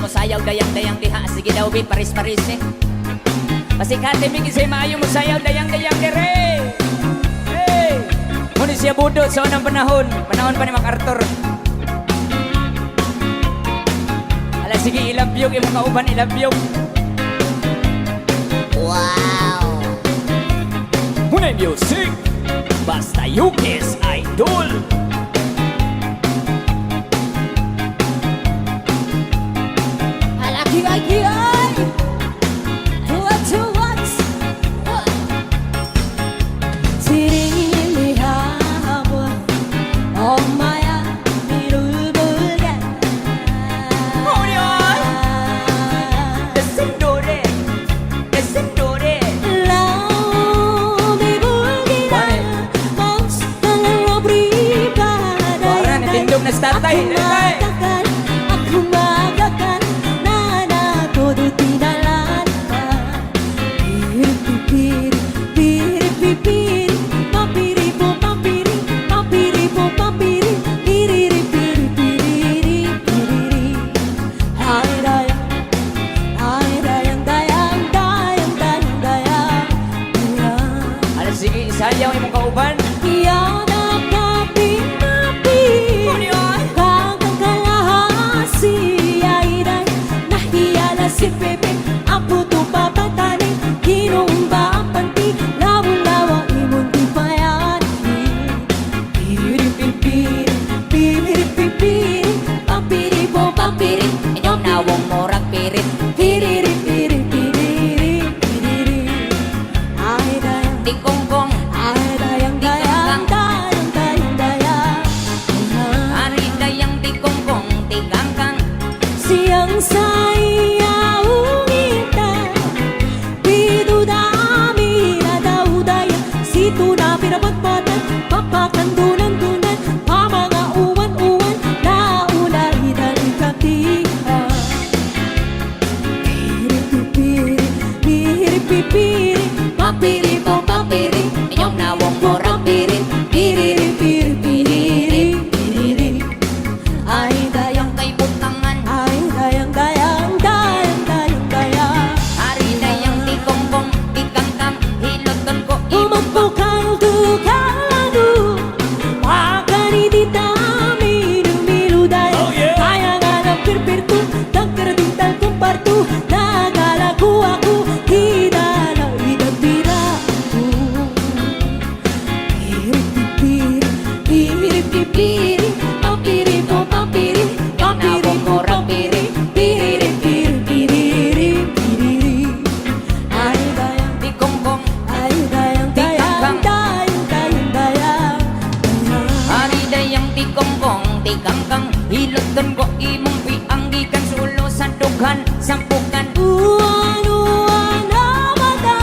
mo sayaw dayang-dayang diha. Sige daw bit paris-paris eh. Pasikate mi kisay maayo mo sayaw dayang-dayang dire. Hey! Muna siya budot sa unang panahon. Panahon pa ni MacArthur. Ala sige ilabyog imong kauban ilabyog. Wow! Muna music. Basta Yukis Idol. Alaki-aki-ay! Tuwa-tuwas! 지리리하고 엄마야 이를 불게 Desem dore. Desem dore. 라운이 불기라 멍청한 pribada Parang natindog na start tayo. Aku magakan nana todo tinalan Piri piri piri piri papiri po papiri papiri po papiri piriri piri piriri piriri Ay dayang dayang dayang dayang dayang Ala sige isayaw imong kauban. Yaw na kapi-kapi Kakakalahasi Airay Nahiyala si Pepe Ang puto papatani Kinumba ang panti Lawa-lawa imong di payani Piri-piri Piri-piri Papiri po papiri Inyong nawong morag pirit. Piriri-piri Piriri Piriri Ay dayang Tikongkong. Ay dayang dayang dayang dayang dayang Ari dayang tikongkong. Tigangkang. Siyang sayaw ngita Bidudami na daw daya Sito na pinapatpatan Papakandunan-dunan Pamanga uwan-uwan Nauna idali katihan Piri-pipiri Piri-pipiri Papiri po papiri Inyong nawong morag pirit. Piriri-piri Piriri Piriri Ay dayang Kay butangan. Ay dayang dayang dayang dayang dayang Ari dayang tikongkong. Tigangkang. Hiloton ko imong Umagpukang dukalado Makani di tami Dumilu dayang Kaya nga ng pirpirto Tagkaradintal kumparto Nagalago ako Hidala idabira Piripipiri Piripipiri Papiri po papiri Papiri po papiri Piriri piriri piriri Ay dayang tikongkong. Ay dayang dayang dayang dayang dayang Ari dayang tikongkong. Tigangkang. Hiloton ko imong pianggikan. Sulo sa dughan. Sampukan. Uwan-uwan na mata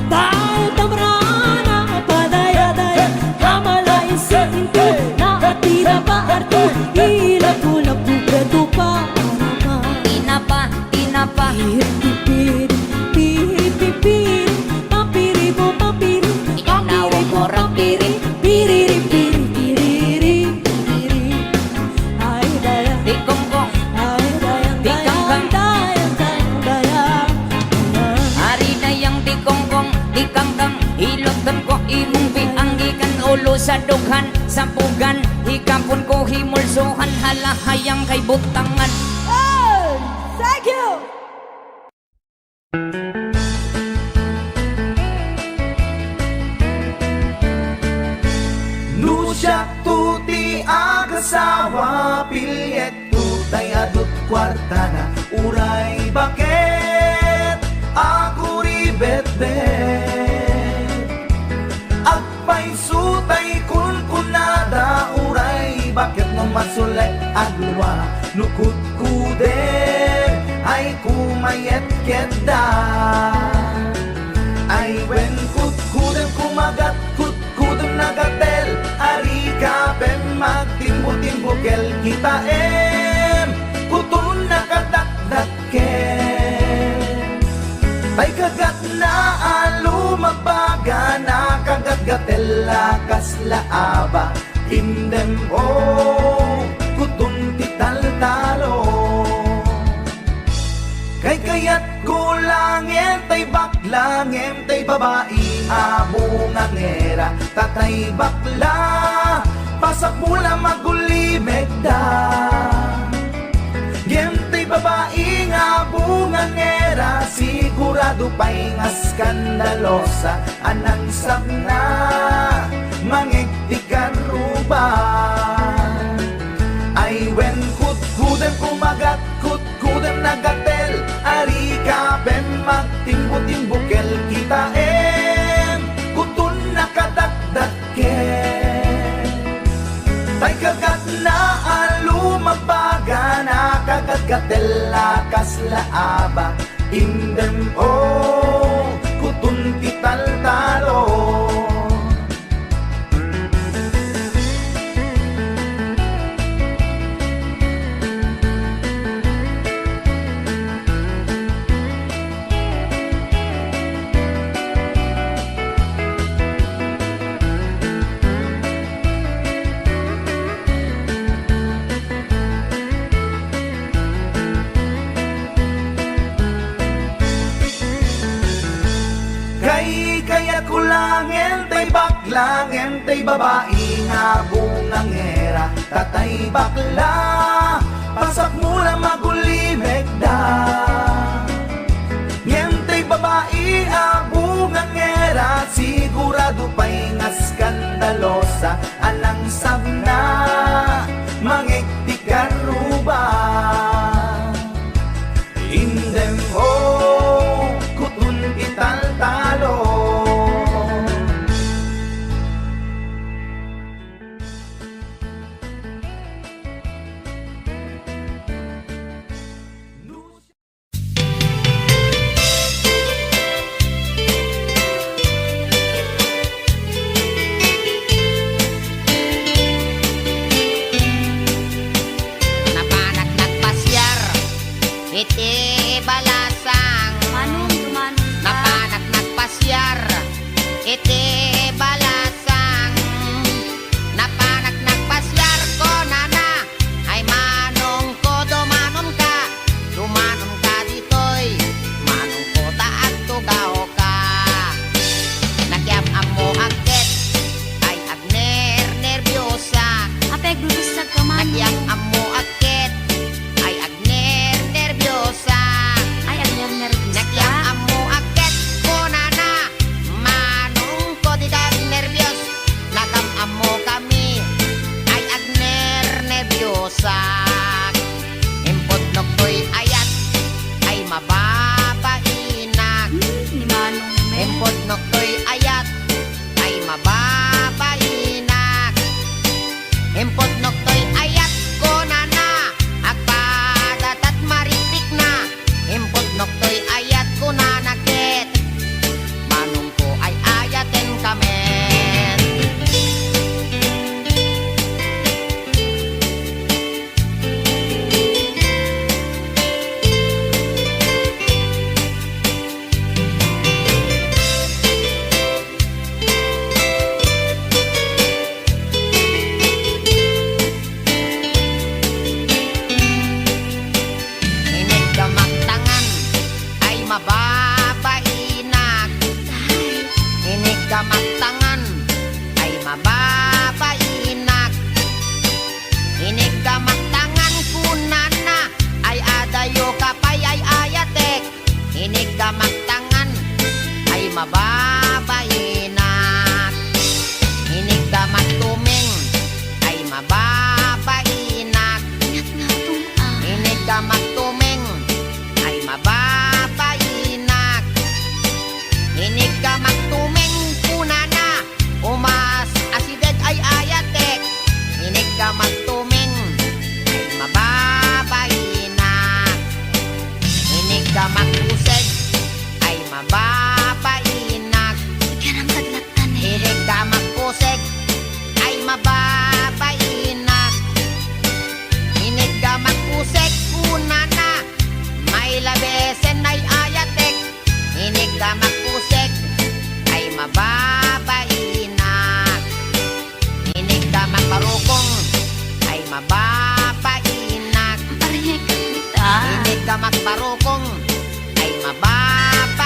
Dahil tamrana Padaya-daya Kamalain sa into Nakatira pa arto Hilap-hulap Bukredo pa Tinapa. Tinapa. Piri-pipiri Piri-pipiri Papiri po papiri Inyong nawong morag pirit. Piriri-piri Piriri Piriri Ay dayang Tikongkong. Ay dayang dayang dayang dayang dayang Ari dayang tikongkong. Tikangkang. Hiloton ko imong pianggikan. Ulo sa dughan. Sampugan. Hikapon ko himulsuhan. Halahayang kay butangan. Oh, thank you. Nusyak tuti agasawa Pilyet tutay adut kwartana Uray bakit ako ribet-bet Agpay sutay kunkunada Uray bakit mo masulay adwa Nukut kuder ay kumayet-ket da Ay wen kut-kudem kumagat kut-kudem nagatel Ari ka pem magtimbo-timbokel kita kutun nakadakdakel Ay kagat na alumagbaga na kagat-gatel lakas laaba Indem o kutun tital-talo ngentay bakla, ngentay babae, abungangera, tatay bakla, pasak mula magulimeg da. Ngentay babae, abungangera, sigurado pa'y nga skandalosa, anang sabna, mangigtikan ruban. Ay wen kutkudem kumagat, kutkudem nagatel, ari kapen magtimbo-timbukel kitaen, kutun nakadagdagken. Tay kagat na alumabaga, nakagatgatel lakas laaba, indem o kutun tital-talo. Kaya kulangin tay bakla, ngentay babae nga bungangera, tatay bakla, pasak mula magulimeg da. Ngentay babae abungangera, sigurado pa'y nga skandalosa, anang sabna, mangigtikan ruba. Indem o kutun ital-talo. Napanak nagpasyar, iti balasang. Napanak nagpasyar, iti balasang. Napanak nagpasyar ko nana, ay manong ko dumanon ka. Dumanon ka ditoy, manong ko taat tugaw ka. Nagyam amo agket, ay agner nervyosa. Nagyam amo agket, ay agner nervyosa. Nagyam amo agket ko nana, manong ko di ka nervyos. Nagam amo kami, ay agner nervyosa. Impodnok ko'y ayat, ay mababainak. Impodnok ko'y ayat, ay mababainak. Impodnok ko'y ayat ko nana, agpadatat maripik na. Impodnok ko'y ayat ko nanakit, manong ko ay ayaten kamen. Inig kamagtangan, ay mababainak. Inig kamagtangan, ay mababainak. Inig kamagtangan kunana, ay adayo kapay ay ayatek. Inig kamagtangan, ay mababainak. Inig kamagtuming, ay mababainak. Inig kamagtuming, ay mababainak. Inig kamagtuming kunana, umas asideg ay ayatek. Inig kamagtuming, ay mababainak. Inig kamagkuseg, ay mababainak. Inig kamagkuseg, ay mababainak. Inig kamagkuseg kunana, may labesen ay ayatek. Inig kamagkuseg, ay mababainak. Inig kamagparukong, ay mababainak. Inig kamagparukong, ay mababainak.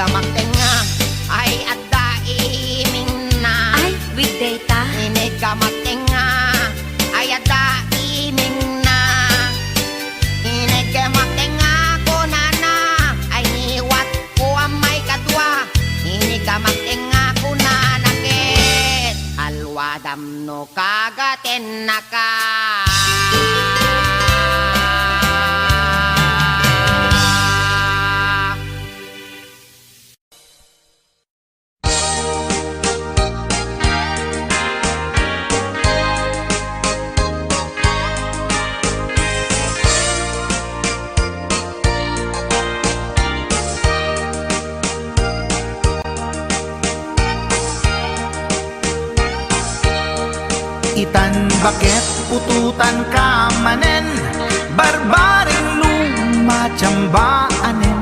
magtenga ay adda iming na. Ay, with data. Inig ka magtenga ay adda iming na. Inig ka magtenga ko na ay niwat ko ang may kadwa. Inig ka magtenga ko na nakit alwadam no kagaten na ka. Itan bakit pututan ka manen, barbaring lumachambaanen.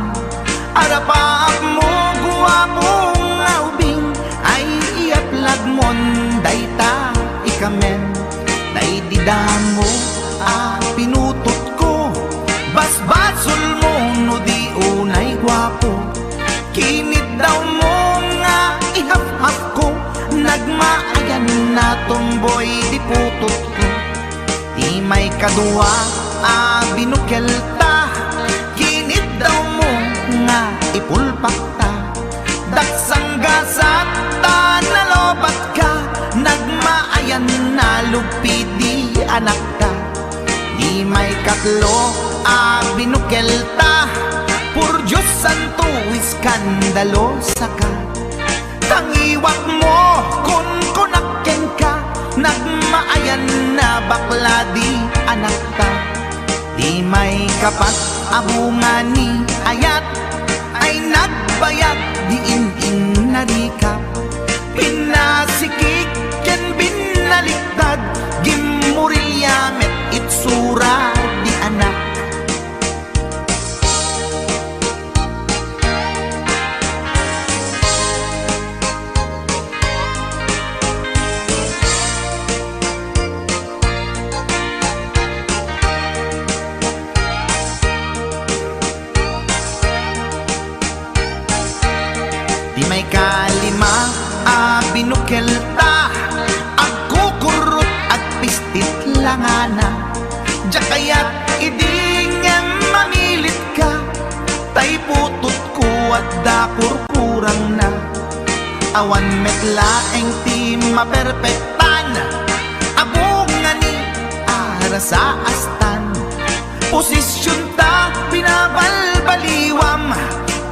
Arapaap mo guwapong aubing, ay iaplag mon dayta ikamen. Day didamo pinutot ko, basbasul mo no di unay guwapo. Kinit daw mo nga ihap-hap ko, nagmaayan na tomboy di putot ko. Di may kadua binukelta, kinit daw mo nga ipulpak ta. Daksang gasat ta nalobat ka, nagmaayan na lupi di anak ka. Di may katlo binukelta, pur Diyos santo iskandalo saka. Tangiwak mo kun kunakken ka, nagmaayan na bakla di anak ka. Di may kapat abungan ni ayat, ay nagbayag di in narikap. Pinasikik ken binaliktad, gimurilya met itsura di anak. Di may kalima binukelta, agkukurot at pistit langana. Diya kaya't idingem mamilit ka, tay putot ko at dakurkurang na. Awan metlaeng ti maperpektan, abungan ni ara sa astan. Posisyon ta binabalbaliwam,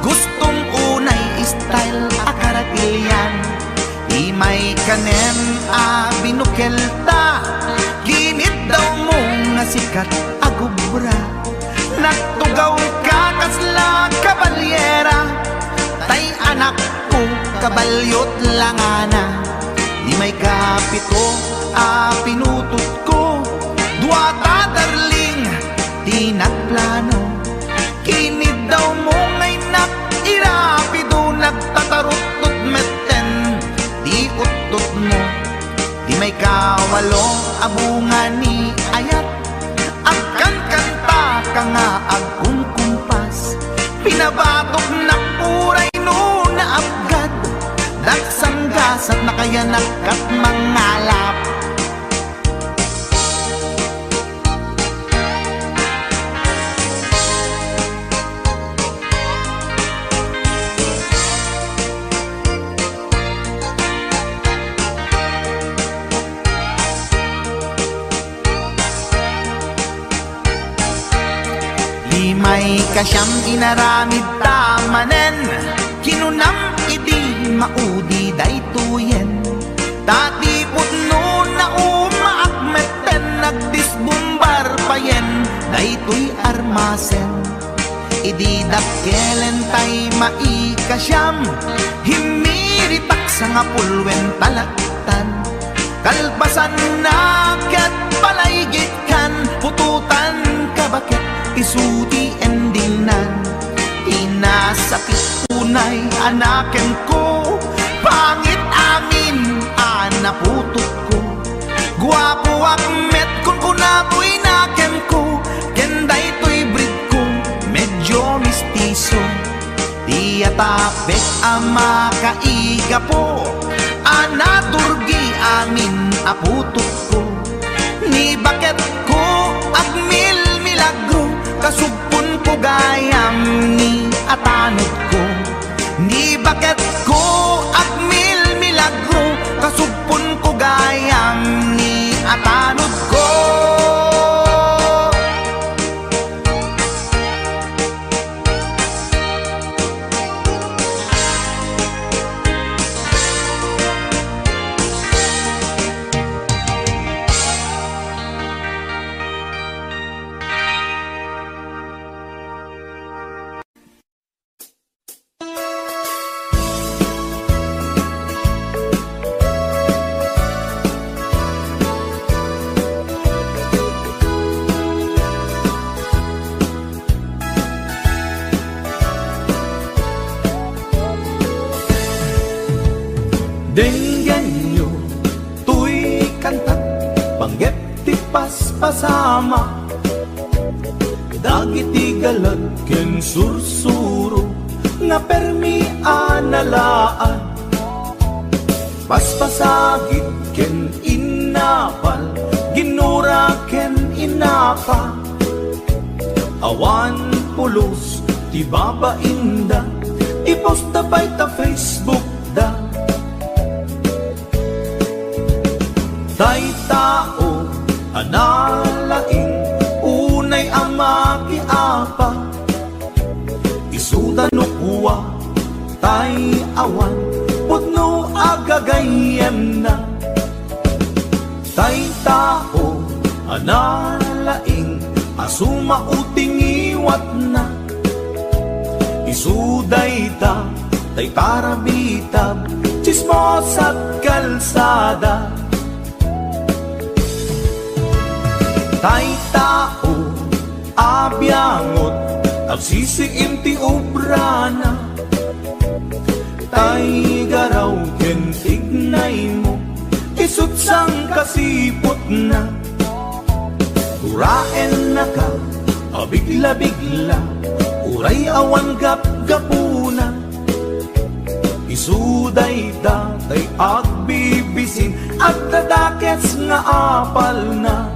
gustong unay style akaratilyan. Di may kanem binukelta, ginit daw mo nga sikat agubra. Nagtugaw ka kasla kabalyera, tay anak ko kabalyot langana. Di may kapito pinutot ko, duwata darling di nagplano. Kinid daw mo ngay irapido, nagtatarot-tot meten di utot mo. Di may kawalo abungan ni ayat, agkan kanta ka nga agkumkumpas. Pinabatok na puray no na abgad, daksang gasat na kaya nakat mangalap. Di may kasyam inaramid tamanen, kinunam idi maudi daytoyen. Tatipot no na umaakmeten, nagdisbumbar payen daytoy armasen. Idi dakkelen tay maikasyam, himiritak sa nga pulwen talaktan. Kalpasan na ket palaygit kan, pututan ka bakit isuti endingnan. Inasakit unay anaken ko, pangit amin anaputot ko. Guwapo akmet kung kunapoy naken ko, kenday to'y breed ko medyo mistiso. Di atapek ama kaiga po, anaturgi amin aputot ko. Ni bakit ko agmil milagro, kasugpon ko gayam ni atanot ko. Ni bakit ko agmil milagro, kasugpon ko gayam ni atanot ko. Denggan nyo, tuy kantat, panggep ti paspasama. Dagiti galad ken sursuro, nga permi analaan. Paspasagit ken inapal, ginura ken inapa. Awan pulos, ti babainda, iposta by ta Facebook da. Tay tao, analaing, unay ama kiapa. Isuda no kuwa, tay awan, putno agagayem na. Tay tao, analaing, asuma uting iwat na. Isuday ta, tay parabitab, chismos at kalsada. Tay tao, abyangot, agsisiim ti obrana. Tay garaw ken tignay mo, isut sang kasipot na. Turaen na ka, abigla-bigla, uray awan gap-gapuna. Isuday ta, tay agbibisin, at tadakets nga apal na.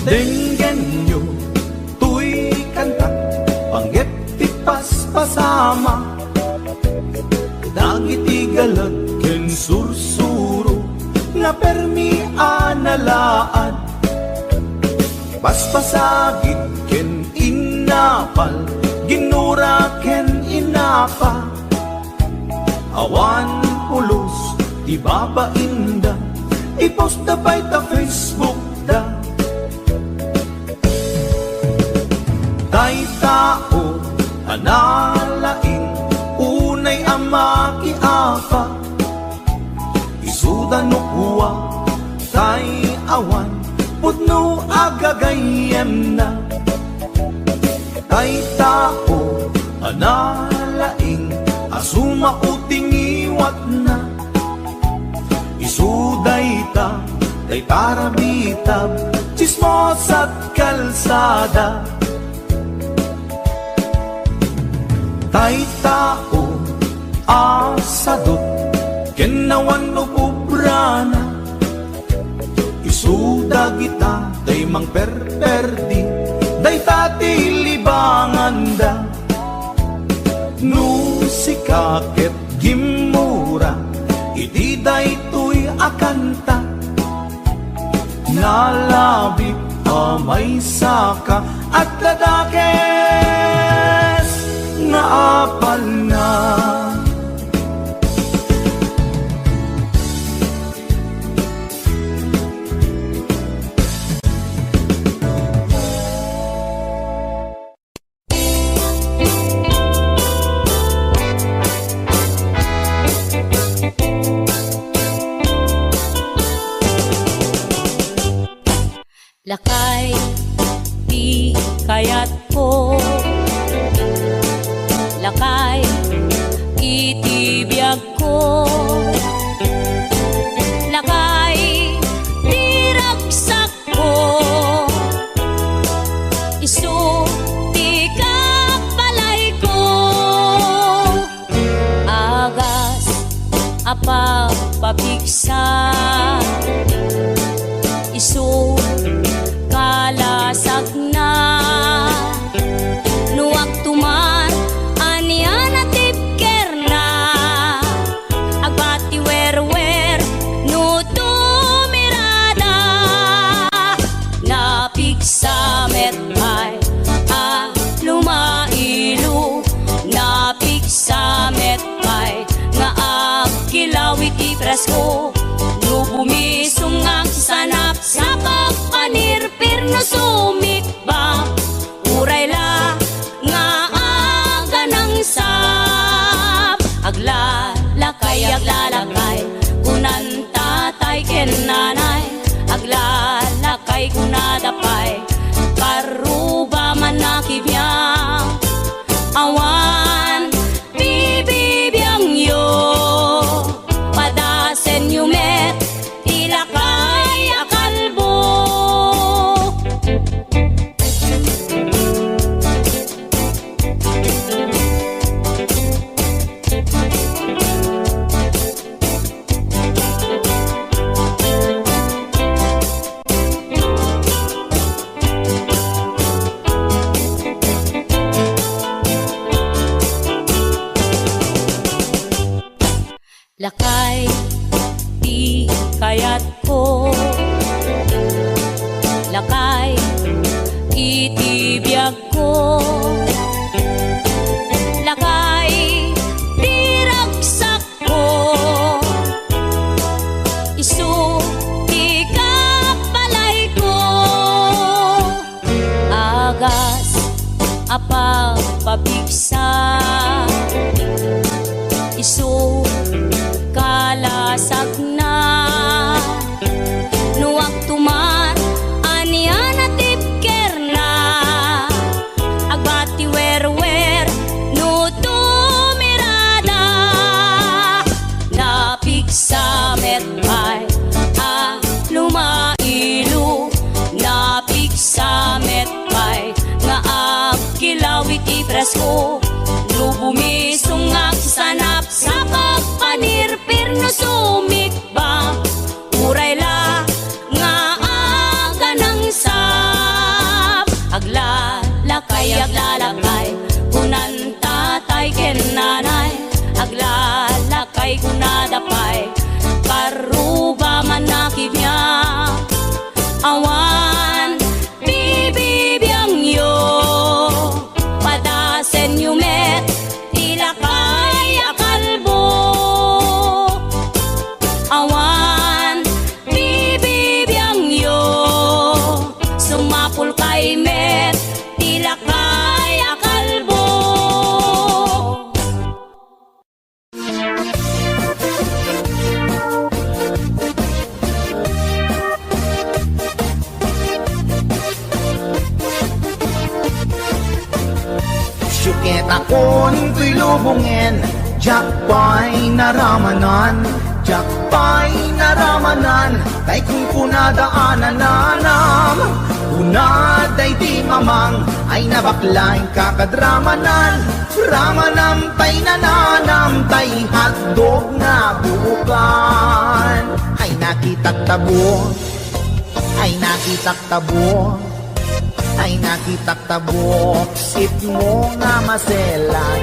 Denggan nyo, tuy kantat, panggep ti paspasama. Dagiti galad ken sursuro, nga permi analaan. Paspasagit ken inapal, ginura ken inapa. Awan pulos, ti babainda, iposta by ta Facebook da. Tay tao, analaing, unay ama kiapa. Isuda no kuwa, tay awan, putno agagayem na. Tay tao, analaing, asuma uting iwat na. Isuday ta, tay parabitab, chismos at kalsada. Tay tao, asadot, kenawan no pubrana. Isuda kita, tay mang perperdi, day tati libangan da. No sikaket gimura, iti day tuy akanta. Nalabit amay saka, at ladakes na apal na. Lakay, di kaya't apapabigsa isu kalasag na nuwag tuman anian at tipker na agbati werwer no tumirada napigsa metay a lumailu napigsa metay nga agkilawit ipresko no bumisong ang sanap sa pagpanirpir no sumikba uray la nga aga ng sap aglalakay kunan tatay ken nanay aglalakay kunadapay karuba man nakibiyang awan bibibiyang yo padasen yumet ilakay akalbo lakay di kayat ko lakay itibiyag ko lakay di ragsak ko isu di kapalay ko agas apapabigsa isu kalasag na nuwag tuman anian at tipker na agbati werwer no tumirada napigsa metay a lumailu napigsa metay nga agkilawit ipresko no bumisong ang sanap sa pagpanirpir no sumikba uray la nga aga ng sap aglalakay kunan tatay ken nanay aglalakay kunadapay karuba man nakibiyang awan bibibiyang yo padasen yumet ilakay akalbo awan bibibiyang yo sumapul kay met ilakay akalbo Syuket akon tuy lubungin Jakpay naramanan Jakpay naramanan Tay kung kunadaanan nanam Kunaday di mamang Ay nabaklaing kakadramanan Ramanam tay nananam Tay hotdog na buukan Ay nakitak tabo Ay nakitak tabo ay nakitak tabok sit mo nga maselan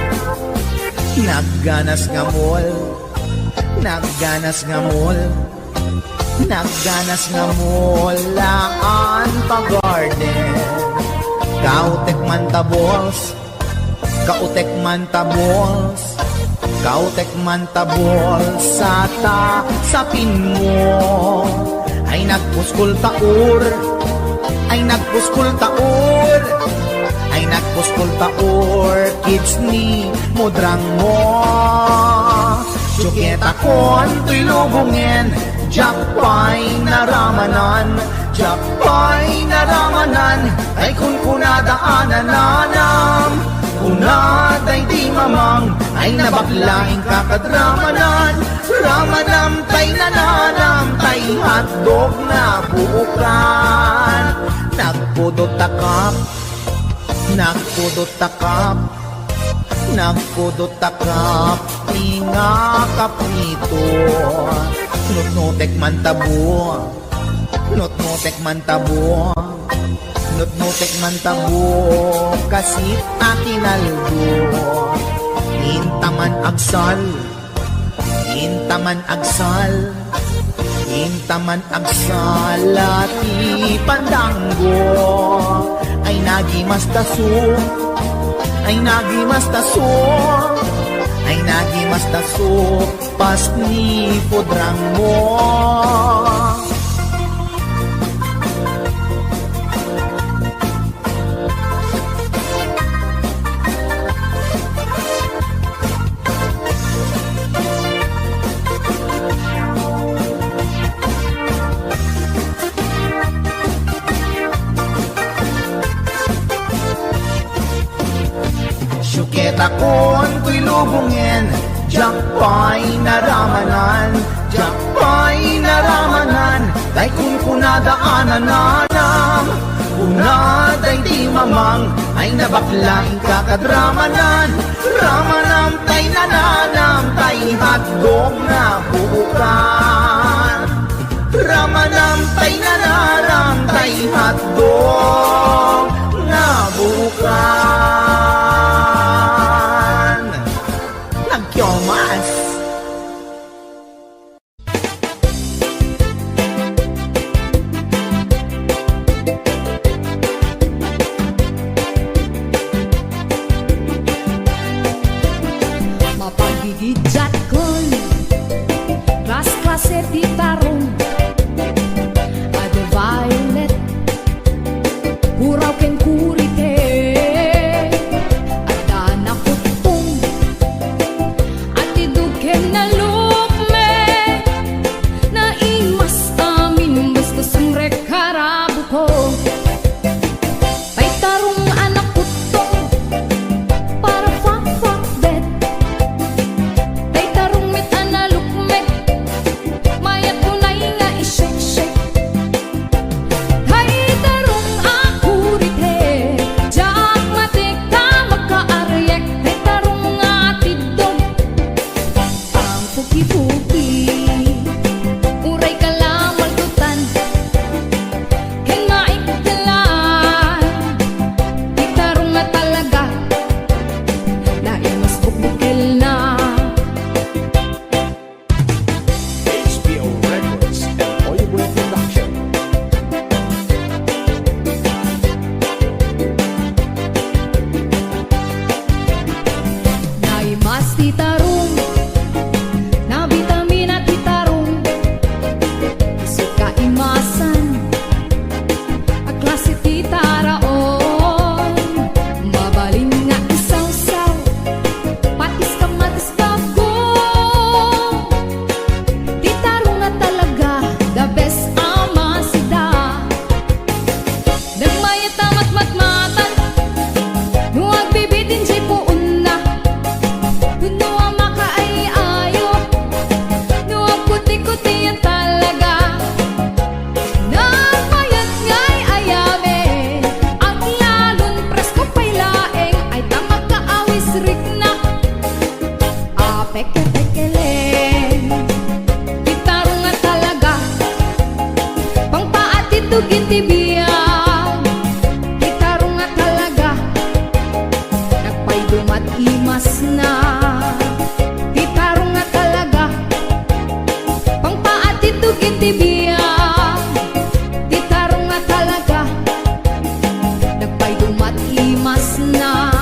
nagganas nga mall nagganas nga mall nagganas nga mall laan pa garden kautek man tabols kautek man tabols kautek man tabols sapin mo ay nagpuskol taur ay nagpuskol taor ay nagpuskol taor kids ni mudrang mo Syuket akon tuy lubungin Jakpay naramanan Jakpay naramanan ay kun kunadaanan nanam kunaday di mamang ay nabaklaing kakadramanan ramanam tay nananam tay hotdog na buukan nagpudot takap Nagkudot takap, tinga kaprito. Nutnutek man tabo, nutnutek man tabo, nutnutek man tabo, kasit akinaldo. Intaman agsal, intaman agsal, intaman agsal, ati pandanggo. Ay nagimas taso, ay nagimas taso, ay nagimas taso, pas ni podrang mo. Syuketa kon ko'y lubungin, diyak pa'y naramanan, diyak pa'y naramanan, kay kung kunadaanan nanam, kunaday di mamang, ay nabaklaing kakadramanan, ramanam tay nananam, tay hatdog na bubukan. Ramanam tay nananam, tay hatdog na bubukan. Nagkyomas. Mapagigidjat ko'y klase di tarong Ade violet Puraw ken kurite Ada na kutong Ati duken na lukme Na imas amin Basta sumrek harabu ko Tay tarong anak kutong Para fak bet Tay tarong mit analukmet Mayat tunay nga ishek-shek Tay tarong akurite Diyak matik ka magkaaryak Tay tarong nga tidog Ang puki-puki Uray ka lang maldutan Ken maikdalan Tay tarong nga talaga Dahil mas bukbukel na HBO Records and Hollywood Production. Naimas titarong Na vitamina titarong Suka imasan Ang klase titaraon Mabalin nga isaw-saw Patis kamatis bagong Titarong na talaga The best amasida Nagmayat tamat matmatan Nuwag bibitin jay puun na Puno ang makaayayo Nuwag kuti-kuti yan talaga Nagmayat nga'y ayame Ang lalon presko pa'y laeng Ay tamag kaawis rik na Peke-pekeleng Titarong nga talaga Pang paatitugin tibiyang Titarong nga talaga Nagpay dumat imas na Titarong nga talaga Pang paatitugin tibiyang Titarong nga talaga Nagpay dumat imas na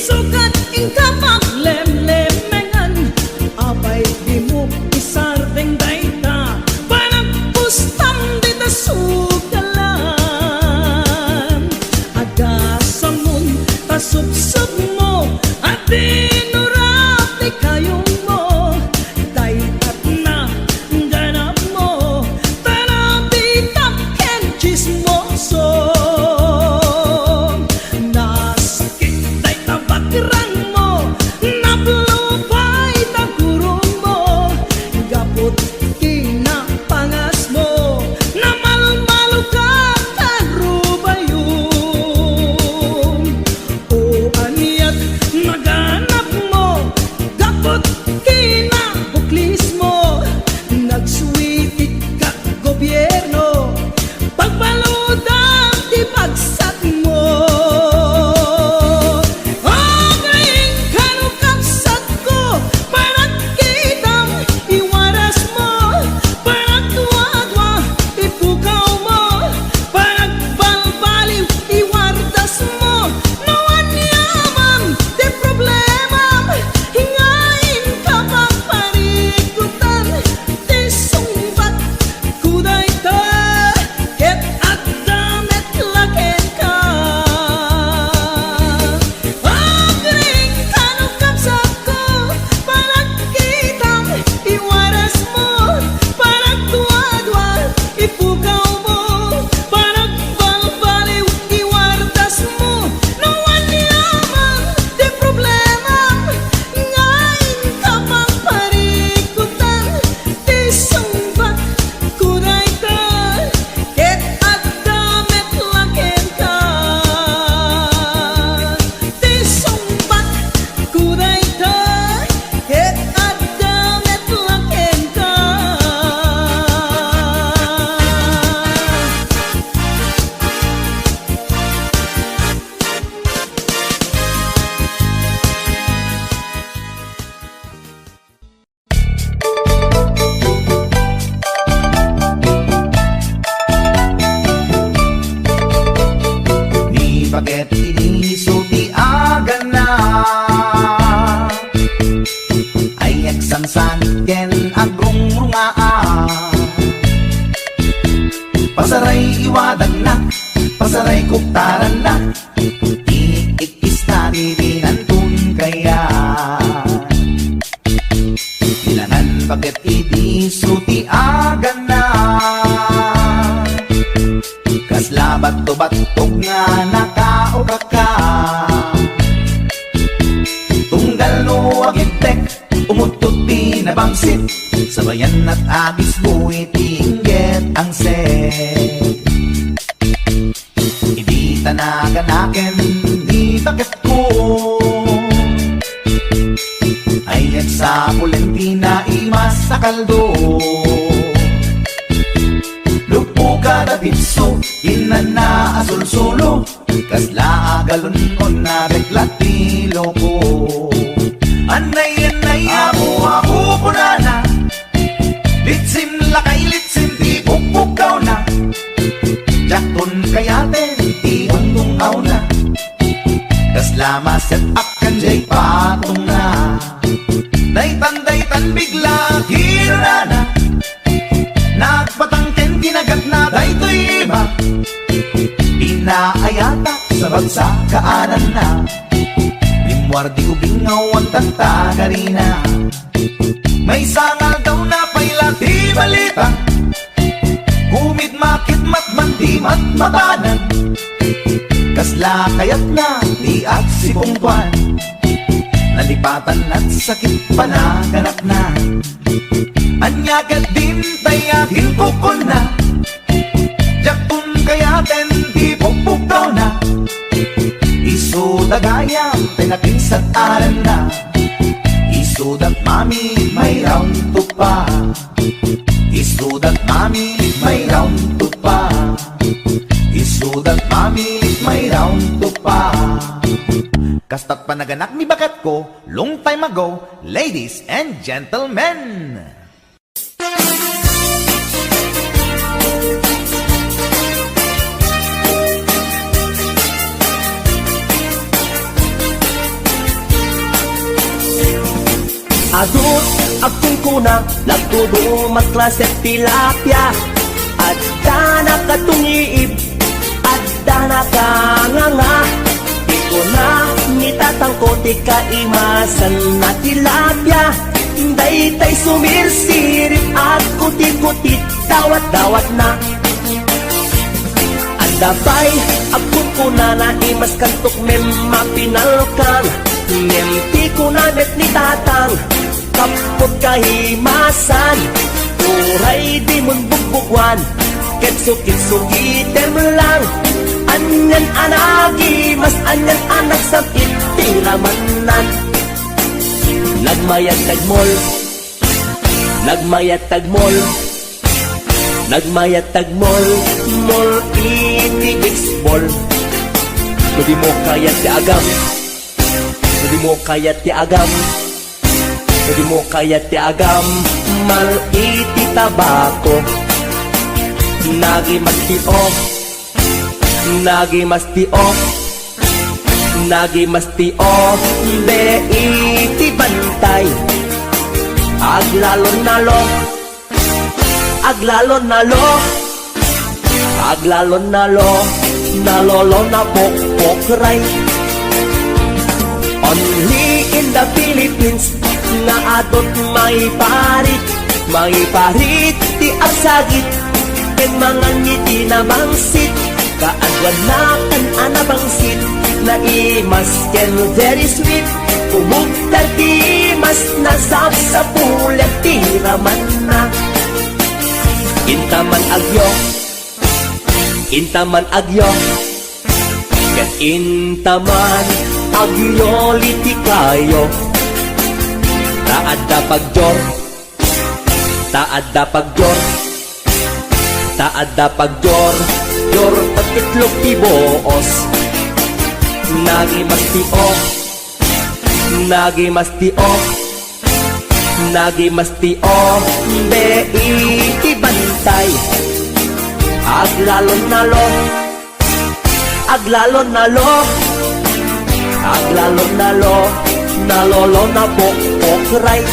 Isukat ingka maglemlemengan, abay di mo isardeng dayta, parang pustam di ta sugalan. Agasamon ta subsub mo, at dinurap di kayong mo, daytat na ganap mo, tarabitap ken chismoso. Naskit day tabagrang mo, nablupay tagurong mo, gapot kinapangas mo, namalmalo ka karubayong. O aniyat naganap mo, gapot kinabuklis mo, nagsuwitik ka gobyerno, pagbaludang di bagsak mo. Againg kanukapsat ko, parang kitang iwaras mo, parang tuwadwa ipukaw mo, parang balbaliw iwardas mo. Nawan yaman di problema, hingain ka pang parikutan, di sumbat kuday ta, ket at damit laken ka. Againg kanukapsat ko, parang kitang iwaras mo, parang tuwadwa ipukaw mo, parang balbaliw iwardas mo. Nawan yaman di problema, ngain ka pang parikutan, di sumbat kuday ta, ket at damit laken ka. Di sumbat kuday ta, ket at damit laken ka. Ni baget inisulti agan na, ay eksangsan ken agrong rungaa. Pasaray iwadag na, pasaray kuktaran na, iikista dirinantun kaya. Ilangan baget inisulti agan na, kaslabat to batog nga nakaoka ka. Tunggal no agintek, umutut pinabangsit, sabayan at agis mo itingget ang set. Hindi tanaganaken, di bakit ko, ay at sa Valentina imas sa kaldo. Lupo ka na bitso, inana azul solo, kasla agalon ko na reklatilo ko. Anay ako punana, litsim lakay litsim di pupukaw na, jakton kayaten di tungtungaw na, kasla maset akan jay patong na, daytan bigla kirana, nagpatangken kinagat na daytoy iba, inaayata sa bagsakaanan na, limwardi ubingaw ang tagtagarina. May sangal daw na paila di balita, kumit makit matman di matmatanan, kasla kayat na di at sipungkwan, nalipatan at sakit panaganap na. Anyagat din tayakin kukon na, jakun kayaten di pupugdaw na, isudagayam tinakinsat aran na, isudat mami may round to pa, isudat mami may round to pa, isudat mami may round to pa. Kastat panaganak mi bakat ko long time ago, ladies and gentlemen. Adut akong kuna nagtudo matklaset tilapia at dana katungiib at dana kanganga di ko na nitatangkoti kaimasan na tilapia daytay sumirsirip at kuti-kutit dawat-dawat na andabay akong kuna na imas kantok mem mapinalkan mem ti kuna met ni tatang kapot kahimasan uray di mun bugbugwan kitso-kitso item lang anyan anagi mas anyan anak sa itiramanan nagmayat tagmol nagmayat tagmol nagmayat tagmol mol iti baseball hindi mo kayat ti agam hindi mo kayat ti agam hindi mo kayat ti agam mal iti tabako nagi mastio nagi mastio nagi mastio be iti bantay aglalon nalo aglalon nalo aglalon nalo nalolo na pokpokray only in the Philippines nga adot may parit ti arsagit ken mga ngiti na bangsit kaagwan na kan anabangsit na imas ken very sweet umugtar ti mas nasab sa pulet ti raman na intaman agyo ken intaman agyo liti kayo taadda pagjor taadda pagjor taadda pagjor jor pagkitlog ti boos nagi mastio nagi mastio nagi mastio be iti bantay aglalon nalo aglalon nalo aglalon nalo nalolo na pokpokray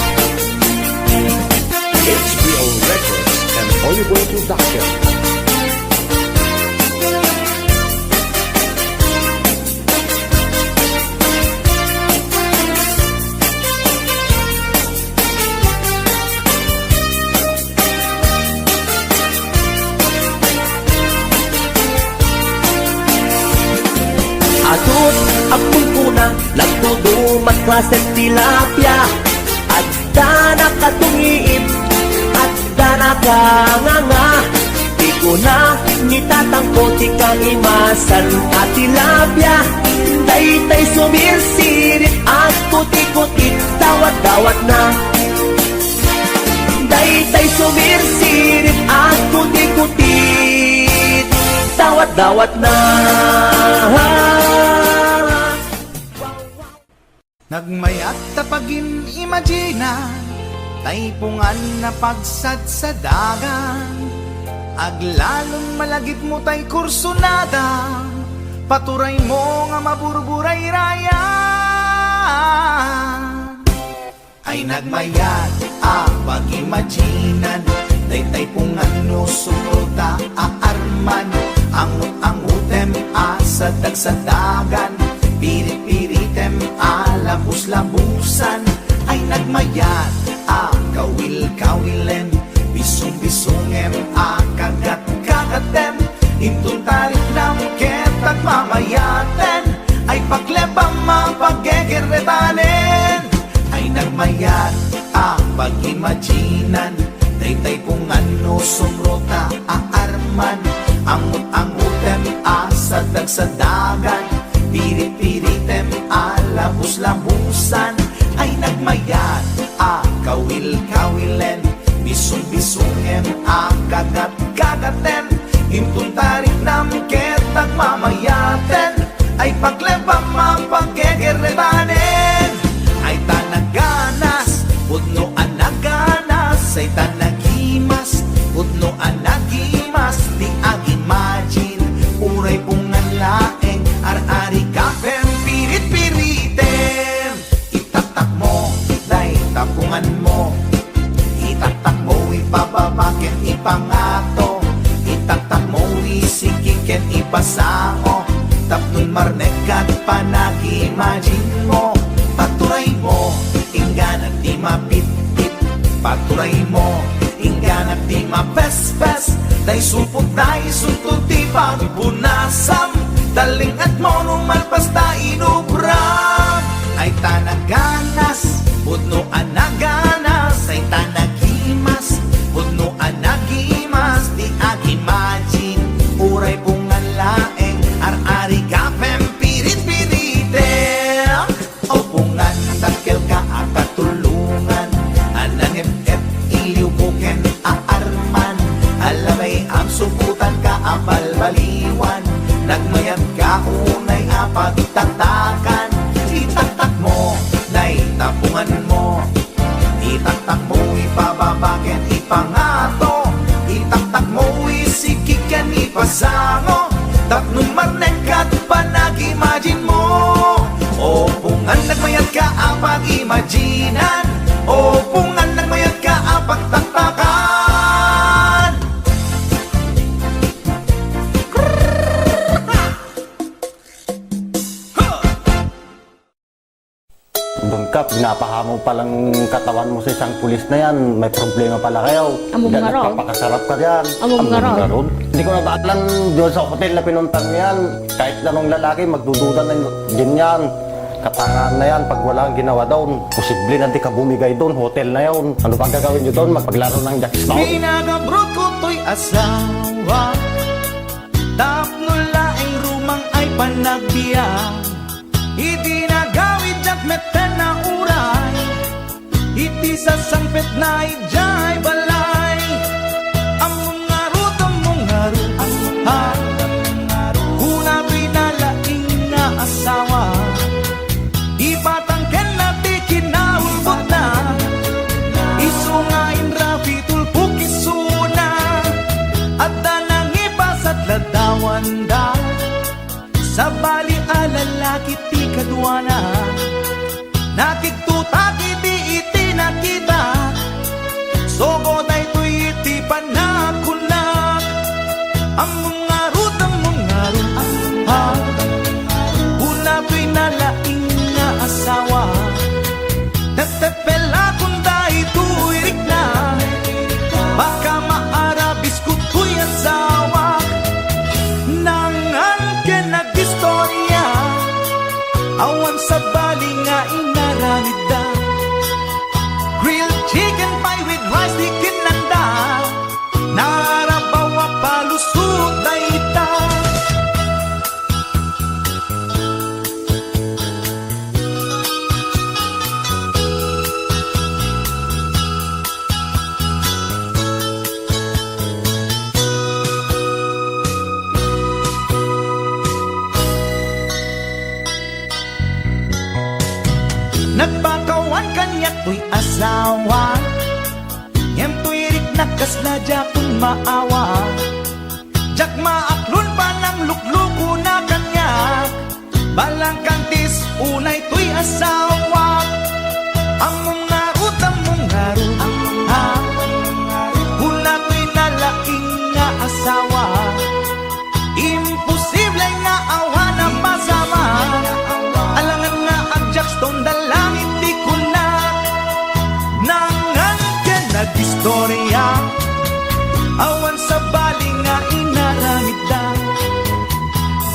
HBO Records and Hollywood Production. Adut akong kuna nagtudo matklaset tilapia at dana katungiib at dana kanganga di ko na nitatangkoti kaimasan at tilapia daytay sumirsirit at kuti-kutit dawat-dawat na daytay sumirsirit at kuti-kutit dawat-dawat na Nagmayat tapagin imagina taypungan na pagsad sa dagan aglalon malagit mo tay kursunada paturay mo nga maburburay raya ay nagmayat pag-imaginan taypungan no sumruta aarman angut-angutem sa dagsadagan pirit-piritem labus-labusan ay nagmayat kawil-kawilen bisong-bisongem kagat-kagatem intun tarik ng ketag mamayaten ay paglebang mapaggegeretanen ay nagmayat pag-imaginan taypungan no sumrota aarman angut-angutem sa dagsadagan pirit-piritem labus-labusan ay nagmayat kawil-kawilen bisong-bisongem kagat-kagaten intun tarik ng ketag mamayaten ay paglebang mapaggegeretanen ay tanaganas pudno anaganas ay tanagimas pudno anagimas di ag-imagine uray pungan laeng ar-ari kapem pirit-piritem itatak mo day tapungan Paturay mo, ingganat di mapes-pes, day supot day suntod di pagpunasam, daling at mo numalpas ta inubram. Ay tanaganas, pudno anaganas, ay tanagimas, pudno anagimas, di ag-imagine, uray pungan laeng, ar-ari kapem pirit-pirite. O pungan takil ka akatulungan, anangep-ep iliw buken aarman, alamay ang suputan ka apal-baliwan, nagmayat ka unay apagtatakan, itaktak mo, naitapungan mo, itaktak mo ipababaken ipangato, itaktak mo isikikan ipasango, tapno marnekat pa nag-imagine mo. O pungan nagmayat ka apag-imaginan, o pungan nagmayat ka apagtatakan. Bangkap, ginapahamo palang katawan mo sa isang pulis na yan. May problema pala kayo. Among nga raw. Nagpapakasarap ka diyan. Among nga raw. Hindi ko nabaalan doon sa hotel na pinuntang yan. Kahit anong lalaki, magdududa na din yan. Katangaan na yan, pag wala ang ginawa doon, posible na di ka bumigay doon, hotel na yun. Ano pa gagawin nyo doon? Magpaglaro ng jackstone? Pinagabrot ko to'y asawa, tapno laing rumang ay panagbiya, iti nagawid at meten na uray, iti sasangpet na ijay balay. Among ngarut, ha, kuna pinalaing nga asawa, ipatangken na di kinaulbot na, isungain rapi tulpuk isuna, at danang ipasat ladawan da, sa bali alalaki ti kadwana, nakiktutak iti iti nakita, sogo na ito'y iti panakunak. Among ngarut, ha, una to'y nalaing nga asawa, tetepela kung dahi tuwirik na, baka maarabis ko to'y asawa, nangan ke nag-istorya, awan sa bali nga inaramid da, grilled chicken pie with rice di kinanda, narabawa palusot na ita. Nagpakawan kanyak to'y asawa, yem to'y rik nakas na jakong maawa, jak maaklon pa ng lukluko na kanyak, balang kantis unay to'y asawa. Among ngarut, ha, hula to'y nalaing nga asawa, imposible nga awa na pasama, alangan nga ang jackstone dalangit di kunak, nangan ka nag-istorya, awan sa bali nga inaramid da,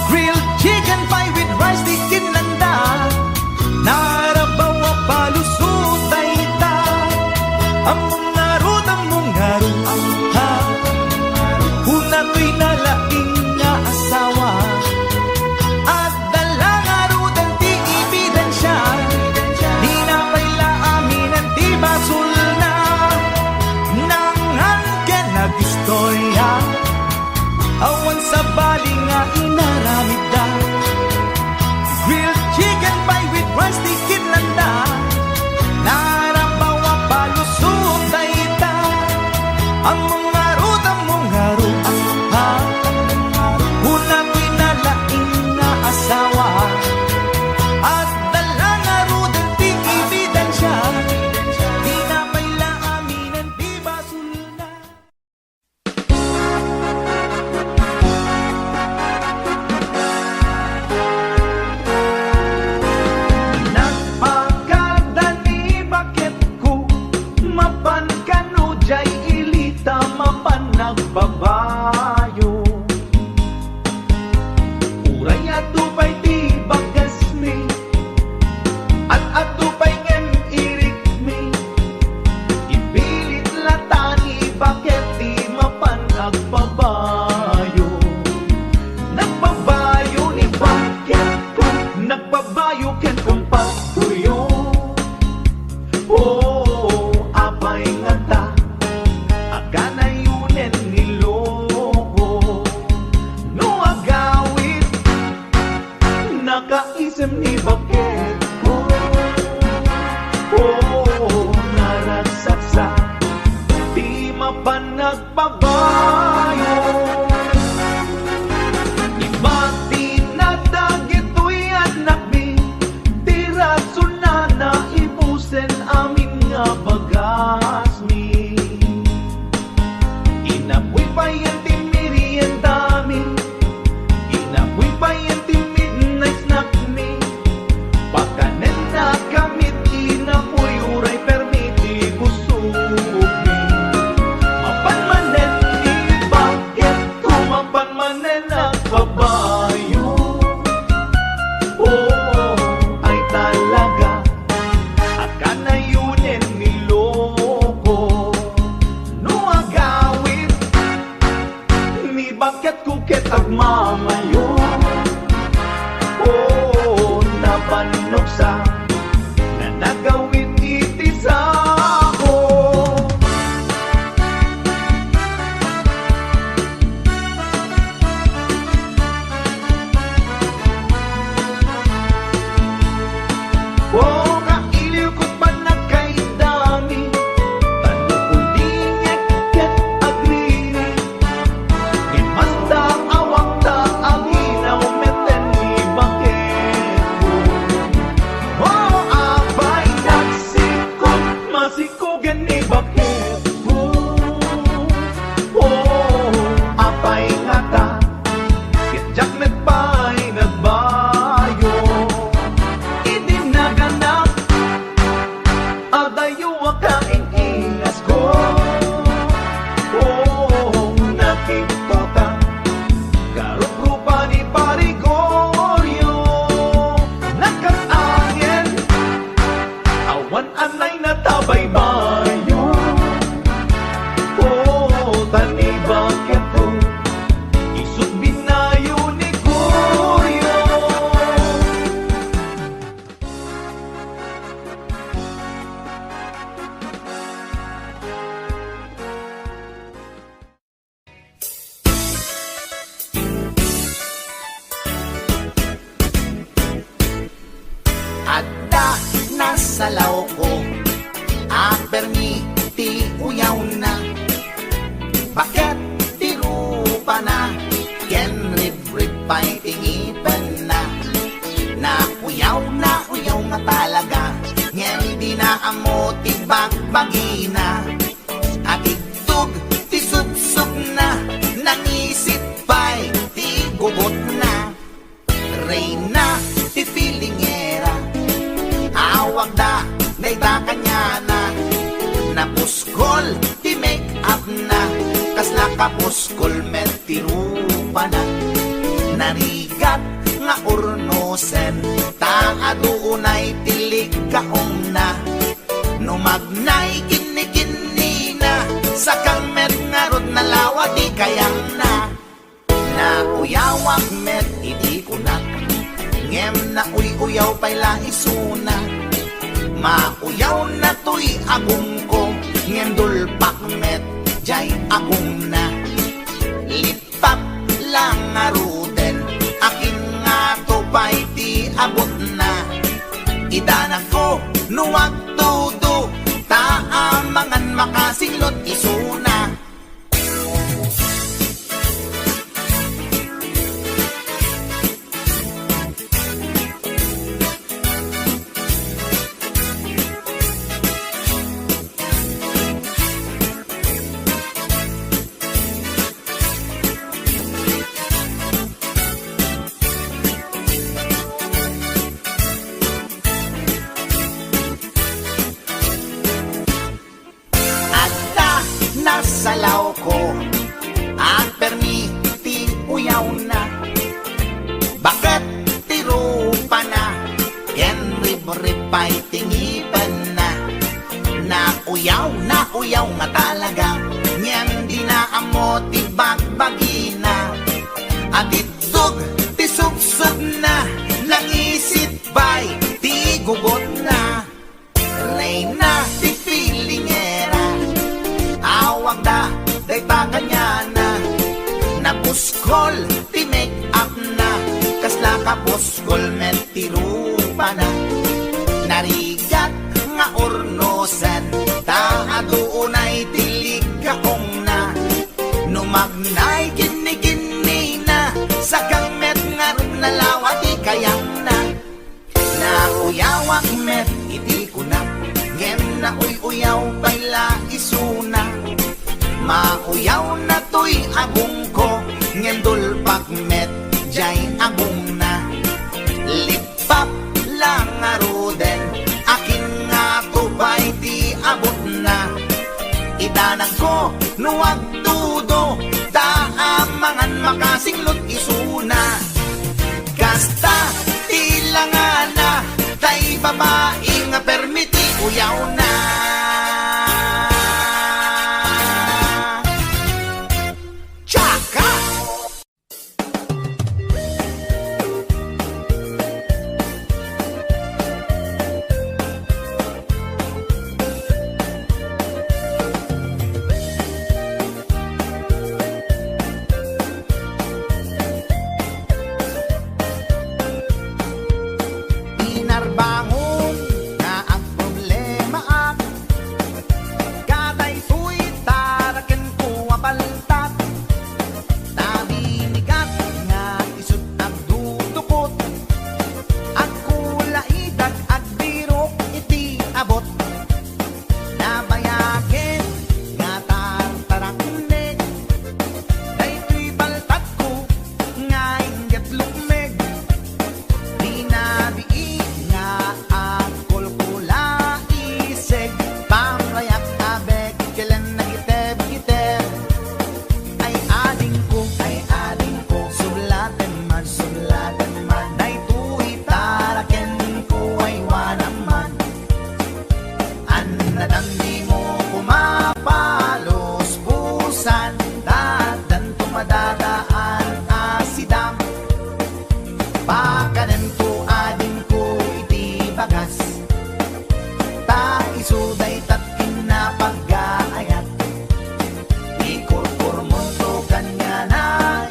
grilled chicken pie with rice di kinanda, narabawa palusot ay ita. Among ngarut, ha, una to'y nalaing nga asawa, at dalang arudan ti ebidensya, di na paila amin ang ti basul na, nangan salaw ko permi ti uyaw na bakit ti rupa na ken rib pa'y tingipan na uyaw nga talaga ngem di na amo ti bagbagina at igtug ti subsub na nangisip pa'y ti gugot na reyna ti filingera awag da dayta kanya na napuskol ti make up na kasla kapuskol met ti rupa na narigat nga urnosen ta adunay tilig kaong na numagnay kini na sa kang met nga rod na lawa di kayang na uyawak met idi kunak ngem na uyaw pa'y laisuna mauyaw na to'y agong ko ngem dulpak met jay agong na lipap lang nga ruden akin nga to pa'y ti abot na idanan ko nuwag todo taamangan makasinglot isuna salaw ko at permiti uyaw na bakit tirupa na ken rib-ribay tingipan na uyaw nga talaga nyan di na amo ti bagbagina at itug ti subsub na nangisip ba'y ti gugot na reyna ti filingera awag da dayta kanya na napuskol ti make up na kasla kapuskol met ti rupa na narigat nga ornosan ta adunay tilig kaong na numagnay kini na sa kang met nga rod na lawa di kayang na uyawak met iti kunak ngem na uyaw pa'y laisuna mauyaw na to'y agong ko ngem dulpak met jay agong na lipap lang nga ruden akin nga to pa'y ti abot na idanan ko nuwag tudo taamangan makasinglot isuna kasta tilangan na tay babae nga permiti uyaw na inarbangon nga ang problema at kaday to'y taraken ko apaltat nabinigat nga isut ang dudukot at kulaidag at birok iti abot nabayaken nga tartaraknek dayto'y baltat ko nga inget lukmeg di nabii nga akol kula iseg pamrayak abeg kailan nagiteb-giteb ay ading ko sulatan man daytoy taraken ko ay wanaman anadang di mo kumapalos pusan dadan tumadadaan asidam pakanan ko ading ko iti bagas ta isuday tatkin na pag-aayat ikurkur mo to kanya na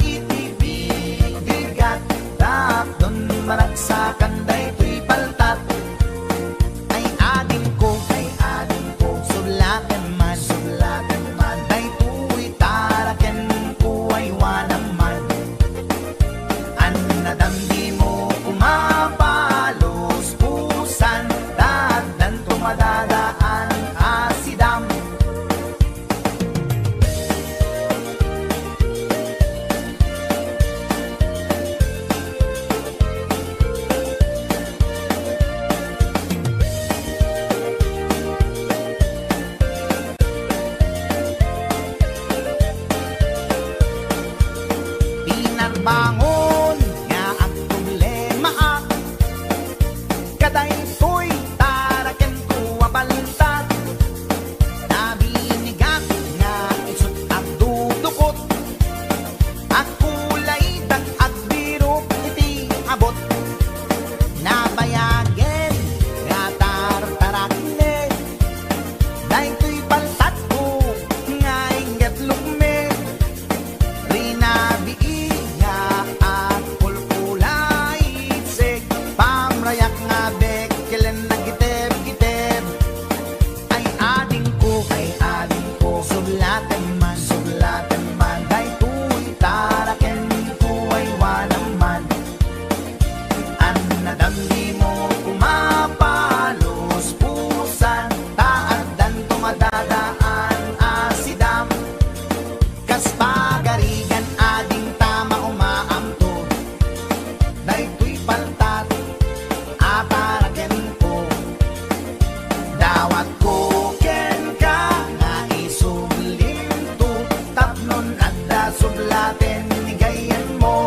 iti bigat tap don maragsakan daytoy paltat ay ading Dawat ko ken ka nga isumlim to tapnon at dasublaten ni gayan mo.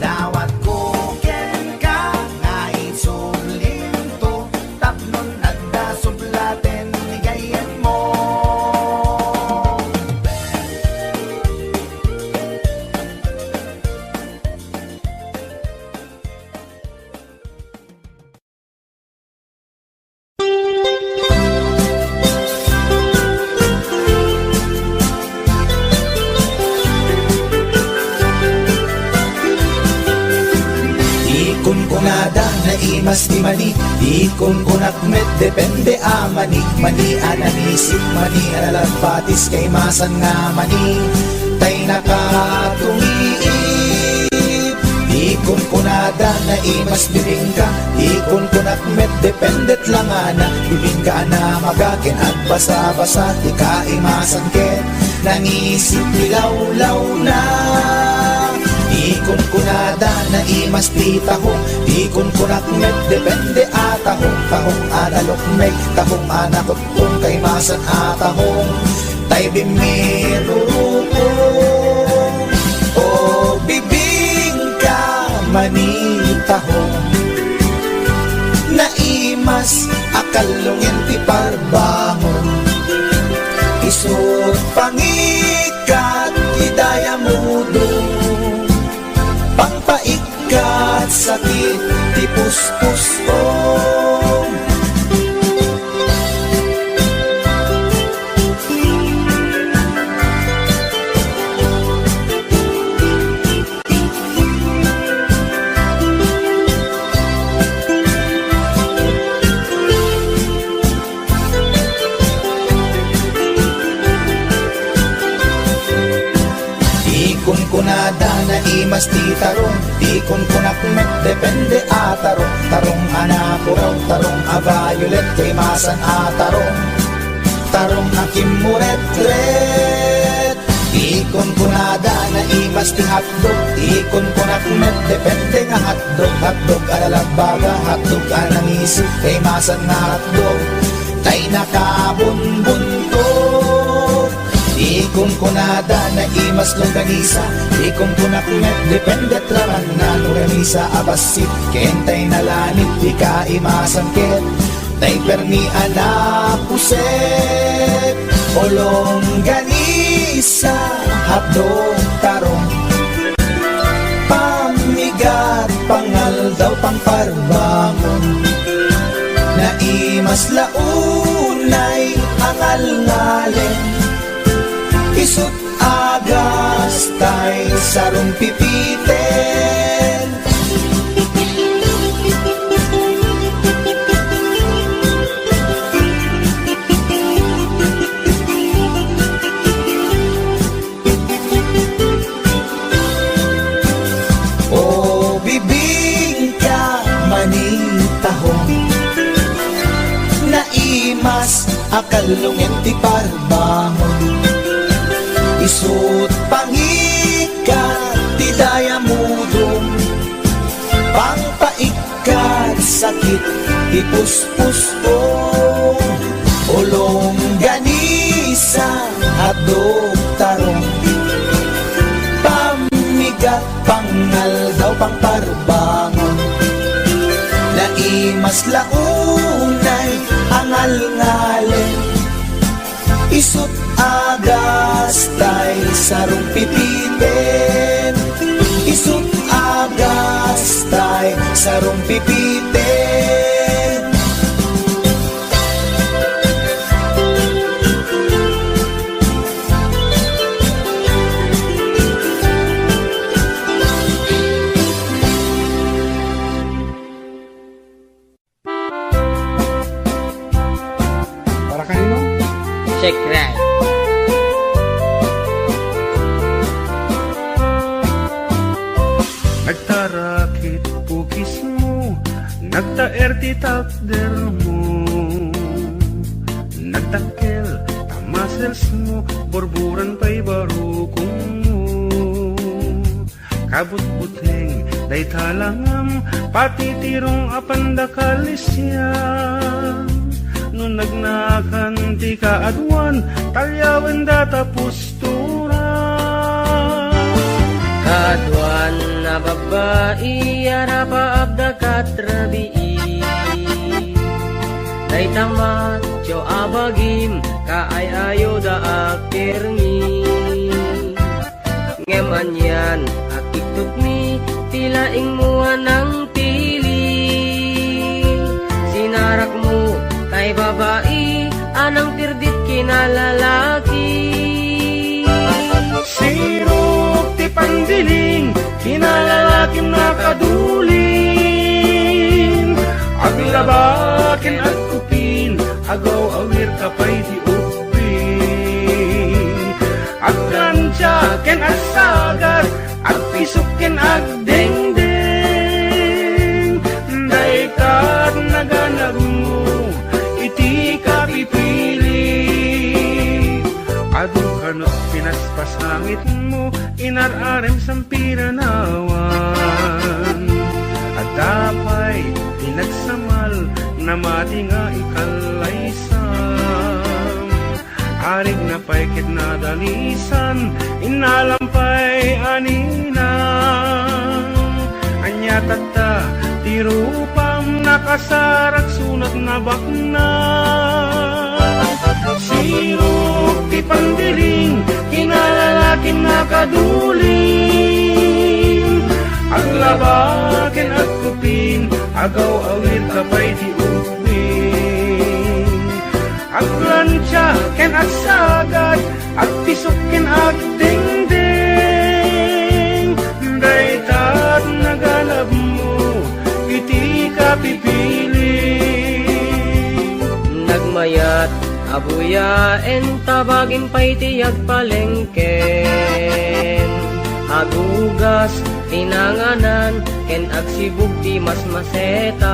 Dawat ko ken ka nga isumlim to tapnon at dasublaten ni gayan mo. Ikon ko nada na imas di mani, ikon ko nakmet depende mani, mani ananisip mani analagpatis kay masan nga mani, tay nakatumiip. Ikon ko nada na imas bibingka, ikon ko nakmet dependet lang ana, bibingka na magakin at basa-basa di ka imasan ken, nangisip nilaw-law na. Ikon ko nada na imas ti tahong, ikon ko nakmet depende atahong, tahong analok meg, tahong anakot kung kay masan atahong, tay bimirurukong, o bibing ka manitahong, na imas akalungin ti parbangon, isot pangikat idaya mudong, pangpaikat sakit ti puspusong. Ikon ko nada na imas ti tarong, ikon ko nakmet depende atarong, tarong anapuraw, tarong aviolet kay masan atarong, tarong akimuret-ret. Ikon ko nada na imas ti hotdog, ikon ko nakmet depende nga hotdog, hotdog alalagbaga, hotdog anangisip kay masan nga hotdog, tay nakabunbuntot. Ikon ko nada na imas longganisa, ikon ko nakmet depende traman na longganisa abasit, kentay nalanit di ka imasan ket, tay permi anapuset, o longganisa hotdog tarong, pamigat pangal daw pangparbangon, na imas launay angal ngalen, isut agas tay sarong pipiten. O bibing ka manitahong, na imas akalungin ti parbangon, isut pangikat ti daya mudong, pangpaikat sakit ti puspusong, ulong ganisa hotdog tarong, pamigat pangal daw pangparbangon, na imas launay angal ngalen, isut agas tay sarong pipiten, isut agas tay sarong pipiten. Para kanino? Shake right. Nagtarakit pukis mo, nagtaer ti takder mo, nagtakkel tamasels mo, borburan pa'y barukong mo, kabut-buteng day talangam, pati tirong apanda kalisyan, nagnakan ti kaadwan, talyawan data pustura. Kaadwan na babae, arapa abda katrabii. Day tamat, jo abagim, kaay-ayo da akirmi. Ngeman yan, akiktot mi, tilaing mo ng tili. Sinarak mo, kay babae, anang tirdit kinalalaki. Sirok ti pandiling, kinalalakim na kaduling. Aglabakin at kupin, agaw awir kapay di upin. Aglansyaken at sagat, at pisukin at dengdeng. Daikat naganag mo, iti ka pipili. Adu kanot pinaspasangit mo, inararem sampiranawan. At dapay pinagsamal na mati nga ikalaysam. Arig na paikit na dalisan, inalampay aninang. Anya tata, tirupam nakasarak sunat na bakna. Sirok ti pandiling, kinalalakin na kaduling. Aglabakin at kupin, agaw awir kapay di upin. Aglansyaken at sagat, at pisukin at dingding. Daitat nagalab mo, iti ka pipili. Nagmayat, abuyaen, tabagin pa'y tiyag palengken. Agugas, tinanganan, ken agsibug ti mas masetas.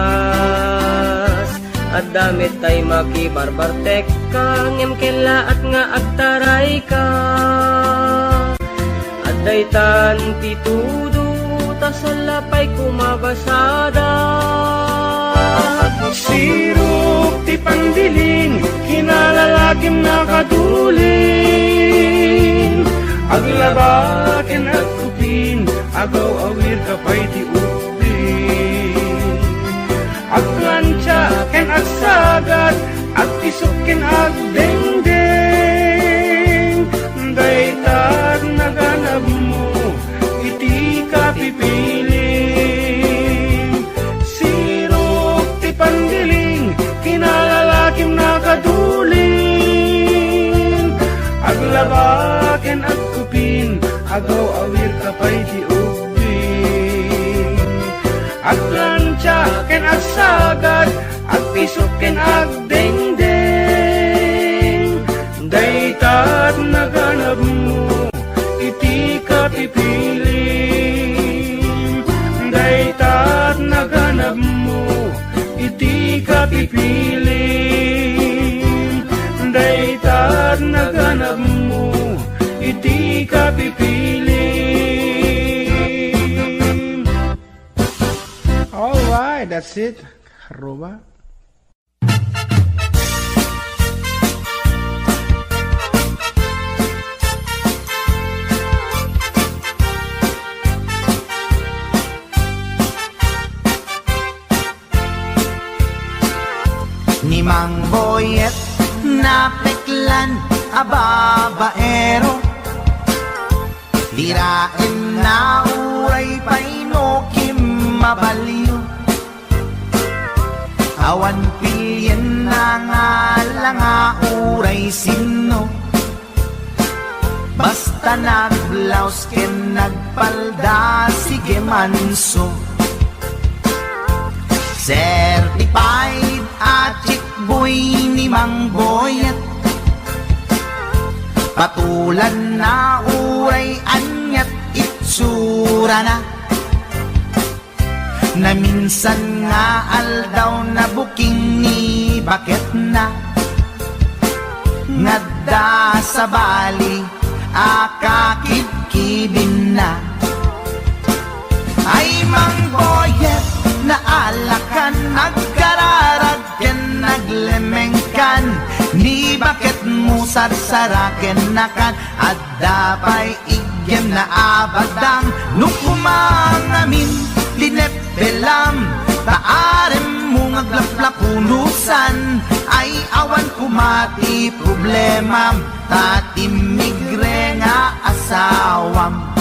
At damit tay makibarbartek ka, ngem kela at nga agtaray ka. At daytan ti tudo, tasalapay kumabasada. Sirok ti pandiling, kinalalakim na kaduling. Aglabakin at kupin, agaw awir kapay ti upin. Aglansyaken at sagat, at isukin at dengdeng. Daitat naganap mo, iti ka pipiling. Sirok ti pandiling, kinalalakim na kaduling. Aglabaken at kupin, agaw awir kapay ti upin. Aglansyaken at sagat, at pisukin at dengdeng. Daitat naganap mo, iti ka pipiling. Daitat naganap mo, iti ka pipiling. Daitat naganap mo, iti ka pipiling. Alright, that's it. Karuba. Ni Mang Boyet na peklan ababaero, dirain na uray paino kim mabaliw. Awan pilyen na nga langa uray sino, basta nagblaus ken nagpalda sige manso. Certified at chick boy ni Mang Boyet, patulan na uray anyat itsura na. Na minsan nga aldaw na buking ni bakit na. Ngadda sa bali akakibkibin na. Ay Mang Boyet, naalakan, nagkararag ken naglemeng kan ni bakit mo sarsaraken nakan at dapay igyem na abadang nung kumangamin linepelam taarem mo ngaglaplapunusan ay awan kumati problema tatimigre nga asawam.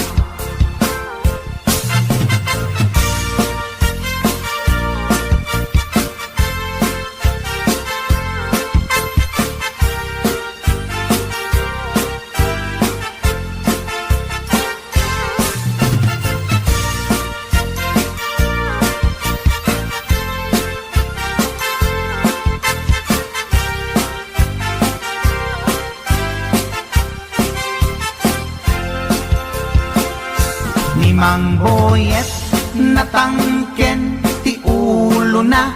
Mang boyet natangken ti ulo na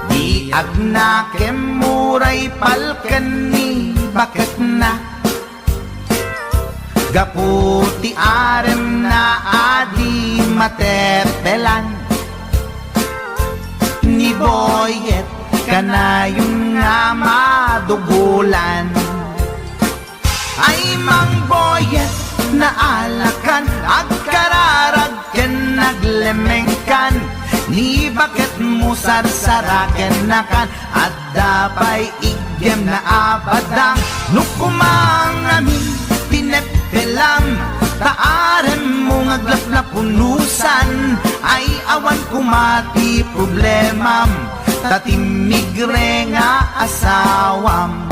di agnakem muray palken ni bakit na gaputi arem na adi matepelan ni boyet kanayong nga madugulan ay mang boyet na alakan agkararagken naglemengkan ni bakit mo sarsaraken nakan at dapay igyem na abadang nukumangamin pinepelam taarem mo ngaglaplapunusan ay awan kumati problemam tatimigre nga asawam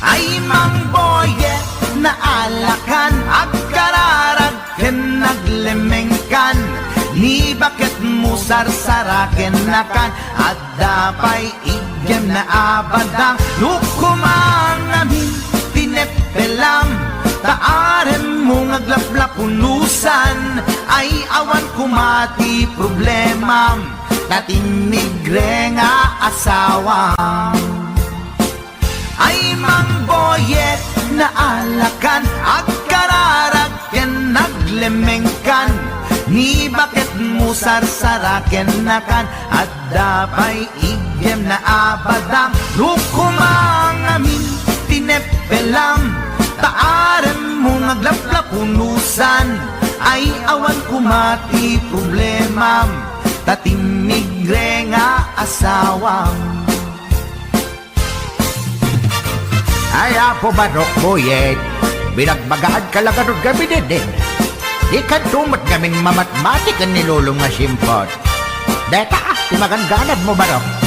ay mang boyet na alakan agkararagken naglemengkan ni bakit mo sarsaraken nakan at dapay igyem na abadang nukumangamin pinepelam taarem mo ngaglaplapunusan ay awan kumati problemam tatimigre nga asawam ay mang boyet na alakan agkararagken naglemengkan ni bakit mo sarsaraken nakan at dapay igyem na abadang nukumangamin pinepelam taarem mo ngaglaplapunusan ay awan kumati problemam tatimigre nga asawam. Ay, apo barok boyet, binagbagaan ka lang anong gabi din. Di ka tumat gaming mamatmatik ang nilulong nga simpot. Deta, timaganganad mo barok.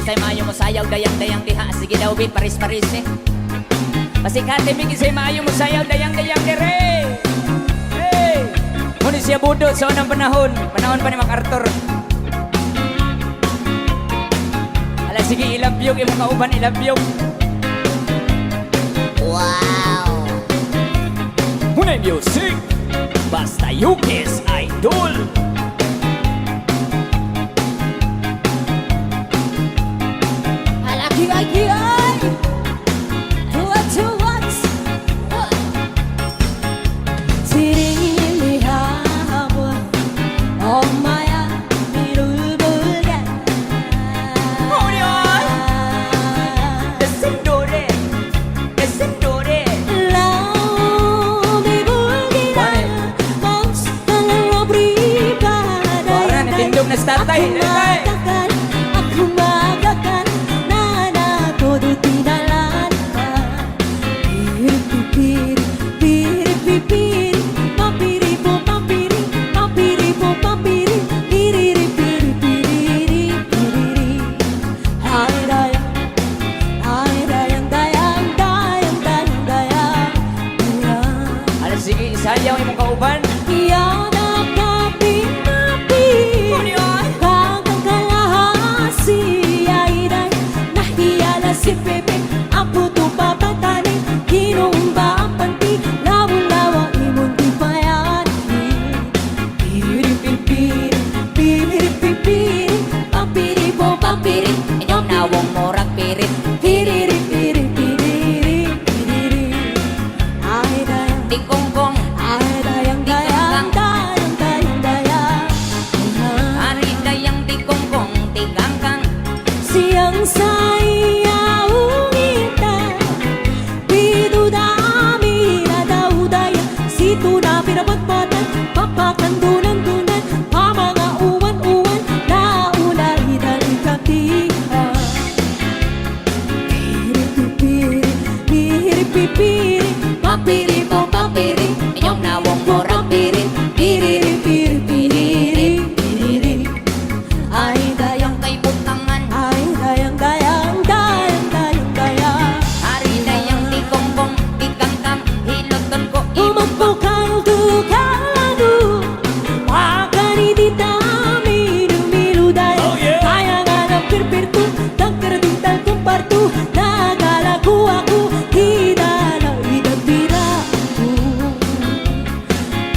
Kisay maayo mo sayaw, dayang-dayang diha. Sige daw, bit, paris-paris eh. Pasikate mi kisay maayo mo sayaw, dayang-dayang dire. Hey! Muna siya budot sa unang panahon. Panahon pa ni MacArthur. Ala, sige, ilabyog. Yung mga uban, ilabyog. Wow! Muna music. Basta Yukis Idol. Alaki-aki-ay Tuwat-tuwat Sirilihawa 엄마야 이를 불게 Descendore. Descendore. Laumi bulgira Monster pribada Para natindog na statay. Aku magakan Nana todo tinalan Piri piri piri piri Pampiri po pampiri Pampiri po pampiri Piriri piri piriri piriri Hai dayang dayang dayang dayang dayang Ala, sige, isayaw yung mga kauban. Yan ang kapi-napi Kagang kalahasi Airay Nahiyala si Pepe Ang puto papatani Kinumba ang panti Lawa-lawa imong di payani Piri-piri-piri Piri-piri-piri Pampiri po pampiri Inyong nawong morag pirit. Piriri-piri-piri Piriri Ay dayang Di kongkong. Ay dayang dayang dayang dayang dayang Ari dayang di kongkong. Di kangkang. Siyang saya ungita Bidudami na daudaya Situ na pinapatpatan Papakandunan-dunan Pamanga uwan-uwan Naulay dali katihan Piri-pipiri Piri-pipiri Pampiri po pampiri Inyong nawong morag pirit. Piriri-piri-piriri Piriri Ay dayang Kay butangan. Ay dayang dayang dayang dayang dayang Ari dayang di kongkong. Di kangkang. Hiloton ko Umagpukal dukalado Wakani di dami Dumilu dayang Kaya nga ng pirpirtu Tagkaradintal kumpartu Nagalaku ako Di na idagpiraku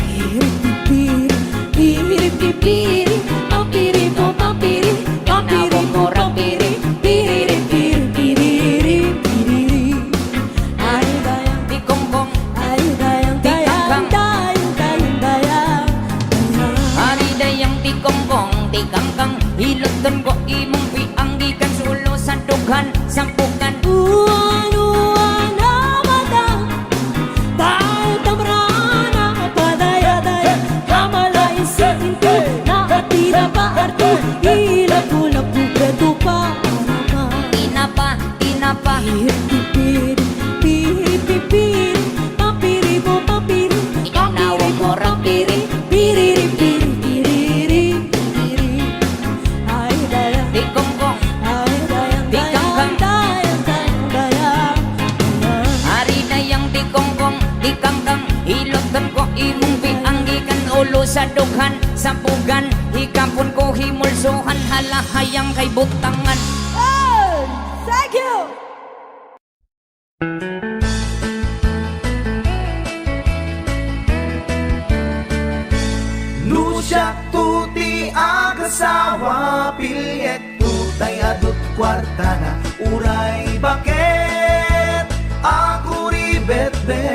Piri-pipiri Piri-pipiri Pampiri po pampiri Pampiri po pampiri Piriri-piri-piriri Piriri Ay dayang di kongkong. Ay dayang dayang dayang dayang dayang Ari dayang di kongkong. Di kangkang. Hiloton ko imong pianggikan. Sulo sa dughan. Sampukan. Uwan-uwan na matang Dahil tamrana Padaya-daya Kamalain sa pinto Nakatira pa arto Ilap-ulap Bukredo pa Tinapa. Tinapa. Piri-pipiri Piri-pipiri Pampiri po pampiri Inyong nawong morag pirit. Piriri-piri-piriri Piriri Ay dayang Di kongkong. Ay dayang Di kangkang. dayang dayang dayang Ari dayang di kongkong. Di kangkang. Hiloton ko imong pianggikan. Ulo sa dughan. Sampugan. Hikapon ko himulsuhan. Halahayang kay butangan. Thank you! Nusyak tuti agasawa Pilyet tutay adut kwarta na Uray bakit ako ribet-bet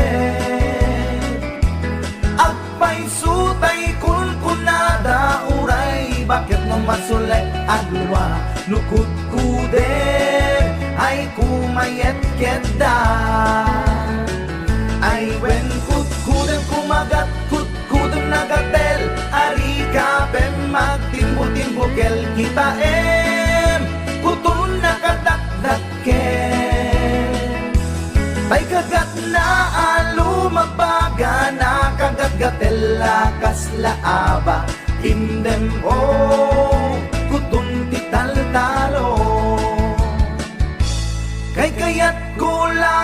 Agpay sutay kulkunada Uray bakit no masulay agluwa Nukut kuder ay kumayet keda Ay wen kutkudem kumagat kutkudem nagatel Ari kapem magtimbo-timbokel kita Putun nakadakdakel Tay kagat na alumagbaga Nakagat-gatel lakas laaba Indem o kutun tital-talo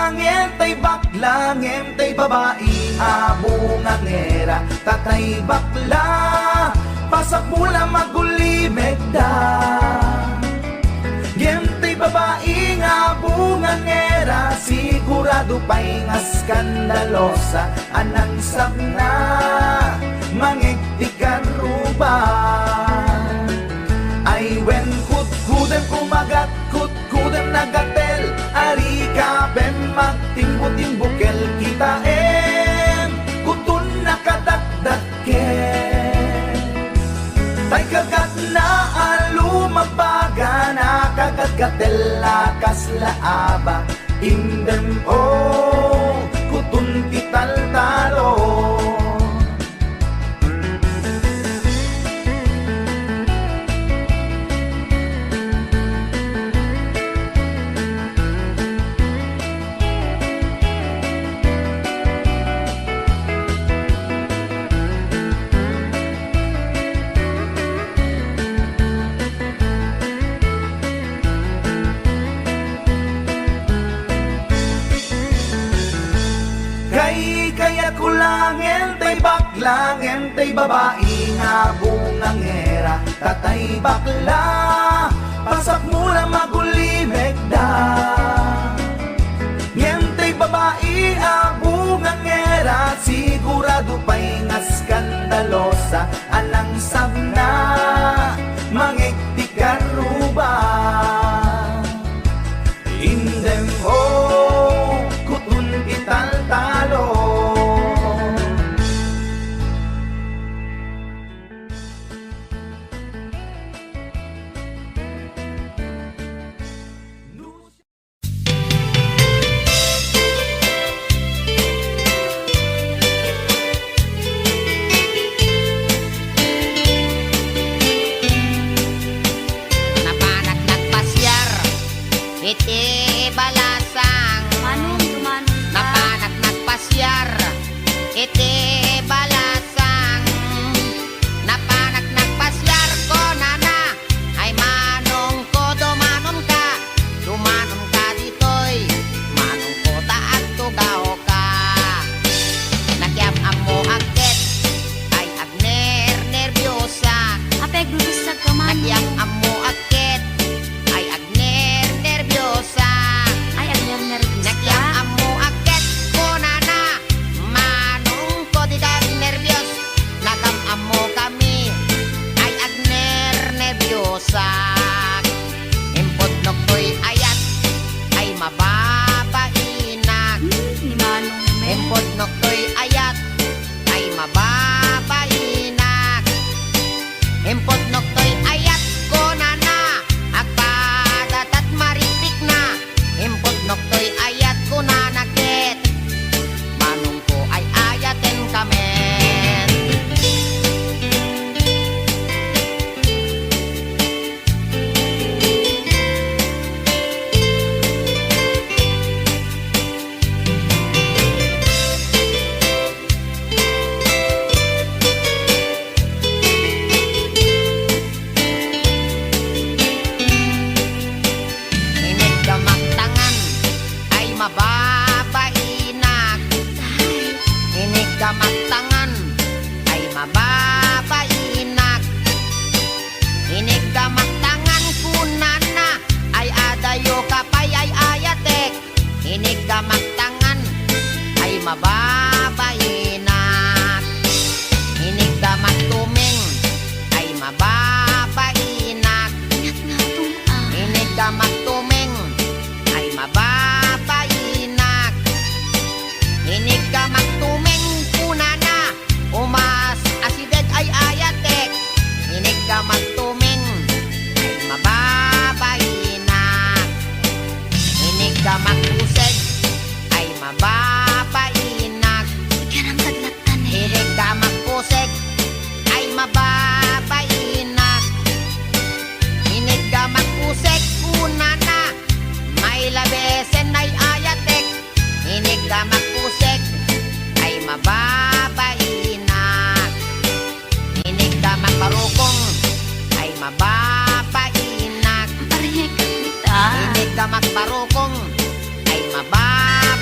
kulang entay baklang entay babae abungangera tatay bakla pasak mula magulimeg da entay babae nga bungangera sigurado pa'y nga skandalosa anang sabna mangigtikan ruban ay when kutkudem kumagat kutkudem nagatel ari ka ben magtimbo-timbukel kita kutun nakadakdaken tay kagat na alumabaga nakagagatel lakas laaba indem kutun kital talo. Kaya kulang entay baklang entay babae nga bungangera tatay bakla pasak mula magulimeg da entay babae nga bungangera sigurado pa'y nga skandalosa anang sabna mangigtikan ruban indem kutun ital talo. Napanak nagpasyar iti balasang napanak nagpasyar iti balasang napanak nagpasyar ko nana ay manong ko dumanon ka ditoy manong ko taat tugaw ka nagyam amo agket ay agner nervyosa nagyam amo agket ay agner nervyosa nagyam amo agket ko nana manong ko di kami nervyos nagam amo kami ay agner nervyosa impod no ko'y ayat ay mababainak impod no ko'y ayat ay mababainak impod no ko'y ayat ko nana agpadatat maripik na impod no ko'y ayat ko nanakit manong ko ay ayaten kamen inig kamaktangan ay mababainak inig kamaktangan ay mababainak inig kamaktangan kunana ay adayo kapay ay ayatek inig kamaktangan ay mababainak inig kamaktuming ay mababainak inig kamaktuming ay mababainak inig kamaktuming kunana umas asideg ay ayatek inig kamaktuming ay mababainak inig kamaktuseg ay mababainak inig kamaktuseg ay mababainak inig kamaktuseg kunana may labesen ay ayatek inig kamaktuseg ay mababainak inig kamakbarukong ay mababainak inig kamakbarukong ay mababainak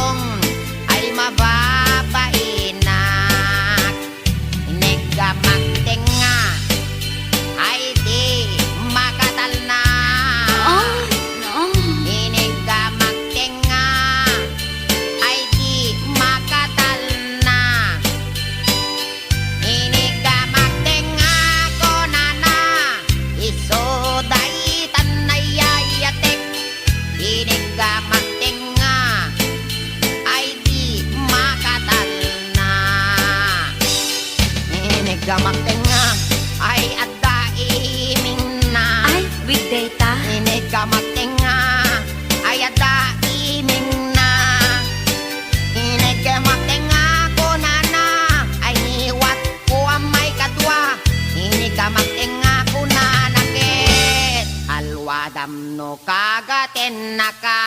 kong ay mababainak. Nagkamagtinga ay di makatal na. Nagkamagtinga ay di makatal na. Nagkamagtinga ko na na isoday tanayayatek. Nagkamagtinga ay di makatal na. Nagkamagtinga ay adaiming na. Ay, with data. Nagkamagtinga ay adaiming na. Nagkamagtinga ko na na ay niwat ko ang may kadwa. Nagkamagtinga ko na nakit alwadam no kagaten na ka.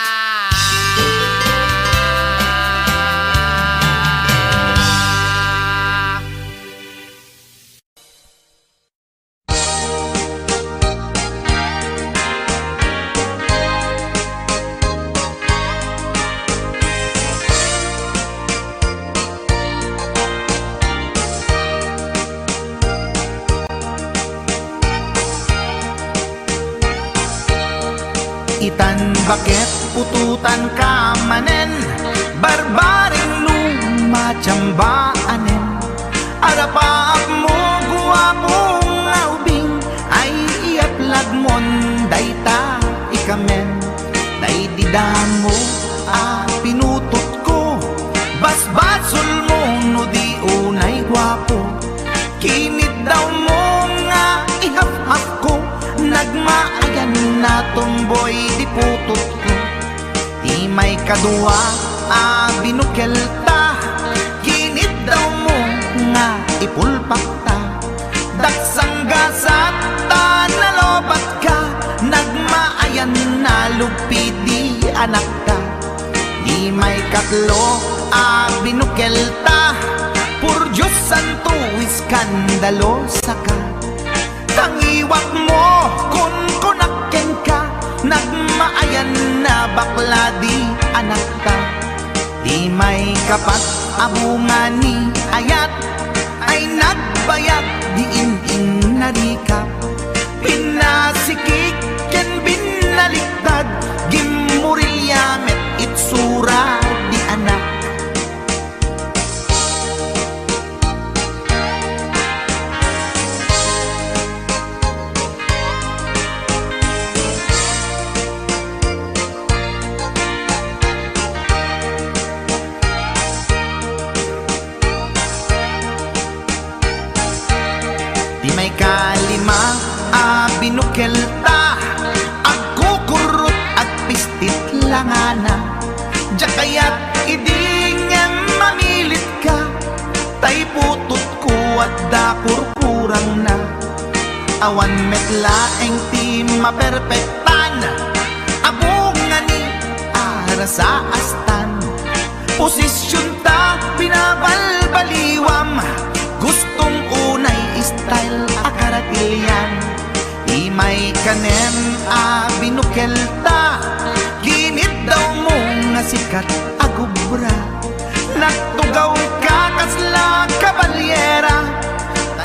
Itan bakit pututan ka manen, barbaring lumachambaanen. Arapaap mo guwapong aubing, ay iaplag mon dayta ikamen. Day didamo pinutot ko, basbasol mo no di unay guwapo. Kinit daw mo nga ihap-hap ko, nagmaayan na tomboy di putot ko. Di may kadua binukel ta, kinit daw mo nga ipulpak ta. Daksang gasat ta nalobat ka, nagmaayan na lupi di anak ta. Di may katlo binukel ta, pur Diyos santo iskandalo sa ka. Tangiwak mo kun kunaken ka, nagmaayan na bakla di anak ta. Di may kapat abungani ayat, ay nagbayag di in narikap. Pinasikik ken binaliktad, gimurilyamet itsura di anak. Di may kalima binukel ta, agkukurot at pistit langana. Diya kaya't idingem mamilit ka, tay putot ko at dakurkurang na. Awan metlaeng ti maperpektan, abungani ara sa astan. Posisyon ta binabalbaliwam, gustong unay style akaratilyan. Di may kanem binukel ta, ginit daw mo nga sikat agubra. Nagtugaw ka kasla kabalyera,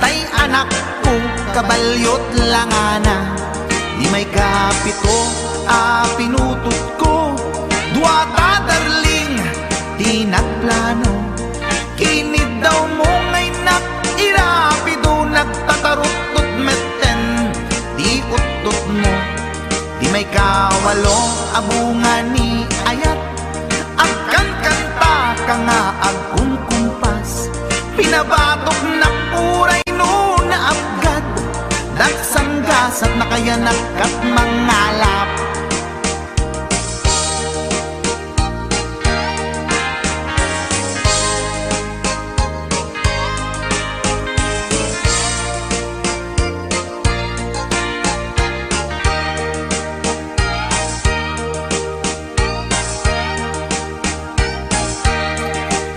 tay anak ko kabalyot langana. Di may kapito pinutot ko, duwata darling di nagplano. Kinid daw mo ngay irapido, nagtatarot-tot meten di utot mo. Di may kawalo abungani ayat, agkan kanta ka nga agkumkumpas. Pinabatok na puray no na abgad, daksang gasat na kaya nakat mangalap.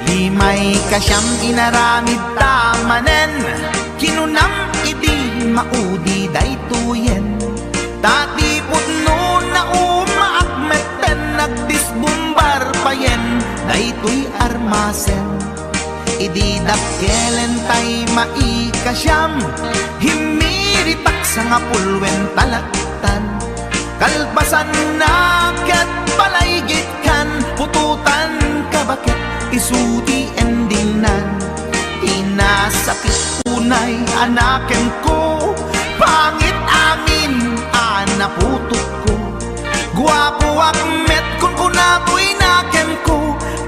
Di may kasyam inaramid tamanen, kinunam iti maudi daytoyen. Tati putno na umaakmeten, nagdisbumbar pa bayen, daytoy armasen. Ididakelen tay maikasyam, himiritak sa nga pulwen talaktan. Kalbasan na ket palaygit kan, pututan ka bakit isuti endingnan. Inasakit unay anaken ko, pangit amin anaputot ko. Guwapo akmet kung kunako'y naken ko,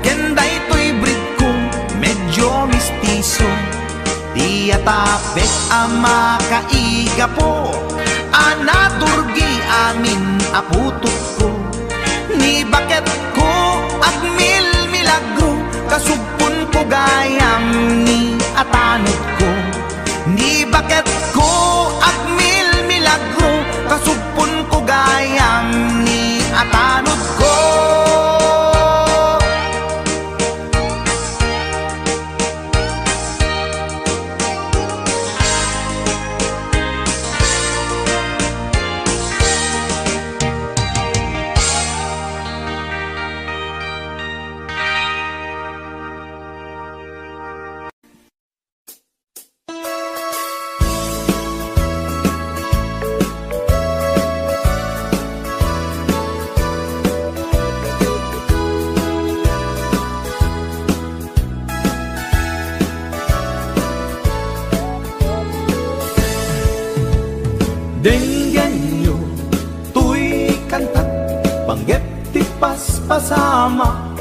kenday to'y breed ko, medyo mistiso. Di atapek ama kaiga po, anaturgi amin aputot ko. Ni bakit ko agmil milagro, kasugpon ko gayam ni atanod ko. Ni bakit ko agmil milagro, kasugpon ko gayam ni atanod ko. Denggan nyo, tuy kantat, panggep ti paspasama.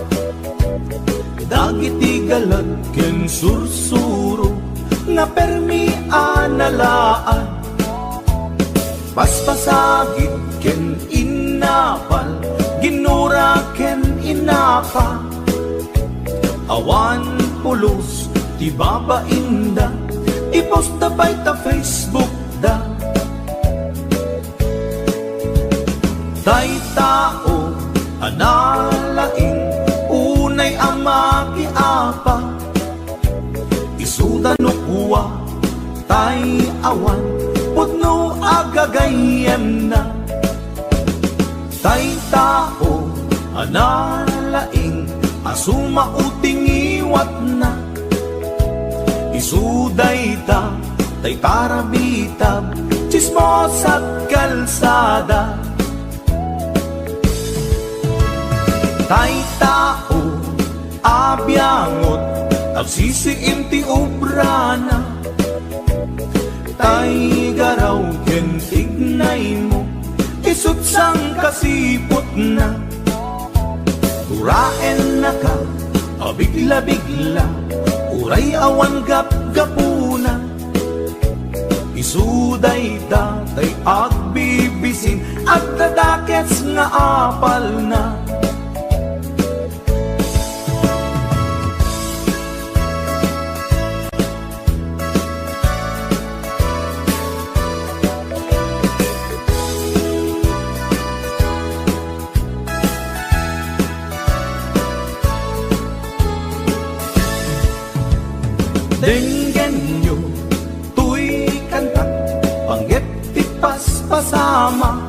Dagiti galag ken sursuro, na permi analaan. Paspasagit ken inapal, ginura ken inapa. Awan pulos, ti babainda, ipost na bay ta Facebook da. Tay tao, analaing, unay ama kiapa. Isuda no kuwa, tay awan, putno agagayem na. Tay tao, analaing, asuma uting iwat na. Isuday ta, tay tarabitab, chismos at kalsada. Tay tao, abyangot, agsisiim ti obrana. Tay garaw ken tignay mo, isut sang kasipot na. Uraen na ka, abigla-bigla, uray awan gap-gapuna. Isuday da, tay agbibisin, at dadakets nga apal na. Denggan nyo, tuy kantat, panggep ti paspasama.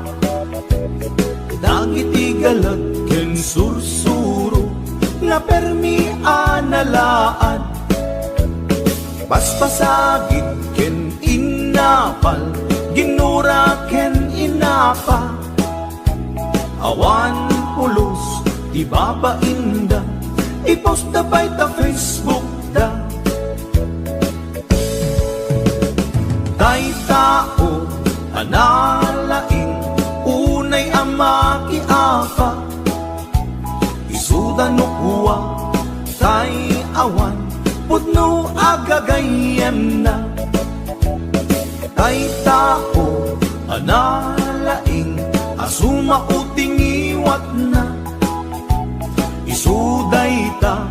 Dagiti galag ken sursuro, na permi analaan. Paspasagit ken inapal, ginura ken inapa. Awan pulos, ti babainda, ipost na bay ta Facebook da. Tay tao, analaing, unay ama kiapa. Isuda no kuwa, tay awan, putno agagayem na. Tay tao, analaing, asuma uting iwat na. Isuday ta,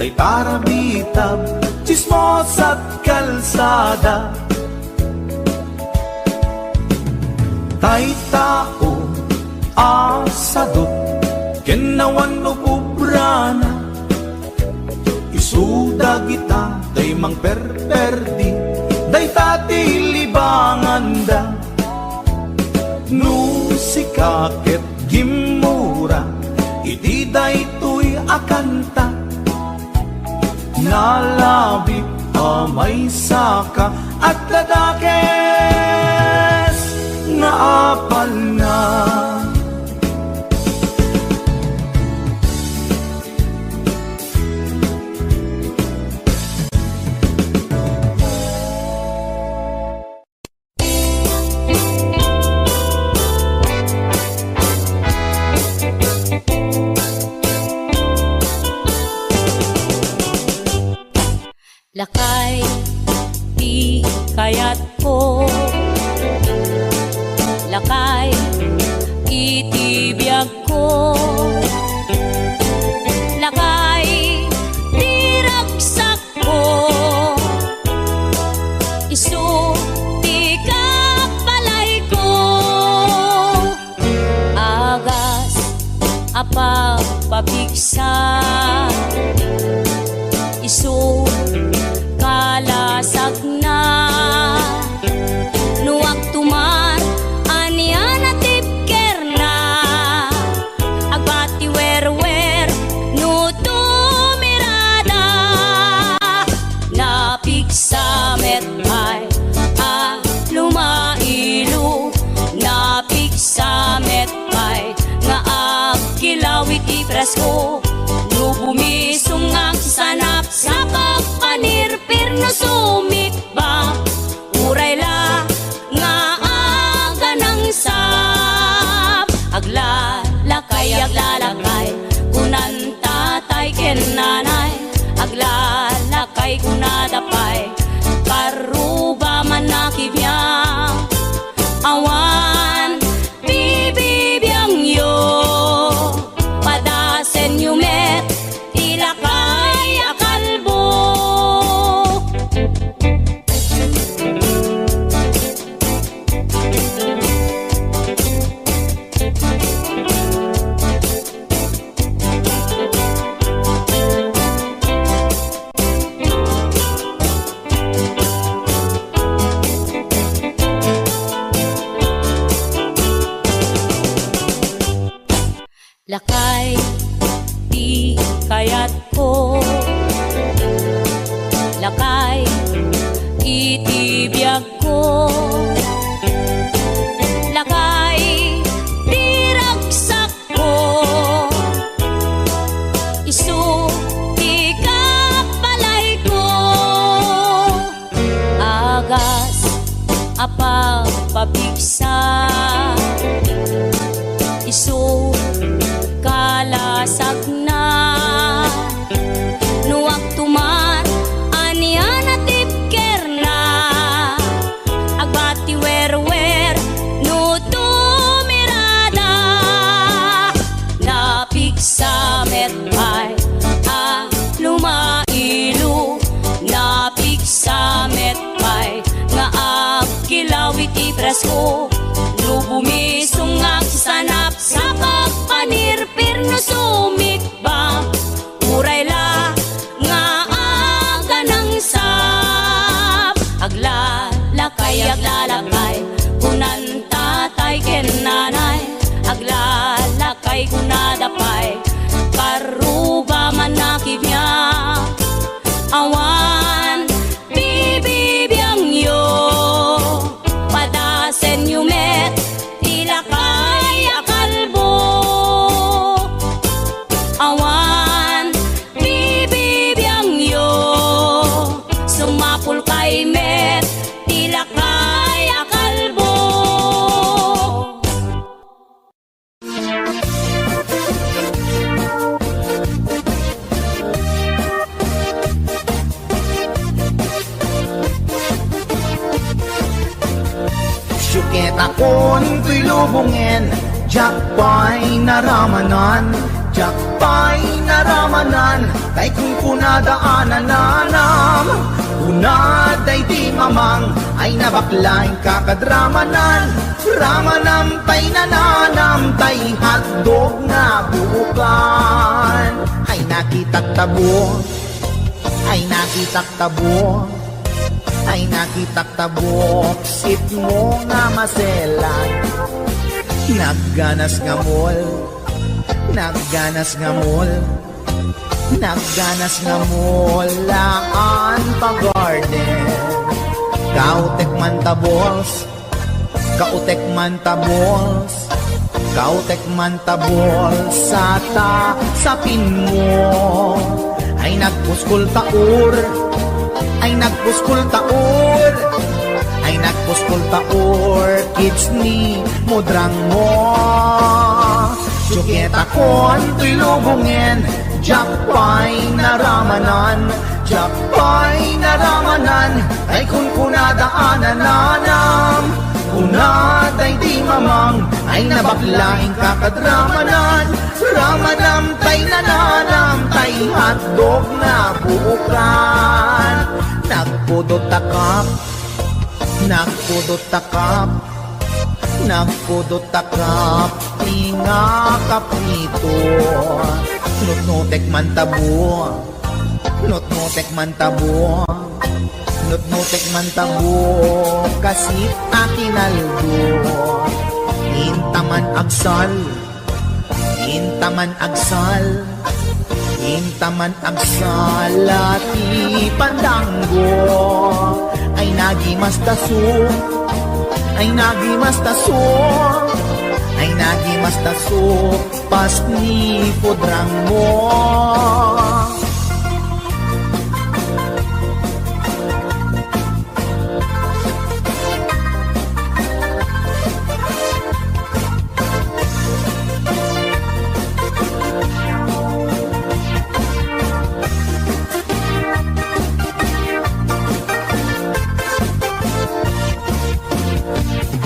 tay tarabitab, chismos at kalsada. Tay tao, asadot, kenawan no kubrana. Isuda kita, tay mang perperdi, day tati libangan da. No si kaket gimura, iti day tuy akal nga labi may saka at dadakes nga apal na. Lakay, di kayat ko. Lakay, itibiyag ko. Lakay, di ragsak ko. Isu, di kapalay ko. Agas, apapabigsa. Isu, kalasag na nuwag tuman anian at tipker na agbati wer no tumirada napigsamet ay lumailu napigsamet ay nga agkilawit ipresko no bumisong ang sanap sa pagpanirpir na sumikba uray la nga aga ng sap aglalakay kunan tatay ken nanay aglalakay kunadapay karuba man nakibiyang awan bibibiyang yo padasen yumet ilakay akalbo. Lakay, di kayat ko. Lakay, itibiyag ko. Lakay, di ragsak ko. Isu, di kapalay ko. Agas, apapabigsa. Isu, kalasag na nuwag tuman anian at tipker na agbati wer no tumirada napigsamet ay lumailu napigsamet ay nga agkilawit ipresko no bumisong ang sanap sa pagpanirpir na sumikba uray la nga aga ng sap aglalakay kunan tatay ken nanay aglalakay kunadapay karuba man nakibiyang awan bibibiyang yo padasen yumet ilakay akalbo awan bibibiyang yo sumapul kay met ilakay akalbo. Syukit akon ko'y lubungin, jakpay naramanan, jakpay naramanan, kay kung kunadaanan nanam, kunaday di mamang, ay nabaklaing kakadramanan, ramanam tay nananam, tay hotdog na bukan, ay nakitak tabo, ay nakitak tabo, ay nakitak tabok sit mo nga maselan nagganas nga mol Nagganas nga mulaan pa-garden. Kautek man tabols, kautek man tabols, kautek man tabols sapin mo. Ay nagpuskol taur, ay nagpuskol taur, ay nagpuskol taur, kids ni mudrang mo. Suketa kon tuy lubungin, Jakpay naramanan, Jakpay naramanan, ay kun kunadaanan nanam, kunaday di mamang, ay nabaklaing kakadramanan, ramanam tay nananam, tay hotdog na buukan. Nagpudot takap, nagpudot takap, nagpudot takap, tinga kaprito. Nutnutek man tabo, nutnutek man tabo, nutnutek man tabo, kasit akinaldo. Intaman agsal, intaman agsal, intaman agsal, ati pandanggo. Ay nagimas taso, ay nagimas taso, ay nagimas taso, pas ni pudrang mo.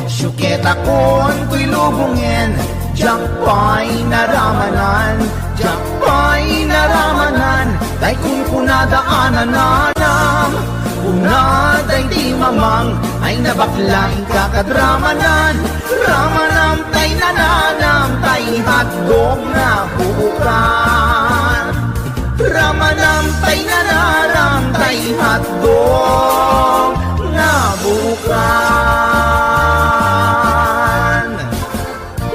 Syuketa kon tuy lubungin, Jakpay naramanan, Jakpay naramanan, kay kun kunadaanan nanam, kunaday di mamang, ay nabaklaing kakadramanan, ramanam tay nananam, tay hotdog na buukan. Ramanam tay nananam, tay hotdog na buukan.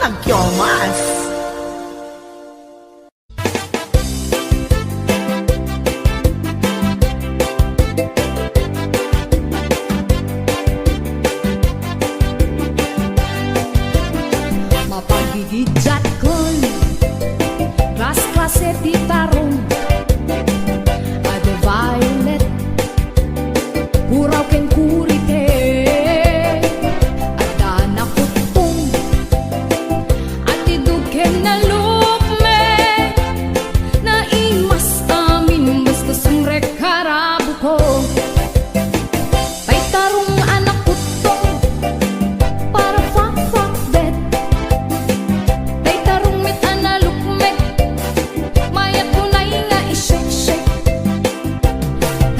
Nagkyomas. Mapagigidjat kon, klas-klase di tarong, ade violet, puraw ken kurite, ada nakutong, ati duken na lukme, na imas amin basta sumrek harabu ko. Tay tarong anak kutong, para fuck dead. Tay tarong mit analukmek, mayat tunay nga isyek-syek.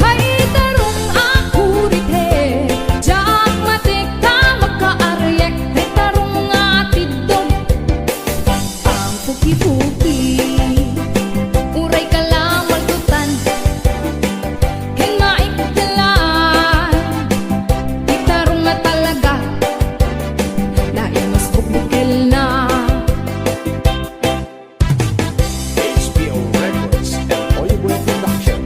Tay tarong akurite, jak matik ka magkaaryek. Tay tarong nga tidong, ang puki-puki, uray ka lang maldutan, ken maikdalan. Tay tarong nga talaga, dahil mas bukbukel na. HBO Records and Oyeboy Production.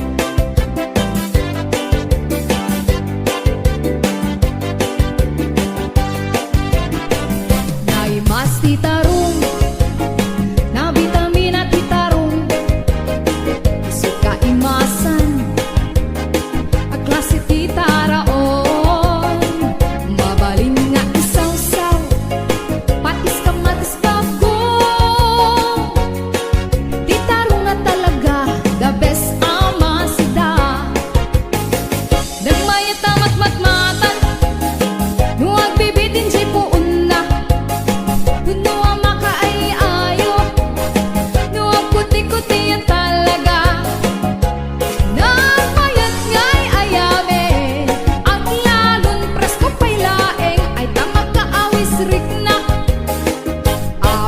Naimas titarong, na vitamina titarong, suka imasan, a klase titaraon, mabalin nga isaw-saw, patis kamatis bagong, titarong nga talaga, the best amasida. Nagmayat tamat matmatan, nuwag bibitin siya puun na. Kuno ang makaayayo, nuwag kuti-kuti yan talaga. Nagmayat nga'y ayame, ang lalon presko pa'y laeng, ay tamag kaawis rik na.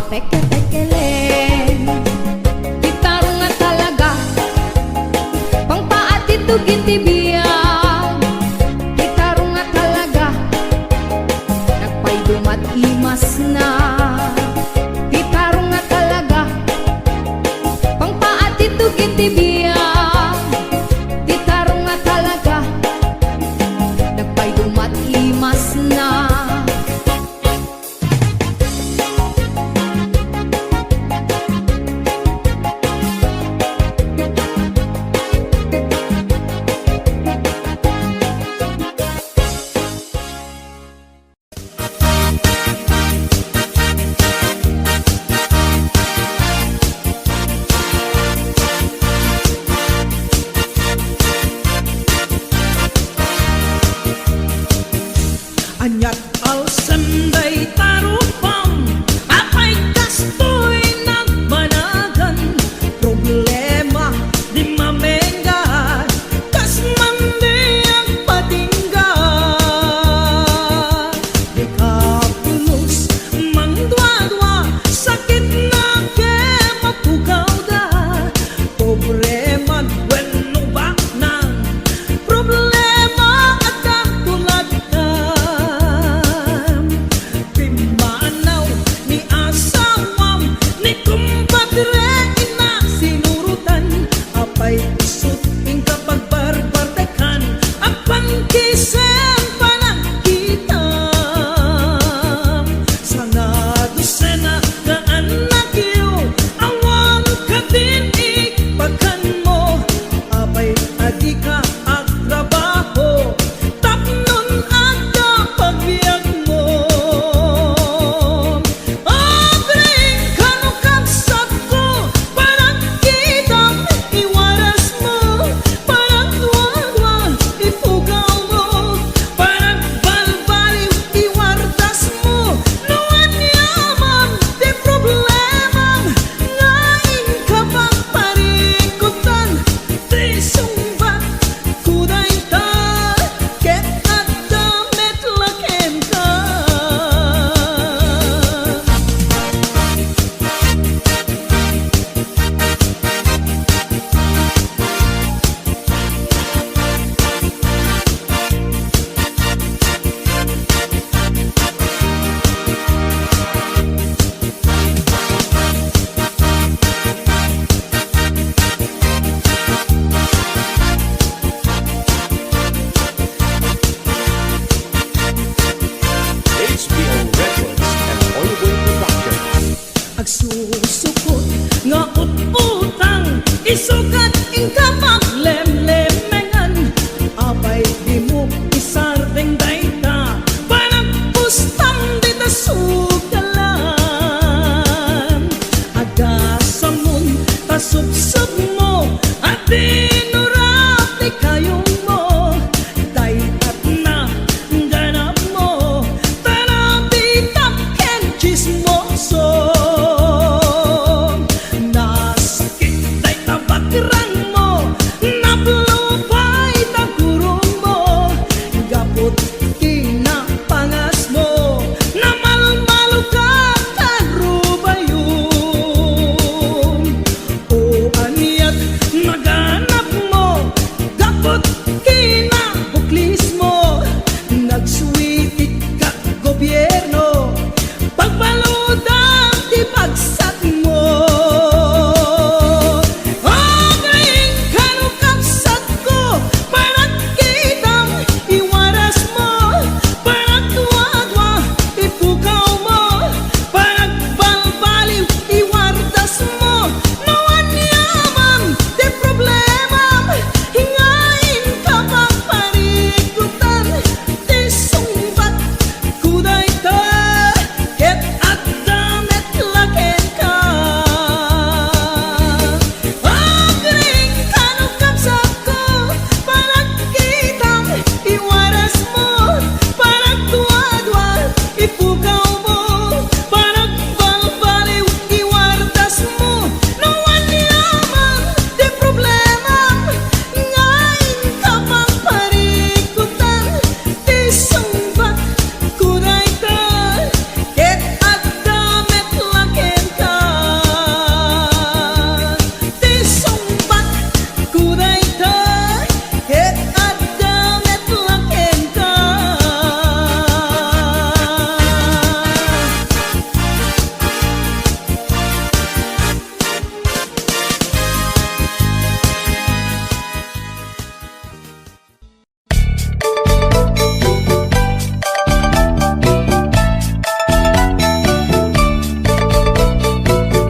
Peke-pekeleng, gitarong nga talaga, pangpaatid gintibiyan. Gitarong nga talaga, nagpaydumat imas na. Gitarong nga talaga, pangpaatid gintibiyan. ika at trabaho tapnon aga pagbiag mo Abring kanukabsat ko parang kitang iwaras mo parang tuwa-tuwa ipugaw mo parang balbaliw iwartas mo nuwan yaman di problemang ngain ka pang parikutan di sumbat kuday ta ket at damit laken ka HBO Records and Oyboy Productions. agsusukot nga ututang isukat ingka maglemlemengan abay di mo isardeng dayta parang pustang di ta sugalan agasamon tasubsub mo at dinurap di kayong mo daytat na ganap mo tarabitap ken chismoso nasakit day tabakiran mo naplupay tagurong mo gapot kinapangas mo namalmalo ka karubayong o aniyat naganap mo gapot kinabuklis mo nagsuwitik ka gobyerno pagbaludang di pagsat mo Abring kanukabsat ko parang kitang iwaras mo parang tuwa-tuwa ipukaw mo parang balbaliw iwartas mo nawan yaman di problema hingain ka pang parikutan di sumbat kuday ta ket at damit laken ka Abring kanukabsat ko parang kitang iwaras mo parang tuwa-tuwa ipugaw mo parang balbaliw iwartas mo nawan yaman di problema ngain ka pang parikutan di sumbat kuday ta ket at damit laken ka di sumbat kuday ta ket at damit laken ka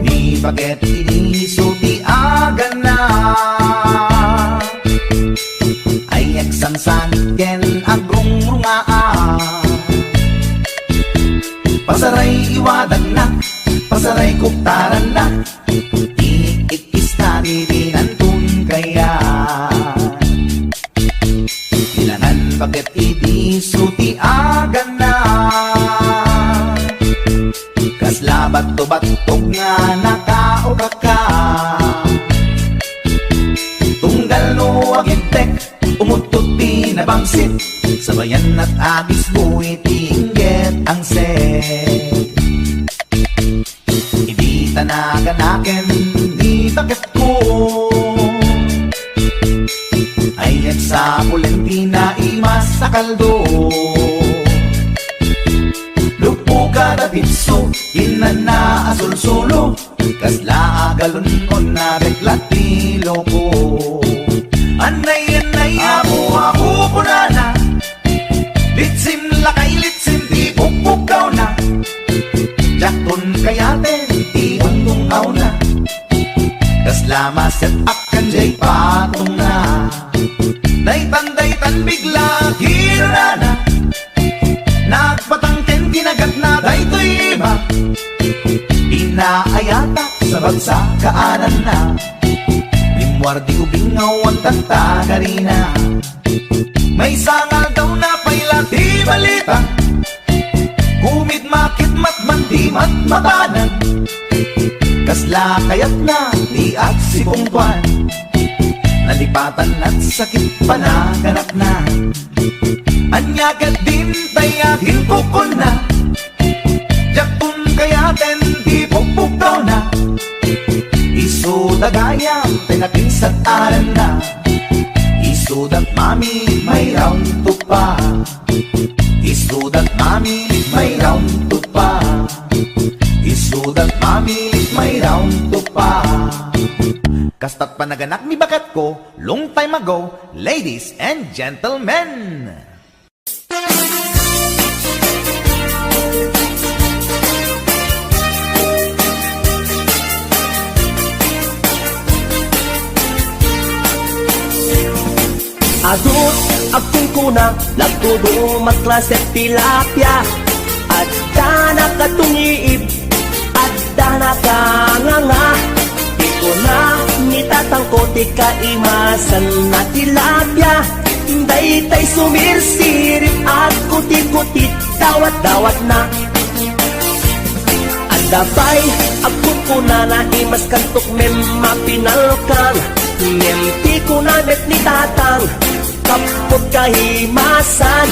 Ni bakit inisulti aga na ay eksangsan ken agrungrungaa pasaray iwadan na pasaray kuptaran na iikista ni binantun kaya ilangan bakit inisulti aga na kaslabat to batog nga nakaoka ka tunggal no agintek umutot pinabangsit sabayan at agis buwi tingget ang set hindi tanaganaken ni bakit ko ay sa Pulentina imas sa kaldo kada bitso inana azul solo kasla agalon on na reklatilo ko anay ako punana litsim lakay litsim di pukpukaw na jakton kayate di ungtungaw na kasla maset akan jay patong na ayata sa bagsakaanan na limwardi ubingaw ang tantagarina. May sangal daw na paila di balita, kumit makit matman di matmatanan, kasla kayat na di at si Bongtuan, nalipatan at sakit panaganap na. Anyagat din tayakin kukul na, jakun kayaten di pukpuk daw na, iso dagayam tinakinsat aran na, iso dat mami may round to pa, iso dat mami may round to pa, iso dat mami may round to pa. Kastat panaganak ni bakat ko long time ago, ladies and gentlemen. Adut akong kuna lagtudo magklaset tilapia, at dana katungiib, at dana kanganga. Di ko na nitatangko ti kaimasan na tilapia, daytay sumirsirip at kuti-kutit dawat-dawat na. At dabay akong kuna na imas kantok mem mapinalkang, mem ti ko na met ni tatang kapot kahimasan,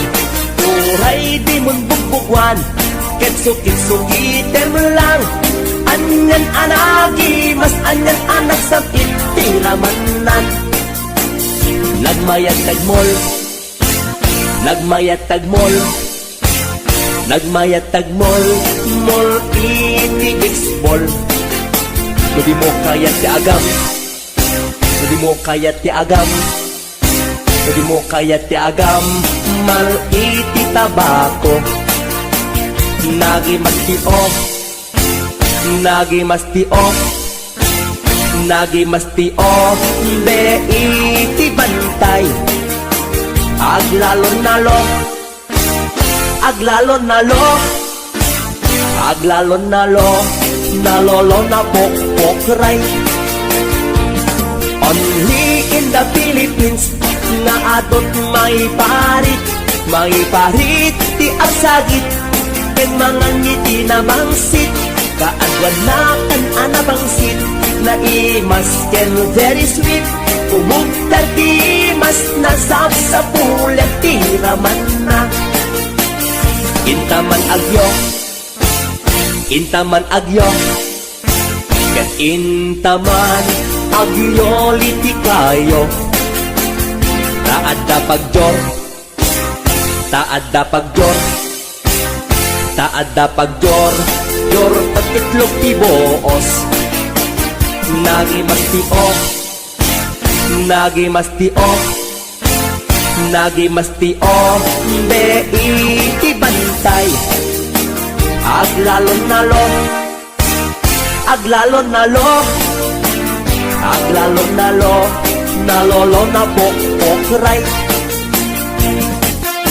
uray di mun bugbugwan, ketso-ketso item lang. Anyan anagi, mas anyan anak sa itiramanan. Nagmayat tagmol, nagmayat tagmol, nagmayat tagmol, mol iti baseball. Hindi mo kayat ti agam, hindi mo kayat ti agam, hindi mo kayat ti agam, mal iti tabako. Nagi mastio, nagi mastio, nagi mastio, be iti bantay. Aglalon nalo, aglalon nalo, aglalon nalo, nalolo na pokpokray. Only in the Philippines na adot may parit ti agsagit, ken mga ngiti na mangsit, kaadwan na kan anabangsit, na imas ken very sweet, umugtar ti mas nasap sa pulet ti raman na. Intaman agyo, intaman agyo, ken intaman agyo liti kayo. Taad da pagjor, taad da pagjor, taad da pagjor, jor pagkitlog ti boos. Nagi mastio, nagi mastio, nagi mastio, be iti bantay. Aglalon nalo, aglalon nalo, aglalon nalo, nalolo na pokpokray.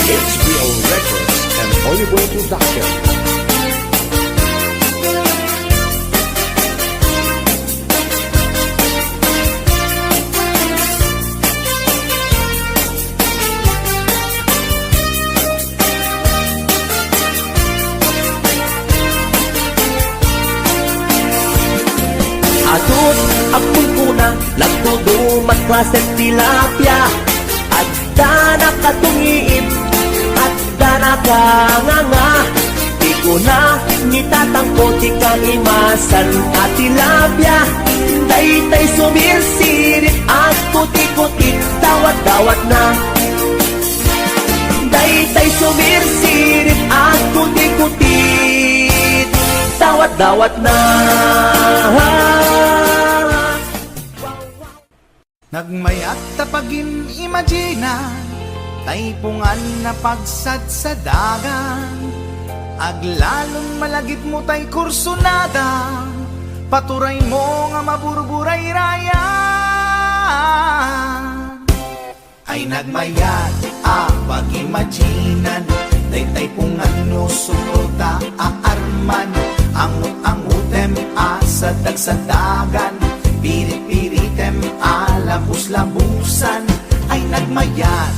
HBO Records and Hollywood Production. Adut akong kuna lagtudo magklaset tilapia, at dana katungiib, at dana kanganga. Di ko na nitatangko ti kaimasan at tilapia, daytay sumirsirit at kuti-kutit dawat-dawat na. Daytay sumirsirit at kuti-kutit dawat-dawat na. Nagmayat tapagin imagina, taypungan na pagsad sa dagan, aglalon malagip mo tay kursunada, paturay mo nga maburburay rayan. Ay nagmayat pag-imaginan, tay-tay pungan no suporta aarman, angot-angot utem asa dagsadagan, pirit-piritem alabus-labusan, ay nagmayat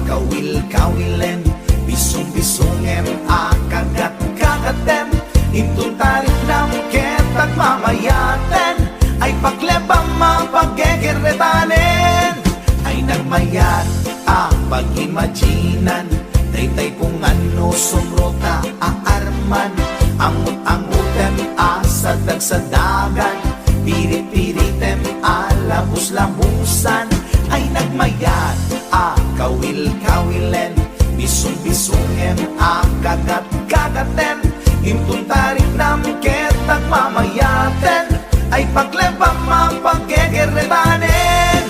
kawil-kawilen, bisong-bisongem kagat-kagatem, intun tarik nam ketag mamayaten, ay paglebang mapaggegeretanen, ay nagmayat pag-imaginan, daytay kung ano sumrota aarman, angut-angutem asa dagsadagan, pirit-piritem alabus-labusan, ay nagmayat kawil-kawilen, bisong-bisongem kagat-kagaten, intun tarik nam ketag mamayaten, ay paglebang mapaggegeretanen,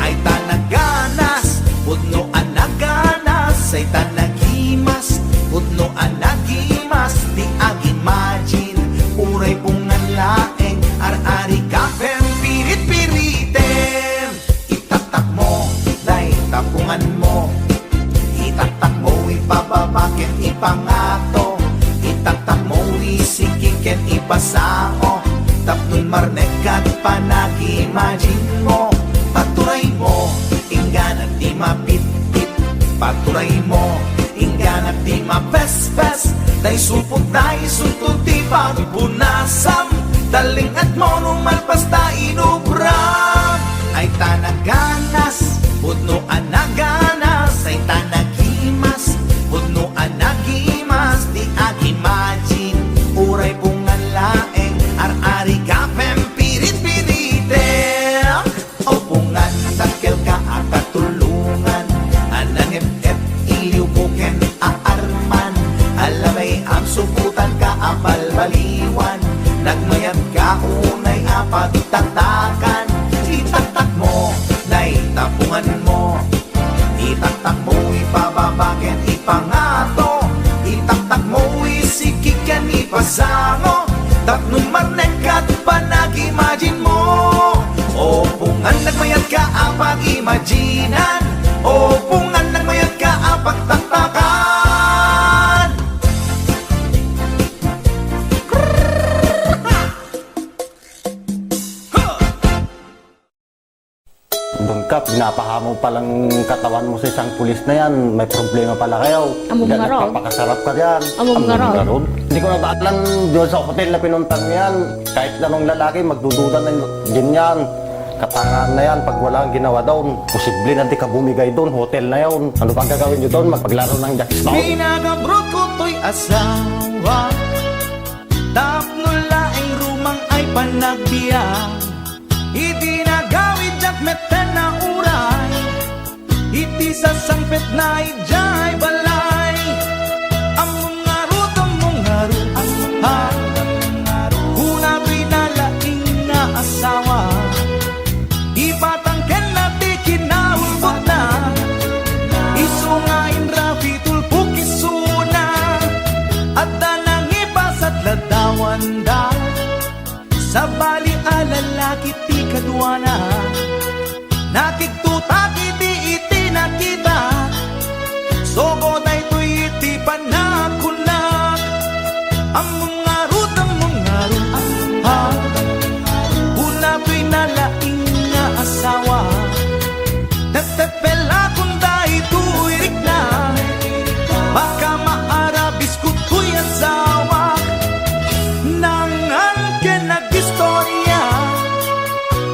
ay tanaganas, pudno anaganas, ay tanagimas, pudno anagimas, di agimagine, uray pungan laeng, ar-ari kapem, pirit-piritem, itatak mo, day tapungan mo, itatak mo, ipababaken, ipangato, itatak mo, isikiken, ipasao, tapnon marnekat, panag-imagine mo, paturay mo, inggan at di mapit-pit, paturay mo, inggan at di mapes-pes, day supot day suntod di pagpunasam, daling at mo numalpas ta inubram, ay tanaganas, pudno anaganas, ay tanagimas, pudno anagimas, di agimagine, uray pungan laeng, ar-ari kapem, pirit-piritem, o pungan takil ka akatulungan, anang ep-ep iliubuken aarman, alamay ang subutan ka apalbaliwan, nagmayag ka unay apagtatakan, itaktak mo, nay tapungan mo, itaktak mo, ipababaken, ipangato, itaktak mo, isikikan, ipasango, tapnon marnekat, panag-imagine mo, o pungan nagmayat ka apag-imaginan, o pungan nagmayat ka apagtatakan. Bangkap, napahamo palang katawan mo sa isang pulis na yan. May problema pala kayo. Among nga raw. Papakasarap ka diyan. Among nga raw. Hindi ko nabaalan doon sa hotel na pinuntan mo yan. Kahit anong lalaki, magdududa na din yan. Katangaan na yan, pag wala kang ginawa doon, posible na di ka bumigay doon, hotel na yun. Ano pang gagawin nyo doon? Magpaglaro ng jackstone? Pinagabrot ko to'y asawa, tapno laing rumang ay panagbiya, itinagawid jak meten na uray, iti sa sangpet na ijay balay, among ngarut, ha, kuna pinalaing na asawa, ipatangken na di kinaulbot na, isungain rapi tulpuk isuna, at danang ipasat ladawan da, sa bali alalaki ti kadwana, nakiktutak iti nakita, sogo na ito'y iti panakunak, among ngarut, ha, una pinalaing na asawa, tetepela kung dahi tuirik na, baka maarabis ko to'y asawa, nangan ka nag-istorya,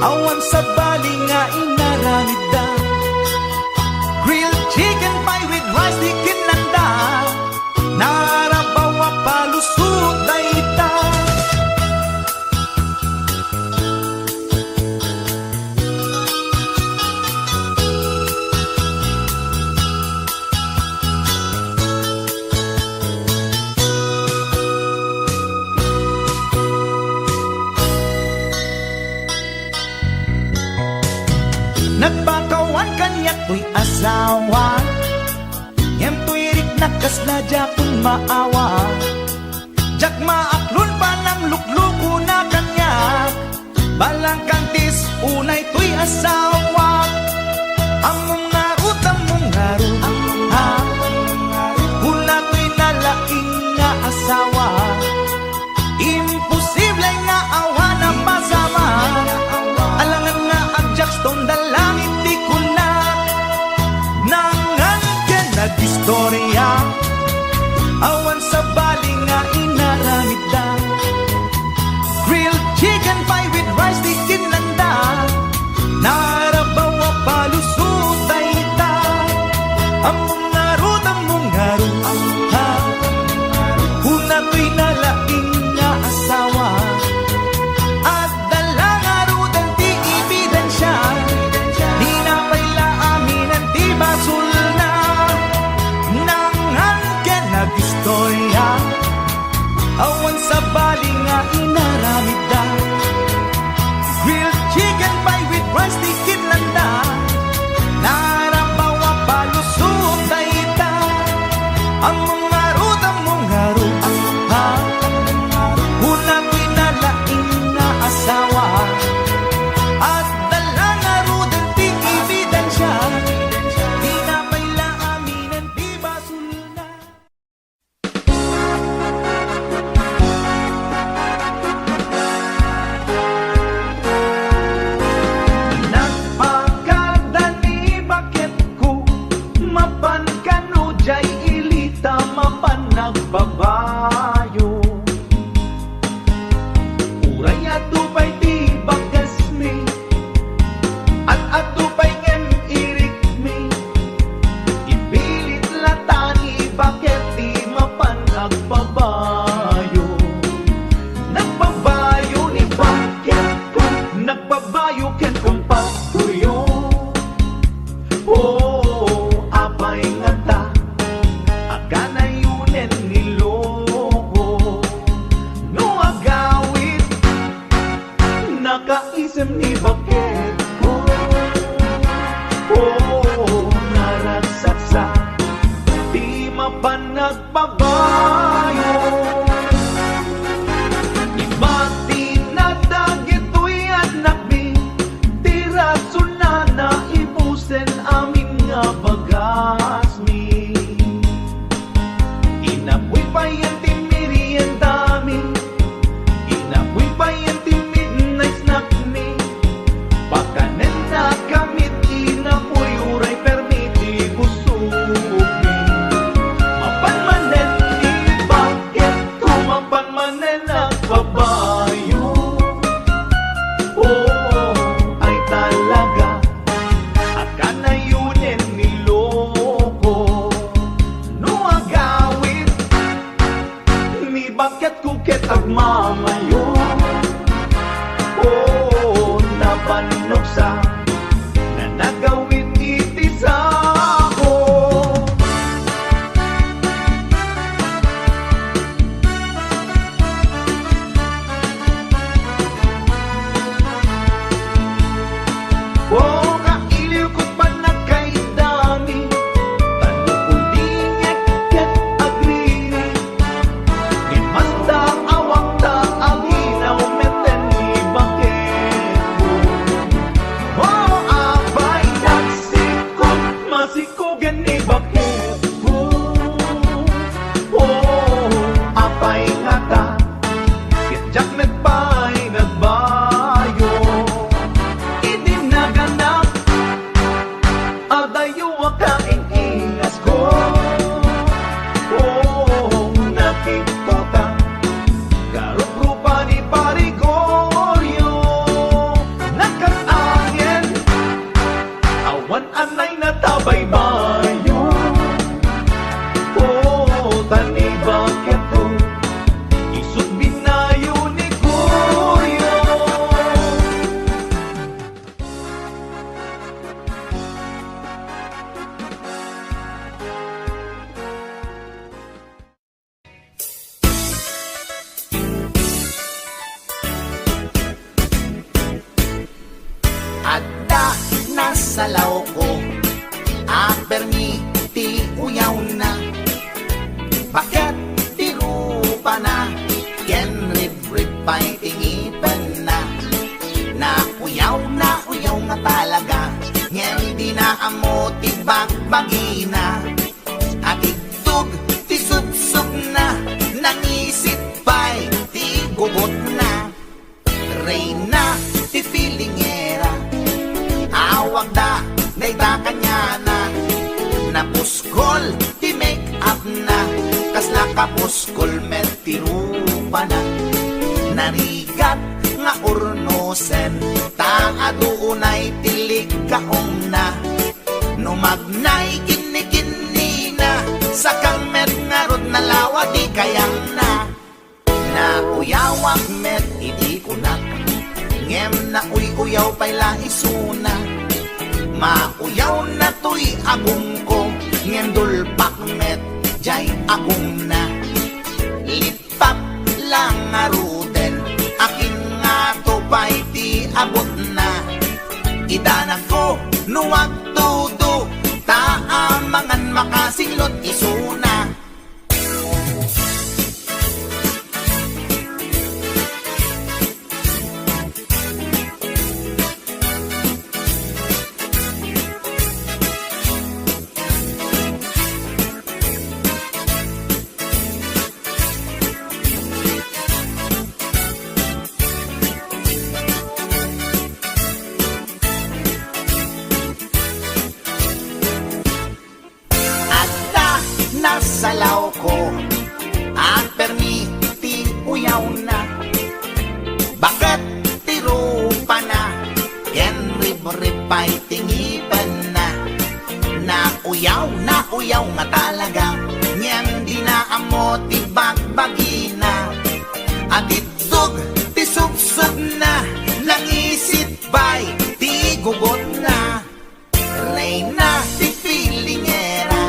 awan sa bali nga inaramid da, grilled chicken pie with rice di kinanda, narabawa palusot na ita. Nagpakawan kanyak to'y asawa, yam to'y rik nakasla jakun maawa, jak maaklon pa ng lukluko na kanyak, balang kantis unay to'y asawa, among ngarut, ha, hula to'y nalaing na asawa, imposible nagistorya awan sa bali nga inaramid da. Grilled chicken pie with rice di kinlanda, narabaw a palusutay ta. Ang mga rut ha, una to'y nalaing nga asawa, at dalang arudan ti ebidensya, di na paila amin ang di basul na. Nangan ka nag-istorya awan sa bali nga inaramid da. Grilled chicken pie with rice di kinlanda, narabaw a palusutay ta. Ang mga rut ha, una ko'y nalaing nga asawa, at dalang arudan ti ebidensya, di na paila amin ang di basul na. Nagpagkadani bakit ko mapan kanu jay ilita mapan nagbabayo. Uray atupay ti bagas mi, at atupay ngem irik mi. Ipilit latani bakit ti mapan nagbabayo. Nagbabayo ni bakit ko, nagbabayo ken kumpatuyo. Oh, apay nga ta, akanayunen niloko. No agawit, nakaisem ni bakit ko. Oh, narasaksa, di mapan nagbabayo. Ibati na dagito'y anak mi, tiraso na naipusen amin nga bagas mi. Inapoy pa yan ti merienda mi, inapoy pa yan ti midnight snack mi. Pakanen na kamit, inapoy uray permiti busog mi. Mapanmanen ni bakit ko, mapanmanen nagbabayo. Oh, ay talaga, akanayunen niloko. No agawit, ni bakit kuket agmamayo. Oh, napanoksa, na nagawit iti sa ako. Oh, kailiw ko pa na kay dami, talo ko di ngeket agriri. Ni masta awang ta ang hinaw meten ni bakit ko. Oh, abay nagsikot, masikogan ni bakit ko. Oh, apay nga ta, kitjak nagpay nagbayo. Idinaganap, adayo akaing ingas ko. Oh, nakipota, karuprupa ni Parigorio. Nakatangin, awan anay na tabay bayo. Oh, tani bakit ko, isut binayo ni Goryo. Adda nasa law ko, apermi ti uyaw na. Bakit ti rupa na, ken rib-rib pa'y tingipan na. Na uyaw nga talaga, ngem di na amo ti bagbagina. At igtug ti sup-sup na, nangisit pa'y ti gugot na. Reyna ti filingera, awag da, day da kanya na. Napuskol, ti make up na, kasla kapuskol met tirupa na. Narigat nga urnosen, taadunay tilig kaong na. Numagnay kini na, sakang met nga rod na lawa di kayang na. Nauyawak met idi kunak, ngem na uyaw payla isuna. Mauyaw na to'y agong ko, ngendul pakmet, jay agong na. Lipap lang aruden, akin nga to pa'y di abot na. Idana ko, nuwag tudo, taamangan makasinglot isuna. Salaw ko ang permiti uyaw na. Bakit tirupa na, ken rip-ripay tingipan na. Nauyaw nga talaga, nyan di na amo ti bagbagi na. Agitog ti subsub na, nangisit bay ti gugot na. Reyna ti filingera,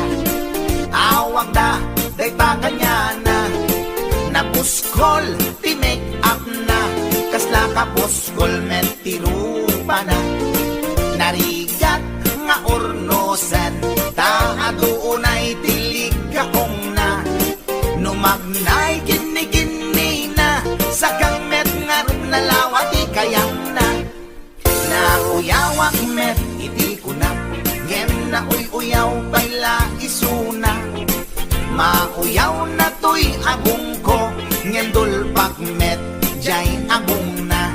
awag da, day kanya na. Napuskol, ti make up na, kasla kapuskol met tirupa na. Narigat nga urnosan, taadunay tilig kaong na. Numagnay gini na, sakang met nga rin nalawa di kayang na. Nauyawak met iti kunak, ngem na uyaw payla isuna. Mauyaw na to'y agong ko, ngendul pakmet, jay agong na.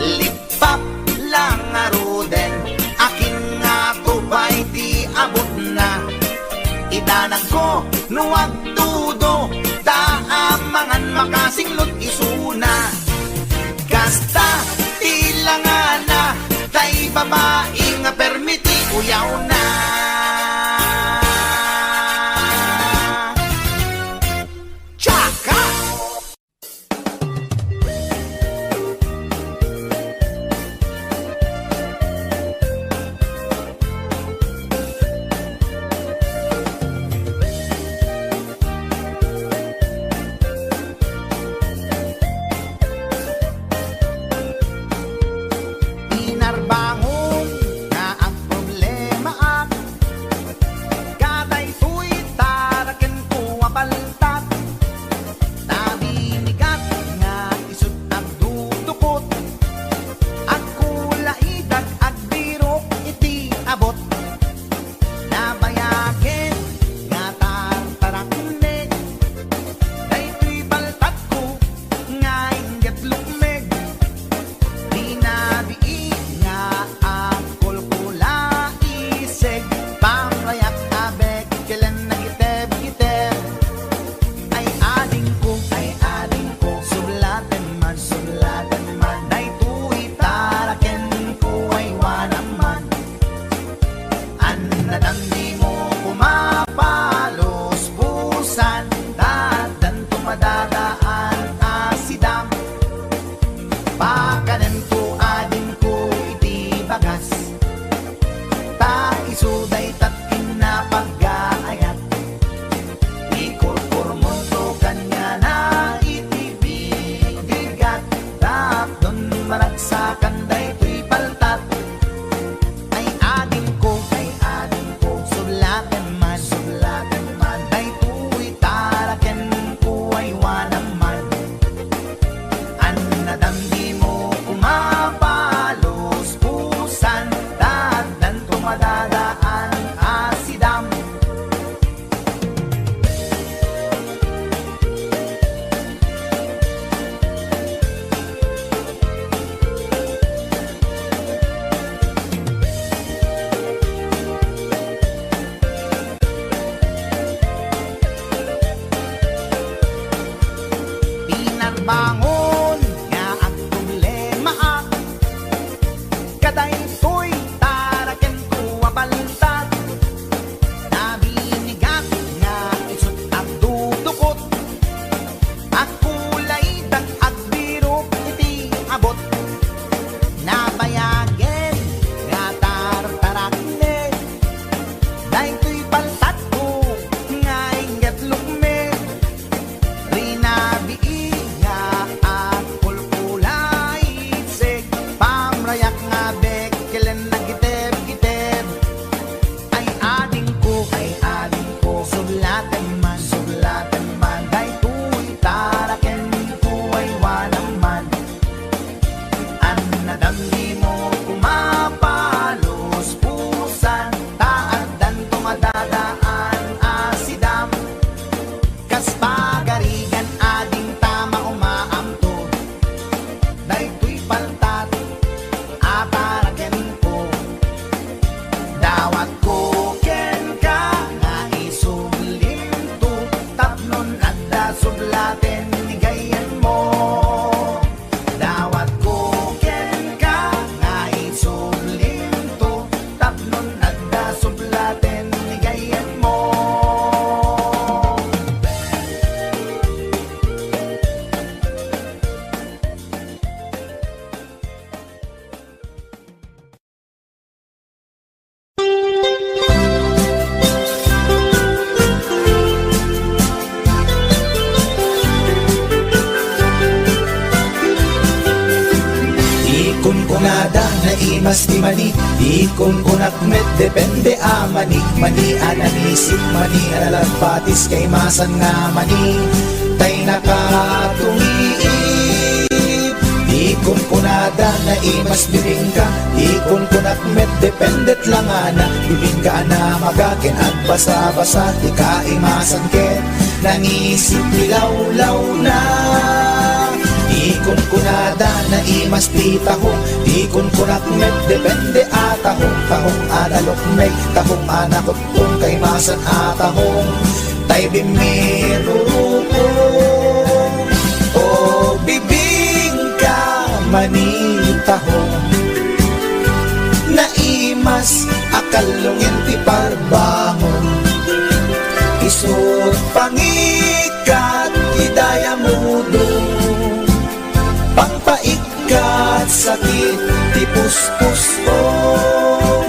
Lipap lang aruden, akin nga to ba'y di abot na. Itanag ko, nuwag tudo, taamangan makasinglot isuna. Kasta, tilangan na, tay babaeng permiti uyaw na. Inarbangon na ang problema daan asidam kas pagarigan ading tama umaamto daytoy paltat ataraken ko dawat ko ken ka nga isumlim to tapnon adda sublaten ni gayan mo dawat ko ken ka nga isumlim to tapnon adda sublaten ni gayan mo. Ikon ko nada na imas di mani Ikon ko nakmet depende a mani Mani ananisip mani analagpatis kay masan nga mani Tay nakatumiip Ikon ko nada na imas bibingka Ikon ko nakmet dependet lang ana Bibingka na magaken at basa-basa Di ka imasan ken nangisip dilaw-law na Ikon ko nada na imas ti tahong Ikon ko nakmet depende a tahong analok may tahong anakot kung kay masan a tahong Tay bimirurupong O bibingka manitahong Na imas akalungin ti parbangon Isut pangikat idaya mudong Pangpaikat sakit ti puspusong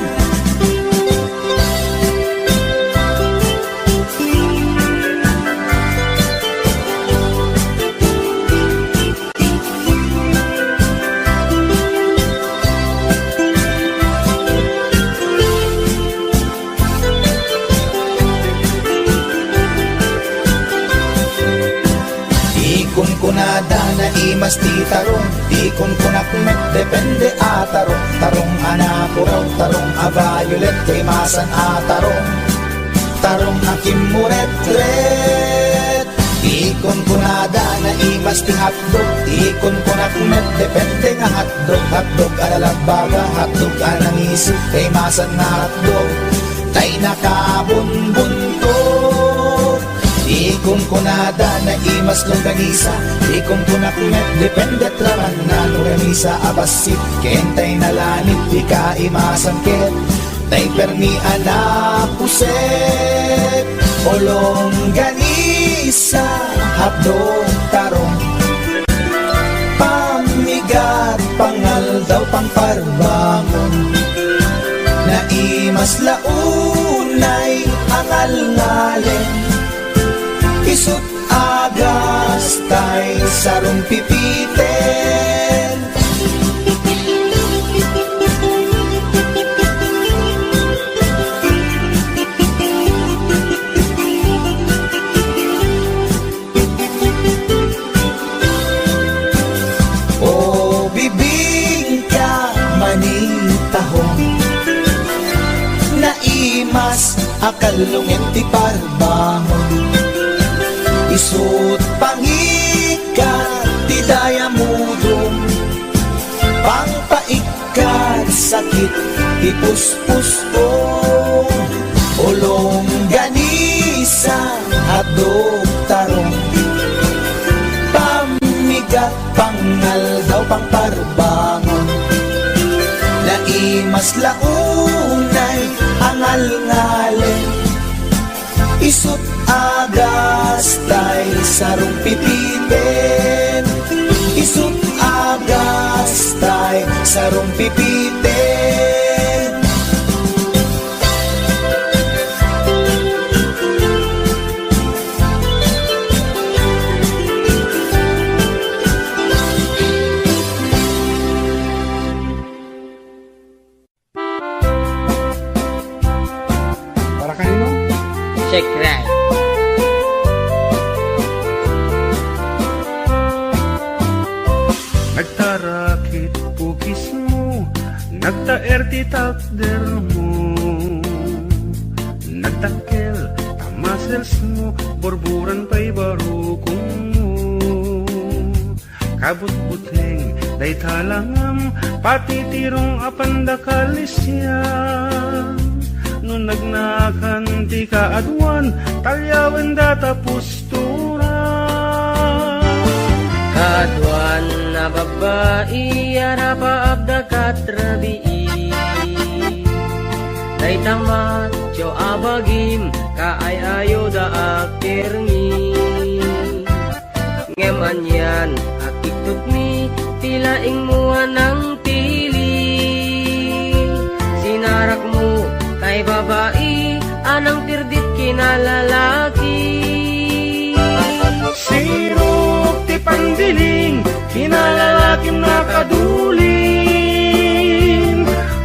Ikon ko nada na imas ti tarong Ikon ko nakmet depende a tarong Tarong anapuraw, tarong a violet kay masan a tarong Tarong akimuret-ret Ikon ko nada na imas ti hotdog Ikon ko nakmet depende nga hotdog Hotdog alalagbaga, hotdog anangisip kay masan nga hotdog Tay nakabunbuntot Ikon ko nada na imas longganisa Ikon ko nakmet dependet raman na longganisa abasit Kentay nalanit di ka imasan ket Tay permi anapuset O longganisa hapdog tarong Pamigat pangal daw pangparbangon Na imas launay angal ngalen Isut agas tay sarong pipiten O bibingka manitahong Na imas akalungin ti parbangon Isut pangikat ti daya mudong Pangpaikat sakit ti puspusong Olong ganisa hadog tarong Pamigat pangal daw pangparbangon Na imas launay angal ngalen Isut agas tay sarong pipiten Isut agas tay sarong pipiten Para kanino? Check right. Nagtarakit pugis mo, nagtaer ti takder mo. nagtakkel, tamasels mo, borburan pa'y barukong mo. Kabut-buteng, day talangam, pati tirong apanda kalisyan. Nung nagnakan ti kaadwan, talyawan data pusturan. Kaadwan na babae, arapa abda katrabii. Day tamat, jo abagim, kaayayo da akirngi. Ngeman yan, akituk mi, tilaing mua ng tili. Sinarak mo, kay babae, anang tirdit kinalalaki. Sirok ti pandiling, kinalalakim nakaduling.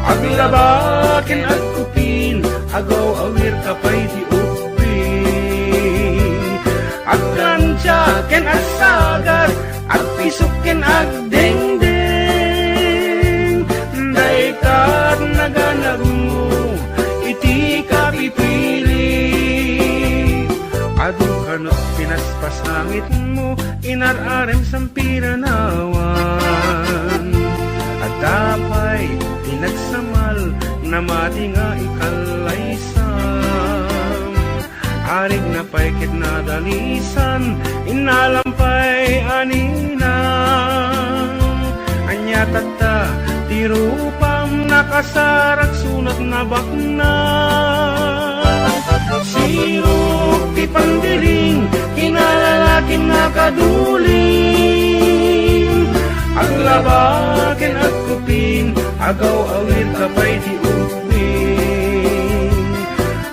Aglabakin at kupin, agaw awir kapay ti upin. Aglansyaken at sagat, at pisukin at dengdeng. Day kat naganag mo, iti ka pipili. Adu kanot pinaspasangit mo, inararem sampiranawan. At tapay pinagsamal, na mati nga ikalaysam. Arig na paikit na dalisan, inalampay aninang. Anya tata, tirupam nakasarak sunat na bakna. Sirok ti pandiling, kinalalaking nakaduling. Aglabakin at kupin, agaw awir kapay di upin.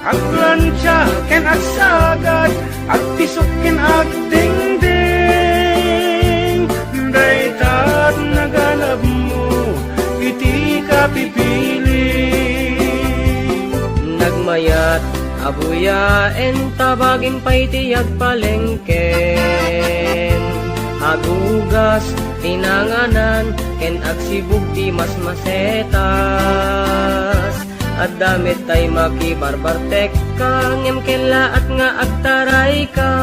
Aglansyaken at sagat, at pisukin at dingding. Daytat naganap mo, iti ka pipili. Nagmayat, abuyaen, tabagin pa'y tiyag palengken. Agugas, tinanganan, ken agsibug ti mas masetas. At damit tay makibarbartek ka, ngem kela at nga agtaray ka.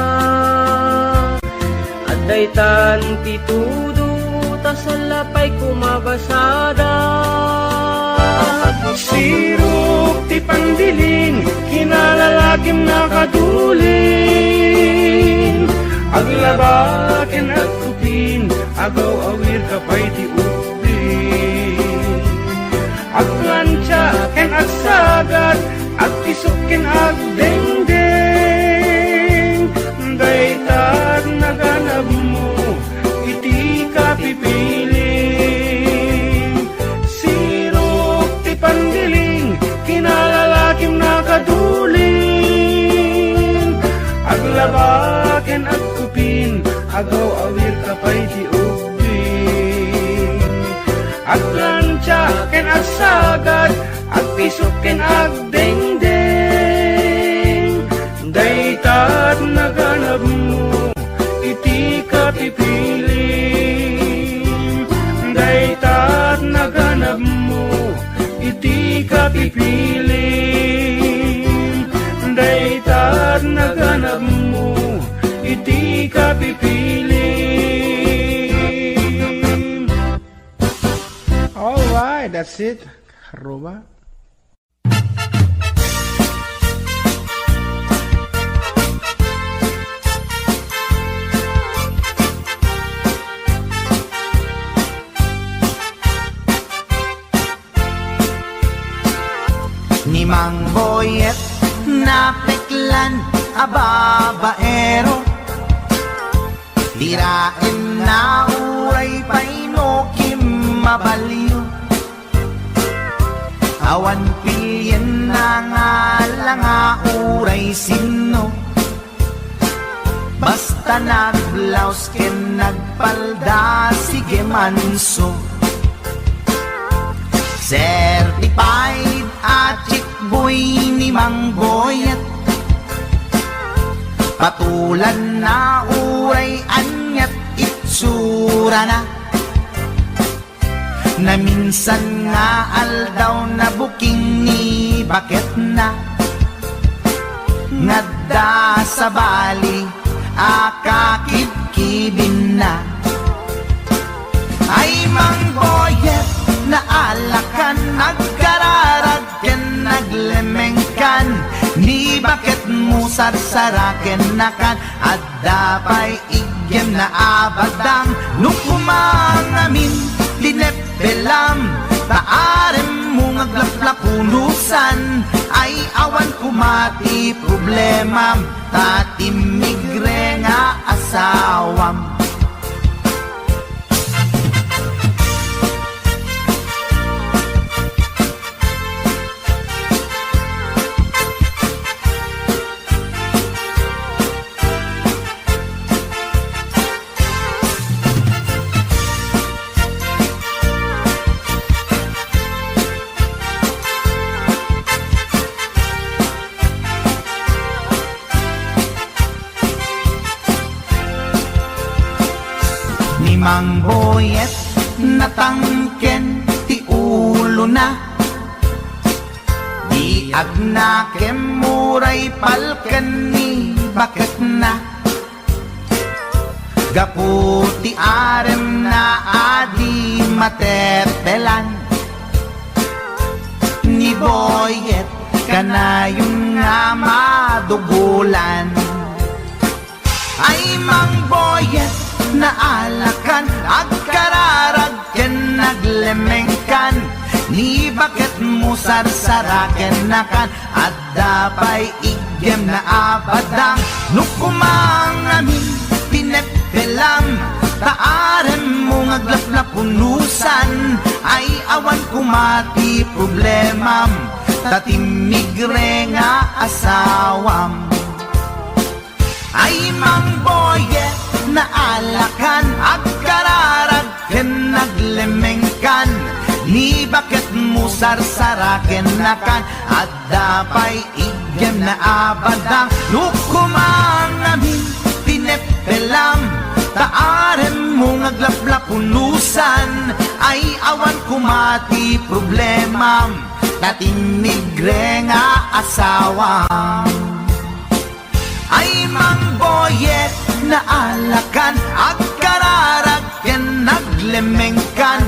At daytan ti tudo, tasalapay kumabasada. Sirok ti pandiling, kinalalakim nakaduling. Aglabakin at kupin, agaw awir kapay ti upin. Aglansyaken at sagat, at pisukin at dengdeng. Daytat naganap mo, iti ka pipili. Sirok ti pandiling, kinalalakim nakaduling. Aglabaken at kupin, agaw awir kapay di upin. Aglansyaken at sagat, at pisukin at dengdeng. Daytat naganap mo, iti ka pipili. Daytat naganap mo, iti ka pipili. Daytat naganap mo, iti ka pipili. Alright, that's it. Karuba. Ni Mang Boyet napeklan ababaero, tirain na uray painokim mabaliw. Awan pilyen na nga langa uray sino, basta nagblaus ken nagpalda sige manso. Certified at chickboy ni Mang Boyet, patulan na uray anyat itsura na, na minsan nga aldaw na booking ni bakit na. ngadda sa bali, akakibkibin na. Ay mangboyet na alakan, nagkararag ken naglemengkan, ni bakit mo sarsaraken nakan, at dapay igyem na abadang, nukumangamin linepelam, taarem mo ngaglaplapunusan, ay awan kumati problemam, tatimigre nga asawam. Mang boyet natangken ti ulo na, di agnakem muray palken ni bakit na, gaputi arem na adi matetelan, ni boyet kanayong nga madugulan. Ay mang boyet na alakan, agkararag ken naglemengkan, ni bakit mo sarsaraken nakan, at dapay igyem na abadang, nukumangamin pinepelam, taarem mo ngaglaplapunusan, ay awan kumati problemam, tatimigre nga asawam. Ay mang boyet na alakan, agkararag ken naglemengkan, ni bakit mo sarsaraken nakan, at dapay igyem na abadang, nukumangamin pinepelam, taarem mo ngaglaplapunusan, ay awan kumati problemam, tatimigre nga asawam. Ay mang boyet na alakan, agkararag ken naglemengkan,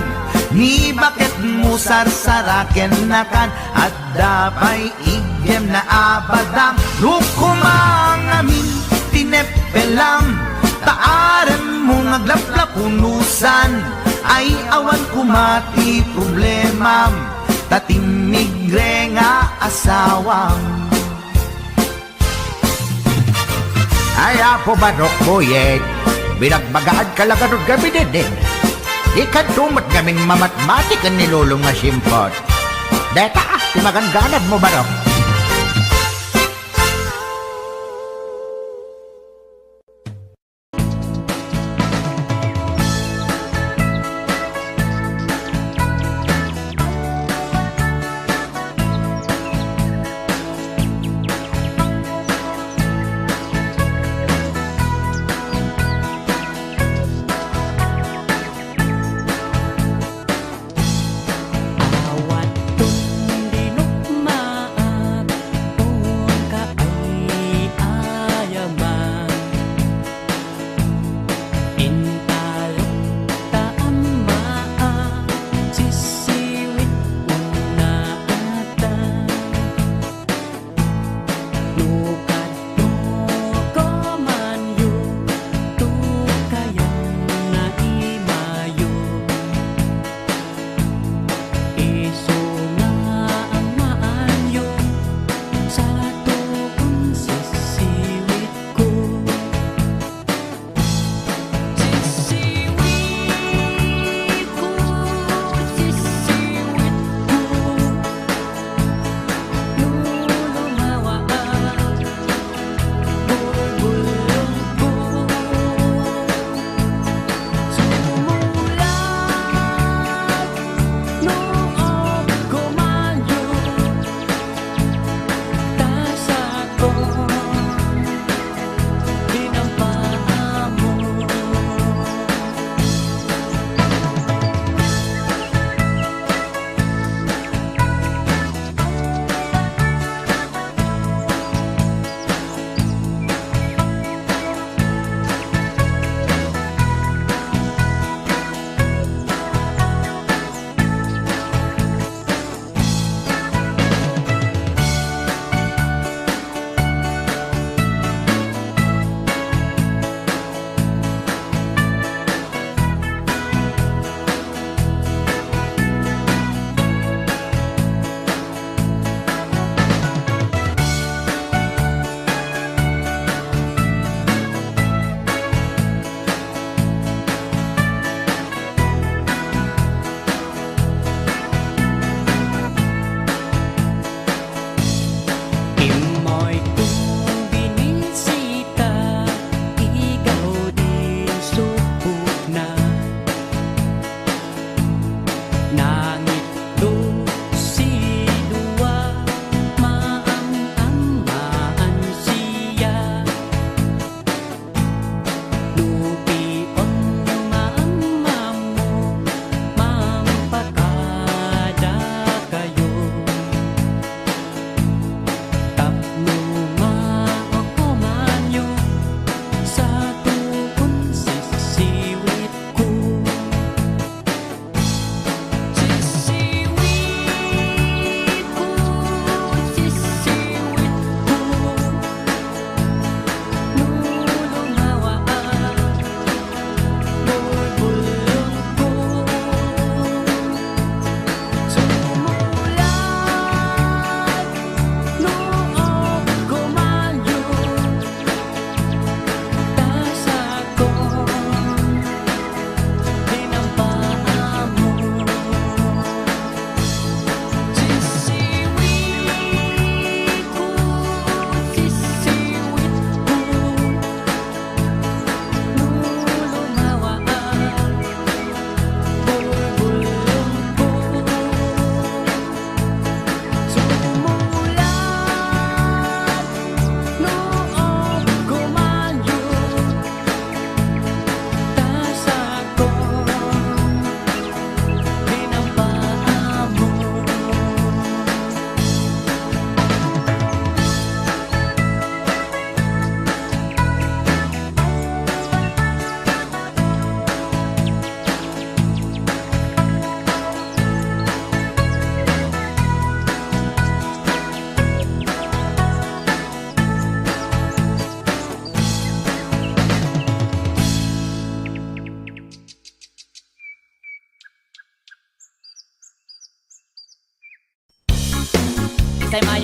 ni bakit mo sarsaraken nakan, at dapay igyem na abadang, nukumangamin pinepelam, taarem mo ngaglaplapunusan, ay awan kumati problemam, tatimigre nga asawam. Ay apo barok boyet, binagbagaan ka lang anong gabi din. Di ka tumat gamin mamatmatik ang nilulong nga simpot. Deta, timaganganad mo barok.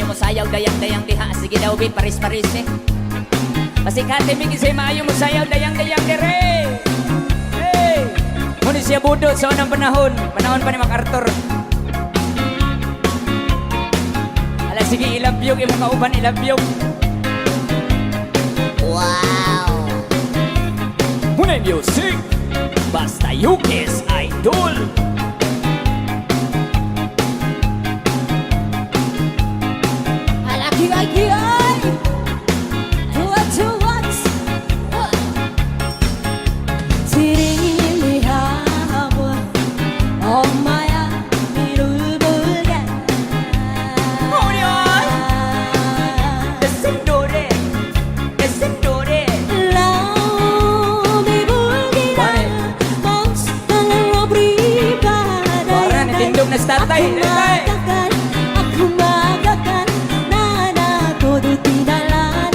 mo sayaw dayang-dayang diha. Sige daw bin, paris-paris eh. Pasikate mi kisay maayo mo sayaw dayang-dayang dire. Hey! Muna siya budot sa unang panahon. Panahon pa ni MacArthur. Ala sige, ilabyog yung mga kauban, ilabyog. Wow! Muna music! Basta Yukis Idol! Alaki lagi ay tuwat 지리리 하고 엄마야 이를 보게 Descendore! Descendore! 라움이 불기라 멍청한 오브리바다 Para natindog na sa tatay! Tatay! Aku magakan nana todo tinalan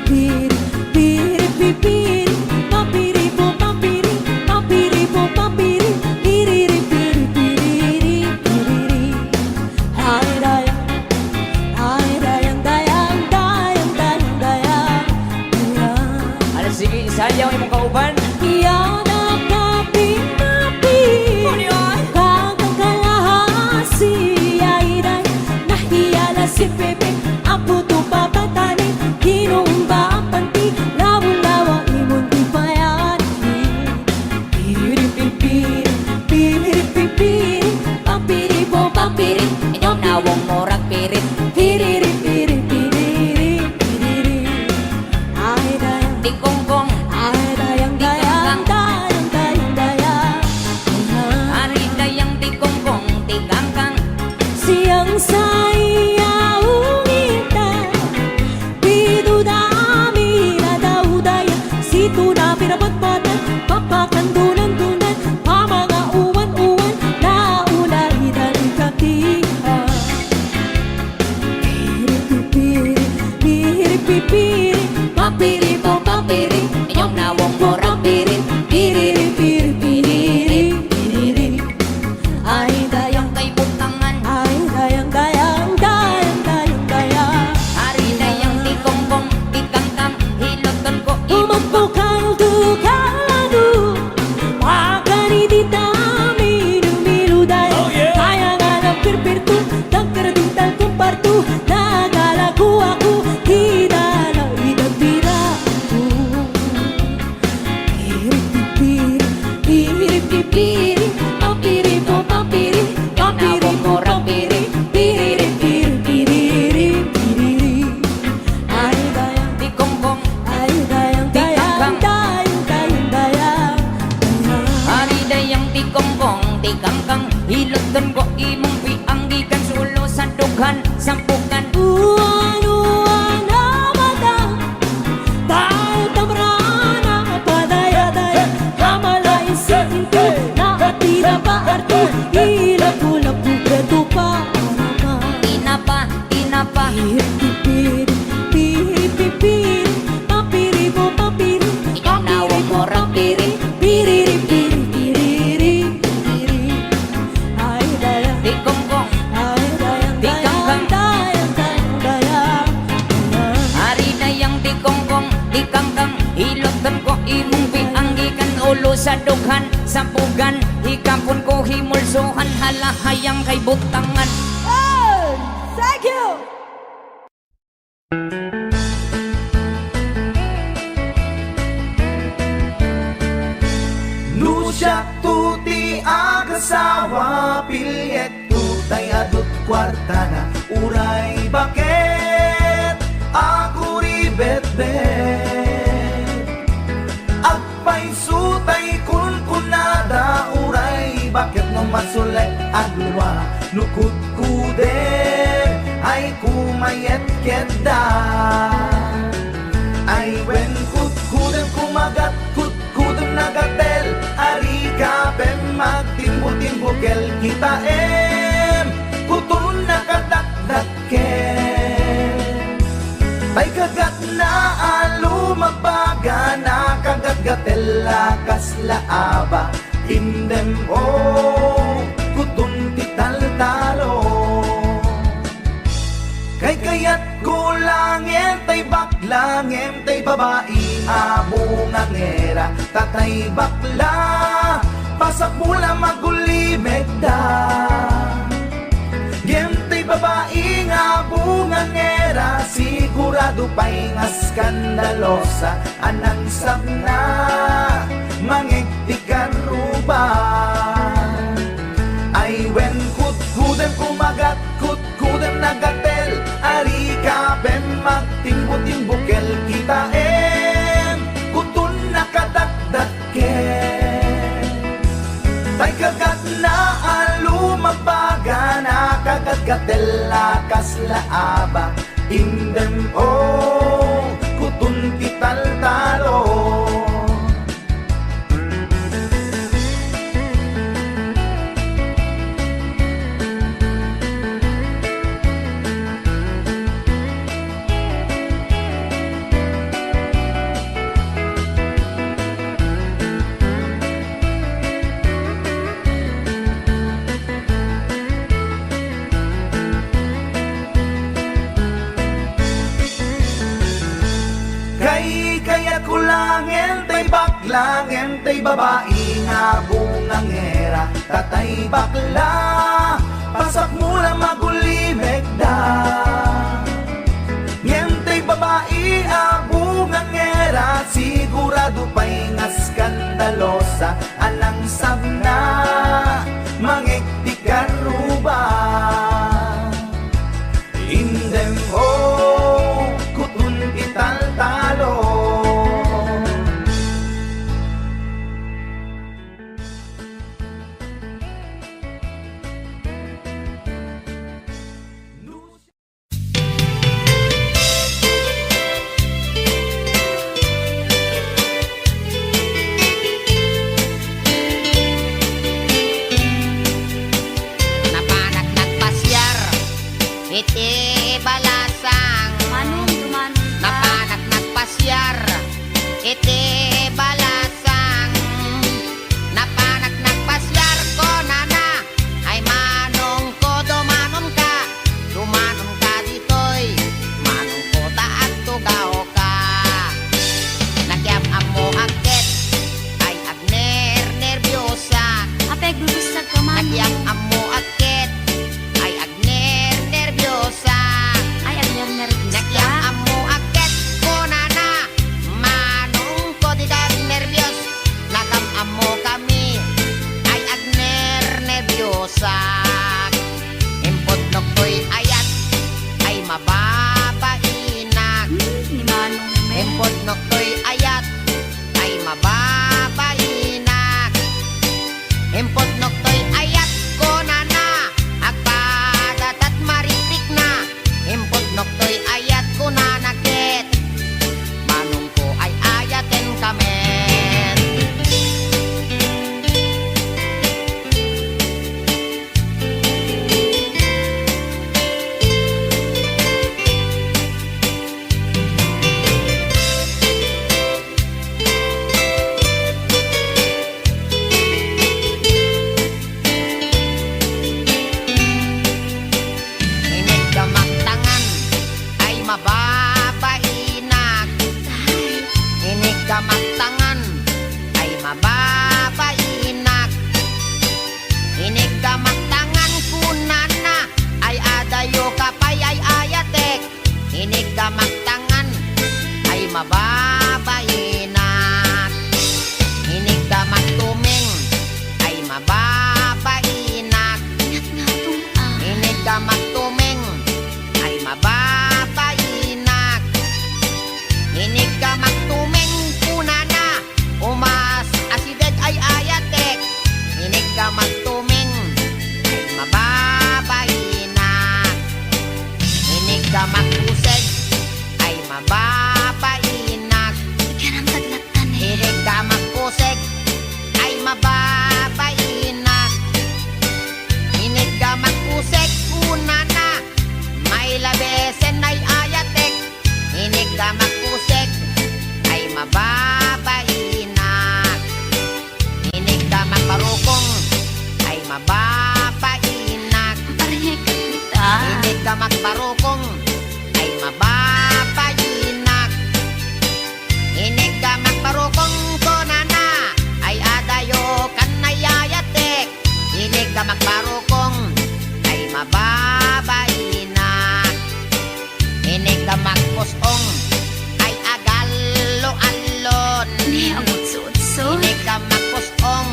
piri piri piri papiri po papiri papiri po papiri piri piri piri piri ay dayang dayang dayang dayang dayang Ala sige, isayaw yung mga kauban. yan ang kapi-napi Kagang kalahasi ay nahiyala si Pepe Ang puto pabatani Kinumba ang panti Lawa-lawa imong di bayani Piri-piri Piri-piri Pampiri po pampiri Inyong nawong morag pirit. Piri-piri Piri-piri Ay dayang Di kongkong, Ay dayang dayang dayang dayang dayang ari dayang di kongkong, di kangkang. Siyang saya ungita Pido dami na daw daya Sito na pinabatbatan Papakandunan-dunan Pamanga uwan-uwan Naulay dali katihan Piri-piri Papiri po papiri Inyong nawong morag pirit. Piri-piri Ay dayang Kay butangan, Ay dayang dayang dayang dayang dayang ari dayang di kongkong, di kangkang. Hiloton ko Umagpo kayo tukalado Wakani di tami Dumilu dayang Kaya nga ng pirpirto Tagkaradintal kumparto Nagalago ako Di dala idagdirato Piri-piri Papiri po papiri Papiri po papiri Piri-piri Ay dayang di kongkong, Ay dayang dayang dayang dayang dayang ari dayang di kongkong, di kangkang. Hiloton ko imong pianggikan sulo sa dughan, sampukan. Uwan-uwan na mata Dahil tamrana Padaya-daya Kamalain sa pinto Nakatira pa arto Hilap-hulap Bukreto pa Tinapa, tinapa. Piri-piri Papiri po papiri Inyong nawong morag pirit. Piri-piri Ay dayang Di kongkong, Ay dayang Di kangkang. dayang dayang dayang ari dayang di kongkong, di kangkang. Hiloton ko imong pianggikan ulo sa dughan, sampugan. Hikapon ko himulsuhan, halahayang kay butangan. Thank you! Nusyak tuti agasawa Pilyet tutay adot kwarta na Uray bakit ako ribet-bet Agpay sutay kunkunada Uray bakit no masulay agluwa Nukut kuder ay kumayet keda Ay wen kut-kudem kumagat kut-kudem nagatel Ari kapem magtimbo-timbokel kita Kutun nakadakdakel Ay kagat na alumabaga na kagat-gatel lakas laaba Indem o kutun tital-talo kulang entay baklang entay babae abungang era tatay bakla pasak mula magulimeg da entay babae nga bungang era sigurado pa'y nga skandalosa anang sabna mangiktikan ruban ay when kudkudem kumagat kudkudem nagatel ari ka ben magtimbo-timbukel kita kutun nakadakdaken tay kagat na alumabaga nakagagatel lakas laaba indem kutun kital talo kaya kulang entay baklang entay babae nga bungang era tatay bakla pasak mula magulimeg da entay babae bungang era sigurado pa'y nga skandalosa alang sabna mangiktikan ruban indem kutun ital talo Napanak nagpasyar, iti balasang. Napanak nagpasyar, iti balasang. Napanak nagpasyar ko nana, ay manong ko dumanon ka dito'y, manong ko taat tugaw ka. Nagyam amo agket, ay agner nervyosa. Nagyam amo agket, ay agner nervyosa. Nagyam amo agket ko nana, manong ko di dag nervyos. Nagam amo kami, ay agner nervyosa. Impod no ko'y ayat, ay mababainak. Impod no ko'y ayat, ay mababainak. Impod no ko'y ayat ko nana, agpadat at maripik na. Impod no ko'y ayat ko nanakit, manong ko ay ayaten kamen. Inig kamaktangan ay mababainak. Inig kamaktangan ay mababainak. Inig kamaktangan kunana ay adayo kapay ay ayatek. Inig kamaktangan ay mababainak. Inig kamaktuming ay mababainak. Inig kamaktuming ay mababainak. Inig kamaktuming kunana umas asideg ay ayatek. Inig kamaktuming ay mababainak. Inig kamaktuseg ay mababainak. Inig kamaktuseg ay mababainak. Inig kamaktuseg kunana may labesen ay ayatek. Inig kamaktuseg ay mababainak. Inig kamakbarukong ay mababainak. Inig kamakbarukong ay mababainak. pusong ay agalo-alon. Ini ka magpusong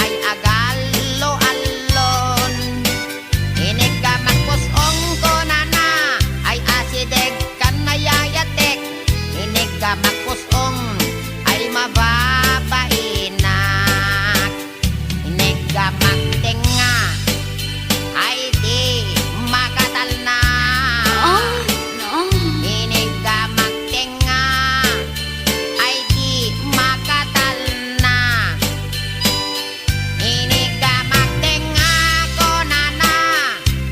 ay agalo-alon. Ini ka magpusong ko na ay asideg kan nayayatek. Ini ka magpusong ay mababainak. Ini ka magtenga ay di makatal na. Ini ka magtenga ay di makatal na. Ini ka magtenga ko na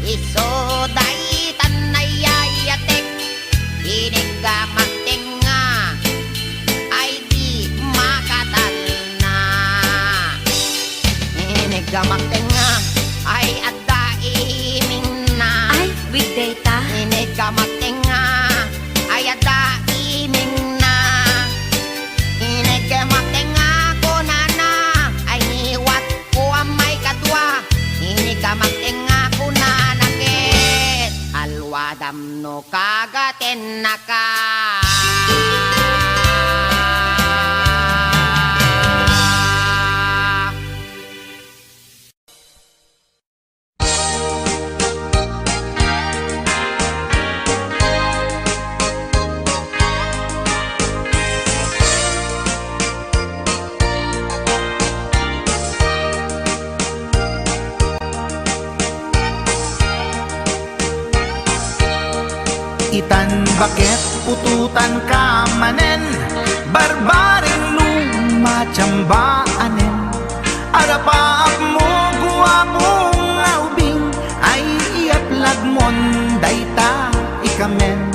isoday tanayayatek. Ini ka magtenga ay di makatal na. Ini ka magtenga ay adaiming na. Ay, with data. Ini ka magtenga ay adaiming na. Ini ka magtenga ko na ay niwat ko ang may kadwa. Ini ka magtenga ko na nakit alwadam no kagaten na ka. Itan bakit pututan ka manen, barbaring lumachambaanen. Arapaap mo guwapong aubing, ay iaplag mon dayta ikamen.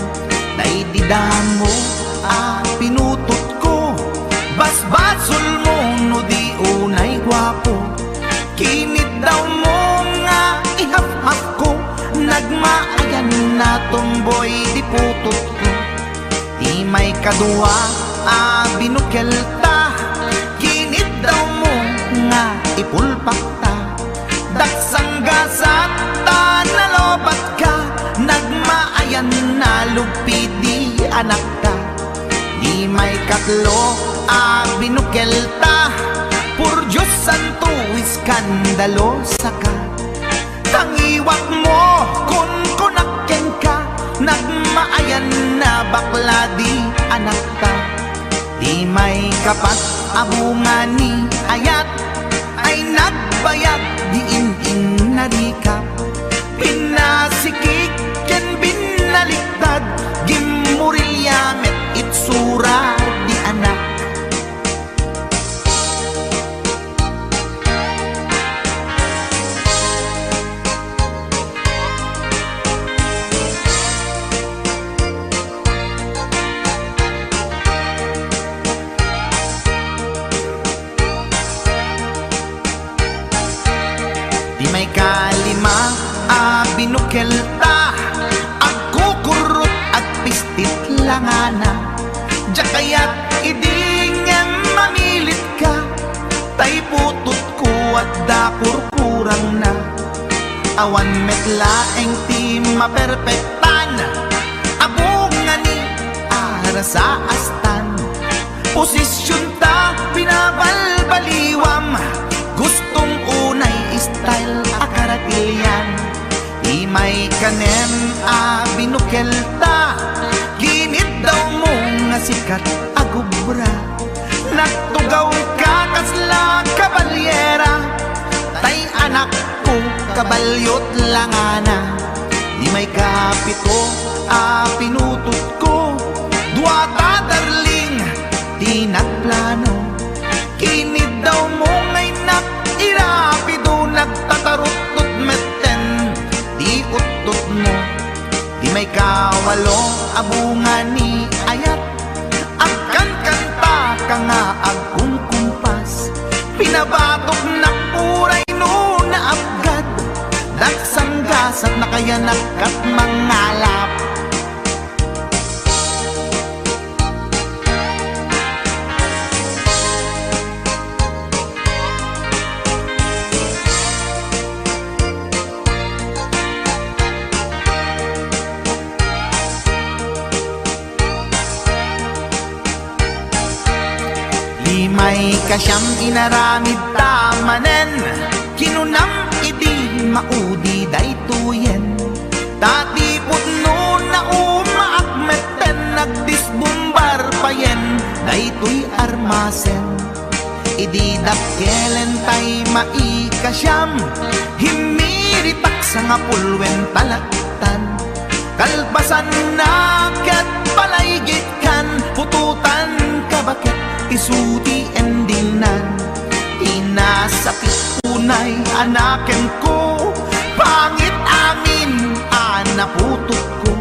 Daydidamo pinutot ko, basbasul mo no di unay guwapo. Kinit daw mo nga ihap-hap ko, nagmaayan na tomboy di putot ko. Di may kadua binukelta, kinit daw mo nga ipulpak ta. Daksang gasat ta nalobat ka, nagmaayan na lupid di anak ka. Di may katlo binukelta, pur Diyos santo iskandalo saka. Tangiwak mo kun kunakken ka, nagmaayan na bakla di anak ka. Di may kapat abungan ni ayat, ay nagbayag di in narikap. Pinasikik ken binaliktad, gimurilyamet itsura di anak. May kalima binukelta, agkukurot at pistit langana. Jakayat idingem mamilit ka, tay putot ko at dakurkurang na. Awan metlaeng ti maperpektan, abungan ni ara sa astan. Posisyon ta binabalbaliwam, gustong unay style akaratilyan. Di may kanem binukelta, ginit daw mo nga sikat agubra. Nagtugaw ka kasla kabalyera, tay anak ko kabalyot langana. Di may kapito pinutot ko, duwata darling di nagplano. Kinid daw mo ngay irapido, nagtatarot-tot meten di utot mo. Di may kawalo abungan ni ayat, agkan kanta ka nga agkong kumpas. Pinabatok na puray no na abgad, daksang gasat na kaya nakat mangalap. Day kasyam inaramid tamanen, kinunam idi maudi day tuyen. Tati putno na umaakmeten, nagdisbumbar payen, day tuy armasen. Idi dakkelen tay maikasyam, himiritak sa nga pulwen talaktan. Kalbasan na ket palaygit kan, pututan ka bakit isuti endinan. Inasakit unay anaken ko, pangit amin anaputok ko.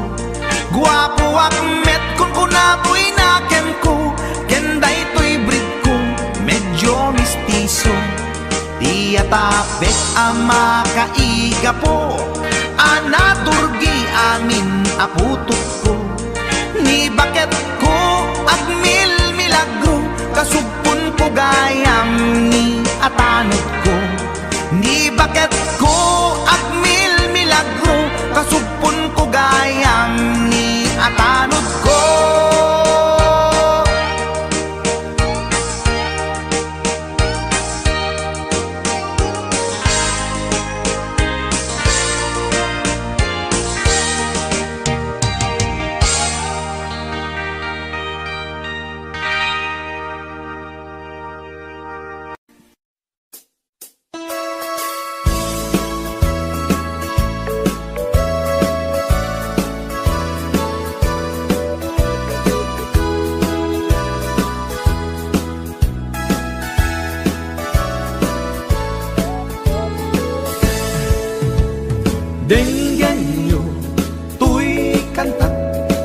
Guwapo akmet kung kunako'y naken ko, kenday to'y breed ko, medyo mistiso. Di atapek ama kaiga po, anaturgi amin aputok ko. Ni bakit ko agmil milagro, kasugpon ko gayam ni atanod ko. Ni bakit ko agmil milagro, kasugpon ko gayam ni atanod ko. Denggan nyo, tuy kantat,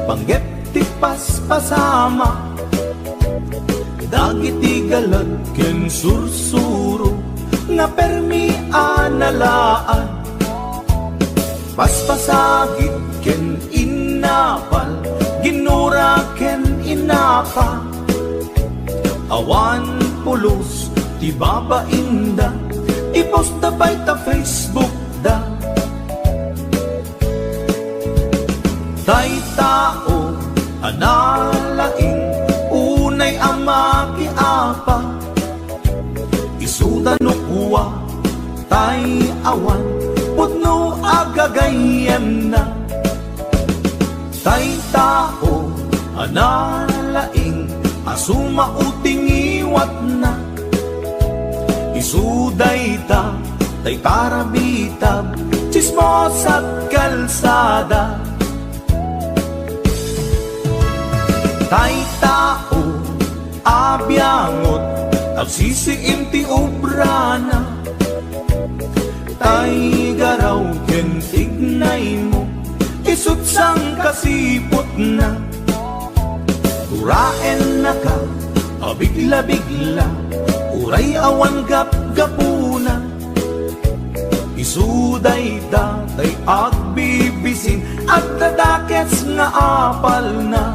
panggep ti paspasama. Dagiti galad ken sursuro, nga permi analaan. Paspasagit ken inapal, ginura ken inapa. Awan pulos, ti babainda, ipost da bay ta Facebook da. Tay tao, analaing, unay ama kiapa. Isuda no kuwa, tay awan, putno agagayem na. Tay tao, analaing, asuma uting iwat na. Isuday ta, tay tarabitab, chismos at kalsada. Tay tao, abyangot, agsisiim ti obrana. Tay garaw ken ignay mo, isutsang kasipot na. Uraen na ka, abigla-bigla, uray awan gap-gapuna. Isuday datay agbibisin, at dadakets nga apal na.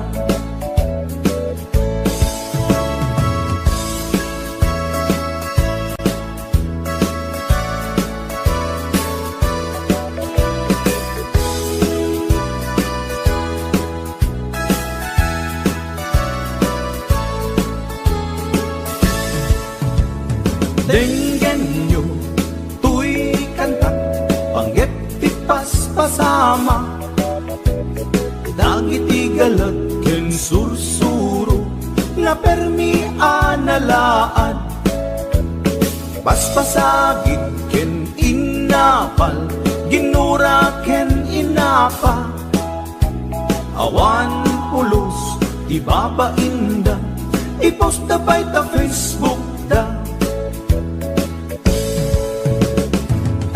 Denggan nyo, tuy kantat, panggep ti paspasama. Dagiti galad ken sursuro, nga permi analaan. Paspasagit ken inapal, ginura ken inapa. Awan pulos, ti babainda, ipost da bay ta Facebook da.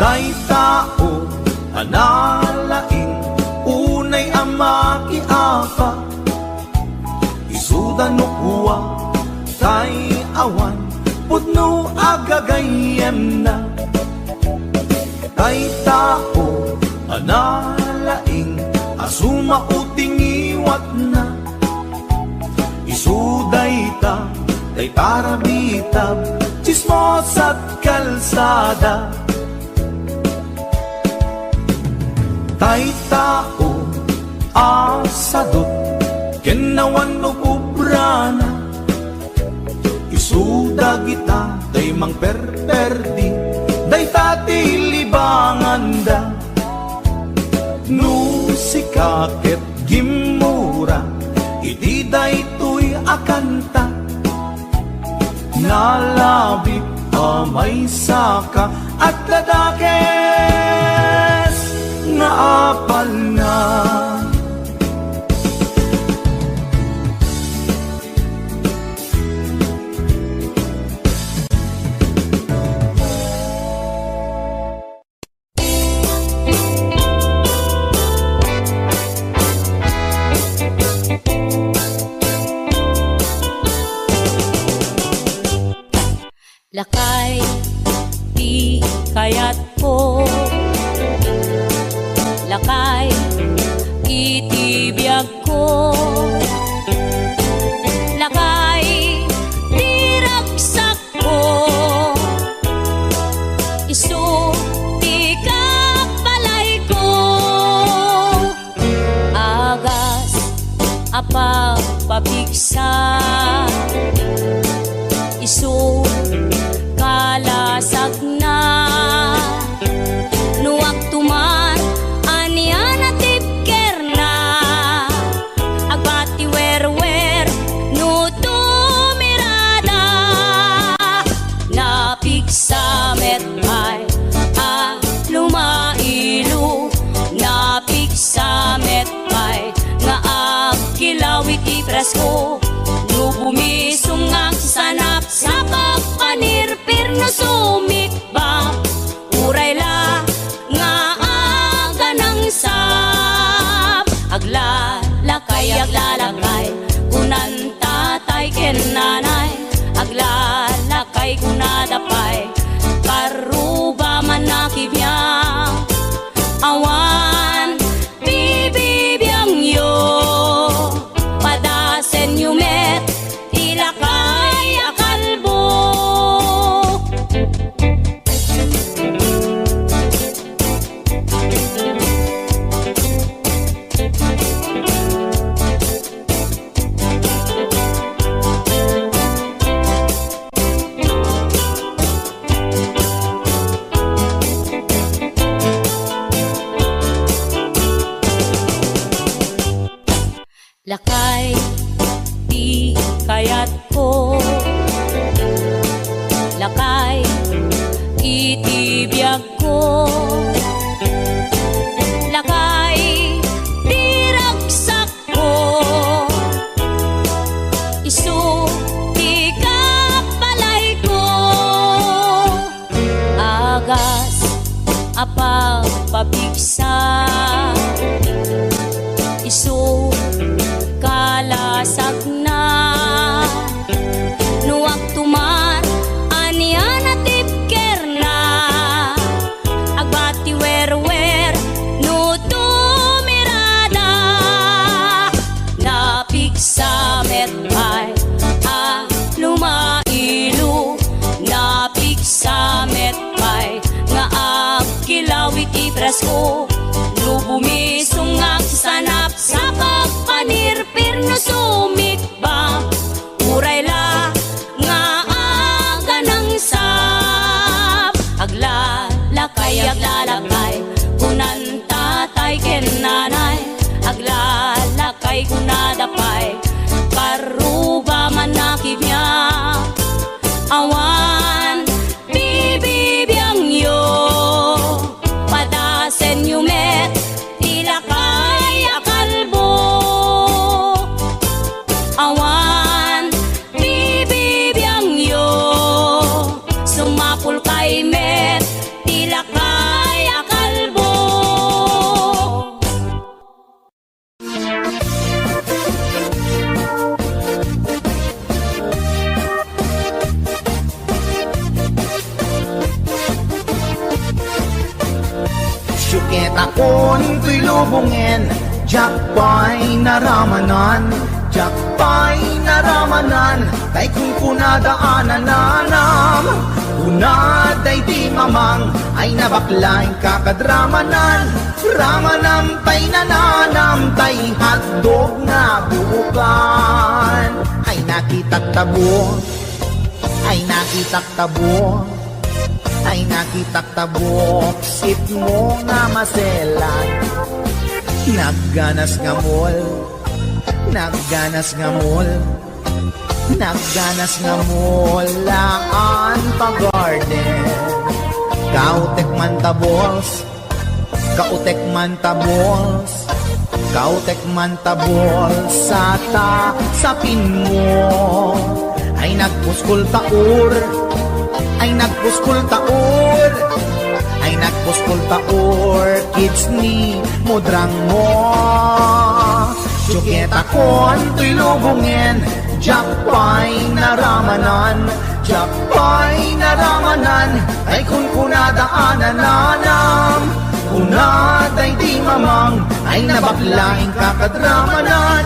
Tay tao, analaing, unay ama kiapa. Isuda no kuwa, tay awan, putno agagayem na. Tay tao, analaing, asuma uting iwat na. Isuday ta, tay tarabitab, chismos at kalsada. Tay tao, asadot, kenawan no kubrana. isuda kita, day mang perperdi, day tati libanganda. No sikaket gimura, iti day tuy akanta. Nalabit amay saka at ladakes nga apal na. Lakay, di kayat ko. Lakay, itibiyag ko. Lakay, di ragsak ko. Isu, di kapalay ko. Agas, apa pabigsa. Isu, kalasag na. Nuwag tuman anian at tipker na. Agbati wer-wer no tumirada. Napigsa metay lumailu. Napigsa metay nga agkilawit ipresko. No bumisong ang sanap sa pagpanirpir na sumikba. Uray la nga aga ng sap. Aglalakay kunan tatay ken nanay. Aglalakay kunadapay karuba man nakibiyang. Awan bibibiyang yo padasen yumet ilakay akalbo. Lakay, di kayat ko. Lakay, itibiyag ko. Lakay, di ragsak ko. Isu, di kapalay ko. Agas, apa pabigsa. Isu, kalasag na. Nuwag tuman anian at tipker na. Agbati wer-wer no tumirada. Napigsa metay lumailu. Napigsa metay nga agkilawit ipresko. No bumisong ang sanap sa pagpanirpir na sumikba. Uray la nga aga ng sap. Aglalakay kunan tatay ken nanay. Aglalakay kunadapay karuba man nakibiyang. Awan bibibiyang yo padasen yumet ilakay akalbo. Awan bibibiyang yo sumapul kay met ilakay akalbo. Syukit akon tuy lubungin, jakpay naramanan, jakpay naramanan, tay kung kunadaanan nanam. Kunaday di mamang, ay nabaklaing kakadramanan, ramanam tay nananam, tay hotdog na bukan. Ay nakita tabo, ay nakitak tabo, ay nakitak tabo, sit mo nga maselan. Nagganas nga mol, nagganas nga mol, nagganas nga mol, laan pa garden. Kautek man tabols, kautek man tabols, kautek man tabols, sa pin mo. Ay nagpuskol taur, ay nagpuskol taur, ay nagpuskol taur, kids ni mudrang mo. Tsuketa kon to'y lubungin, jakpay naramanan, jakpay naramanan, ay kun kunadaanan nanam, kunaday di mamang, ay nabaklaing kakadramanan,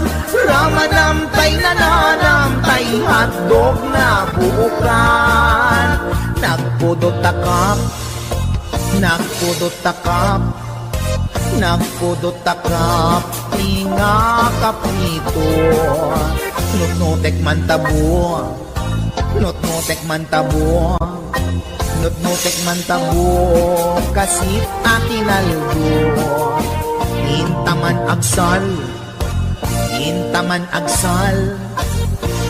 ramanam tay nananam, tay hotdog na buukan. Nagpudot takap, nagpudot takap, nagpudot takap, tinga kapito. Nutnutek man tabo, nutnutek man tabo, nutnutek man tabo, kasit akinaldo. Intaman agsal, intaman agsal,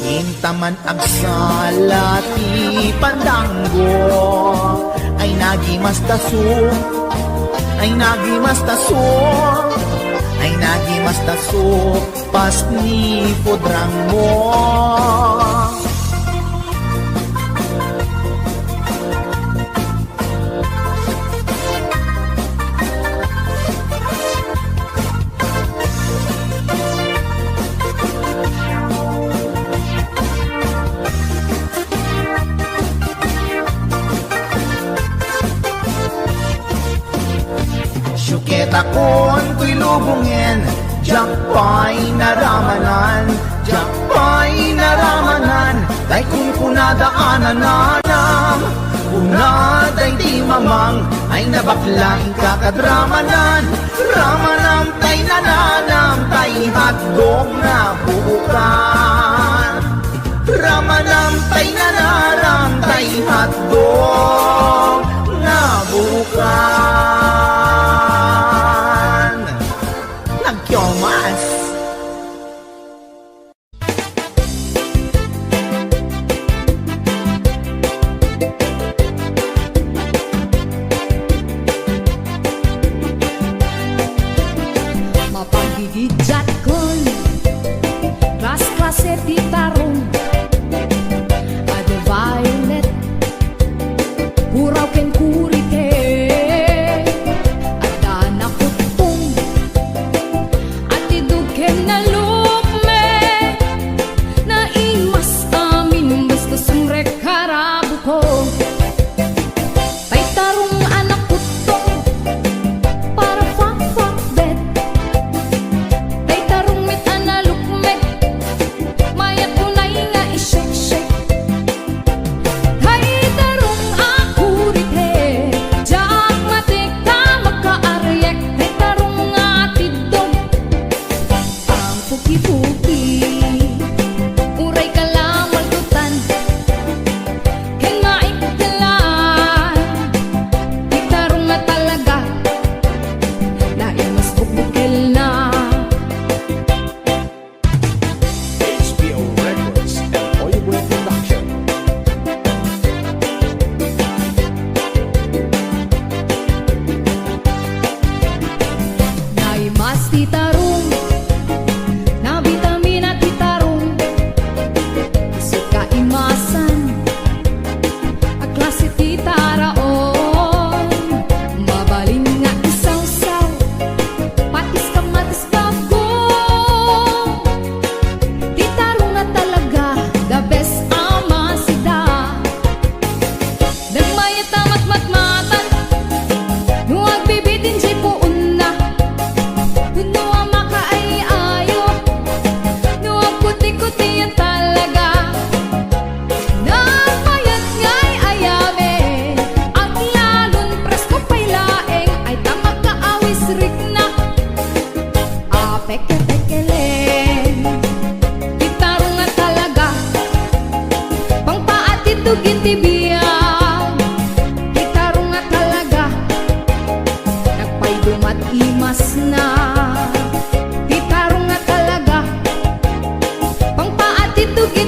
intaman agsal, ati pandanggo. Ay nagimas taso, ay nagimas taso, ay nagimas taso, pas ni pudrang mo. Syuketa kon to'y lubungin, jakpay naramanan, jakpay naramanan, tay kun kunadaanan nanam, kunaday di mamang, ay nabaklaing kakadramanan, ramanam tay nananam, tay hotdog na buukan. Ramanam tay nananam, tay hotdog na buukan. Nagkyomas. Mapagigidjat kon, klas-klase di tarong, ada violet, puraw ken kurite, ada nakutong, at iduken na lukme, na imas amin basta sumrek karabu ko. Tay tarong anak kutong, para fak-fak bet, tay tarong mit analukmek, mayat tunay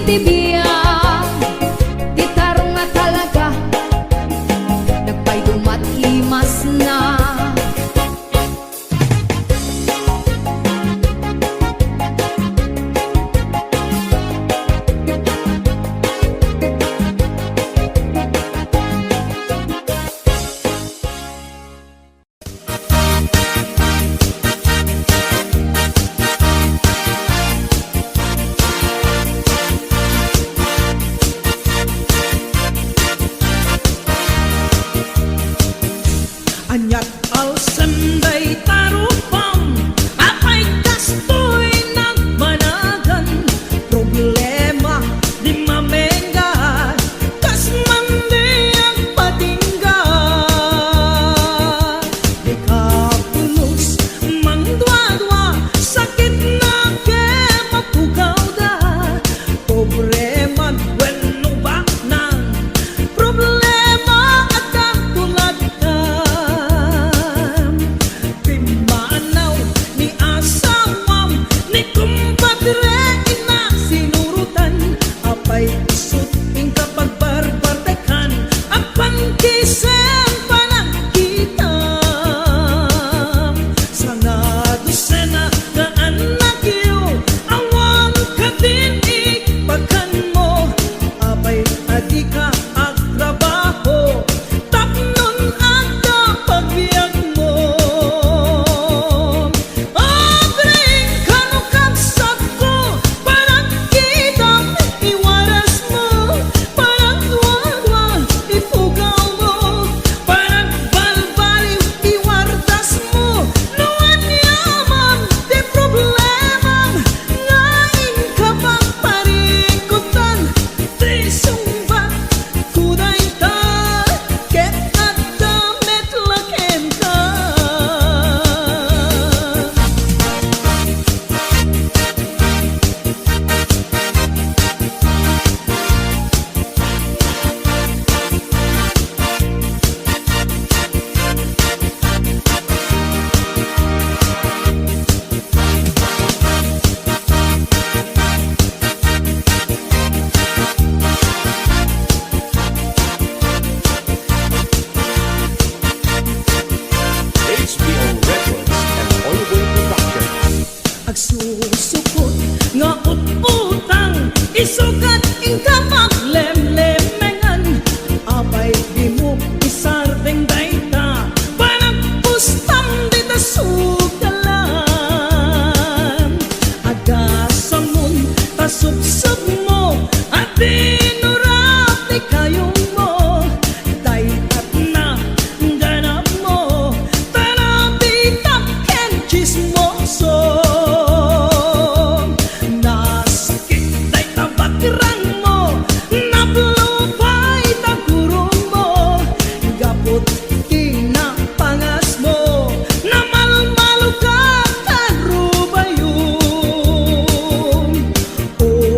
tibiyang di tarong nga talaga nagpay dumat limas na. Anyat alsenday tarupang apay kastoy nagmanagan problema di mamenggan kas mandi ang patinggan di kapulos mangdwa-dwa sakit na ke mapugaw da problema wenno ba nang problema at katulad ka Pimanaw ni asawam ni kumpadre ina sinurutan apay isut ing kapag barbardekan ang pangkisen panagkita sana dosena na anak iyo awan ka din ikpakan mo apay adika ang trabaho tapnon ang kapagbiyak mo Abring kanukapsat ko parang kitang iwaras mo parang duwa-dwa ipugaw mo parang balbaliw iwardas mo nuwan yaman di problemam ngain kapag parikutan di sumbat kuday ta ket at damit lakem ka HBO Records and Oliver Productions. Agsusukot nga ut-utang isukat ing kamaglemlemengan apay di mo isardeng dayta parang pustam di ta sugalan agasamon tasubsub mo at dinurap di kayong mo daytat na ganap mo tarabitap ken chismoso nasakit day tabatiran mo nablupay tagurong mo gapot kinapangas mo namalmalukat karubayong o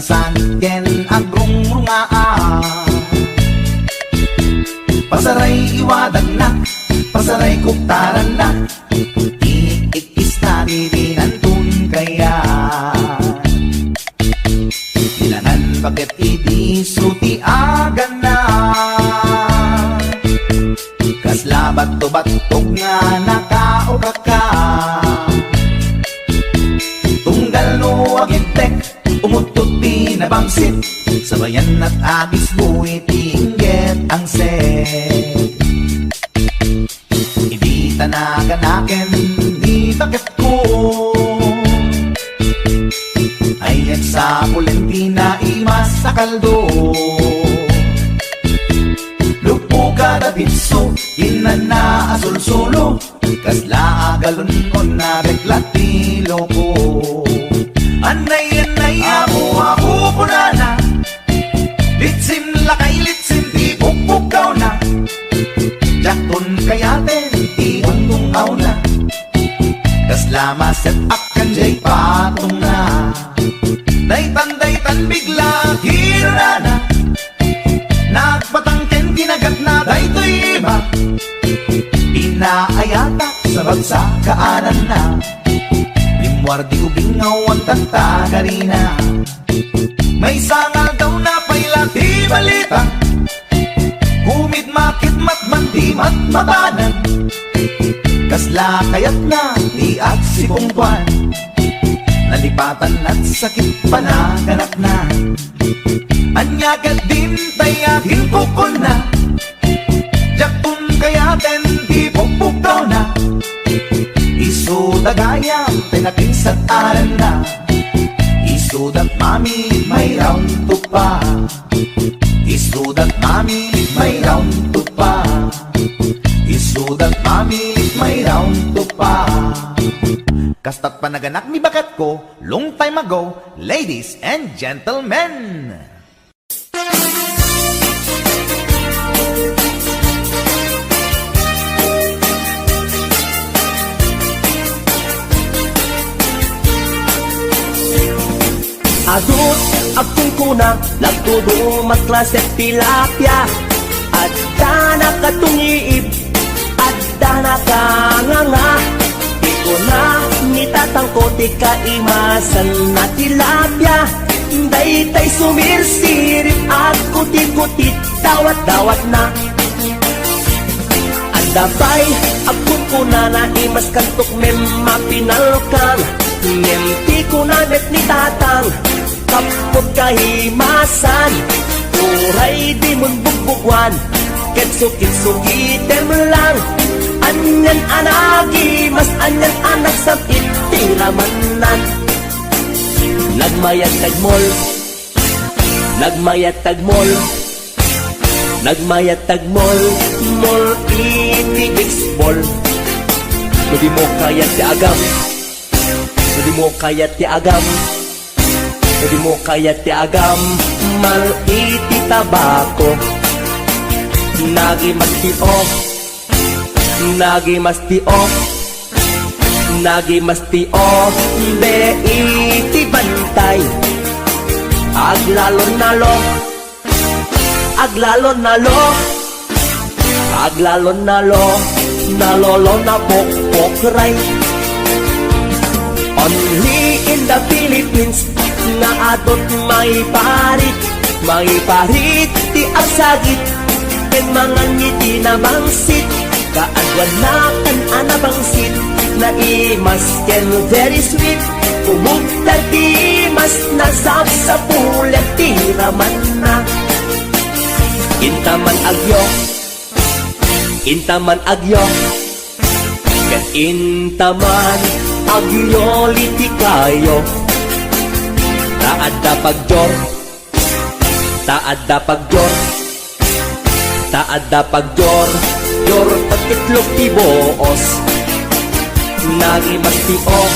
sanit ken agrong rungaa. Pasaray iwadag na, pasaray kuktaran na, iikis na nirinantun kaya. Ilangan paket idi suti agan na, kaslabat to batog nga nakaukaka. Tunggal no agintek, umutot pinabangsit, sabayan at agis buwit ingget ang set. Hindi tanaganaken, di bakit ko ayat sa Valentina imas sa kaldo. Lupo kada pinso, inana asul-sulo, kasla agalon on na reklatilo ko. Anay ako punana, litsim lakay litsim di pukpukaw na, jakton kayaten di untong aw na, kasla maset akan jay patong na. Daytan bigla hirana, nagpatangken kinagat na daytoy iba, inaayata sa bagsakaanan na, limwardi ubingaw ang tagtagarina. May sangal daw na payla di balita, humid makit matman di matmatanan, kasla kayat na di at si Pungkwan, nalipatan at sakit panaganap na. Anyagat din tayakin kukul na, jakun kayaten di pukpukaw na, iso dagayang tinakinsat aran na, iso dat mami may round to pa, iso dat mami may round to pa, iso dat mami may round to pa. Kastat panaganak mi bakat ko long time ago, ladies and gentlemen. Adut akong kuna, nagtudo magklaset tilapia, at dana katungiib, at dana kanganga. Di ko na nitatangkot ikaimasan na tilapia, daytay sumirsirip at kutit-kutit, dawat-dawat na. At dabay akong kuna na imas kantok mapinalkan, ti ko na net ni tatang, kapot kahimasan, uray di mon bugbugwan, kitsukit-sukitem lang, anyan anagi, mas anyan anak sa itiramanan. Nagmayat tagmol, nagmayat tagmol, nagmayat tagmol, mol iti baseball. Pwede mo kaya ti agam, pwede mo kaya ti agam, pwede mo kaya ti agam, mal iti tabako. Nagi mas ti off, nagi mas ti off, nagi mas ti off, be iti bantay. Aglalon nalo, aglalon nalo, aglalon nalo, nalolo na pokpokray. Only in the Philippines na atot may parit ti asagit, ken mga ngiti na bangsit, kaadwan na kan anabangsit, na imas ken very sweet, umugta ti mas nasap sa pulat ti raman na. Intaman agyo, intaman agyo, ken intaman agyo liti kayo. Taadda pagjor, taadda pagjor, taadda pagjor, yor pagkitlog ti boos. Nagi mas ti off,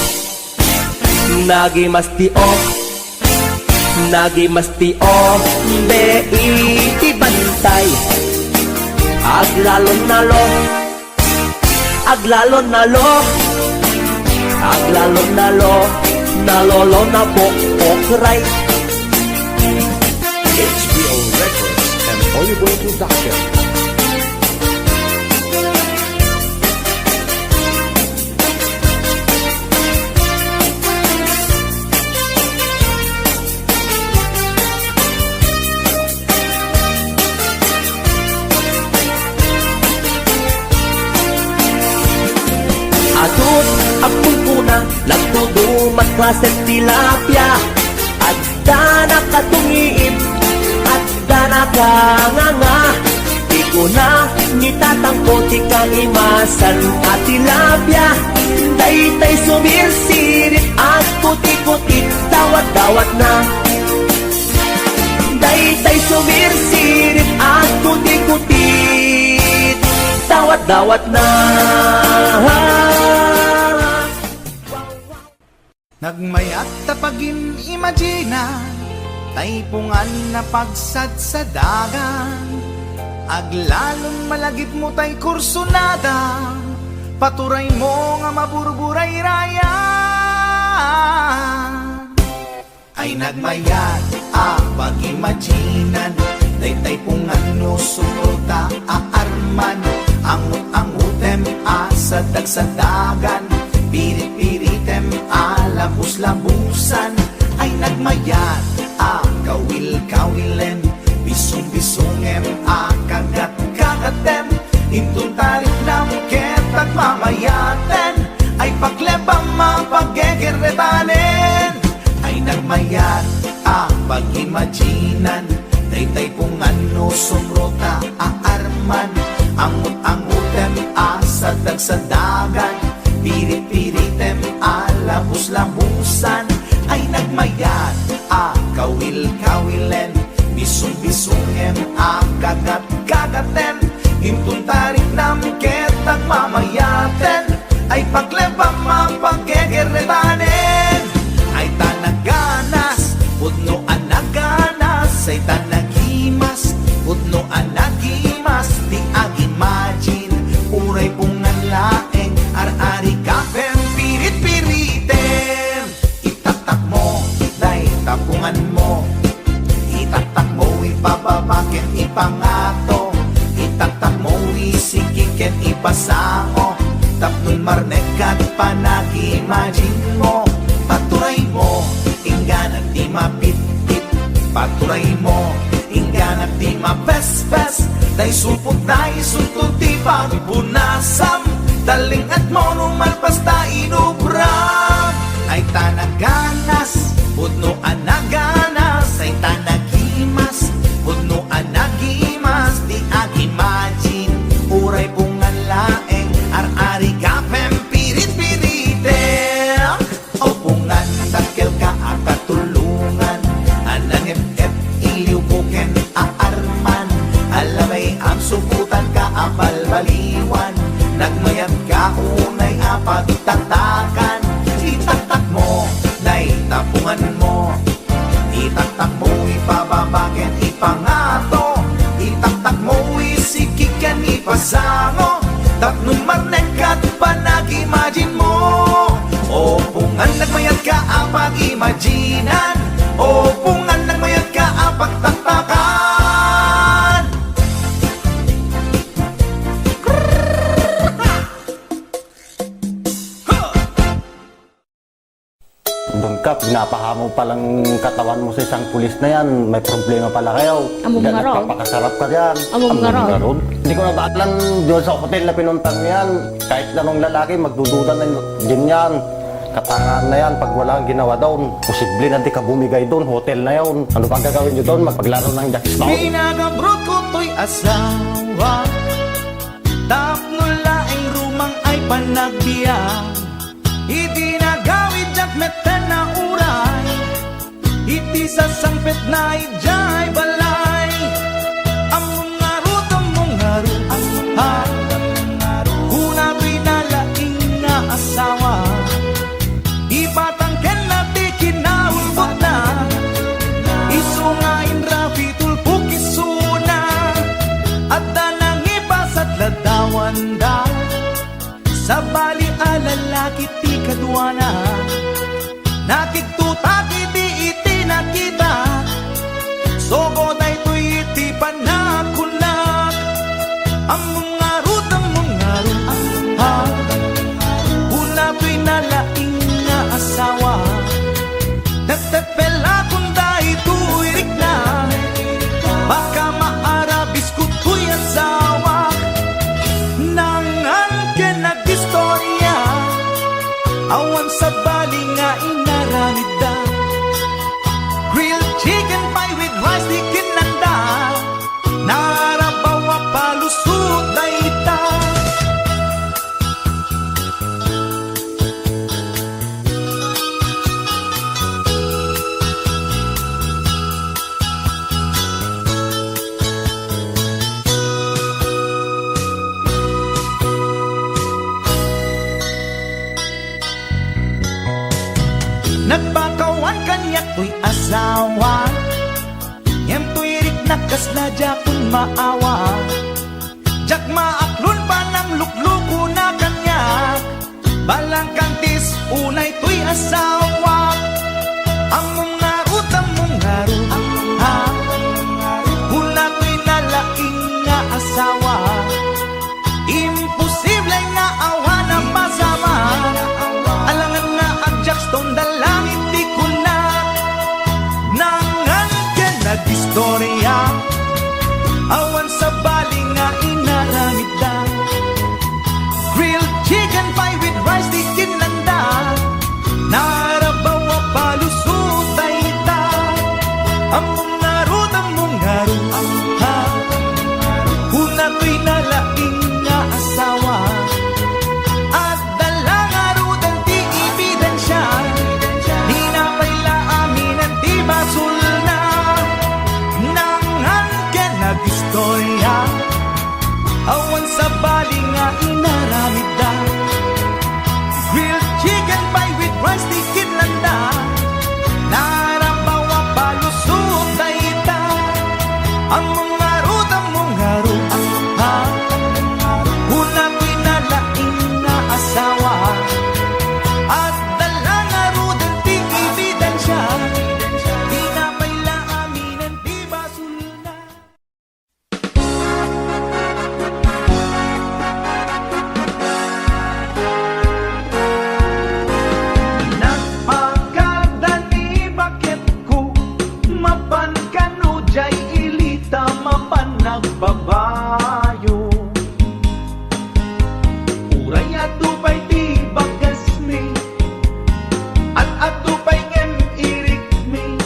nagi mas ti off, nagi mas ti off, be iti bantay. Aglalon nalo, aglalon nalo, aglalon nalo, nalolo na pokpokray. HBO Records and Oliver Production. Adot apun puna nagtudumat klaset tilapia adda nakatungiip adda nakanganga di ko na nitatangko ti kang imasan at tilapia daytay sumirsirit at puti-puti dawat-dawat na daytay sumirsirit at puti-puti dawat-dawat na. Nagmayat tapagin imagina taypungan na pagsad sa dagan aglalon malagip mo tay kursunada paturay mo nga maburburay raya ay nagmayat pag-imaginan daytay pungan no sumruta aarman angut-angutem sa dagsadagan pirit-piritem labus-labusan ay nagmayat kawil-kawilen bisong-bisongem kagat-kagatem intun tarik nam ketag mamayaten ay paglebang mapaggegerretanen ay nagmayat pag-imaginan daytay pungan no sumrota aarman angut-angutem sa dagsadagan pirit-piritem labus-labusan ay nagmayat kawil-kawilen bisong-bisongem kagat-kagatem intun tarik nam ketag mamayaten ay paglebang mapaggegerretanen ay tanaganas pudno anaganas ay tanagimas pudno anagimas di agimagine uray pungan laeng ar-ari kapem pirit-piritem itatak mo day tapungan mo itatak mo ipababaken ipangato itatak mo isikiken ipasao tapnon marnekat panag-imagine mo paturay mo ingganat di mapit-pit paturay mo ingganat di mapes-pes day supot day suntod di pagbunasam daling at mo numalpas ta inubram ay tanaganas pudno anaganas ay tanagimas pudno anagimas di agimagine uray pungan laeng ar-ari kapem pirit-piritem o pungan takkel ka akatulungan anang ep iliubuken aarman alamay ang suputan ka apalbaliwan nagmayat ka unay apagtatakan itatak mo day tapungan mo itatak mo ipababaken ipangato itatak mo isikiken ipasango tapnon marnekat panag-imagine mo o pungan nagmayat ka apag-imaginan o pungan nagmayat ka apagtatakan Doon ka, pinapahamo palang katawan mo sa isang pulis na yan. May problema pala kayo. Among nga raw. Papakasarap ka dyan. Among nga raw. ron. Hindi ko nabaalan doon sa hotel na pinuntan mo yan. Kahit anong lalaki, magdududa na din yan. Katangaan na yan, pag wala kang ginawa doon, posible na di ka bumigay doon, hotel na yun. Ano pang gagawin nyo doon? Magpaglaro ng jackstone? Pinagabrot ko to'y asawa Tapno laing rumang ay panagbiya Iti nagawid jak meten na uray Iti sa sangpet na ijay balay Among ngarut, ha Kuna to'y nalaing nga asawa Ipatangken na ti kinaulbot na Isungain rapi tulpuk isuna At danang ipasat ladawan da Sa bali alalaki ti kadwana Nakiktutak iti nakita Sogo Awan sa bali nga inaramid da, grilled chicken pie with rice di kinanda, narabawa palusot na ita. Nagpakawan kanya to'y asawa, yan to'y rik nakasla jakun maawa. Jak maaklon pa ng lukluko na kanya, balang kantis unay to'y asawa. Ang mungarot, ha, hula to'y nalaking nga asawa. Imposible nga awa na masama, alangan nga ang Jackstone dalangin di ko na. Nangan ka nag-istorya, awan sa bali nga inaramid da, grilled chicken pie with rice di kinanda, narabawa palusot ay ita. Ang mungarot, ha, una to'y nalaing nga asawa. At dalang arudan di ebidensya, di na paila amin ang di basul na. Nangan ka nag-istorya, awan sa bali nga inaramid da, grilled chicken pie with rice di kinanda, narabawa palusot na ita. Ang mungarot, ha, una ko'y nalaing nga asawa. At dalang arudan di ebidensya, di na paila amin ang di basul na. Nagpagada ni bakit ko, mapan kanudjay ilita, mapan nagbabayo. Uray atupay di bagas mi, at atupay ngem irik mi.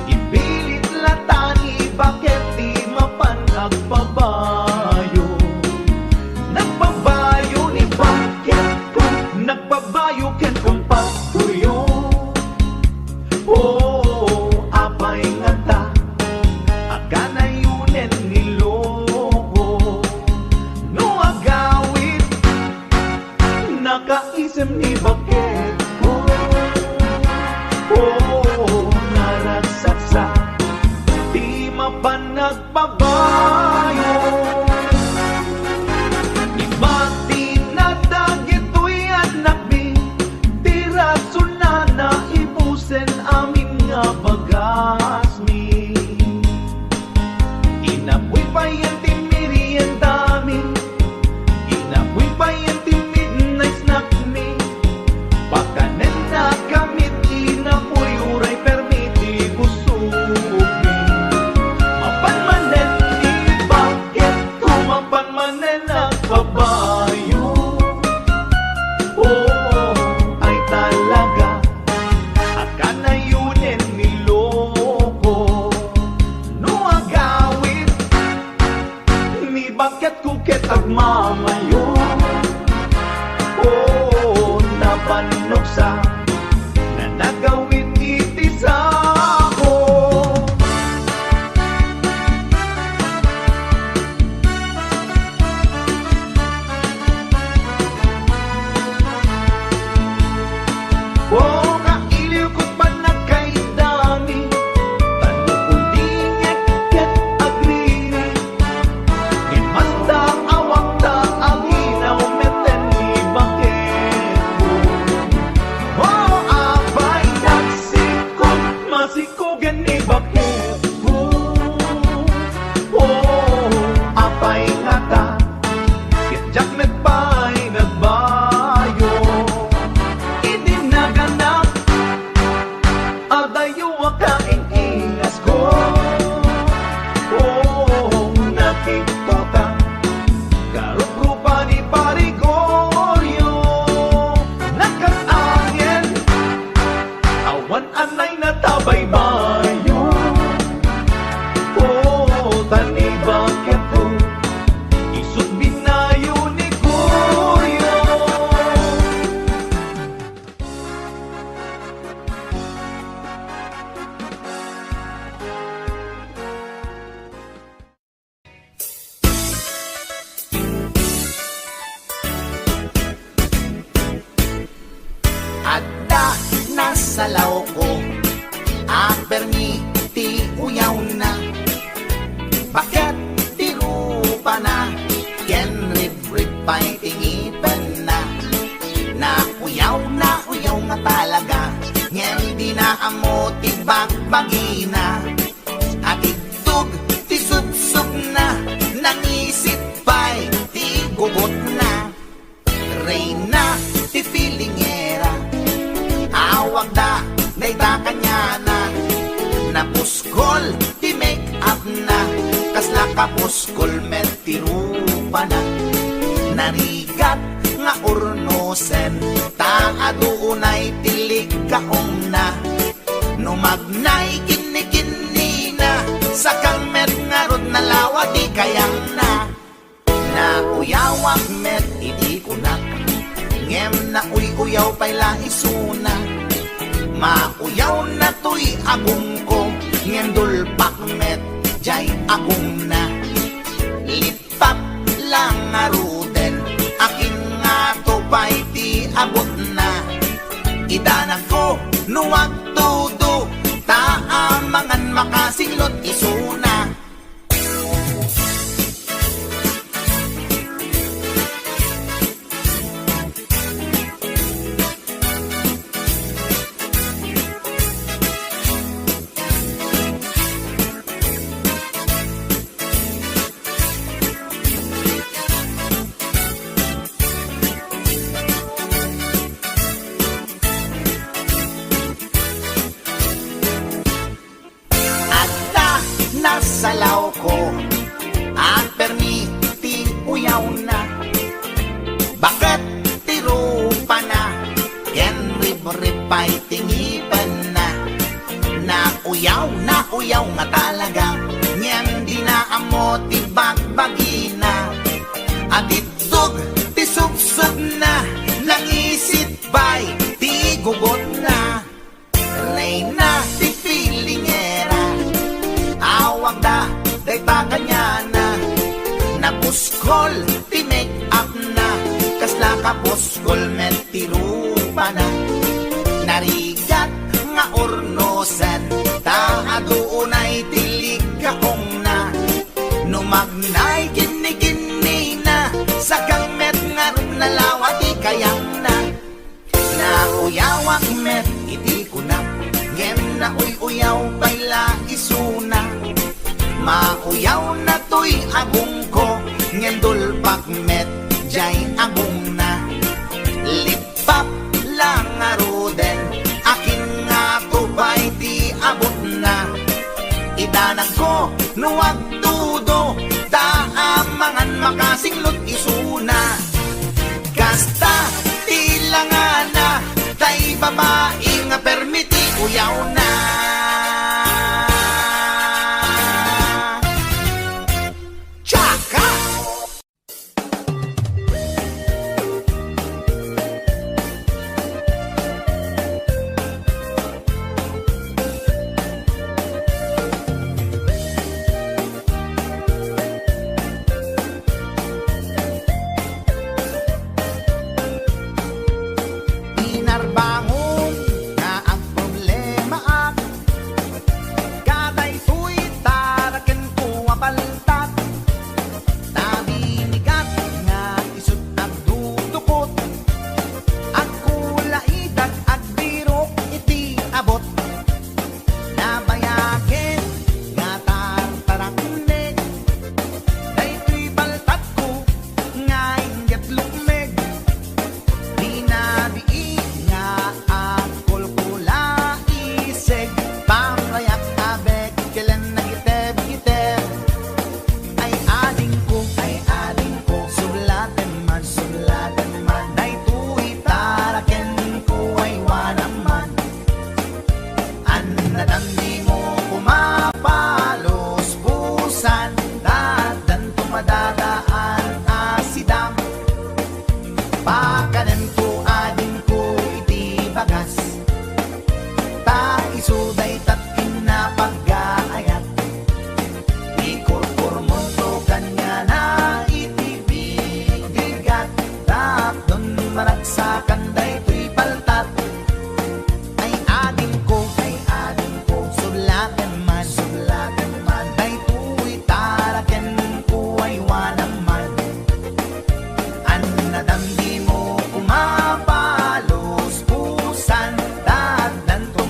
Ipilit latani bakit di mapan nagbabayo. Nagbabayo ni bakit ko, nagbabayo ken kung patuyo. Oh, apay nga ta, akanayunen niloko. No agawit, nakaisem ni bakit ko. Oh, narasaksa, di mapan nagbabayo. Ibati na dagit to'y anak mi, di rason na naibusen amin nga bagas mi. Inapoy pa yan timiri ang dami, inapoy pa yan timid na snack mi. Pakanen na kamit, inapoy uray permiti busog mi. Mapanmanen ni bakit ko, mapanmanen nagbabayo. Oh, ay talaga, akanayunen niloko. No agawit, ni bakit kuket agmamayo. Oh, napanoksa, na nagawit iti sa ako. Oh, kailiw ko't pa nagkaidami, talo ko di ngek agriri. Imasta awak ta ang inaw meten ni bakit ko. nasalaw ko at permiti uyaw na. Bakit tirupa na ken rib pa'y tingipan na. Uyaw nga talaga ngem di na amo tibagbagi na. At itug ti subsub na nangisip pa'y ti gugot na. Reyna ti filingera awag da dayta kanya na. Napuskol ti make up na kasla kapuskol met ti rupa na. Narigat nga urnosen taadunay tilig kaong na. Numagnay kini na sakang met nga rod na lawa di kayang na. Nauyawak met iti kunak ngem na uyaw pa'y laisuna. Mauyaw na to'y agong ko ngem dulpak met jay agong na. Lipap lang nga ruden akin nga to pa'y ti abot na. Idanak ko nuwag tudo taamangan makasinglot isuna. Nasalaw ko at permiti uyaw na. Bakit tirupa na ken rib pa'y tingipan na. Nauyaw nga talaga ngem di na amo tibagbagi na. At itug ti subsub na nangisip pa'y ti gugot na. Reyna ti filingera awag da dayta kanya na. Napuskol ti make up na kasla kapuskol met ti rupa na. Narigat nga urnosan taadunay tilig kaong na. Numagnay kini na sakang met nga rod na lawa di kayang na. Nauyawak met iti kunak ngem na uyaw pa'y laisuna. Mauyaw na to'y agong ko ngem dulpak met jay agong na. Lipap lang nga ruden akin nga to pa'y ti abot na. Idanan ko nuwag tudo taamangan makasinglot isuna. Kasta tilangan na tay babae nga permiti uyaw na. Tsaka!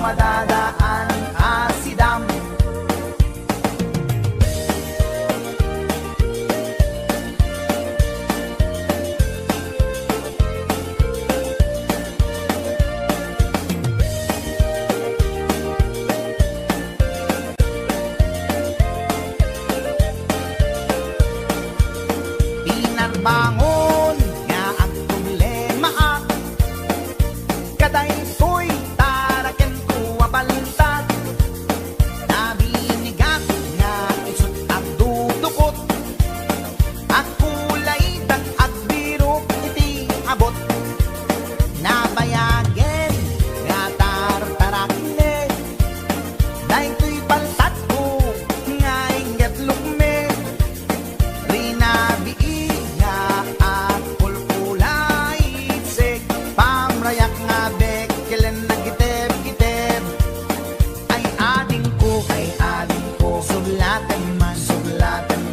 madadaan asidam. Pinagbangon nga ang problema at kaday ko'y taraken ko abalintad. Nabinigat nga isot at dudukot, at kulay dag at birok iti abot. Nabayagen nga tartarakne, dahi ko'y baltat ko nga ingat lukme. Rinabi at kulkulay sek pamrayak nga bekelen na giteb-giteb. Ay ading ko suglatan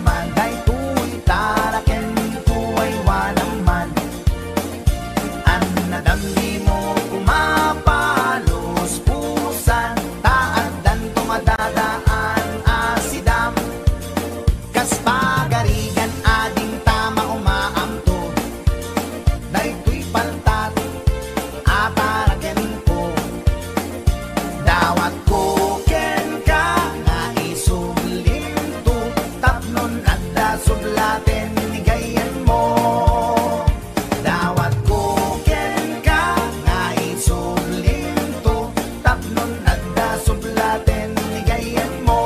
man day tuy taraken ko ay walang man. An nadamdi mo kumapalos pusan, taadan tumadadaan asidam. Kas pagarigan ading tama umaamto, day tuy paltat ataraken ko. Dawat ko ken ka nga isublim to, tapnon adda sublaten ni gayen mo. Dawat ko ken ka nga isublim to, tapnon adda sublaten ni gayen mo.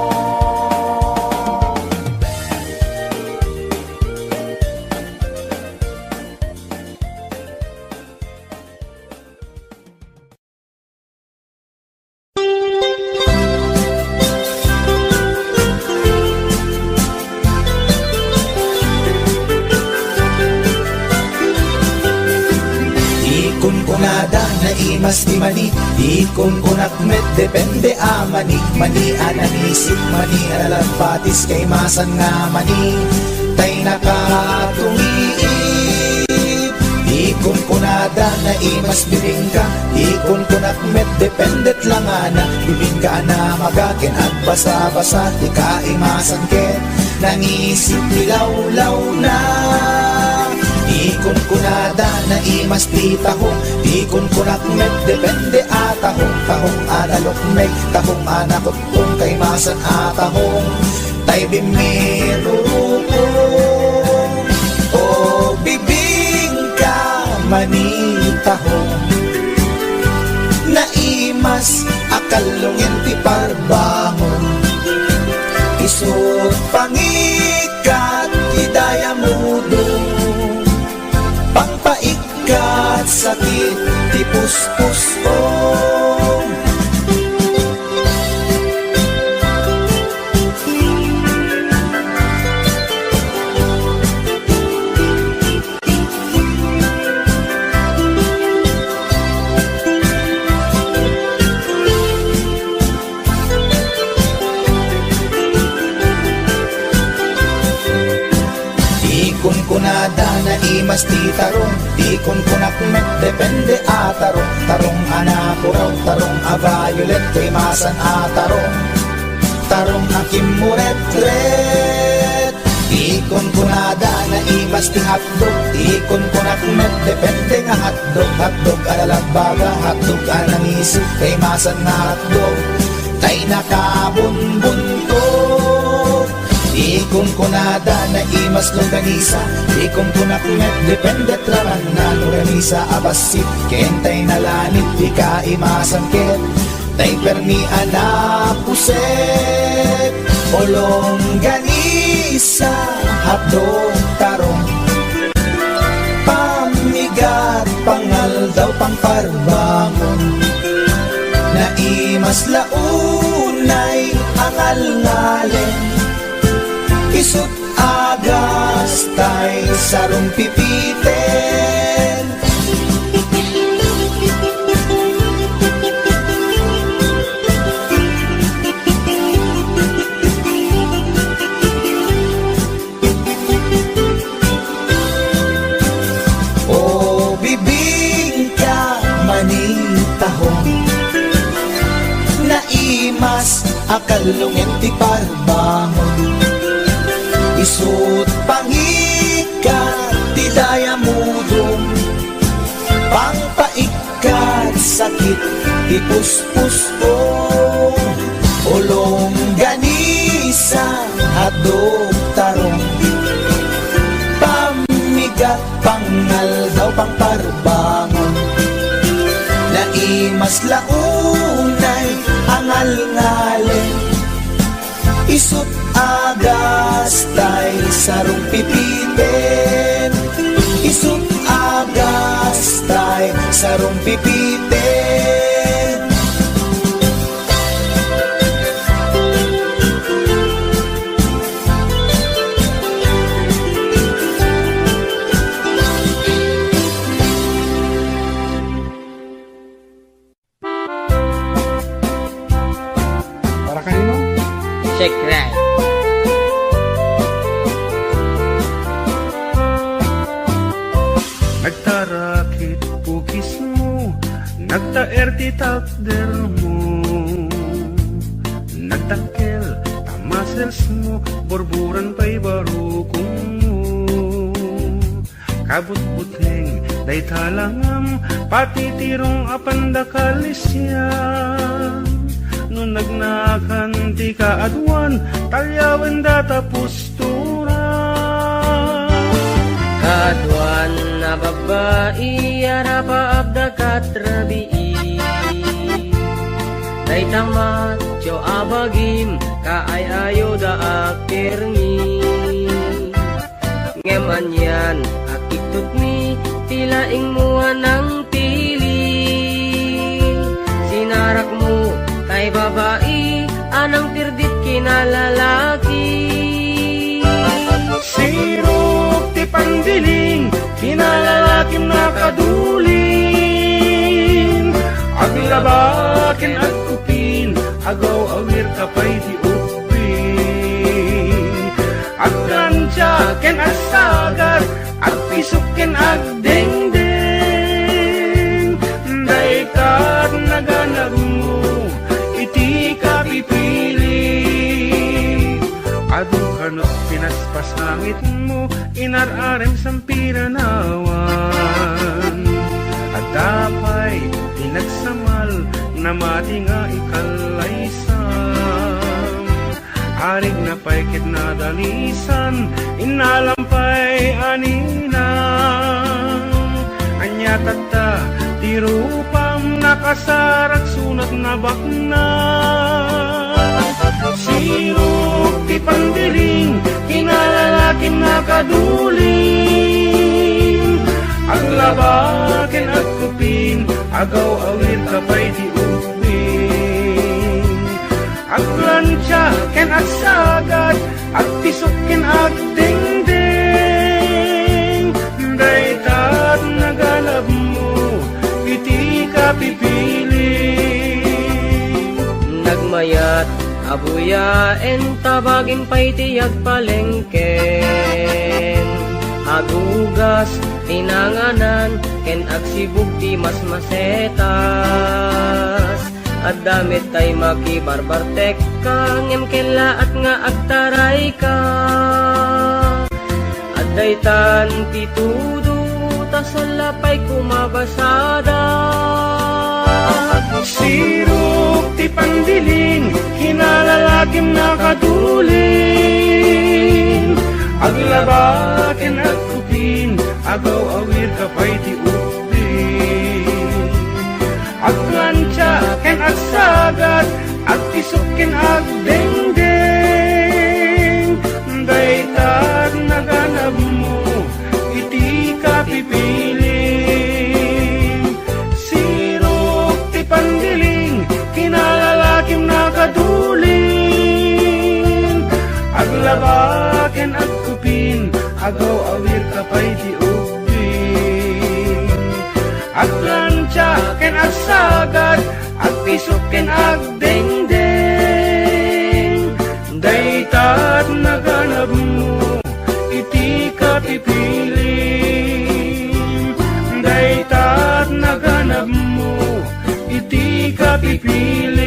Ikon ko nada na imas di mani, ikon ko nakmet depende a mani. Mani ananisip, mani analagpatis kay masan nga mani, tay nakatumiip. Ikon ko nada na imas bibingka, ikon ko nakmet dependet lang ana. Bibingka na magakin at basa-basa, di ka imasan ken nangisip nilaw-law na. Ikon ko nada na imas ti tahong, ikon ko nakmet depende atahong. Tahong analok meg, tahong anakot kung kay masan atahong, tay bimiro ko. O bibingka manitahong, na imas akalungin ti parbangon. Isut pangikat idaya mudong, pangpaikat sakit ti puspusong. Ikon ko nada na imas ti tarong, ikon ko nakmet depende atarong. Tarong anapuraw, tarong violet kay masan atarong. Tarong akimuret-ret, ikon ko nada na imas ti hotdog, ikon ko nakmet depende nga hotdog. Hotdog alalagbaga, hotdog anangisip kay masan nga hotdog, tay nakabunbuntot. Ikon ko nada na imas longganisa, ikon ko nakmet depende traman na longganisa abasit. Kentay nalanit di ka imasan ken, tay permi anapuset. O longganisa hotdog tarong, pamigat pangal daw pangparbangon. Na imas launay angal-ngalen, isut agas tay sarong pipiten. O bibingka manitahong, akalungen ti parbangon. Isut pangikat ti dayamudong, pangpaikat sakit ti puspuspong, ulong ganisa at doktarong, pamigat pangal daw pang parbangon. Naimas launay angal-ngalen, isut agastay sarong pipiten, isut agastay sarong pipiten. Para kanino? Check right. Nagtarakit pugis mo, nagtaer ti takder mo, nagtakkel tamasels mo, borburan pa'y barukong mo. Kabut-buteng day talangam, pati tirong apandakalisyan. Nung nagnakan ti kaadwan, talyawan data pustura. Kaduan na babae, arapa abda katrabii. Day tamat, jo abagim, kaayayo da akirngi. Ngeman yan, akitut mi, tilaing mua ng tili. Sinarak mo, kay babae, anang tirdit kinalalaki. Sirok ti pandiling, kinalalakim nakaduling. Aglabakin at kupin, agaw awir kapay ti upin. Agkansyaken at sagar, agpisuken agdengdeng. Day kat naganag mo, iti kapipili. Adu kanot pinaspasangit mo, inararem sampiranawan. At dapay pinagsamal, na mati nga ikalaysam. Arig na paikit na dalisan, inalampay aninang. Anya tata, tirupam nakasarak sunat na bakna. Sirok ti pandiling, kinalalakin nakaduling. Aglabakin at kupin, agaw awir kapay ti upin. Aglansyaken at sagad, at pisukin at dingding. Daytat nagalab mo, iti kapipili. Nagmayat, abuyaen, tabagin pa'y tiyag palengken. Agugas, tinanganan, ken agsibug ti mas masetas. At damit tay makibarbartek ka, ngem kela at nga agtaray ka. At daytan ti tudo, tasalapay kumabasada. Sirok ti pandiling, kinalalakim nakaduling. Aglabakin at kupin, agaw awir kapay ti upin. Aglansyaken at sagad, at pisukin at dengdeng. Daytat naganap mo, iti kapipiling. Sirok ti pandiling, kinalalakim nakaduling. Aglabaken at kupin, agaw awir kapay ti upin. Aglansyaken at sagad, at pisukin at dengdeng. Daytat naganap mo, iti kapipiling. Daytat naganap mo, iti kapipiling.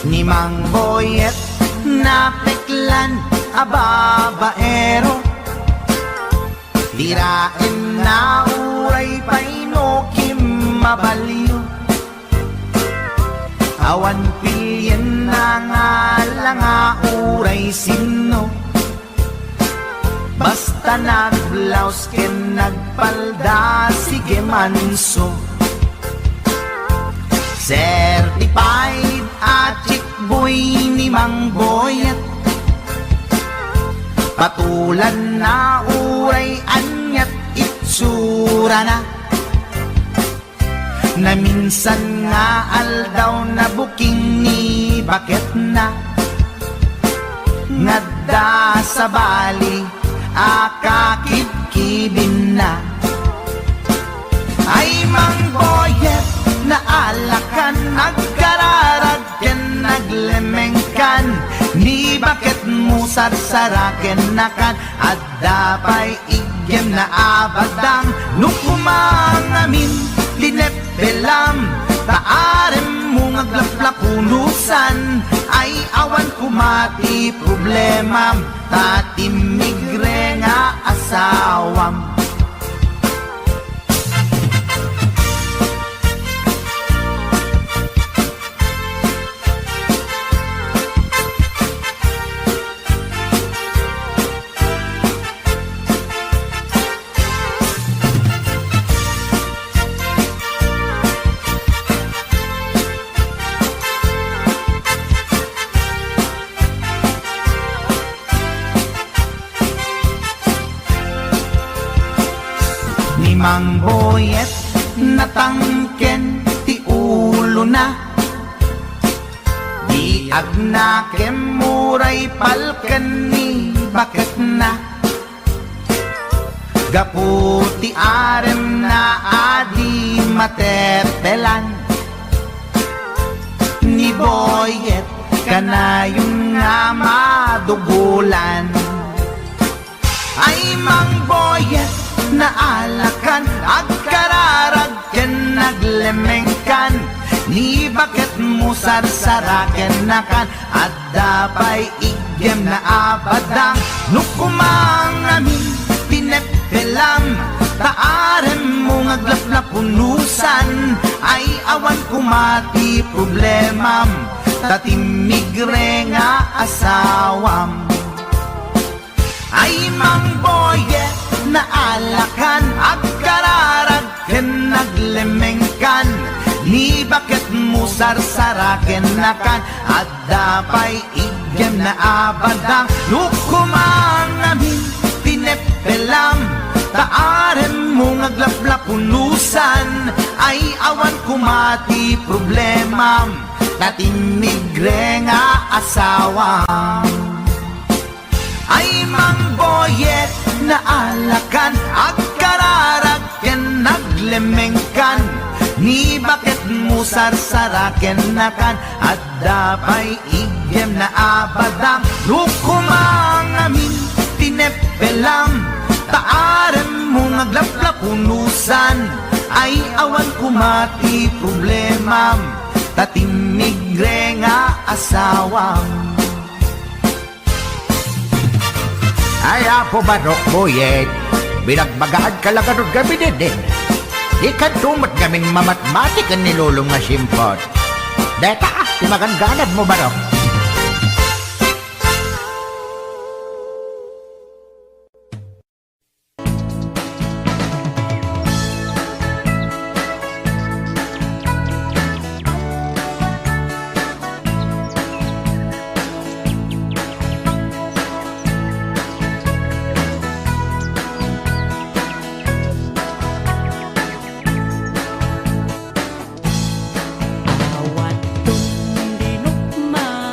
Ni Mang Boyet na peklan a babaero, tirain na uray painokim mabaliw. Awan pilyen na nga lang a uray sino, basta nagblaus ken nagpalda sige manso. Certified at chick boy ni Mang Boyet, patulan na uray anyat itsura na, na minsan nga aldaw na buking ni bakit na, ngadda sa bali akakibkibin na. Ay Mang Boyet na alakan, nagkararag ken naglemengkan, ni bakit mo sarsaraken nakan, at dapay igyem na abadang, nukumangamin linepelam, taarem mo ngaglaplapunusan, ay awan kumati problema, tatimigre nga asawam. Mang Boyet natangken ti ulo na, di agnakem muray palken ni bakit na, gaputi arem na adi matepelan, ni Boyet kanayong nga madugulan. Ay Mang Boyet na alakan, agkararag ken naglemengkan, ni bakit mo sarsaraken nakan, at dapay igyem na abadang, nukumangamin pinepelam, taarem mo ngaglaplapunusan, ay awan kumati problemam, tatimigre nga asawam. Ay Mang Boyet na alakan, agkararag ken naglemengkan, ni bakit mo sarsaraken nakan, at dapay igyem na abadang, nukumangamin pinepelam, taarem mo ngaglaplapunusan, ay awan kumati problemam, tatimigre nga asawam. Ay Mang Boyet na alakan, agkararag ken naglemengkan, ni bakit mo sarsaraken nakan, at dapay igyem na abadang, nukumangamin tinepelam, taarem mo ngaglaplapunusan, ay awan kumati problemam, tatimigre nga asawam. Ay apo Barok Boyet, binagbagaan ka lang anong gabi din. Ikan tumat kaming mamatmatik ang nilulong nga simpot. Deta, timaganganad mo Barok. Awat tong dinukma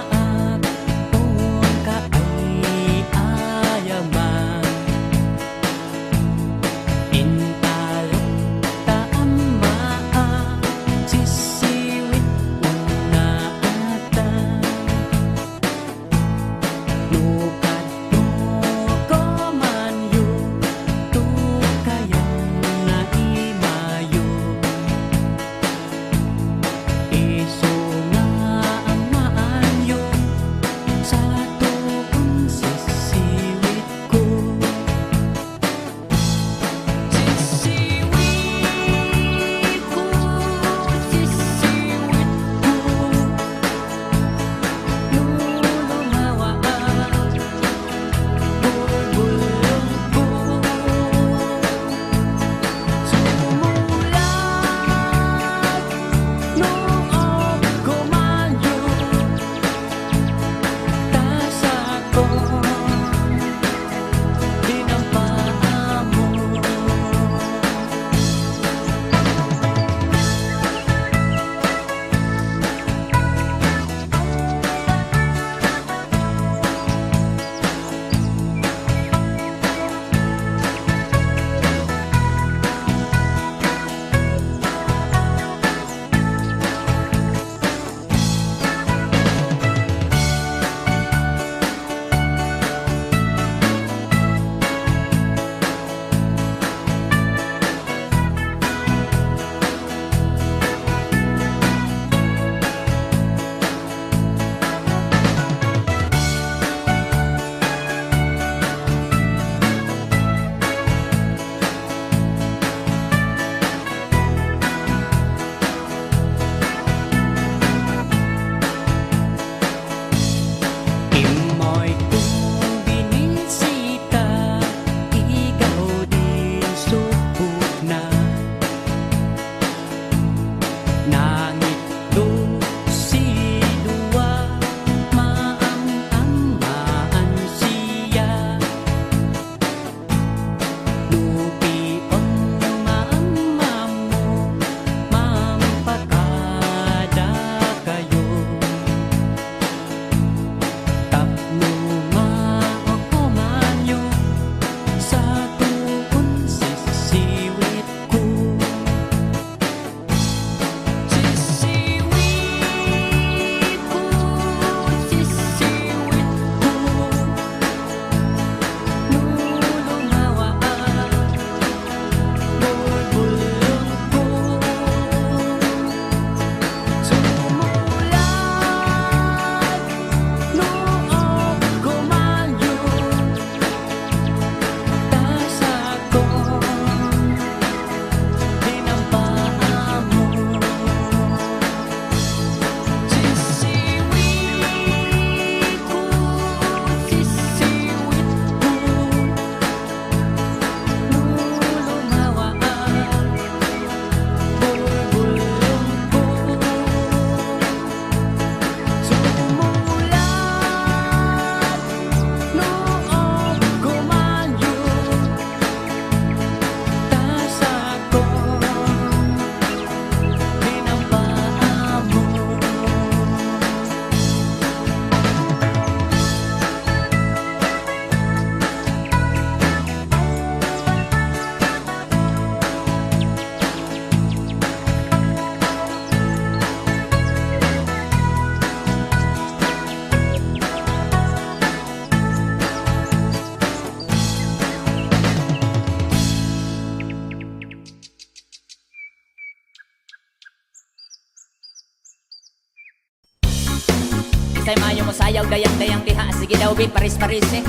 Kisay mayo mo sayaw, dayang-dayang diha. Sige daw, bit, paris-paris eh.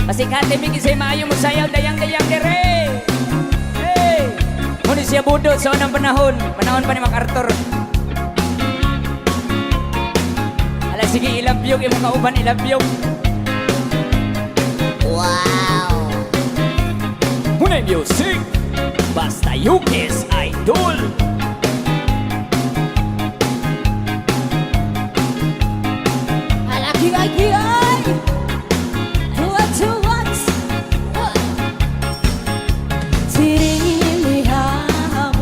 Pasikate mi kisay mayo mo sayaw, dayang-dayang dire. Hey! Muna siya budot sa unang panahon. Panahon pa ni MacArthur. Ala, sige, ilabyog. Yung mga uban, ilabyog. Wow! Muna music. Basta Yukis Idol. Alaki-aki-ay Tuwat-tuwat 지리리하고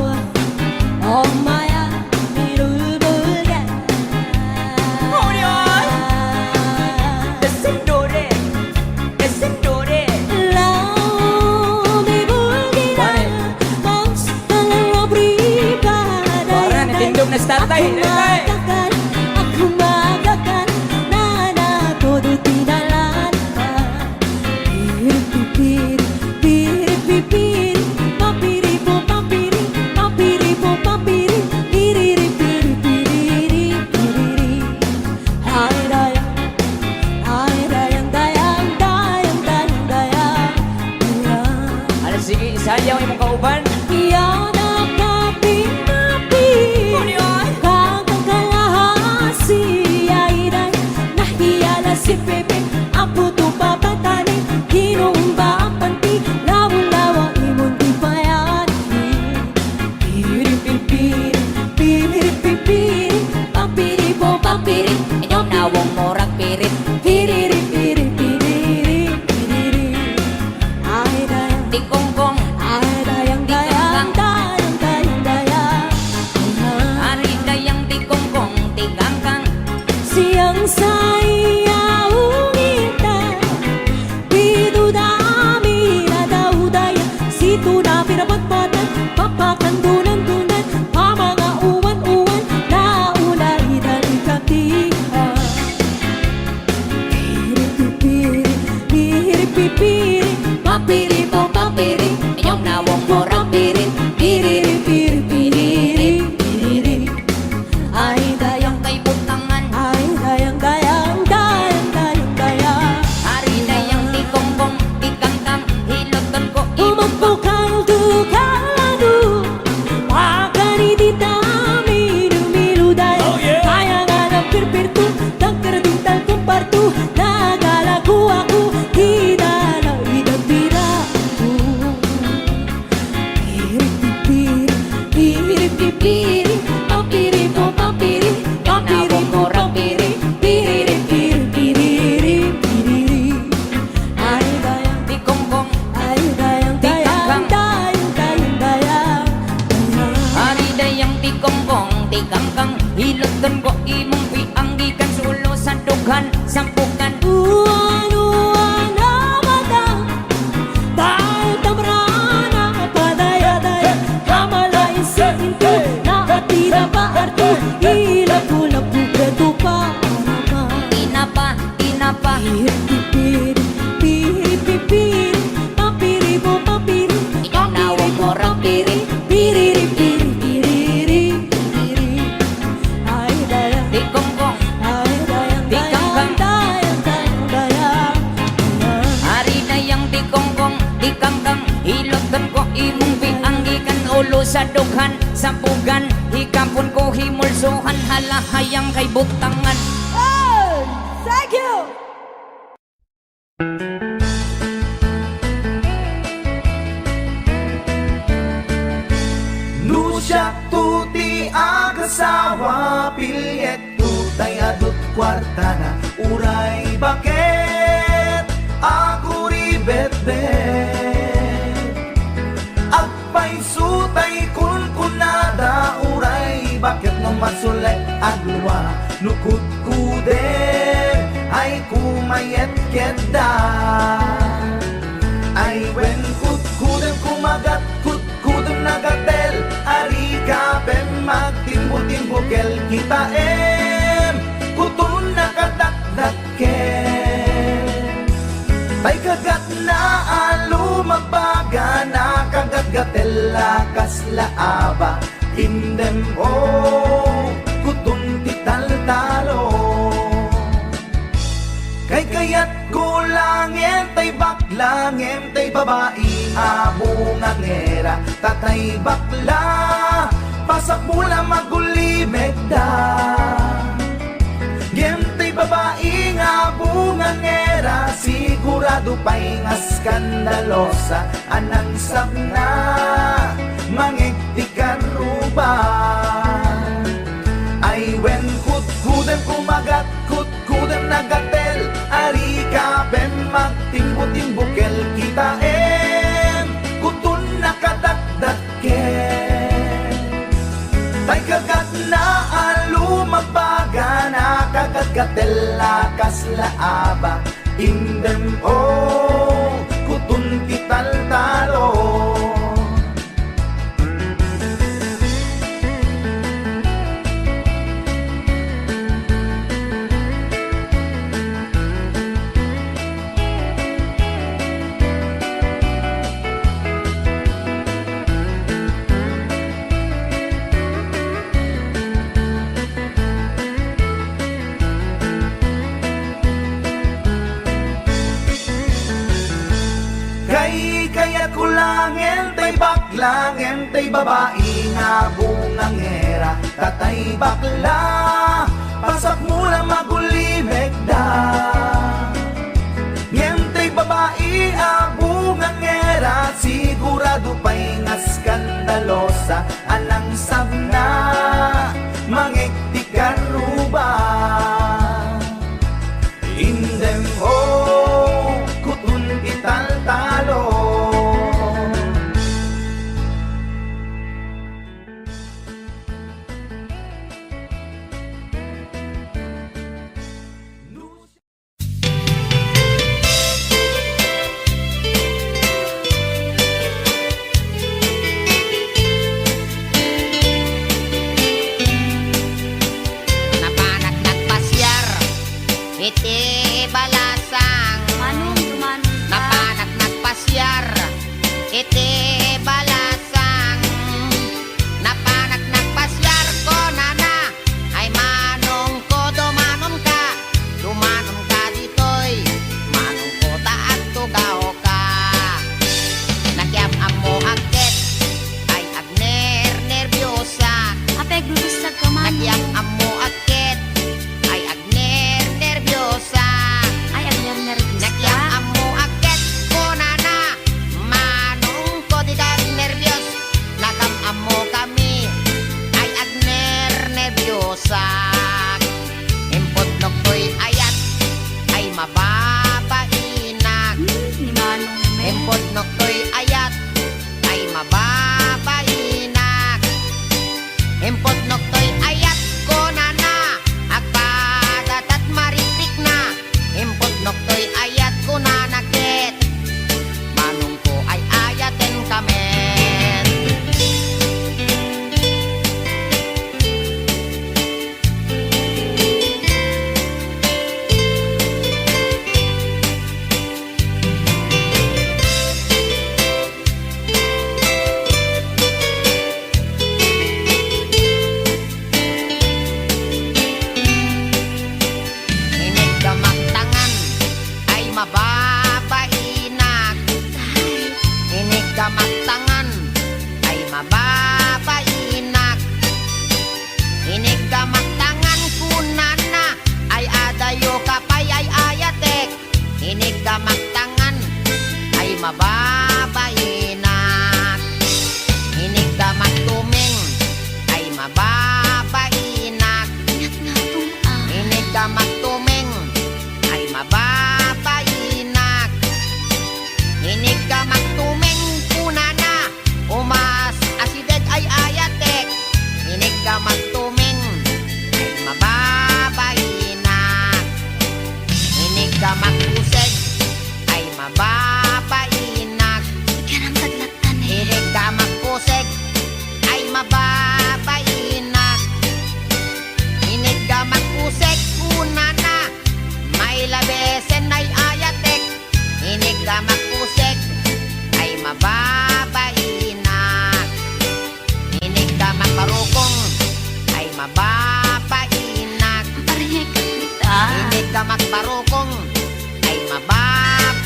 엄마야 이를 보게 Descendore. Descendore. 라움이 불기라 멈추는 오브리바다 Para natindog na statay. Aku magakan nana todo tinalan piri piri piri papiri po papiri papiri po papiri piri piri piri piri ay dayang dayang dayang dayang dayang Ala, sige, isayaw yung mga kauban. yan ang kapi-napi Kagang kalahasi ay day Nahiyala si Pepe Ang puto pabatani Kinumba ang panti Lawa-lawa imong di bayani Piri-piri Piri-piri Pampiri po pampiri Inyong nawong morag pirit. Piri-piri Ay dayang Di kongkong. Ay dayang dayang dayang dayang dayang Ari dayang di kongkong. Di kangkang. Siyang sayaw kita Bidudami na daudaya Situ na pinabatbatan Papakandunan-dunan Pamanga uwan-uwan Naulay dalikatihan Piri-piri Papiri po papiri Inyong nawong morag pirit. Piri-piri Ay dayang Kay butangan. ay dayang dayang dayang dayang dayang Ari dayang di kongkong. Di kangkang. Hiloton ko Umagpukal dukalado Wakani di tami Dumilu dayang Kaya nga ng pirpirtu Tagkardintal kumpartu Nagalaku ako Di na idang tiraku Piri-piri Papiri po papiri Papiri po papiri Piri-piri Ay dayang di kongkong. ay dayang dayang dayang dayang dayang Ari dayang di kongkong. Di kangkang. Hiloton ko imong pianggikan. Sulo sa dughan. Sampukan. Uwan-uwan na batang Dahil tamrana Padaya-daya Kamalay sa into Nakatira pa arto Ilap-ulap Bukredo pa Tinapa. Tinapa. Piri-piri Papiri po papiri Inyong nawong morag pirit. Piri-piri Ay dayang Di kongkong. ay dayang Di kangkang. dayang dayang dayang Ari dayang di kongkong. Di kangkang. Hiloton ko imong pianggikan. Ulo sa dughan. Sampugan. Hikapon ko himulsuhan. Halahayang kay butangan. Thank you! Nusyak tuti agasawa Pilyet tutay adot kwarta na Uray bakit Ako ribet-bet Agpay sutay kunkunada Uray bakit no masulay agluwa Nukut kuder ay kumayet keda Ay wen kutkudem kumagat kutkudem nagatel Ari kapem magtimbo-timbokel kita Kutun nakadakdakel Tay kagat na alo magbaga na kagat-gatel lakas laaba Indem o kutun tital-talo kulang entay baklang entay babae abungangera tatay bakla pasak mula magulimeg da entay babae nga bungangera sigurado pa'y nga skandalosa anang sabna mangiktikan ruban ay when kutkudem kumagat kutkudem nagatel ari ka ben magtimbo-timbukel kita kutun nakadakdaken tay kagat na alumabaga nakagagatel lakas laaba indem kutun kital talo. Kaya kulang entay baklang entay babae nga bungangera tatay bakla pasak mula magulimeg da entay babae abungangera sigurado pa'y nga skandalosa anang sabna mangiktikan ruban indem kutun kital talo. Napanak nagpasyar iti balasang napanak nagpasyar iti balasang napanak nagpasyar ko nana ay manong ko dumanom ka ditoy manong ko taat tugaw ka nagyam amo agket ay agner nervyosa nagyam amo agket ay agner nervyosa nagyam amo agket ko nana manong ko di dag nervyos nakam amo kami ay agner nervyosa impot noktoy ayat ay mababainak impot noktoy ayat ay mababainak impot noktoy ayat ko nana agpadatat maripik na impot noktoy ayat ko nanakit manong ko ay ayaten kamen inig gamaktangan ay mababainak inig gamaktangan ay mababainak inig gamaktangan kunana ay adayo kapay ay ayatek inig gamaktangan ay mababainak inig gamaktumeng ay mababainak inig gamaktumeng ay mababainak inig gamaktumeng kunana umas asideg ay ayatek inig gamaktumeng ay mababainak inig gamaktuseg ay mababainak inig gamaktuseg ay mababainak inig gamaktuseg kunana may labesen ay ayatek inig gamaktuseg ay mababainak inig gamakbarukong ay mababainak inig gamakbarukong ay mababainak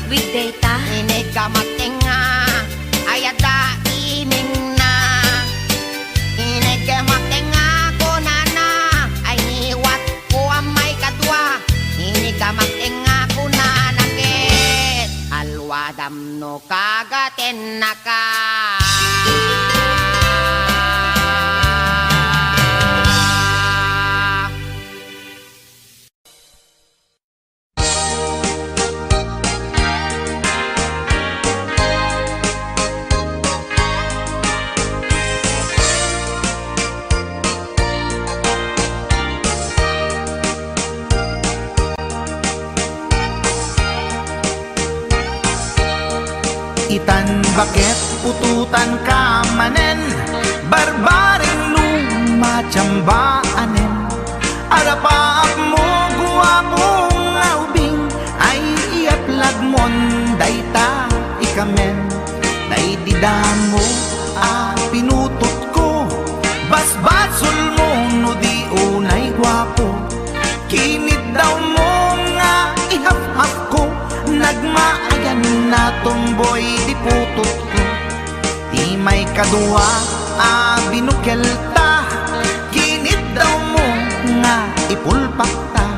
with data. Ini ka matenga ayada iming na. Ini ka matenga ko nana ay niwat ko amay kadwa. Ini ka matenga ko nanakit alwadam no kagaten naka. Itan bakit pututan ka manen, barbaring lumachambaanen. Arapaap mo guwapong aubing, ay iaplag mon dayta ikamen. Daydidamo pinutot ko, basbasol mo no di unay guwapo. Kinit daw mo nga ihap-hap ko, nagmaayan na tomboy di putot ko. Di may kadua binukelta, kinit daw mo nga ipulpak ta.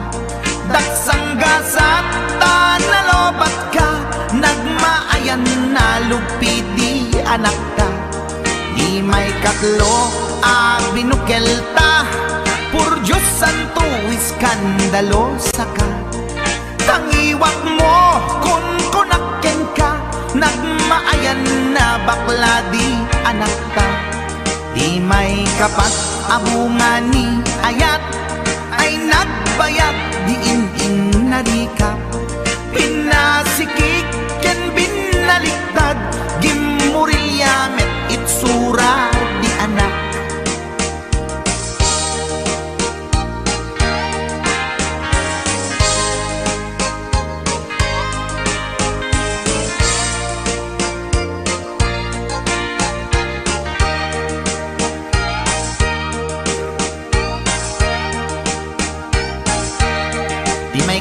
Daksang gasat nalobat ka, nagmaayan na lupidi anak ka. Di may katlo binukelta, pur Diyos santo iskandalo saka. Tangiwak mo kun kunakken ka, nagmaayan na bakla di anak ka. Di may kapat abungani ayat, ay nagbayag di in-narikap. Pinasikik ken binaliktad, gimurilyamet itsura di anak.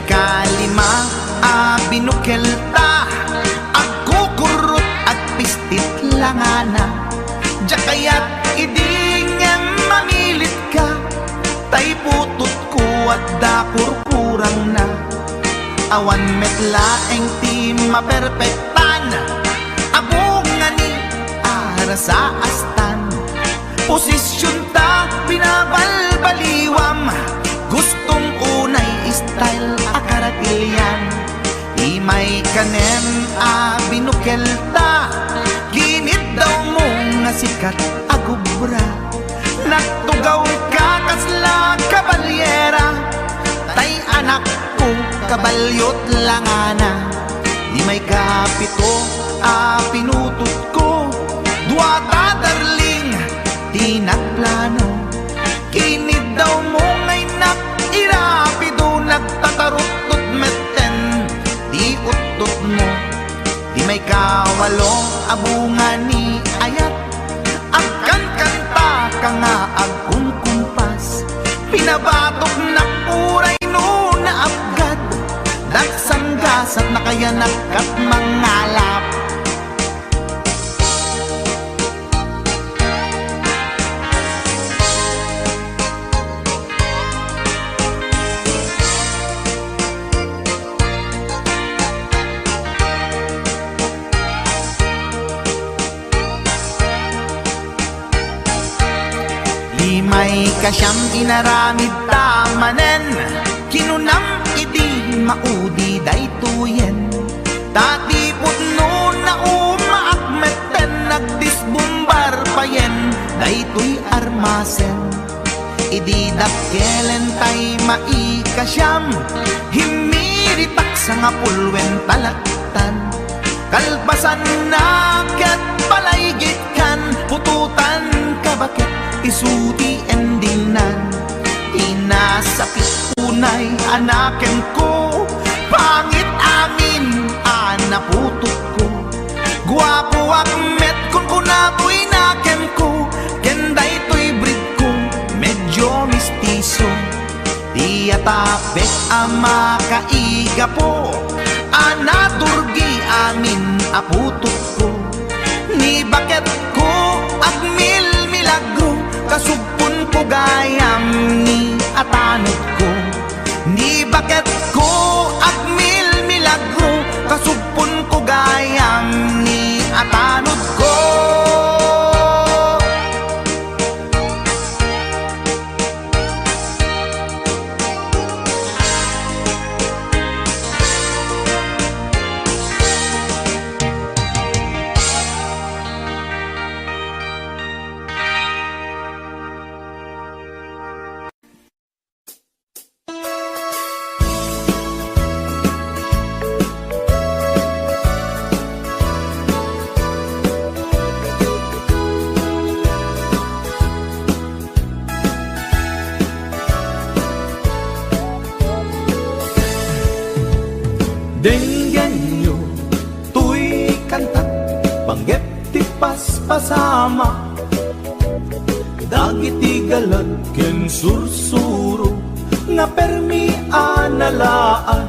Kalima binukelta, agkukurot at pistit langana. Jakayat idingem mamilit ka, tay putot ko at dakurkurang na. Awan metlaeng ti maperpektan, abungani ara sa astan. Posisyon ta binabalbaliwam, gustong unay style akaratilyan. Di may kanem binukelta, ginit daw mo nga sikat agubra. Nagtugaw ka kasla kabalyera, tay anak ko kabalyot langana. Di may kapito pinutot ko, duwata darling di nagplano. Kinid daw mo ngay irapido, nagtatarot-tot meten di utot mo. Di may kawalo abungani ayat, agkan kanta ka nga agkumkumpas. Pinabatok na puray no na abgad, daksang gasat na kaya nakat mangalap. May kasyam inaramid tamanen, kinunam iti maudi daytoyen. Tatipot no na umaakmeten, nagdisbumbar payen daytoy armasen. Idi dakkelen tay maikasyam, himiritak sa nga pulwen talaktan. Kalpasan na ket palaygit kan, pututan ka bakit isuti endingnan. Inasakit unay anaken ko, pangit amin anaputot ko. Guwapo akmet kung kunapoy naken ko, kenday to'y breed ko medyo mistiso. Di atapek ama kaiga po, anaturgi aputot ko. Ni bakit ko agmil milagro, kasugpon ko gayam ni atanod ko. Ni bakit ko agmil milagro, kasugpon ko gayam ni atanod ko. Denggan nyo, tuy kantat, panggep ti paspasama. Dagiti galad ken sursuro, nga permi analaan.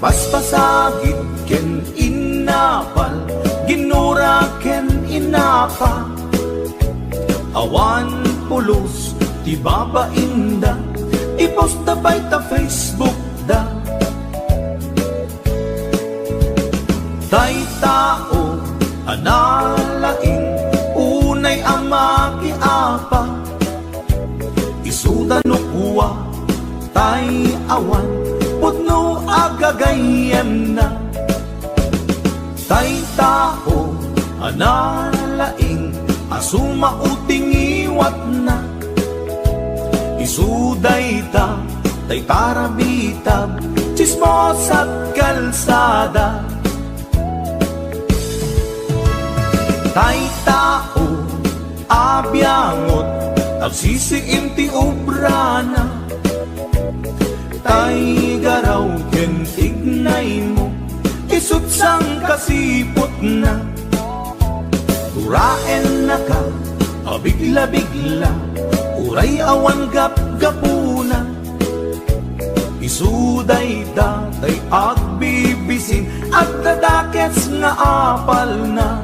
Paspasagit ken inapal, ginura ken inapa. Awan pulos, ti babainda, ipost na bay ta Facebook da. Tay tao, analaing, unay ama kiapa. Isuda no kuwa, tay awan, putno agagayem na. Tay tao, analaing, asuma uting iwat na. Isuday ta, tay tarabitab, chismos at kalsada. Tay tao, abyangot, agsisiim ti obrana. Tay garaw ken tignay mo, isutsang kasipot na. Uraen na ka, abigla-bigla, uray awan gap-gapuna. Isuday datay agbibisin, at dadakets nga apal na.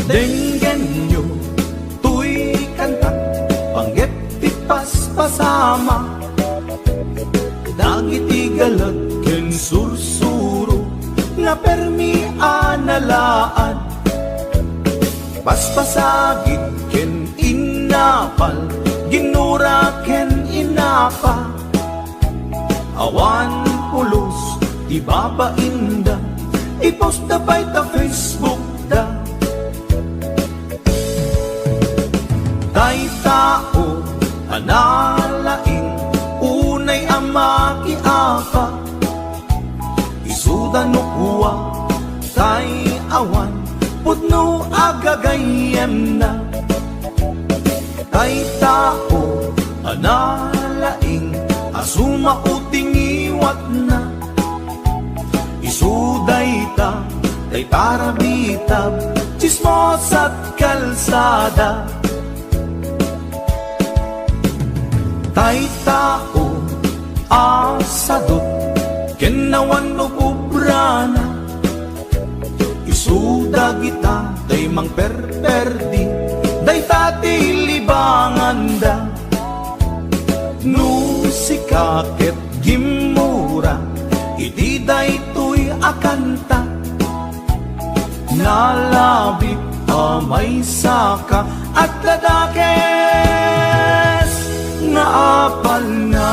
Denggan nyo, tuy kantat, panggep ti paspasama. Dagiti galad ken sursuro, nga permi analaan. Paspasagit ken inapal, ginura ken inapa. Awan pulos, ti babainda, ipost na bay ta Facebook da. Tay tao, analaing, unay ama kiapa. Isuda no kuwa, tay awan, putno agagayem na. Tay tao, analaing, asuma uting iwat na. Isuday ta, tay tarabitab, chismos at kalsada. Tay tao, asadot, kenawan no kubrana. Isuda kita, tay mang perperdi, day tati libangan da. Nusikaket gimura, iti day tuy akanta. Nalabit amay saka, at dadakes nga apal na.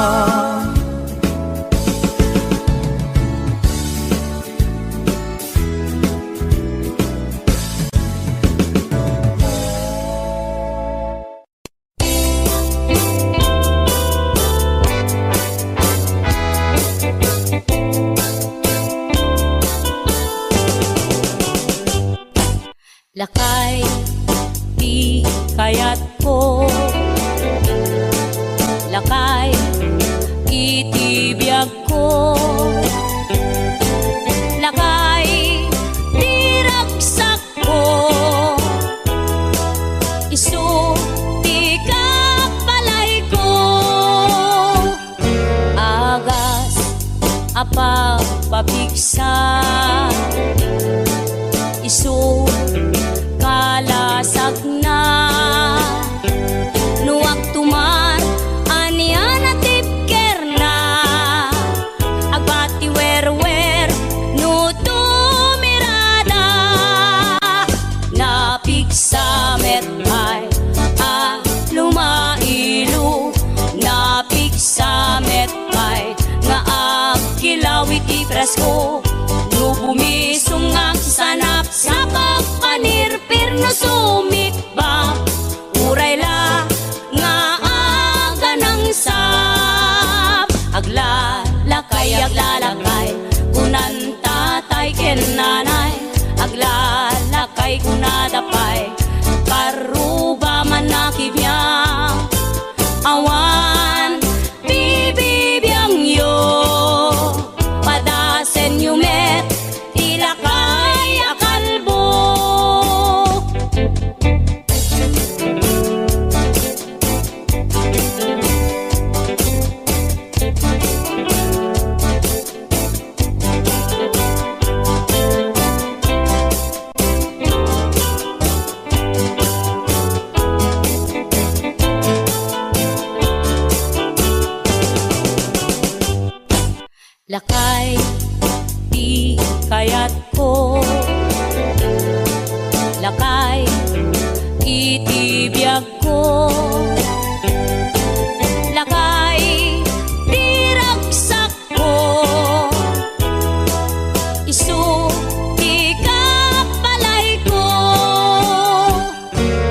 Lakay, di kayat ko. Lakay, itibiyag ko. Lakay diragsak ko, isu ti kapalay ko. Agas apa pabigsa, isu kalasag na. Nuwag tuman anian at tipker na, agbati wer-wer no tumirada. Napigsa metay lumailu, napigsa metay nga agkilawit ipresko. No bumisong ang sanap sa pagpanirpir no sumikba. Uray la nga aga ng sap, aglalakay kunan tatay ken nanay, aglalakay kunadapay paruba man nakibiyang. Awan bibibiyang yo, padasen yumet ilakay akalbo. Lakay di kayat ko, lakay itibiyag ko. Lakay diragsak ko, isu ti kapalay ko.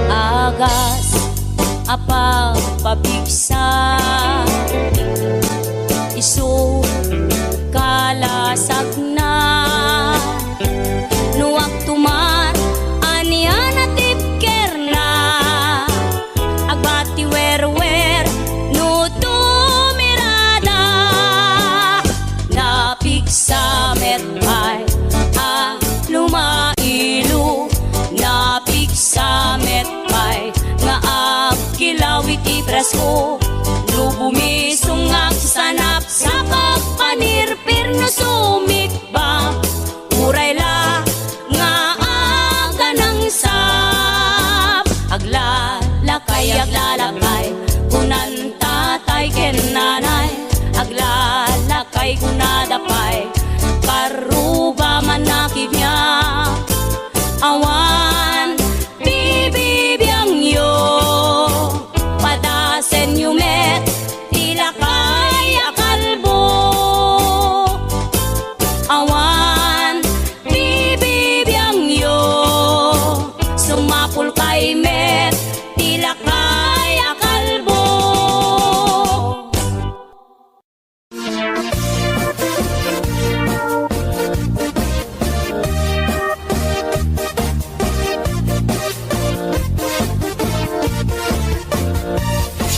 Agas apa pabigsa, isu kalasag na. Nuwag tuman anian at tipker na, agbati wer-wer no tumirada. Napigsa metay lumailu, napigsa metay nga agkilawit ipresko. No bumisong ang sanap sa pagpanirpir no sumikba. Uray la nga aga ng sap, aglalakay kunan tatay ken nanay, aglalakay kunadapay paruba man nakibiyang. Awan bibibiyang yo, padasen yumet ilakay akalbo. Awan bibibiyang yo, sumapul kay met ilakay akalbo.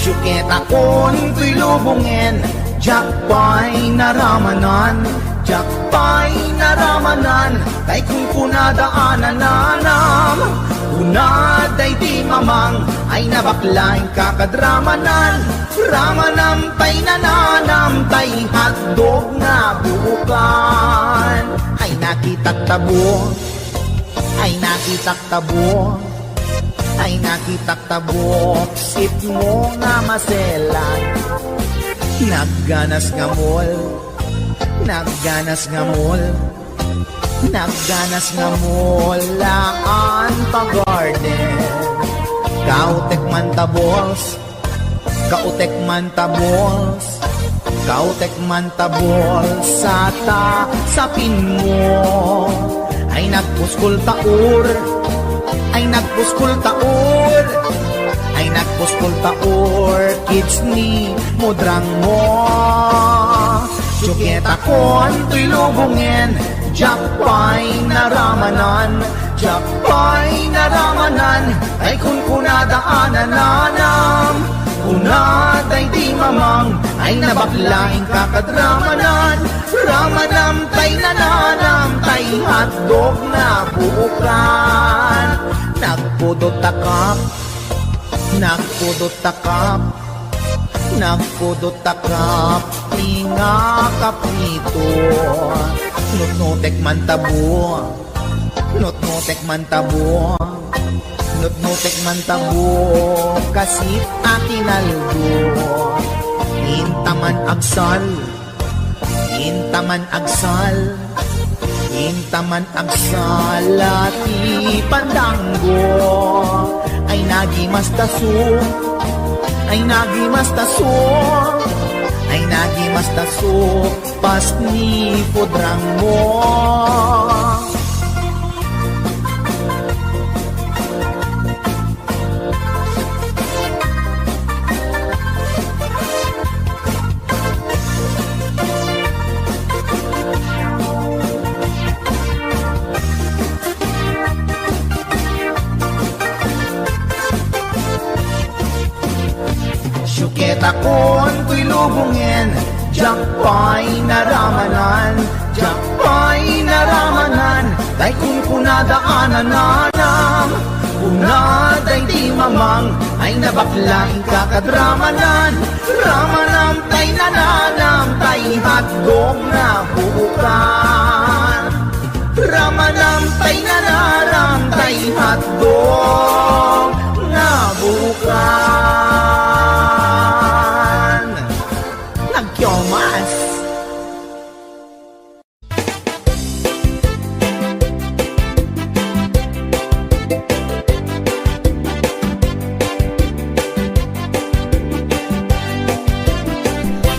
Syuket akon tuy lubungin, jakpay naramanan, jakpay naramanan, tay kung kunadaanan nanam. Kunaday di mamang, ay nabaklaing kakadramanan, ramanam tay nananam, tay hotdog na buukan. Ay nakitak tabo, ay nakitak tabo, ay nakitak tabok, sit mo nga maselan. Nagganas nga mol, nagganas nga mol, nagganas nga mol, laan pa garden. Kautek man tabols, kautek man tabols, kautek man tabols, sata sapin mo. Ay nagpuskul taur, ay nagpuskul taur, ay nagpuskul taur, kids ni mudrang mo. Syuket akon tuy lubungin, jakpay naramanan, jakpay naramanan, ay kun kunadaanan nanam. Una tay di mamang ay nabaklaing kakadramanan. Ramanam tay nananam tay hotdog na buukan. Nagpudot takap, nagpudot takap, nagpudot takap, tinga kaprito. Nutnutek man tabo, nutnutek man tabo, nutnutek man tabo, kasit akinaldo. Intaman agsal, intaman agsal, intaman agsal, ati pandanggo. Ay nagimastaso, ay nagimastaso, ay nagimastaso, pas ni podrang mo. Syuket akon ko'y lubungin, diyak pa'y naramanan, diyak pa'y naramanan, tay kung punadaanan nanam. Unaday di mamang ay nabaklaing kakadramanan. Ramanam tay nananam, tay hotdog na buukan. Ramanam tay nananam, tay hotdog na buukan. Nagkyomas.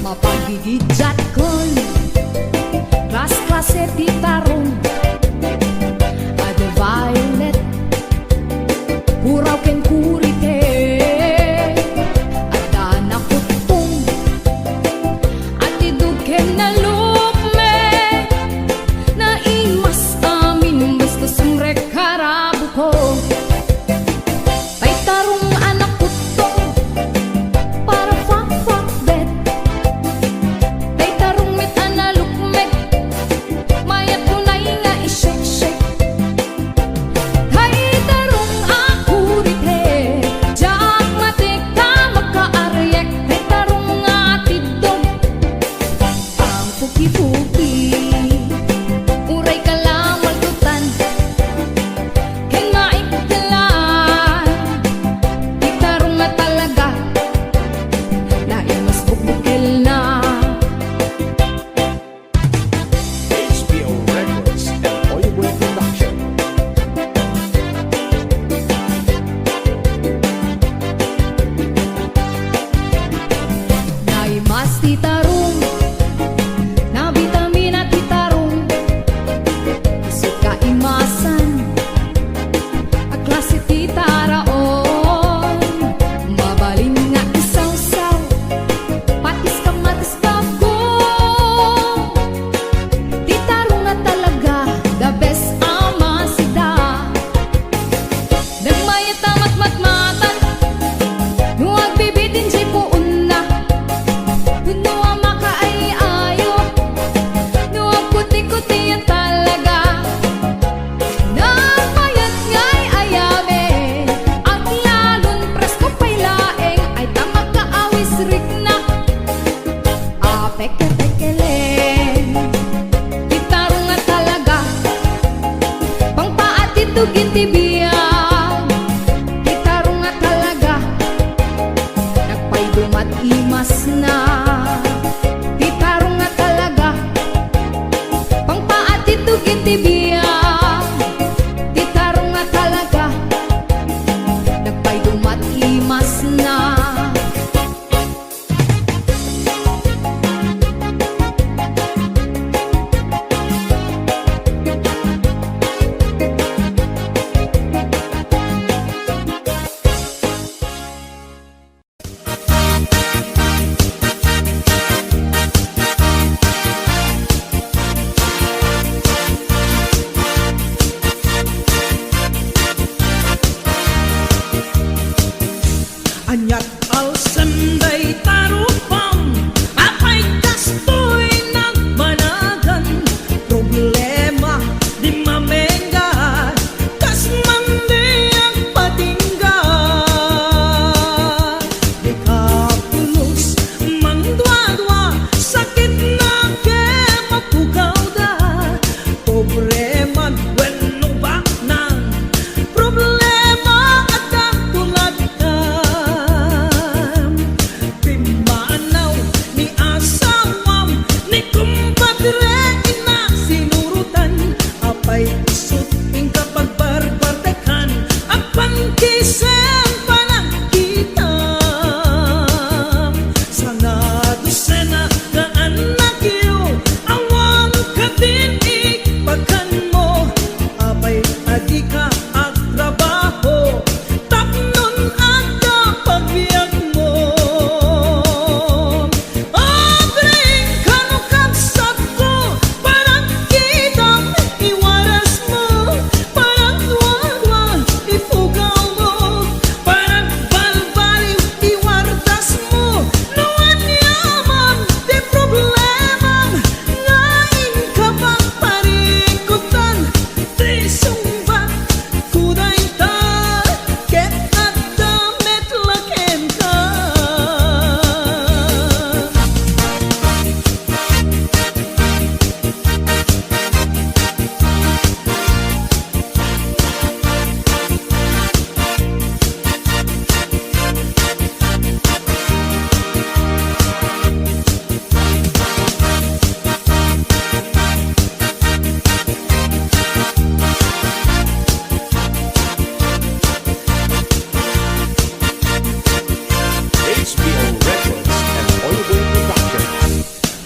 Mapagigidjat kon klas-klase ti tarong ada violet puraw ken kurite ada nakutong ati duken na lukme na imas amin basta sumrek karabu ko tay tarong anak kutong para fak bet tay tarong mit analukmek mayat tunay nga ishek-shek tay tarong akurite jak matik ka magkaaryek tay tarong nga tidog ang puki-puki uray ka lang waltutan ken maikdalan tay tarong nga talaga na imas bukbukel na HBO Records and Oyeboy Production. naimas ti tarong na bitamina ti tarong isut ka imasan a klase ti taraon mabalin nga isaw-saw patis ka matis bagong ti tarong na talaga the best ama sida nagmayat tamat matmatan nuwag bibitin si puun na nuwa maka ay ayo nuwag kuti-kuti yan talaga nagmayat nga'y ayame ang lalon presko pa'y laeng ay tamag kaawis rik na apeke-tekelen kitaro nga talaga pangpaatitugin ti biyag kitaro nga talaga nagpaydumat imas na kitaro nga talaga pangpaatitugin ti biyag kitaro nga talaga nagpaydumat imas na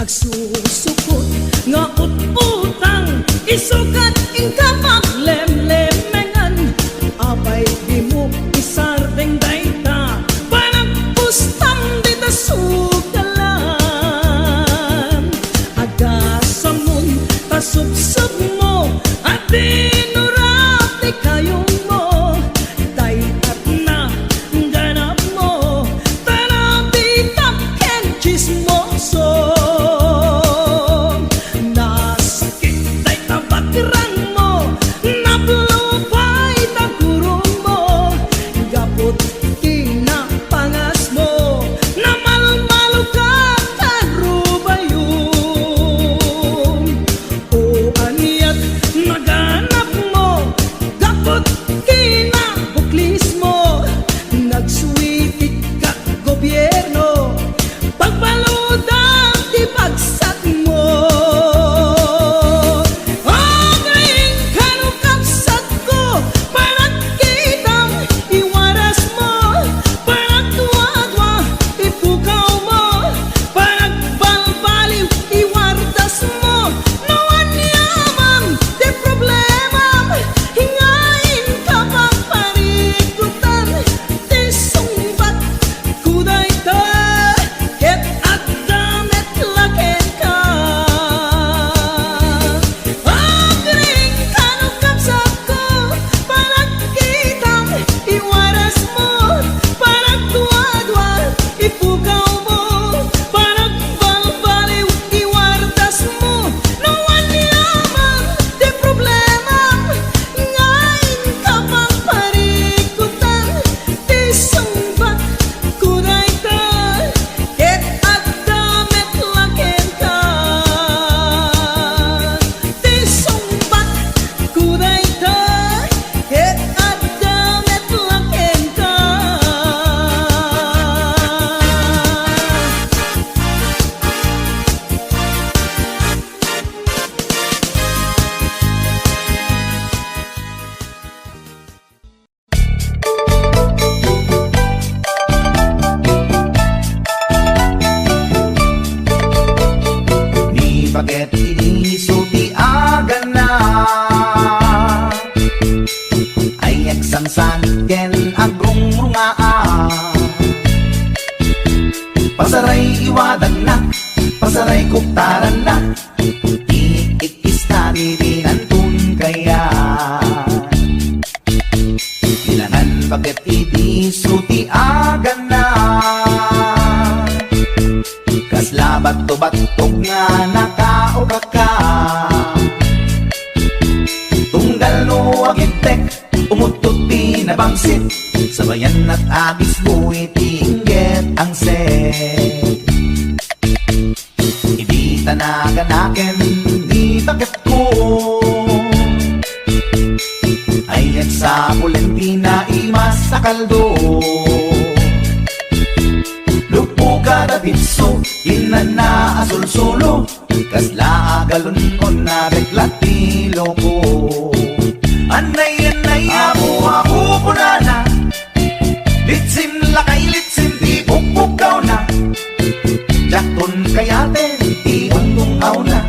nagsusukot nga ututang isukat ingka maglemlemengan abay di mo isardeng dayta parang pustang di ta sugalan agasamon tasubsub mo at dinurap di kayong mo daytat na ganap mo tarabitap ken chismoso nasakit day tabakran mo nablupay tagurong mo gapot kinapangas mo namalmalo ka tarubayong o aniyat naganap mo gapot kinabuklis mo nagsuwitik ka gobyerno pagbaludang di bagsak mo agayin kanukapsat ko parang kitang iwaras mo parang tuwadwa ipukaw mo parang balbaliw iwardas mo nawan yaman di problema hingain ka pang parikutan di sumbat kuday ta ket at damit laken ka agayin kanukapsat ko parang kitang iwaras mo parang tuwadwa ipukaw mo parang balbaliw iwardas mo nawan yaman di problema ngain ka pang parikutan di sumbat kuday ta ket at damit laken ka di sumbat kuday ta ket at damit laken ka Ni bakit inisuti aga na ay eksangsan ken agrong rungaa pasaray iwadag na pasaray kuktaran na iikista nibinantun kaya ilangan bakit inisuti aga na kasla bato-batog nga nakaoka ka tunggal no agintek umutot pinabangsit sabayan at agis buwi tingget ang set ibita na ganaken di bakit ko ay sa Pulentina imas sa kaldo lupo kada bitso inana azul solo kasla agalon on na reklatilo ko anay ako punana litsim lakay litsim di pukpukaw na jakton kayaten di ungtung aw na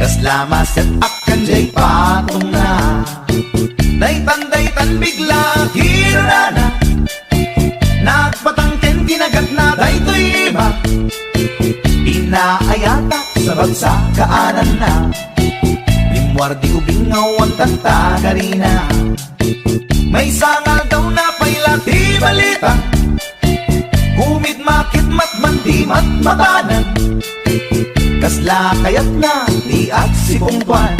kasla maset akan jay patong na daytan bigla hirana nagpatangken kinagat na daytoy iba inaayata sa bagsakaanan na limwardi ubingaw ang tantagarina may sangal daw na pailati balita kumit makit matman di matmatanan kasla kayat na di at si Pungtuan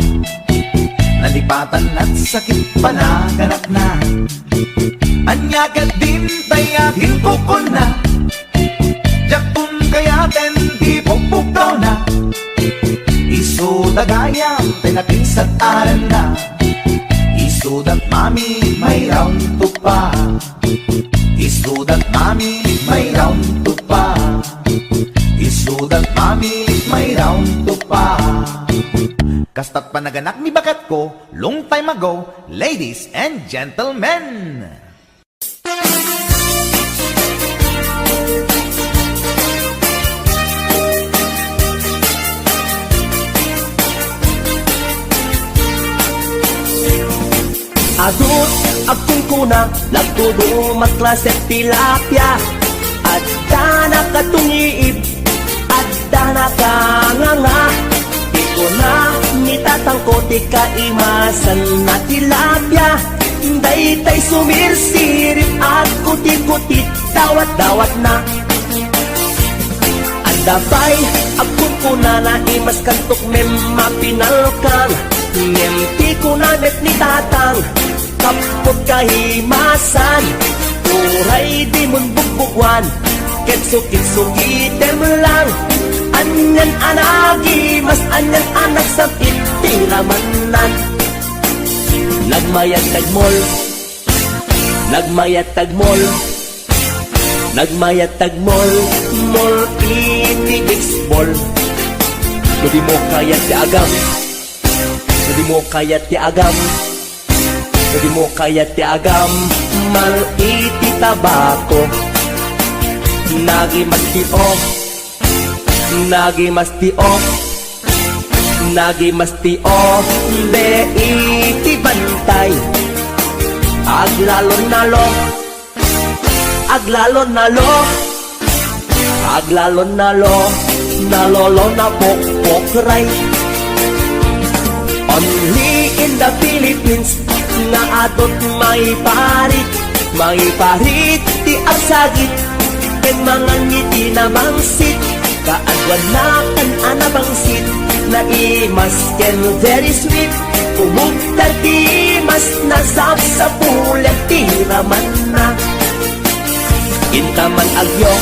nalipatan at sakit panaganap na anyagat din tayakin kukon na jakun kayaten di pukpukaw na isudagayam tinakinsat aran na isudat mami may round to pa isudat mami may round to pa isudat mami may round to pa kastat panaganak ni bakat ko long time ago ladies and gentlemen. Adut akong kuna Lagtudo magklaset tilapia At dana katungiib At dana kanganga Di ko na nitatangko Di kaimasan na tilapia Daytay sumirsirip At kuti-kuti Dawat-dawat na Dabay, akong kuna na imas kantok mem mapinalkang Mem ti kuna met ni tatang Kapot kahimasan Uray di mun bugbugwan Ketsukit-sukitem lang Anyan anagi Mas anyan anak sa itiramanan Nagmayat tagmol Nagmayat tagmol Nagmayat tagmol Mol iti baseball Hindi mo kaya ti agam Hindi mo kaya ti agam Hindi mo kaya ti agam Mal iti tabako Nagi mas ti o Nagi mas ti o Nagi mas ti o Be iti bantay Aglalon nalo Aglalon nalo Aglalon nalo Nalolo na pokpokray Only in the Philippines Nga atot may parit ti agsagit Ken mga ngiti na mangsit Kaadwan na kan anabangsit Na imas ken very sweet Umugtar ti mas nasap sa pulang tiraman na Intaman agyo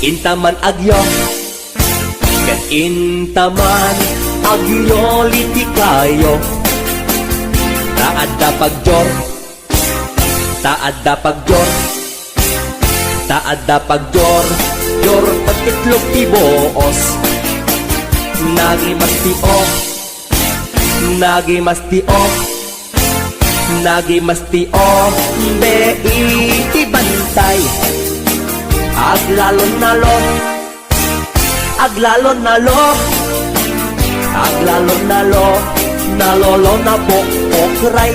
Intaman agyo Ken intaman agyo liti kayo Taadda pagjor Taadda pagjor Taadda pagjor Jor pagkitlog ti boos Nagi mas ti o Nagi mas ti o Nagi mas ti o Be iti bantay Aglalon nalo Aglalon nalo Aglalon nalo Nalolo na pokpokray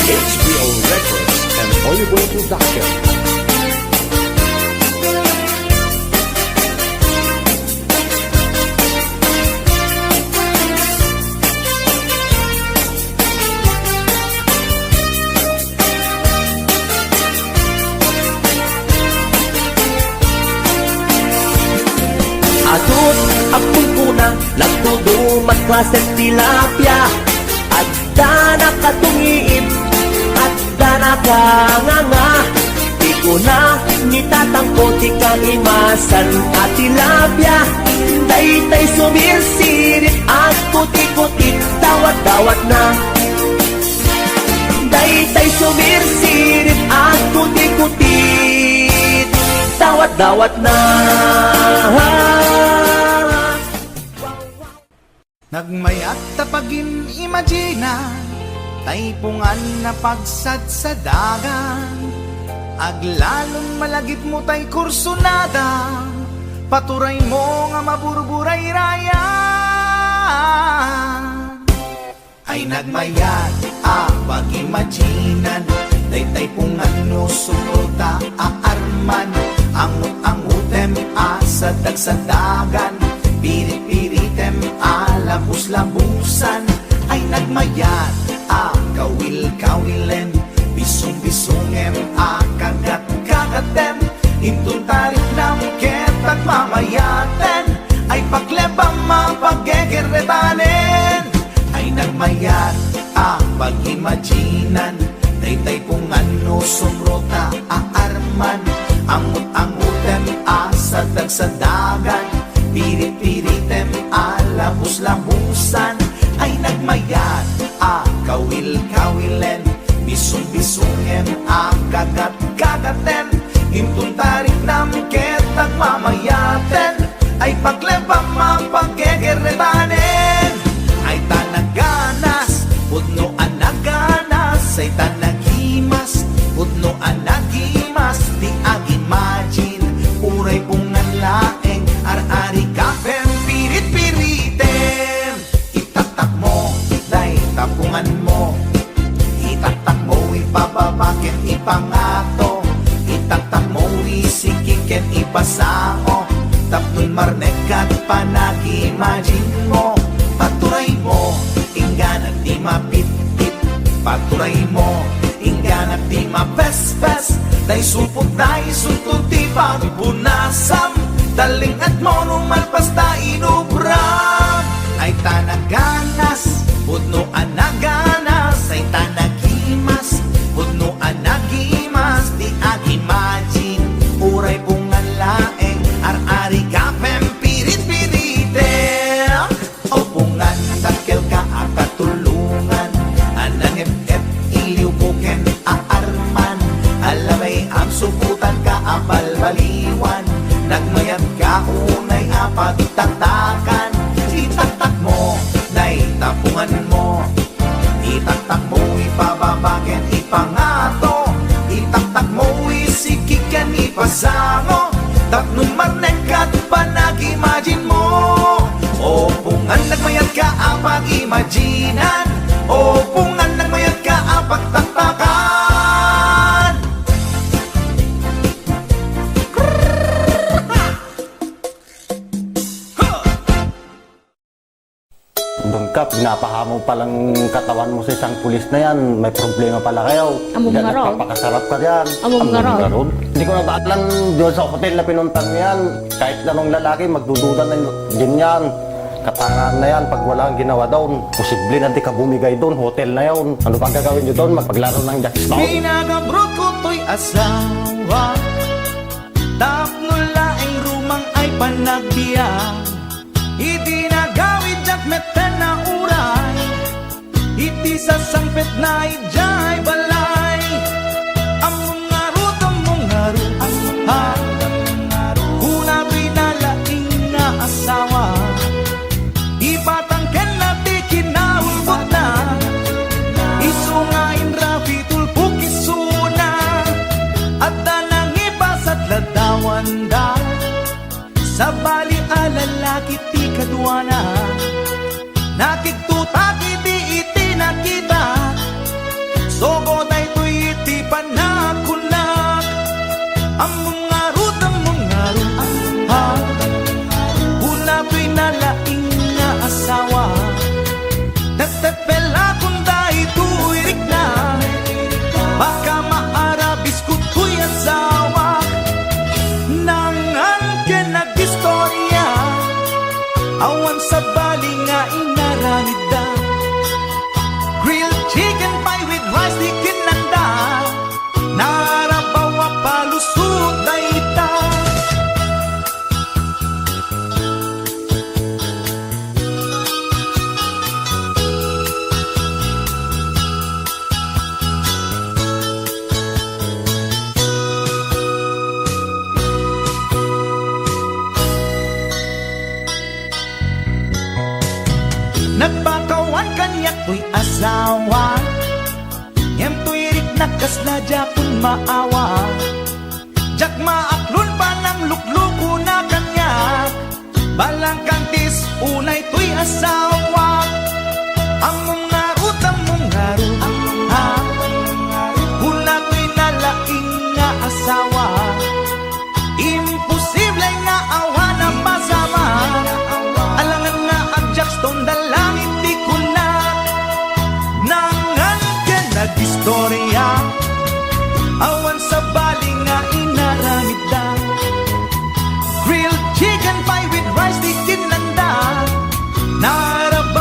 HBO Records and Hollywood Production. Adut akong kuna Lagtudo magklaset tilapia At dana katungiib At dana kanganga Di ko na nitatangko Di kaimasan at tilapia Daytay sumirsirit At kuti-kuti Dawat-dawat na Daytay sumirsirit At kuti-kuti Dawat-dawat na Nagmayat tapagin imagina Taypungan na pagsad sa dagan Aglalon malagip mo tay kursunada Paturay mo nga maburburay raya Ay nagmayat pag-imaginan Taypungan no sumulta aarman Angut-angutem sa dagsadagan Pirit-piritem labus-labusan Ay nagmayat kawil-kawilen Bisong-bisongem kagat-kagatem Intun tarik ng ketag mamayaten Ay paglebang mapaggegeretanen Ay nagmayat pag-imaginan Taytay kung ano sumrota aarman Angut-angutem sa dagsadagan Pirit-piritem labus-labusan Ay nagmayat kawil-kawilen Bisong-bisongem kagat-kagaten Intun tarik ng ketag mamayaten Ay paglebang mapaggegeretanen Ay tanaganas pudno anaganas Ay tanagimas pudno anagimas Di ag-imagine uray pungan laeng Ar-ari kapem pirit-piritem Itatak mo day tapungan marnek at panag-imagine mo. Paturay mo, inggan at di mapit-pit. Paturay mo, inggan at di mapes-pes. Day supot, day suntod, di pagpunasam. Daling at mono malpas ta inubram. Ay tanaganas, pudno anaganas. Ay tanagimas, pudno anagimas. Di ag-imagine, uray pungan laeng. Ar-ari ka pempirit-pirite. O pungan takil ka akatulungan. Anang ep-ep iliw buken aarman. Alamay ang subutan ka apal-baliwan. Nagmayat ka unay apagtatakan. Itaktak mo, naitapungan mo. Itaktak mo, ipababaken, ipangato. Itaktak mo, isikikan, ipasango. Tapnong marnek at panag-imagine mo. O pungan nagmayat ka apag-imaginan. O pungan nagmayat ka apagtaktakan. Doon ka, pinapahamo palang katawan mo sa isang pulis na yan. May problema pala kayo. Among Yan, nga raw. nagpapakasarap ka dyan. Among nga raw. ron. Hindi ko nabaalan doon sa hotel na pinuntan mo yan. Kahit anong lalaki, magdududa na din yan. Katangaan na yan, pag wala kang ginawa doon, posible na di ka bumigay doon, hotel na yun. Ano pang gagawin nyo doon? Magpaglaro ng jackstone? Pinagabrot ko to'y asawa. Tapno laing rumang ay panagbiya. Itinagawid jak meten na uray. Iti sa sangpet na ijay balay. Among ngarut, ha. Kuna binalaing nga asawa. Ipatangken na di kinaulbot na. Isungain rapi tulpuk isuna. At danang ipasat ladawan da. Sa bali alalaki ti kadwana. Nakiktutak iti nakita. Sogo day to'y iti panakunak. Among ngarut, ha. Una to'y nalaing nga asawa. Nagtepela kung dahi tuwirik na. Baka maarabis ko to'y asawa. Nangan ka nag-istorya. Awan sa bali nga inaramid da. Grilled chicken pie with rice di kinanda. Narabawa palusot na ita. Nagpakawan kanyak to'y asawa. Yem to'y rik nakasla jakun maawa. Jak maaklon pa ng lukluko na kanyak. Balang kantis unay to'y asawa. Among ngarut, ha. Una to'y nalaing nga asawa. Imposible nga awa na masama. Alangan nga ang jackstone dalangin di ko na. Nangan ka nag-istorya. Awan sa bali nga inaramid da. Grilled chicken pie with rice di kinanda. Narap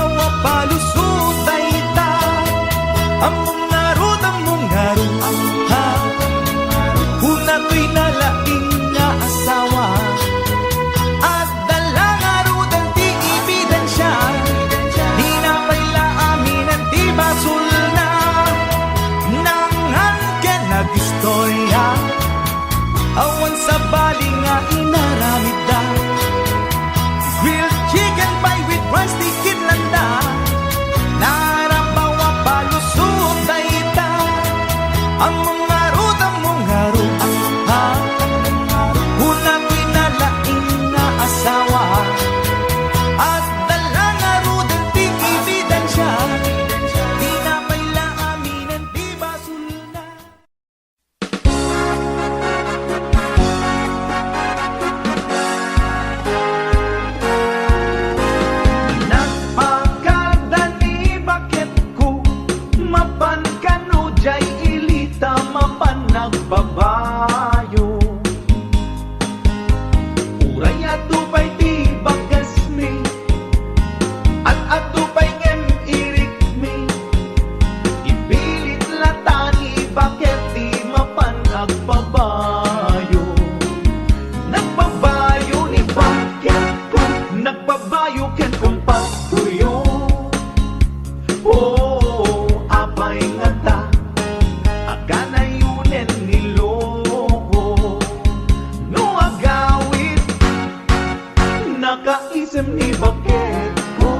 isem ni bakit ko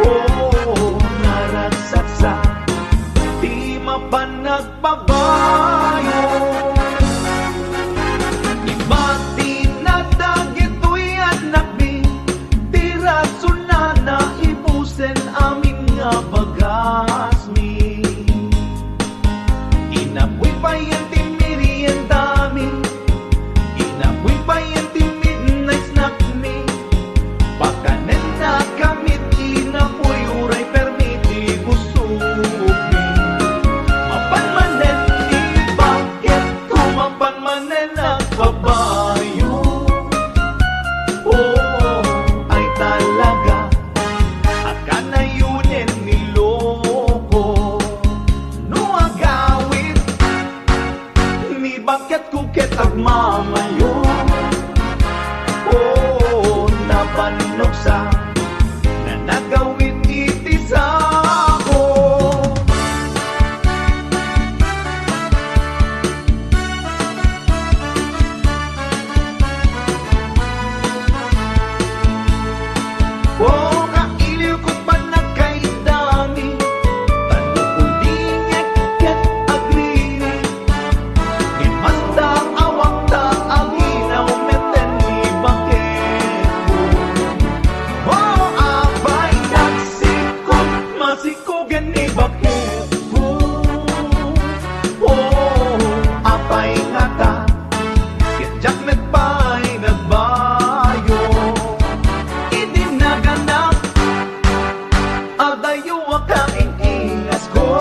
oh, naragsak sa di mapanagbabayo. Iba't tinadag ito'y anak mi, di rason na naibusen aming nga bagas mi. Inapoy pa yan timiri ang dami, inapoy pa yan timid na snack mi. Pakanen na kamit, inapoy uray permiti busog mi. Mapanmanen di bakit ko mapanmanen nagbabayo. Oh, ay talaga akanayunin niloko. No agawin ni bakit kuket agmamayo. Oh, nabanok sa na nagawin iti sa ako. Oh, kailiw ko pa na kay dami, talo ko di ngeket agri. Di mas da awang da ang inaw meten ni bakit ko. Oh, abay nagsikot, masikogan ni bakit ko. Oh, abay nga ta, kitjak met pa'y nagbayo. Idinaganap, adayo akaing ingas ko.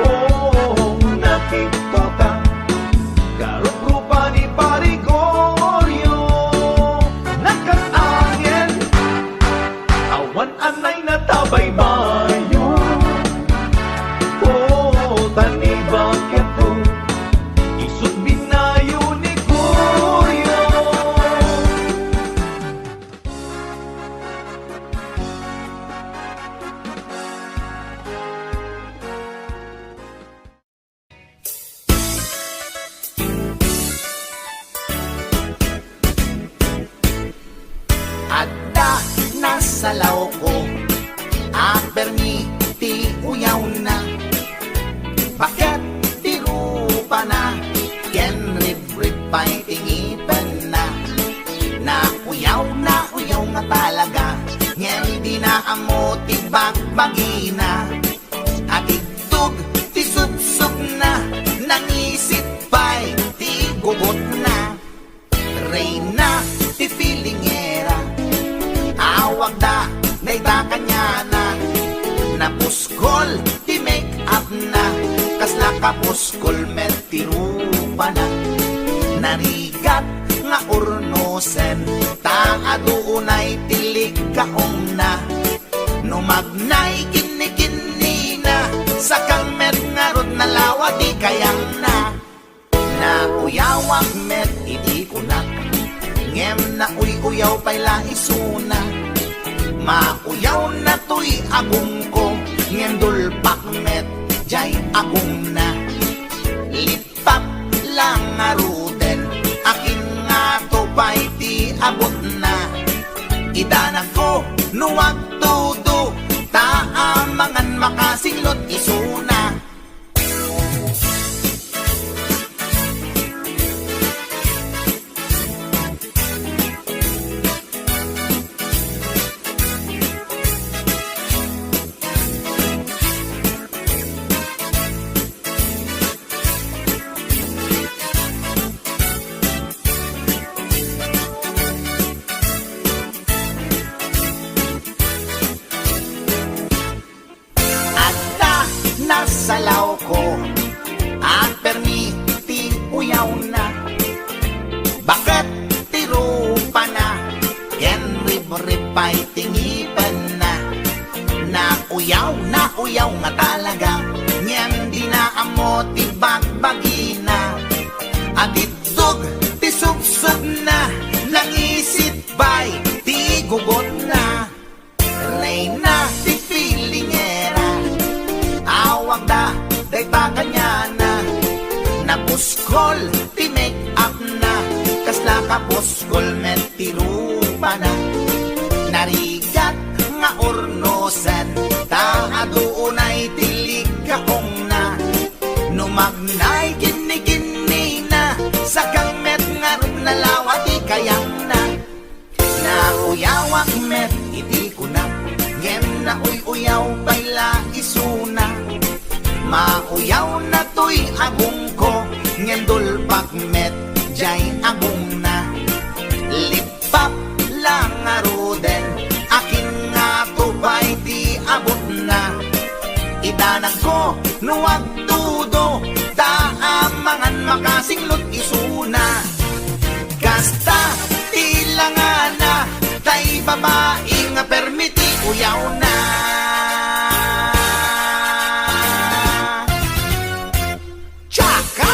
Oh, nakikota, karuprupa ni Parigorio. Nakatangin, awan anay na tabay bayo. Oh, tani bakit ko, isut binayo ni Goryo. Adda nasa law ko, apermi ti uyaw na. Bakit ti rupa na, ken rib-rib pa'y tingipan na. Na uyaw nga talaga, ngem di na amo ti bagbagina. At itug ti sup-sup na, nangisit pa'y ti gugot na. Reyna ti filingera, awag da dayta kanya na. Napuskol ti make up na, kasla kapuskol met ti rupa na. Narigat nga urnosen, ta adunay tilig kaong na. Numagnay kini-kini na, sakang met nga rod na lawa di kayang na. Na uyawag met iti kunak, ngem na uyaw pa'y laisuna. Mauyaw na to'y agong ko, ngem dulpak met jay agong na. Lipat lang nga ruden, akin nga to pa'y ti abot na. Idanan ko nuwag tudo, taamangan makasinglot isuna. Salaw ko, ang permiti uyaw na. Bakit tirupa na, ken rib-rib pa'y tingipan na. Na uyaw nga talaga, ngem di na amo ti bagbagina. At itug ti sup-sup na, nangisit pa'y ti gugot na. Reyna ti filingera, awag da dayta kanya na. Napuskol ti make up na, kas isla kapos kolmen tirupa na narigat nga ornosan ta adunay tilig kaong na numagnay kini na sa kamet nga nalawati kayang na uyawak met iti ko na ngem na uyaw bayla isuna mauyaw na to'y agong ko ngem dulpak met jay agong na lipap lang aroden akin nga tupay di abot na itanag ko nuwag tudo taamangan makasinglot isuna gasta tilangan na tay babae nga permiti uyaw na Chaka!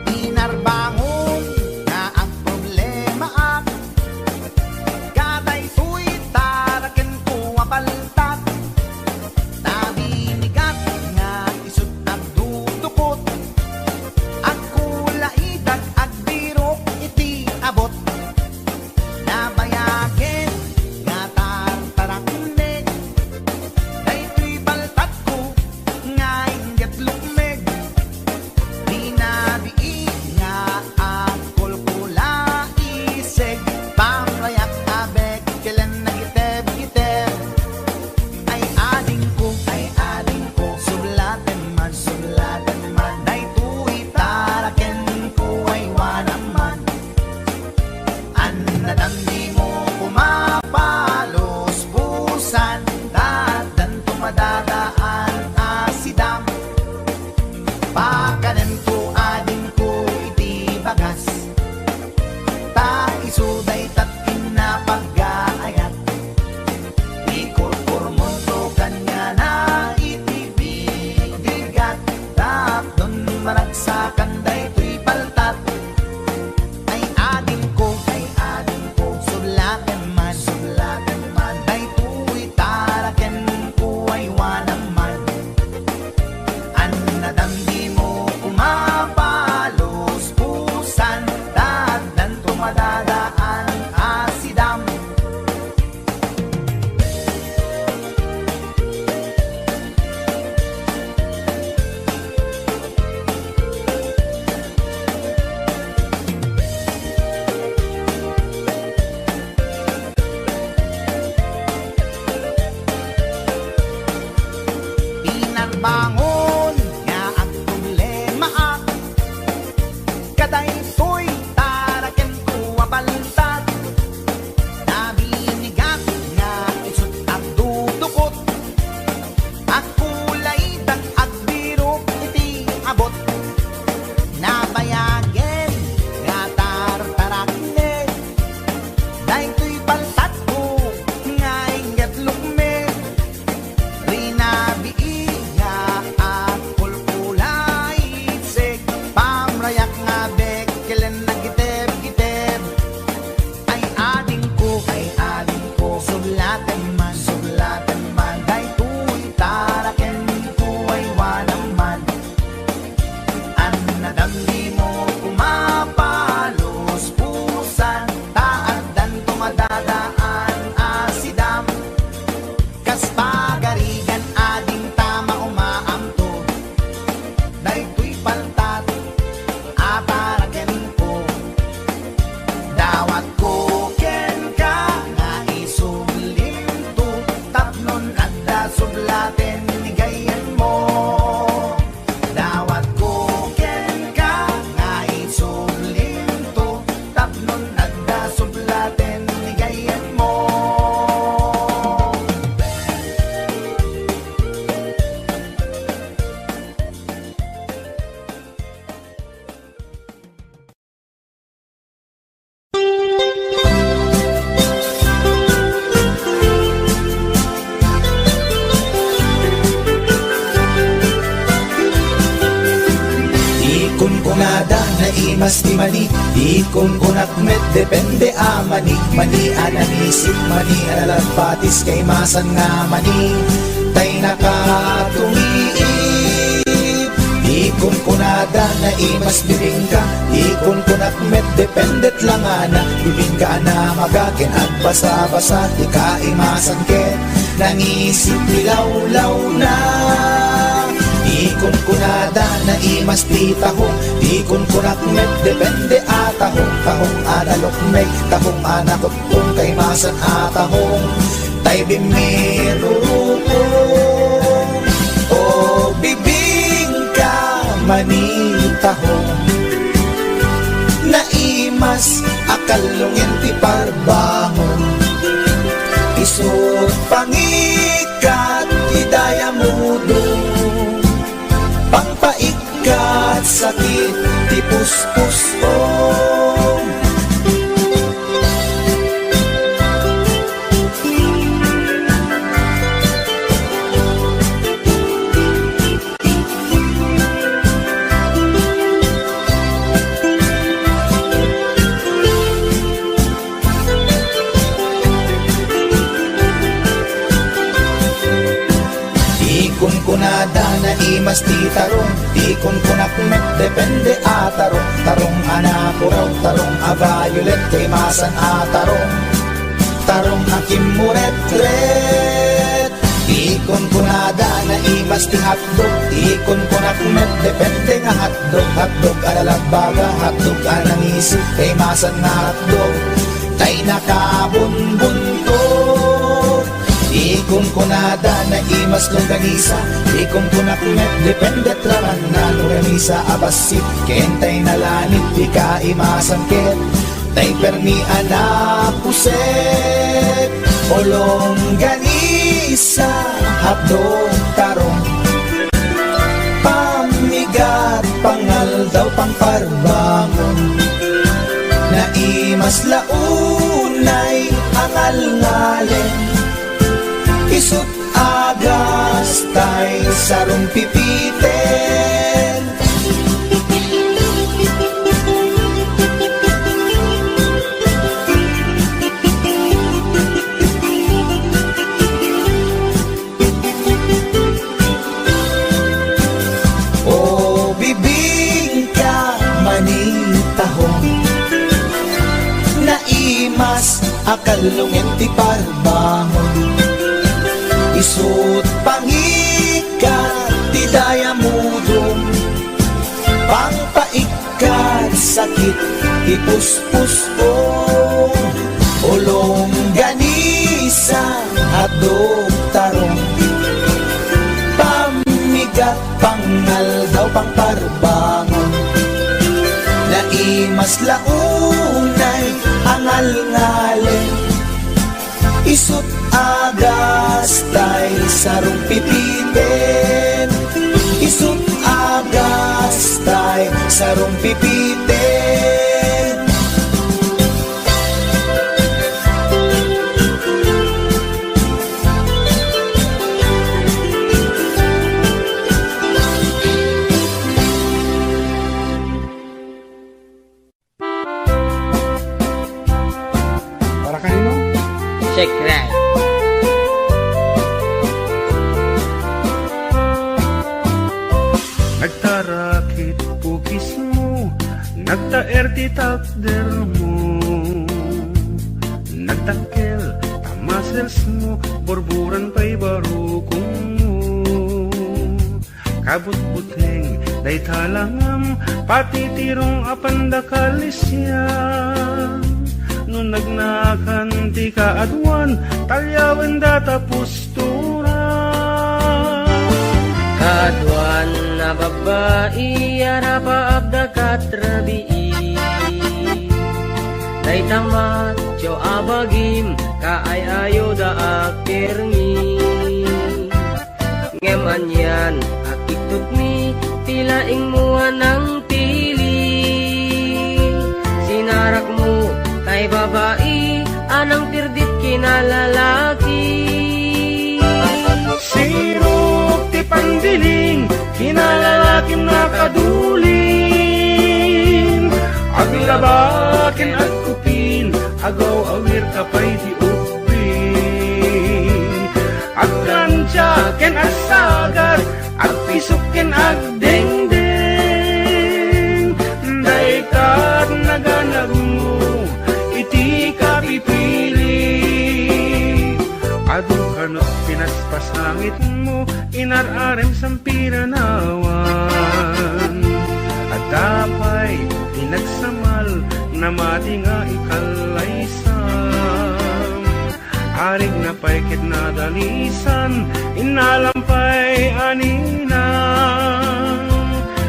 Inarbangon nga ang problema at katay tuy taraken ko apaltat tabinigat nga isut at dudukot at kulaidag at birok iti abot nabayagin nga tartaraknek daytoy baltat ko nga inget lukmeg Binabii nga ang kulkula isig pamrayak abek kailan nagiteb-giteb ay ading ko sublatan man daytoy taraken ko ay wanaman an nadamdi mo pumapalos pusan dadan tumadadaan asidam pakanan ko ading ko iti bagas ta isuday tatkin na pag-aayat ikurkur mundo kanya na iti bigat tapdon maragsakan daytoy paltat ay ading ko sulatan man daytoy taraken ko ay wanaman an nadamdi mo pumapalos pusan dadan tumadadaan asidam pinagbangon nga ang problema at kaday to'y taraken ko abalantad nabinigat nga isut at dudukot at kulay dag at birok iti abot nabayagen nga tartarakne daytoy baltat ko nga inget lukme rinabii nga at kulkulay isig pamrayak nga bek kun kunada na imas di mani, di kun kunak met depende a mani, mani ananisip, mani analagpatis kay masan nga mani, tay nakatumiip. Di kun kunada na imas bibingka, di kun kunak met dependet lang ana, bibingka na magakin at basa-basa, di ka imasan ken, nangisip dilaw-law na. Ikon kunada na imas di tahong, ikon kunak met depende atahong, tahong analok may tahong anakot kung kay masan atahong, tay bimirurupong o bibing ka manitahong, na imas akalungin ti parbangon, isot pangikat idaya mudong, pangpaikat sakit ti puspusong. Ikon kunada na imas ti tarong, ikon kunak met depende atarong, tarong anapuraw, tarong aviolet kay masan atarong, tarong akimuret-ret. Ikon kunada na imas ti hotdog, ikon kunak met depende nga hotdog, hotdog alalagbaga, hotdog anangisip kay masan nga hotdog, tay nakabunbuntot. Ikon kunada na imas longganisa, ikon kunak met depende traman na longganisa abasit, kentay nalanit di ka imasan ket, tay permi anapuset, o longganisa hapdog tarong, pamigat pangal daw pangparbangon, na imas launay angal ngalen, isut agas tay sarong pipiten. O bibing ka manitahong, na imas akalungin ti parbangon, isut pangikat ti daya mudong, pangpaikat sakit ti puspusong, ulong ganisa hadog tarong, pamigat pangal daw pangparbangon, na imas launay angal ngalen, isut agas tay sarong pipiten, isut agas tay sarong pipiten. Para kanino? Shake right. Nagtarakit pukis mo, nagtaer ti takder mo, nagtakkel tamasels mo, borburan pa'y barukong mo, kabut-buteng day talangam, pati tirong apandakalisyan, no nagnakan ti kaadwan, talyawan data pustura. Kaduan na babae, arapa abda katrabii, day tamat jo abagim, kaayayo da akirngi, ngemanyan akitut mi, tilaing mua ng tili, sinarak mo kay babae, anang tirdit kinalalaki. Sirok ti pandiling, kinalalakim na kaduling, kapay di upin. Aglansya ken asagat, agpisok ken agdengdeng. Daykat naganag mo, iti ka pipili. Adu kanot pinaspas langit mo, inararem sampiranawan. At dapay pinagsamal, na mati nga ikalaysam. Arig na paikit na dalisan, inalampay aninang.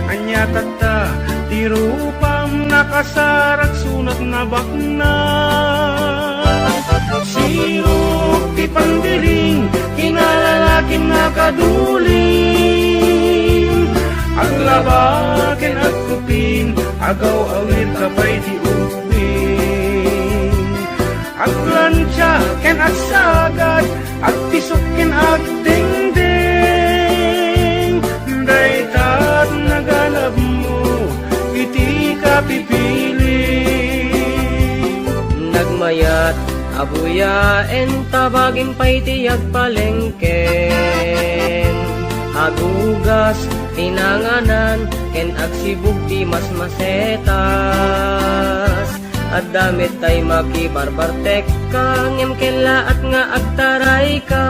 Anya tagta, di rupam nakasarag sunat na bakna. Sirok ti pandiling, kinalalaking nakaduling. Aglabaken agkupin, agaw awit kapay di upin. Aglansya ken agsagat, agpisok ken agdengdeng. Daytat naganap mo, iti ka pipili. Nagmayat abuyaen tabagin pa'y tiyag palengken. Agugas tinanganan ken agsibug di mas masetas. At damit tay makibarbartek ka, ngem kela at nga agtaray ka.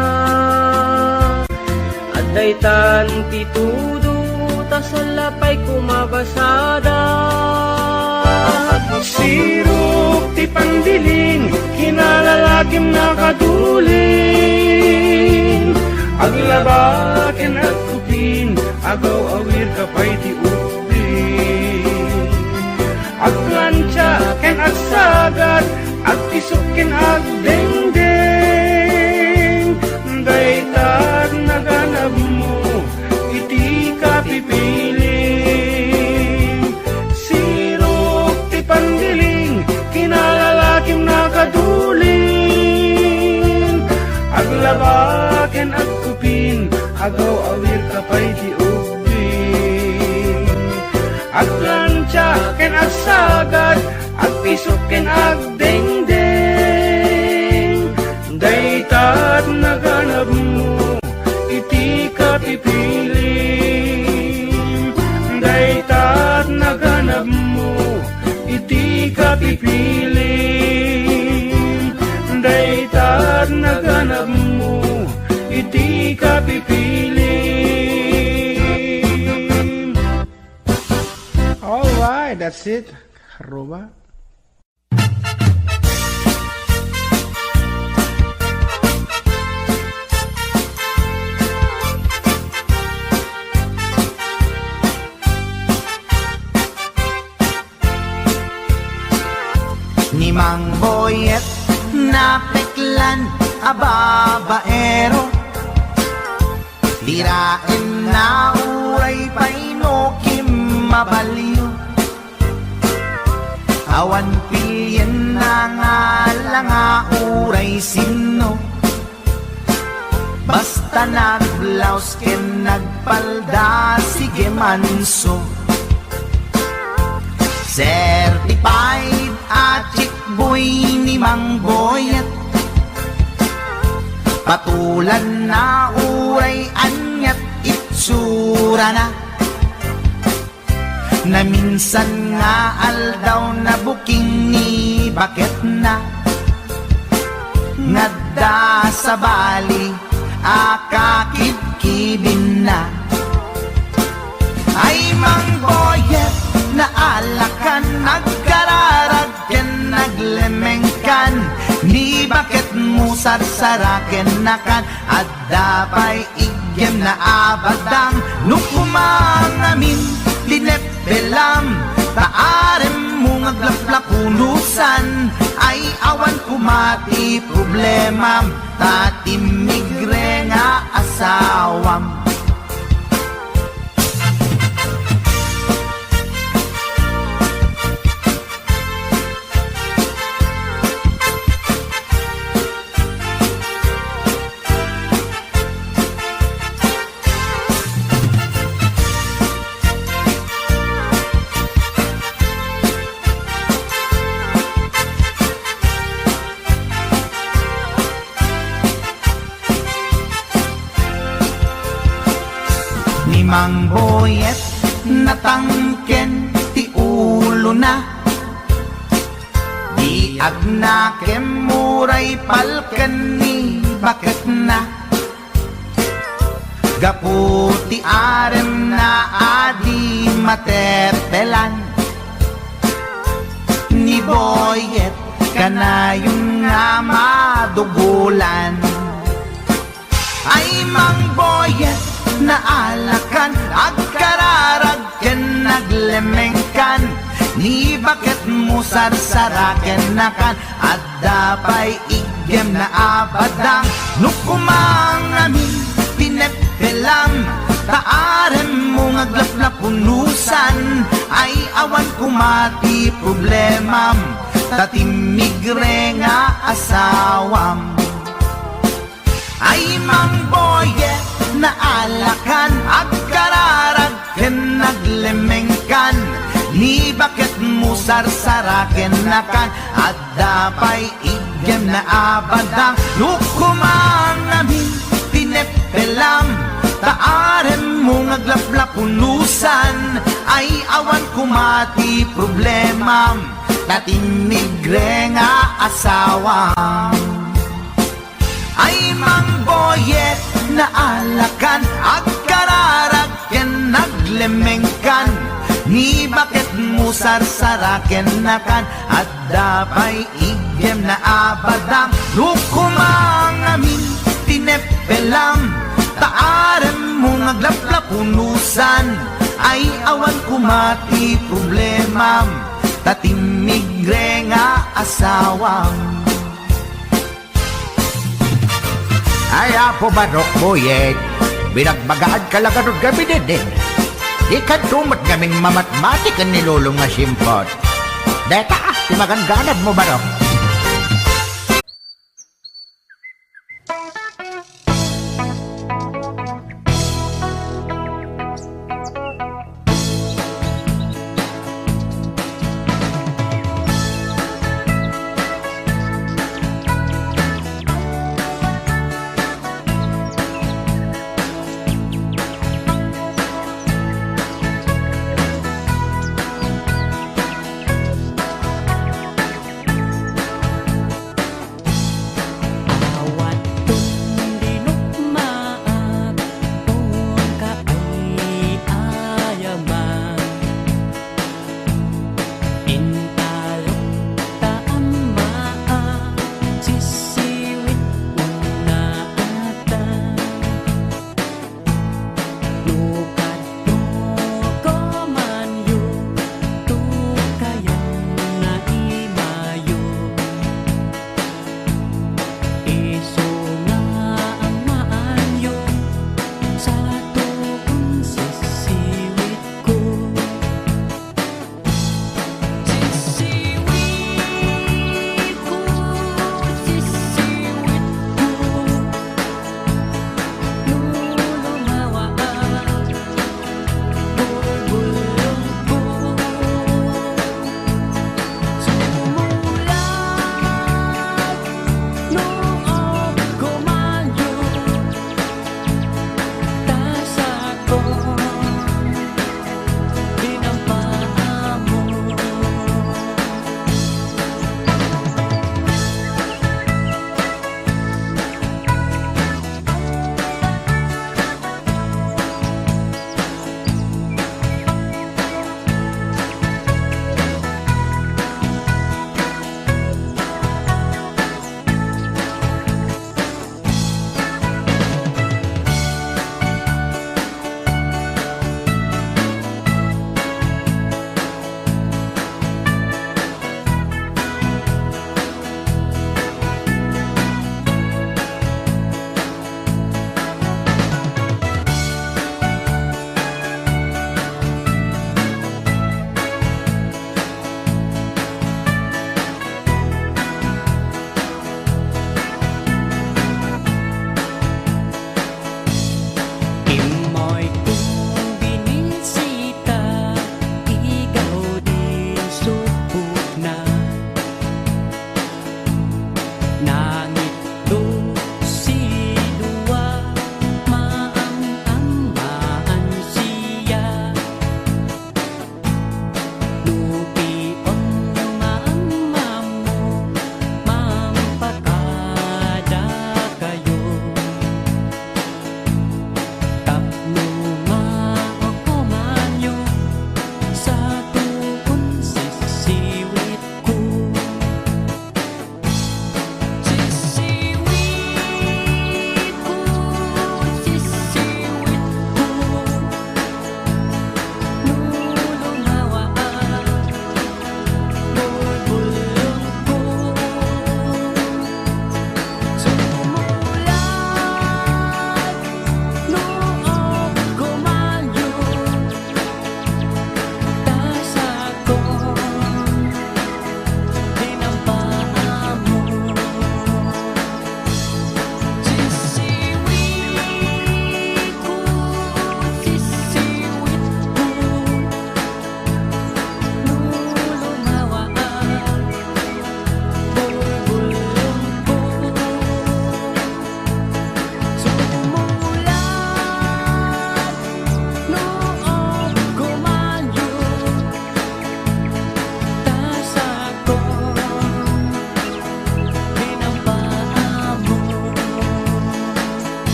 At daytan titudo tasalapay kumabasada. Sirok ti pandiling, kinalalakim nakaduling. Aglabaken agkupin, agaw awir kapay di upin. Aglansya ken agsagat, agpisok ken agdengdeng. Daytat naganap mo, iti ka pipili. Sirok ti pandiling, kinalalakim nakaduling. Aglabaken agkupin, agaw awir kapay di upin. Aglansya ken agsagat, agpisok ken agdengdeng. Daytat naganap mo, iti ka pipili. Daytat naganap mo, iti ka pipili. Daytat naganap mo, iti ka pipili. Alright, that's it. Haruba. Ni Mang Boyet na peklan ababaero, tirain na uray painokim mabaliw. Awan pilyen na nga langa uray sino, basta nagblaus ken nagpalda sige manso. Certified at chick boy ni Mang Boyet, patulan na uray anyat itsura na. Na minsan nga aldaw na buking ni bakit na. Ngadda sa bali akakibkibin na. Ay Mang Boyet, naalakan, nagkararag ken naglemengkan. Ni bakit mo sarsaraken nakan, at dapay igyem na abadang. Nukumangamin linepelam, taarem mo ngaglaplakunusan. Ay awan kumati problemam, tatimigre nga asawam. mang boyet natangken ti ulo na di agnakem muray palken ni bakit na gaputi arem na adi matepelan ni boyet kanayong nga madugulan ay mang boyet na alakan agkararag ken naglemengkan ni bakit mo sarsaraken nakan at dapay igem na abadang nukumang amin pinepelam taarem mo ngaglaplapunusan ay awan kumati problemam tatimigre nga asawam ay mang boyet na alakan agkararag ken naglemengkan ni bakit mo sarsaraken nakan at dapay igem na abadang lukumang amin pinepelam taarem mo ngaglaplapunusan ay awan kumati problemam tatimigre nga asawam ay mang boyet na alakan agkararag ken naglemengkan ni bakit mo sarsaraken nakan at dapay igem na abadang lukumang amin tinepelam taarem mo ngaglaplapunusan ay awan kumati problemam tatimigre nga asawam Ay apo barok boyet, binagbagaan ka lang anong gabi din. Di ka tumat gaming mamatmatik ang nilulong nga simpot. Deta, timaganganad mo barok.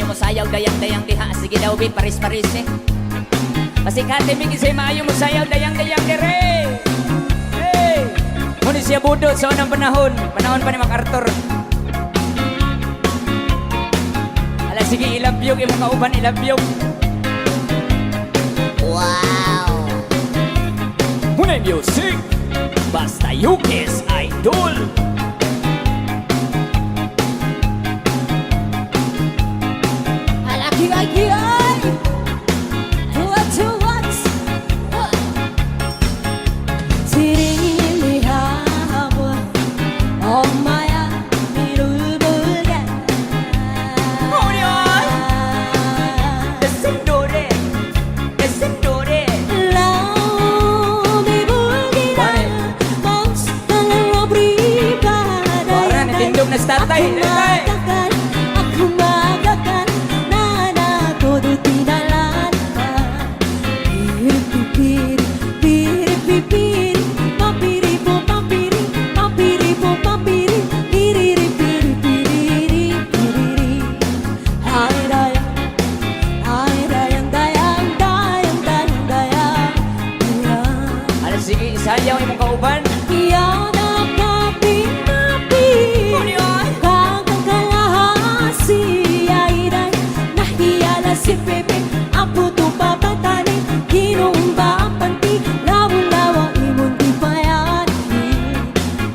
maayo mo sayaw dayang-dayang diha. Sige daw bit paris-paris eh. Pasikate mi kisay maayo mo sayaw dayang-dayang dire. Hey! Muna siya budot sa unang panahon. Panahon pa ni MacArthur. Ala sige ilabyog imong kauban ilabyog. Wow! Muna music. Basta Yukis Idol. Alaki-laki-ay What 지리미하고 엄마야 이를 불게 라움이 불기라 멍청한 러브리바다 Tindog na start tayo. Aku magakan nana todo tinalanta piri piri piri piri papiri po papiri papiri po papiri piri piri piri piri ay dayang dayang dayang dayang dayang Ala sige isayaw imong kauban. Yaw na kapi-kapi Kakalahasi ay nahiyala si Pepe Ang puto papatani Kinumba ang panti Lawa-lawa imong di payani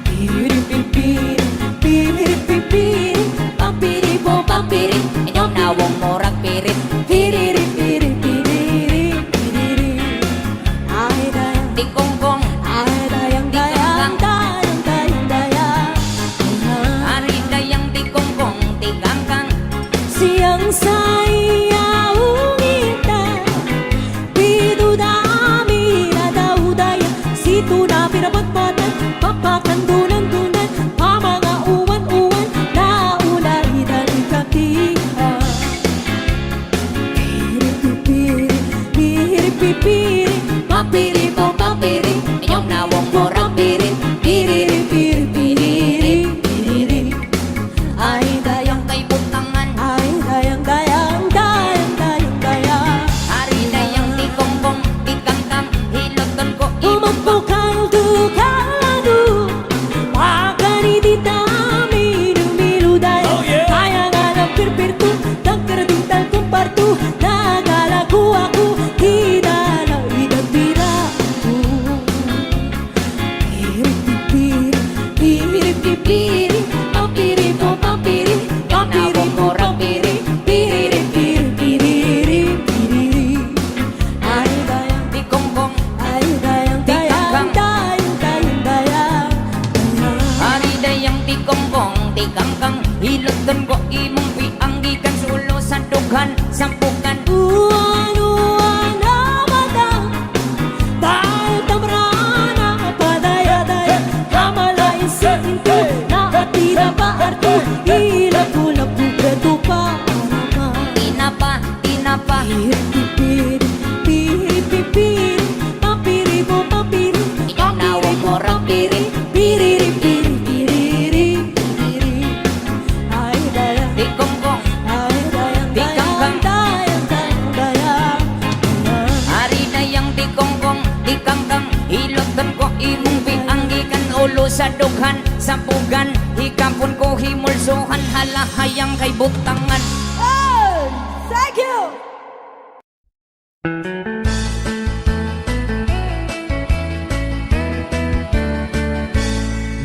Piri-piri Piri-piri Papiri po papiri Inyong nawong morag pirit. Piri-piri Piri-piri Ay dayang Tikongkong. ay dayang dayang dayang dayang dayang Ari dayang tikongkong. Tikangkang. Siyang sayaw ngita Bidudami na daw daya Sito na pinabatbatan Papakandunan-dunan Pamanga uwan-uwan Naulay dali katihan Piri-piri Papiri po papiri Inyong nawong morag pirit. Piri-piri-piri-piri Ay dayang Kay butangan. ay dayang dayang dayang dayang dayang Ari dayang tikongkong. Tikangkang. Hiloton ko imong Umagpukang dukalado Makani di tami Numilu dayang Kaya nga ng pirpirto Tagkaradintal kumparto Nagalago ako Di dalaw idabira Piri-piri Papiri po papiri Papiri po papiri Piri-piri Ay dayang tikongkong. ay dayang dayang dayang dayang dayang Ari dayang tikongkong. Tikangkang. Hiloton ko imong pianggikan. Sulo sa dughan. Sampukan. Uwan-uwan na mata Dahil tamrana Padaya-daya Kamalain sa pinto Nakatira pa arto Ilap-ulap Bukredo pa Tinapa. Tinapa. Piri-piri Piri-piri Papiri po papiri Inyong nawong morag pirit. Piri-piri Ay dayang Tikongkong. ay dayang dayang dayang dayang dayang Ari dayang tikongkong. Tikangkang. Hiloton ko imong pianggikan. Ulo sa dughan. Sampugan. Hikapon ko himulsuhan. Halahayang kay butangan. Thank you!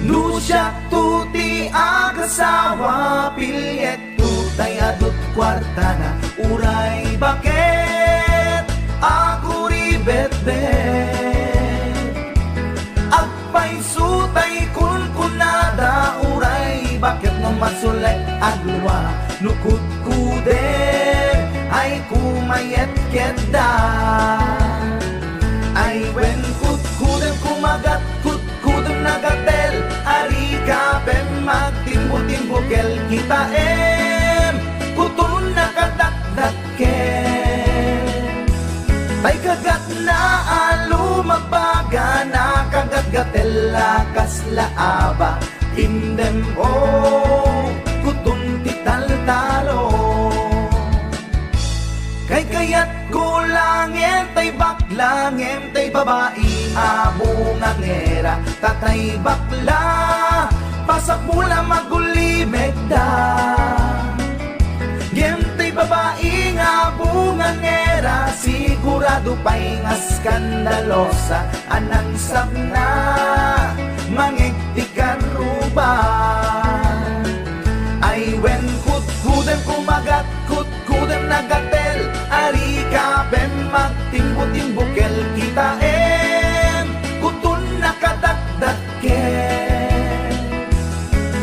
Nusyak tuti agasawa Pilyet tutay adut kwartana Uray bakit ako ribet-bet Agpay sutay kunkunada Uray bakit no masulay adwa Nukut kuder ay kumayet keda Ay wen kut-kudem kumagat kut-kudem nagatel Ari kapem magtimbo-timbokel kita kutun nakadakdakel Ay kagat na alumagbaga na kagat-gatel lakas laaba Indem o kutun tital-talo kulang entay baklang entay babae abungang era tatay bakla pasak mula magulimeg da Gentay babae nga bungang era sigurado pa'y nga skandalosa anang sabna mangigtikan ruban ay wen kutkudem kumagat kutkudem nagatel ari kapem magtimbot-timbukel kitaen kutun nakadakdakken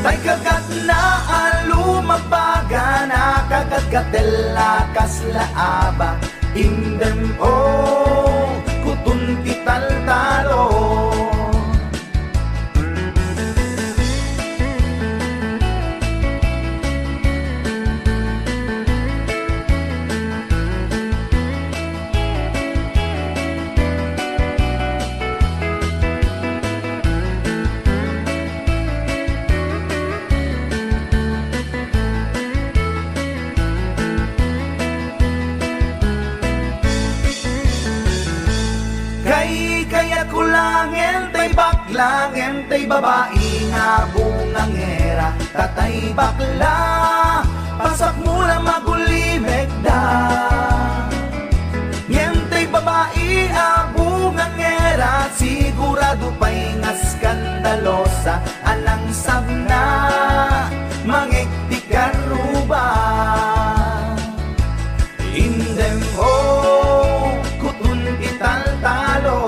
tay kagat na alumagbaga nakagagatel lakas laaba indem o kutun tital-talo kaya kulang entay baklang entay babae nga bungang era tatay bakla pasak mula magulimeg da entay babae abungang era sigurado pa'y nga skandalosa anang sabna mangigtikan ruban indem o kutun ital-talo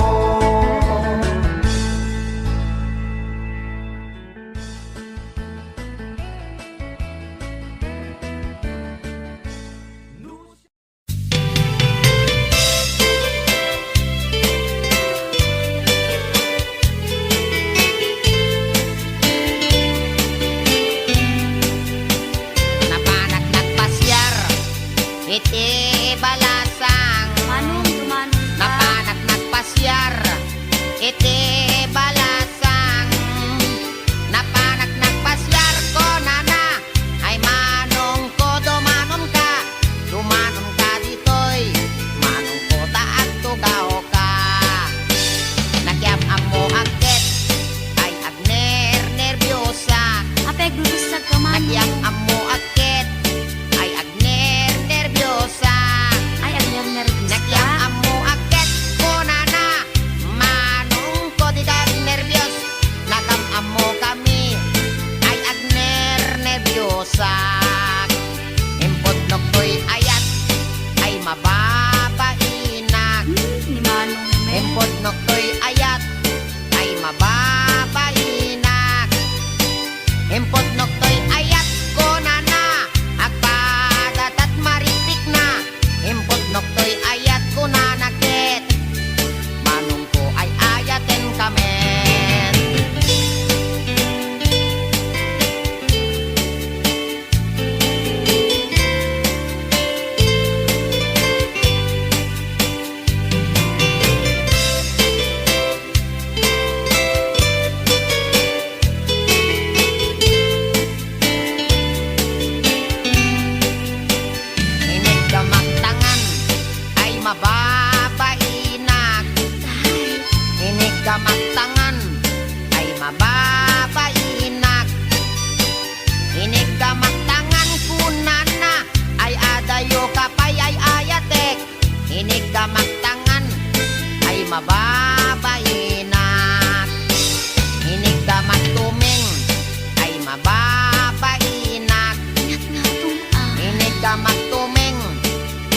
Napanak nagpasyar iti balasang napanak nagpasyar iti balasang napanak nagpasyar ko nana ay manong ko dumanon ka ditoy manong ko taat tugaw ka nagyam amo agket ay agner nervyosa Apeg gusto ka man. nagyam amo agket ay agner nervyosa Ay, agner nervous Nagyang ka. amo agket ko nana manong ko di ka nervyos nagam amo kami ay agner nervyosa impot ko'y ayat ay mababainak Ni Manong men. impot ko'y ayat ay mababainak impot ko'y ayat ko nana agpadatat maripik na impot ko'y ayat ko nanaket manong ko ay ayaten kamen inig kamagtangan ay mababainak inig kamagtangan ay mababainak inig kamagtangan kunana ay adayo kapay ay ayatek inig kamagtangan ay mababainak inig kamagtuming ay mababainak inig kamagtuming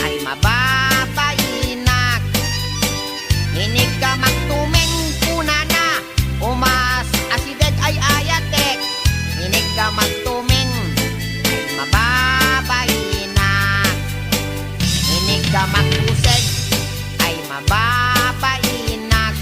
ay mababainak inig kamagtuming kunana umas asideg ay ayatek inig kamagtuming ay mababainak inig kamagtuseg ay mababainak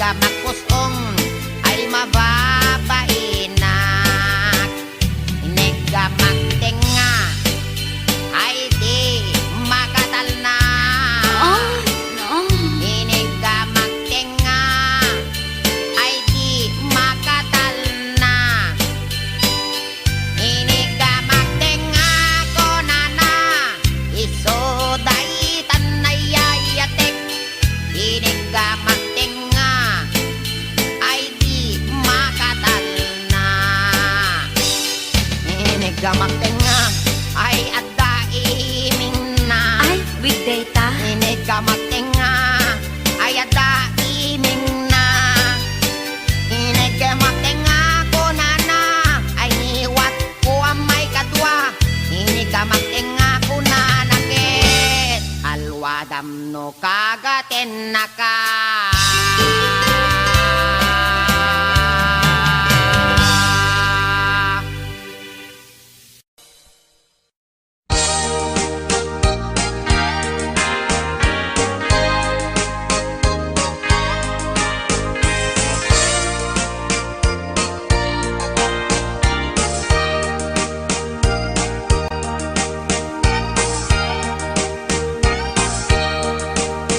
ka magpusong ay mababainak. Inig ka magtinga ay di makatal na. Inig ka magtinga ay di makatal na. Inig ka magtinga ko na isoday tanayayatek. Inig ka magtinga ay di makatal na. Inig ka magtinga ay adda iming na. Ay, with data. Inig ka magtinga ay adda iming na. Inig ka magtinga ko na ay niwat ko ang may kadwa. Inig ka magtinga ko na nakit alwadam no kagaten na ka.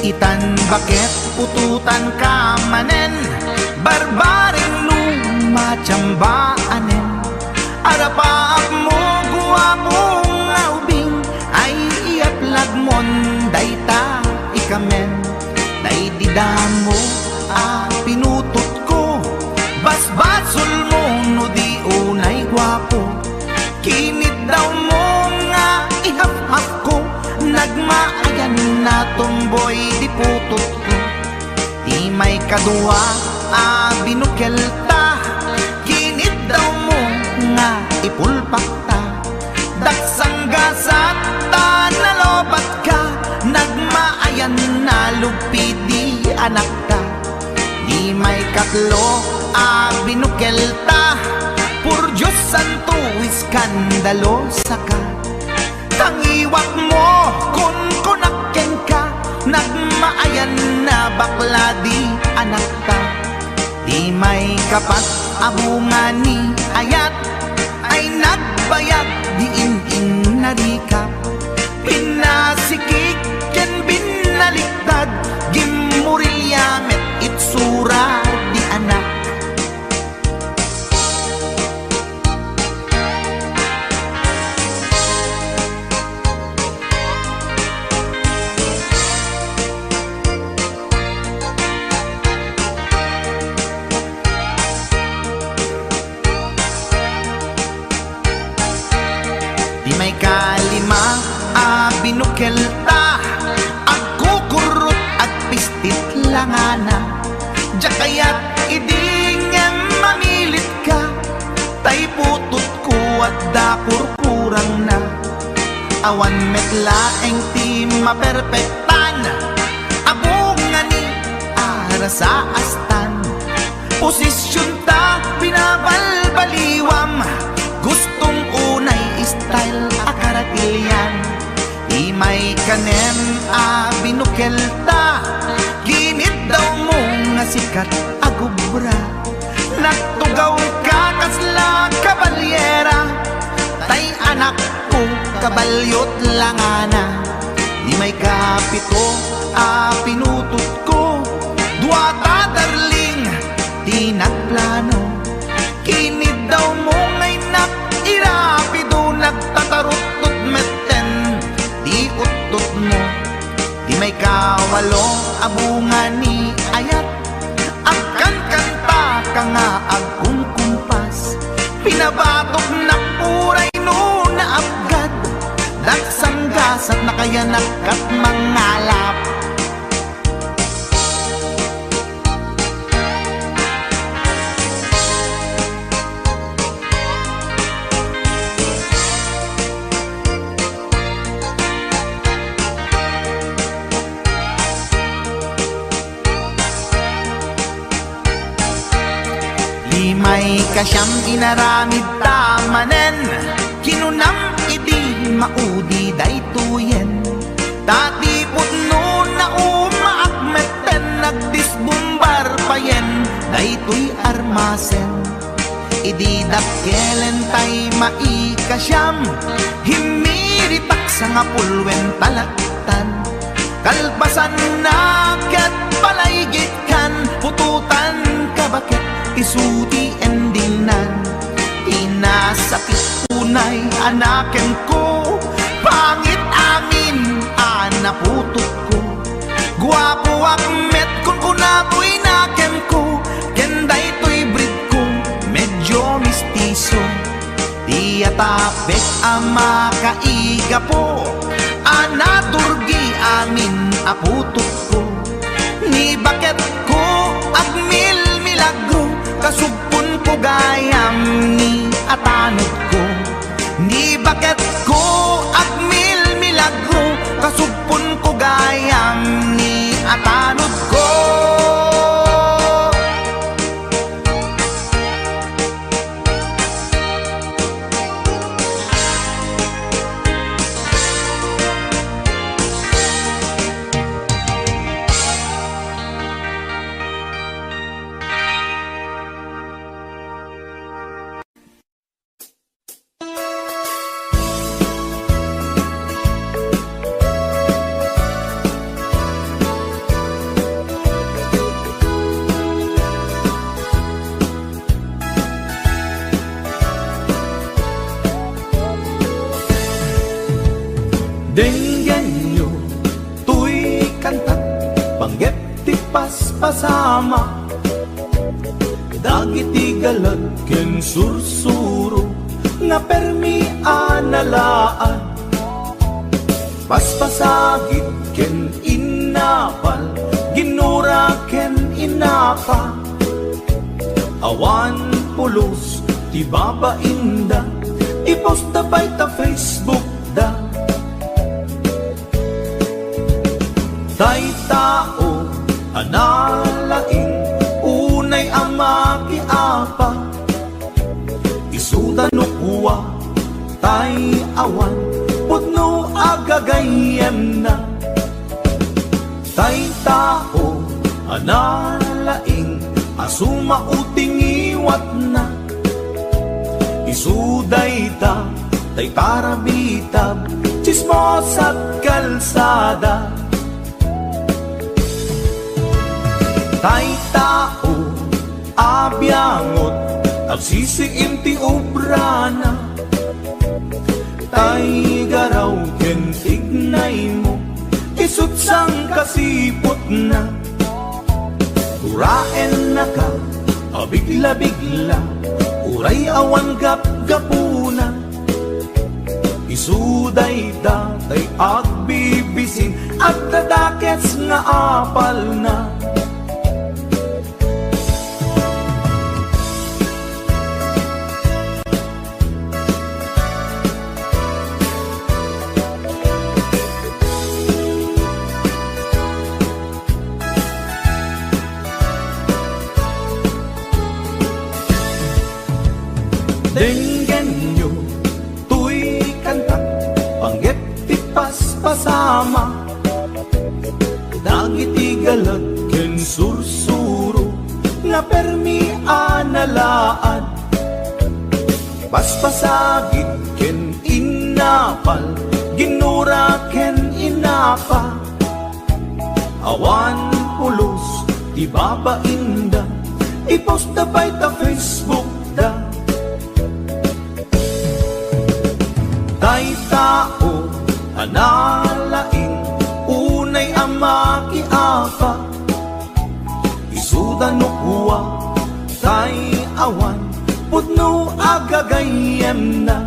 Itan bakit pututan ka manen, barbaring lumachambaanen. Arapaap mo guwapong aubing, ay iaplag mon dayta ikamen. Day didamo pinutot ko, basbasul mo no di unay guwapo. Kinit daw mo nga ihap-hap ko, nagmaayan na tomboy di putot ko. Di may kadua binukelta, kinit daw mo nga ipulpak ta. Daksang gasat ta nalobat ka, nagmaayan na lupi di anak ka. Di may katlo binukelta, pur Diyos santo iskandalo saka. Tangiwak mo kun kunakken ka, nagmaayan na bakla di anak ka. Di may kapat abungan ni ayat, ay nagbayag di in narikap. Pinasikik ken binaliktad, gimurilya met itsura di anak. Di may kalima binukelta, agkukurot at pistit langana. Diya kaya't idingem mamilit ka, tay putot ko at dakurkurang na. Awan metlaeng ti maperpektan, abungan ni ara sa astan. Posisyon ta binabalbaliwam, gustong unay style akaratilyan. Di may kanem binukelta, ginit daw mo nga sikat agubra. Nagtugaw ka kasla kabalyera, tay anak ko kabalyot langana. Di may kapito pinutot ko, duwata darling di nagplano. Kinid daw mo ngay irapido, nagtatarot-tot meten di utot mo. Di may kawalo abungan ni ayat, akan kanta ka nga agkong kumpas. Pinabatok na puray no na abgad, dagsang gasat na kaya nakat mangalap. Di may kasyang inaramid tamanen, kinunam idi maudi daytoyen. Tati putno na umaakmeten, nagdisbumbar pa bayen, daytoy armasen. Ididakelen tay maikasyam, himiritak sa nga pulwen talaktan. Kalpasan na ket palaygit kan, pututan ka bakit isuti endinan. Inasakit unay anaken ko, pangit amin anaputok ko. Guwapo akmet kung kunapoy naken ko, kenday to'y breed ko, medyo mistiso. Tiyatapek ama kaiga po, anaturgi amin aputok ko. Ni bakit ko agmil milagro, kasugpon ko gayam ni atanod ko. Ni bakit ko agmil milagro, kasugpon ko gayam ni atanod ko. Denggan nyo, tuy kantat, panggep ti paspasama. Dagiti galad ken sursuro, nga permi analaan. Paspasagit ken inapal, ginura ken inapa. Awan pulos, ti babainda, iposta by ta Facebook da. Tay tao, analaing, unay ama kiapa. Isuda no kuwa, tay awan, putno agagayem na. Tay tao, analaing, asuma uting iwat na. Isuday ta, tay parabitab, chismos at kalsada. Tay tao, abyangot, agsisiim ti obrana. Tay garaw ken tignay mo, isut sang kasipot na. Turaen na ka, abigla-bigla, uray awan gap-gapuna. Isuday da, tay agbibisin, at tadakets nga apal na. Denggan nyo, tuy kantat, panggep ti paspasama. Dagiti galad ken sursuro, nga permi analaan. Paspasagit ken inapal, ginura ken inapa. Awan pulos, ti babainda, iposta by ta Facebook da. Tay tao, analaing, unay ama kiapa. Isuda no kuwa, tay awan, putno agagayem na.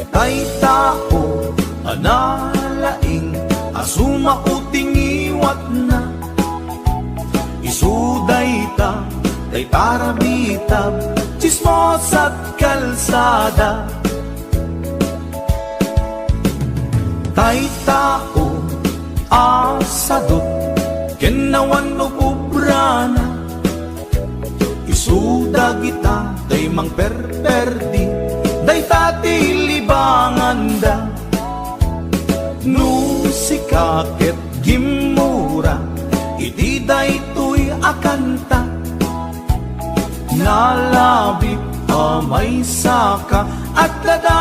Tay tao, analaing, asuma uting iwat na. Isuday ta, tay parabitab, chismos at kalsada. Tay tao, asadot, kenawan no pubrana. Isuda kita, day mang perperdi, day tati libangan da. Nusikaket gimura, iti day tuy akal. nalabit may saka at ladakes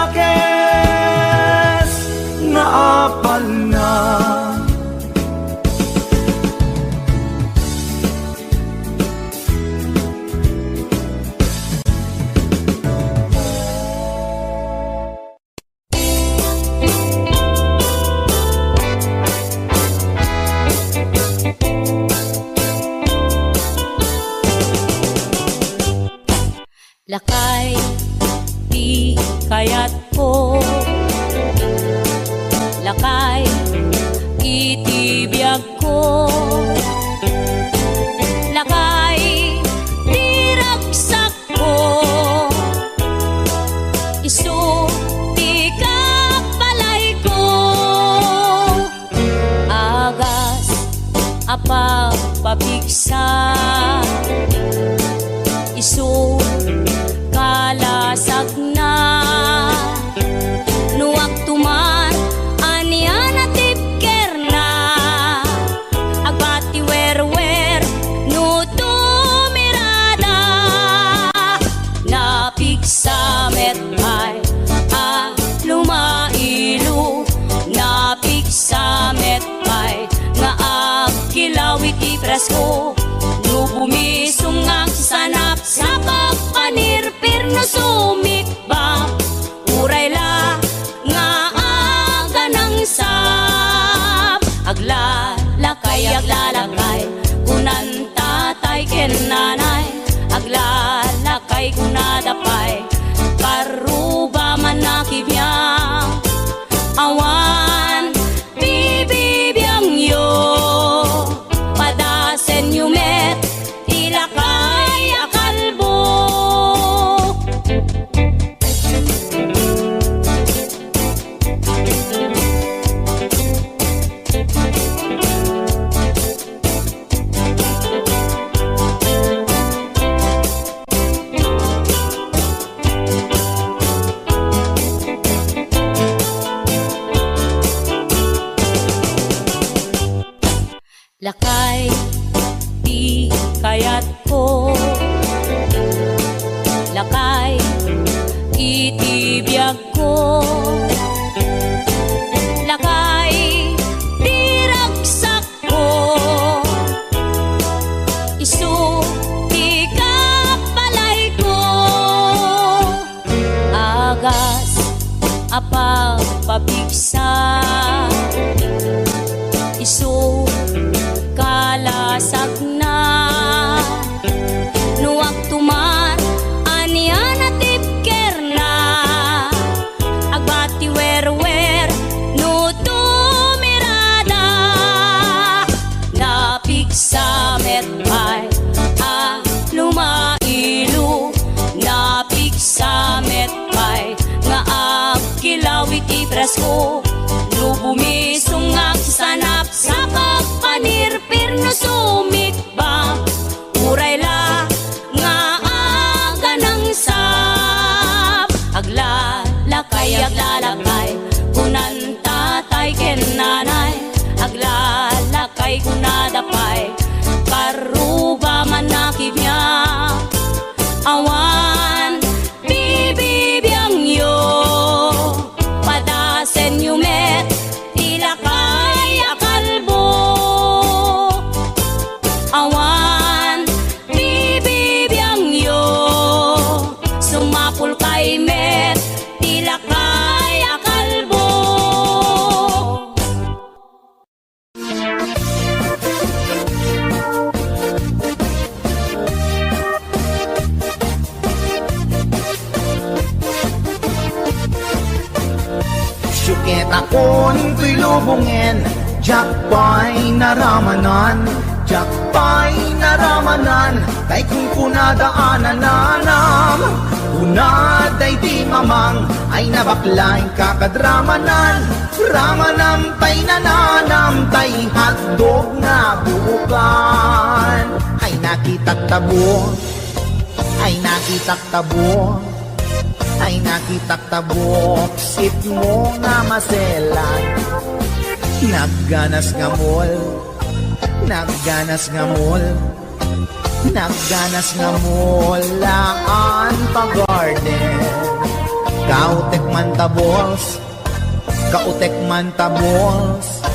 na apal na. Lakay, di kayat ko. Lakay, itibiyag ko. Lakay, di ragsak ko. Isu, di kapalay ko. Agas, apa pabigsa. Isu, kalasag na nuwag tuman anian at tipker na agbati wer no tumirada napigsamet ay lumailu napigsamet ay nga agkilawit ipresko no bumisong ang sanap sa pagpanirpir no sumikba uray la nga aga ng sap aglalakay kunan tatay ken nanay aglalakay kunadapay karuba man nakibiyang awan bibibiyang yo padasen yumet ilakay akalbo. Lakay, di kayat ko. Lakay, itibiyag ko. Lakay, di ragsak ko. Isu, di kapalay ko. Agas, apa pabigsa. Isu, kalasag na nuwag tumar anian at tipker na agbati wer no tumirada napigsamet ay lumailu napigsamet ay nga agkilawit ipresko no bumisong ang sanap sa pagpanirpir no sumikba uray la nga aga ng sap aglalakay kunan tatay ken nanay aglalakay kunadapay karuba man nakibiyang awan bibibiyang yo padasen yumet ilakay akalbo awan bibibiyang yo sumapul kay met ilakay akalbo. Syukit akon ko'y lubungin, jakpay naramanan, jakpay naramanan, kay kung kunadaanan nanam, kunaday di mamang, ay nabaklain kakadramanan, ramanam tay nananam, tay hotdog na buukan, ay nakitak tabo, ay nakitak tabo, ay nakitak tabok, sit mo nga maselan. Nagganas nga mol, Nagganas nga mulaan pa-garden. Kautek man tabols, kautek man tabols,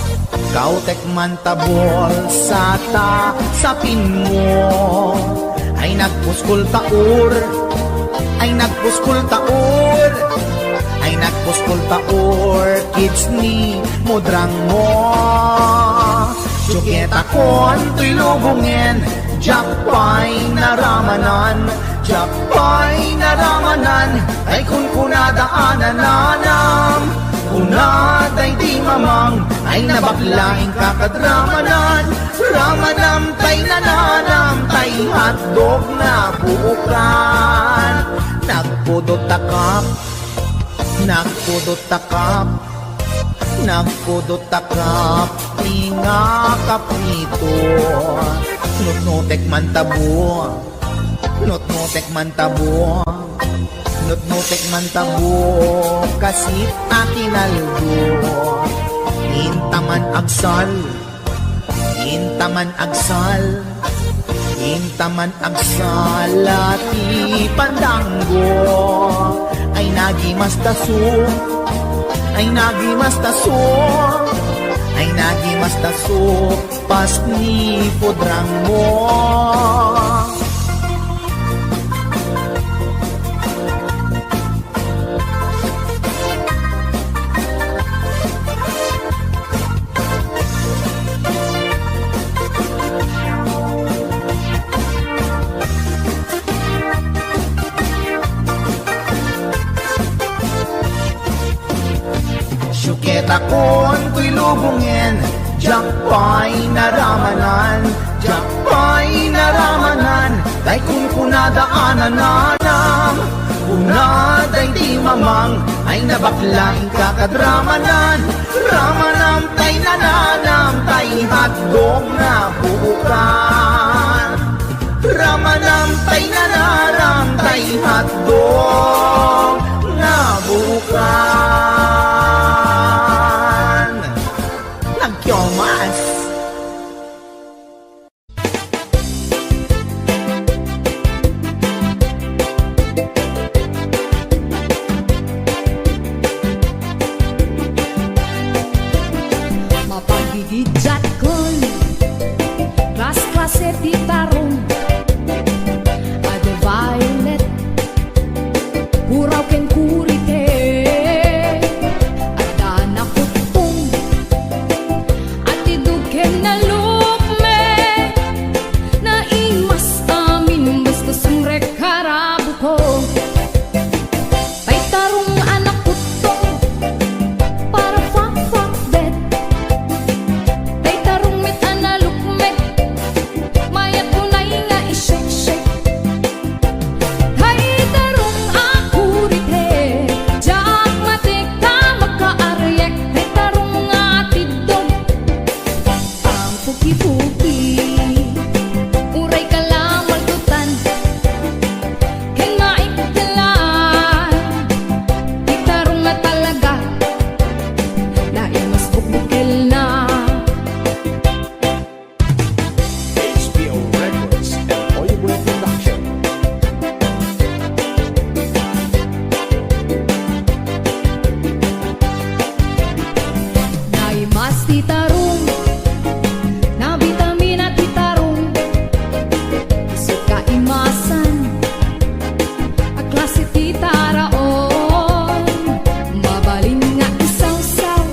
kautek man tabols sapin mo. Ay nagpuskul taur, ay nagpuskul taur, ay nagpuskul taur, kids ni mudrang mo. Suketa kon tuy lubungin, Jakpay naramanan, Jakpay naramanan, ay kun kunadaanan nanam, kunaday di mamang, ay nabaklaing kakadramanan, ramanam tay nananam, tay hotdog na buukan. Nagpudot takap, nagpudot takap, nagpudot takap, tinga kaprito. Nutnutek man tabo, nutnutek man tabo, nutnutek man tabo, kasit akinaldo. Intaman agsal, intaman agsal, intaman agsal, ati pandanggo. Ay nagimas taso, ay nagimas taso, ay nagimas taso, pas ni podrang mo. Syuketa kon tuy lubungin, Jakpay naramanan, Jakpay naramanan, kay kun kunadaanan nanam, kunaday di mamang, ay nabaklaing kakadramanan, ramanam tay nananam, tay hotdog na buukan. Ramanam tay nananam, tay hotdog na buukan. Nagkyomas. Mapagigidjat ko'y klas-klase ti tarong, ade violet, puraw ken kurite, ada na kutong, ati duken na lukme, na imas amin basta sumrek harabu ko. Tay tarong anak kutong, para fak-fak bet, tay tarong mit analukmet, mayat unay nga ishek-shek. Tay tarong akurite, jak matik ka magkaaryak, tay tarong nga tidog, ang puki-puki, uray ka lang maldutan, ken maikdalan, tay tarong nga talaga, lain mas bukbukel na. HBO Records and Hollywood Production. Naimas ti tarong, na vitamina ti tarong, isut ka imasan, a klase ti taraon, mabalin nga isaw-saw,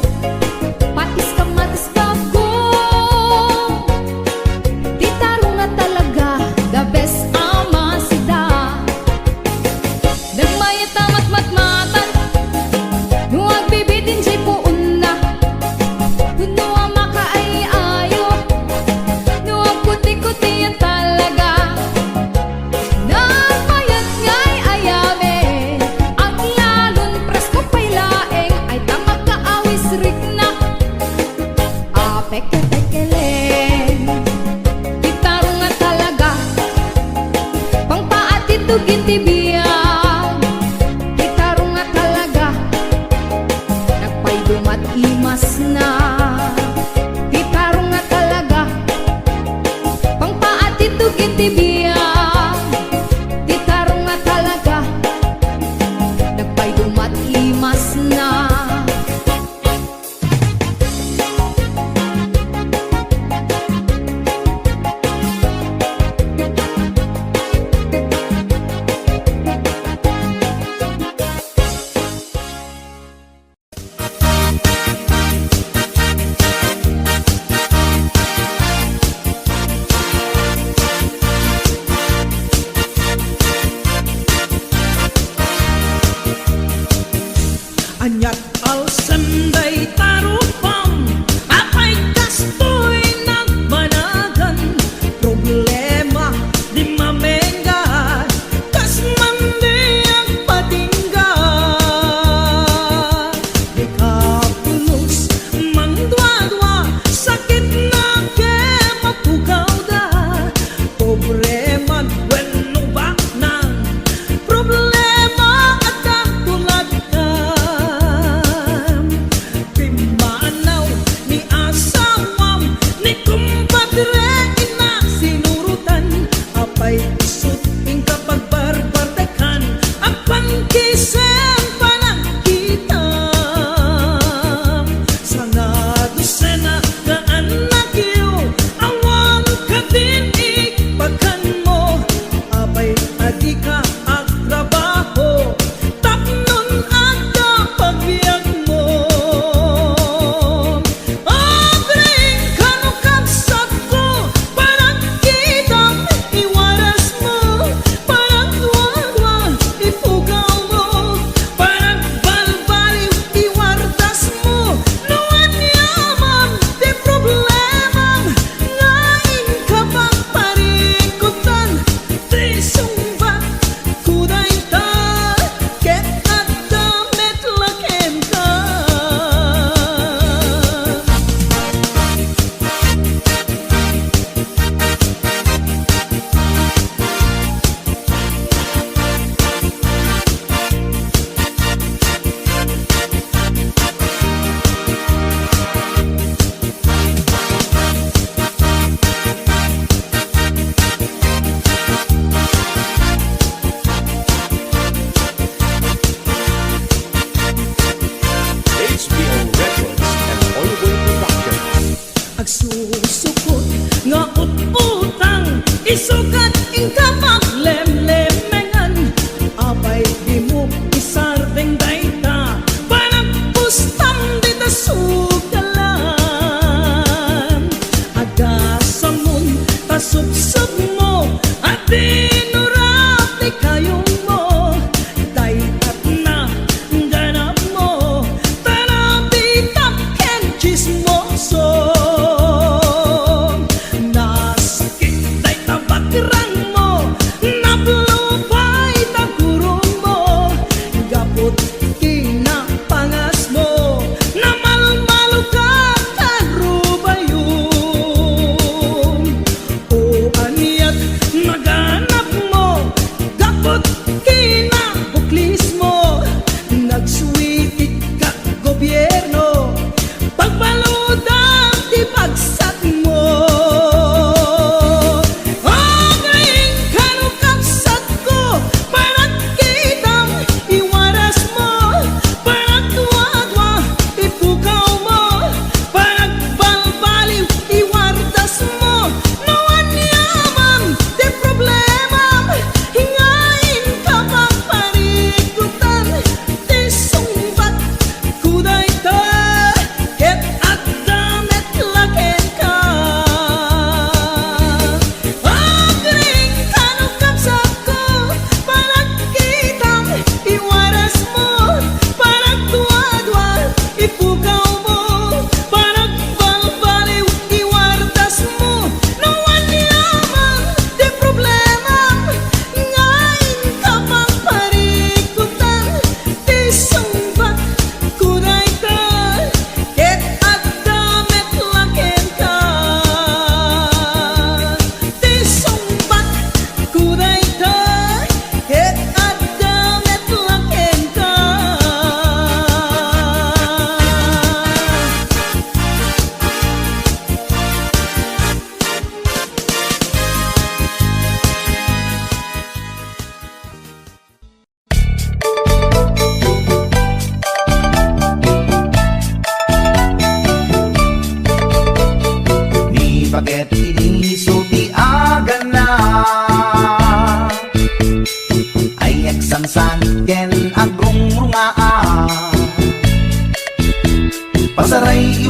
patis ka matis bagong, ti tarong nga talaga, the best amasida. Nagmayat amat matmatan, nuwag bibitin jay puun na, kuno ang makaayayo, nuwag kuti-kuti yan talaga. Nagmayat nga'y ayame, ang lalon presko pa'y laeng, ay tamag kaawis rik na, peke-pekeleng, kitaro nga talaga, pang paatitugin ti biyag, kitaro nga talaga, nagpaydumat imas na, kitaro nga talaga, pang paatitugin ti biyag.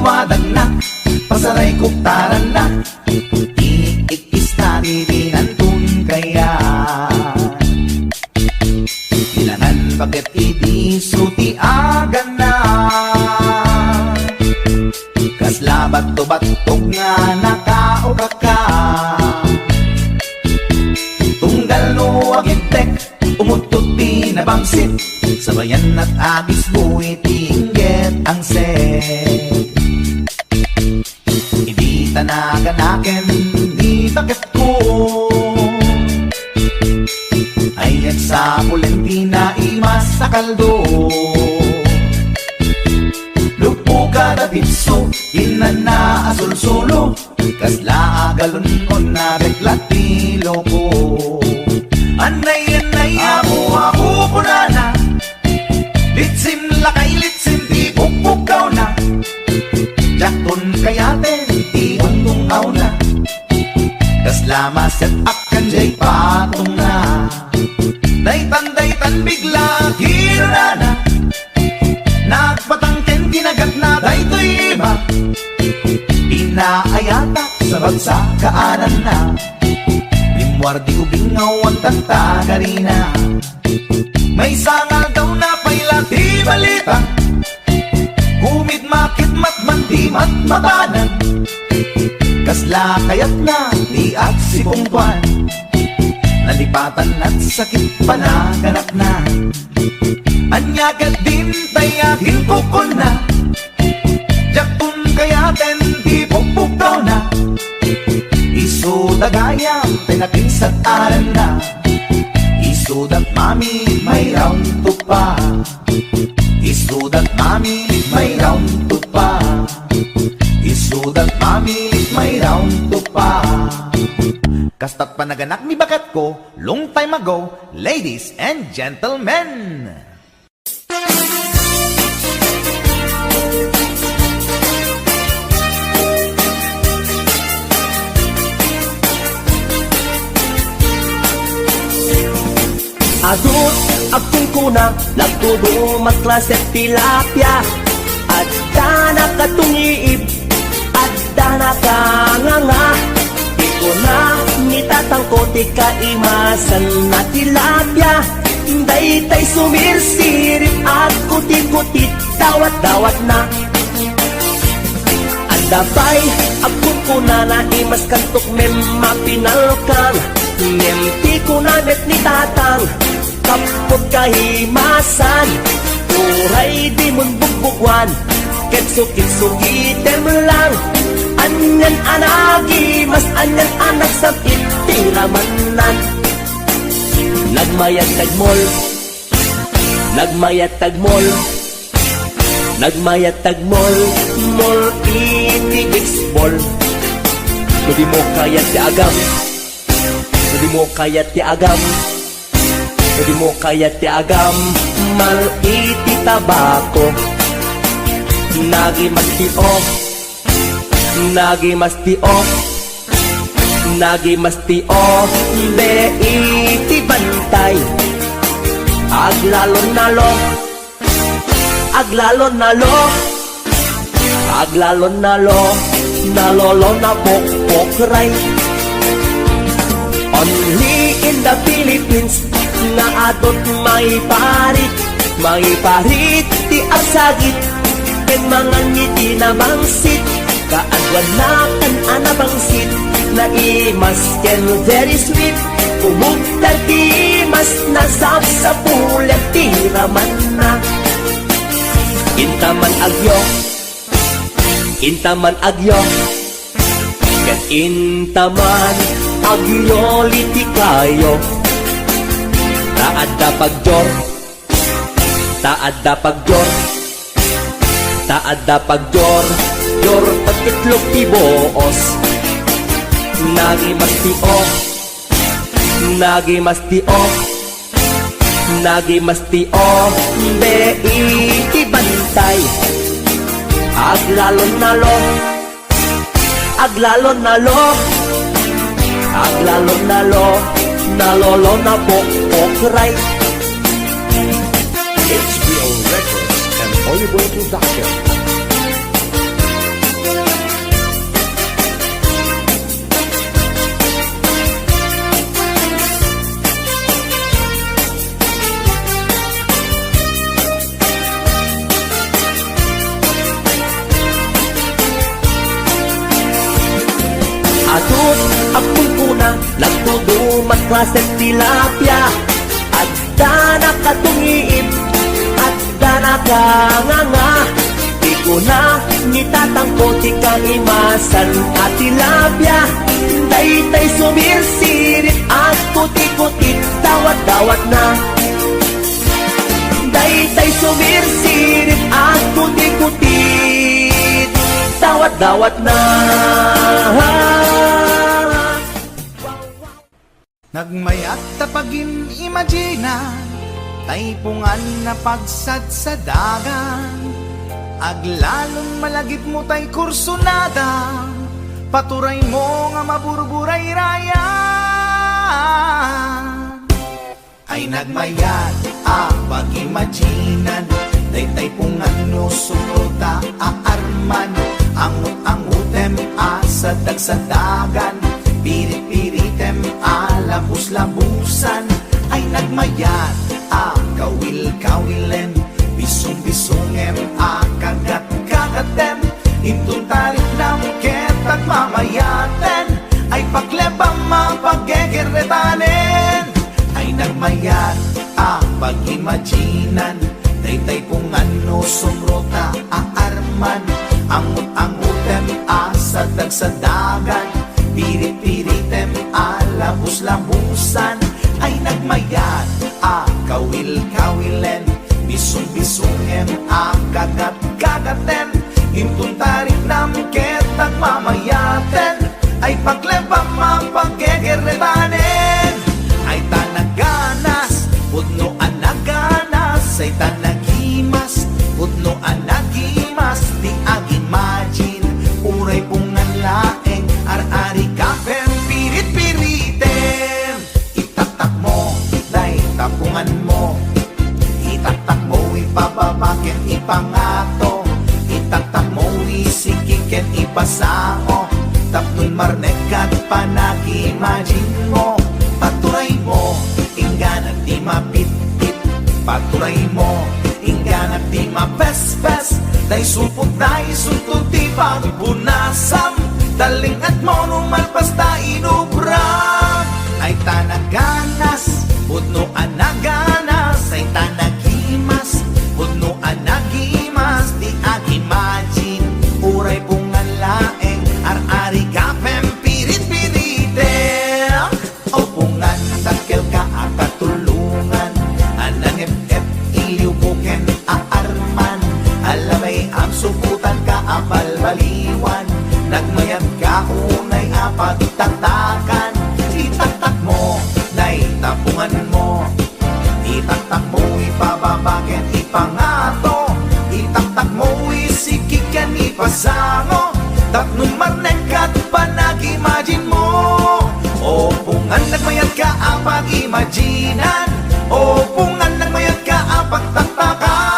iwadag na, pasaray kuktaran na, iikista dirinantun kaya. Ilangan bakit idi suti agan na, kaslabat to batog nga nakaukaka. Tunggal no agintek, umutot di nabangsit, sabayan at agis buwi tingget ang set. Hindi tanaganaken, di bakit ko ayat sa Valentina imas sa kaldo. Lupo ka na bitso, inan na azul solo, kasla agalon ko na reklatilo ko. Anay ako punana, litsim lakay litsim di pukpukaw na, jakton kayaten di ungtungaw na, kasla maset akan jay patong na. Daytan bigla hirana, nagpatangken kinagat na daytoy iba, pinaayata sa bagsakaanan na, limwardi ubingaw ang tagtagarina. May sangal daw na paila di balita, humid makit matman di matmatanan, kasla kayat na di at sipungkwan, nalipatan at sakit panaganap na. Anyagat din tayakin kukon na, jakun kayaten di pukpukaw na, iso dagayang tinakinsat aran na, iso dat mami may round to pa, iso dat mami may round to pa, iso dat mami may round to pa. Kastat panaganak mi bakat ko long time ago, ladies and gentlemen. Adut akong kuna, nagtudo magklaset tilapia, at dana katungiib, at dana kanganga. Iko na nitatangkoti kaimasan na tilapia, daytay sumirsirip at kutit-kutit, dawat-dawat na. Andabay akong kuna na imas kantok mem mapinalkan, nemti kuna met ni tatang, kapot kahimasan, uray di mun bugbugwan, ketsukit-sukitem lang, anyan anagi, mas anyan anak sa itiramanan. Nagmayat tagmol, nagmayat tagmol, nagmayat tagmol, mol iti baseball. Hindi mo kayat ti agam, hindi mo kayat ti agam, hindi mo kayat ti agam, mal iti tabako. Nagi mastio, nagi mastio, nagi mastio, be iti bantay. Aglalon nalo, aglalon nalo, aglalon nalo, nalolo na pokpokray. Only in the Philippines, na adot may parit ti arsagit, ken mga ngiti na bangsit, kaagwan na kan anabangsit, na imas ken very sweet, umugdal ti mas nasab sa pulet tiraman na. Intaman agyo, intaman agyo, ken intaman agyo liti kayo. Taad da pagjor, taad da pagjor, taad da pagjor, jor pagkitlog ti boos. Nagi mastio, nagi mastio, nagi mastio, be iti bantay. Aglalon nalo, aglalon nalo, aglalon nalo, nalolo na pokpokray. HBO Records and Oliver Production. set tilapia Adda nakatungiip Adda nakanganga Di ko na nitatangko Di kang imasan at tilapia Daytay sumirsirit At kuti-kuti Dawat-dawat na Daytay sumirsirit At kuti-kuti Dawat-dawat na Nagmayat tapagin imagina Taypungan na pagsad sa dagan Aglalong malagip mo tay kursunada Paturay mo nga maburburay raya Ay nagmayat pag-imaginan Daytay pungan no sumruta aarman Angut-angutem sa dagsadagan Pirit-piritem labus-labusan Ay nagmayat kawil-kawilen Bisong-bisongem kagat-kagatem Intun tarik ng ketag mamayaten Ay paklebang mapaggegeretanen Ay nagmayat pag-imaginan Daytay pungan no sumrota aarman Angut-angutem sa dagsadagan Pirit-piritem labus-labusan Ay nagmayat kawil-kawilen Bisong-bisongem kagat-kagatem Intun tarik ng ketag mamayaten Ay paklebang mapaggegeretanen Ay tanaganas, pudno anaganas Ay tanagimas, pudno anagimas Di ag-imagine, uray pungan laeng Ar-ari kapem, pirit-piritem Itatak mo, day tapungan mo Itatak mo, ipababaken, ipangato Itatak mo, isikiken, ipasao Tapnon marnekat, panag-imagine mo Paturay mo, ingganat di mapit-pit Paturay mo, ingganat di mapes-pes Day supot, day suntod, di pagpunasam Dalingat mo numalpas ta inubram Ay tanaganas, pudno anaganas Ay tanagimas, pudno anagimas Di ag-imagine, uray pungan laeng Ar-ari kapem, pirit-piritem O pungan, takil ka akatulungan Anang-ep-ep, iliw-buken, aarman Alamay ang suputan ka, apal-baliwan Nagmayat ka, unay apagtatakan Itaktak mo, day tapungan mo Itaktak mo, ipababaken, ipangato Itaktak mo, isikiken, ipasango Tapnon marnekat, panag-imagine mo O pungan, nagmayat ka, apag-imaginan O pungan, nagmayat ka, apagtatakan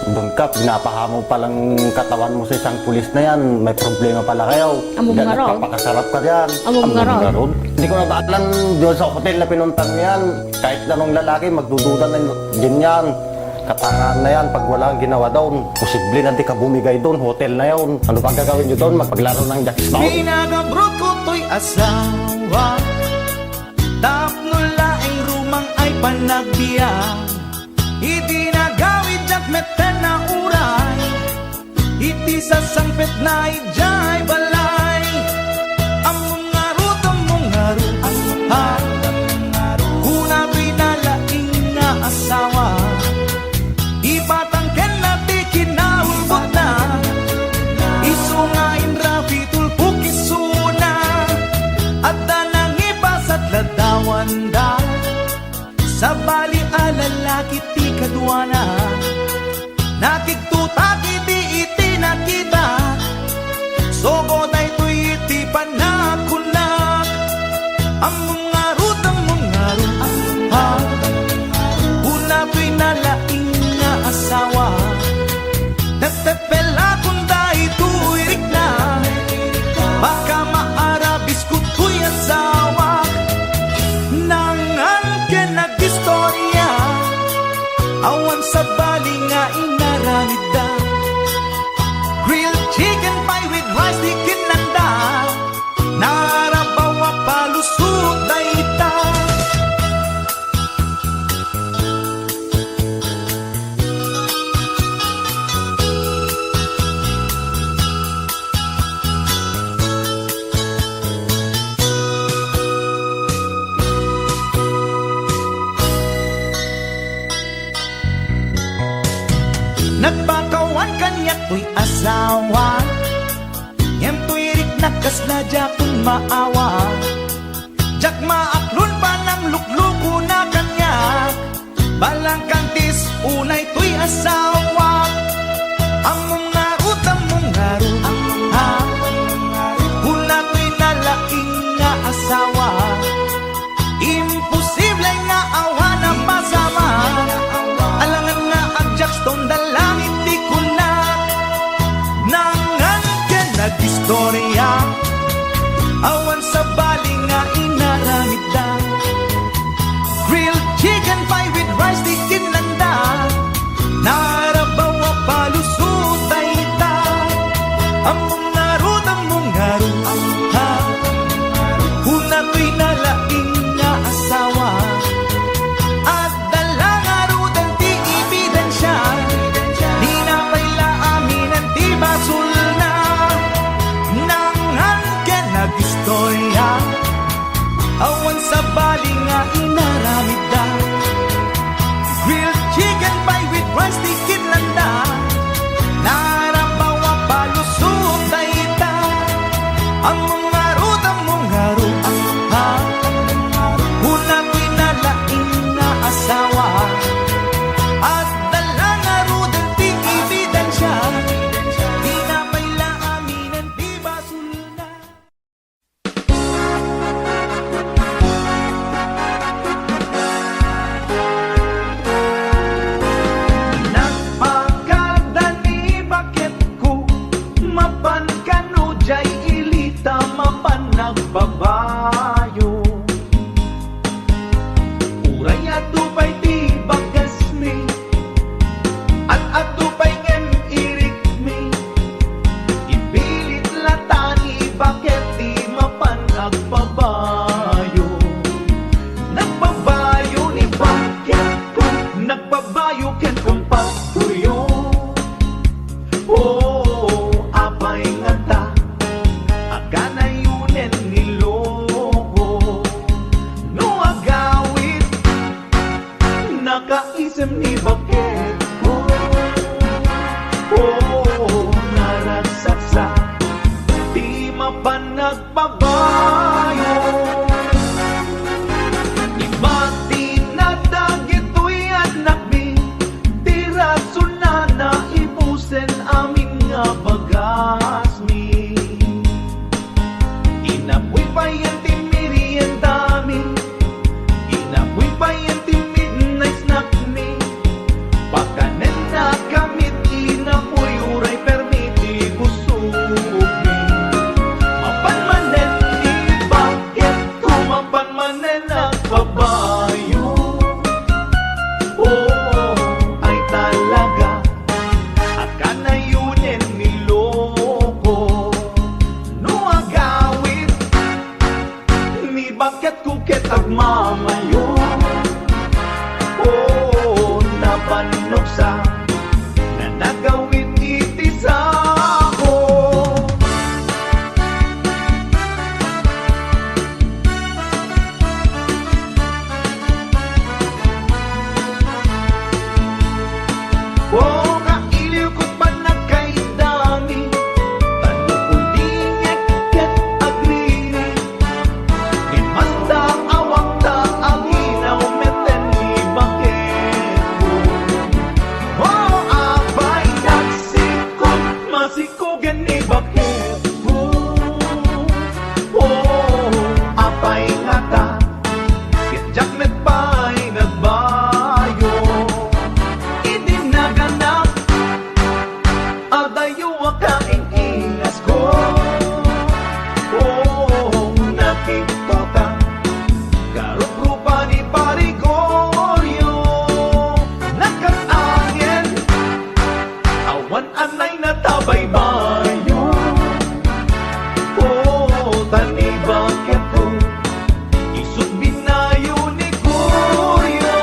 Bangkap, pinapahamo palang katawan mo sa isang pulis na yan. May problema pala kayo. Among nga raw. Nagpapakasarap ka yan. Among nga raw. Hindi ko nabaalan doon sa hotel na pinuntang yan. Kahit anong lalaki, magdududa na din yan. Katangaan na yan, pag wala kang ginawa doon, posible na di ka bumigay doon, hotel na yun. Ano pa gagawin nyo doon? Magpaglaro ng jackstone? Pinagabrot ko to'y asawa Tapno laing rumang ay panagbiya Iti nagawid at meten na uray Iti sasangpet na ijay balay Among ngarut, ha Kuna pinalaing nga asawa Ipatangken na di kinaulbot na Isungain rapi tulpuk isuna At danang ipasat ladawan da Sa bali alalaki ti kadwana Nakiktutak iti nakita tuy asawa Ngem tuy rik nakas na jakun maawa Jak maaklon pa ng lukluko na kanyak Balang kantis unay tuy asawa Among ngarut ha Hula tuy nalaking nga asawa Imposible nga awa na pasama Alangan nga adjak stone dalangit di ko na Nangan ka nag-istorya Awan sa bali nga inaramid da Grilled chicken pie with rice di kinlanda Narabawa palusutay ta Among narut ha Huna to'y nalaing nga asawa At dalang arudan ti ebidensya Di na paila aminan ti basul na Nangan ka nag-istorya Awan sa bali nga inaramid da Grilled chicken pie with rice di kinlanda Narabawa palusutay ta Among ngarut ha Huna to'y nalaing nga asawa At dalang arudan ti ebidensya Di na paila aminan ti basul na Nagpagada ni bakit ko Mapan kanu jay ilita mapan nagbabayo Uray atupay ti bagas mi At atupay ngem irik mi Ipilit latani bakit ti mapan nagbabayo Nagbabayo ni bakit ko Nagbabayo ken kong pagtuyo Oh, apay nga ta Agana yunen niloko No agawit Nakaisem ni bakit ko Oh, narasaksa Di mapan nagbabayo Ibati na dagit to'y anak mi Tira na ipusen amin nga bagas mi Inapoy pa yan ti merienda mi Inapoy pa yan ti midnight snack mi Pagkanen na kamit inapoy uray permiti kusog mi Mapanmanen ni bakit ko mapanmanen nagbabayo Oh, ay talaga Akala yunin niloko No agawit Ni bakit kuket agmamayo Oh, napanuksa Na nagawit iti sa ako Oh, kailiw ko pa nagkaidami Talo ko dingek ket agriri Imasta awak ta ang hinaw meten ni bakit ko Oh, abay nagsikot masikogen ni bakit ko Oh, apay nga ta Kitjak met pa'y nagbayo Idinaganap Adayo akaing ingas ko Oh, nakita Garup-rupa ni Parigorio Nakatangin Awan anay na tabaybayo Oh, tani bakit ko Isut binayo ni Goryo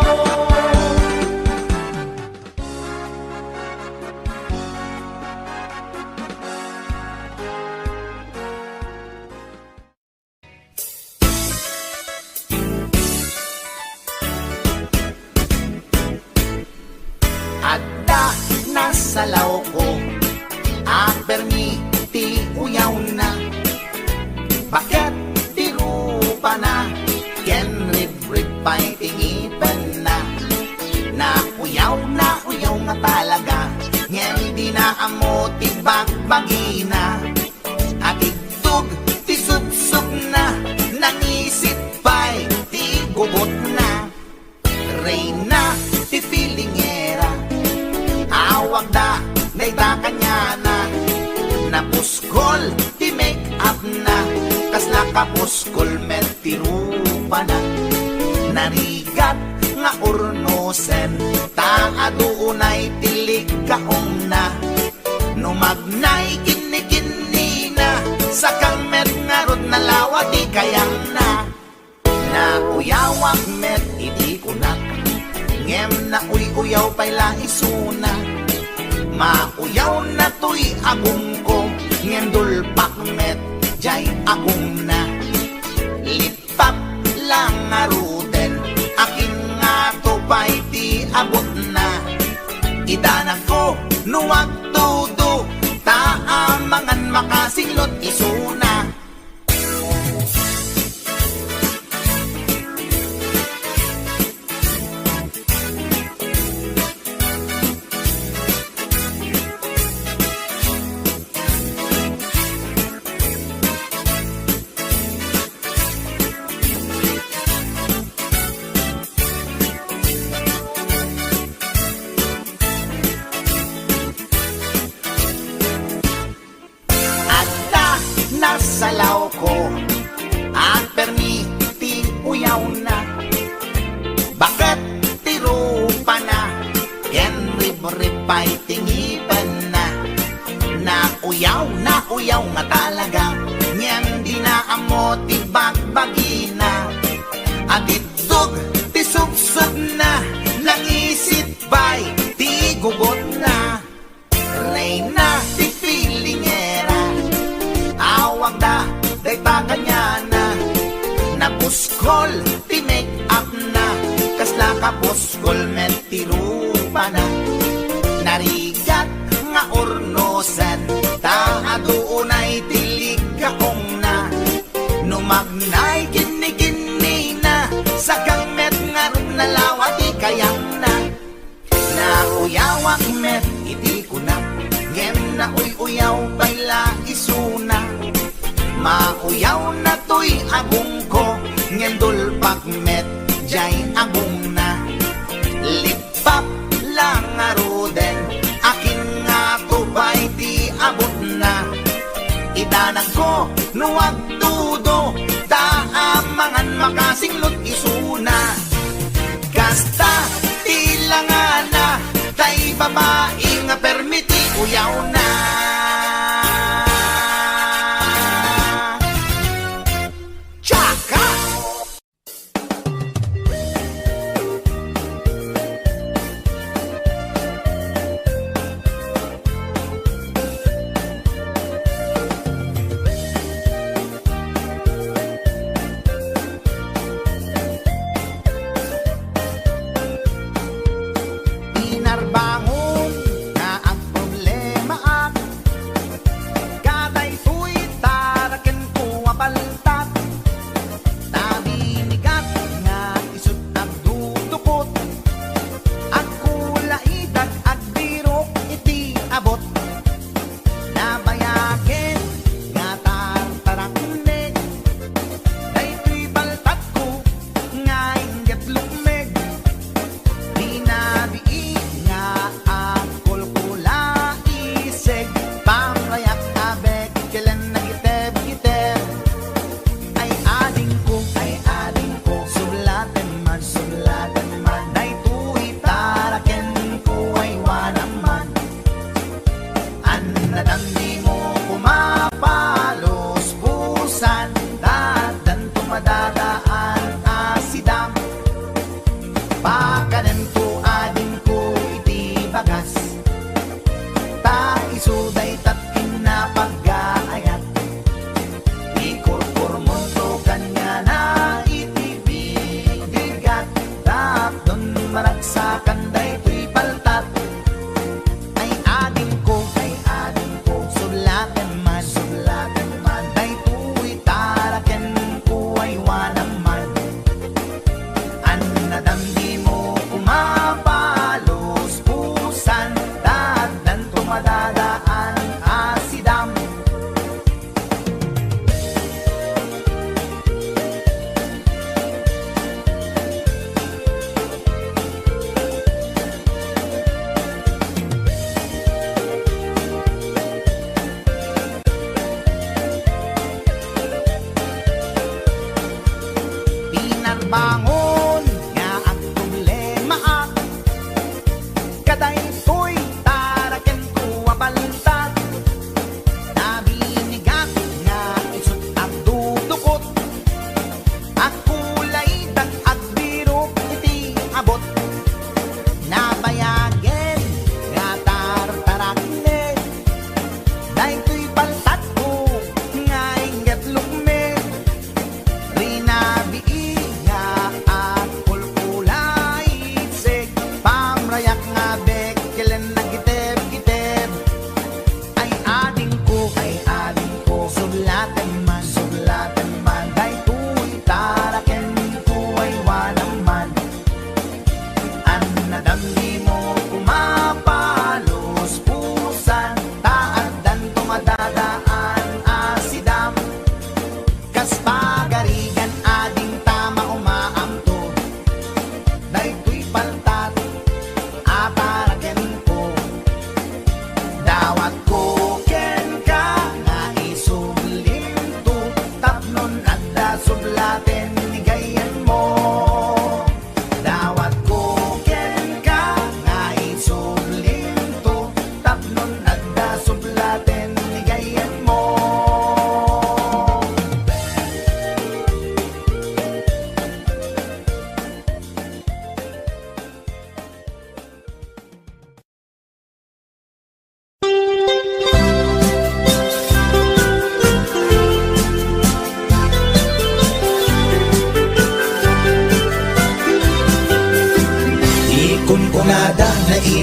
At dahil nasa law ko bagbagi na. At itug ti subsub na, nangisit pa'y ti gugot na. Reyna ti filingera, awag da dayta kanya na. Napuskol ti make up na, kasla kapuskol met ti rupa na. Narigat nga urnosen, taadunay tilig kaong na. Numagnay kini na, sakang met nga rod na lawa di kayang na. Nauyawag met idi kunak, ngem na uyaw pa'y laisuna. Mauyaw na to'y agong ko, ngem dulpak met jay agong na. Lipap lang nga ruden, akin nga to pa'y di abot na. Idanak ko nuwag todo, taamangan makasinglot isuna. Nasalaw ko at permiti uyaw na. Bakit tiro pa na, ken rip-ripay tingipan na. Nauyaw nga talaga, nyan di na amo ti bagbagi na. At itog ti subsub na, nangisit ba'y ti gugot na. Reyna ti filingera, awag da dayta kanya na. Napuskol ti make up na, kasla kapuskol met ti rupa na. Narigat nga ornosan, taadunay tilig kaong na. Numagnay kini na, sakang met nga rod na lawa di kayang na. Nauyawag met iti kunak, ngem na uyaw pa'y laisuna. Mauyaw na to'y agong ko, ngem dulpak met jay agong na. Lipap lang nga ruden, akin nga to pa'y di abot na. Idanak ko nuwag tudo, taamangan makasinglot isuna. Kasta tilangan na, tay babae nga permiti uyaw na. Tsaka! Inarbangon nga ang problema at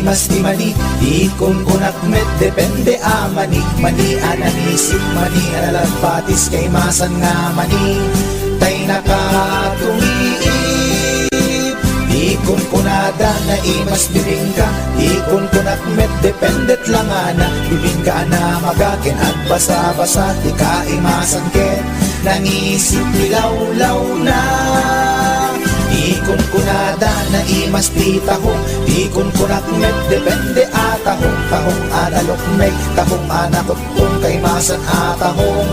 imas di mani ikon kunak met depende mani mani ananisip mani analagpatis kay masan nga mani tay nakatumiip ikon kunada na imas bibingka ikon kunak met dependet lang ana bibingka na magakin at basa-basa di ka imasan ken nangisip nilaw-law na ikon kunada na imas di tahong ikon kunak met depende atahong tahong analok meg tahong anakot kung kay masan atahong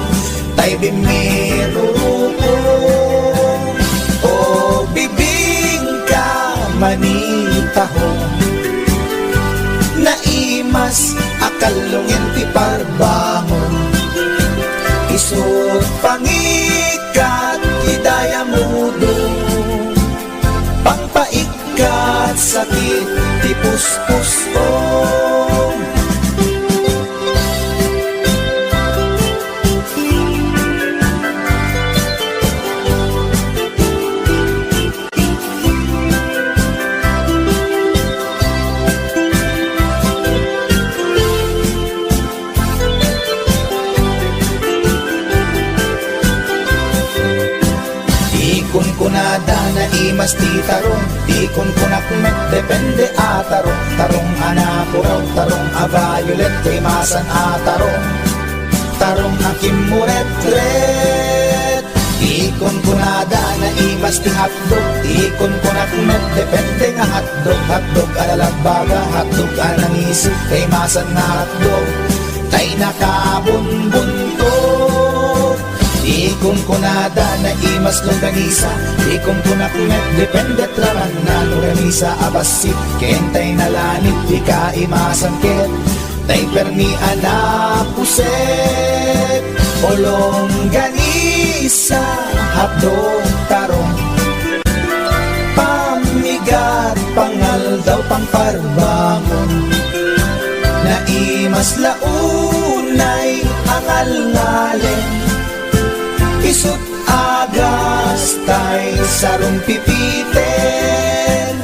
tay bimirurukong o bibingka manitahong naimas akalungin ti parbangon isut pangikat idaya mudong pangpaikat sakit ti puspusong kunada na imas ti tarong ikon kunak met depende atarong tarong anapuraw tarong violet kay masan atarong tarong akim muret-ret ikon kunada na imas ti hotdog ikon kunak met depende nga hotdog alalagbaga hotdog anangisip kay masan na hotdog tay nakabunbuntot ikon kunada na imas longganisa ikon kunak met depende traman na longganisa abasit kentay nalanit di ka imasan ket tay permi anapuset o longganisa hapdog tarong pamigat pangal daw pangparbangon na imas launay angal ngalen isut agas tay sarong pipiten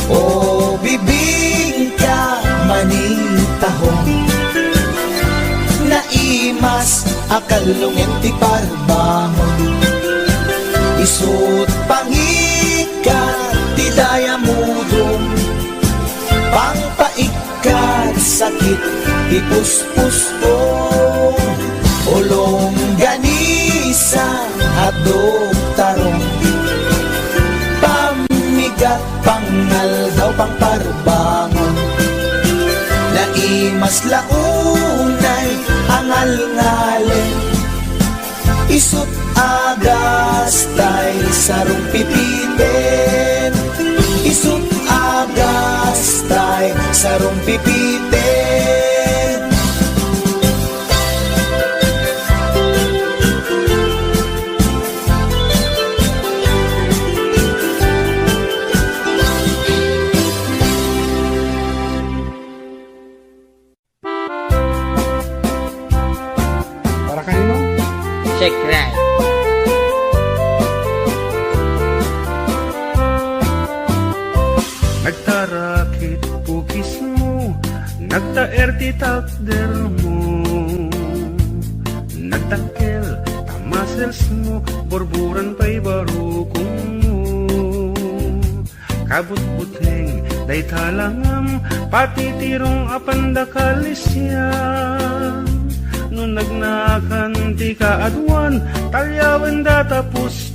o bibingka manitahong naimas akalungin ti parbangon isut pangikat ti daya mudong pangpaikat sakit ti puspusong ulong ganisa hadog tarong pamigat pangal daw pangparbangon naimas launay angal ngalen isut agas tay sarong pipiten isut agas tay sarong pipiten Para kanino? Check right. Nagtarakit pukis mo, nagtaer ti takder mo, nagtakkel tamasels mo, borburan pa'y barukong mo. Kabut-buteng, day talangam, pati tirong apandakalisya. No nagnakan ti kaadwan, talyawan datapos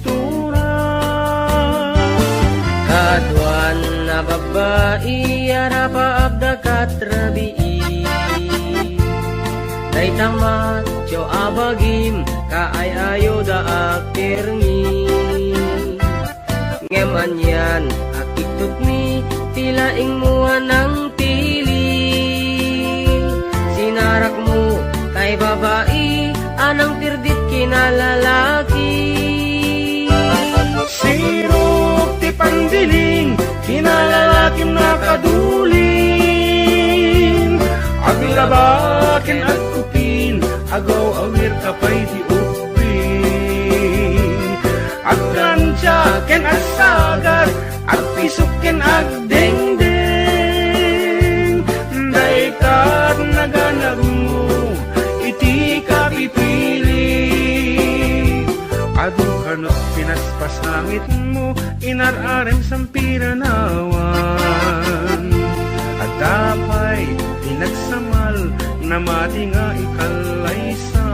Kaduan na babae arapa abda katrabii Day tamat jo abagim kaay ayo da akirmi Ngem anyan akitut mi tilaing mua ng tili Sinarak mo kay babae anang tirdit kinalalaki Sirok ti pandiling, kinalalakim na kaduling. kapay di uping. Aglansya ken agsagat, agpisok ken agdengdeng. Daykat naganag mo, iti ka pipili. Adu kanot pinaspas langit mo, inararem sampiranawan. At dapay pinagsamal, na mati nga ikalaysam.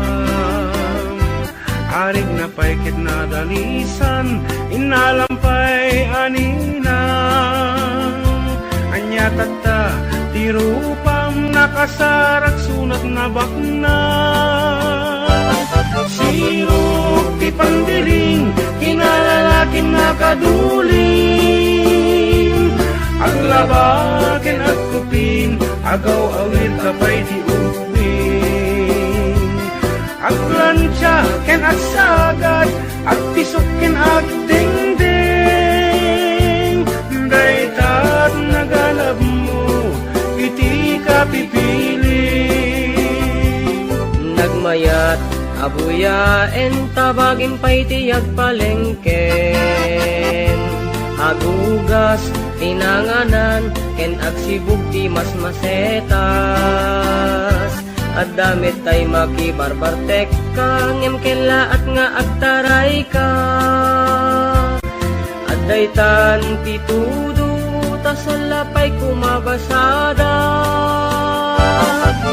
Arig na pa'y kitnadalisan, inalampay aninang. Anya tata, tirupam nakasarak sunat na bakna. Sirok ti pandiling, kinalalakin nakaduling. Aglabakin at kupin, agaw awir kapay di uping. Aglansya ken agsagat, agpisok ken agdengdeng. Daytat nagalab mo, iti ka pipili. Nagmayat abuyaen tabagin pa'y tiyag palengken. Agugas tinanganan ken agsibug ti mas masetas. At damit tay makibarbartek ka, ngem kela at nga agtaray ka. At daytan pitudo tasalapay kumabasada.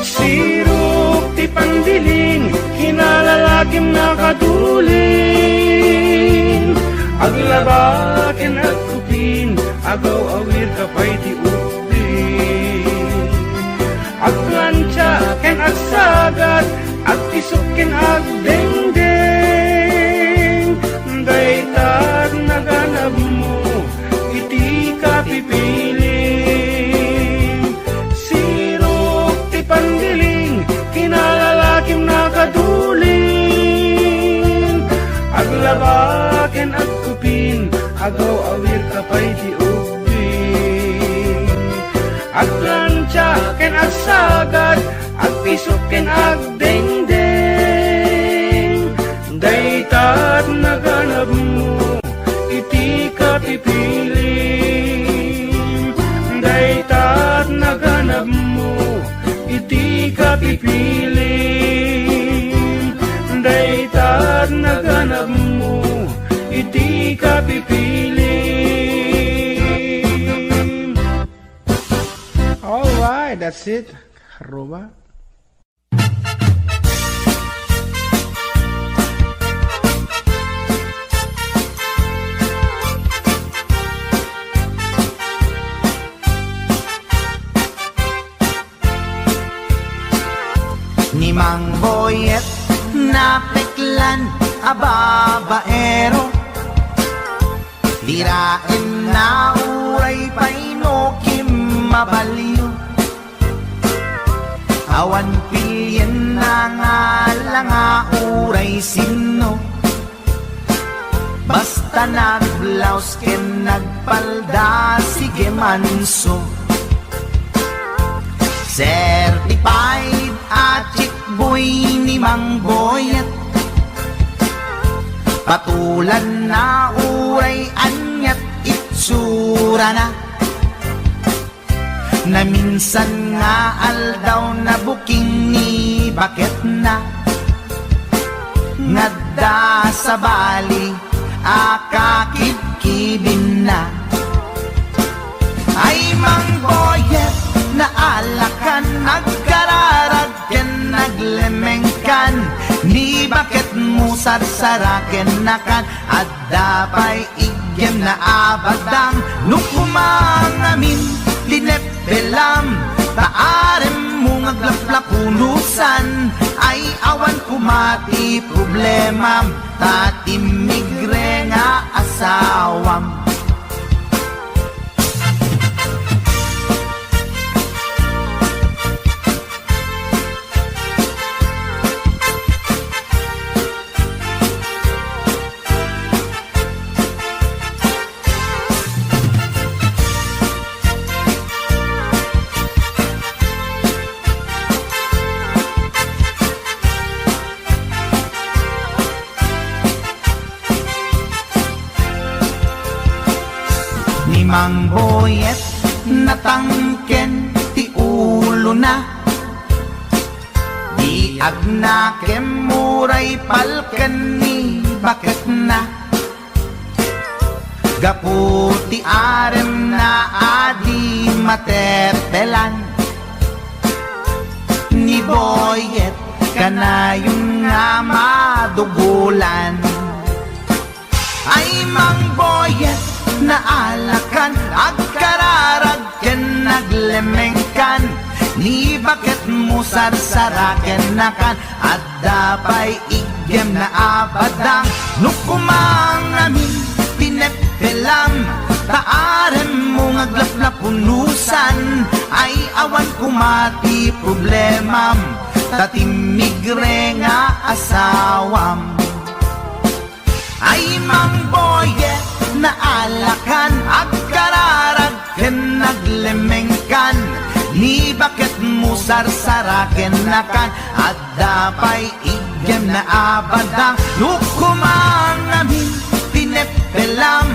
Sirok ti pandiling, kinalalakim nakaduling. Aglabakin at kupin, agaw awir kapay di uping. Aglansya ken agsagat, agpisok ken agdengdeng. Daytat naganab mo, iti ka pipiling. Sirok ti pandiling, kinalalakim nakaduling. Aglabaken at kupin, agaw awir kapay di uping. Aglansya ken agsagat, agpisok ken agdengdeng. Daytat naganab mo, iti ka pipiling. Daytat naganab mo, iti ka pipiling. Daytat naganab mo, iti ka pipiling. Alright, that's it. Karuba. Ni Mang Boyet napeklan ababaero, dirain na uray paino kim mabaliw. Awan pilyen na nga langa uray sino, basta nagblaus ken nagpalda sige manso. Certified at chick boy ni Mang Boyet, patulan na uray anyat itsura na. Na minsan nga aldaw na buking ni bakit na. Ngadda sa bali akakibkibin na. Ay Mang Boyet, naalakan, nagkararag ken naglemengkan. Ni bakit mo sarsaraken nakan, at dapay igyem na abadang. Nung kumangamin, linepelam, taarem mo ngaglaplakunusan. Ay awan kumati problema, tatimigre nga asawam. mang boyet natangken ti ulo na di agnakem muray palken ni bakit na gaputi arem na adi matepelan ni boyet kanayon nga madugulan ay mang boyet na alakan agkararagken naglemengkan ni bakit mo sarsaraken nakan at dapay igem na abadang nukumang amin tinepelam taarem mo ngaglaplapunusan ay awan kumati problemam tatimigre nga asawam ay mang boyet na alakan agkararagken naglemengkan ni bakit mo sarsaraken nakan at dapay igem na abadang nukumang amin tinepelam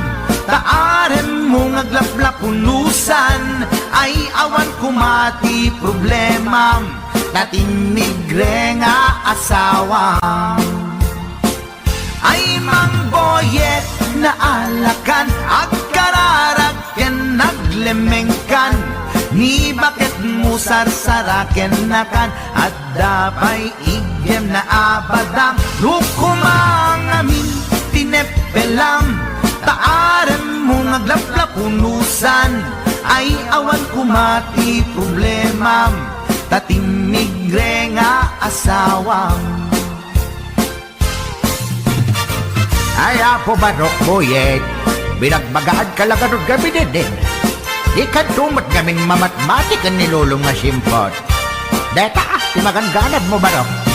taarem mo ngaglaplapunusan ay awan kumati problemam tatimigre nga asawam ay mang boyet na alakan agkararagken naglemengkan ni bakit mo sarsaraken nakan at dapay igem na abadang nukumang amin tinepelam taarem mo ngaglaplapunusan ay awan kumati problemam tatimigre nga asawam Ay, apo barok boyet, binagbagaan ka lang anong gabi din. Di ka tumat gamin mamatmatik ang nilulong nga simpot. Deta, timaganganad mo barok.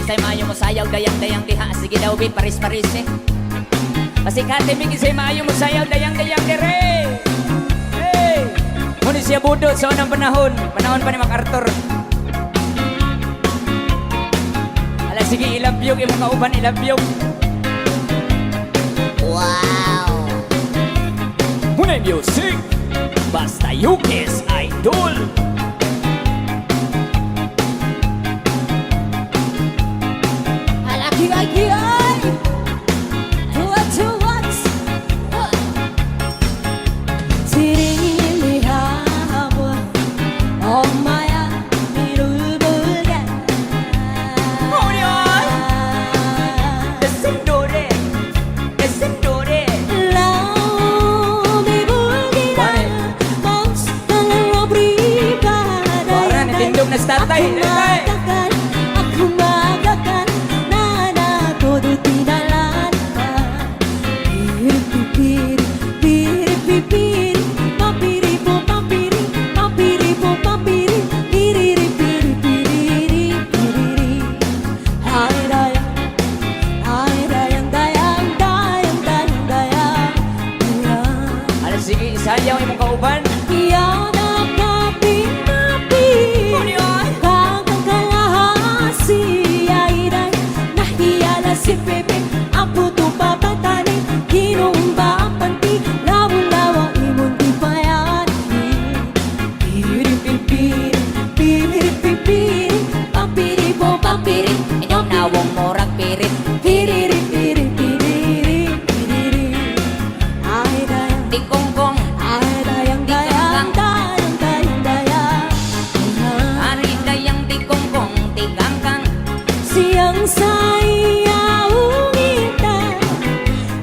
Isay maayo mo sayaw, dayang-dayang diha. Sige daw, bit, paris-paris eh. Pasikate, Mig, isay maayo mo sayaw, dayang-dayang dire. Hey! Muna siya budot sa unang panahon. Panahon pa ni MacArthur. Ala, sige, ilabyog, imong kauban, ilabyog. Wow! Muna music, basta Yukis Idol. Alaki-aki-ay! Tuwa-tuwas! 지리리하고 엄마야 이를 부르게 Descendore, descendore. 라움이 불기라 멍청한 러브리바다 Parang natindog na statay. Aku magakan nana todo tinalanta Piri piri piri papiri po papiri papiri po papiri piriri piri piriri piriri Ay dayang dayang dayang dayang dayang Ala, sige, isayaw imong kauban. Yan ang napi-napi Kagang kalahasi ay nahiyala si Pepe Ang puto papatani Kinumba ang panti Lawa-lawa imong di payani Piri-piri Piri-piri Papiri po papiri Inyong nawong morag pirit. Piriri-piri Piriri Piriri Ay dayang Di kongkong, Ay dayang dayang dayang dayang dayang ari dayang di kongkong, di kangkang. Siyang sayaw kita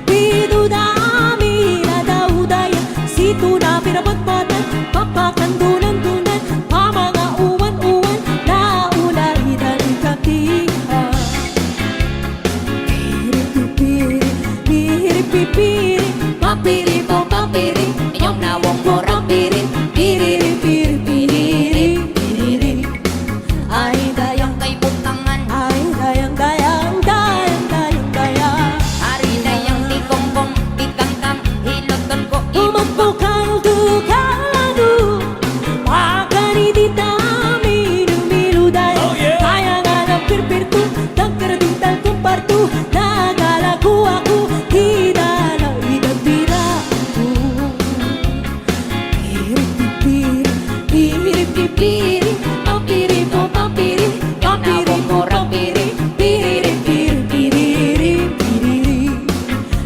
Bidudami na daw daya Sito na pinabatbatan Papakandunan-dunan Pa mga uwan-uwan Na ulay dali katihan Piri-pipiri Piri-pipiri Papiri po papiri Inyong nawong morag pirit. Piriri-piri Piriri Piriri Ay dayang Kay butangan, Ay dayang dayang dayang dayang dayang ari dayang di kongkong, di kangkang. Hiloton ko Umagpukal dukalado Makani di tami Dumilu dayang Kaya nga ng pirpirtu Tagkaradintal kumpartu Nagalaku ako Di dala idabira Piri-pipiri Piri-pipiri Papiri po papiri Papiri po papiri Piriri-piri Piriri Piriri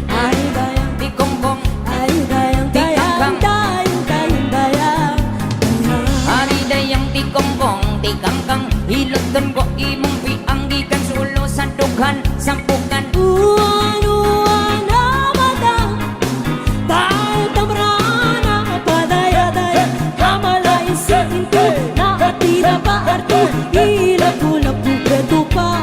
Ay dayang di kongkong, Ay dayang dayang dayang dayang dayang ari dayang di kongkong, di kangkang. Hiloton ko imong pianggikan sulo sa dughan, sampukan. Uwan-uwan na mata Dahil tamrana Padaya-daya Kamalain sa pinto Nakatira pa arto Ilapu-lapu preto pa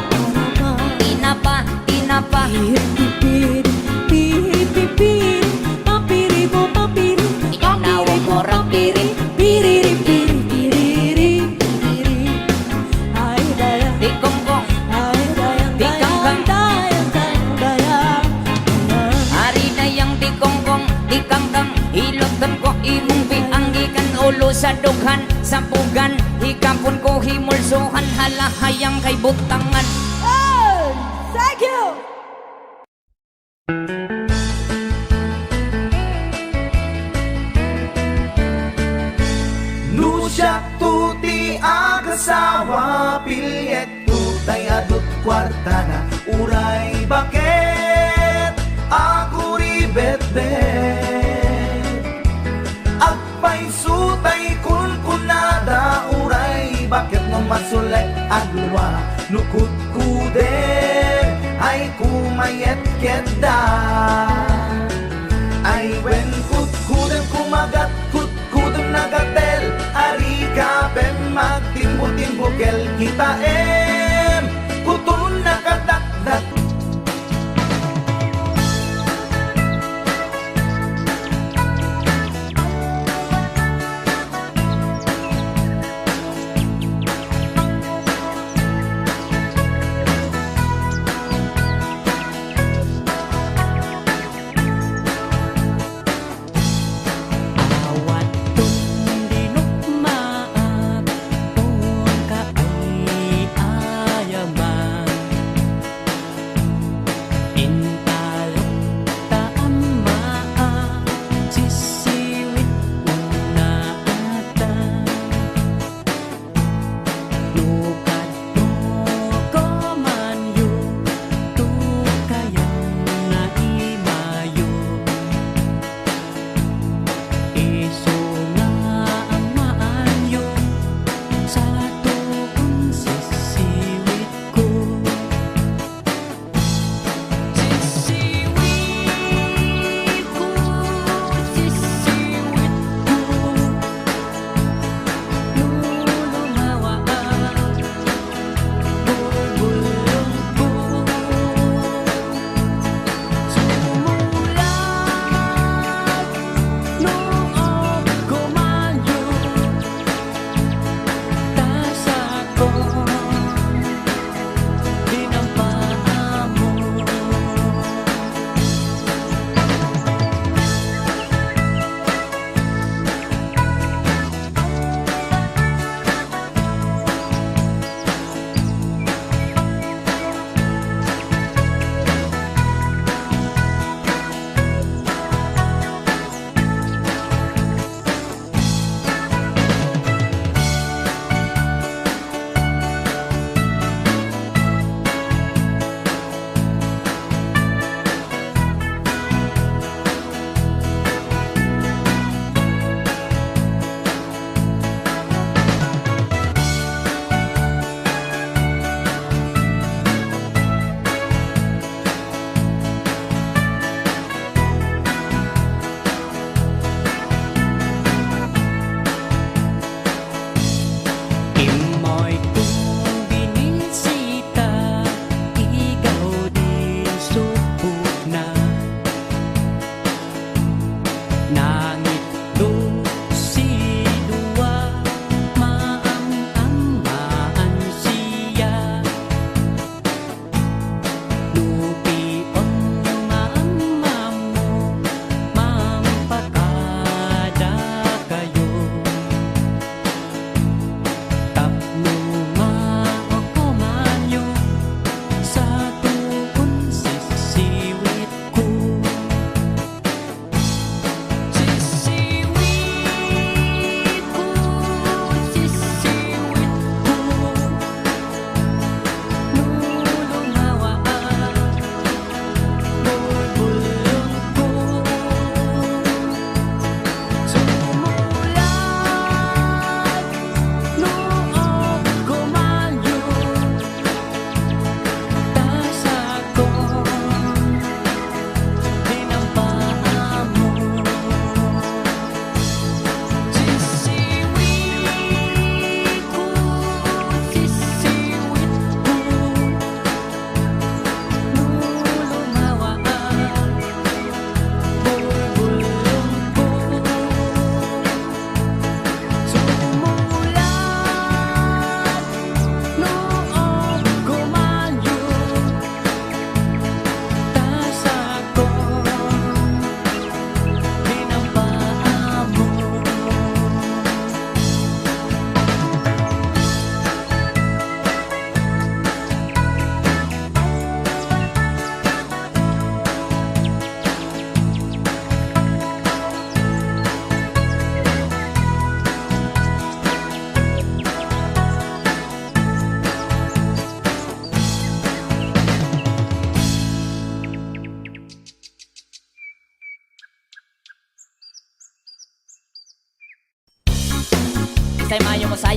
Tinapa, tinapa. Piri-pipiri Piri-pipiri Papiri po papiri Inyong nawong morag pirit. Piriri-piri Piriri Piriri Ay dayang Di kongkong, Ay dayang Di kangkang. dayang dayang dayang ari dayang di kongkong, di kangkang. Hiloton ko imong pianggikan ulo sa dughan, sampugan. Hikapon ko himulsuhan, halahayang kay butangan. Thank you! Nusyak tuti agasawa Pilyet tutay adut kwarta na Uray bakit ako ribet-bet Agpay sutay kunkunada Uray bakit mo masulay adwa Nukut kuder ay kumayet keda Ay wen kut kudem kumagat kut kudem nagatel Ari ka pem magtimbo-timbokel kita kutun nakadakdak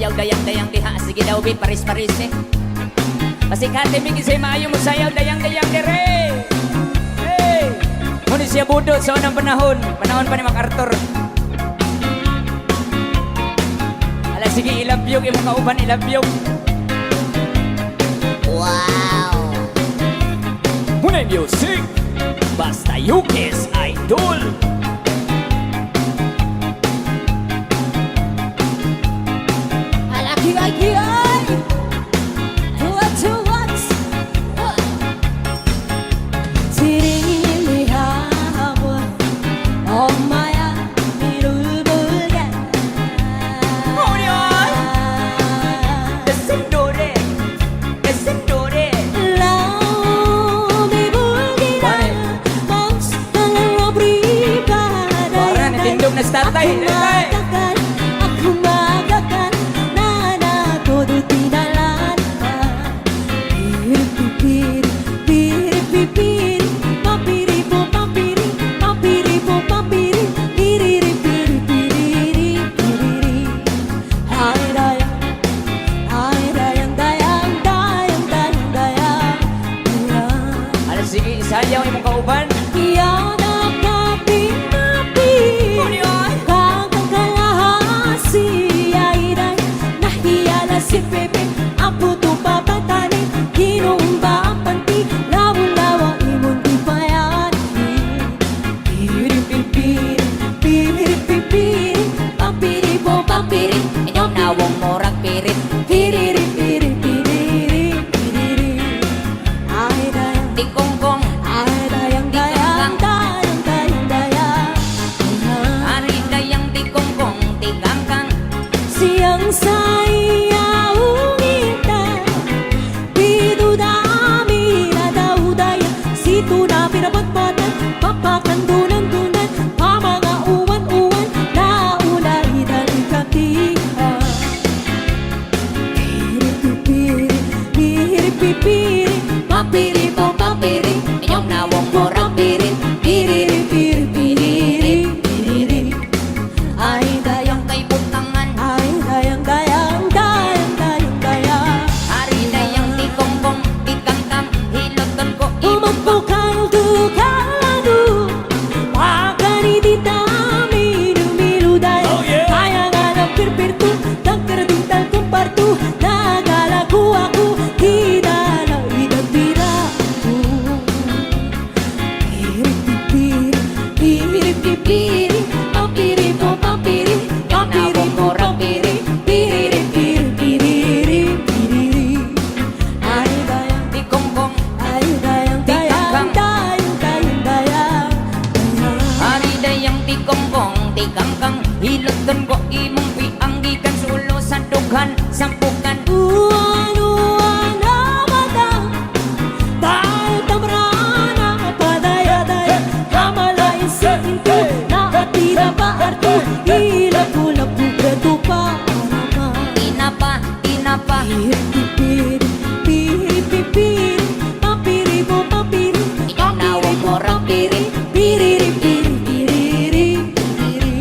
sayaw dayang-dayang diha. Sige daw bit, paris-paris eh. Pasikate bigis say maayo mo sayaw dayang-dayang dire. Hey! Ngunit siya budot sa unang panahon. Panahon pa ni MacArthur. Ala sige ilabyog, imong kauban ilabyog. Wow! Hunay music! Basta Yukis Idol! Alaki lagi ay Tuwat Siringin hapon 엄마야 이를 불게 Kasing dore! Laumi bulgina Monster pribada Parang natindog na statay! Aku magakan Nana todo tinalan Piri piri piri Papiri po papiri Papiri po papiri Piriri piri piriri piriri Hai dayang dayang dayang dayang dayang Ala sige, isayaw imong kauban. Yana kapi-napi Kagang kalahasi Airay Nahiyala si Pepe Ang puto papatani Kinumba ang panti Lawa-lawa imong di payani Piri-pipiri Piri-pipiri Pampiri po pampiri Inyong nawong morag pirit. Piriri-piri piriri piriri Ay dayang Di kongkong, Ay dayang dayang dayang dayang dayang ari dayang di kongkong, di kangkang. Siyang sayaw ngita Pido dami na daw daya Sito na pinapatpatan Papakandunan-dunan Pamanga uwan-uwan Naulay dali katihan Piri-pipiri Piri-pipiri Papiri po papiri Inyong nawong morag pirit. Piriri-piri piriri piriri Ay dayang Kay butangan, Ay dayang dayang dayang dayang dayang ari dayang di kongkong, di kangkang. Hiloton ko Umagpukang tukalado Wakani di tami Numilu dayang Kaya nga ng pirpirtu Tangkaraduntal kumpartu Nagalaku ako Hidala idagpira Piri-pipiri Piri-pipiri Papiri po papiri Papiri po papiri Piriri-piri piriri piriri Ay dayang di kongkong, Ay dayang dayang dayang dayang dayang ari dayang di kongkong, di kangkang. Hiloton ko imong pianggikan sulo sa dughan, sampukan. Uwan-uwan na mata Dahil tamrana Padaya-daya Kamalain sa pinto Nakatira pa arto Ilapu-lapu Preto pa Inapa, inapa. Piri-pipiri Piri-pipiri Papiri po papiri Inyong nawong morag pirit. Piriri-piri piriri piriri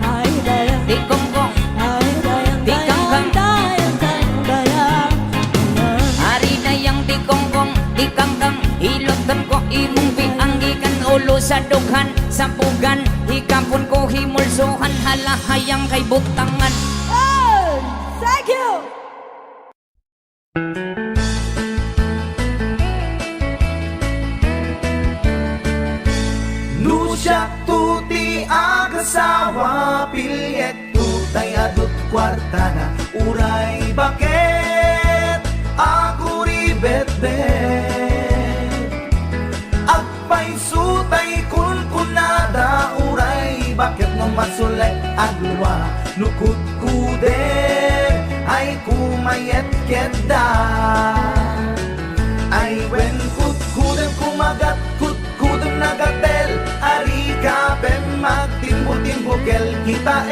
Ay dayang Di kongkong, Ay dayang Di kangkang. dayang dayang dayang ari dayang di kongkong, di kangkang. Hiloton ko imong pianggikan ulo sa dughan, sampugan. Hikapon ko himulsuhan, halahayang kay butangan. Oh, thank you. Nusyak tuti agasawa Pilyet tutay adut kwartana Uray bakit ako ribet-bet Agpay sutay kunkunada Uray bakit no masulay agluwa Nukut kude ay kumayet keda Ay wen kut kudem kumagat kut kudem nagatel Ari kapem magtimbo-timbo kel kita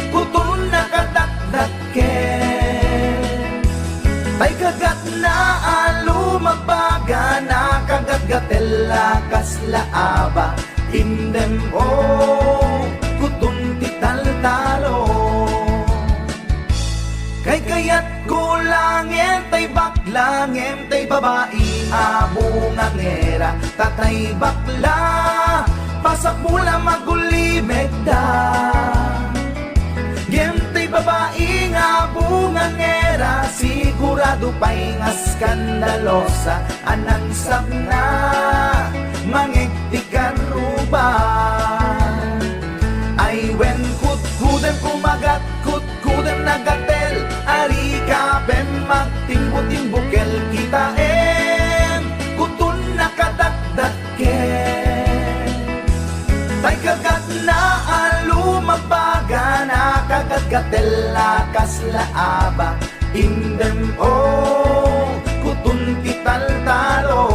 kutun nakadakdakken Tay kagat na alumabaga na kagat-gatel lakas laaba Indem o kutun tital-talo Kay kayat kulangin tay baklangin tay babae abungang era tatay bakla pasak mula magulimeg da Gentay babae nga bungang era sigurado pa'y nga skandalosa anang sabna mangigtikan ruban ay when kutkudan kumagat kutkudan nagatel ari kapen magtimbo-timbukel kitaen kutun nakadagdagken tay kagat na alumabaga nakagatgatel lakas laaba indem kutun tital-talo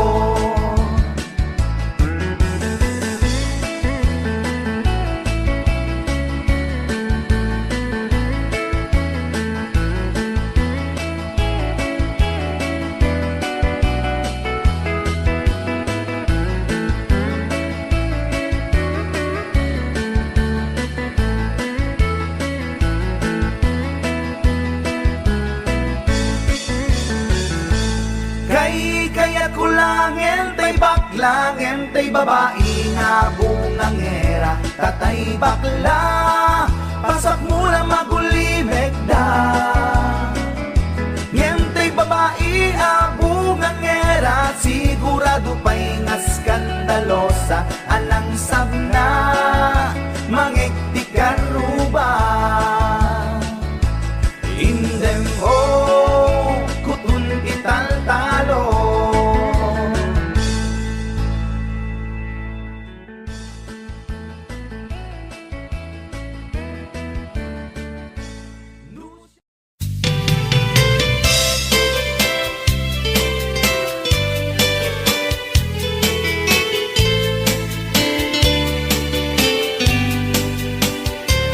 kaya kulangin tay baklangin tay babae nga bungang era tatay bakla pasak mula magulimeg da ngentay babae abungang era sigurado pa'y nga skandalosa anang sabna mangigtikan ruban indem kutun ital-talo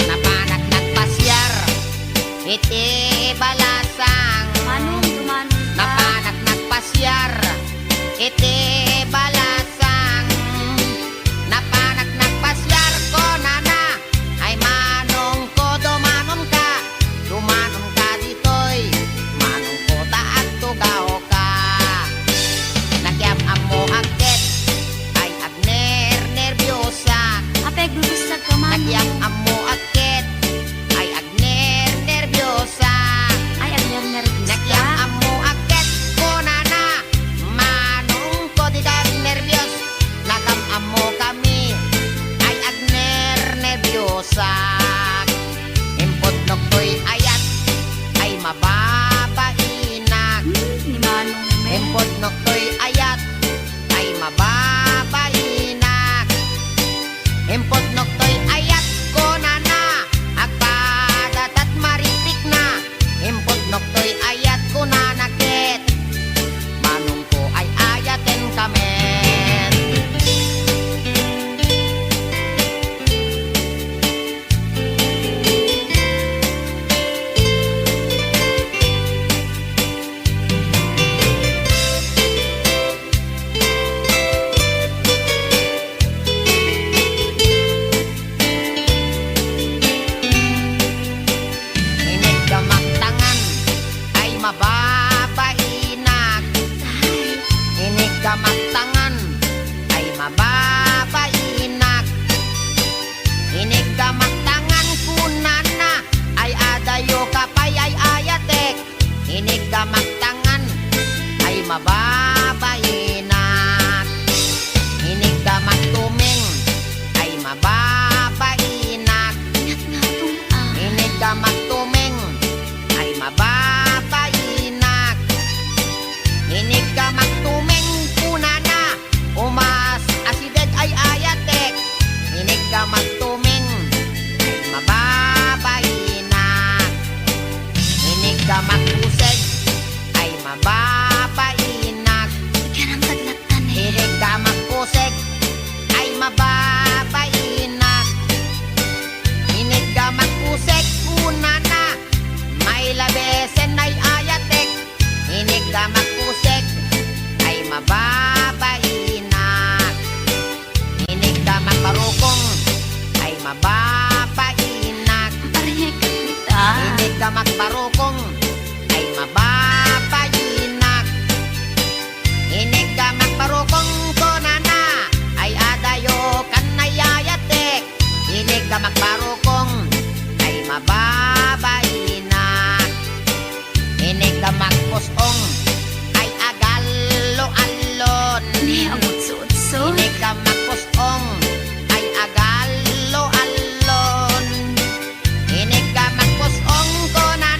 Napanak nagpasyar, iti balasang. Napanak nagpasyar, iti balasang. Napanak nagpasyar ko nana, ay manong ko dumanon ka ditoy, manong ko taag tugaw ka. Nagyam amo agket, ay agner nervyosa. Apeg gusto ka man. Nagyam amo agket, ay agner nervyosa. Ay, ang nervous Nagyam ka. amo agket ko nana, manong ko di kag nervyos. Nakam amo kami, ay agner nervyosa. Impod noktoy ayat, ay mababainak. Ni Manong men. Impod noktoy ayat, ay mababainak. Impod noktoy ayat ko nana, agpadatat maritik na. Impod noktoy ayat ko nanakit, manong ko ay ayaten kamen. Inig gamak tangan ay mababainak. Inig gamak tangan ay mababainak. Inig gamak tangan kunana ay adayo kapay ay ayatek. Inig gamak tangan ay mababainak. Inig gamak tuming ay mababainak. Inig gamak tuming ay mababainak. Inig gamak tuming kunana umas asideg ay ayatek. Inig gamak tuming ay mababainak. Inig gamak useg ay mababainak. Kanang taglatan eh. Inig gamak useg ay mababainak. Inig gamak useg kunana may labesen ay ayatek. Inig gamak useg ay mababainak. Inig gamak barukong ay mababainak. Parihay ka kita. Inig gamak barukong makpusong ay agalo-alon. Ang utso-utso. Inig ka magpusong ay agalo-alon. Inig ka magpusong ko na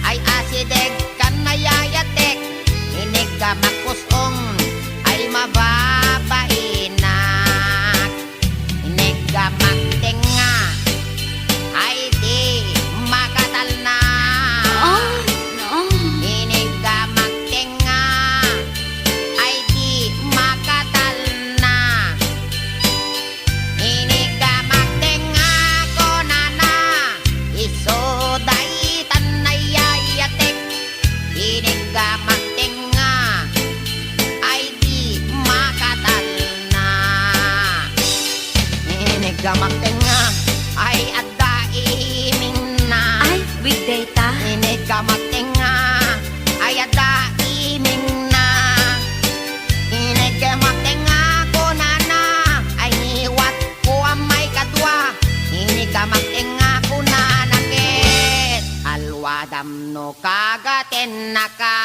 ay asideg ka na yayatek. Inig ka magpusong ay mababainak. Inig ka magtinga ay di makatal na. Oh, no. Inig ka magtinga ay di makatal na. Inig ka magtinga ko na isoday tanayayatek. Inig ka magtinga ay di makatal na. Inig ka magtinga ay adaiming na. Ay, with data. Inig ka magtinga ay adaiming na. Inig ka magtinga ko na ay niwat ko ang may kadwa. Inig ka magtinga ko na nakit alwadam no kagaten na ka.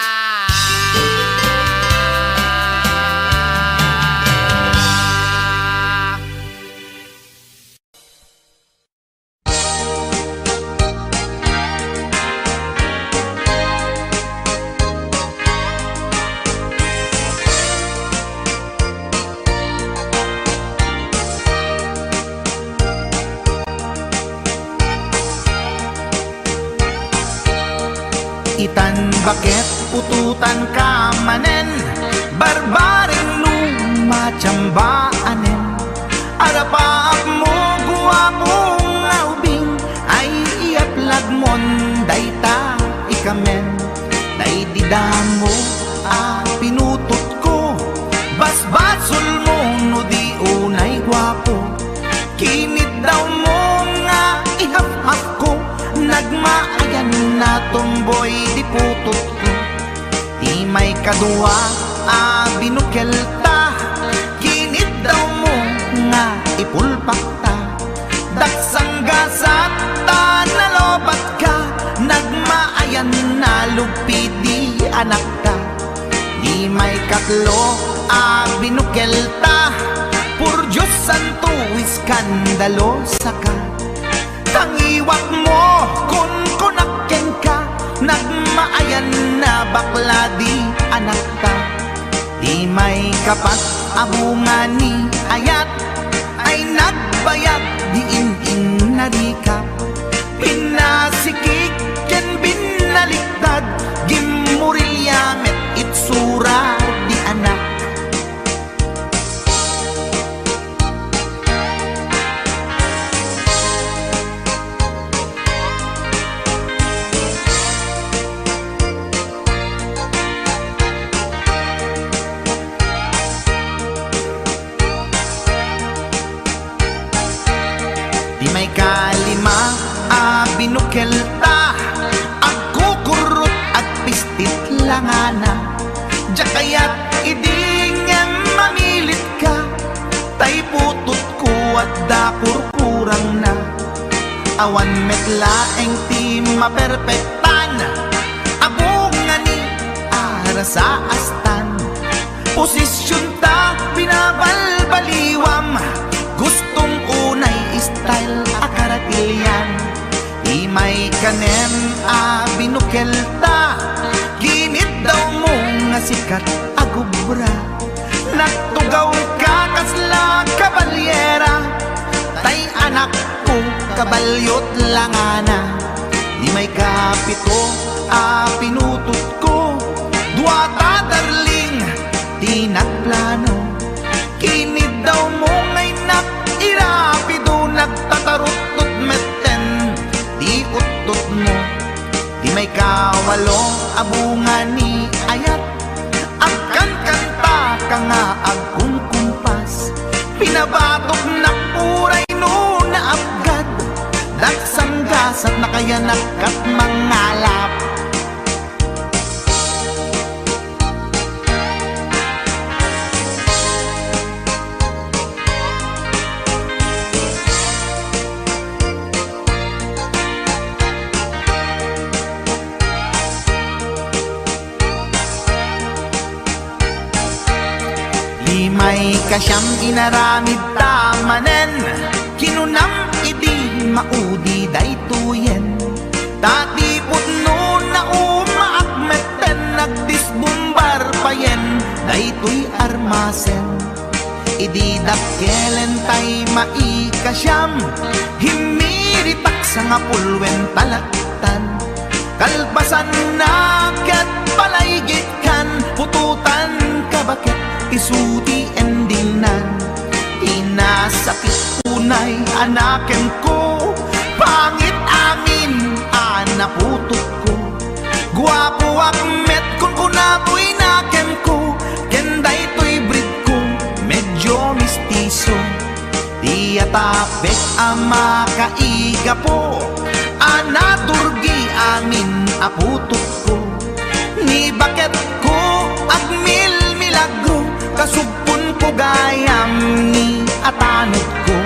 Itan bakit pututan ka manen, barbaring lumachambaanen. Arapaak mo guwapong aubing, ay iaplag mon dayta ikamen. Naididamo pinutot ko, basbasul mo no di unay guwapo. Kinit daw mo nga ihap-hap ko, nagmaayan na tomboy di putot ko. Di may kadua binukelta, kinit daw mo nga ipulpak ta. Daksang gasat ta nalobat ka, nagmaayan na lugpi di anak ka. Di may katlo binukelta, pur Diyos santo iskandalo saka. Tangiwak mo kun kunakken ka, nagmaayan na bakla di anak ka. Di may kapat abungan ni ayat, ay nagbayad di in narikap. Pinasikik ken binaliktad, gimurilyamet itsura di anak. Di may kalima binukelta, agkukurot at pistit langana. Jakayat idingyan mamilit ka, tay putot ko at dakurkurang na. Awan metlaeng ti maperpektan, abungan ni ara sa astan. Posisyon ta binabalbaliwam, gustong unay style akaratilyan. Di may kanem binukelta, ginit daw mo nga sikat agubra. Nagtugaw ka kasla kabalyera, tay anak ko kabalyot langana. Di may kapito pinutot ko, duwata darling di nagplano. Kinid daw mo ngay irapido, nagtatarot-tot meten di utot mo. Di may kawalo abungan ni ayat, agkan kanta ka nga agkung kumpas. Pinabatok na puray no na abgad, daksang gasat na kaya nakat mangalap. may kasyam inaramid tamanen, kinunam idi maudi daytoyen. Tati putno na umaakmeten, nagdisbumbar payen, daytoy armasen. Idi dakkelen tay maikasyam, himiritak sa nga pulwen talaktan. Kalpasan na ket palaygit kan, pututan kabakit isuti endinan. Inasakit unay anaken ko, pangit amin anaputok ko. Guwapo akmet kun kunatoy naken ko, kenday to'y breed ko medyo mistiso. Di atapek ama kaiga po, anaturgi amin aputok ko. Ni bakit ko agmil milagro, kasugpon ko gayam ni atanod ko.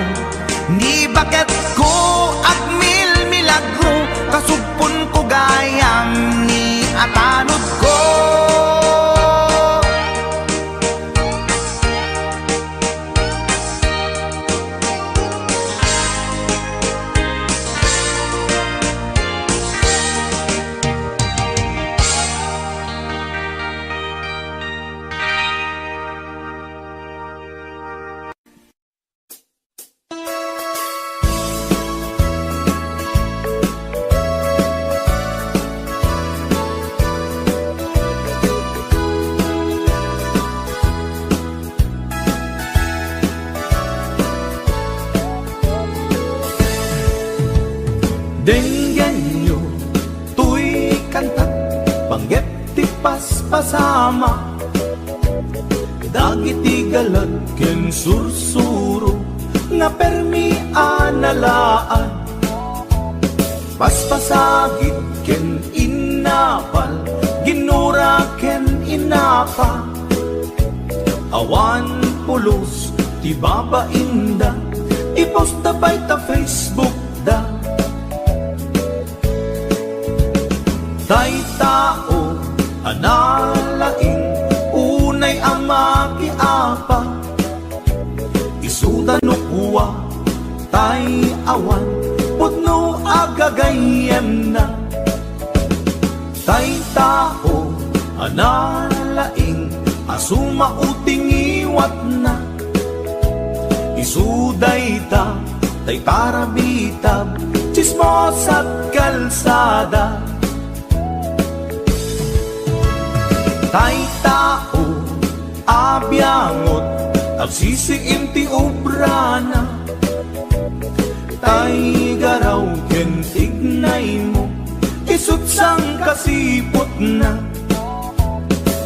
Ni bakit ko agmil milagro, kasugpon ko gayam ni atanod ko. Denggen nyo, tuy kantat, panggep ti paspasama. Dagiti galad ken sursuro, nga permi analaan. Paspasagit ken inapal, ginura ken inapa. Awan pulos, ti babainda, iposta by ta Facebook da. Tay tao, analaing, unay ama kiapa. Isuda no kuwa, tay awan, putno agagayem na. Tay tao, analaing, asuma uting iwat na. Isuday ta, tay parabitab, chismos at kalsada. Tay tao, abyangot, agsisiim ti obrana. Tay garaw ken ignay mo, isut sang kasipot na.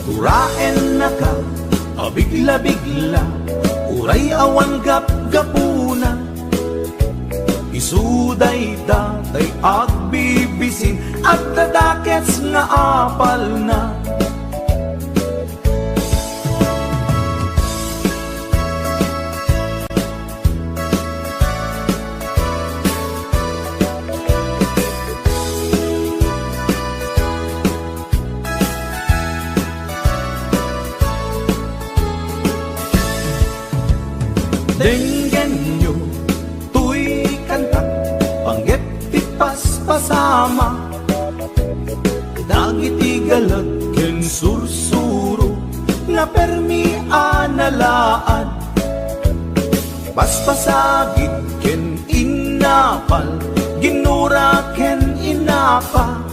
Uraen na ka, abigla-bigla, uray awan gap-gapuna. Isuday tay agbibisin, at dadakets nga apal na. Denggen nyo, tuy kantak, panggep ti paspasama. Dagiti galad ken sursuro, nga permi analaan. Paspasagit ken inapal, ginura ken inapa.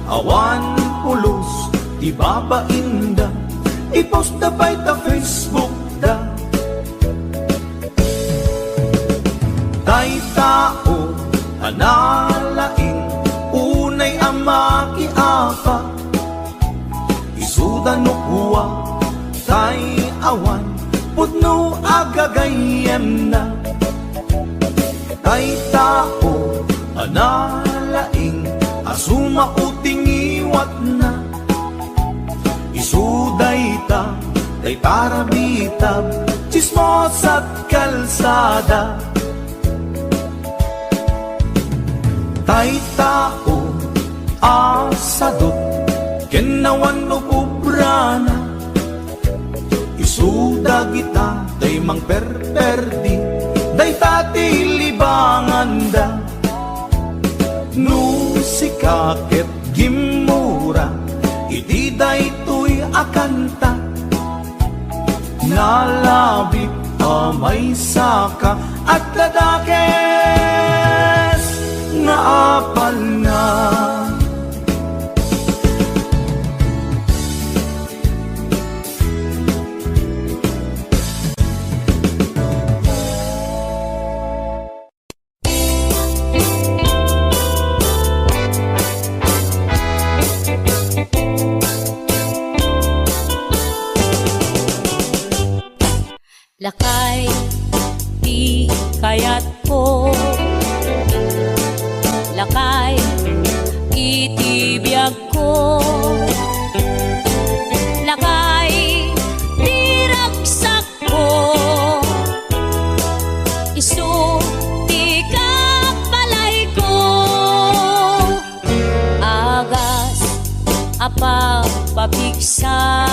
Awan pulos, ti babainda, iposta by ta Facebook da. Tay tao, analaing, unay ama kiapa. Isuda no kuwa, tay awan, putno agagayem na. Tay tao, analaing, asuma uting iwat na. Isuday ta, tay parabitab, chismos at kalsada. Tay tao, asadot, kenawan no kubrana. Isu mang perperdi day tati libangan da no sikaket gimura iti daytoy akanta nalabit amay saka at ladakes nga apal na. Lakay, di kayat ko. Lakay, itibiyag ko. Lakay, di ragsak ko. Isu, di kapalay ko. Agas, apa pabigsa.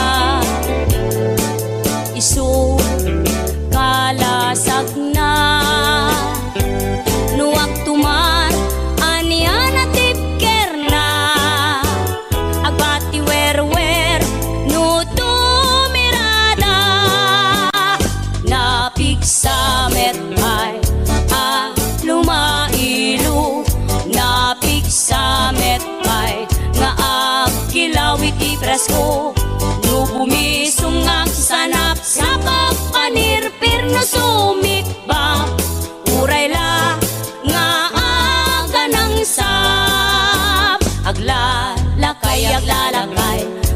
Isu, kalasag na nuwag tumar anian at tipker na agbati werwer no tumirada napigsa metay lumailu napigsa metay nga agkilawit ipresko no bumisong ang sanap sa pagpanirpir no sumikba uray la nga aga ng sap aglalakay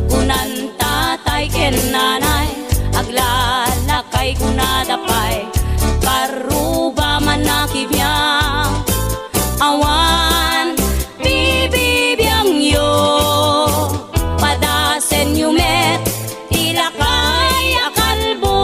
kunan tatay ken nanay aglalakay kunadapay karuba man nakibiyang awan bibibiyang yo padasen yumet ilakay akalbo.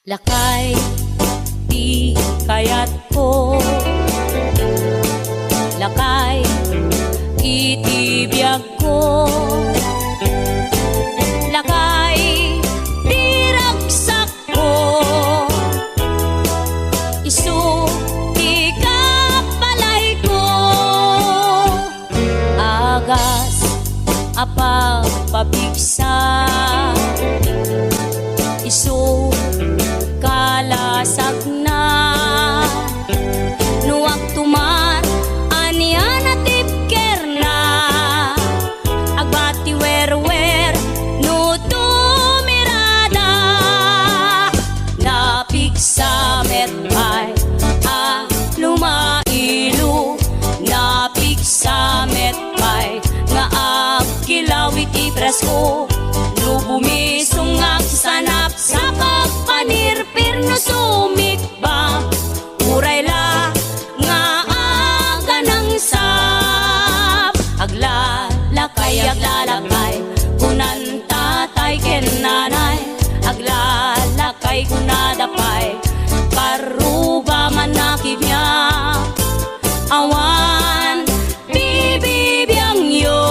Lakay, di kayat ko. Lakay, itibiyag ko. Lakay, di ragsak ko. Isu, di kapalay ko. Agas, apa pabigsa. Isu, kalasag na nuwag tumar anian at tipker na agbati werwer no tumirada napigsa metay lumailu napigsa metay nga agkilawit ipresko no bumisong ang sanap sa pagpanirpir no sumikba uray la nga aga ng sap aglalakay kunan tatay ken nanay aglalakay kunadapay karuba man nakibiyang awan bibibiyang yo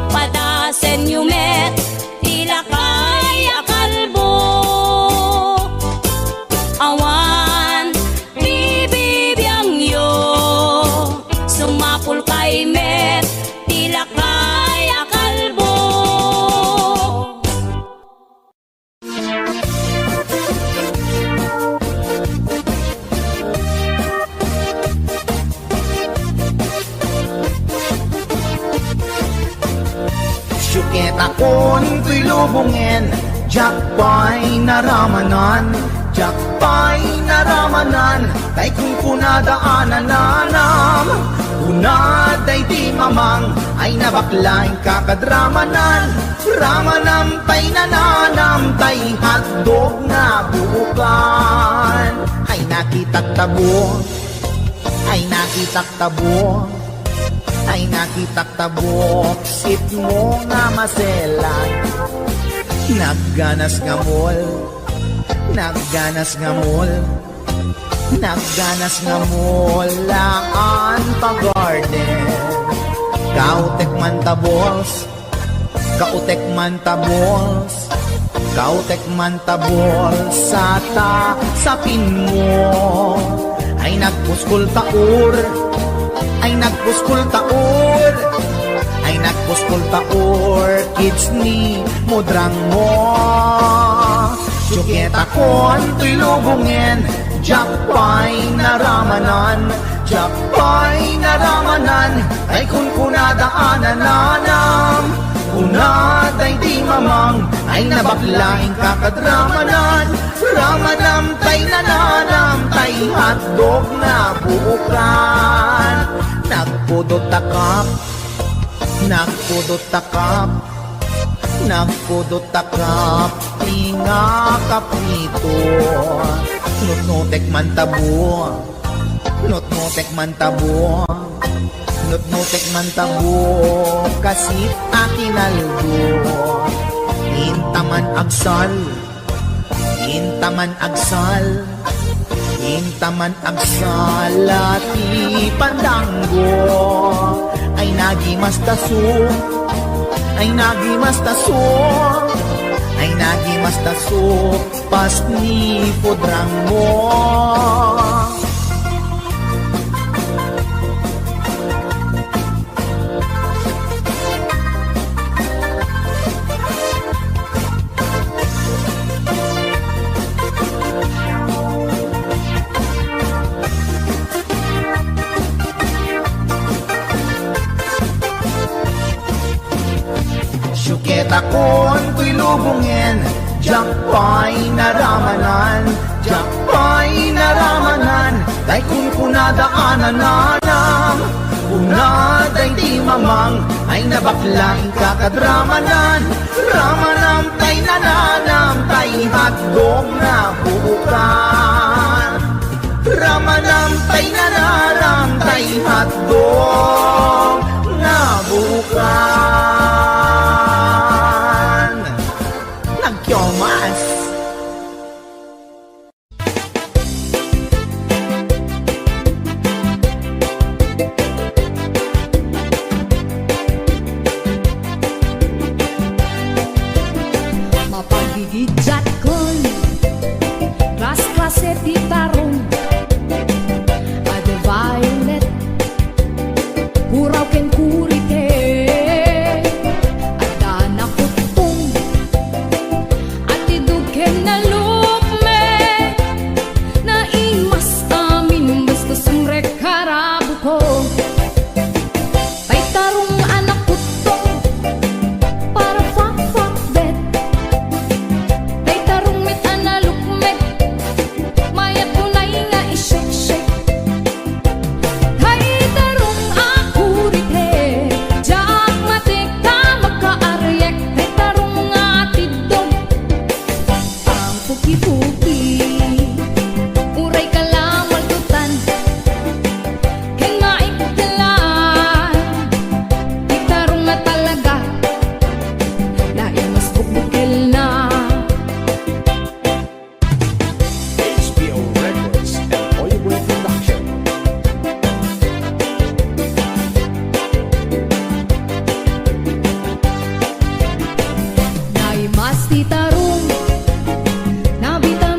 padasen yumet ilakay akalbo awan bibibiyang yo sumapul kay met ilakay akalbo. Syukit akon ko'y lubungin Jakpay naramanan Jakpay naramanan Tay kung kunadaanan nanam Kunaday di mamang Ay nabaklaing kakadramanan Ramanam tay nananam Tay hotdog na bukan Ay nakita tabo ay nakitak tabo, ay nakitak tabok, sit mo nga maselan. Nagganas nga mol, nagganas nga mol, nagganas nga mol, laan pa garden. Kautek man tabols, kautek man tabols, kautek man tabols, sapin mo. Ay nagpuskol taur, ay nagpuskol taur, ay nagpuskol taur, kids ni mudrang mo. Suketa kon to'y lubungin, jakpay naramanan, jakpay naramanan, ay kun kunadaanan nanam, kunaday di mamang, ay nabaklaing kakadramanan, ramanam tay nananam, tay hotdog na buukan. Nagpudot takap, nagpudot takap, nagpudot takap, tinga kaprito. Nutnutek man tabo, nutnutek man tabo, nutnutek man tabo, kasit akinaldo. Intaman agsal, intaman agsal, intaman agsal, ati pandanggo. Ay nagimas taso, ay nagimas taso, ay nagimas taso, pas ni pudrang mo. Syuketa kon to'y lubungin, jakpay naramanan, jakpay naramanan, day kun kunadaanan nanam, kunaday di mamang, ay nabaklaing kakadramanan, ramanam tay nananam, tay hotdog na buukan. Ramanam tay nananam, tay hotdog na buukan. Nagkyomas. Mapagigidjat kon, klas-klase di tarong, ada violet, huraw ken kurite, ada nakutong, at idug ken nalukme, na imas amin basta sumrek karabu ko. Tay tarong anak kutong, para fak-fak bet, tay tarong mit analukmet, mayat tunay nga ishek-shek. Tay tarong akurite, jak matik ka magkaaryek, tay tarong nga tidog, ang puki-puki, uray ka lang waltutan, ken maikdalan, tay tarong nga talaga, na imas bukbukel na. HBO Records and Hollywood Production. Naimas ti tarong, nabitaw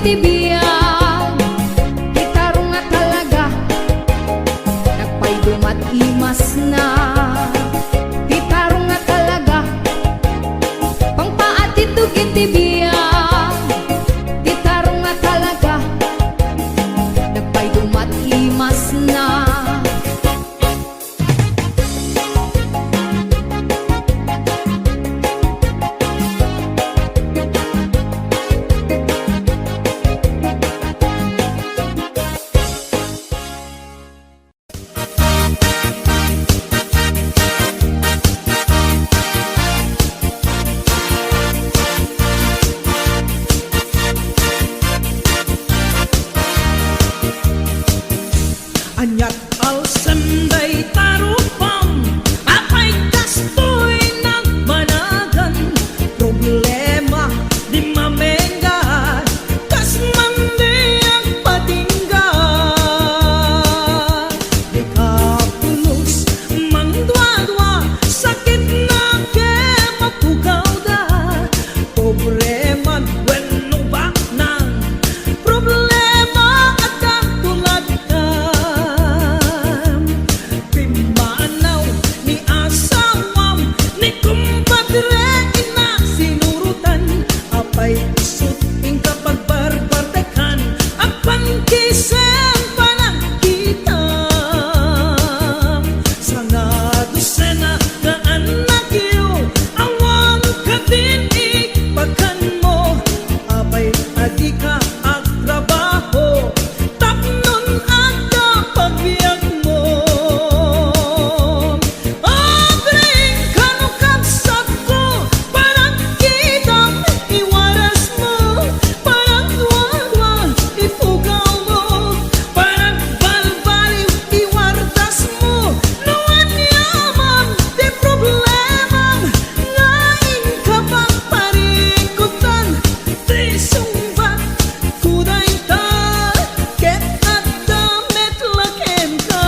tibiyag Itarong nga talaga Nagpaydumat imas na Itarong nga talaga Pangpaatitog itibiyag Itarong nga talaga Nagpaydumat imas na Anyat alsenday tarupam Apay kastoy nagmanagan Problema di mamenggan Kas mandi ang patinggan Di kapulos mangdwa-dwa Sakit na ke mapugaw da Problema bueno ba ng problema at katulad ka Pimanaw ni asawam ni kumpadre ina sinurutan Apay isot ing kapag barbartekan Ang pangkisen panagkitam Sa nga dosena nga anak iyo Awang ka din ikbakan mo Apay adi ka ang trabaho Tapnon ang kapagbiyak mo Abring kanukabsat ko Parang kitang iwaras mo Parang duwa-dwa ipugaw mo Parang balbaliw iwardas mo Nuwan yaman di problemam Ngayon ka bang parikutan Di sumbat kuday ta Ket at damit laken ka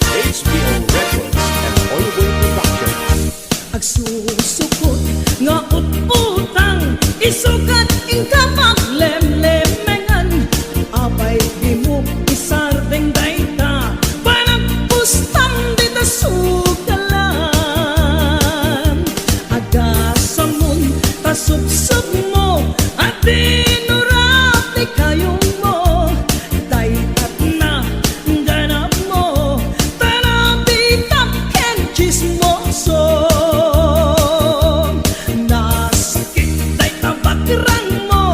HBO Records and Oliver Productions. Agsusukot nga ut-utang Isukat ing kamaglemlemengan Apay di mo isardeng dayta Parang pustam di tasugalan Agasamon tasubsub mo At dinurap di kayong mo Daytat na ganap mo Tanabitap ken chismoso Nasakit day tabakran mo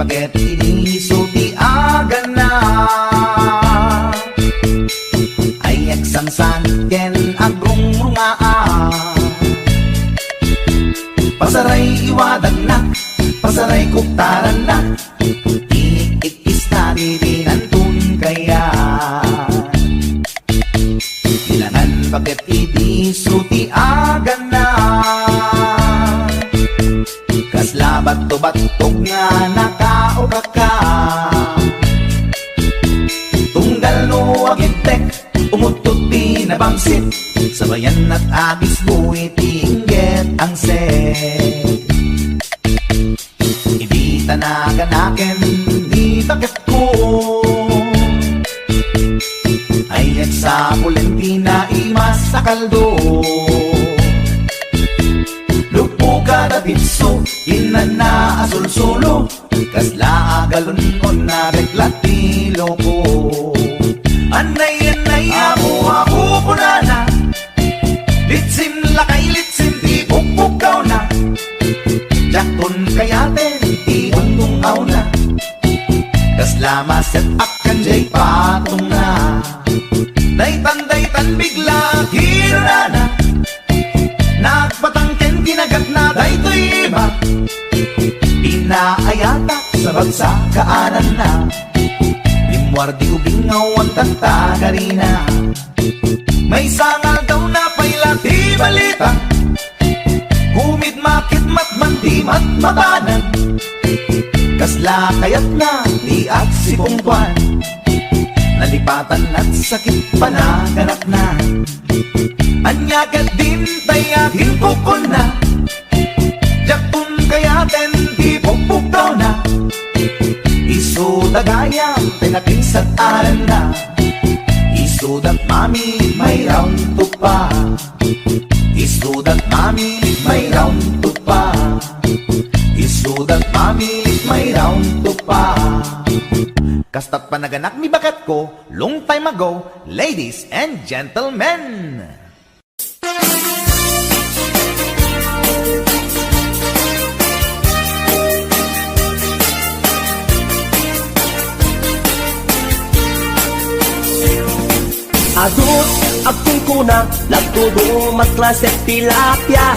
paket inisulti aga na ay eksangsan ken agrungrungaa pasaray iwadag na pasaray kuktaran na iikis na dinantun kaya ilangan paket inisulti aga na kaslabat to batog nga nakaukaka tunggal no agintek umutot pinabangsit sabayan at agis buwi tingget ang set hindi tanaganaken di takip ko ay sa Pulentina imas sa kaldo kada bitso, inan na asul-sulo kasla agalon on na reklatilo ko anay ako punana litsim lakay litsim di pukpukaw na jakton kayaten di untong aw na kasla maset akan jay patong na daytan bigla hirana nagpatangken kinagat na daytoy iba pinaayatak sa bagsakaanan na limwardi ubingaw ang tagtagarina may sangal daw na pailati balita kumid makit matman di matmatanan kasla kayat na di at si pungtuan nalipatan at sakit panaganak na anyagat din tayakin kukon na jaktun kayaten di pukpukaw na iso dagaya pinakinsat aran na iso dat mami may round to pa iso dat mami may round to pa iso dat mami may round to pa kastat panaganak ni bakat ko long time ago ladies and gentlemen. Adus, akong kuna, lagtudo matklaset tilapia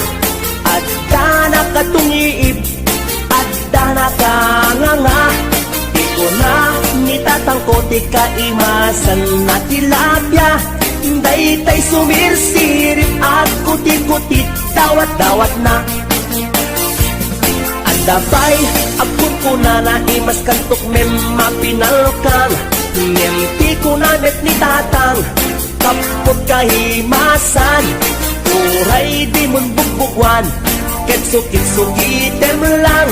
at dana katungiib, at dana kanganga di ko na nitatangkot ikaimasan na tilapia daytay sumirsirip at kuti-kutit dawat-dawat na andabay, akong kuna na imas kantok mapinalkang nemti ko na net ni tatang kapot kahimasan uray di mun bugbugwan kitsukit-sukitem lang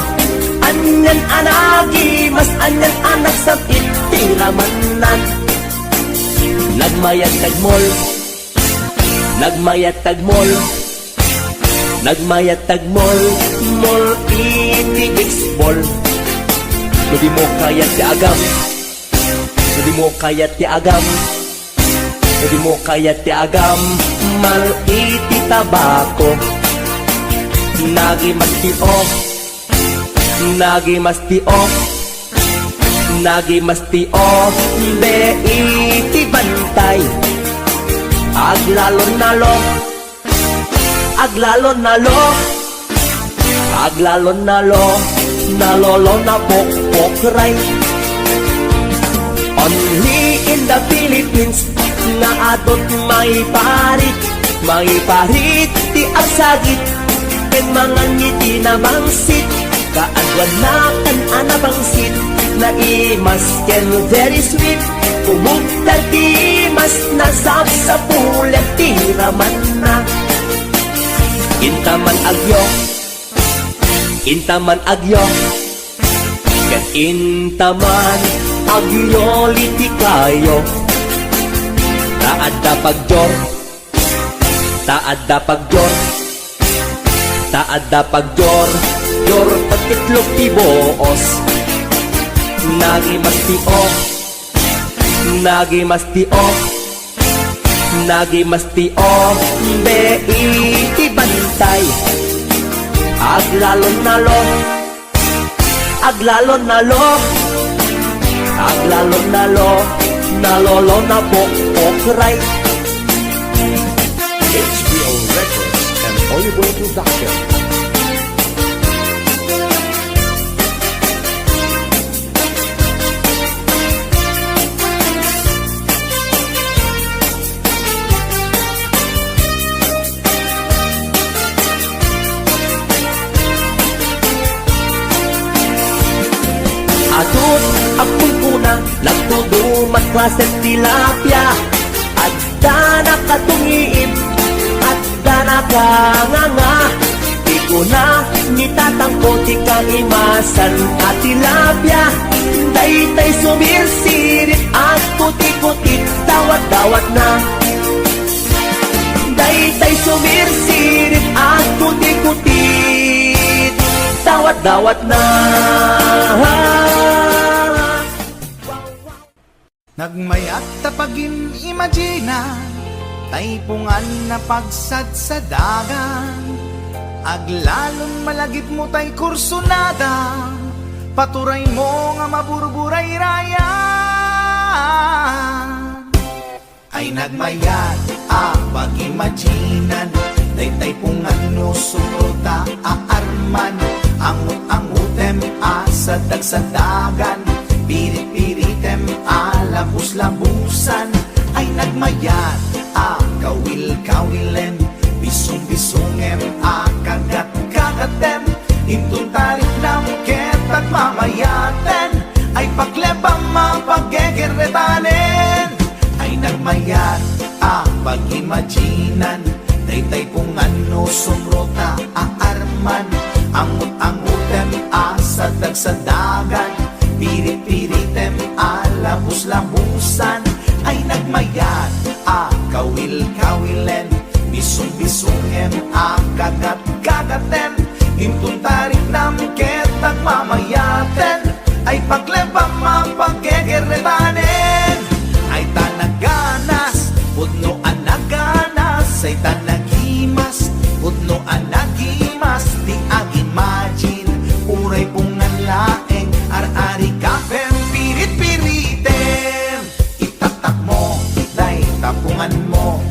anyan anagi mas anyan anak sa itiramanan nagmayat tagmol nagmayat tagmol nagmayat tagmol mol iti-exbol di mo kayat di agam di mo kayat di agam di mo kayat ti agam mal iti tabako nagi mastio nagi mastio nagi mastio be iti bantay aglalon nalo aglalon nalo aglalon nalo nalolo na pokpokray only in the Philippines na atot may parit ti agsagit ken mga ngiti na bangsit kaadwan na kan anabangsit na imas ken very sweet kumugtar ti mas nasab sa pulet ti raman na intaman agyo ken intaman agyo liti kayo taadda pagjor taadda pagjor taadda pagjor yor patitlog ti boos nagi mastio nagi mastio nagi mastio be iti bantay aglalon nalo aglalon nalo Aglalon nalolo na pok-pok-ray HBO Records and Oliboy Production. Atut apun kuna nagtudumat klaset tilapia Adda nakatungiib Adda nakanganga Di ko na nitatangko Di kang imasan at tilapia Daytay sumirsirit at puti-puti Dawat-dawat na Daytay sumirsirit at puti-puti Dawat-dawat na Nagmayat tapagin imagina Taypungan na pagsad sa dagan Aglalon malagip mo tay kursunada Paturay mo nga maburburay raya Ay nagmayat pag-imaginan Daytay pungan no sumuta aarman Angut-angutem sa dagsadagan Pirit-piritem labus-labusan Ay nagmayat kawil-kawilen Bisung-bisungem kagat-kagatem Intun tarik ng ket at mamayaten Ay paglebang mapaggegeretanen Ay nagmayat pag-imaginan Daytay pungan no sumrota aarman Angut-angutem sa dagsadagan Pirit-piritem labus-labusan Ay nagmayat kawil-kawilen Bisung-bisungem kagat-kagaten Intun tarik ng ket at mamayaten Ay paglebang mapaggegeretanen Ay tanaganas pudno anaganas Ay tanagimas pudno anagimas Di ag-imagine uray pungan laeng Ar-ari kapem pirit-piritem Itatak mo day tapungan mo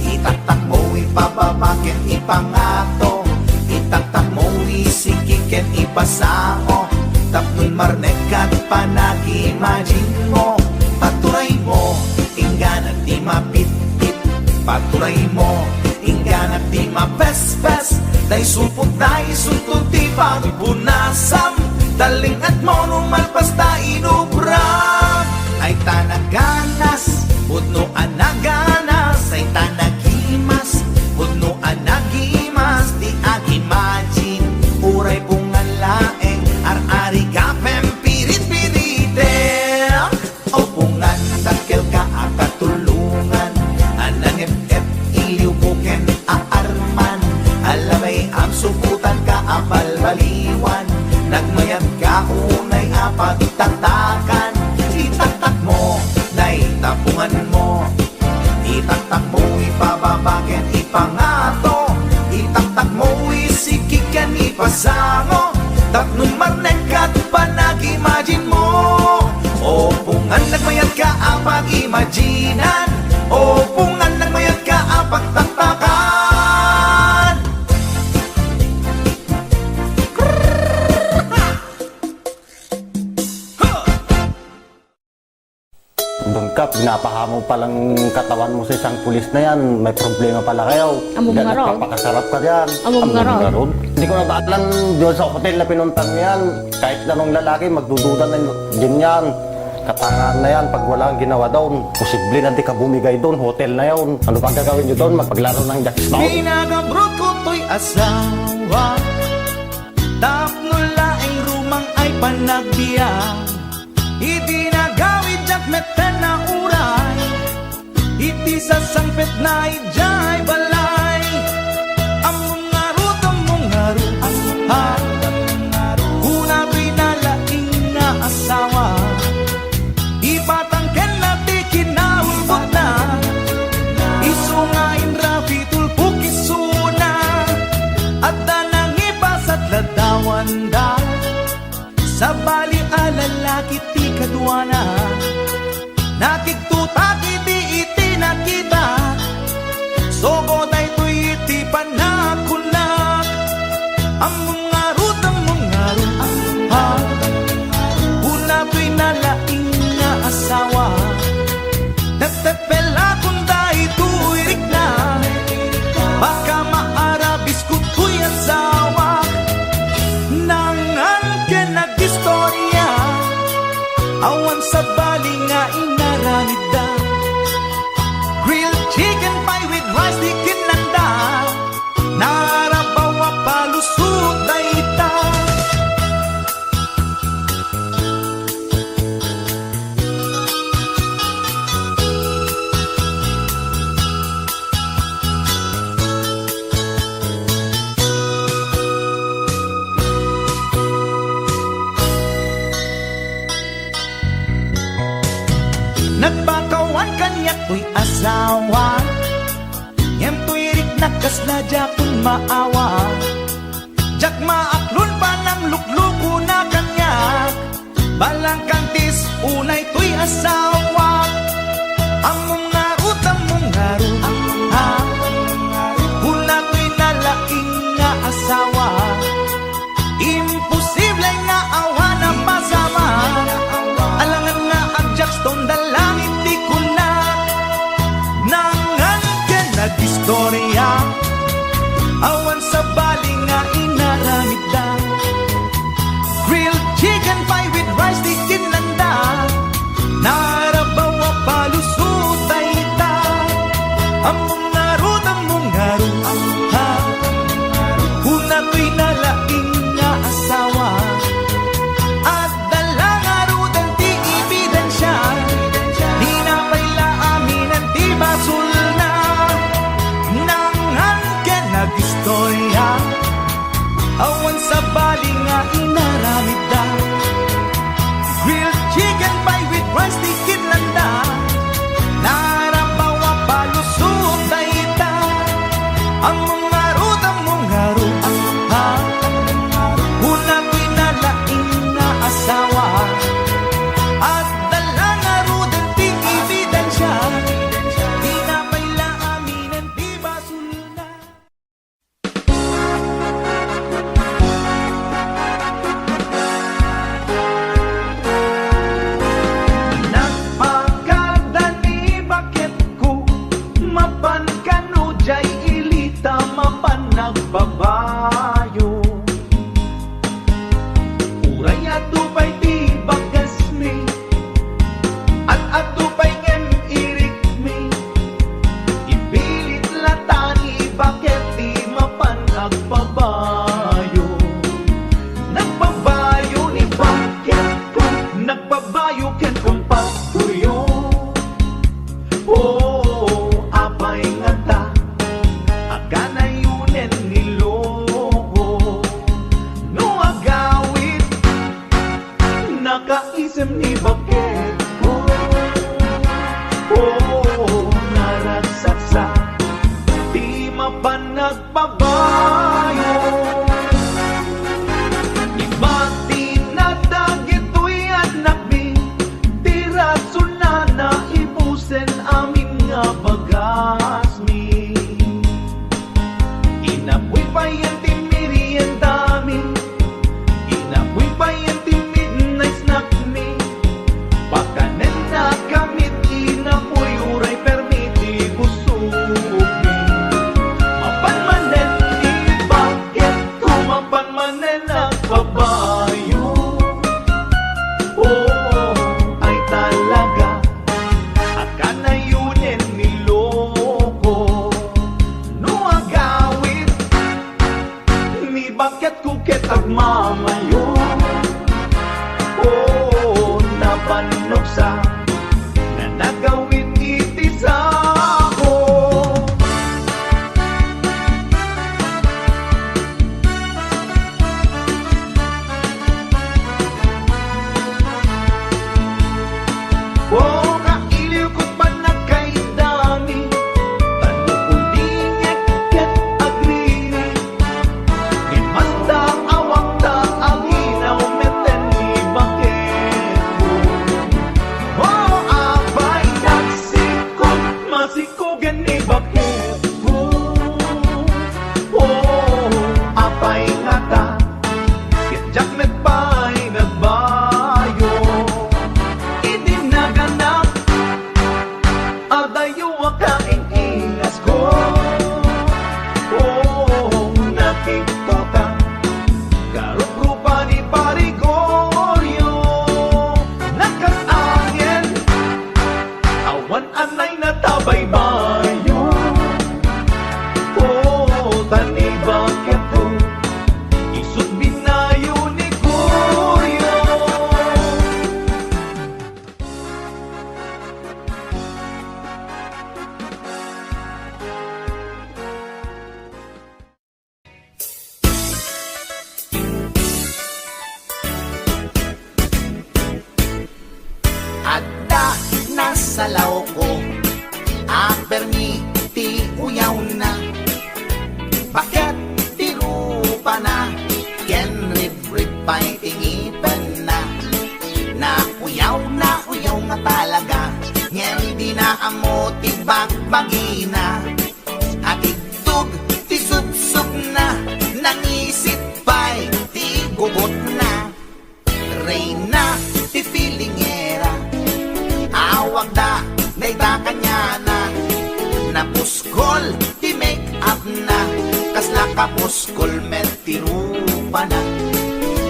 Itatak mo ipababaken ipangato Itatak mo isikiken ipasao Tapnon marnekat panag-imagine mo Paturay mo ingganat di mapit-pit Paturay mo ingganat di mapes-pes Day supot day suntod di pagbunasam Daling at mo numalpas ta inubram Ay tanaganas pudno anaganas Ay tanagimas pudno anagimas Di ag-imagine uray pungan laeng Ar-ari kapem pirit-piritem O pungan takkel ka akatulungan Anang-ep-ep iliw buken aarman Alamay ang suputan ka apal-baliwan Nagmayat ka unay apag-tatakan Itatak mo, day tapungan mo Itatak mo ipababaken ipangato Itatak mo isikikan ipasango Tapnon marnekat panag-imagine mo O pungan nagmayat ka apag-imaginan O pungan nagmayat ka apag-tatakan Doon ka, pinapahamo palang katawan mo sa isang pulis na yan. May problema pala kayo. Among nga raw. Papakasarap ka dyan. Among nga raw. ron. Hindi ko nabaalan doon sa hotel na pinuntan mo yan. Kahit anong lalaki, magdududa na din yan. Katangahan na yan, pag wala kang ginawa doon, posible na di ka bumigay doon, hotel na yun. Ano pa gagawin nyo doon? Magpaglaro ng jackstone? Pinagabrot ko to'y asawa Tapno laeng rumang ay panagbiya Itinagawid at meten na uray Iti sa sangpet na ijay balay Among ngarut Kuna pinalaing na asawa Ipatangken na ti kinaulbot na Isungain rapi tulpuk isuna At danang ibas at ladawan da lalaki ti kadwana nakiktutak iti nakita sogo day tuy iti panakunak ang mga rut una tuy nalaing nga asawa natepela kung day tuy rikna baka maarabis ko tuy asawa nangan ka nag-istorya awan sa bali nga inaramid da grilled chicken pie with rice di kinanda narabaw a palusot na ita nagpakawan kanya to'y asawa Ngem to'y rik nakasla jakun maawa Jak maaklon pa ng lukluko na kanya Balang kantis unay to'y asawa Among ngarut Hula to'y nalaking nga asawa Imposible nga awa na pasama Alangan nga adjak stone dalangit di kunat Nangan ka nag-istorya Awan sa bali nga inaramid da Grilled chicken pie with rice di kinanda Narabaw a palusot ay ita Among ngarut Huna to'y nalaing nga asawa At dalang arudan ti ebidensya Di na paila aminan ti basul na Nangan ka nag-istorya Awan sa bali nga inaramid da Grilled chicken pie with rice di kinlanda Narabaw a palusot na ita Among ngarut Huna to'y nalaing nga asawa At dalang arudan ti ebidensya Di na paila aminan ti basul na Nagpagkadani bakit ko Mapan kanu jay ilita mapan nagbabayo Uray atupay ti bagas mi At atupay ngem irik mi Ipilit latani bakit ti mapan nagbabayo Nagbabayo ni bakit ko Nagbabayo ken kung pagtuyo Oh, apay nga ta Aganayunen niloko No agawit Nakaisem ni bakit ko Oh, narasaksa Di mapan nagbabayo Ibati na dagit to'y anak mi Di rason na naipusen amin nga bagas mi Inapoy pa yan ti merienda mi Inapoy pa yan ti midnight snack mi nasalaw ko permi ti uyaw na. Bakit ti rupa na ken rib pa'y tingipan na. Na uyaw nga talaga ngem di na amo ti bagbagi na. At itug ti sup na nangisit pa'y ti gugot na. Reyna ti filingera awag da dayta kanya na. Napuskol ti make up na kasla kapuskol met ti rupa na.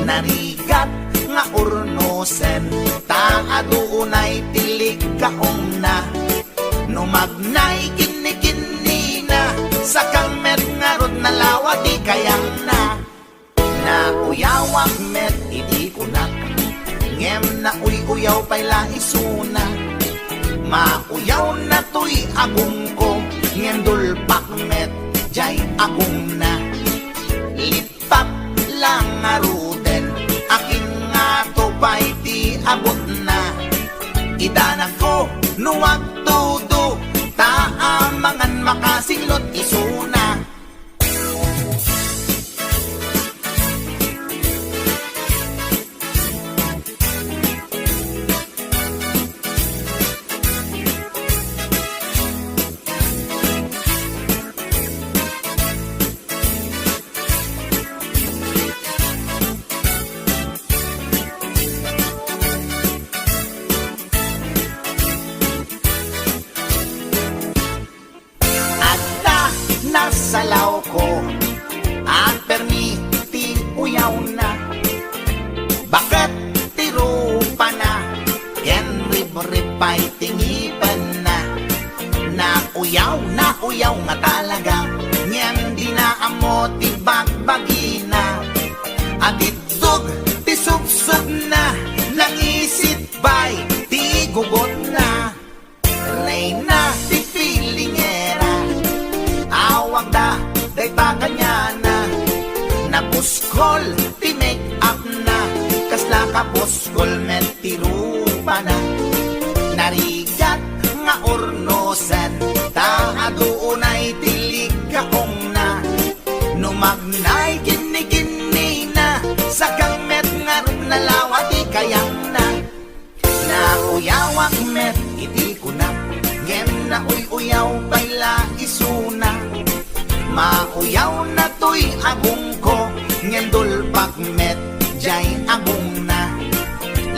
Narigat nga urnosen ta adunay tilig kaong na. Numagnay kini na sa met nga rod na lawa di kayang na. Na uyawak met iti kunak ngem na uyaw pa'y laisuna. Mauyaw na to'y agong ko ngem dulpak met jay agong na. Lipat lang nga ruden akin nga to pa'y di abot na. Idanag ko nuwag todo taamangan makasinglot isuna. Nasalaw ko at permiti uyaw na. Bakit tirupa na ken rib pa'y tingipan na. Na uyaw nga talaga ngem di na amo ti bagbagi na. At itug ti sup na nangisit pa'y ti gugot na. Reyna ti filingera awag da dayta kanya na. Napuskol ti make up na kasla kapuskol met ti rupa na. Narigat nga urnosen ta adunay tilig kaong na. Numagnay kini na sa met nga rod na lawa di kayang na. Na uyawak met iti kunak ngem na uyaw pa'y laisuna. Mauyaw na to'y agong ko ngem dulpak met jay agong na.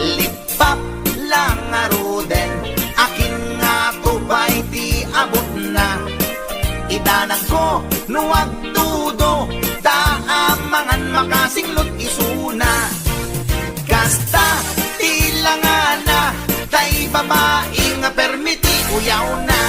Lipap lang nga ruden akin nga to pa'y di abot na. Idanag ko nuwag tudo taamangan makasinglot isuna. Kasta tilangana tay babae nga permiti uyaw na.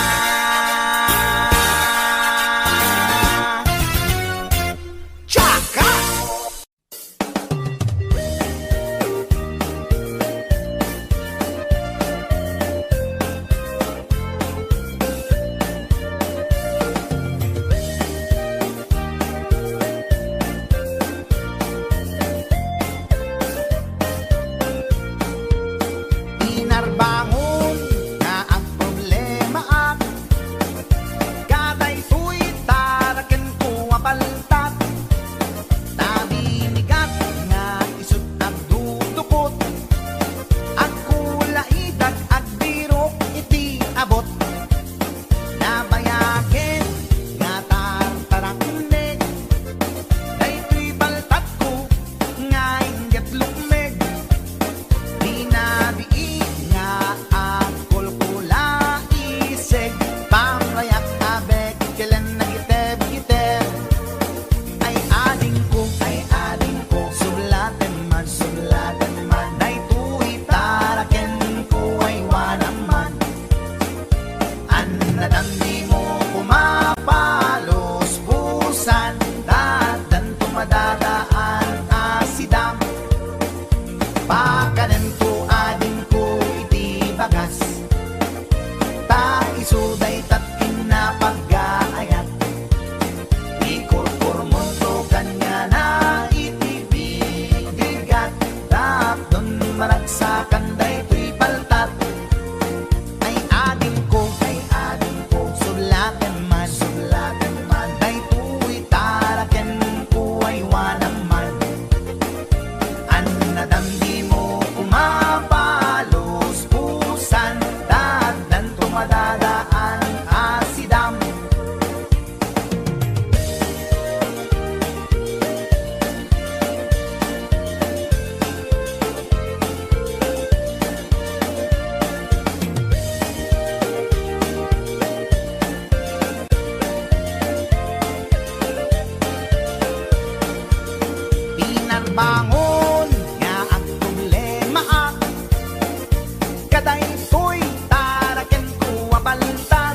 kaday ko'y taraken ko abaltat.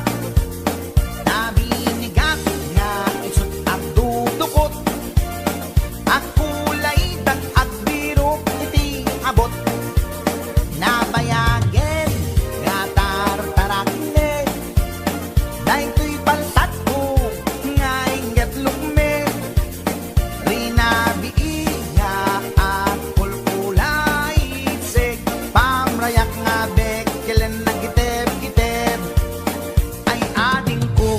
Nabinigat nga isut at dudukot. Akulay dag at birok iti abot. Nabayagen nga tartarakne. Dahil ko'y baltat ko nga inget lukme. Rinabii nga at pulpulay itsig. Pamrayak nga bekelen na giteb-giteb. Ay ading ko,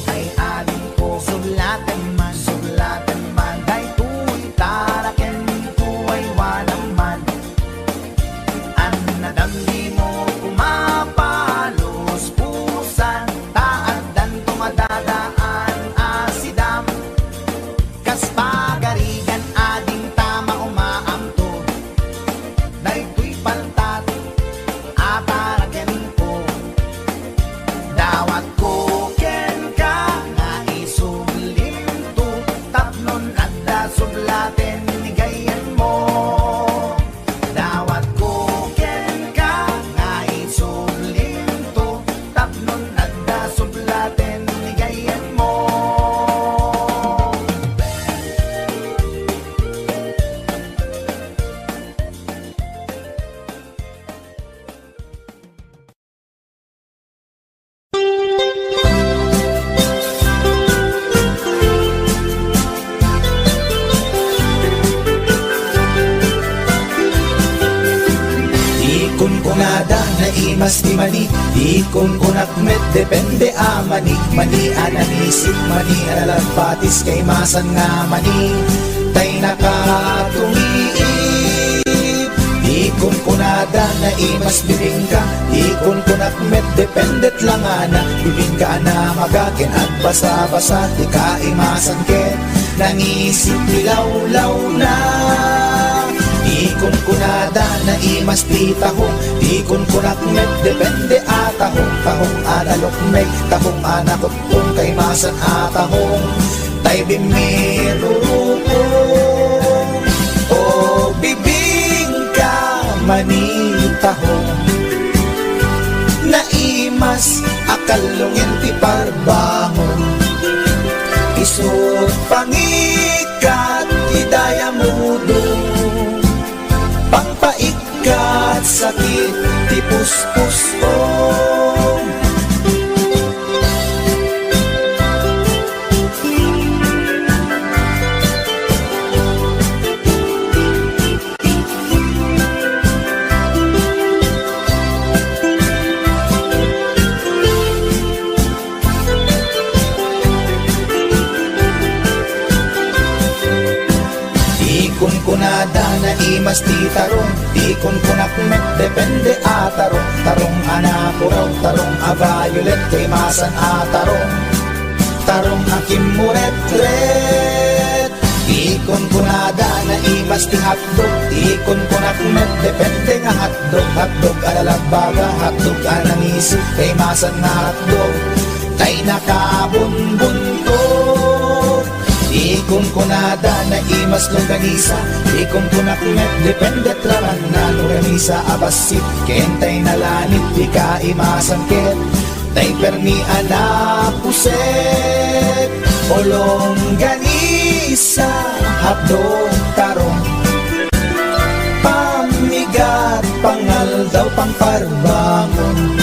suglaten man, dahil ko'y taraken ko ay wanaman. An nadamdi mo pumapalos pusan, taadan tumadadaan asidam. Kas pagarigan ading tama umaamto. Dahil ko'y paltat, ataraken ko. Dawat ko ken ka nga isulimto. Tapnon at dasublaten ni gayan mo. Dawat ko ken ka nga isulimto. Tapnon at dasublaten ni gayan mo. Ikon kunada na imas ti mani, ikon kunak met depende a mani. Mani ananisip, mani alalampatis kay masan nga mani. Tay nakatumiip. Ikon kunada na imas bibingka, ikon kunak met dependet lang ana. Bibingka na magaken at basa-basa, di ka imasan ken. Nangisip nilaw-law na. Ikon kunada na imas ti tahong, ikon kunak met depende a tahong. Tahong analok may, tahong anakot kung kay masan a tahong. Tay bimirupong, o bibingka manitahong. Naimas akalungin ti parbangon, isut pangikat idaya mudong. Pangpaikat sakit ti puspusong. Ikon kunada na imas ti tarong, ikon kunak met depende a tarong. Tarong anapuraw, tarong a violet kay masan a tarong. Tarong akim muret-ret. Ikon kunada na imas ti hotdog, ikon kunak met depende nga hotdog. Hotdog alalagbaga, hotdog anangisip kay masan nga hotdog. Tay nakabunbuntot. Ikon kunada na imas longganisa, ikon kunak met depende traman na longganisa abasit. Kentay nalanit di ka imasan ken. Tay permi anapuset, o longganisa hapdong tarong. Pamigat pangal daw pangparbangon,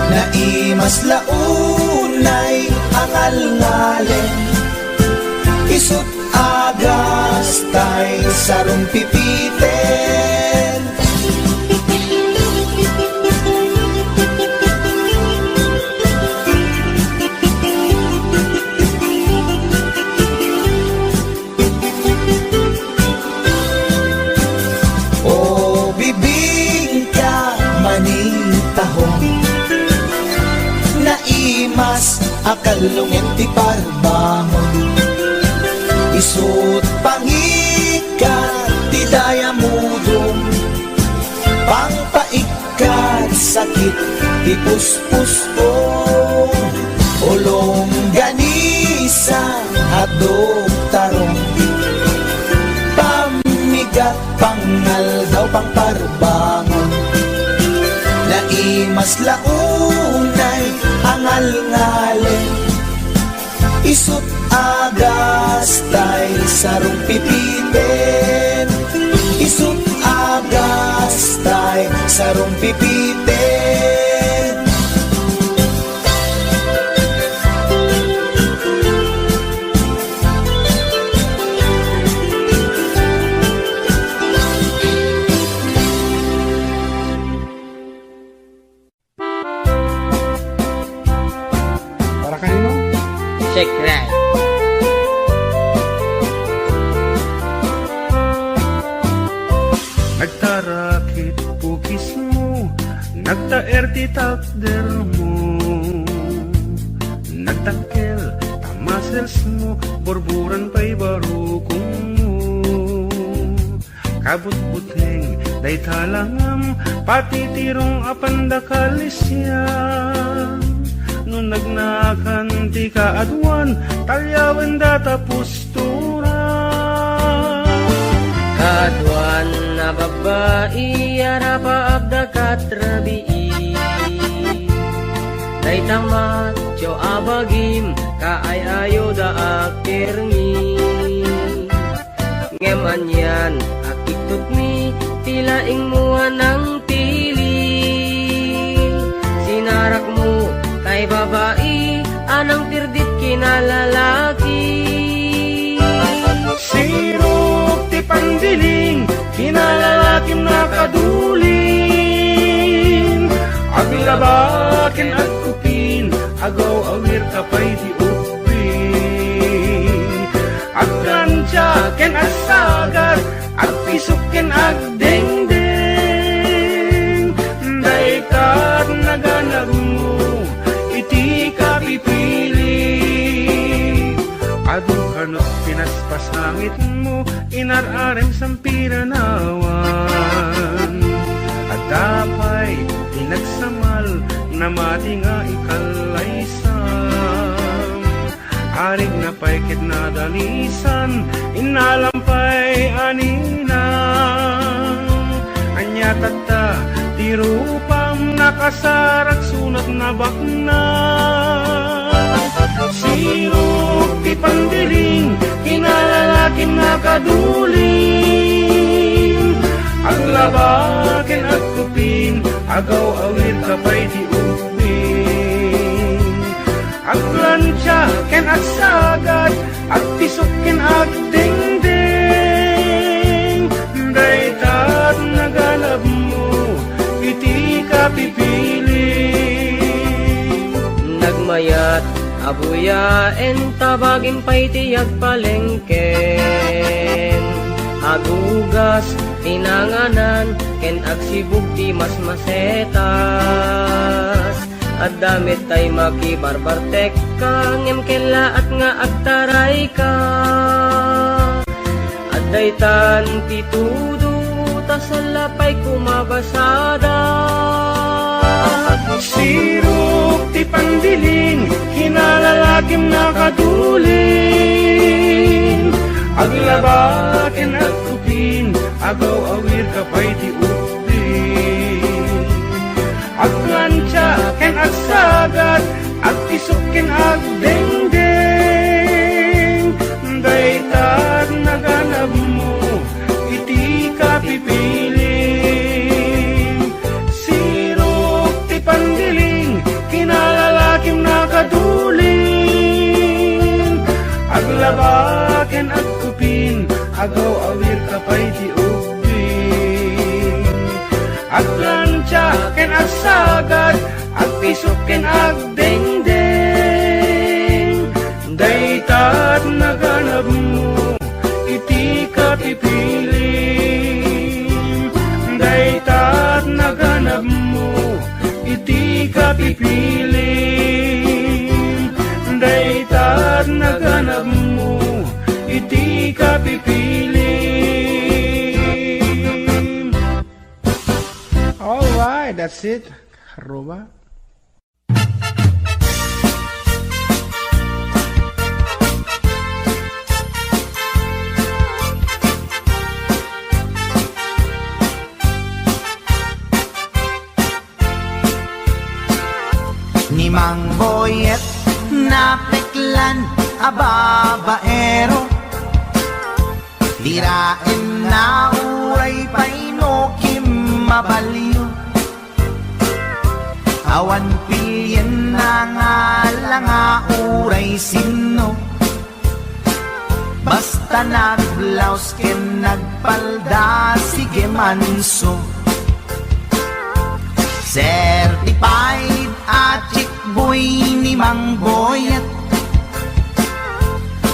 na imas launay angal ngalen. Isut agas tay sarong pipiten. O bibingka manitahong, naimas akalungin ti parbangon. Isut pangikat ti daya mudong. Pangpaikat sakit ti puspusong. Ulong ganisa hadog tarong. Pamigat pangal daw pangparbangon, na Imas launay angal-ngalen Isut agas tay sarong pipiten Isut agas tay sarong pipiten Para kanino? Check right. Nagtarakit pukis mo, nagtaerti takder mo, nagtakkel tamasels mo, borburan pa'y barukong mo. Kabut-buteng day talangam, pati tirong apandakalisyan. Nung nagnakan ti kaadwan, talyawan data pustura. Kadwan na babae, arapa abda katrabii. Day tamat, jo abagim, kaay ayo da akirngi. Ngeman yan, akitut mi, tilaing mua ng pili. Sinarak mo, kay babae, anang tirdit kinalalaki. Sirop ti pandiling, kinalalakim na kadulin. Aglabakin at kupin, agaw awir kapay di upin. Agkansya ken asagat, agpisukin agdengdeng. Daikat naganag mo, iti ka pipili. Adu kanot pinaspas langit mo, inararem sampiranawan. At dapay tinagsamal, na mati nga ikalaysam. Arig na pa'y kitnadalisan, inalampay aninang. Anya tagta, tirupam nakasarak sunat na bakna. Sirop ti pandiling, kinalalakim na kadulin. Aglabakin at kupin, agaw awit kapay di upin. Aglansya ken at sagat, at pisok ken at dingding. Daytat nagalab mo, iti ka pipili. Nagmayat abuyaen tabagin pa'y tiyag palengken. Agugas tinanganan ken agsibug ti mas masetas. At damit tay makibarbartek ka ngem kela at nga agtaray ka. At daytan ti tudo tasalapay kumabasada. Sirop ti pandiling, kinalalakim na kadulin. Aglabakin at kupin, agaw awir kapay ti upin. Aglansya ken agsagat, agpisok ken agdengdeng. Daytat naganab mo, iti ka pipili. Sirop ti pandiling, kinalalakim na kadulin. Aglabaken at kupin, agaw awir kapay ti upin. Aglansya ken agsagat, agpisok ken agdengdeng. Daytat naganab mo, iti ka pipili. Daytat naganab mo, iti ka pipili. Daytat naganab mo, iti ka pipili. Alright, that's it. Haruba. Ni Mang Boyet na peklan a babaero, tirain na uray paino kim mabaliw. Awan pilyen na nga lang uray sino, basta nagblaus ken nagpalda sige manso. Certified at chick boy ni Mang Boyet,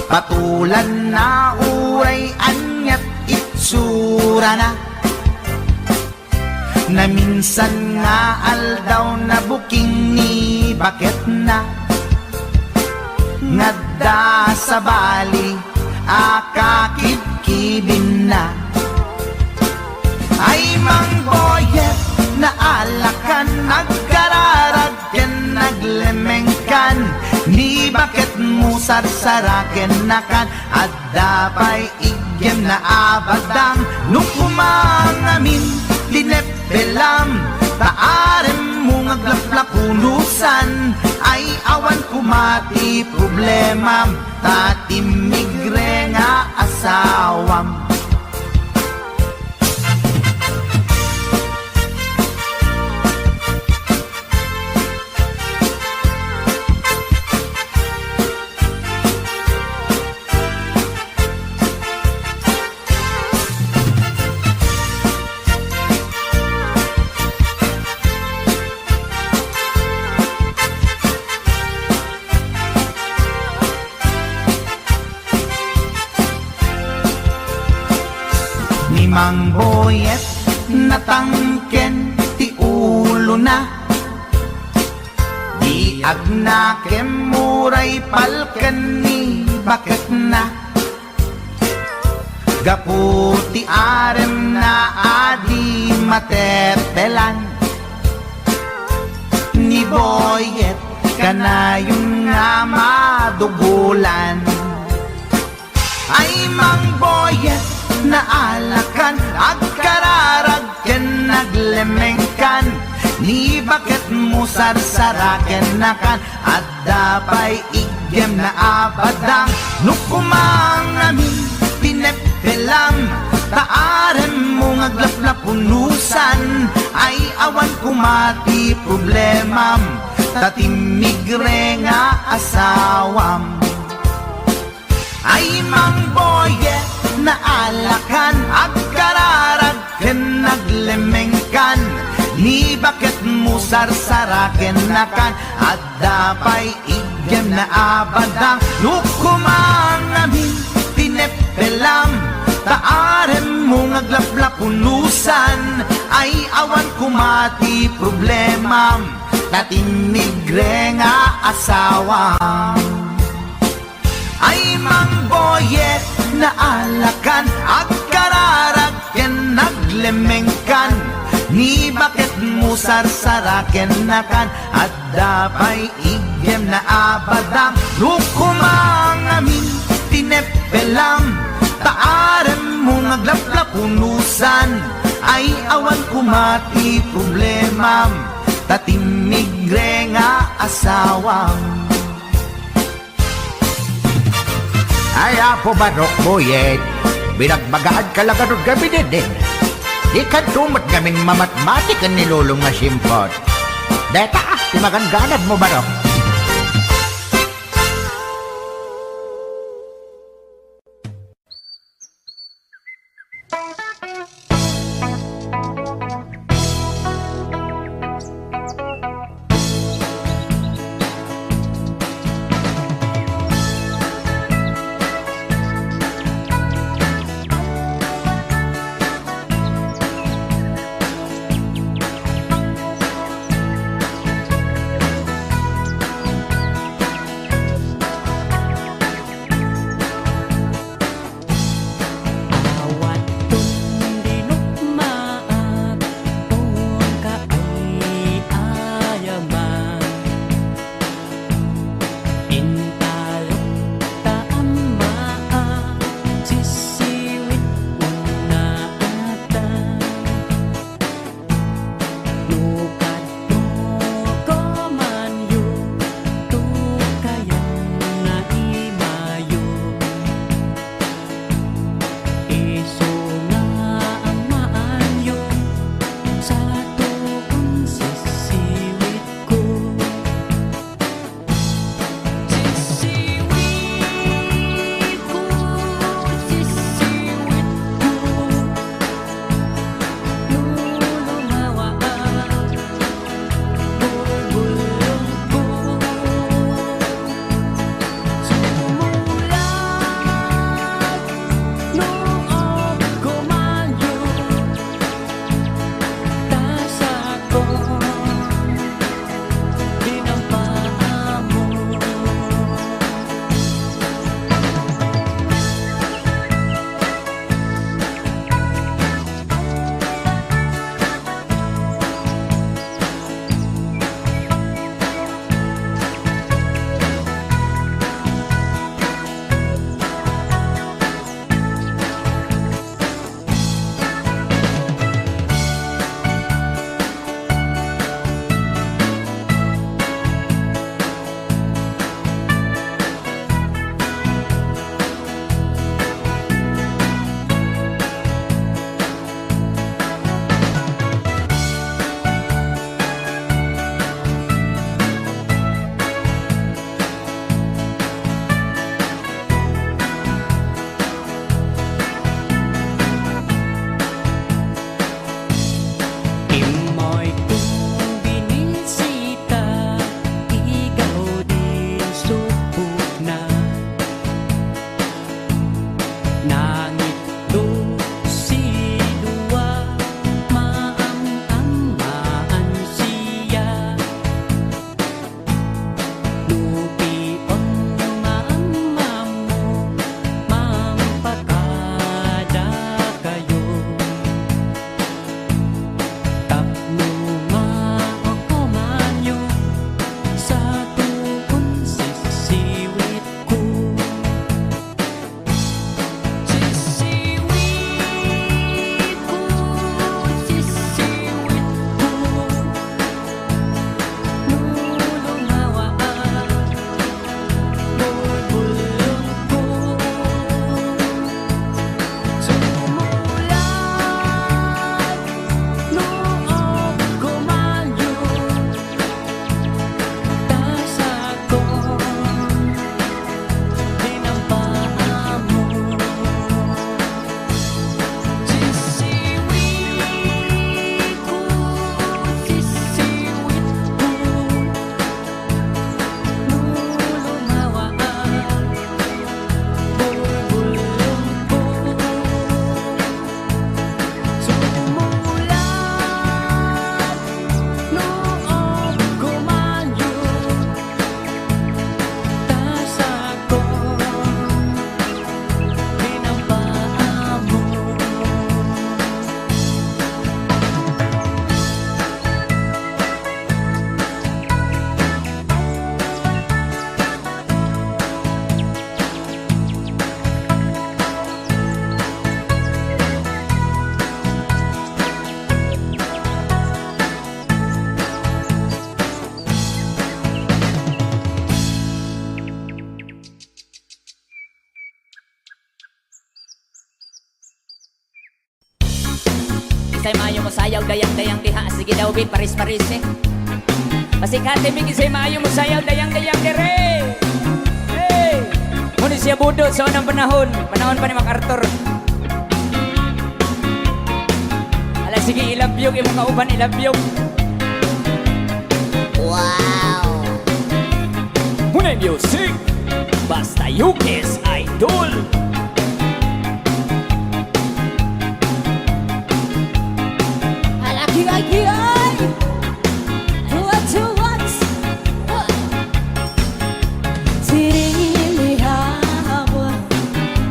patulan na uray anyat itsura na, na minsan nga aldaw na buking ni bakit na, ngadda sa bali akakibkibin na. Ay Mang Boyet na alakan, nagkararag ken naglemengkan, ni bakit mo sarsaraken nakan, at dapay igyem na abadang, nung kumangamin tinepelam, taarem mo ngaglaplapunusan, ay awan kumati problema, tatimigre nga asawam. Ni Mang Boyet natangken ti ulo na, di agnakem muray palken ni bakit na, gaputi arem na adi matepelan, ni Boyet kanayon nga madugulan. Ay Mang Boyet na alakan, agkararag ken naglemengkan, ni bakit mo sarsaraken nakan, at dapay igyem na abadang, nukumangamin tinepelam, taarem mo ngaglaplapunusan, ay awan kumati problemam, tatimigre nga asawam. Ay Mang Boyet na alakan, agkararag ken naglemengkan, ni bakit mo sarsaraken nakan, at dapay igyem na abadang, nukumangamin tinepelam, taarem mo ngaglaplapunusan, ay awan kumati problema, tatimigre nga asawam. Ay Mang Boyet na alakan, agkararag ken naglemengkan, ni bakit mo sarsaraken nakan, at dapay igyem na abadang, nukumangamin tinepelam, taarem mo ngaglaplapunusan, ay awan kumati problemam, tatimigre nga asawam. Ay apo Barok Boyet, binagbagaan ka lang ganun gabi din. Di ka tumat gaming mamatmatik ang nilulong nga simpot. Deta, timagangganad mo Barok. Kisay maayo mo sayaw, dayang-dayang diha. Sige daw, bit, paris-paris eh. Pasikate mi kisay maayo mo sayaw, dayang-dayang dire. Hey! Muna siya budot sa unang panahon. Panahon pa ni MacArthur. Ala, sige, ilabyog. Imong kauban, ilabyog. Wow! Muna music. Basta Yukis Idol. Alaki ay tuwat 지리리 하고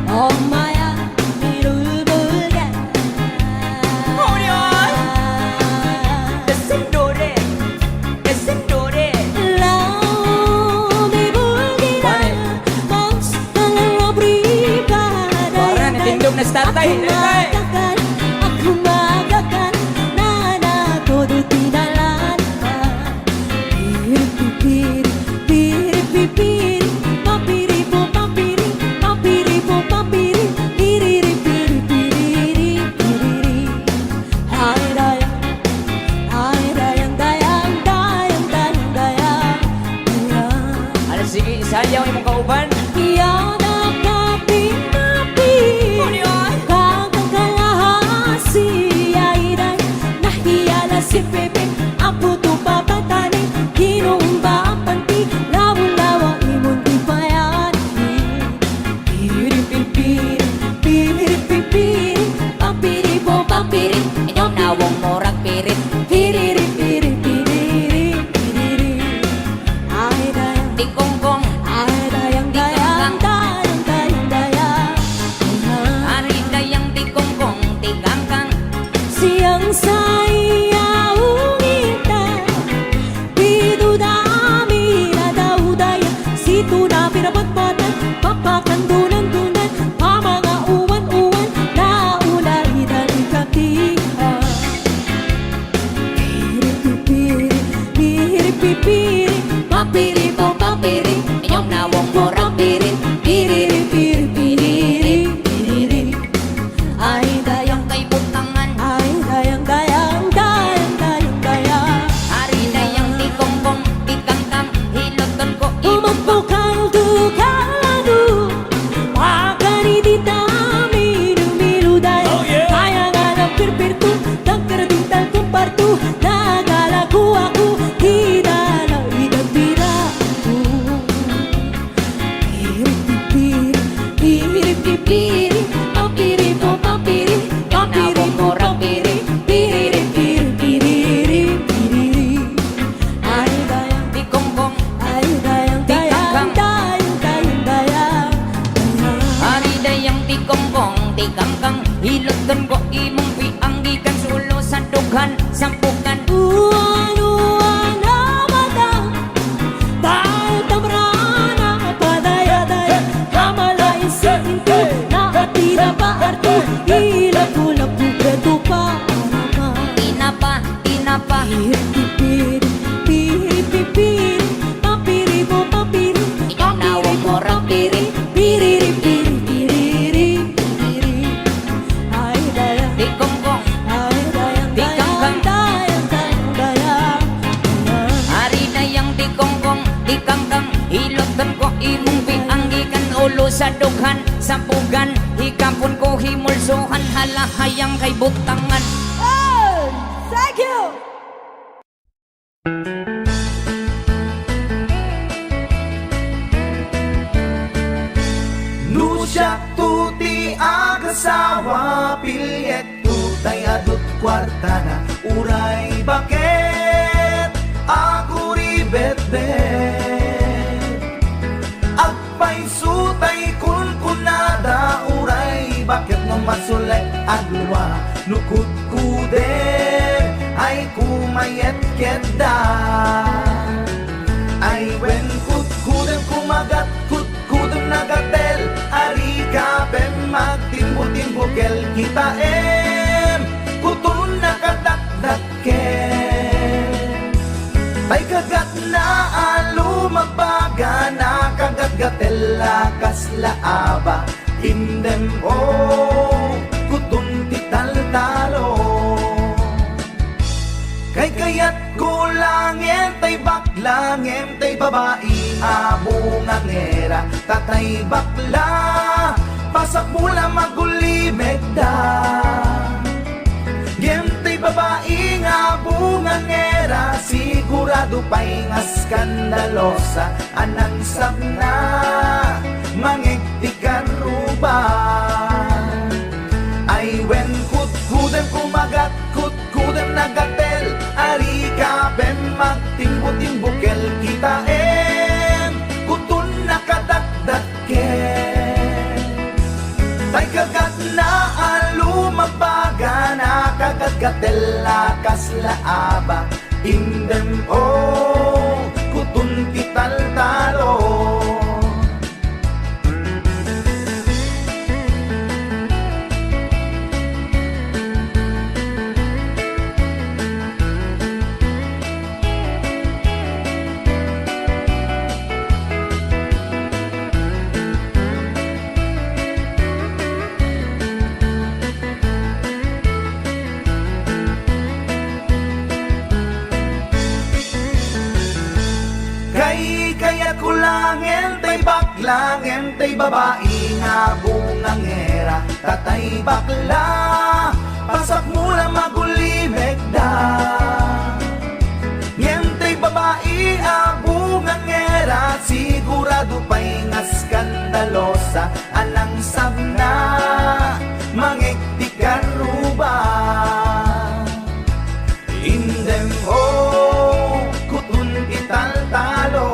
엄마야 이를 불게 Descendore. Descendore. 라움이 불기라 멍청한 오브리바다 Para natindog na statay. Aku magakan nana todo tinalan piri piri piri papiri po papiri papiri po papiri piri piri piri piri ay dayang Ala, sige, isayaw imong kauban. Yan ang kapi-napi Kagang kalahasi ay day Nahiyala si Pepe Ang puto papatani Kinumba ang panti Lawa-lawa imong di payani Piri-piri Piri-piri Papiri po papiri Inyong nawong morag pirit. Piri-piri Ay dayang Di kongkong. Ay dayang Ari dayang di kongkong. Di kangkang. Siyang sayaw ngita Pido dami na daw daya Sito na pinabatbatan Papakandunan-dunan Pamanga uwan-uwan Na ulay dali katihan Piri-piri Papiri po papiri Inyong nawong morag pirit. Piri-piri Ay dayang Kay butangan. Ay dayang Ari dayang di kongkong. Di kangkang. Hiloton ko Umagpukang tukalado Wakani di tami Numilu dayang Kaya nga ng pirpirto Tagkaradintal kong parto Nagalago ako Di dalaw idagpirato Piri-piri Papiri po papiri Papiri po papiri Piri-piri Ay dayang di kongkong. Ay dayang Ari dayang di kongkong. Di kangkang. Hiloton ko imong pianggikan. Sulo sa dughan. Sampukan. Uwan-uwan na matang Dahil tamrana Padaya-daya Kamalain sa into Nakatira pa arto Hilap-hulap Bukredo pa Tinapa. Tinapa. Piri-piri Papiri po papiri Inyong nawong morag pirit. Piri-piri Ay dayang Di kongkong. Ay dayang Di kangkang. dayang Ari dayang di kongkong. Di kangkang. Hiloton ko imong pianggikan. Ulo sa dughan. Sampugan. Hikapon ko himulsuhan. Halahayang kay butangan. Oh, thank you. Nusyak tuti agasawa Pilyet tutay adot kwarta na Uray bakit ako ribet-bet Agpay sutay kunkunada Uray bakit no masulay agluwa Nukut kuder ay kumayet keda Ay wen kutkudem kumagat kutkudem nagatel Ari kapem magtimbo-timbokel kita Putun nakadakdakel Ay kagat na alumagbaga na kagat-gatel lakas laaba Indem o kutun tital-talo Ay kaya't kulangin tay baklangin tay babae abungang era tatay bakla pasak mula magulimeg da Gentay babae nga bungang era sigurado pa'y nga skandalosa anang sabna mangiktikan ruban ay when kudkudem kumagat kudkudem nagatel ari ka ben magtimbo-timbukel kitaen kutun nakadakdaken tay kagat na alumabaga na kagat-gatel lakas laaba indem kutun kital talo Kaya kulangin tay baklangin tay babae nga bungang era tatay bakla pasak mula magulimeg da Ngentay babae abungang era sigurado pa'y nga skandalosa anang sabna mangiktikan ruban indem kutun ital talo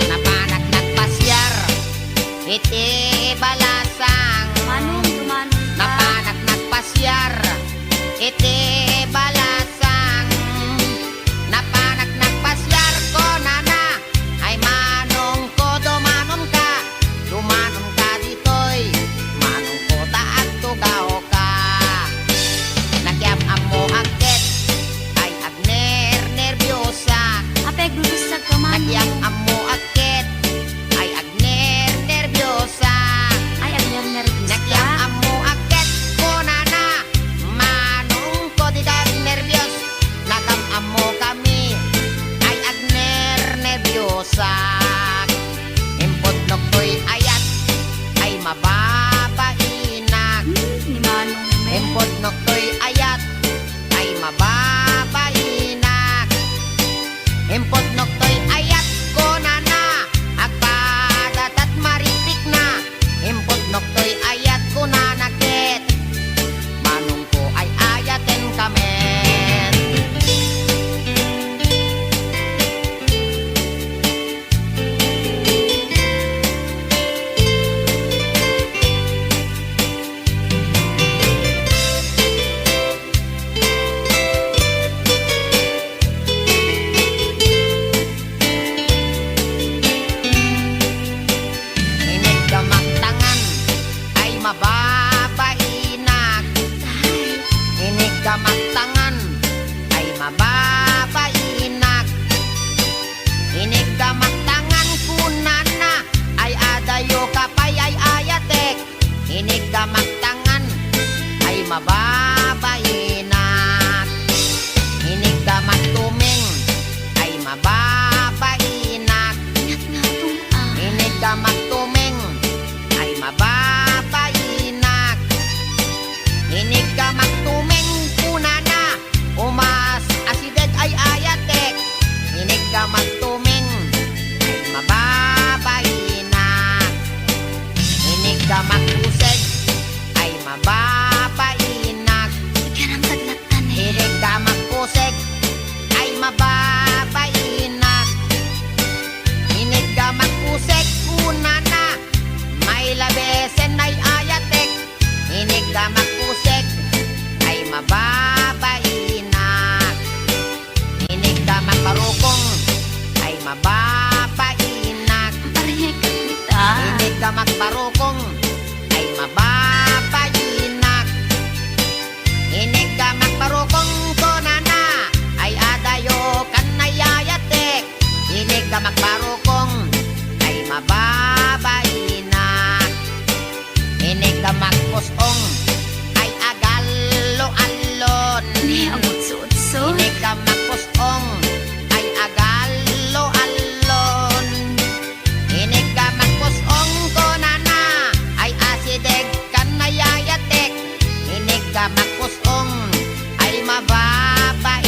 Napanak nagpasyar, iti balasang. Napanak nagpasyar, iti balasang. Napanak nagpasyar ko nana, ay manong ko dumanom ka dito'y, manong ko taat tugaw ka. Nagyam amo agket, ay agner nervyosa. Nagyam amo agket, ay agner nervyosa. Nagyam amo agket ko nana, manong ko di dag nervyos. Nagam amo kami, ay agner nervyosa. Impot nok to'y ayat, ay mababainak. Impot nok to'y ayat, ay mababainak. Impot nok to'y ayat ko nana, agpadat at maripik na. Impot nok to'y ayat ko nanakit, manong ko ay ayaten kamen. Inig kamaktangan ay mababainak. Inig kamaktangan ay mababainak. Inig kamaktangan kunana ay adayo kapay ay ayatek. Inig kamaktangan ay mababainak. Inig kamaktuming ay mababainak. Inig kamaktuming ay mababainak. Inig kamaktuming kunana umas asideg ay ayatek. Inig kamaktuming ay mababainak. Inig kamaktuseg ay mababainak. Inig kamaktuseg ay mababainak. Inig kamaktuseg kunana may labesen ay ayatek. Inig kamaktuseg ay mababainak. Inig kamakparukong ay mababainak. Inig kamakparukong mababayinak. Inig ka magparukong ko na ay adayo kan nayayatek. Inig ka magparukong ay mababayinak. Inig ka magpusong ay agalo-alon. Inig ka magpusong ay agalo-alon. Inig ka magpusong ko na ay asideg kan nayayatek. Inig ka magpusong ay mababainak.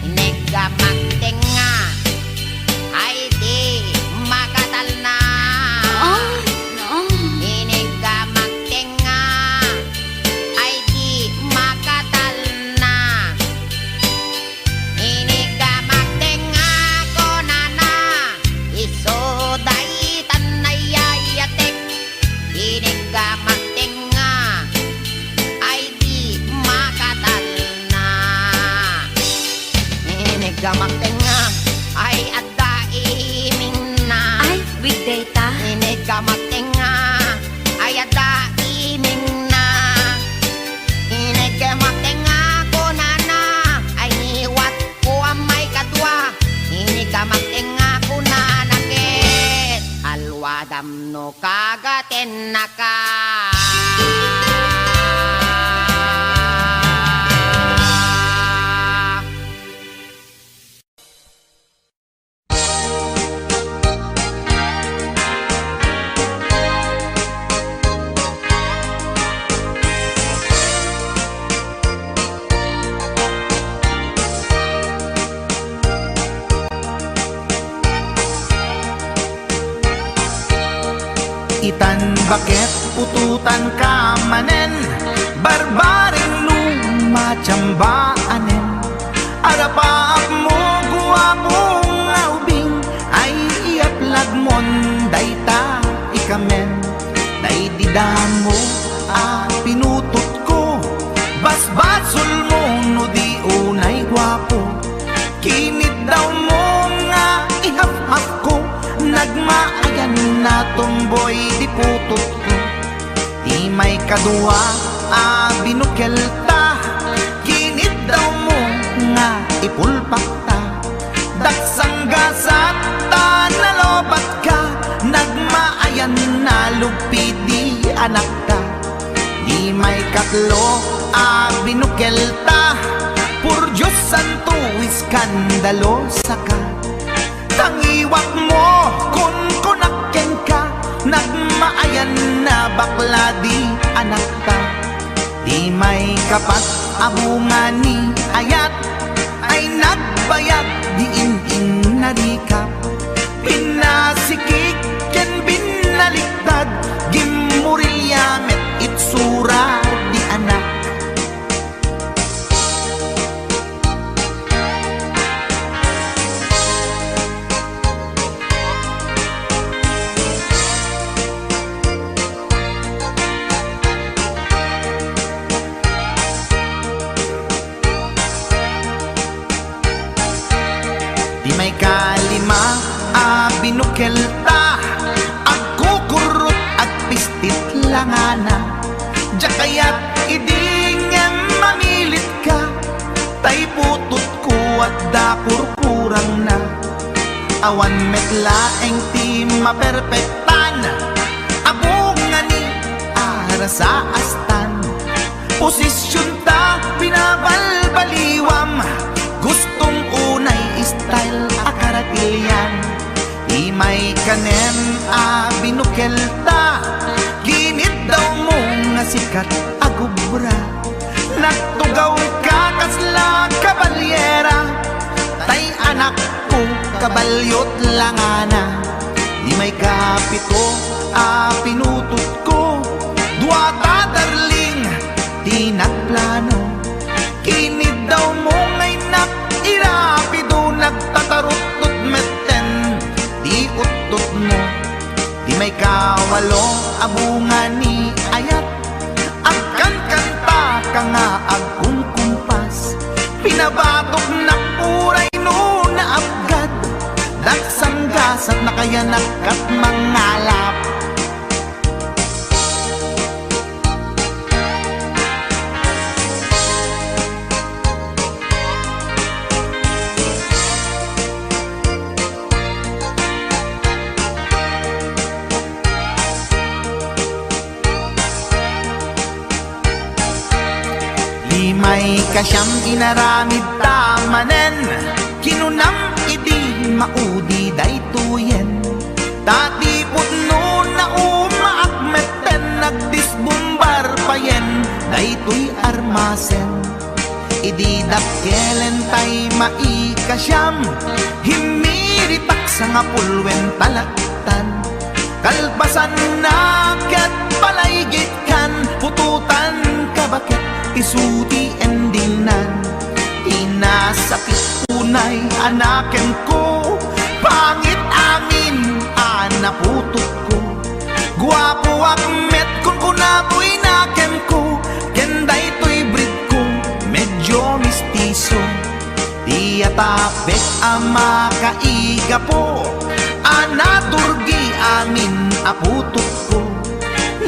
Inig ka magtenga ay di makatal na. Inig ka magtenga ay di makatal na. Inig ka magtenga ko na isoday tanayayatek. Inig ka magtenga ay di makatal na. Inig ka magtenga ay adaiming na. Ay, weekday ta. Inig ka magtenga ay adaiming na. Inig ka magtenga ko na ay niwat ko ang may kadwa. Inig ka magtenga ko na nakit alwadam no kagaten na ka. Itan bakit pututan ka manen, barbaring lumachambaanen. Arapaap mo guwapong aubing, ay iaplag mon dayta ikamen. Daydidamo pinutot ko, basbasol mo no di unay guwapo. Kinit daw mo nga ihap-hap ko, nagmaayan na tomboy di putot ko. Di may kadua binukel ta, kinit daw mo nga ipulpak ta. Daksang gasat ta nalobat ka, nagmaayan na lupit di anak ka. Di may katlo binukel ta, pur Diyos santo iskandalo sa ka. Tangiwak mo kung kunakken ka, nagmaayan na bakla di anak ka. Di may kapat abungan ni ayat, ay nagbayag di in narikap. Pinasikik ken binaliktad, gimurilyamet itsura di anak. Di may kalima binukel ta, agkukurot at pistit langana. Diya kaya't idingem mamilit ka, tay putot ko at dakurkurang na. Awan metlaeng ti maperpektan, abungan ni ara sa astan. Posisyon ta binabalbaliwam, gustong unay style akaratilyan. Di may kanem binukel ta, ginit daw mo nga sikat agubra. Nagtugaw ka kasla kabalyera, tay anak ko kabalyot langana. Di may kapito pinutot ko, duwata darling di nagplano. Kinid daw mo ngay irapido, nagtatarot-tot meten di utot mo. Di may kawalo abungan ni ayat, agkan kanta ka nga agkong kumpas. Pinabatok na puray no na abgad, dagsang gasat na kaya nakat mangalap. May kasyam inaramid tamanen, kinunam idi maudi daytoyen. Tati putno na umaakmeten, nagdisbumbar payen, daytoy armasen. Idi dakelen tay maikasyam, himiritak sa nga pulwen talaktan. Kalbasan na ket palaygit kan, pututan ka bakit isuti endingnan. Inasakit unay anaken ko, pangit amin anaputot ko. Guwapo akmet kung kunakoy naken ko, kenday to'y breed ko medyo mistiso. Di atapek ama kaiga po, anaturgi amin aputot ko.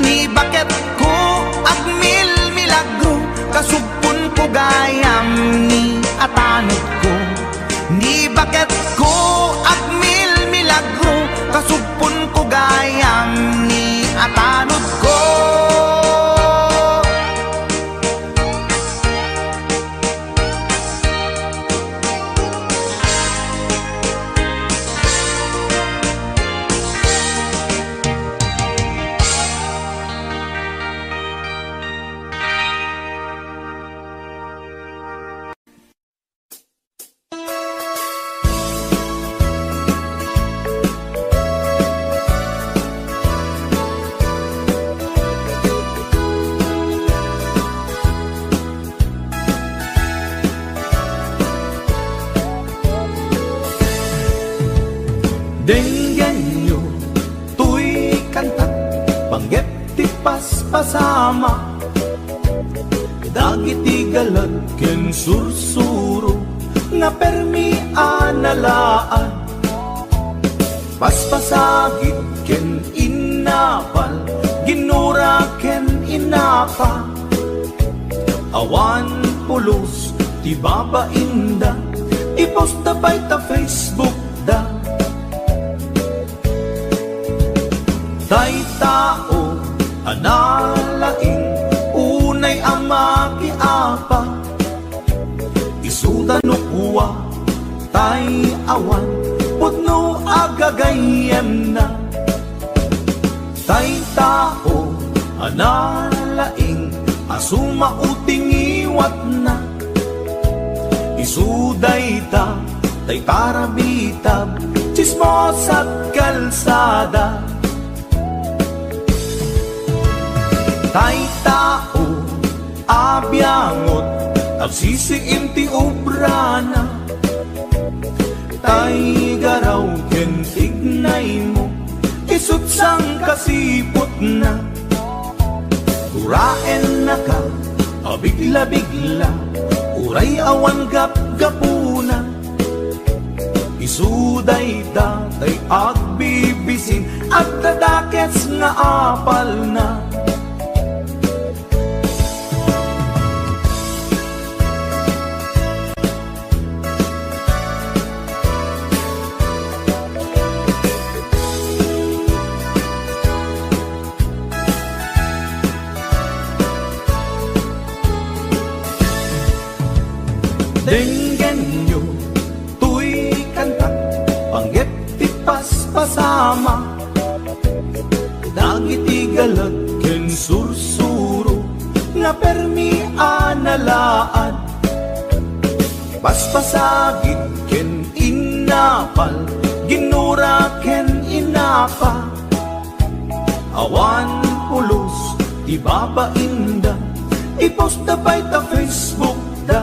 Ni bakit ko agmil milagro, kasugpon ko gayam ni atanod ko. Ni bakit ko agmil milagro, kasugpon ko gayam ni atanod ko. Denggan nyo, tuy kantat, panggep ti paspasama. Dagiti galad ken sursuro, nga permi analaan. Paspasagit ken inapal, ginura ken inapa. Awan pulos, ti babainda, ipost na bay ta Facebook da. Tay tao, analaing, unay ama kiapa. Isuda no kuwa, tay awan, putno agagayem na. Tay tao, analaing, asuma uting iwat na. Isuday ta, tay tarabitab, chismos at kalsada. Tay tao, abyangot, agsisiim ti obrana. Tay garaw ken ignay mo, isutsang kasipot na. Uraen na ka, abigla-bigla, uray awan gap-gapuna. Isuday datay agbibisin, at dadakets nga apal na. Denggan nyo, tuy kantat, panggep ti paspasama. Dagiti galad ken sursuro, nga permi analaan. Paspasagit ken inapal, ginura ken inapa. Awan pulos, ti babainda, ipost na bay ta Facebook da.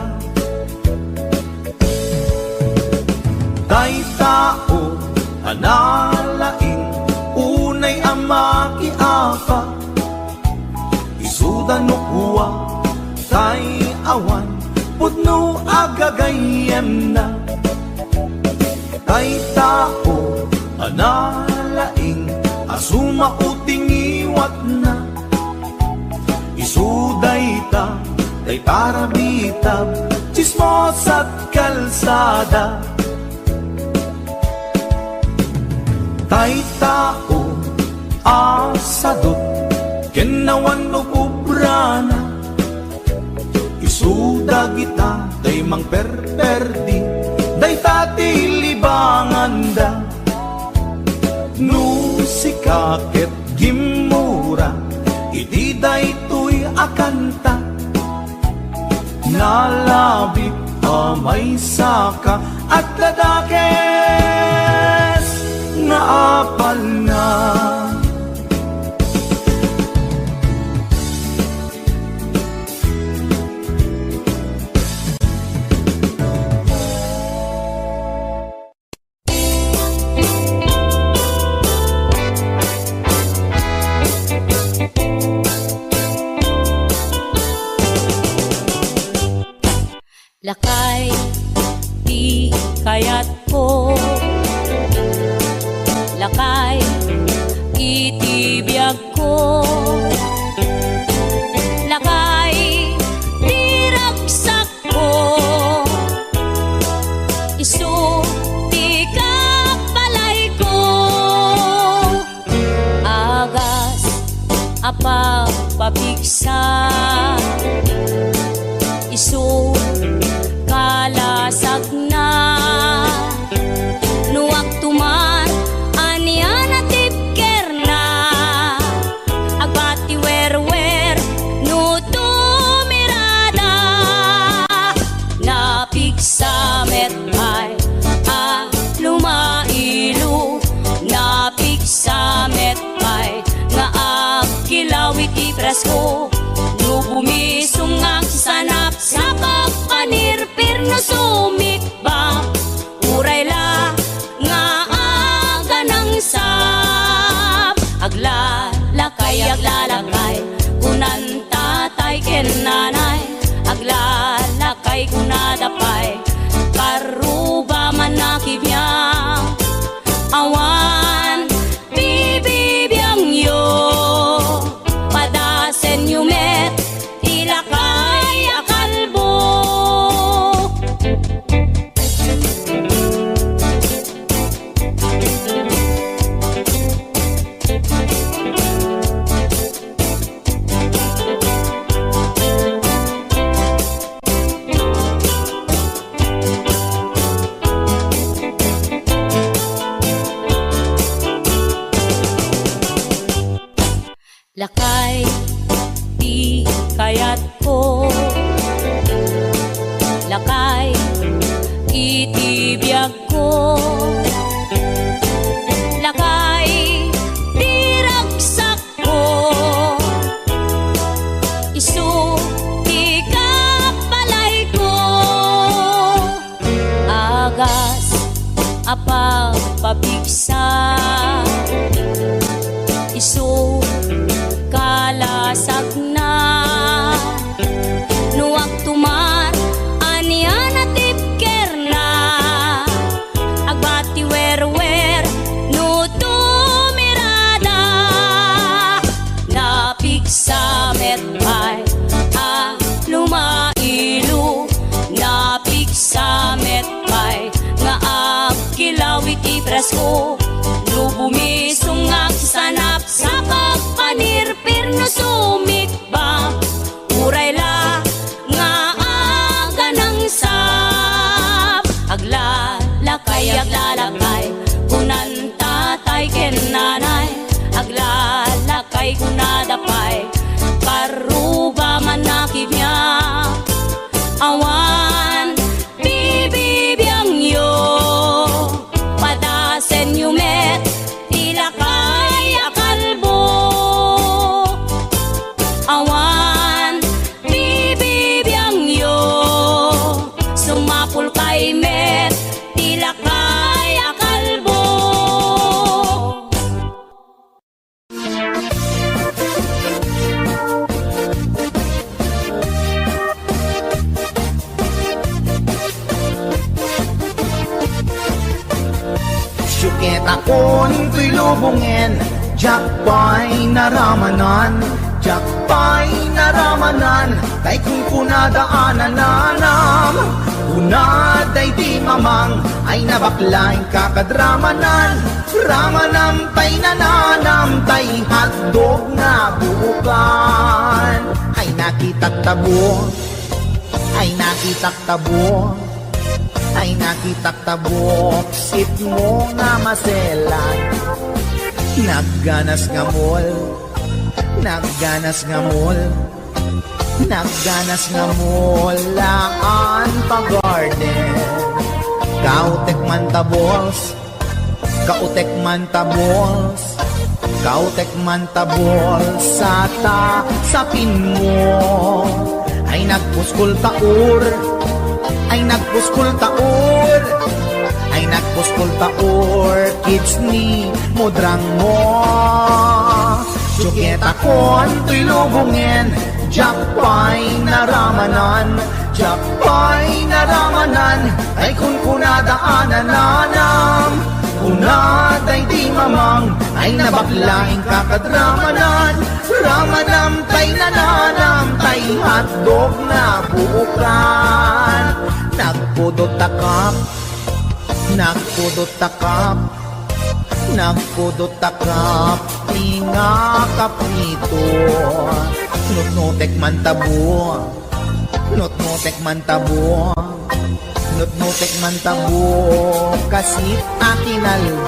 Tay tao, analaing, unay ama kiapa. Isuda no kuwa, tay awan, putno agagayem na. Tay tao, analaing, asuma uting iwat na. Isuday ta, tay tarabitab, chismos at kalsada. Tay tao, asadot, kenawan no kubrana. isuda kita day mang perperdi day tati libanganda no sikaket gimura iti day tuy akanta nalabit amay saka at ladakes nga apal na. Lakay, di kayat ko. Lakay, itibiyag ko. Lakay, di ragsak ko. Isu, di kapalay ko. Agas, apa pabigsa. Isu, kalasag na nuwag tuman anian at tipker na agbati werwer no tumirada napigsa metay lumailu napigsa metay nga agkilawit ipresko no bumisong ang sanap sa pagpanirpir no sumikba uray la nga aga ng sap aglalakay kunan tatay ken nanay aglalakay kunadapay karuba man nakibiyang awan bibibiyang yo padasen yumet ilakay akalbo. Lakay, di kayat ko. Lakay, itibiyag ko. Lakay, di ragsak ko. Isu, di kapalay ko. Agas, apa pabigsa. Isu, kalasag na nuwag tuman anian at tipker na agbati werwer no tumirada napigsa metay lumailu napigsa metay nga agkilawit ipresko no bumisong agsanap sa pagpanirpir no sumikba uray la nga aga ng sap aglalakay kunan tatay ken nanay aglalakay kunadapay karuba man nakibiyang awan bibibiyang yo padasen yumet ilakay akalbo awan bibibiyang yo sumapul kay met ilakay akalbo. Syukit akon tuy lubungin Jakpay naramanan Jakpay naramanan Tay kung kunadaanan nanam Kunaday di mamang Ay nabaklaing kakadramanan Ramanam tay nananam Tay hotdog na bukan Ay nakita tabo ay nakitak tabo, ay nakitak tabok, sit mo nga maselan. Nagganas nga mol, nagganas nga mol, nagganas nga mol, laan pa garden. Kautek man tabols, kautek man tabols, kautek man tabols, sa pin mo. Ay nagpuskol taur, ay nagpuskol taur, ay nagpuskol taur, kids ni mudrang mo. Tsuketa kon to'y lubungin, jakpay naramanan, jakpay naramanan, ay kun kunadaanan nanam, kunaday di mamang, ay nabaklaing kakadramanan, ramanam tay nananam, tay hotdog na buukan. Nagpudot takap, nagpudot takap, nagpudot takap, tinga kaprito. Nutnutek man tabo, nutnutek man tabo, nutnutek man tabo, kasit akinaldo.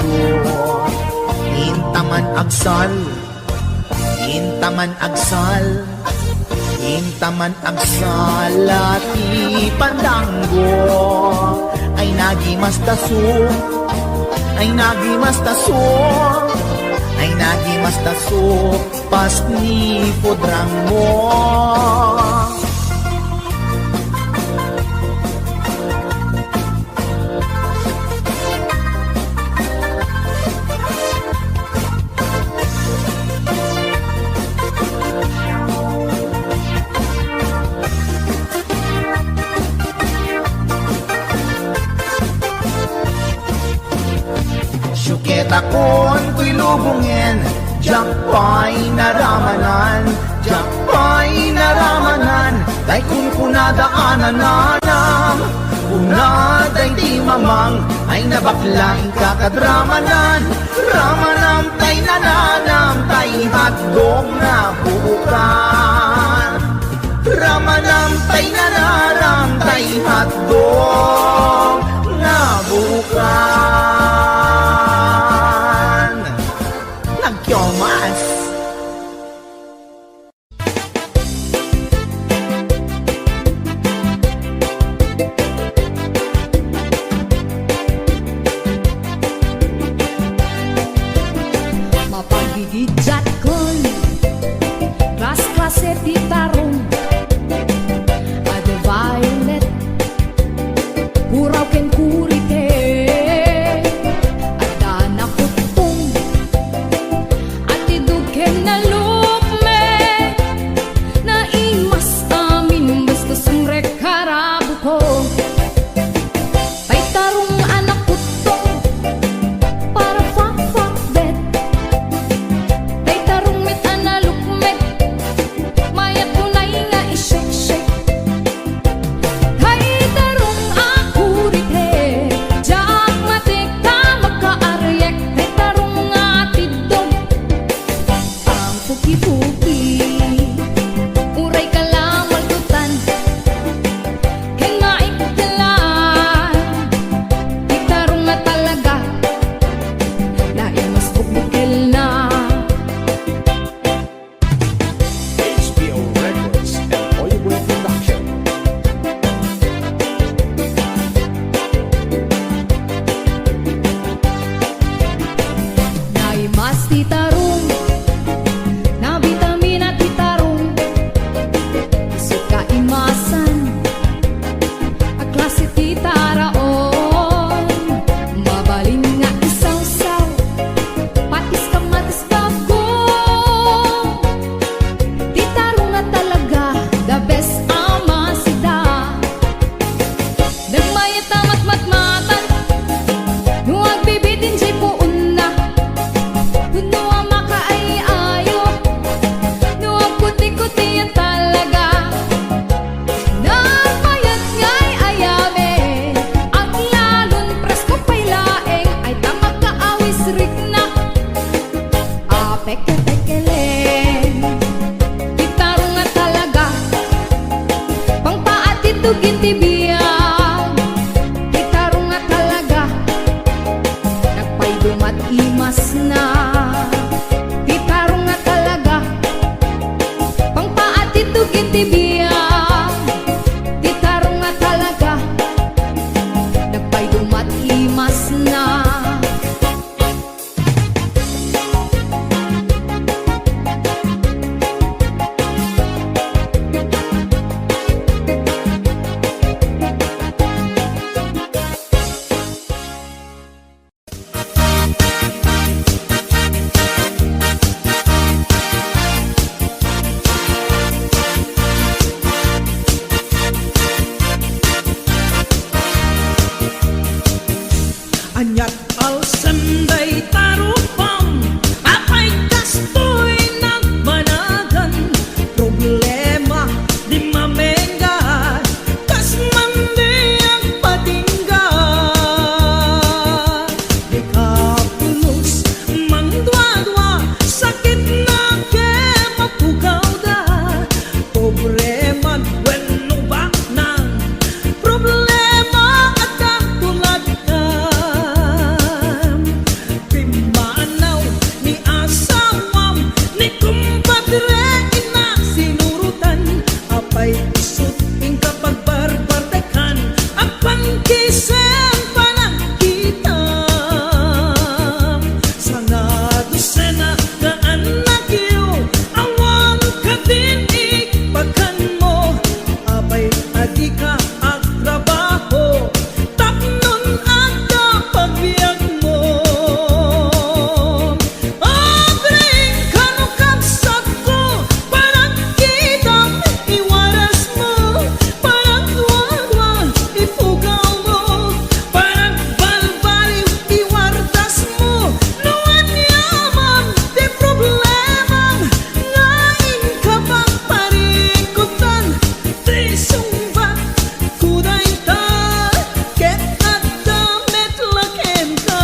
Intaman agsal, intaman agsal, intaman agsal, ati pandanggo. Ay nagimas taso, ay nagimas taso, ay nagimas taso, pas ni podrang mo. Syuketa kon to'y lubungin, jakpay naramanan, jakpay naramanan, tay kun kunadaanan nanam, kunaday di mamang, ay nabaklaing kakadramanan, ramanam tay nananam, tay hotdog na buukan. Ramanam tay nananam, tay hotdog na buukan. Nagkyomas. Mapagigidjat kon, klas-klase ti tarong, ade violet, puraw ken kurite, ada na kutong, ati duken na lukme, na imas amin basta sumrek karabu ko. Tay tarong anak kutong, para fak-fak bet, tay tarong mit analukmet, mayat tunay nga tibiyag Itarong nga talaga Nagpaydumat imas na Itarong nga talaga Pangpaat ito tibiyag Itarong nga talaga Nagpaydumat imas na Anyat alsenday tarupam Apay kastoy nagmanagan Problema di mamenggan Kas mandi ang patinggan Di kapulos mangdwa-dwa Sakit na ke mapugaw da Problema wenno ba nang Problema at katulad ka Pimanaw ni asawam Ni kumpadre ina sinurutan Apay isut ing kapag barbardekan Ang pangkisen panagkitam Sana dosena na anak iyo Awan ka din ikpakan mo Apay adi ka ang trabaho Tapnon ang kapagbiag mo Abring kanukabsat ko Parang kitang iwaras mo Parang tuwa-tuwa ipugaw mo Parang balbaliw iwardas mo Nuwan yaman di problemam Ngain ka bang parikutan Di sumbat kuday ta Ket at damit lakem ka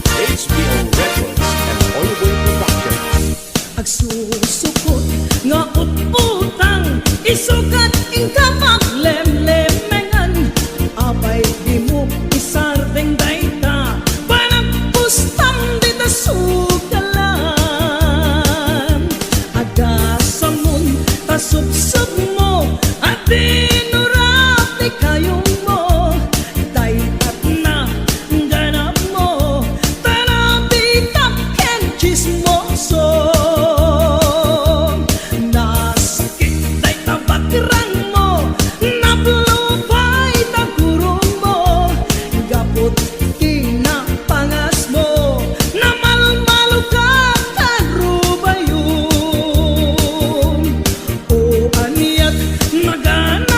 HBO Records and Oliver Productions. Agsusukot nga ut-utang Isugat ing kamaglemlemengan Apay di mo isardeng dayta Parang pustam di ta sugalan Agasamon tasubsub mo At dinurap di kayong mo Daytat na ganap mo Tarabitap ken chismoso Nasakit day tabakiran mo Nablupay tagurong mo Gapot kinapangas mo Namalmalo ka tarubayong O aniyat nagana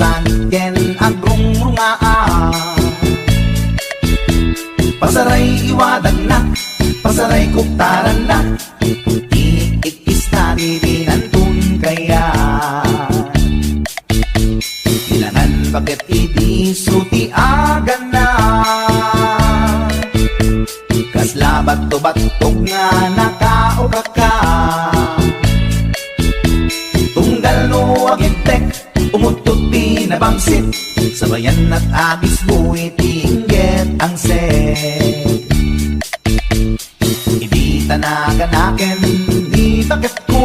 Sanit ken agrong rungaan Pasaray iwadag na, pasaray kuktaran na Iikis na bibinantun kaya Ilangan bakit idi sutiagan na Kaslabat to batog nga nakaukaka Tunggal no agintek, umutot pinabangsit Sabayan at agis buwi tingget ang set Hindi tanaganaken, di bakit ko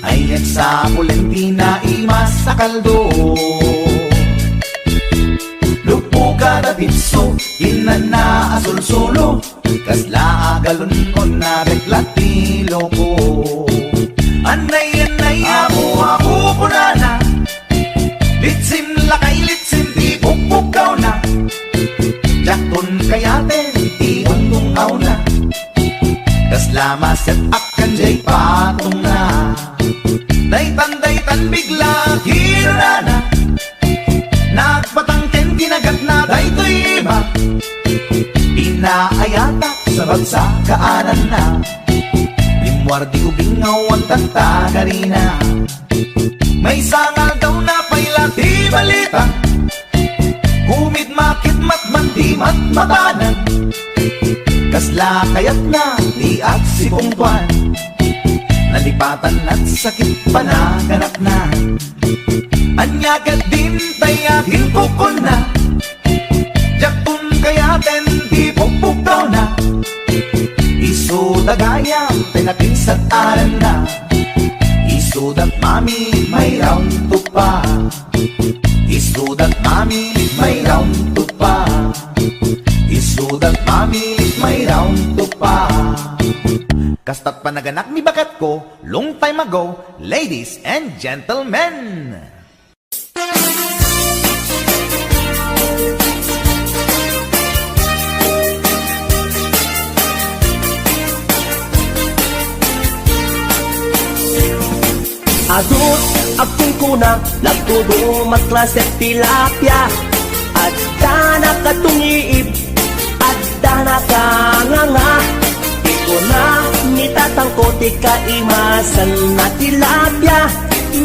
Ayat sa Valentina imas sa kaldo Lupo ka na bitso, inan na asul-sulo Kasla agalon ko na reklatilo ko Anay, ako punana Litsim lakay, litsim di pukpukaw na Jakton kayaten, di untungaw na Kasla maset akan jay patong na Daytan bigla hirana Nagpatangken kinagat na daytoy iba Pinaayata sa bagsakaanan na Limwardi ubingaw ang tagtagarina May sangal daw na pailat di balita Kumid makit matman di matmatanan Kasla kayat na di at si Pungtuan Nalipatan at sakit panaganap na Anyagat din tayakin kukon na Jakun kayaten di pukpukaw na Isudagayang tinakinsat aran na Isudat mami may round to pa Isudat mami may round to pa Isudat mami may round to pa Kastat panaganak mi bakat ko long time ago, ladies and gentlemen. Adut akong kuna nagtudo magklaset tilapia at dana katungiib at dana kanganga iko na nitatangkot ikaimasan na tilapia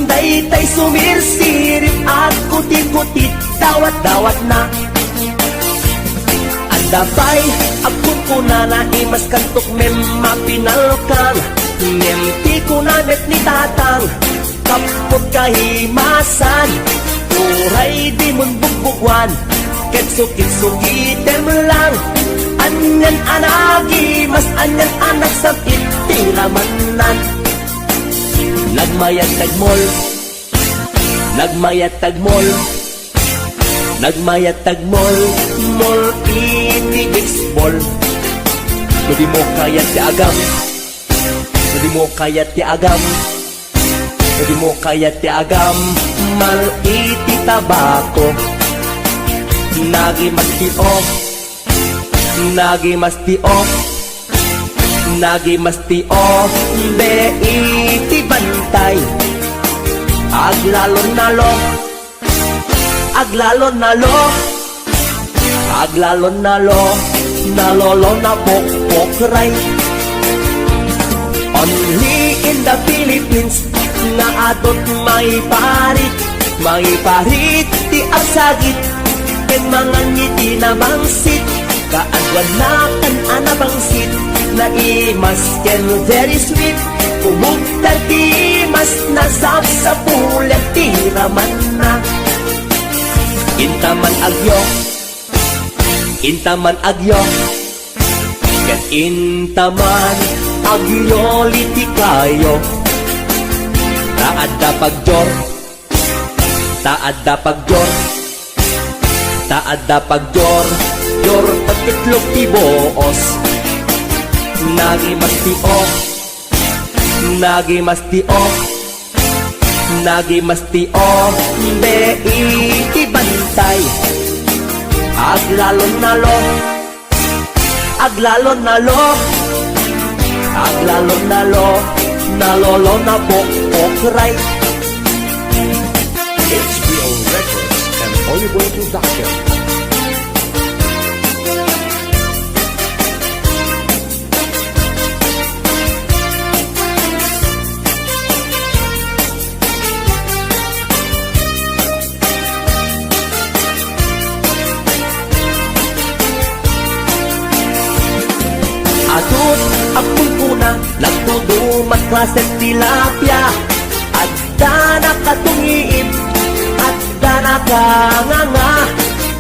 daytay sumirsirip at kutit-kutit dawat-dawat na andabay akong kuna na imas kantok mapinalkan Nemti ko na net ni tatang Kapot kahimasan Uray di mon bugbugwan Ketsukit-sukitem lang Anyan anagi Mas anyan anak sa itiramanan Nagmayat tagmol Nagmayat tagmol Nagmayat tagmol Mol iti-baseball Hindi mo kaya ti agam Hindi mo kaya ti agam Hindi mo kaya ti agam Mal iti tabako Nagi mas ti off Nagi mas ti off Nagi mas ti off Be iti bantay Aglalon nalo Aglalon nalo Aglalon nalo Nalolo na pok-pokray Only in the Philippines na atot may parit ti asagit ken mga ngiti na bangsit kaadwan na kan anabangsit na imas ken very sweet umugtal ti mas nasab sa pulet ti raman na intaman agyo ken intaman agyoliti kayo Taadda pagjor Taadda pagjor Taadda pagjor Yor pagkitlog ti boos Nagi mas ti off Nagi mas ti off Nagi mas ti off Be iti bantay Aglalon nalo Aglalon nalo Aglalon nalo Nalolo na pok-pokray HBO Records and Oliboy Production. Adot apun kuna nagtudumat klase tilapia adda nakatungiib adda nakanganga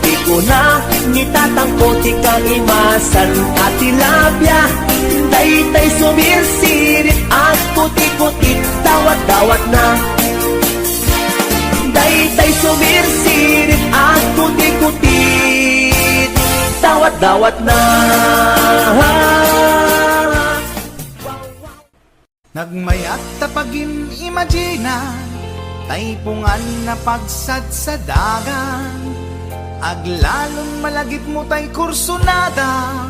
di ko na nitatangko ti kang imasan at tilapia daytay sumirsirit at puti-putit dawat-dawat na daytay sumirsirit at puti-putit dawat-dawat na. Nagmayat tapagin imagina taypungan na pagsad sa dagan aglalon malagip mo tay kursunada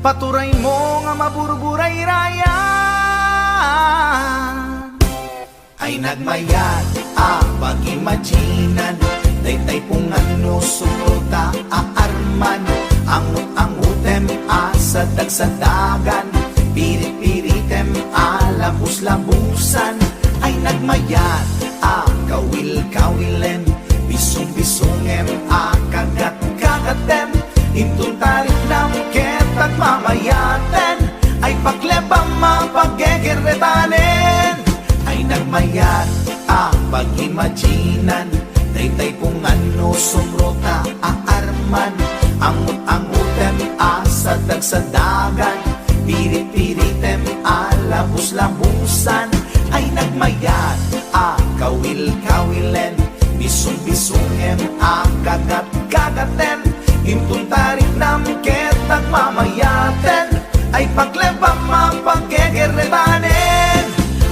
paturay mo nga maburburay raya ay nagmayat pag-imaginan daytay pungan no sumruta aarman angut-angutem sa dagsadagan pirit-piritem labus-labusan ay nagmayat kawil-kawilem bisong-bisongem kagat-kagatem intun tarik nam ketag mamayaten ay paglebang mapaggegerretanen ay nagmayat pag-imaginan daytay pungan no sumrota aarman angut-angutem sa dagsadagan pirit-piritem labus-labusan ay nagmayat kawil-kawilen bisong-bisongem kagat-kagaten intun tarik nam ketag mamayaten ay paglebang mapaggegerretanen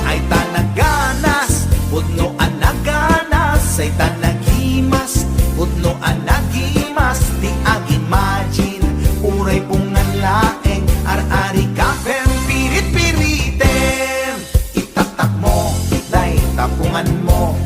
ay tanaganas pudno anaganas ay tanagimas pudno anagimas di agimagine uray pungan laeng ar-ari kapem pirit-piritem itatak mo day tapungan mo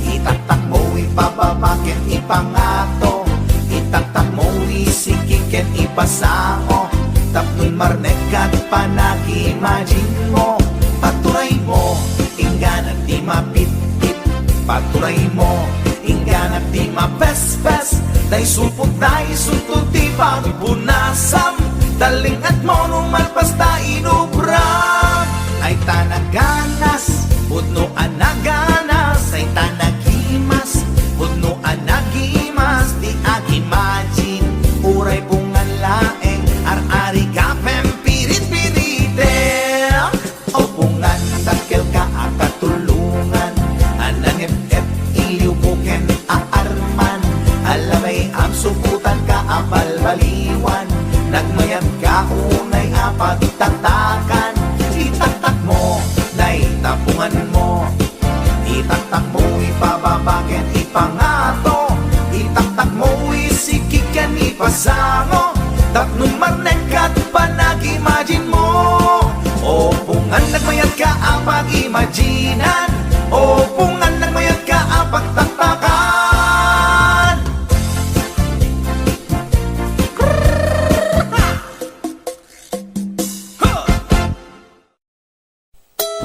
itatak mo ipababaken ipangato itatak mo isikiken ipasao tapnon marnekat panag-imagine mo paturay mo ingganat di mapit-pit paturay mo ingganat di mapes-pes day supot day suntod di pagbunasam daling at mo numalpas ta inubram ay tanaganas pudno anaganas ay tanagimas pudno anagimas di agimagine uray pungan laeng ar-ari kapem pirit-piritem o pungan takkel ka akatulungan anang ep iliubuken aarman alamay ang suputan ka apalbaliwan nagmayat ka unay apagtatakan itatak mo day tapungan mo itatak mo ipababaken ipangato itatak mo isikiken ipasango tapnon marnekat panag-imagine mo o pungan nagmayat ka apag-imaginan o pungan nagmayat ka apagtatakan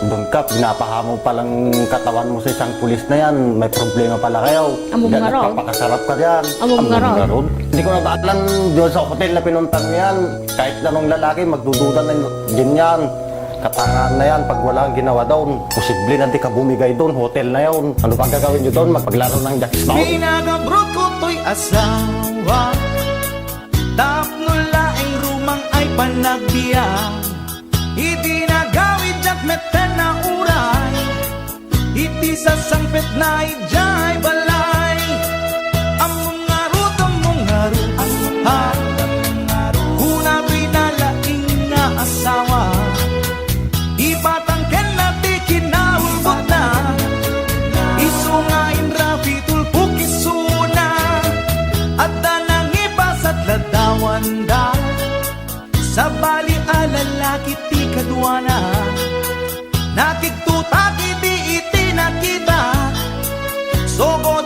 Bangkap, pinapahamo palang katawan mo sa isang pulis na yan. May problema pala kayo. Amo mga raw. Papakasarap ka dyan. Amo mga raw. Hindi ko nataalan doon sa hotel na pinuntan mo yan. Kahit anong lalaki, magdududa na din yan. Katangaan na yan. Pag wala kang ginawa doon, posible na di ka bumigay doon. Hotel na yun. Ano pa gagawin nyo doon? Magpaglaro ng jackstone? Pinagabrot ko to'y asawa tapno laeng rumang ay panagbiya iti nagawid jak meten na uray iti sa sangpet na ijay balay among ngarut ha kuna pinalaing nga asawa ipatangken na ti kinaulbot na isungain rapi tulpuk isuna at danang ipasat ladawan da sa bali alalaki ti kadwana nakiktutak iti nakita sogod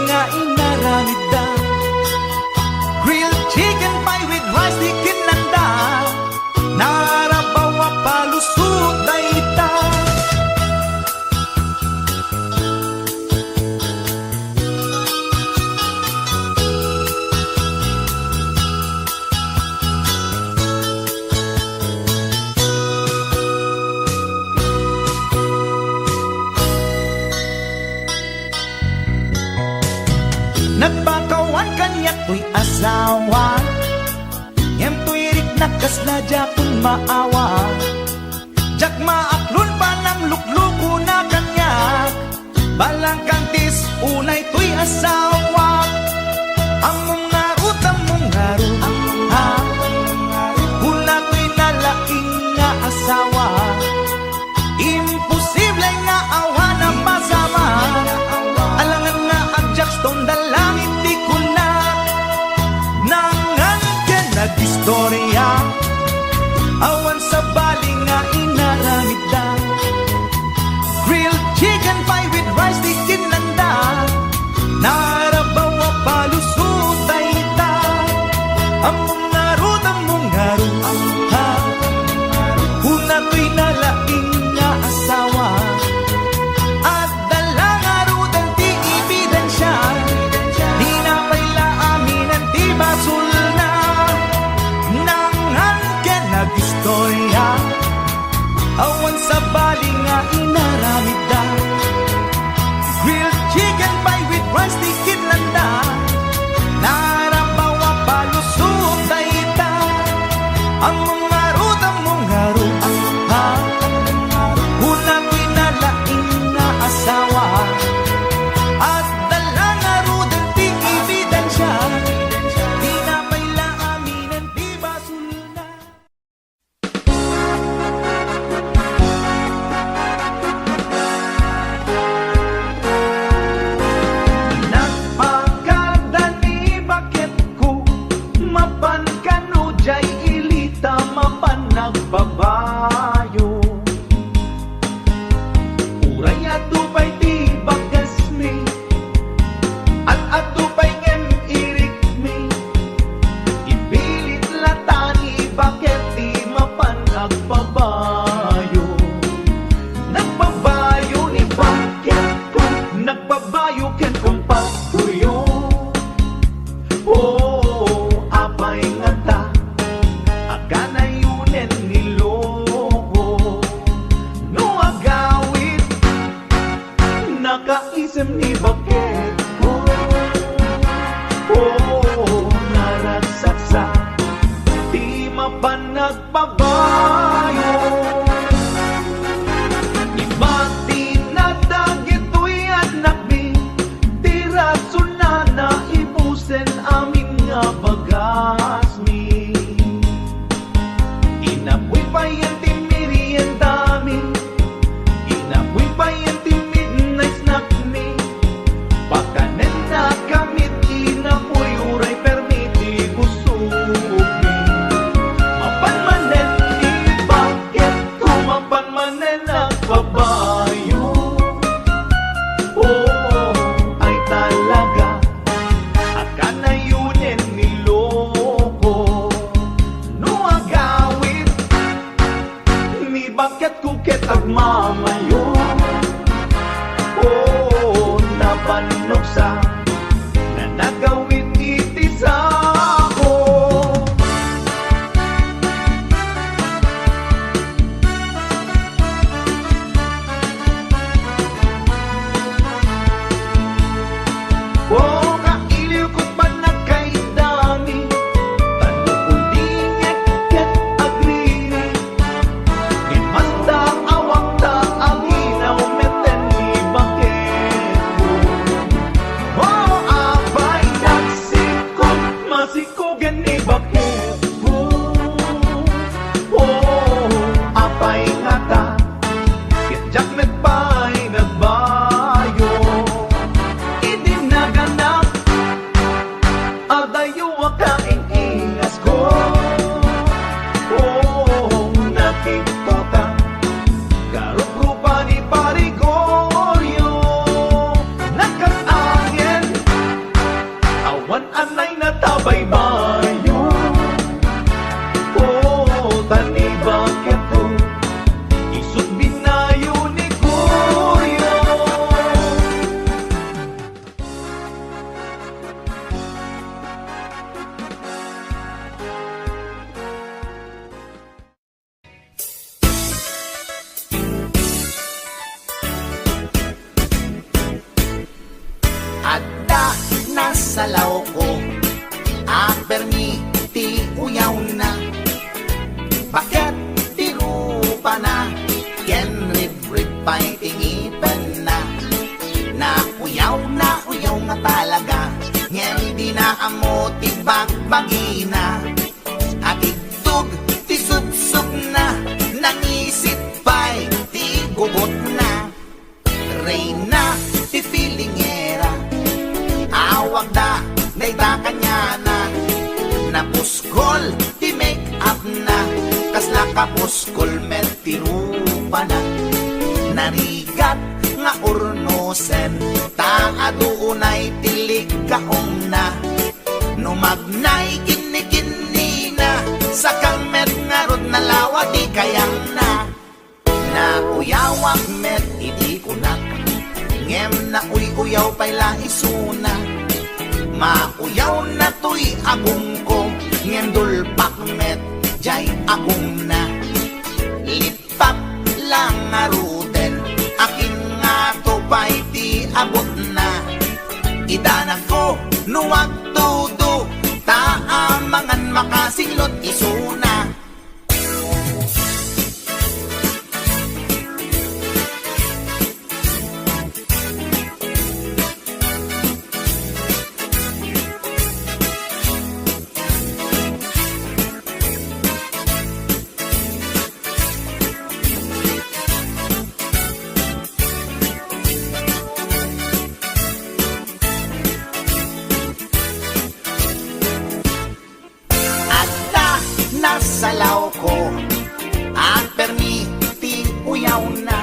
nga inaramid da. Grilled chicken pie with rice di kinanda, narabawa palusot na ita. Nagpakawan kanya to'y asawa, yan to'y rik nakasla jakun maawa. Jak maaklon pa ng lukluko na kanyak, balang kantis unay to'y asawa. Ang mga rut, ha, hula to'y nalaking nga asawa. Imposible nga awa na masama, alangan nga ang Jackstone dalangin di ko na. Nangan ka nag-istorya, awan sa bali nga inaramid da. Grilled chicken pie with rice di kinanda, narabawa palusot ay ita. Ang mga rut, ha, huna to'y nalaing nga asawa. At dalang arut ang di ebidensya, di na paila amin ang di basul na. Nangan ka nag-istorya, awan sa bali nga inaramid da. Grilled chicken pie with rice di kinanda, narabawa palusot ay ita. Ang mga rut, ha, huna to'y nalaing nga asawa. At dalang arut ang di ebidensya, di na paila amin ang di basul na. Nagpagkadani bakit ko mapan kanu jay ilita mapan nagbabayo. Uray atupay ti bagas mi, at atupay ngem irik mi. Ipilit latani bakit ti mapan nagbabayo. Nagbabayo ni bakit ko, nagbabayo ken kung patuyo. Oh, apay nga ta, aganayunen niloko. No agawit, nakaisem ni bakit ko. Oh, narasaksa, di mapan nagbabayo. Ibati na dagit to'y anak mi, di rason na naibusen amin nga bagas mi. Inapoy pa yan timiri ang dami, inapoy pa yan timid na snack mi. Pakanen na kamit, inapoy uray permiti busog mi. Mapan manet mananay na tabaybayo. Oh, tani bakit ko isut binayo ni Kuya. Adda nasa lao ko, apermi ti uyaw na. Bakit ti rupa na, ken rib pa'y tingipan na. Na uyaw nga talaga, ngem di na amo ti bagbagina. At itug ti sup na, nangisip pa'y ti gugot na. Reyna ti filingera, awag da, dayta kanya na. Napuskol, ti make up na, kasla kapuskol, met ti rupa na. Narigat nga urnosen, taaduunay tilig kaong na. Numagnay kini na, sakang met nga rod na lawa di kayang na. Na uyawak met iti kunak, ngem na uyaw pa'y laisuna. Mauyaw na to'y agong ko, ngem dulpak met jay agong na. Lipat lang nga ruden, akin nga to pa'y di abot na. Idanak ko nuwag tudo, taamangan makasinglot isuna. Salaw ko, ang permiti uyaw na.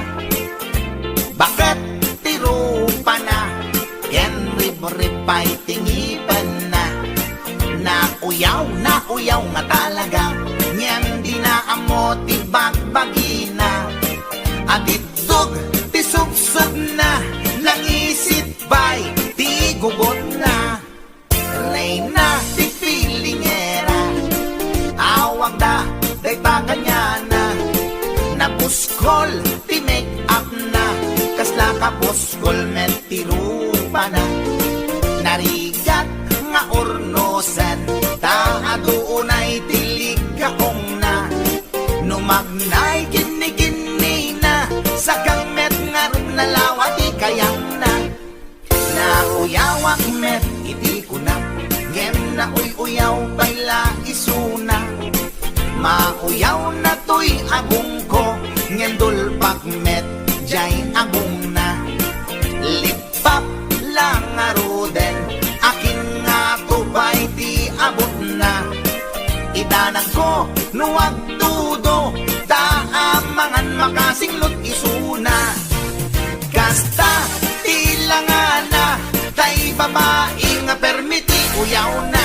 Bakit tiro pa na, ken rib pa'y tingipan na. Na uyaw nga talaga, nyan di na amo ti bagbagina. At itug ti sup na, nangisit pa'y ti gugot na. Reyna ti filingera, awag da, dayta kanya na. Napuskol, ti make up na, kasla kapuskol, met ti rupa na. Narigat nga urnosan, taaduunay tilig kaong na. Numagnay kini na, sakang met nga rod na lawa ti kayang na. Na uyawak met iti kunak, ngem na uyaw pa'y laisuna. Mauyaw na to'y agong ko, ngem dulpak met jay agong na. Lipap lang nga ruden, akin nga to pa'y di abot na. Idanan ko nuwag tudo, taamangan makasinglot isuna. Kasta tilangan na, tay babae nga permiti uyaw na.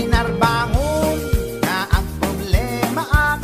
Inarbangon na ang problema at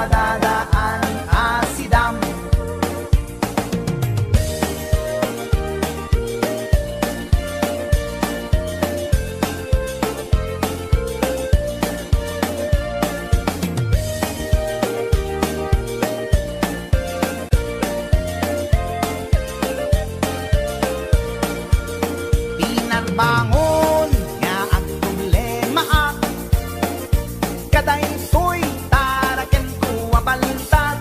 madadaan asidam. Pinagbangon nga ang problema at kaday ko'y taraken ko abantad.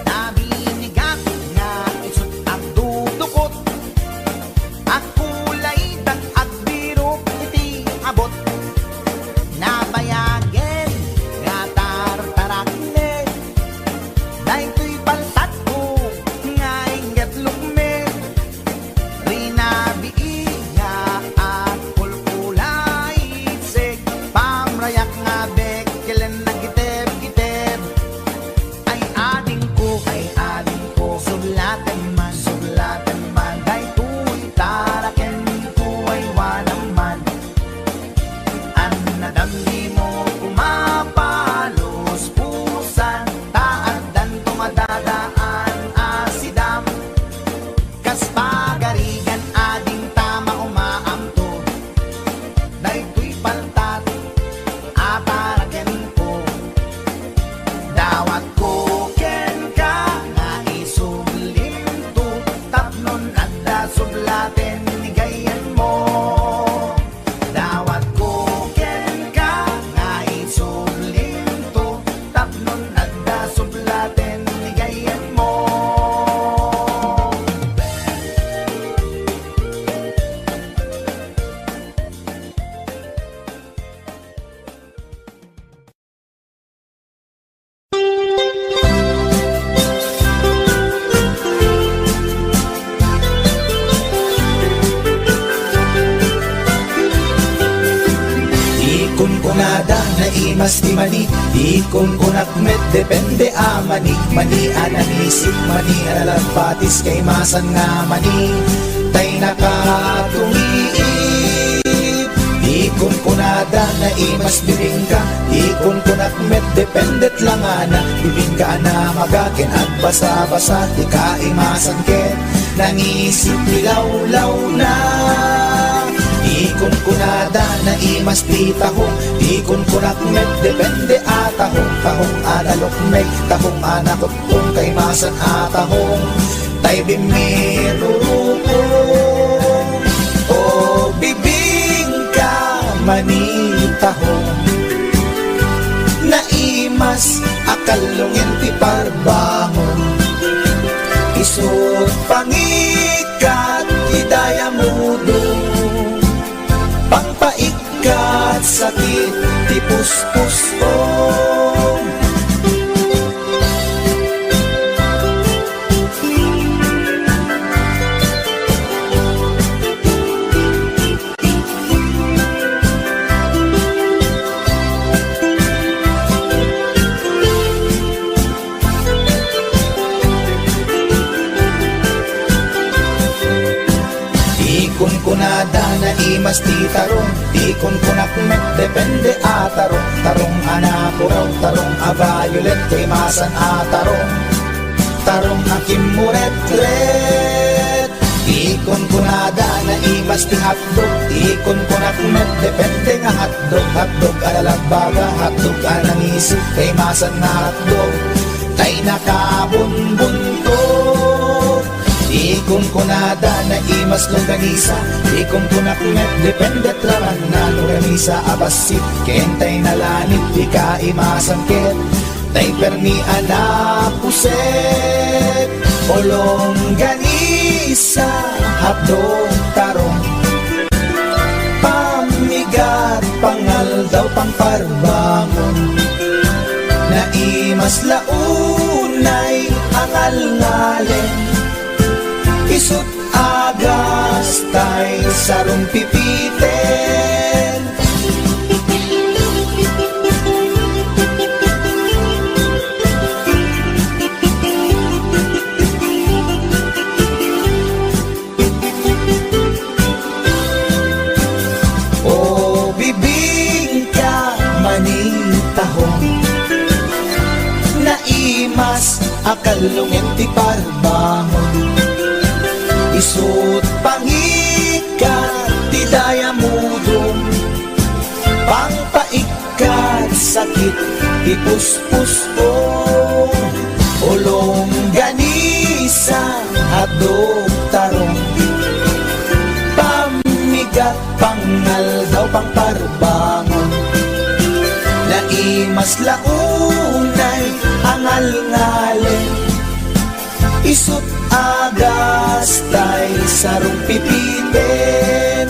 Nabinigat nga isot at dudukot, at kulay dag at birok iti abot. Nabayagen nga tartarakne, day ko'y baltat ko nga ingat lukme. Rinabi at kulkulay sek pamrayak nga bekelen na giteb-giteb. Ay ading ko sublatan man day tuy taraken ko ay walang man. An nadamdi mo pumapalos pusan, taadan tumadadaan asidam. Kas pagarigan ading tama umaamto, day tuy paltat ataraken ko. Dawat ko ken ka nga isublim to, tapnon adda sublaten ni gayan mo. Dawat ko ken ka nga isublim to, tapnon adda sublaten ni gayan mo. Ikon ko nada na imas di mani, ikon ko nakmet depende a mani. Mani ananisip, mani analagpatis kay masan nga mani, tay nakatumiip. Ikon ko nada na imas bibingka, ikon ko nakmet dependet lang ana. Bibingka na magakin at basa-basa, di ka imasan ken nangisip nilaw-law na. Ikon ko nada na imas di tahong, ikon ko nakmet depende atahong. Tahong analok may tahong anakot kung kay masan atahong, tay bimirurukong. O bibingka manitahong, naimas akalungin ti parbangon. Isut pangikat idaya mudong, pangpaikat sakit ti puspusong. Ikon ko nada na imas ti tarong, ikon ko nakmet depende atarong. Tarong anapuraw, tarong abayulet kay masan atarong. Tarong akimuret-ret, ikon ko nada na imas ti hotdog, ikon ko nakmet depende nga hotdog. Hotdog alalagbaga, hotdog anangisip kay masan nga hotdog, tay nakabunbuntot. Ikon ko nada na imas longganisa, ikon ko nakmet dependet laman na longganisa abasit. Kentay nalanit di ka imasan ken, tay permi anapuset. O longganisa hapdog tarong, pamigat pangal daw pangparbangon. Naimas launay angal-ngalen, isut agas tay sarong pipiten. O bibingka manitahong, mas akalungen ti parbangon. Isut pangikat ti dayamudong, pangpaikat sakit ti puspuspong, ulong ganisa at doktarong, pamigat pangal daw pang parbangon. Naimas launay angal-ngalen, isut agastay sarong pipiten,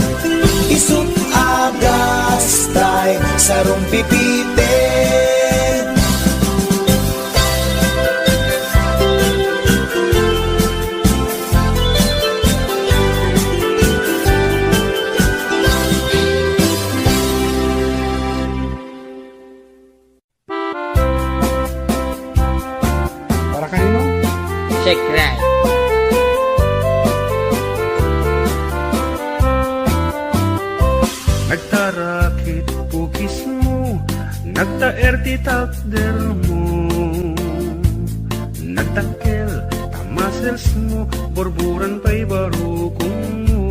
isut agastay sarong pipiten. Para kanino? Check right. Nagtarakit pugis mo, nagtaer ti takder mo, nagtakkel tamasels mo, borburan pa'y barukong mo.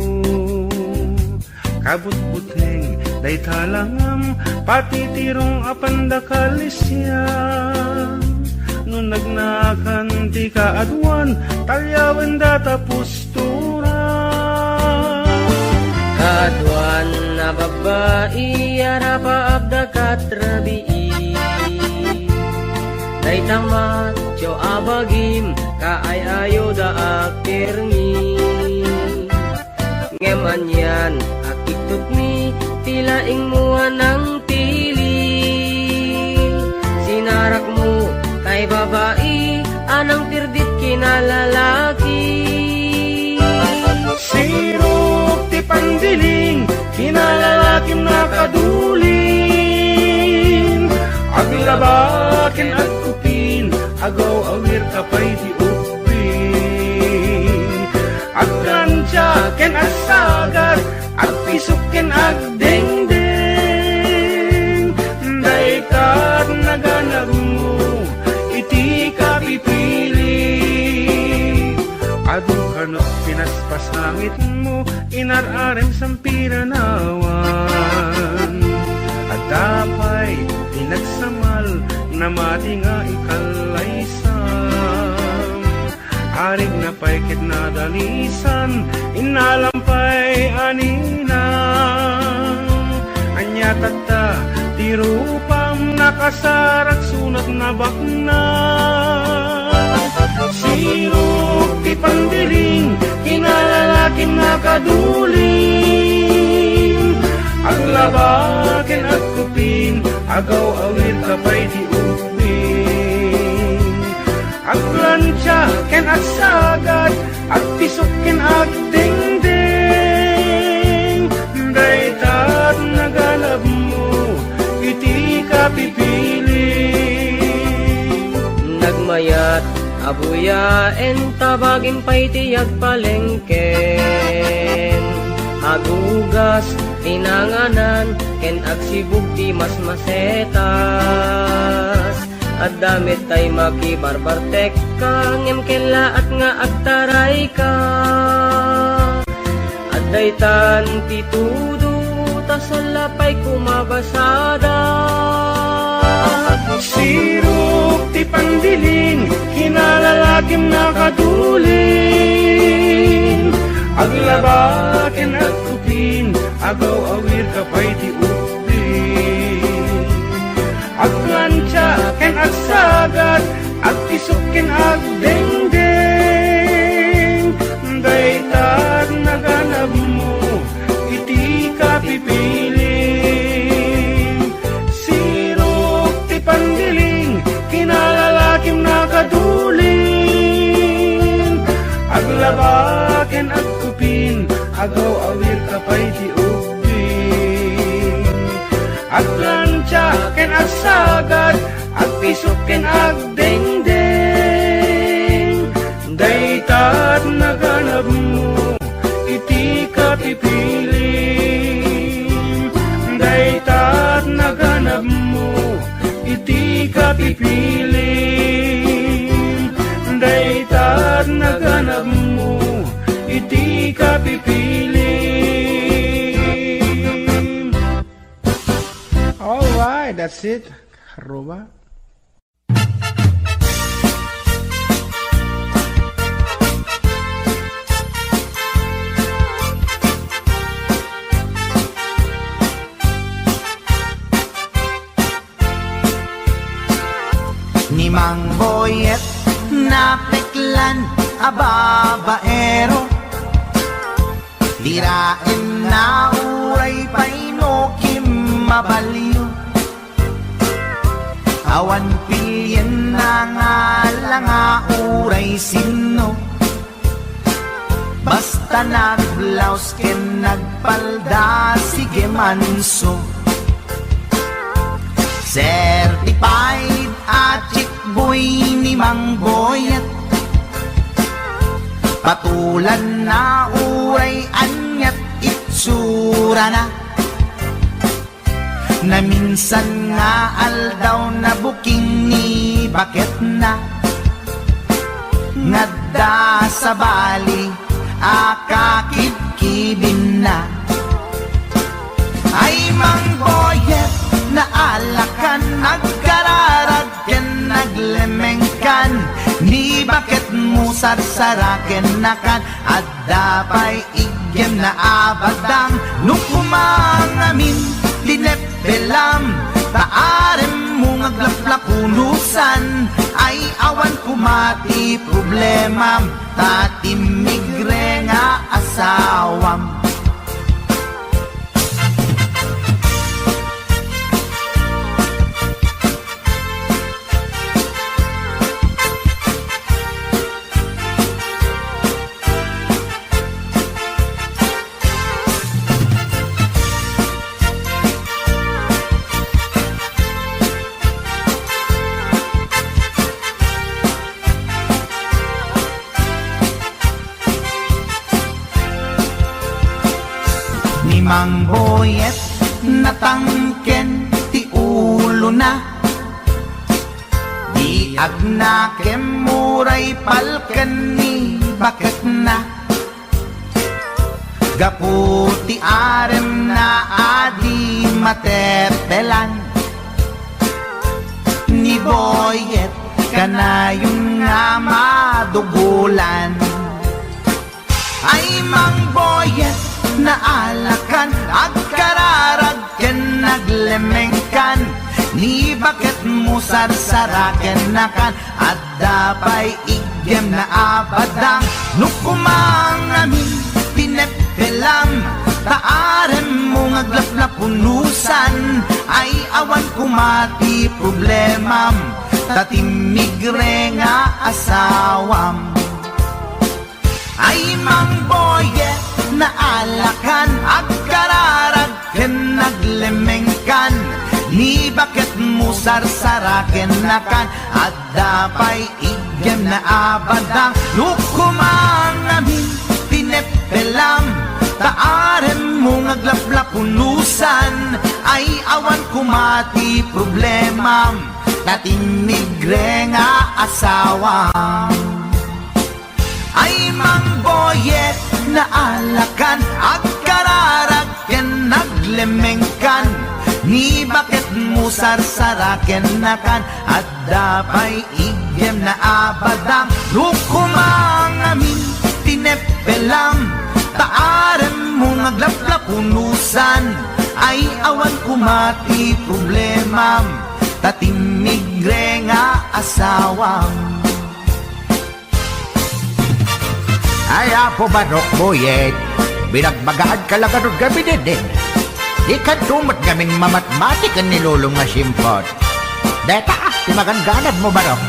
Kabut-buteng day talangam, patitirong apandakalisyan. Nung nagnakan ti kaadwan, talyawan data pusturan. Kaduan na babae, arapa abda katrabii. Day tamat, jo abagim, kaayayo da akirngi. Ngeman yan, akitot mi, tilaing mua ng tili. Sinarak mo, kay babae, anang tirdit kinalalaki. Sirok ti pandiling, kinalalakim nakaduling. Aglabakin at kupin, agaw awir kapay ti upin. Agkansyaken at sagat, agpisuken agdengdeng. Daykat naganag mo, iti kapipili. Adu kanot pinaspasangit mo, inararem sampiranawan. At dapay pinagsamal, na mati nga ikalaysam. Arig na paikit na dalisan, inalampay aninang. Anya tata, tirupam nakasarak sunat na bakna. Sirok ti pandiling, kinalalaking nakaduling. Aglabakin at kupin, agaw awir kapay di upin. Aglansyaken at sagat, agpisukin at dingding. Daytat nagalab mo, iti kapipili. Nagmayat, abuyaen, tabagin pa'y tiyag palengken. Agugas, tinanganan, ken agsibug ti mas masetas. At damit tay makibarbartek ka, ngem kela at nga agtaray ka. At daytan ti tudo, tasalapay kumabasada. Sirok ti pandiling, kinalalakim nakaduling. Aglabakin at kupin, agaw awir kapay ti upin. Aglansyaken at sagat, agpisukin at dengdeng. Daytat naganap mo, iti kapipili. Sirok ti pandiling, kinalalakim nakaduling. Aglabaken at kupin, agaw awir kapay ti upin. Aglansyaken at sagat, agpisukin at dengdeng. Daytat naganap mo, iti kapipili. Daytat naganap mo, iti kapipili. Ni Mang Boyet na peklan ababaero, tirain na uray painokim mabaliw. Awan pilyen na nga langa uray sino, basta nagblaus ken nagpalda sige manso. Certified at chick boy ni Mang Boyet, patulan na uray anyat itsura na, na minsan nga aldaw na buking ni bakit na, ngadda sa bali akakibkibin na. Ay Mang Boyet na alakan, nagkararag ken naglemengkan, ni bakit mo sarsaraken nakan, at dapay igyem na abadang nukumangamin dinepelam, taarem mo ngaglaplapunusan, ay awan kumati problemam, tatimigre nga asawam. Mang Boyet natangken ti ulo na, di agnakem muray palken ni bakit na, gaputi arem na adi matepelan, ni Boyet kanayong nga madugulan. Ay Mang Boyet na alakan, agkararag ken naglemengkan, ni bakit mo sarsaraken nakan, at dapay igyem na abadang nukumangamin pinepelam, taarem mo ngaglaplapunusan, ay awan kumati problemam, tatimigre nga asawam. Ay Mang Boyet na alakan, agkararag ken naglemengkan, ni bakit mo sarsaraken nakan, at dapay igyem na abadang nukumangamin pinepelam, taarem mo ngaglaplapunusan, ay awan kumati problemam, tatimigre nga asawam. Ay Mang Boyet na alakan, agkararag ken naglemengkan, ni bakit mo sarsaraken nakan, at dapay igyem na abadang nukumangamin tinepelam, taarem mo ngaglaplapunusan, ay awan kumati problemam, tatimigre nga asawam. Ay apo Barok Boyet, binagbagaan ka lang ganun gabi din. Di ka tumat gaming mamatmatik ang nilulong nga simpot. Deta, timaganganad mo Barok.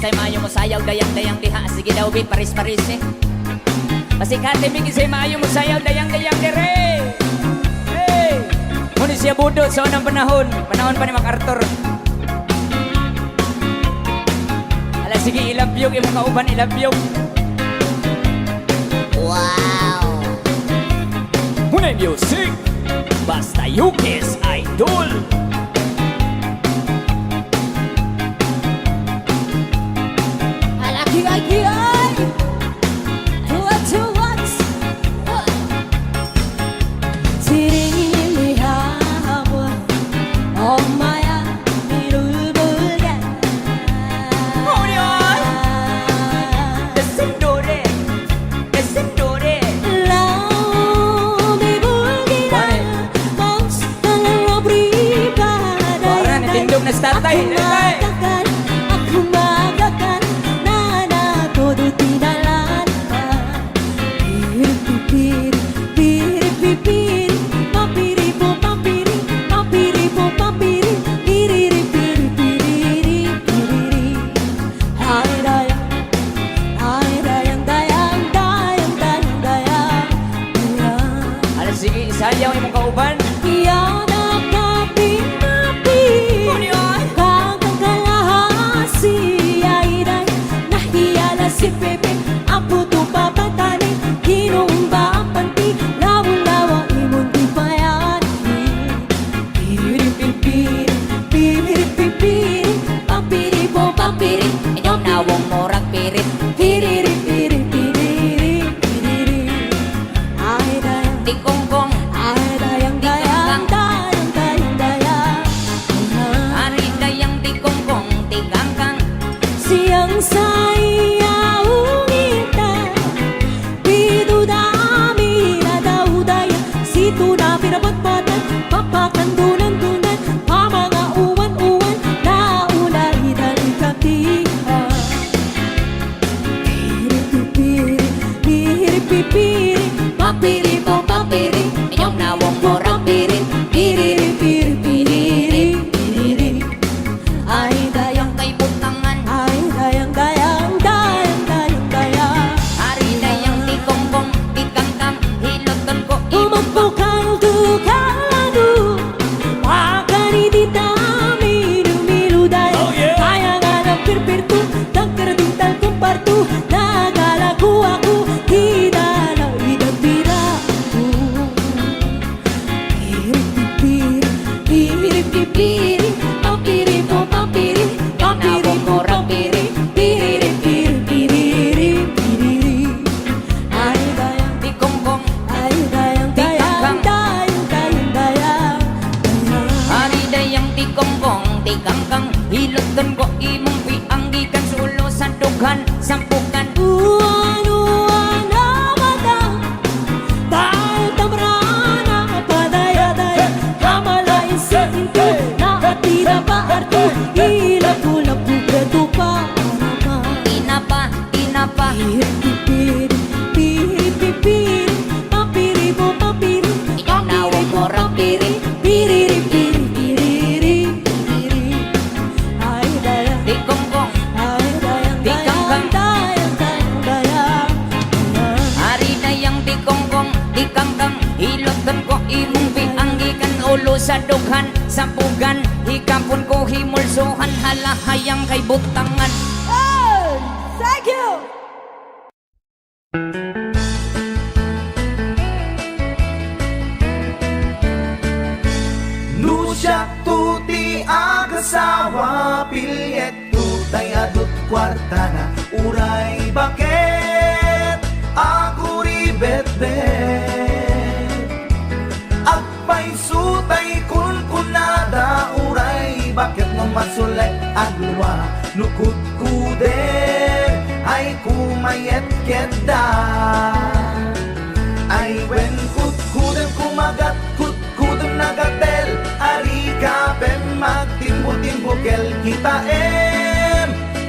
Say maayo mo sayaw dayang-dayang diha. Sige daw bi paris-paris eh. Pasikate mi say maayo mo sayaw dayang-dayang dire. Hey! Muna siya budot sa unang panahon. Panahon pa ni MacArthur. Ala sige ilabyog imong kauban ilabyog. Wow! Muna music. Basta Yukis Idol. Alaki ay Tuwat 지리리 하고 엄마야 이를 보게 Descendore. Descendore. 라움이 불기라 멍청한 브리가다 Para nitindog na sa tatay. Tatay. Aku magakan nana todo tinalan piri piri piri papiri po papiri papiri po papiri piri piri piri piri ay dayang dayang dayang dayang Ala sige isayaw imong kauban. Yana kapi-napi Kakang kalahasi Airay Nahiyala si Pepe Ang puto papatani Kinumba ang panti Lawa-lawa imong di bayani Piri-piri Piri-piri Papiri po papiri Inyong nawong morag pirit. Piri-piri Piri-piri Ay dayang Di kongkong. Ay dayang dayang dayang dayang dayang Ari dayang di kongkong. Di kangkang. Siyang sayaw kita Pido dami na daw daya Sito na pinabatbatan Papakandunan-dunan Pamanga uwan-uwan Naulay dali katihan Piri-piri Papiri po papiri Inyong nawong morag pirit. Piri-piri Ay dayang Kay butangan. Ay dayang dayang dayang dayang dayang Ari dayang di kongkong. Di kangkang. Hiloton ko imong Umagpukang tukalado Wakani di tami Dumilu dayang Kaya nga ng pirpirtu Tagkaradintal kong partu Nagalago ako Di na idagpira Piri-piri Papiri po papiri Papiri po papiri Piri-piri Ay dayang di kongkong. Ay dayang dayang dayang dayang dayang Ari dayang di kongkong. Di kangkang. Hiloton ko imong pianggikan. Sulo sa dughan. Sampukan. Uwan-uwan na mata Dahil tamrana Padaya-daya Kamalain sa pinto Nakatira pa arto Hilap-hulap Bukredo pa Inapa. Inapa. Piri-piri Papiri po papiri Inyong nawong morag pirit. Piri-piri Ay dayang Di kongkong. Ay dayang Di kangkang. dayang dayang dayang Ari dayang di kongkong. Di kangkang. Hiloton ko imong pianggikan. Ulo sa dughan. Sampugan. Hikapon ko himulsuhan. Halahayang kay butangan. Oh, thank you. Nusyak tuti agasawa Pilyet tutay adot kwarta na Uray bakit Ako ribet-bet Agpay sutay kunkunada Uray bakit no masulay agluwa Nukut kuder ay kumayet keda Ay wen kut-kudem kumagat kut-kudem nagatel Ari kapem magtimbo-timbo kel kita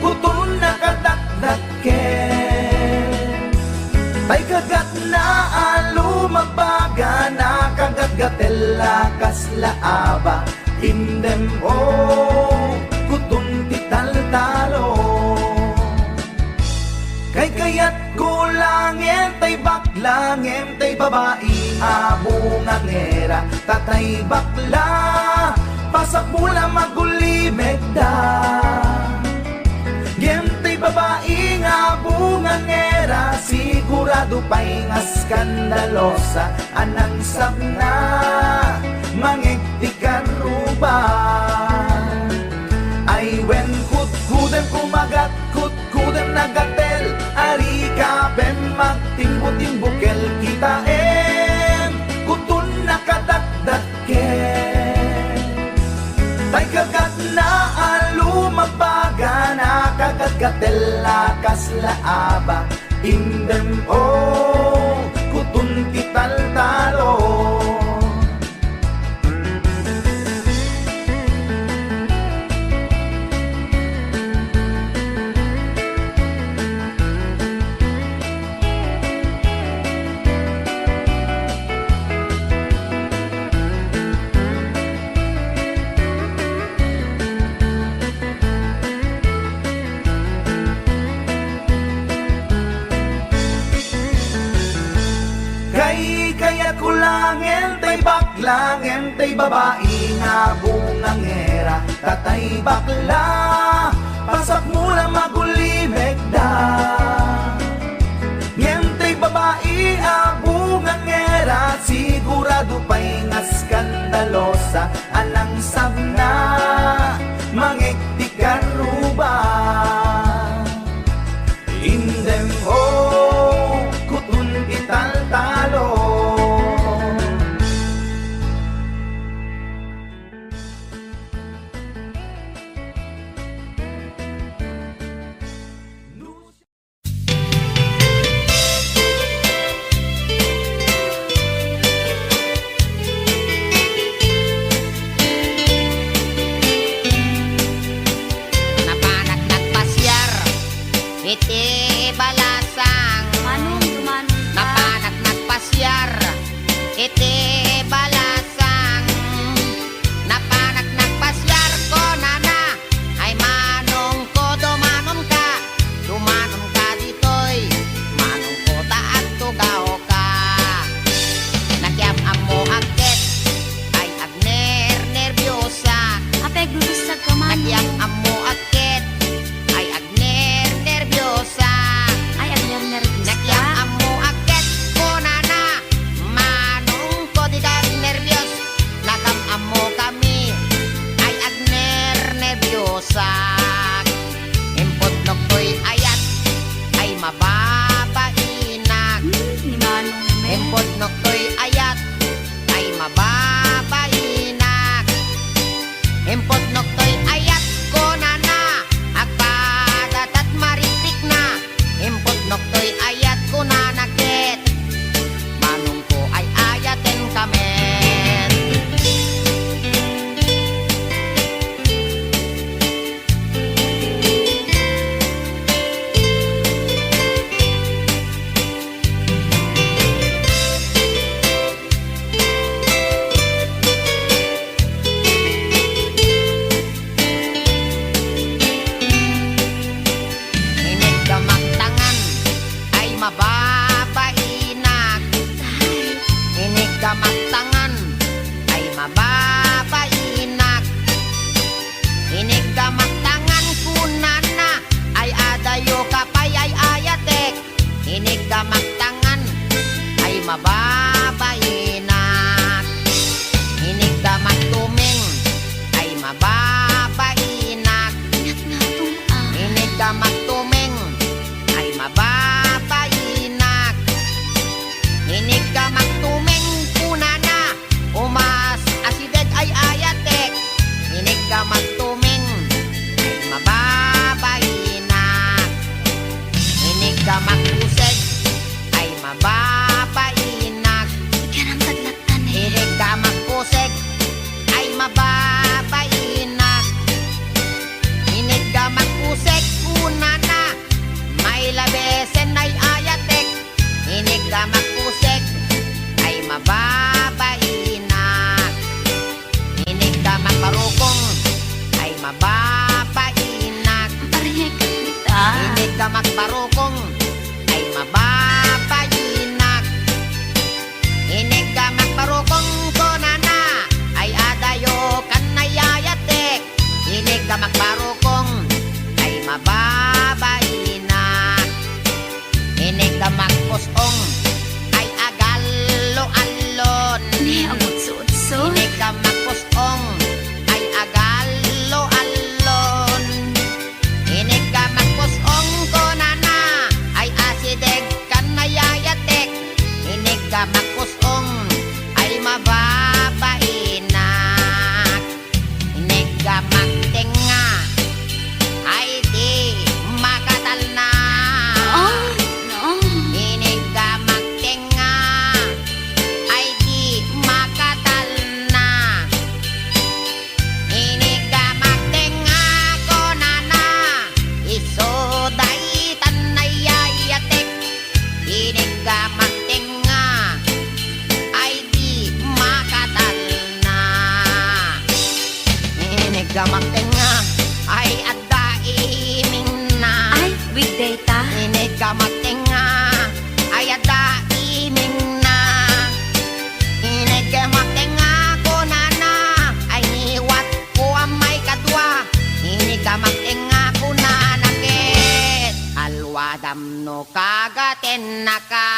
Kutun nakadakdaken Tay kagat na alumagbaga na kagat-gatel lakas laaba Indem o kutun tital-talo kulang, entay baklang, entay babae, abungang era, tatay bakla, pasak mula magulimeg da. Entay babae, abungang era, sigurado pa'y nga skandalosa, anang sabna, mangigtikan ruban. Ay when kutkudem kumagat, kutkudem nagatel, ari ka pem magtimbo-timbukel kita kutun nakadakdakken. Tay kagat na alumabaga, nakagagatel lakas laaba, indem kutun kital talo. Kaya kulang, entay baklang, entay babae, nga bungang era, tatay bakla, pasak mula magulimeg da. Entay babae, abungang era, sigurado pa'y nga skandalosa, anang sabna, mangigtikan ruban. Indem kutun kital talo. Napanak nagpasyar, iti balasang. Napanak nagpasyar, iti balasang. Napanak nagpasyar ko nana, ay manong ko dumanon ka ditoy, manong ko taat tugaw ka. Nakyam amo agket, ay agner nervyosa. Nakyam amo agket, ay agner nervyosa. Nakyam amo agket ko nana, manong ko di dag nervyos. Nakam amo kami, ay agner nervyosa. Impot noktoy ayat, ay mababainak. Impot noktoy ayat, ay mababainak. Impot noktoy ayat ko nana, agpadat at maripik na. Impot noktoy ayat ko nanakit, manong ko ay ayaten kamen. Inig gamaktangan, ay mababainak. Inig gamaktangan, ay mababainak. Inig gamaktangan kunana, ay adayo kapay ay ayatek. Inig gamaktangan, ay mababainak. Inig gamaktuming, ay mababainak. Inig gamaktuming, ay mababainak. Inig gamaktuming kunana, umas asideg ay ayatek. Inig gamaktuming, ay mababainak. Inig gamaktuseg, ay mababainak. Inig gamaktuseg, ay mababainak. Inig gamaktuseg kunana, may labesen ay ayatek. Inig gamaktuseg, ay mababainak. Inig gamakparukong, ay mababainak. Inig gamakparukong, ay mababainak. ka matinga ayada iming na Inig ka matinga ko nana ay niwat ko ang may kadwa Inig ka matinga ko nanakit alwadam no kagatin na ka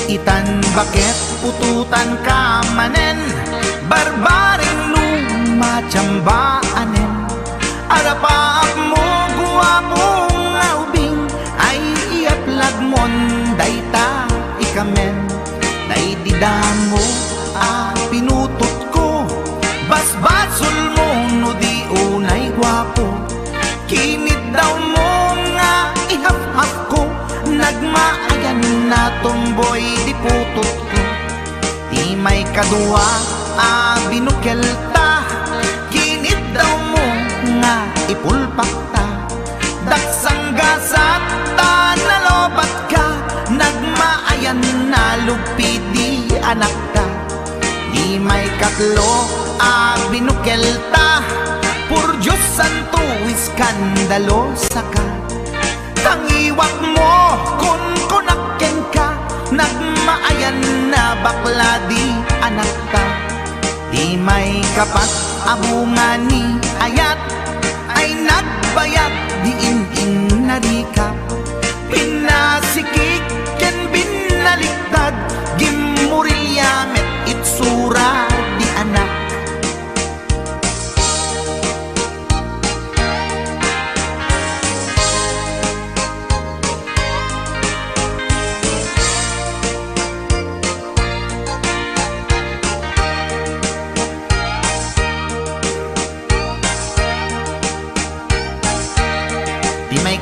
Itan bakit pututan ka manen Barbaring lumatsambaanen Arapaap mo guwapong aubing Ay iaplag mon dayta ikamen Day didamo pinutot ko Basbasul mo no di unay guwapo Kinid daw mo nga ihap-hap ko Nagmaayan na tomboy di putot ko Di may kadwa binukel ta Kinid daw mo nga ipulpak ta Daksang gasat ta nalobat ka Nagmaayan na lupi di anak ka Di may katlo binukel ta Pur Diyos santo iskandalo sa ka Tangiwak mo kun kunaken ka Nagmaayan na bakla di anak ka Di may kapat abungan ni ayat Ay nagbayat di in narikap Pinasikik ken binaliktad Gimurilyamet itsura di anak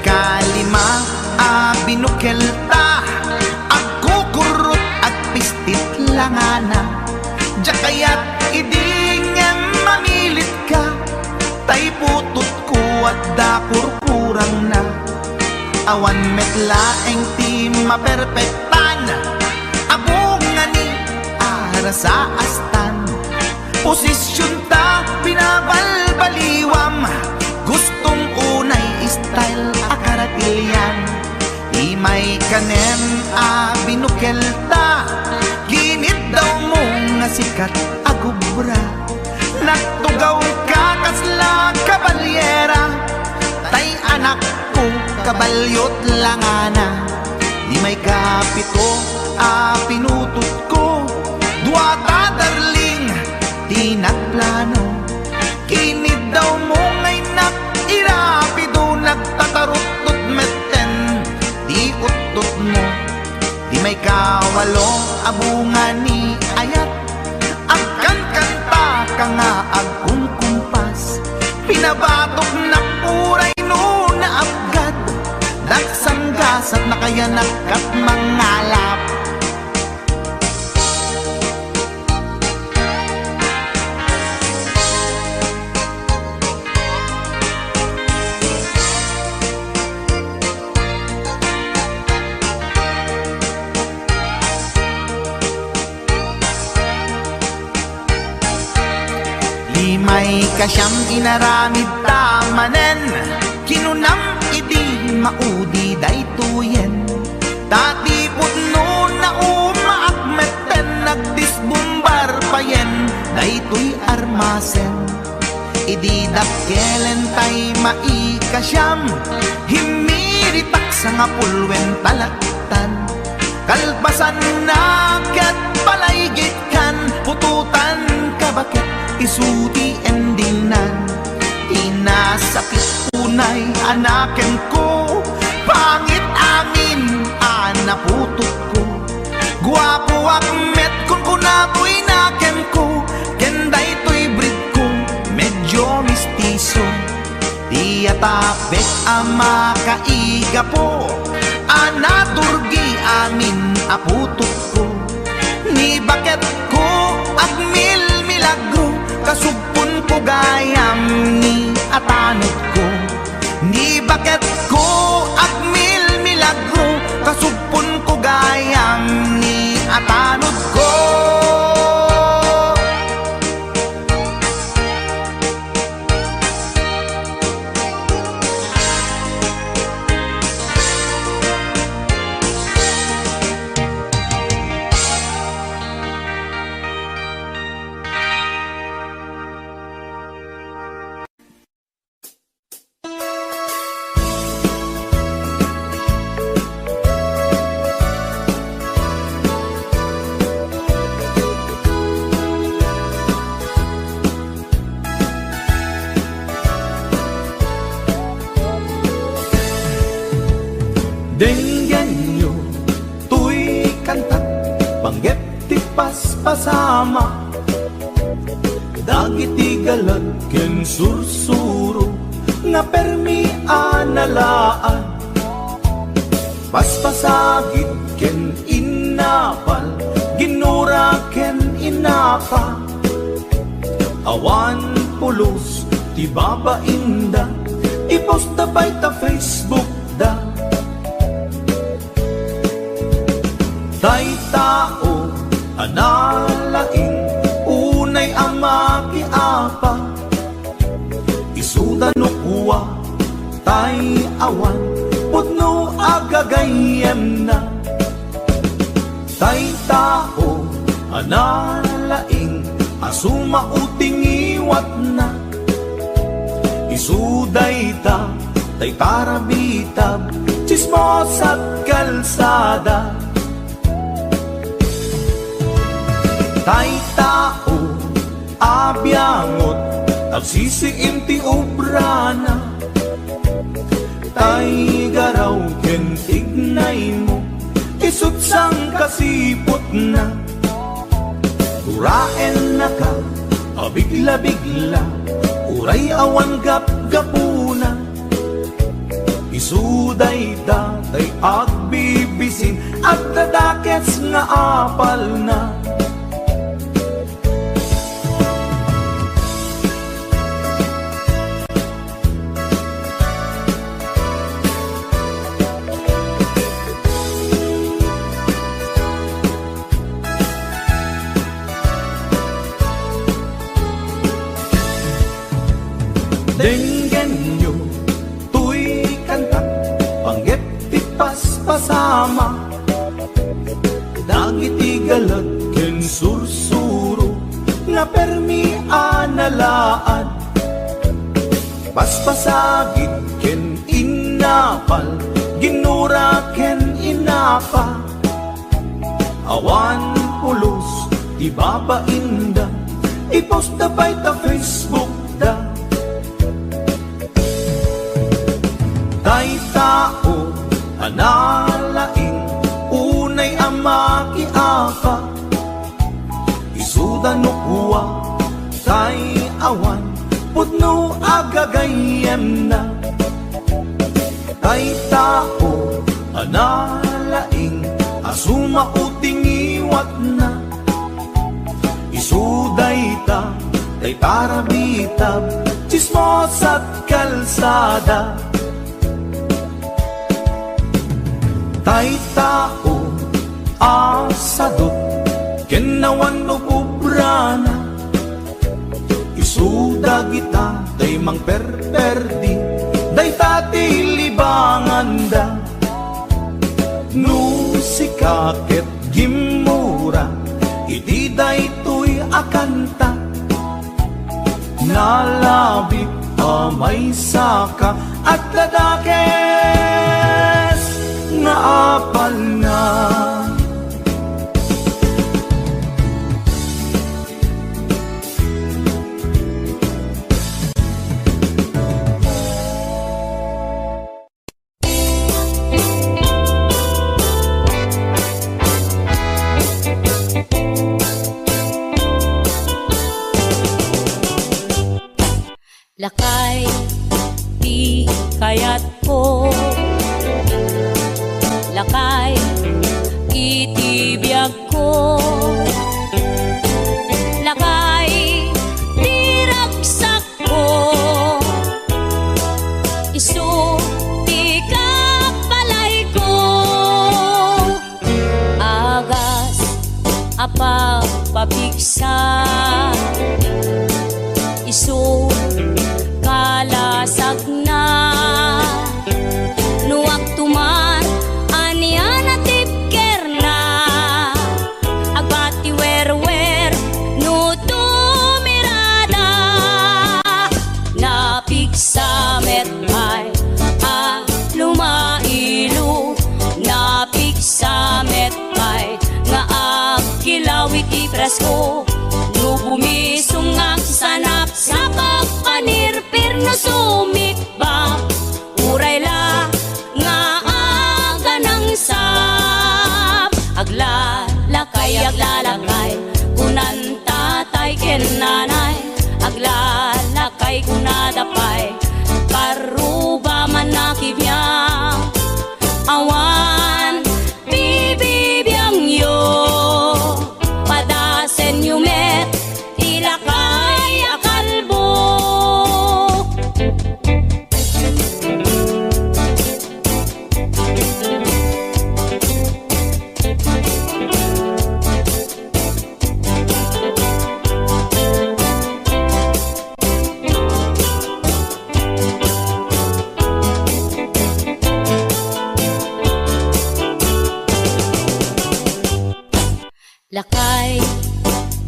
kalima binukel ta agkukurot at pistit langana Jakayat idingem mamilit ka Tay putot ko at dakurkurang na Awan metlaeng ti maperpektan Abungan ni ara sa astan Posisyon ta binabalbaliwam Gustong unay style akaratilyan Di may kanem binukel ta Ginit daw mo nga sikat agubra Nagtugaw ka kasla kabalyera Tay anak ko kabalyot langana Di may kapito pinutot ko Duwata darling di nagplano Kinid daw mo ngay irapido nagtatarot-tot meten Di utot mo Di may kawalo abungan ni ayat Agkan kanta ka nga agkumkumpas Pinabatok na puray no na abgad Daksang gasat na kaya nagkat mangalap May kasyam inaramid tamanen Kinunam iti maudi daytoyen Tati putno na umaakmeten Nagdisbumbar payen daytoy armasen Idi dakkelen tay maikasyam Himiritak sa nga pulwen talaktan Kalpasan na ket palaygit kan Pututan ka bakit isuti endingnan Inasakit unay anaken ko Pangit amin anaputot ko Guwapo akmet kung kunapoy naken ko Kenday to'y breed ko medyo mistiso Di atapek ama kaiga po Anaturgi amin aputot ko. Ni baket ko at milagro, kasugpon ko gayam ni atanod ko. Ni baket ko at milagro, kasugpon ko gayam ni atanod ko. Denggan nyo, tuy kantat, panggep ti paspasama. Dagiti galad ken sursuro, nga permi analaan. Paspasagit ken inapal, ginura ken inapa. Awan pulos, ti babainda, ipost na bay ta Facebook da. Tay tao, analaing, unay ama kiapa. Isuda no kuwa, tay awan, putno agagayem na. Tay tao, analaing, asuma uting iwat na. Isuday ta, tay tarabitab, chismos at kalsada. Tay tao, abyangot, agsisiim ti obrana. Tay garaw ken ignay mo, isutsang kasipot na. Uraen na ka, abigla-bigla, uray awan gap-gapuna. Isuday datay agbibisin, at dadakets nga apal na. Denggan nyo, tuy kantak, panggep ti paspasama. Dagiti galad ken sursuro, nga permi analaan. Paspasagit ken inapal, ginura ken inapa. Awan pulos, ti babainda, ipost na bay ta Facebook da. Tay tao, analaing, unay ama kiapa. Isuda no kuwa, tay awan, putno agagayem na. Tay tao, analaing, asuma uting iwat na. Isuday ta, tay tarabitab, chismos at kalsada. Tay tao, asadot, kenawan no kubrana. Isuda kita, tay mang perperdi, day tati libangan da. Nusikaket gimura, iti day tuy akanta. Nalabit amay saka, at ladakes nga apal na. Lakay, di kayat ko. Lakay, apa pabigsa isu kalasag na nuwag tuman anian at tipker na agbati werwer no tumirada napigsa metay a lumailu napigsa metay nga agkilawit ipresko no bumisungag sanap sa pagpanirpir no sumikba uray la nga aga ng sap aglalakay kunan tatay ken nanay aglalakay kunadapay paruba man nakibiyang awan bibibiyang yo padasen yumet ilakay akalbo lakay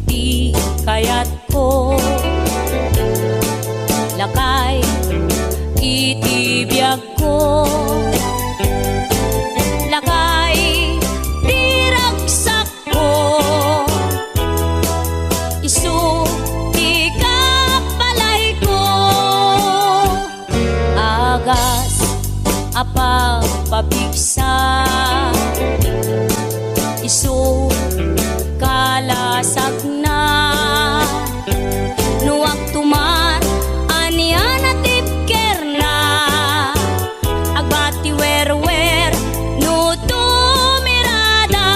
di kayat ko lakay itibiyag ko lakay diragsak ko isu ikapalay ko agas apa pabigsa isu kalasag na nuwag tuman anian at tipker na agbati werwer no tumirada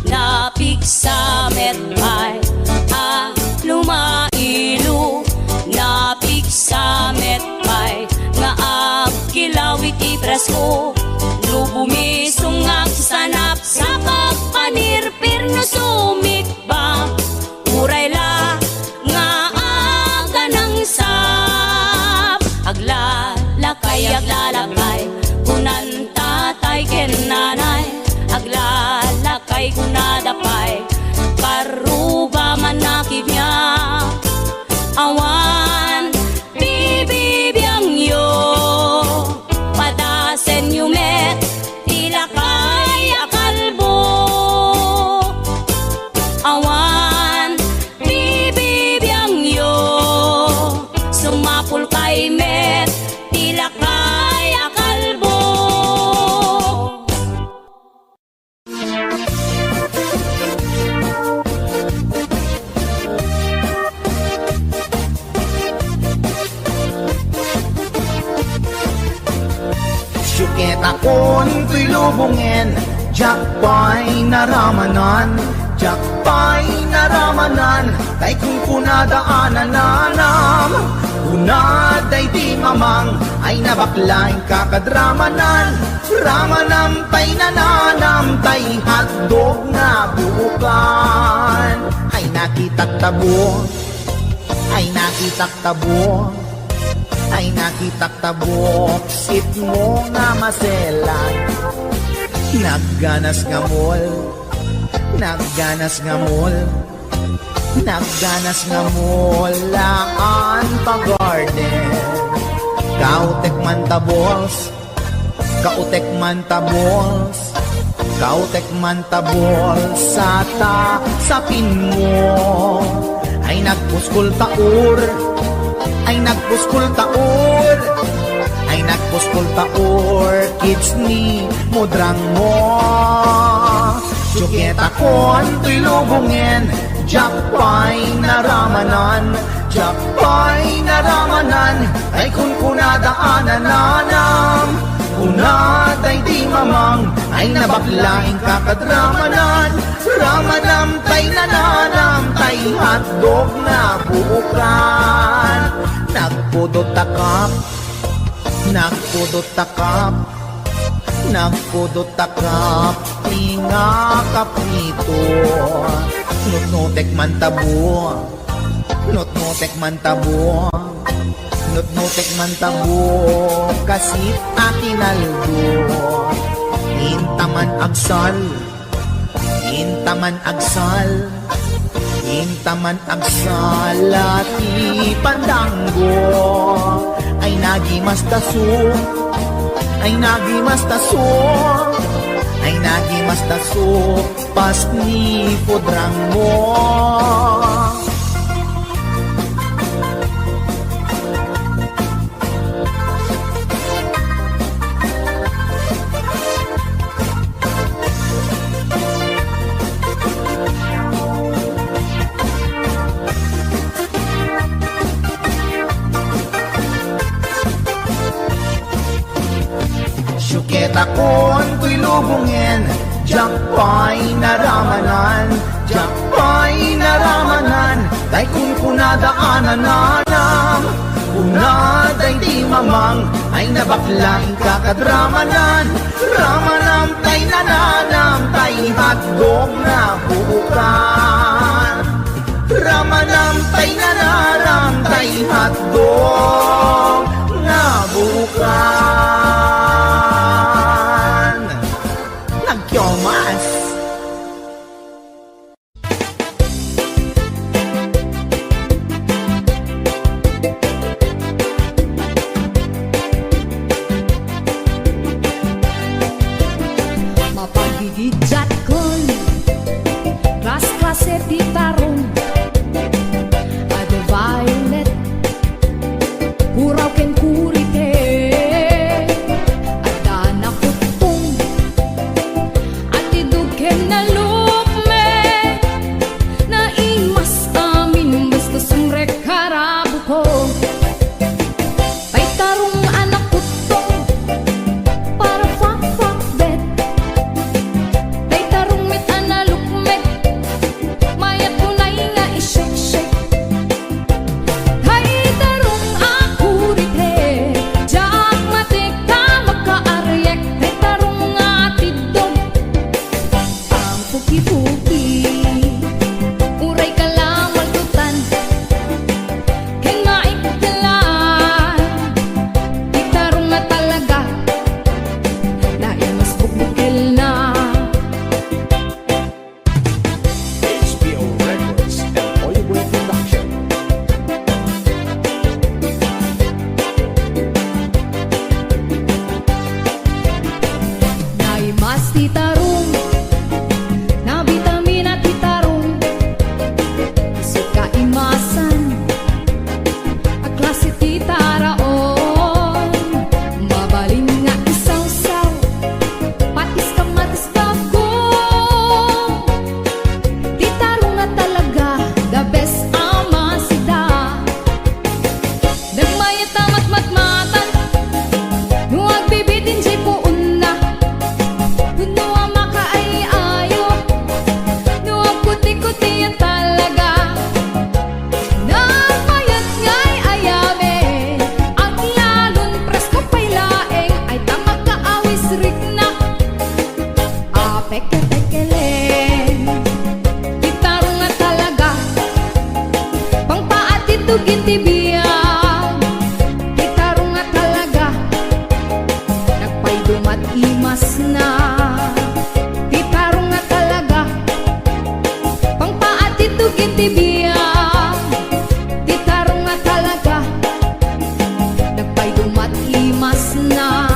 napigsa metay a lumailu napigsa metay nga agkilawit ipresko no bumisungag sanap sa pagpanirpir no sumikba uray la nga aga ng sap aglalakay kunan tatay ken nanay aglalakay kunadapay paruba man nakibiyang awan bibibiyang yo padasen yumet ilakay akalbo awan bibibiyang yo sumapul kay met ilakay akalbo Syuket akon tuy lubungin Jakpay naramanan Jakpay naramanan Tay kung kunadaanan nanam Kunaday di mamang Ay nabaklaing kakadramanan Ramanam tay nananam Tay hotdog na buukan Ay nakitak tabo Ay nakitak tabo ay nakitak tabok sit mo nga maselan nagganas nga mol nagganas nga mol nagganas nga mol laan pa garden kautek man tabols kautek man tabols kautek man tabols sata sapin mo ay nagpuskol taur ay nagpuskol taor ay nagpuskol taor kids ni modrang mo Juket akon tuy lubungin Jakpay naramanan Jakpay naramanan ay kun kunadaanan nanam kunaday di mamang ay nabaklaing kakadramanan ramanam tay nananam tay hotdog na buukan nagpudot takap Nagpudot takap, tinga kaprito. Nutnutek man tabo, nutnutek man tabo. Nutnutek man tabo, kasit akinaldo. Intaman agsal, intaman agsal. Intaman agsal at ipandanggo. Ay nagimastaso, ay nagimastaso, ay nagimastaso, pas ni podrang mo. Syuket akon ko'y lubungin, diyak pa'y naramanan, diyak pa'y naramanan, kay kung kunadaanan nanang, kunaday di mamang, ay nabaklang kakadramanan, ramanam tay nananam, tay hatdog na buukan. Ramanam tay nananam, tay hatdog na buukan. Nagkyomas. Mapagigidjat kon, klas-klase di tarong, ada violet, huraw ken kurite, ada nakutong, at idug ken nalukme, na imas amin basta sumrek harabu ko. Tay tarong anak kutong, para fak-fak bet. Tay tarong mit analukmek, mayat kunay nga isyek-syek. Tay tarong akurite, jak matik ka magkaaryek. Tay tarong nga tidog, ang puki-puki, uray ka lang maltutan, ken maikdalan. Tay tarong nga talaga, na imas bukbukel na. HBO Records and Hollywood Production. Naimas titarong, na vitamina titarong, suka imasan, a klase titaraon, mabalin nga isaw-saw, patis kamatis bagong, titarong na talaga, the best amasida. Nagmayat tamat matmatan, nuwag bibitin si puun na. Kuno ang makaayayo, nuwag kuti-kuti yan talaga. Nagmayat nga'y ayame, ang lalon presko pa'y laeng, ay tamag kaawis rik na. Peke-pekeleng, gitarong nga talaga, pangpaatid tibiyang, gitarong nga talaga, nagpaydumat imas na. Gitarong nga talaga, pangpaatid tibiyang, gitarong nga talaga, nagpaydumat imas na.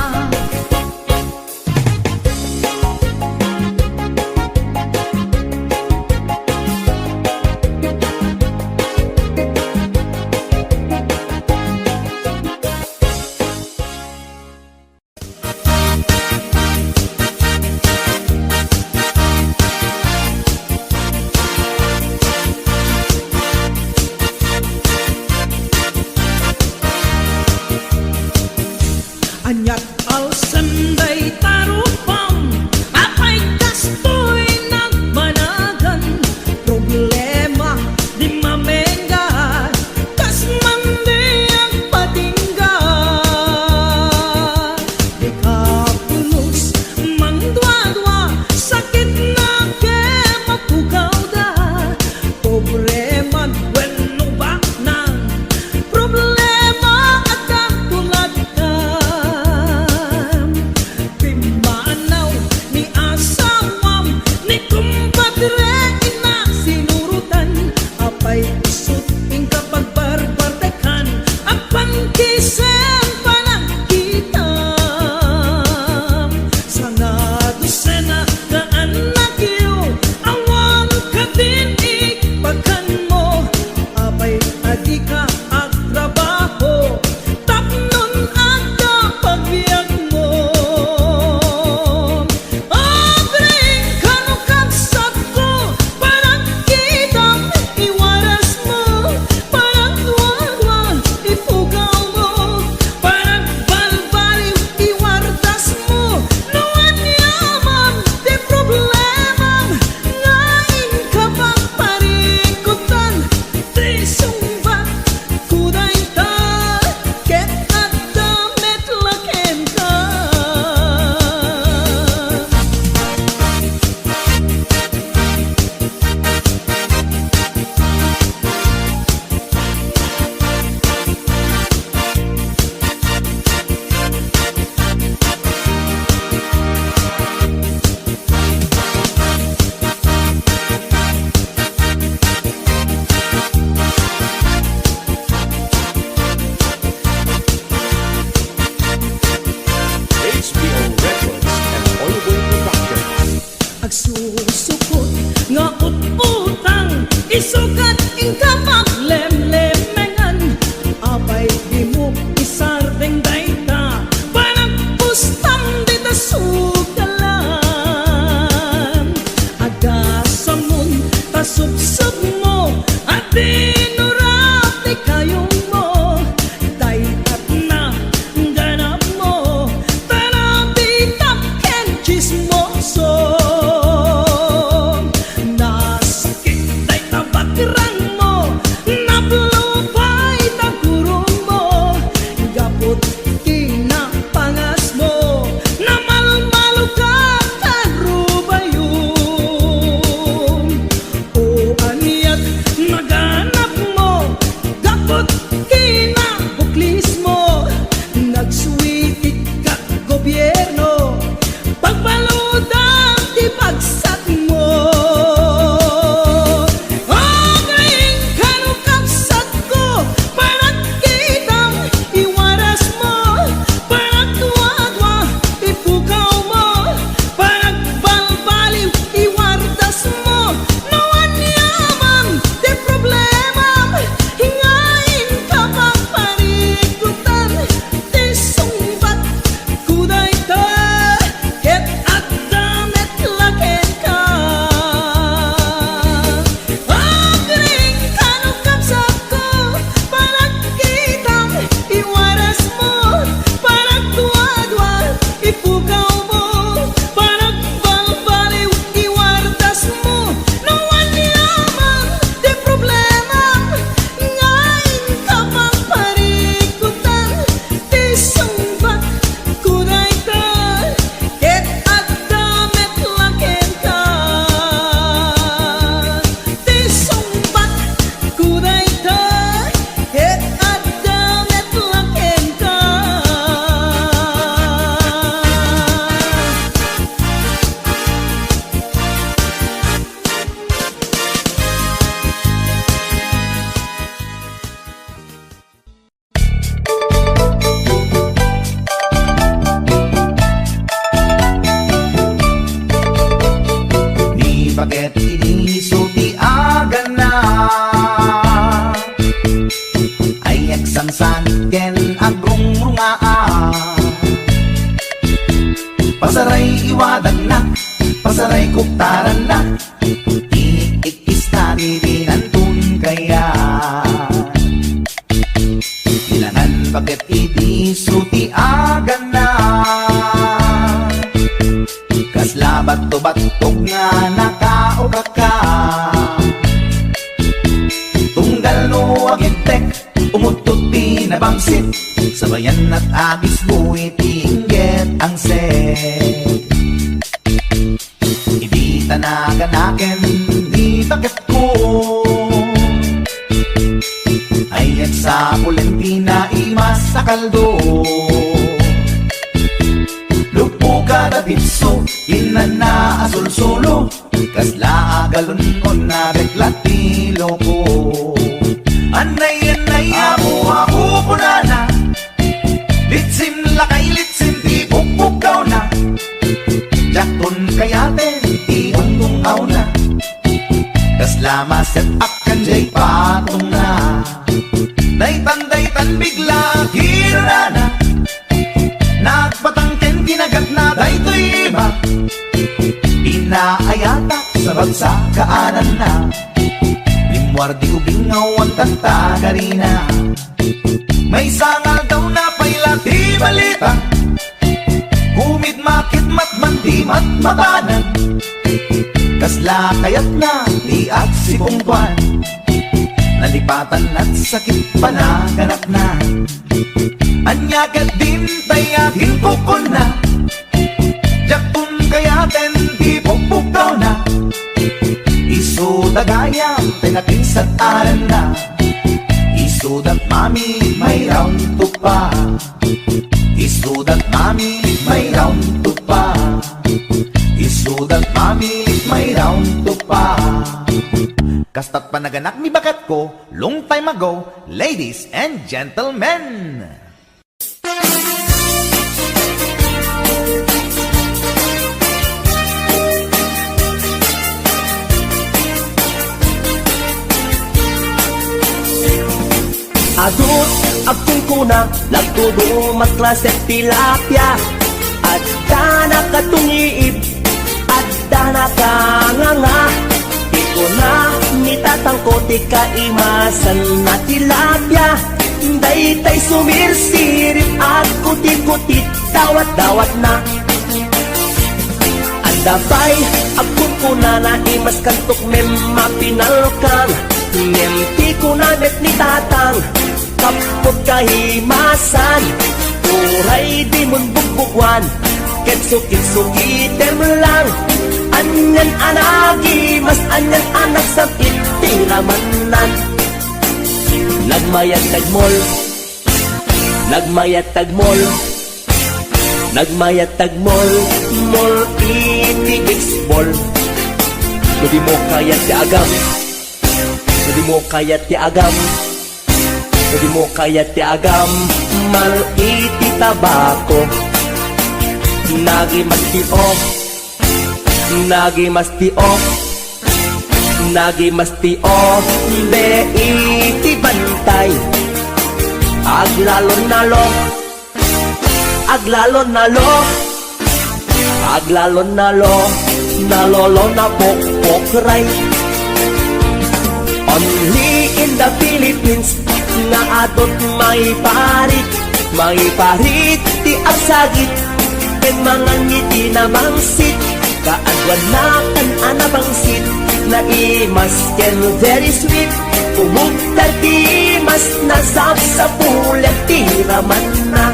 Nagsusukot nga ut-utang isukat ing kapaglemlemengan apay di mo isardeng dayta parang pustang di ta sugalan agasamon tasubsub mo at dinurap di kayong mo daytat na ganap mo tarabitap ken chismoso nasakit day tabakran mo naplupay tagurong mo gapot kinapangas mo namalmalo ka karubayong o aniyat naganap mo gapot kinabuklis mo nagsuwitik ka gobyerno pagbaludang di pagsat mo agaling kanukapsat ko parang kitang iwaras mo parang tuwadwa ipukaw mo parang balbaliw iwardas mo nawan yaman di problema hingain ka pang parikutan di sumbat kuday ta ket at damit laken ka agaling kanukapsat ko parang kitang iwaras mo parang tuwadwa ipukaw mo parang balbaliw iwardas mo nawan yaman di problema ngain ka pang parikutan di sumbat kuday ta ket at damit laken ka di sumbat kuday ta ket at damit laken ka. Ni bakit inisuti aga na ay eksangsan ken agong rungaa pasaray iwadag na pasaray kuktaran na iikista nirinantun kaya ilangan bakit inisuti aga na kasla bato-batog nga nakaoka ka tunggal no agintek umutot pinabangsit sabayan at agis buwi tingget ang set hindi tanaganaken di bakit ko ay at sa Valentina imas sa kaldo lupo kada bitso inana asul solo kasla agalon on na reklatilo ko anay ako punana litsim lakay litsim di pukpukaw na jakton kayaten di untong aw na kasla maset akan jay patong na daytan bigla hirana nagpatangken kinagat na daytoy iba inaayata sa bagsakaanan na limwardi ubingaw ang tagtagarina may sangal daw na payla di balita kumid makit matman di matmatanan kasla kayat na di at si pungtuan nalipatan at sakit panaganap na anyagat din tayagin kukon na jaktun kayaten di pukpukaw na isudagayam tinakinsat aran na isudat mami may round to pa isudat mami may round to pa isudat mami may round to pa kastat panaganak mi bakat ko long time ago ladies and gentlemen. kuna Lagtudo matklaset tilapia Adda nakatungiib Adda nakanganga Iko na nitatangkot ikaimasan na tilapia Daytay sumirsirip at kuti-kutit Dawat-dawat na Andapay agkun kuna na imas kantok memma pinalkan Nemti kuna net ni tatang Kapot kahimasan Uray di mun bugbugwan Ketsukit-sukitem lang Anyan anagi mas anyan anak sa itiramanan Nagmayat tagmol Nagmayat tagmol Nagmayat tagmol Mol iti baseball Hindi mo kayat ti agam Hindi mo kayat ti agam Hindi mo kayat ti agam Mal iti tabako Nagi mastio Nagi mastio Nagi mastio Be iti bantay Aglalon nalo Aglalon nalo Aglalon nalo Nalolo na pokpokray Only in the Philippines Nga atot may parit Ti agsagit Ken mga ngiti na mangsit Kaadwan na kan anabangsit Na imas ken very sweet Umugtar ti mas nasap sa pulang tiraman na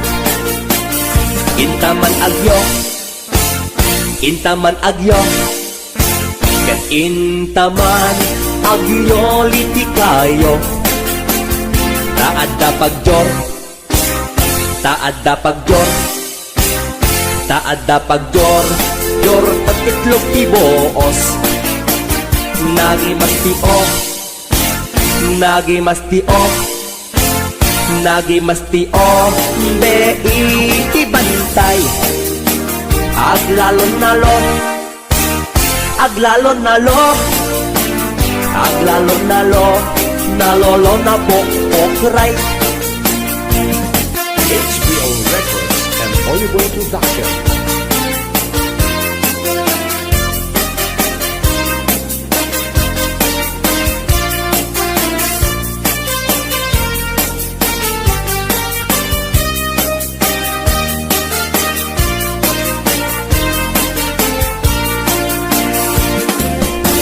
Intaman agyo Intaman agyo Ken intaman agyo liti kayo Taadda pagjor Taadda pagjor Taadda pagjor Jor pagkitlog ti boos Nagi mastio Nagi mastio Nagi mastio Be iti bantay Aglalon nalo Aglalon nalo Aglalon nalo Nalolo na pokpokray HBO Records and Hollywood Production.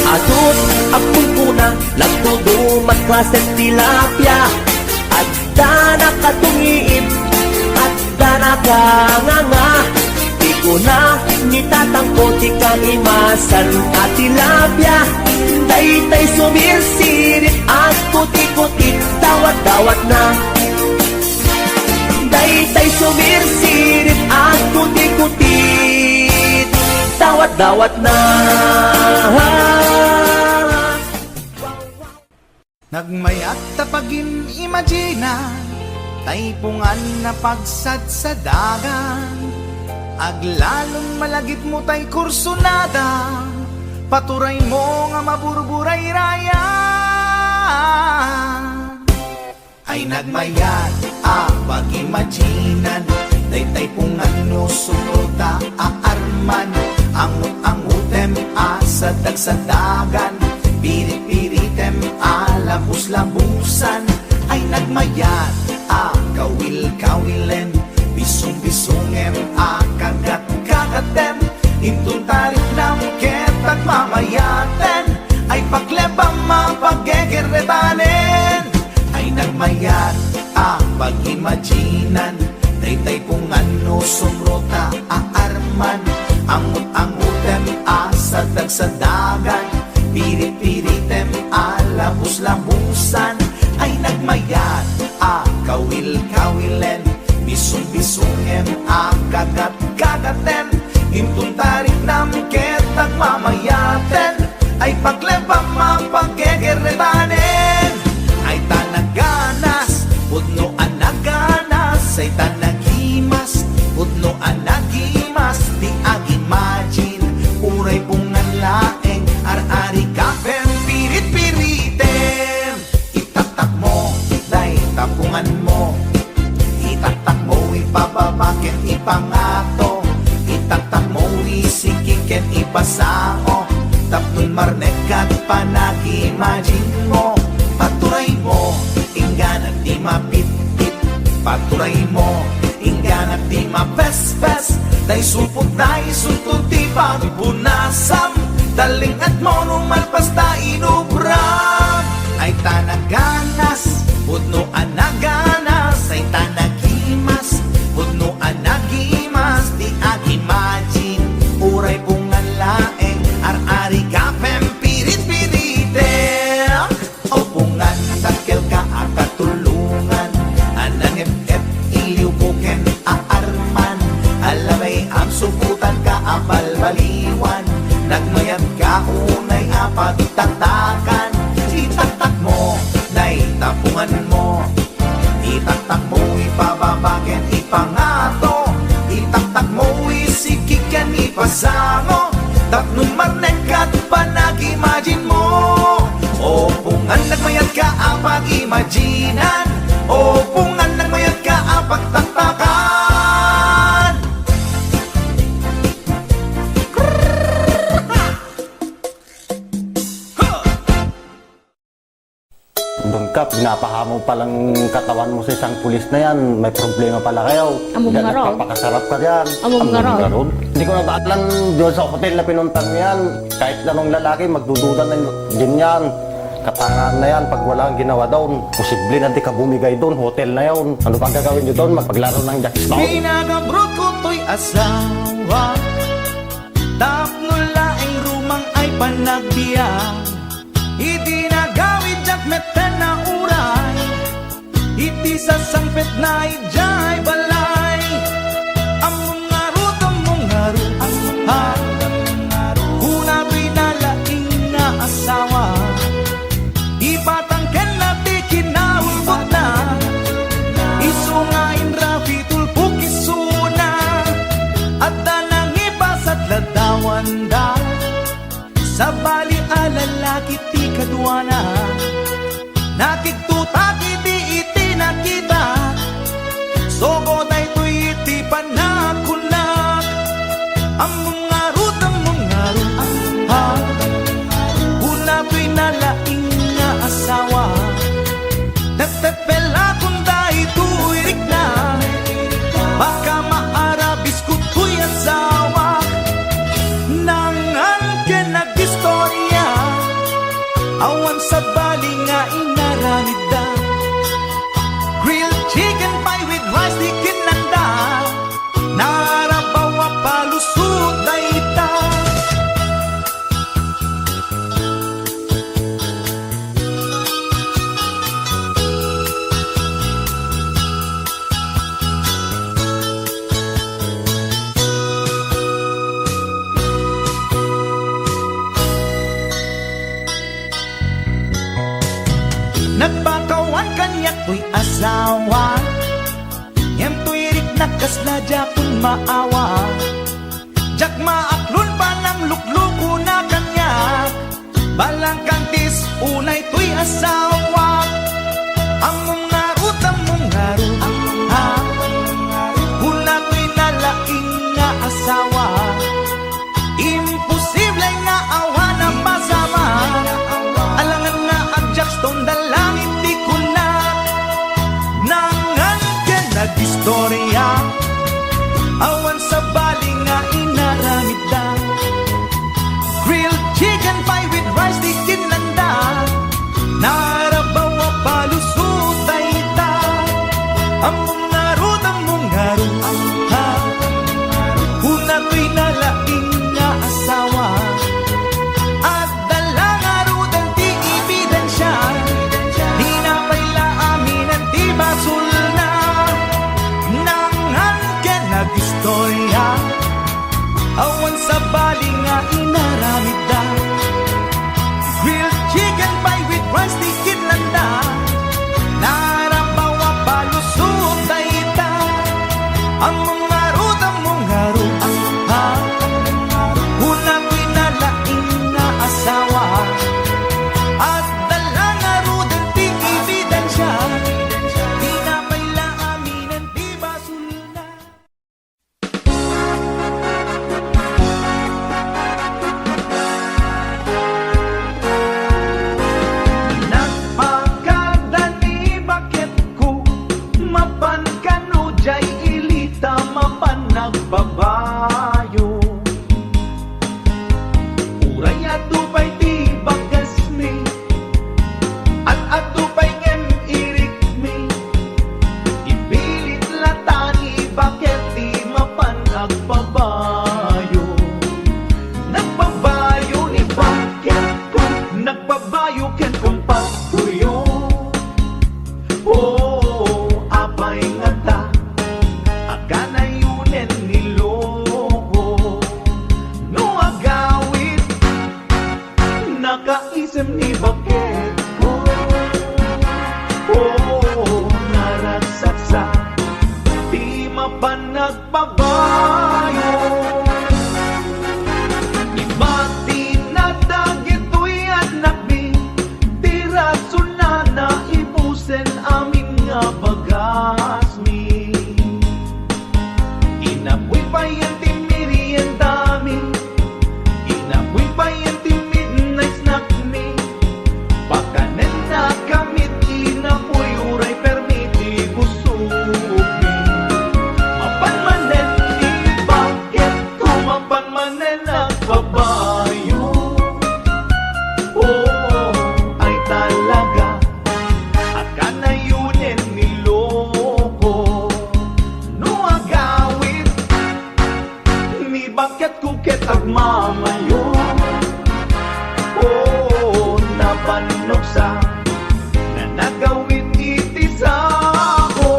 Atut apun kuna Lagtudo matklaset tilapia Adda nakatungiib Adda nakanganga Di ko na nitatangkot ikaimasan at tilapia Daytay sumirsirit at kuti-kutit Dawat-dawat na Daytay sumirsirit at kuti-kutit Dawat-dawat na Nagmayat tapagin imagina Taypungan na pagsad sa dagan Aglalon malagit mo tay kursunada Paturay mo nga maburburay raya Ay nagmayat pag-imaginan Daytay pungan no sumruta aarman Angut-angutem asadag sa dagan Pirit-piritem alabus-labusan Ay nagmayat kawil-kawilen Bisong-bisongem kagat-kagatem Intun tarik nam ketag mamayaten Ay paglebang mapaggegeretanen Ay nagmayat pag-imaginan Daytay kung ano sumrota aarman Angut-angutem asadag sa dagan Pirit-piritem alabus-labusan Ay nagmayat kawil-kawilen Bisong-bisongem kagat-kagaten Intun tarik nam ketag mamayaten Ay paglebang mapaggegeretanen Ay tanaganas pudno anaganas Ay tanagimas pudno anagimas Di ag-imagine uray pungan laeng Ar-ari kapem pirit-piritem Itatak mo day tapungan mo marnekat panag-imagine mo. Paturay mo, inggan at di mapit-pit. Paturay mo, inggan at di mapes-pes. Day supot na isultod di pagpunasam. Daling at mono malpas ta inubram. Ay tanaganas, pudno anaganas. Ay tanagimas, pudno anagimas. Di ag-imagine, uray pungan laeng. Ar-ari ka pempirit-pirite. O pungan takil ka akatulungan. Anang ep-ep iliw buken aarman. Alamay ang subutan ka apal-baliwan. Nagmayat ka unay apat tatakan. Itatak mo, nay tapungan mo. Itatak mo ipababaken ipangato. Itatak mo isikikyan ipasango. Tapnong marnekat panag-imagine mo. O pungan nagmayat ka apag imaginan. O pungan nagmayat ka apag tatakan. Doon ka, pinapahamo palang katawan mo sa isang pulis na yan. May problema pala kayo. Among Yan, nga raw. nagpapakasarap ka dyan. Among nga raw. ron. Hindi ko nabaalan doon sa hotel na pinuntan mo yan. Kahit anong lalaki, magdududa na din yan. Katangaan na yan, pag wala kang ginawa doon, posible na di ka bumigay doon, hotel na yun. Ano pang gagawin nyo doon? Magpaglaro ng jackstone? Pinagabrot ko to'y asawa. Tapno laing rumang ay panagbiya. Iti nagawid jak meten na uray. Iti sa sangpet na ijay balay. Among ngarut, ha. Una pinalaing na asawa. Ipatangken na ti kinaulbot na. Isungain rapi tulpuk isuna. At danang ipasat ladawan da. Sa bali alalaki ti kadwana. Nakiktutak iti nakita. Sogo day to'y iti panakunak. Among ngarut, ha. Una pinalaing nga asawa. Nagtepela kung dahi tuirik na. Baka maarabis ko to'y asawa. Nangan ka nag-istorya. Awan sa bali nga inaramid da. Grilled chicken pie with rice di kinanda. Narabawa palusot na ita. Nagpakawan kanyak to'y asawa. Yan to'y rik nakasla jakun maawa. Jak maaklon pa ng lukluko na kanyak. Balang kantis unay to'y asawa. Among ngarut, ha. Una to'y nalaing nga asawa. Imposible nga awa na masama. Alangan nga ang jackstone dalangin di ko na. Nangan ka nag-istorya. Awan sa bali nga inaramid da. nakaisip ni bakit ko naragsak sa di mapanagbabayo. Iba tinadag ito'y anak mi, di rason na naibusen amin nga bagas mi. Inapoy pa yan timiri ang dami, inapoy pa yan timid na snack mi. Pakanen na kamit, inapoy uray permiti busog mi. Mapanmanen di bakit ko mapanmanen nagbabayo. Ay talaga akanayunin niloko no agawit ni bakit kuket agmamayo. Nabanok sa na nagawit iti sa ako.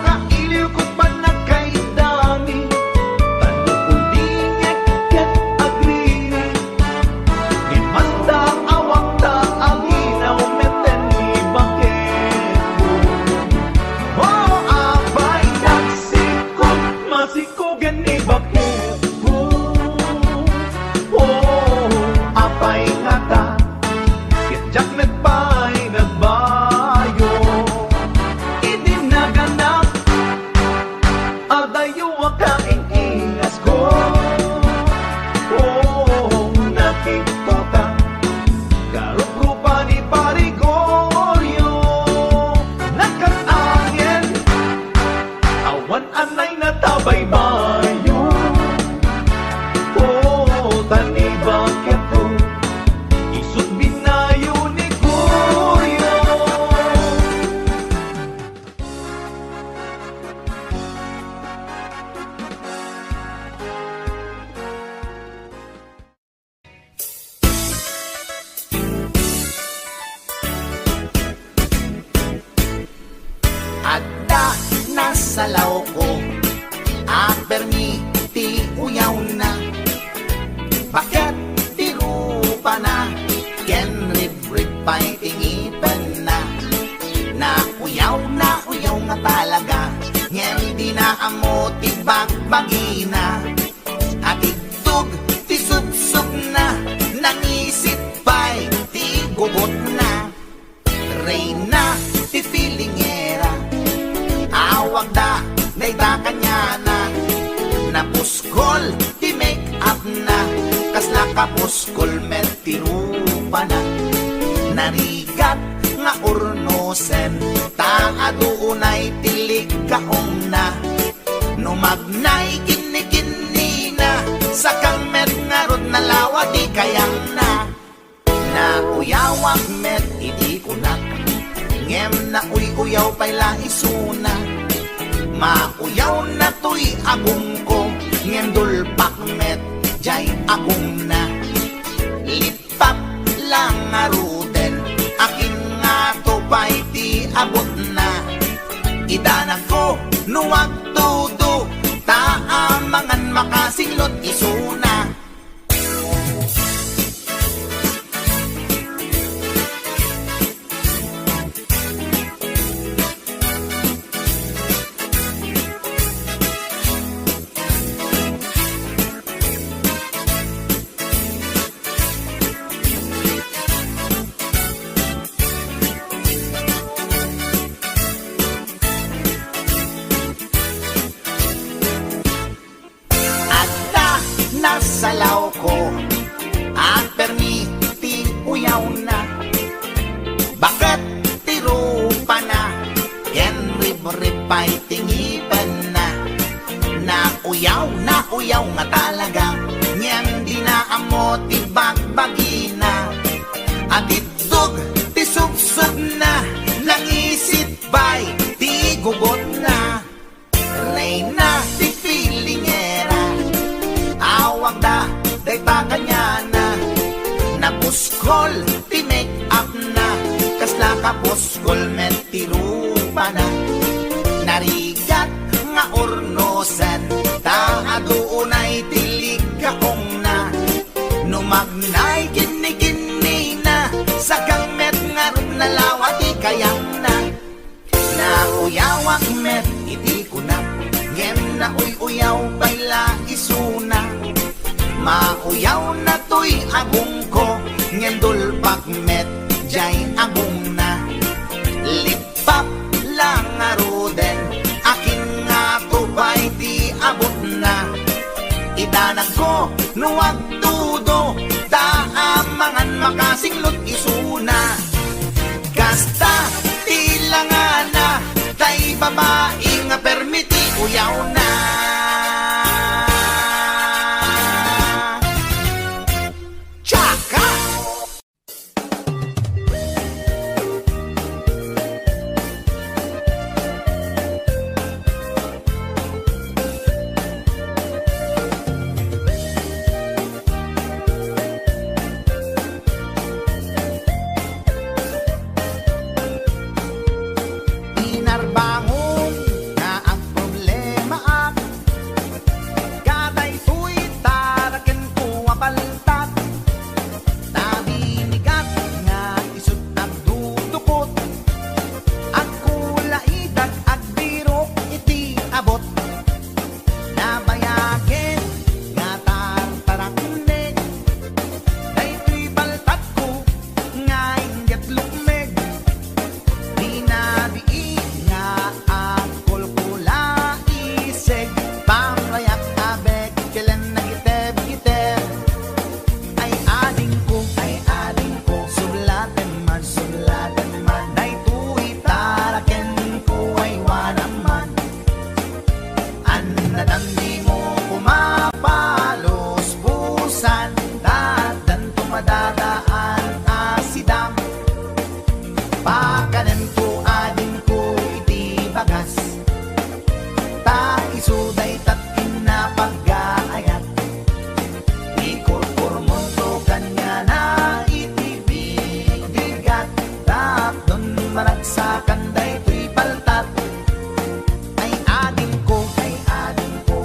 Kailiw ko't pa nagkaidami, tanong ko di ngek agri. Ni manda awang ta aginaw meten ni bakit ko. Abay nagsikot masikogan ni bakit ko. Abay nga ta kitjak met pa'y nagbayo. Idinaganap adayo akaing ingas ko. Nakikota karupa ni Parigorio. Nakatangin awan anay natabay bayo. Tani bakit ko isut binayo ni Goryo. Adda nasalaw ko permiti uyaw na. Bakit tirupa na ken rib pa'y tingipan na. Uyaw nga talaga ngem di na amo tibagbagi na. At itug ti subsub na nangisip pa'y ti gugot na. Reyna ti filingera awag da dayta kanya na. Napuskol ti make up na kasla kapuskol met tirupa na. Narigat nga urnosen taaduunay tilig kaong na. Numagnay kini na sakang met nga rod na lawa di kayang na. Uyawak met idi kunak ngem na uyaw pa'y laisuna. Mauyaw na to'y agong ko ngem dulpak met jay agong na. Lipat lang nga ruden akin nga to pa'y di abot na. Idana ko nuwag tudo taamangan makasinglot isuna. Salaw ko ang permiti uyaw na. Bakit tirupa na ken rib pa'y tingipan na. Uyaw nga talaga ngem di na amo tibagbagi na. At itug ti subsub na nangisip pa'y ti gugot na. Reyna ti filingera awag da dayta kanya na. Napuskol ti make up na kasla kapos Muskol men tirupa na narigat nga ornosan ta adunay tilig kaong na numagnay kini na sa met nga nalawati kayang na uyawak met iti ko na ngem na uyaw bayla isuna mauyaw na to'y agong ko ngem dulpak met jay agong na lipap lang aroden akin nga tubay di abot na idanag ko nuwag tudo daamangan makasinglot isuna kasta tilangan na tay babae nga permiti uyaw na Chaka! Inarbangon nga ang problema at katay tuy taraken ko abaltat nabinigat nga isut ang dudukot ang kulaidag at birok iti abot nabayagin nga tartaraknek daytoy baltat ko nga ingat lukmeg di nabiin nga ang kulkula iseg pamrayak abek kailan nagiteb-giteb ay ading ko sublatan man daytoy taraken ko ay wanaman an nadamdi mo kumapalos busan dadan tumadadaan asidam pakanan ko ading ko iti bagas ta isuday tatkin na pag-aayat ikurkurmon to kanya na iti bigat tapdon maragsakan daytoy paltat ay ading ko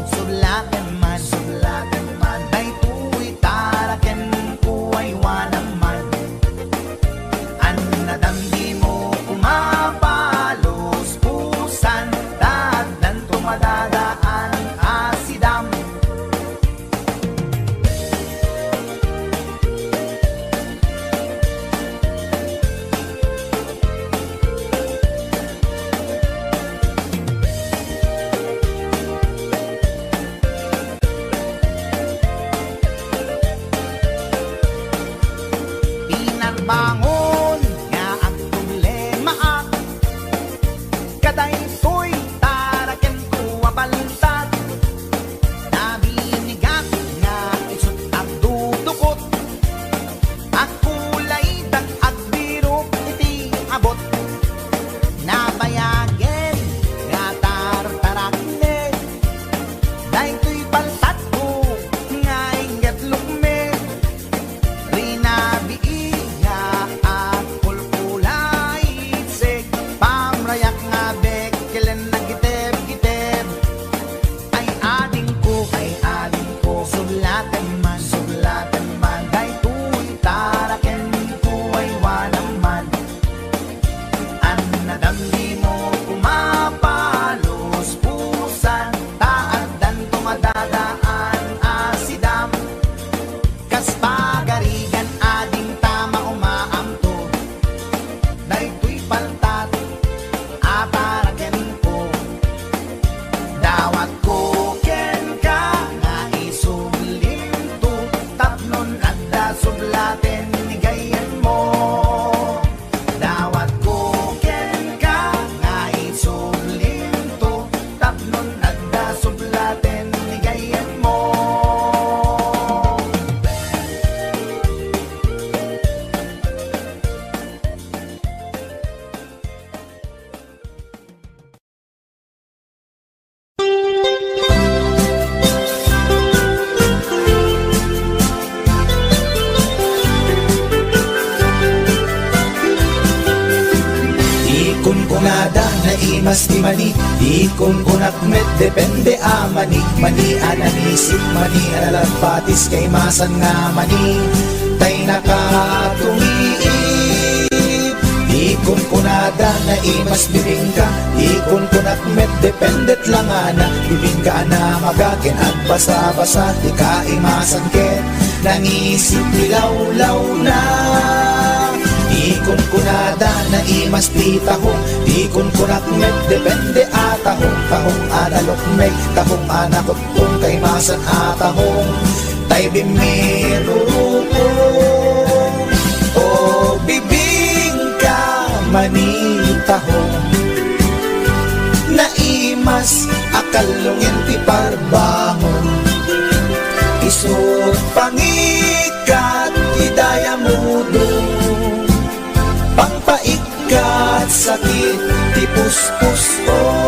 sublatan man daytoy taraken ko ay wanaman an nadamdi mo kumapalos pusan dadan tumadadaan asidam pinarbangon nga ang problema at kaday to'y taraken ko abaltat nabinigat nga isut ang dudukot at kulaidag at birok iti abot nabayagin nga tartaraknek daytoy baltat ko nga ingat lukmek rinabii nga at kulkulay iseg pamrayak nga bek kailan nagiteb-giteb ay ading ko sublatan man daytoy taraken ko ay wanaman an nadamdi mo kumapalos pusan taadan tumadadaan asidam kas pagarigan ading tama umaamto daytoy paltat aparaken ko dawat ko ken ka nga isumlim to tapnon adda sublaten ni gayen mo dawat ko ken ka nga isumlim to tapnon adda sublaten ni gayen mo kun kunada na imas di mani, di kun kunak met depende a mani, mani ananisip, mani analagpatis kay masan nga mani, tay nakatumiip. Di kun kunada na imas bibingka, di kun kunak met dependet lang ana, bibingka na magakin at basa-basa, di ka imasan ken, nangisip dilaw-law na. Di kun kunada na imas di tahong, di kun kunak met depende a tahong, tahong analok meg, tahong anakot kung kay masan a tahong, tay bimirurupong. O bibingka manitahong, naimas akalungin ti parbangon, isut pangikat idaya mudong, pangpaikat sakit ti puspusong.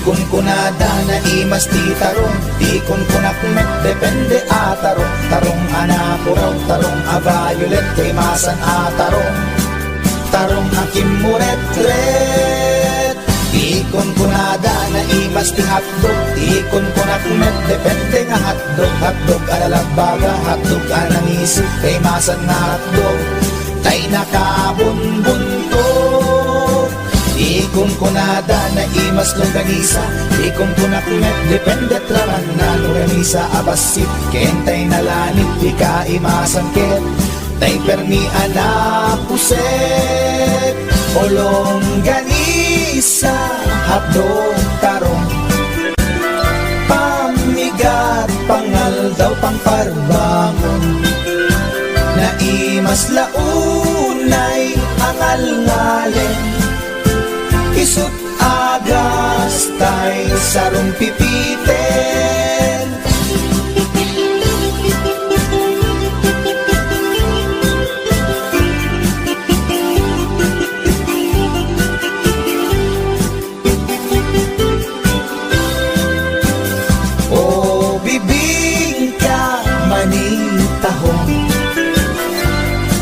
Kun kunada na imas ti tarong, di kun kunak met depende a tarong, tarong anapuraw, tarong a violet kay masan a tarong, tarong akim muret-ret. Di kun kunada na imas ti hotdog, di kun kunak met depende nga hotdog, hotdog alalagbaga, hotdog anangisip kay masan nga hotdog, tay nakabunbunto. Di kun kunada na imas longganisa, di kun kunak met depende traman na longganisa abasit, kentay nalanit di ka imasan ket, tay permi anapuset. O longganisa hapdog tarong, pamigat pangal daw pangparbangon, na imas launay angal ngalen, isut agas tay sarong pipiten. O bibingka manitahong,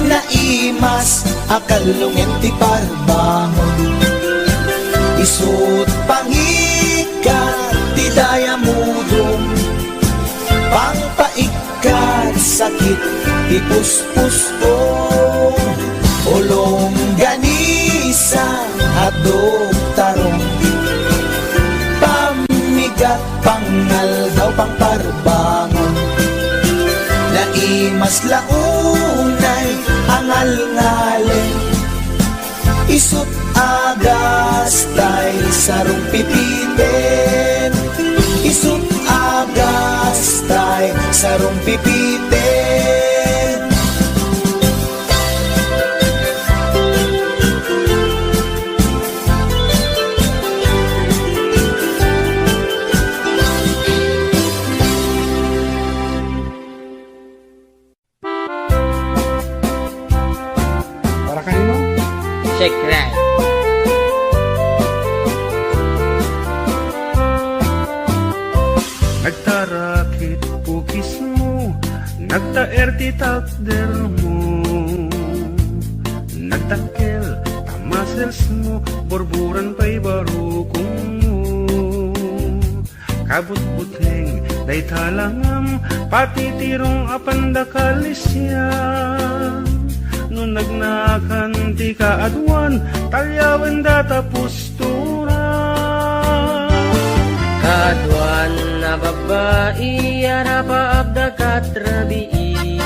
naimas akalungin ti parbangon, isut pangikat ti daya mudong, pangpaikat sakit ti puspusong. O longganisa hotdog tarong, pamigat pangal daw pangparbangon, naimas launay angal ngalen, isut agas tay sarong pipiten, isut agas tay sarong pipiten. Para kanino? Shake right. Nagtarakit pukis mo, nagtaer ti takder mo, nagtakkel tamasels mo, borburan pa'y barukong mo. Kabut-buteng day talangam, pati tirong apandakalisya. No nagnakan ti kaadwan, talyawan data postura. Kaadwan na babae, arapa abda katrabii,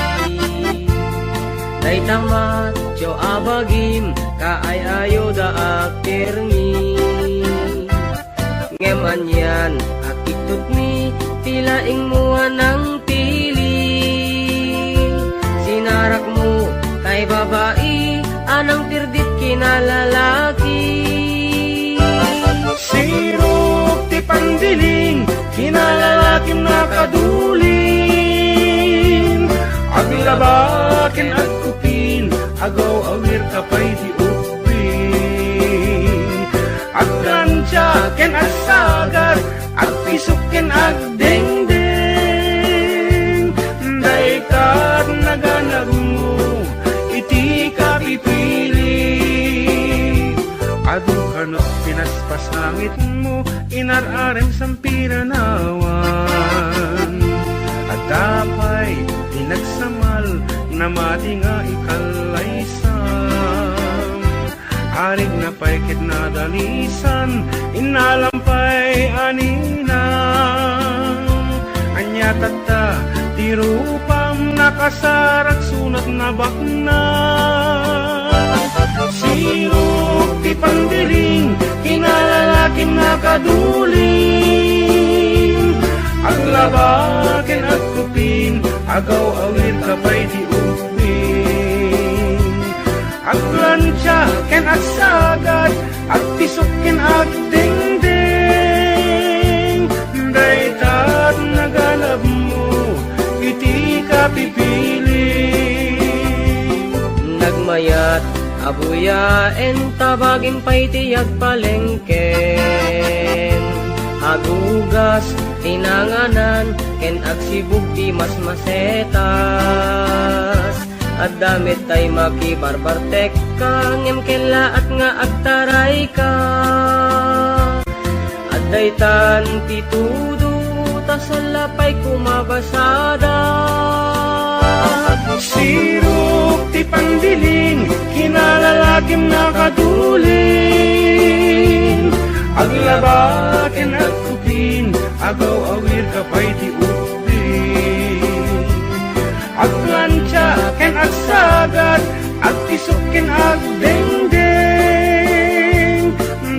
day tamat jo abagim, kaayayo da akirmi. Ngeman yan, akitut mi, tilaing muwa ng pili. Sinarak mo, kay babae, anang tirdit kinalalaki. Sirok ti pandiling, kinalalakim nakaduli. labakin at kupin, agaw awir kapay di upin. Agkansya ken at sagat, at pisukin at dingding. Daykat naganag mo, iti ka pipili. Adu kano pinaspasangit mo, inararem sampiranawan. At dapay pinagsamal na mati nga ikalaysam. Arig na paikit na dalisan, inalampay aninang. Anya tata, tirupam nakasarak sunat na bakna. Sirok ti pandiling, kinalalaking nakaduling. Aglabakin at kupin, agaw awit kapay di upin. Aglansya ken at sagat, at pisukin at dingding. Daytat naganap mo, iti ka pipili. Nagmayat abuyaen tabagin pa'y tiyag palengken. Agugas tinanganan ken agsibug ti mas masetas. At damit tay makibarbartek ka, ngem kela at nga agtaray ka. At daytan ti tudo ta salapay kumabasada. Sirok ti pandiling, kinalalakim nakaduling. Aglabakin at kupin, agaw awir kapay ti upin. Aglansya ken at sagat, at pisukin at dingding.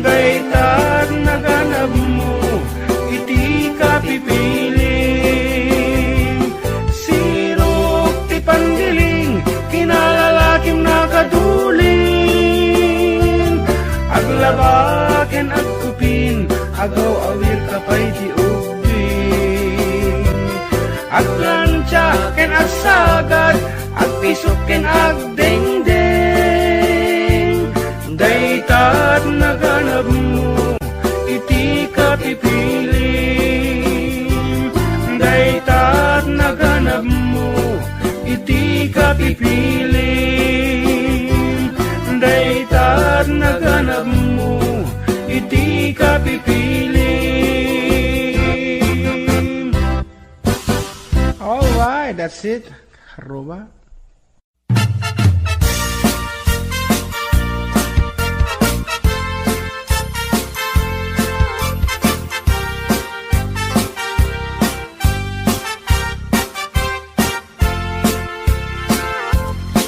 Daytat naganap mo, iti ka pipili. Sirok ti pandiling, kinalalakim nakaduling. Aglabakin at kupin, agaw awir kapay ti upin. Aglansya ken at sagat, at pisukin at dingding. Daytat naganap mo, iti ka pipili. Daytat naganap mo, iti ka pipili. Daytat naganap mo, iti ka pipili. Alright, that's it. Aruba.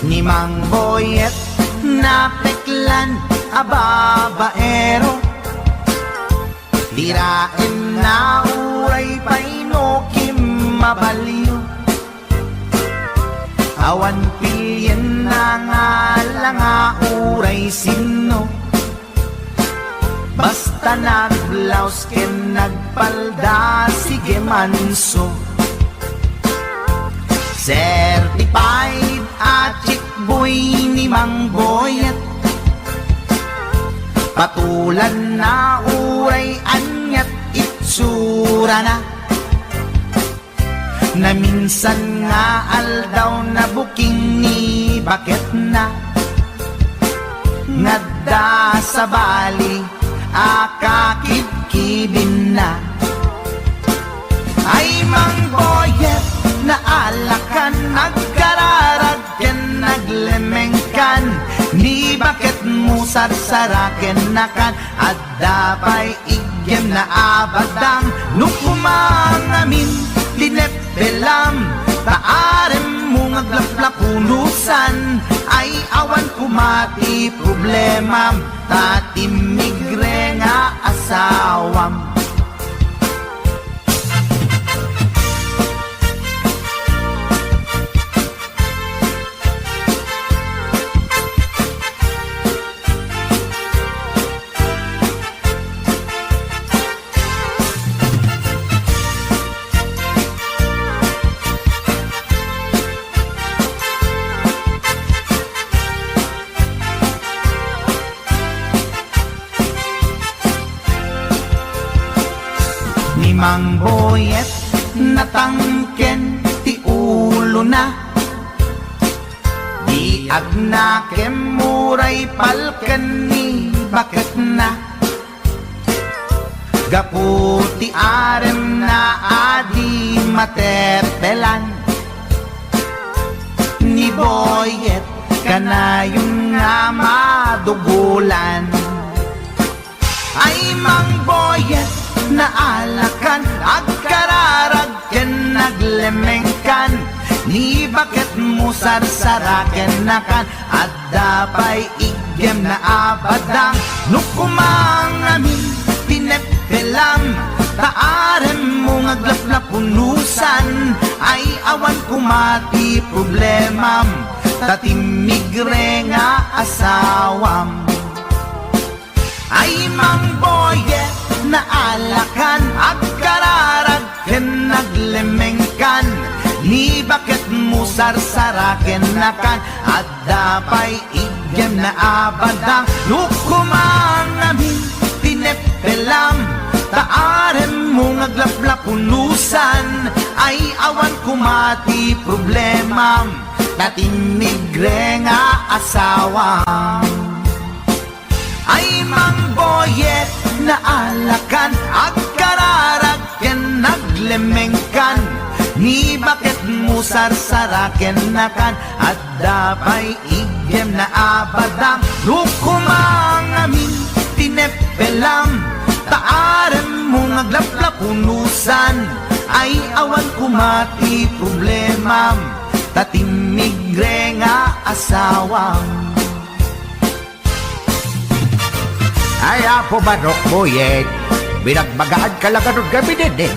Ni Mang Boyet na peklan ababaero, tirain na uray painokim mabaliw. Awan pilyen na nga lang uray sino, basta nagblaus ken nagpalda sige manso. Certified at chick boy ni Mang Boyet, patulan na uray anyat itsura na. Na minsan nga aldaw na buking ni bakit na. Ngadda sa bali akakibkibin na. Ay Mang Boyet, naalakan, nagkararag ken naglemengkan. Ni bakit mo sarsaraken nakan, at dapay igem na abadang. Nukumangamin linepelam, taarem mo ngaglaplapunusan. Ay awan kumati problema, tatimigre nga asawam. mang boyet natangken ti ulo na di agnakem muray palken ni bakit na gaputi arem na adi matepelan ni boyet kanayong nga madugulan ay mang boyet na alakan agkararag ken naglemengkan ni bakit mo sarsaraken nakan at dapay igem na abadang nukumang amin pinepelam taarem mo ngaglaplapunusan ay awan kumati problemam tatimigre nga asawam ay mang boyet na alakan agkararag ken naglemengkan ni bakit mo sarsaraken nakan at dapay igem na abadang lukumang amin tinepelam taarem mo ngaglaplapunusan ay awan kumati problemam tatimigre nga asawam ay mang boyet na alakan agkararag ken naglemengkan ni bakit mo sarsaraken nakan at dapay igem na abadang lukumang amin tinepelam taarem mo ngaglaplapunusan ay awan kumati problemam tatimigre nga asawam Ay apo manok boyet, binagbagaan ka lang anong gabi din.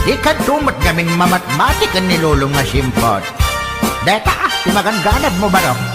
Di ka tumat gaming mamatmatik ang nilulong nga simpot. Deta, timagangganad mo manok.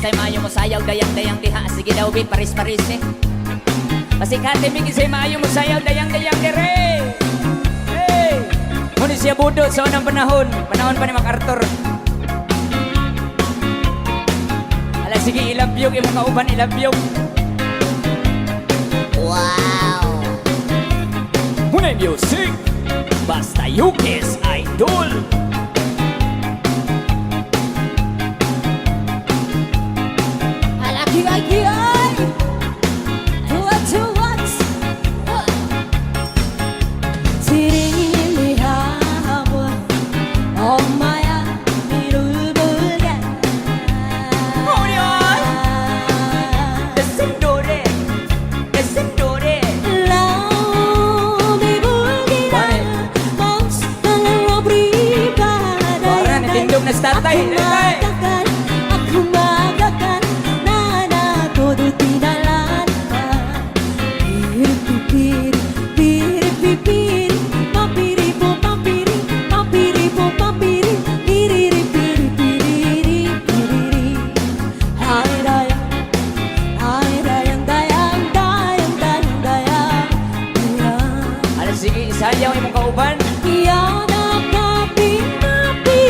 Kisay maayo mo sayaw, dayang-dayang diha. Sige daw, bit, paris-paris eh. Pasikate mi kisay maayo mo sayaw, dayang-dayang dire. Hey! Muna siya budot sa unang panahon. Panahon pa ni MacArthur. Ala, sige, ilabyog. Yung mga uban, ilabyog. Wow! Hunay music! Basta Yukis Idol! Alaki ay tuwat 지리리 하고 엄마야 이를 불게 Descendore! Descendore! 라움이 불기라 멍청한 브리가다 Para natindog na sa tatay! Tatay! Aku magakan nana todo tinalan piri piri piri papiri po papiri papiri po papiri piri piri piri piri ay dayang Ala, sige, isayaw yung mga kauban. Yana kapi-napi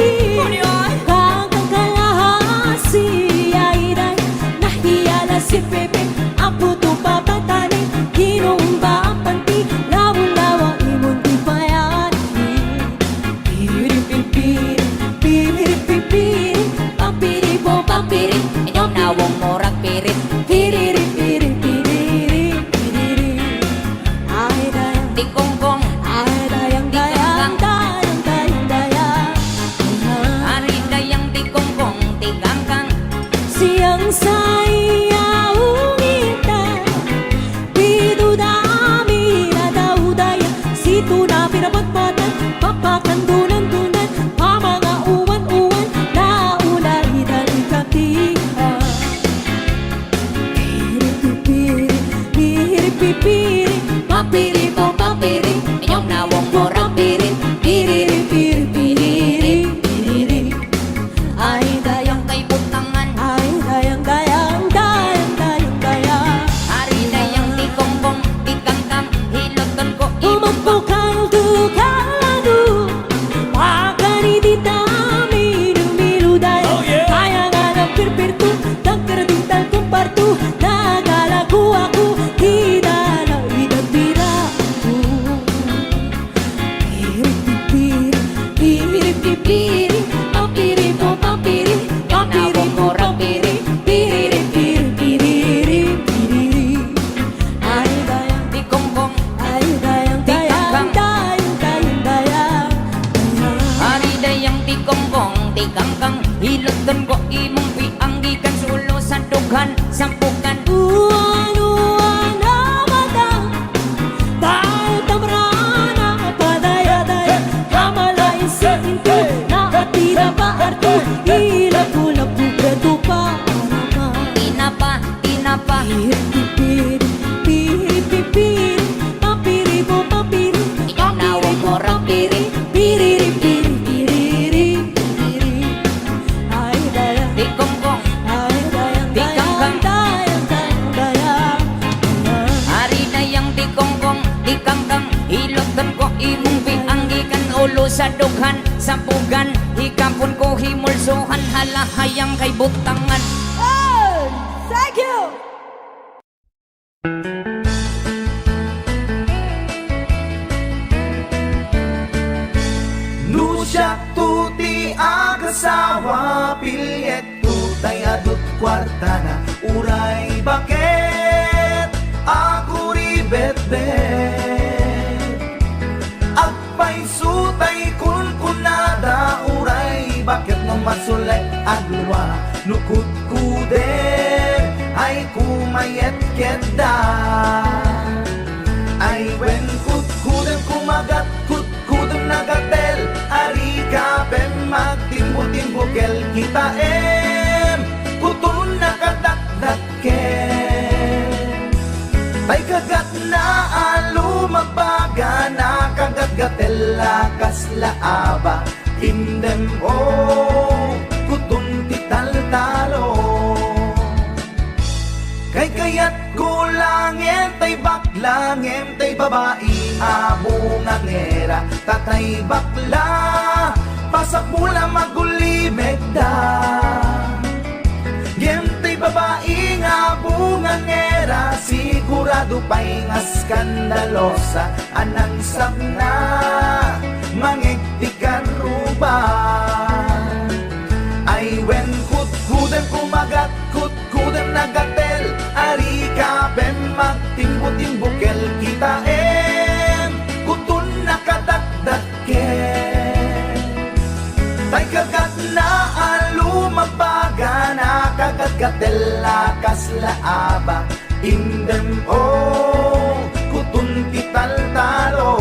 Kakakalahasi Airay Nahiyala si Pepe Apo to papatani Kinumba ang panti Lawa-lawa imong di payani Piri-piri Piri-piri Papiri po papiri Inyong nawong morag pirit. Piri-piri Piri-piri Ay dayang Di kongkong, Ay dayang dayang dayang dayang dayang ari dayang di kongkong, di kangkang. Siyang sayaw ngita Pido dami na daw daya Sito na pinabatbatan Papakandunan-dunan Pamanga uwan-uwan Naulay dali katihan Piri-piri Papiri po papiri Inyong nawong morag pirit. Piri-piri Ay dayang Kay butangan, Ay dayang dayang dayang dayang dayang ari dayang di kongkong, di kangkang. Hiloton ko Umagpukang tukalado Wakani di tami Dumilu dayang Kaya nga ng pirpirtu Tagkaradintal kong partu Nagalaku ako Di dala idagdira Piri-piri Papiri po papiri Papiri po papiri Piri-piri Ay dayang di kongkong, Ay dayang dayang dayang dayang dayang ari dayang di kongkong, di kangkang. Hiloton ko imong pianggikan sulo sa dughan, sampukan. Uwan-uwan na matang Dahil tamrana Padaya-daya Kamalain sa pinto Nakatira pa arto Hilap-hulap Bukredo pa Tinapa, tinapa. Piri-piri Papiri po papiri Inyong nawong morag pirit. Piri-piri Ay dayang Di kongkong, Ay dayang Di kangkang. dayang dayang dayang ari dayang di kongkong, di kangkang. Hiloton ko imong pianggikan ulo sa dughan, sampugan. Hikapon ko himulsuhan, halahayang kay butangan. Thank you! Nusyak tuti agasawa Pilyet tutay adut kwarta na Uray bakit ako ribet-bet Agpay sutay kunkunada Uray bakit no masulay agluwa Nukut kuder ay kumayet keda Ay wen kut kudem kumagat kut kudem nagatel Ari kapem magtimbo-timbokel kita Kutun nakadakdakel Ay kagat na alumabaga na kagat-gatel lakas laaba Indem o kutun tital-talo langem tay babae abungangera tatay bakla pasak mula magulimeg da Gentay babae nga bungangera sigurado pa'y nga skandalosa anang sabna mangektikan ruba ay when kudkudan kumagat kudkudan nagatel ari ka ben magtimbo-timbukel kita kutun nakadakdaken tay kagat na alumabaga nakagagatel lakas laaba indem kutun kital talo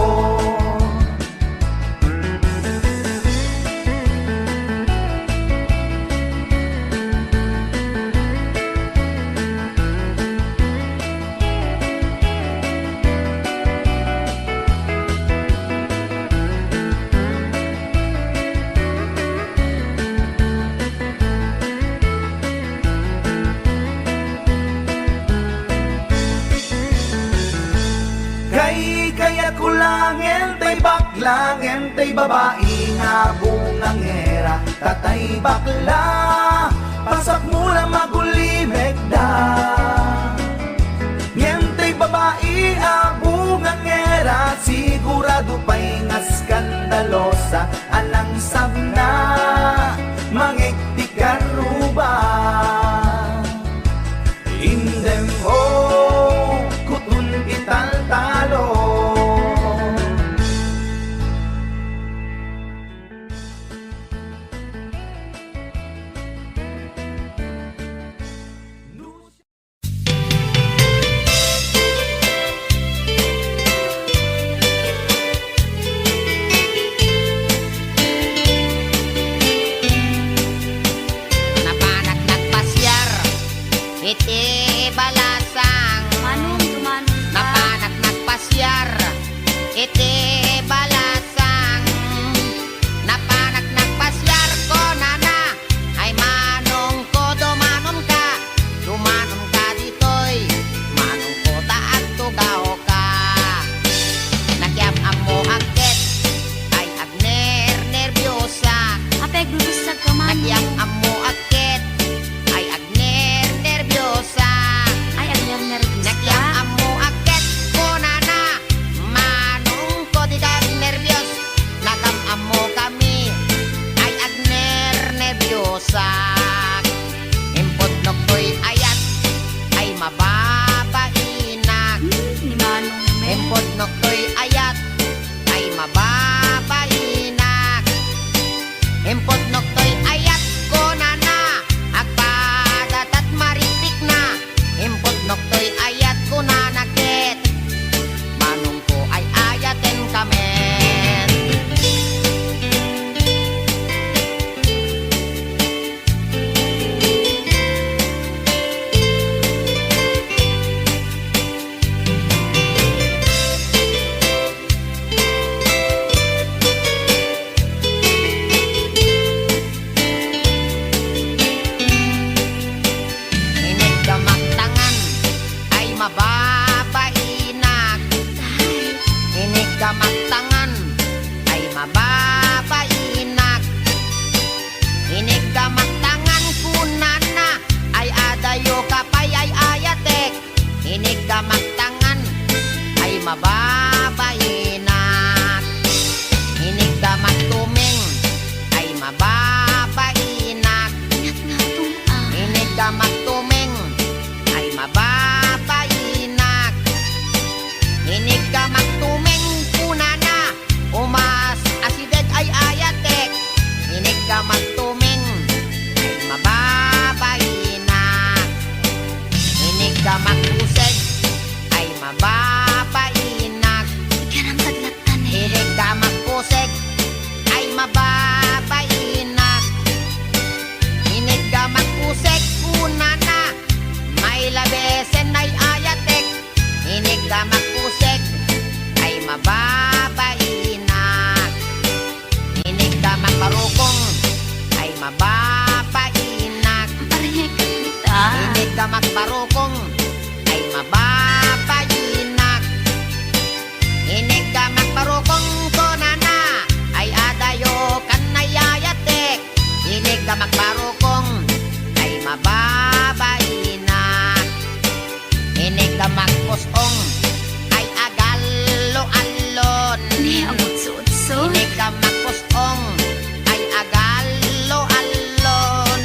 Kaya kulangin tay baklangin tay babae nga bungangera tatay bakla pasak mula magulimeg da Ngentay babae abungangera sigurado pa'y nga skandalosa anang sabna mangektikan ruba indem kutun ital talo Napanak nagpasyar, iti balasang. Napanak nagpasyar, iti balasang. Napanak nagpasyar ko nana, ay manong ko dumanon ka ditoy, manong ko taat tugaw ka. Nagyam amo agket, ay agner nervyosa. Nagyam amo agket, ay agner nervyosa. Nagyam amo agket ko nana, manong ko di kag nervyos. Nagam amo kami, ay agner nervyosa. Impod nok ko'y ayat, ay mababainak. Impod nok ko'y ayat, ay mababainak. Impod nok ko'y ayat ko nana, agpadat at maripik na. Impod nok ko'y ayat ko nanakit, manong ko ay ayaten kamen. Inig gamaktangan ay mababainak. Inig gamaktangan ay mababainak. Inig gamaktangan kunana ay adayo kapay ay ayatek. Inig gamaktangan ay mababainak. Inig gamaktuming ay mababainak. Inig gamaktuming ay mababainak. Inig gamaktuming kunana umas asideg ay ayatek. Inig gamaktuming ay mababainak. Inig gamaktuseg ay mababainak. Inig gamaktuseg ay mababainak. Inig gamaktuseg kunana may labesen ay ayatek. Inig gamaktuseg ay mababainak. Inig gamakbarukong ay mababainak. Inig gamakbarukong ay mababainak. ka magbarukong ay mababay na. Inig ka magpusong ay agalo-alon. Inig ka magpusong ay agalo-alon.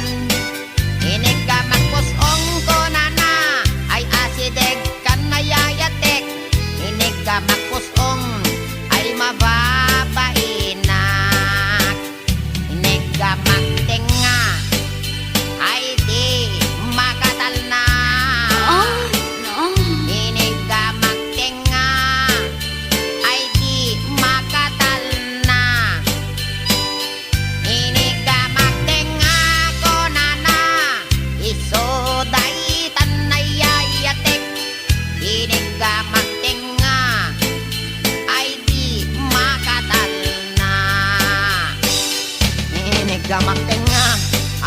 Inig ka magpusong ko na ay asideg kan nayayatek. Inig ka magpusong ay mababay na. Inig ka magtenga ay di makatal na. Inig ka magtenga ay di makatal na. Inig ka magtenga ko na isoday tanayayatek. Inig ka magtenga ay di makatal na. Inig ka magtenga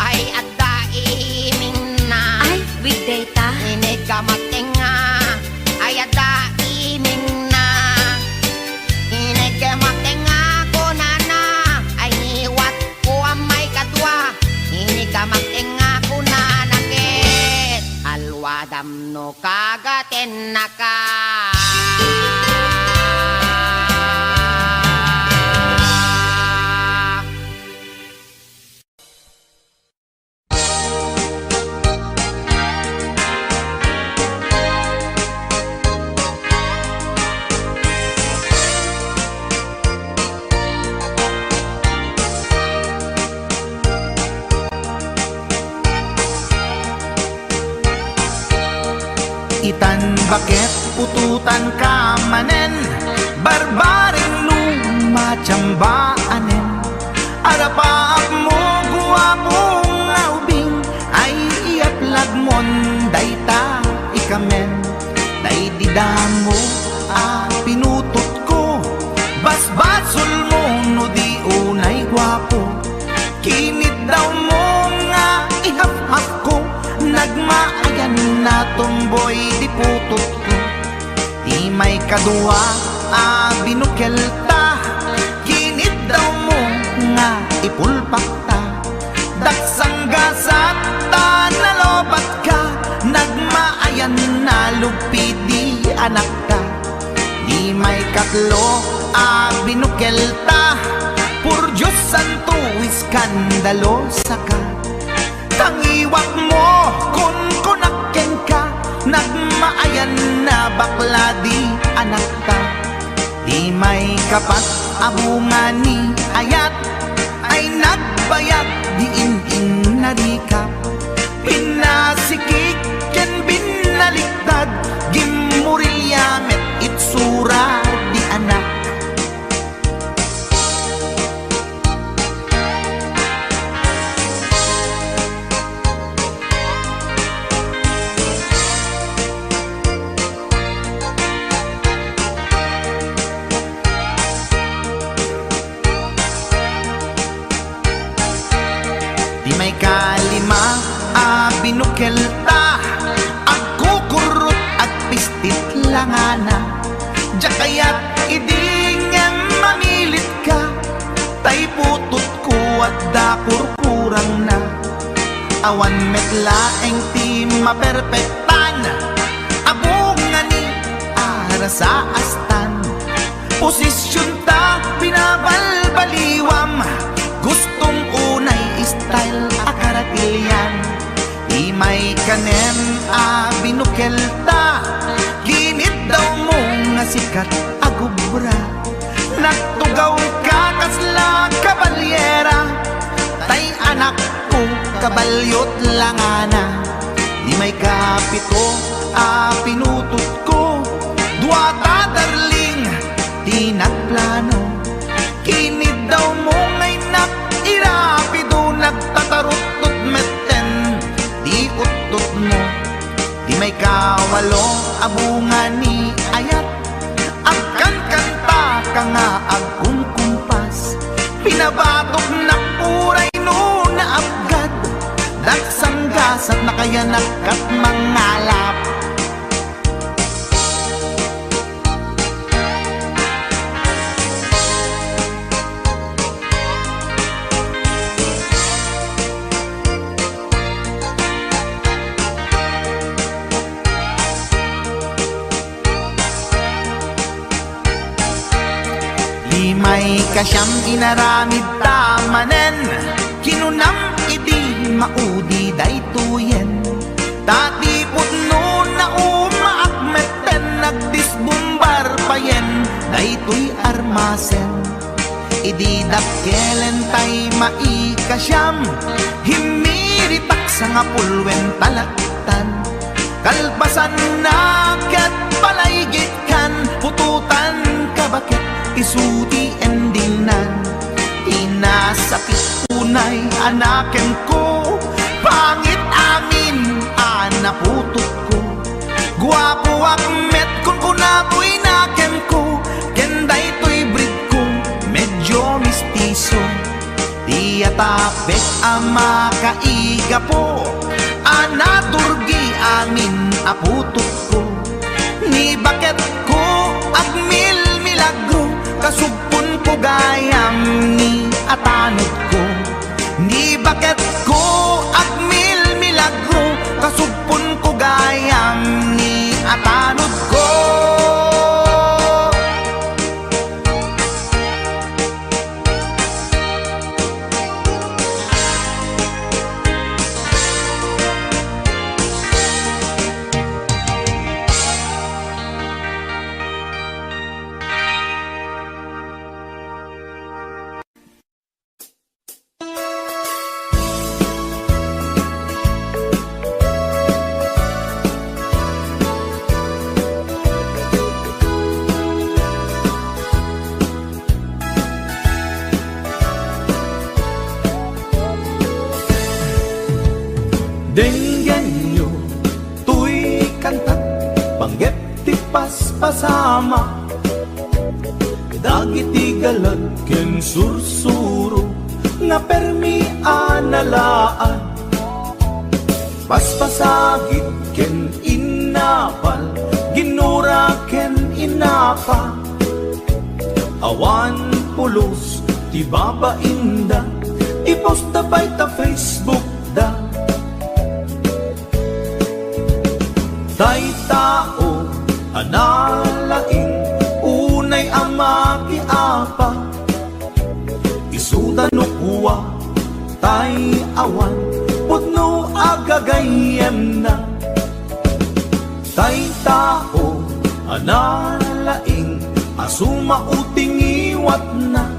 ay addaiming na. Ay, weekday ta. Inig ka magtenga ay addaiming na. Inig ka magtenga ko na ay niwat ko ang may katwa. Inig ka magtenga ko na nakit alwadam no kagaten na ka. Itan bakit pututan ka manen, barbaring lumachambaanen. Arapaap mo guwapong aubing, ay iaplag mon dayta ikamen. Day didamo pinutot ko, basbasul mo no di unay guwapo. Kinit daw mo nga ihap-hap ko, nagmaayan na tomboy di putot ko. Di may kadua binukelta, kinit daw mo nga ipulpak ta. Daksang gasat ta nalobat ka, nagmaayan na lupi di anak ka. Di may katlo binukelta, pur Diyos santo iskandalo saka. Tangiwak mo kun kunakken ka, nagmaayan na bakla di anak ka. Di may kapat abungani ayat, ay nagbayag di narikap. Pinasikik ken binaliktad, gimurilyamet itsura di anak. May kalima binukelta, agkukurot at pistit langana. Diya kaya't idingin mamilit ka, tay putot ko at dakurkurang na. Awan metlaeng ti maperpektan, abungani ara sa astan. Posisyon ta binabalbaliwam, gustong unay style akaratilyan. Di may kanen binukelta, ginit daw mo nga sikat agubra. Nagtugaw ka kasla kabalyera, tay anak ko kabalyot langana. Di may kapito pinutot ko, duwata darling di nagplano. Kinid daw mo ngay irapido, nagtatarot-tot meten di utot mo. Di may kawalo abungani ayat, agkan kanta ka nga agkumkumpas. Pinabatok na puray no na abgad, daksang gasat na kaya nagkat mangalap. kasyam inaramid tamanen, kinunam iti maudi daytoyen. Tati putno na umaakmeten, nagdisbumbar payen, daytoy armasen. Idi dakkelen tay maikasyam, himiritak sa nga pulwen talaktan. Kalpasan na ket palaygit kan, pututan kabakit isuti endingnan. Inasakit unay anaken ko, pangit amin anaputot ko. Guwapo akmet kung kunapoy naken ko, kenday to'y breed ko medyo mistiso. Di atapek ama kaiga po, anaturgi amin aputot ko. Ni baket ko agmil milagro, kasugpon ko gayam ni atanod ko. Ni baket ko agmil milagro, kasugpon ko gayam ni atanod ko. Denggan nyo, tuy kantat, panggep ti paspasama. Dagiti galad ken sursuro, nga permi analaan. Paspasagit ken inapal, ginura ken inapa. Awan pulos, ti babainda, iposta by ta Facebook da. Tay tao analaing, unay ama kiapa. Isuda no kuwa, tay awan, putno agagayem na. Tay tao analaing, asuma uting iwat na.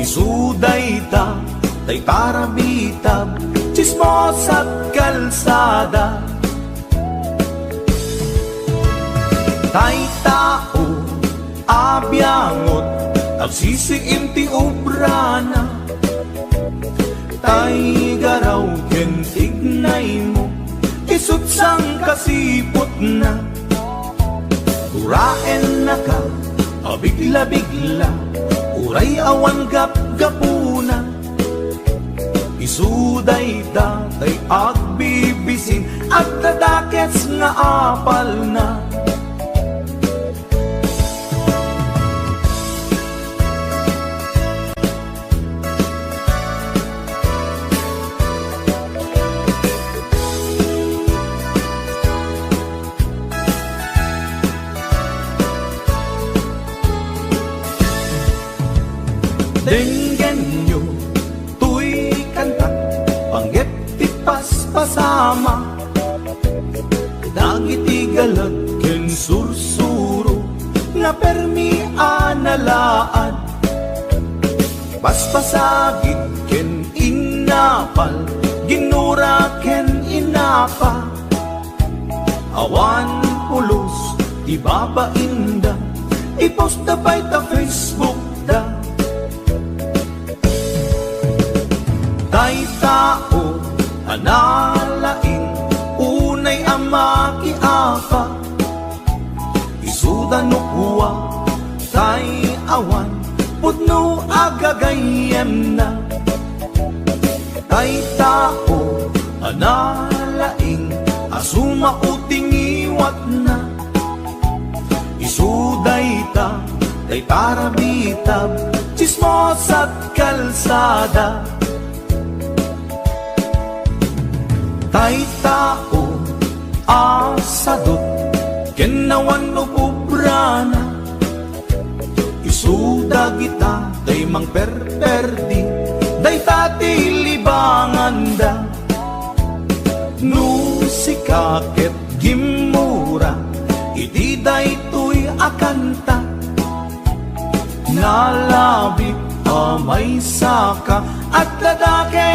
Isuday ta, tay tarabitab, chismos at kalsada. Tay tao, abyangot, agsisiim ti obrana. Tay garaw ken ignay mo, isutsang kasipot na. Uraen na ka, abigla-bigla, uray awan gap-gapuna. Isuday datay agbibisin, at tadakets nga apal na. Denggan nyo, tuy kantat, panggep ti paspasama. Dagiti galad ken sursuro, nga permi analaan. Paspasagit ken inapal, ginura ken inapa. Awan pulos, ti babainda, iposta by ta Facebook da. Tay tao analaing, unay ama kiapa. Isuda no kuwa, tay awan, putno agagayem na. Tay tao analaing, asuma uting iwat na. Isuday ta, tay tarabitab, chismos at kalsada. Tay tao, asadot, kenawan no pubrana. isuda kita, day mang perperdi, day tati libanganda. No sikakit gimura, iti day tuy akanta. Nalabit amay saka at ladakes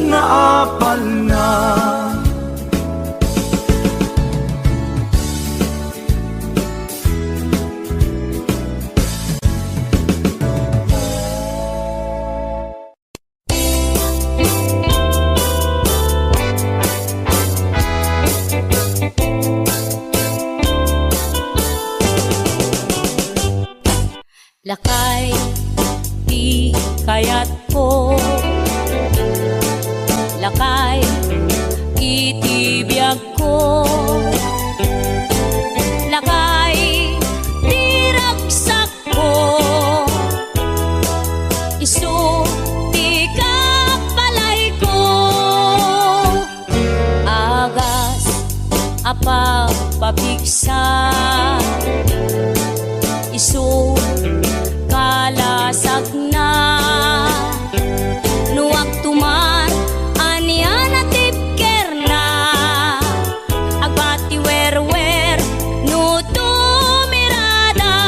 nga apal na. Lakay, di kayat ko. Lakay, itibiyag ko. Lakay, di ragsak ko. Isu, di kapalay ko. Agas, apa pabigsa. Isu, kalasag na. Nuwag tuman anian at tipker na. Agbati wer-wer no tumirada.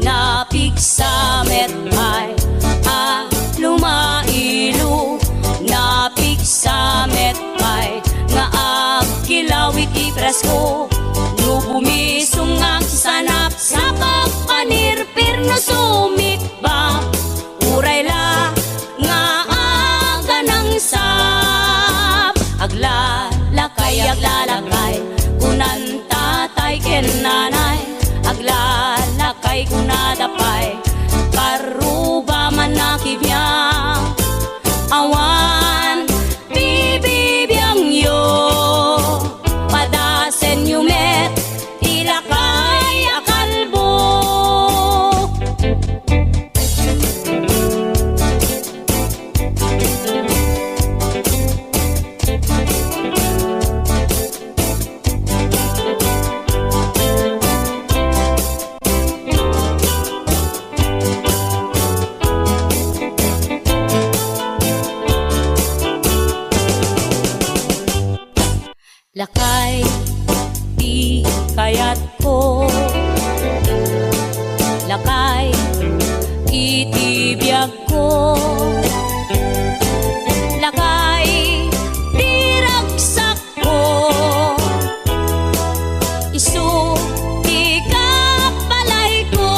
Napigsa metay lumailu. Napigsa metay nga agkilawit ipresko. No bumisong ang sanap sa pagpanirpir na sumikba. Uray la nga aga ng sap. Aglalakay kunan tatay ken nanay. Aglalakay kunadapay karuba man nakibiyang. Awan bibibiyang yo padasen yumet ilakay akalbo. Lakay, di kayat ko. Lakay, itibiyag ko. Lakay, di ragsak ko. Isu, di kapalay ko.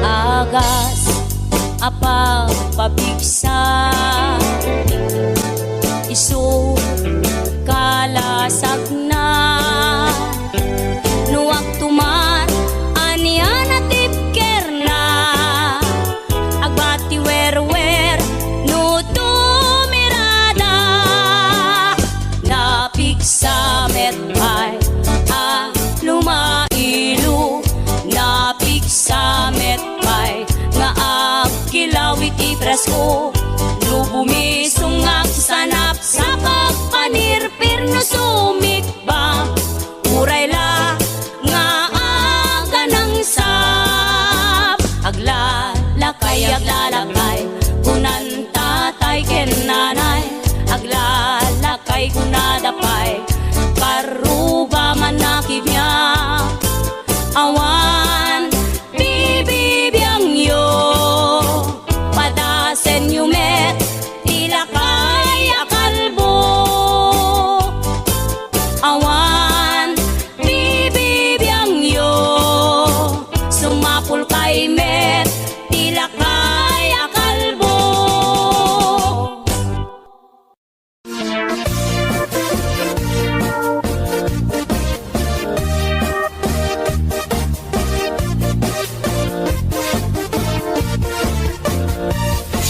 Agas, apa pabigsa. Isu, kalasag na. Nuwag tuman anian at tipker na. Agbati wer-wer no tumirada. Napigsa metay lumailu. Napigsa metay nga agkilawit ipresko. No bumisong ang sanap sa pagpanirpir na sumikba. Uray la nga aga ng sap. Aglalakay kunan tatay ken nanay. Aglalakay kunadapay karuba man nakibiyang. Awan bibibiyang yo padasen yumet ilakay akalbo. Awan bibibiyang yo sumapul kay met ilakay akalbo.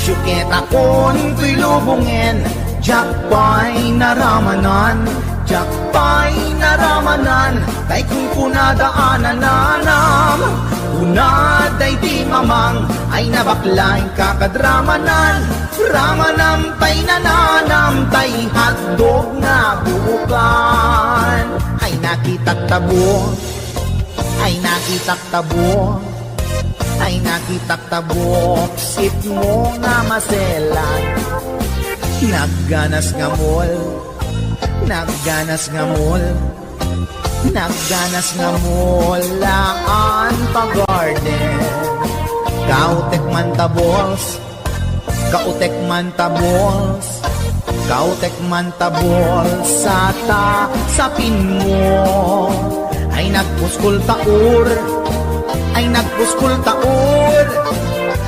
Syukit akon tuy lubungin, jakpay naramanan, jakpay naramanan, tay kung kunadaanan nanam. Unaday di mamang, ay nabaklain kakadramanan, ramanam tay nananam, tay hotdog na bukan, ay nakita tabo. ay nakitak tabo, ay nakitak tabo, sit mo nga maselan. Nagganas nga mol, nagganas nga mol, nagganas nga mol, laan pa-garden. Kautek man tabols, kautek man tabols, kautek man tabols, sapin mo. Ay nagpuskul taur, ay nagpuskul taur,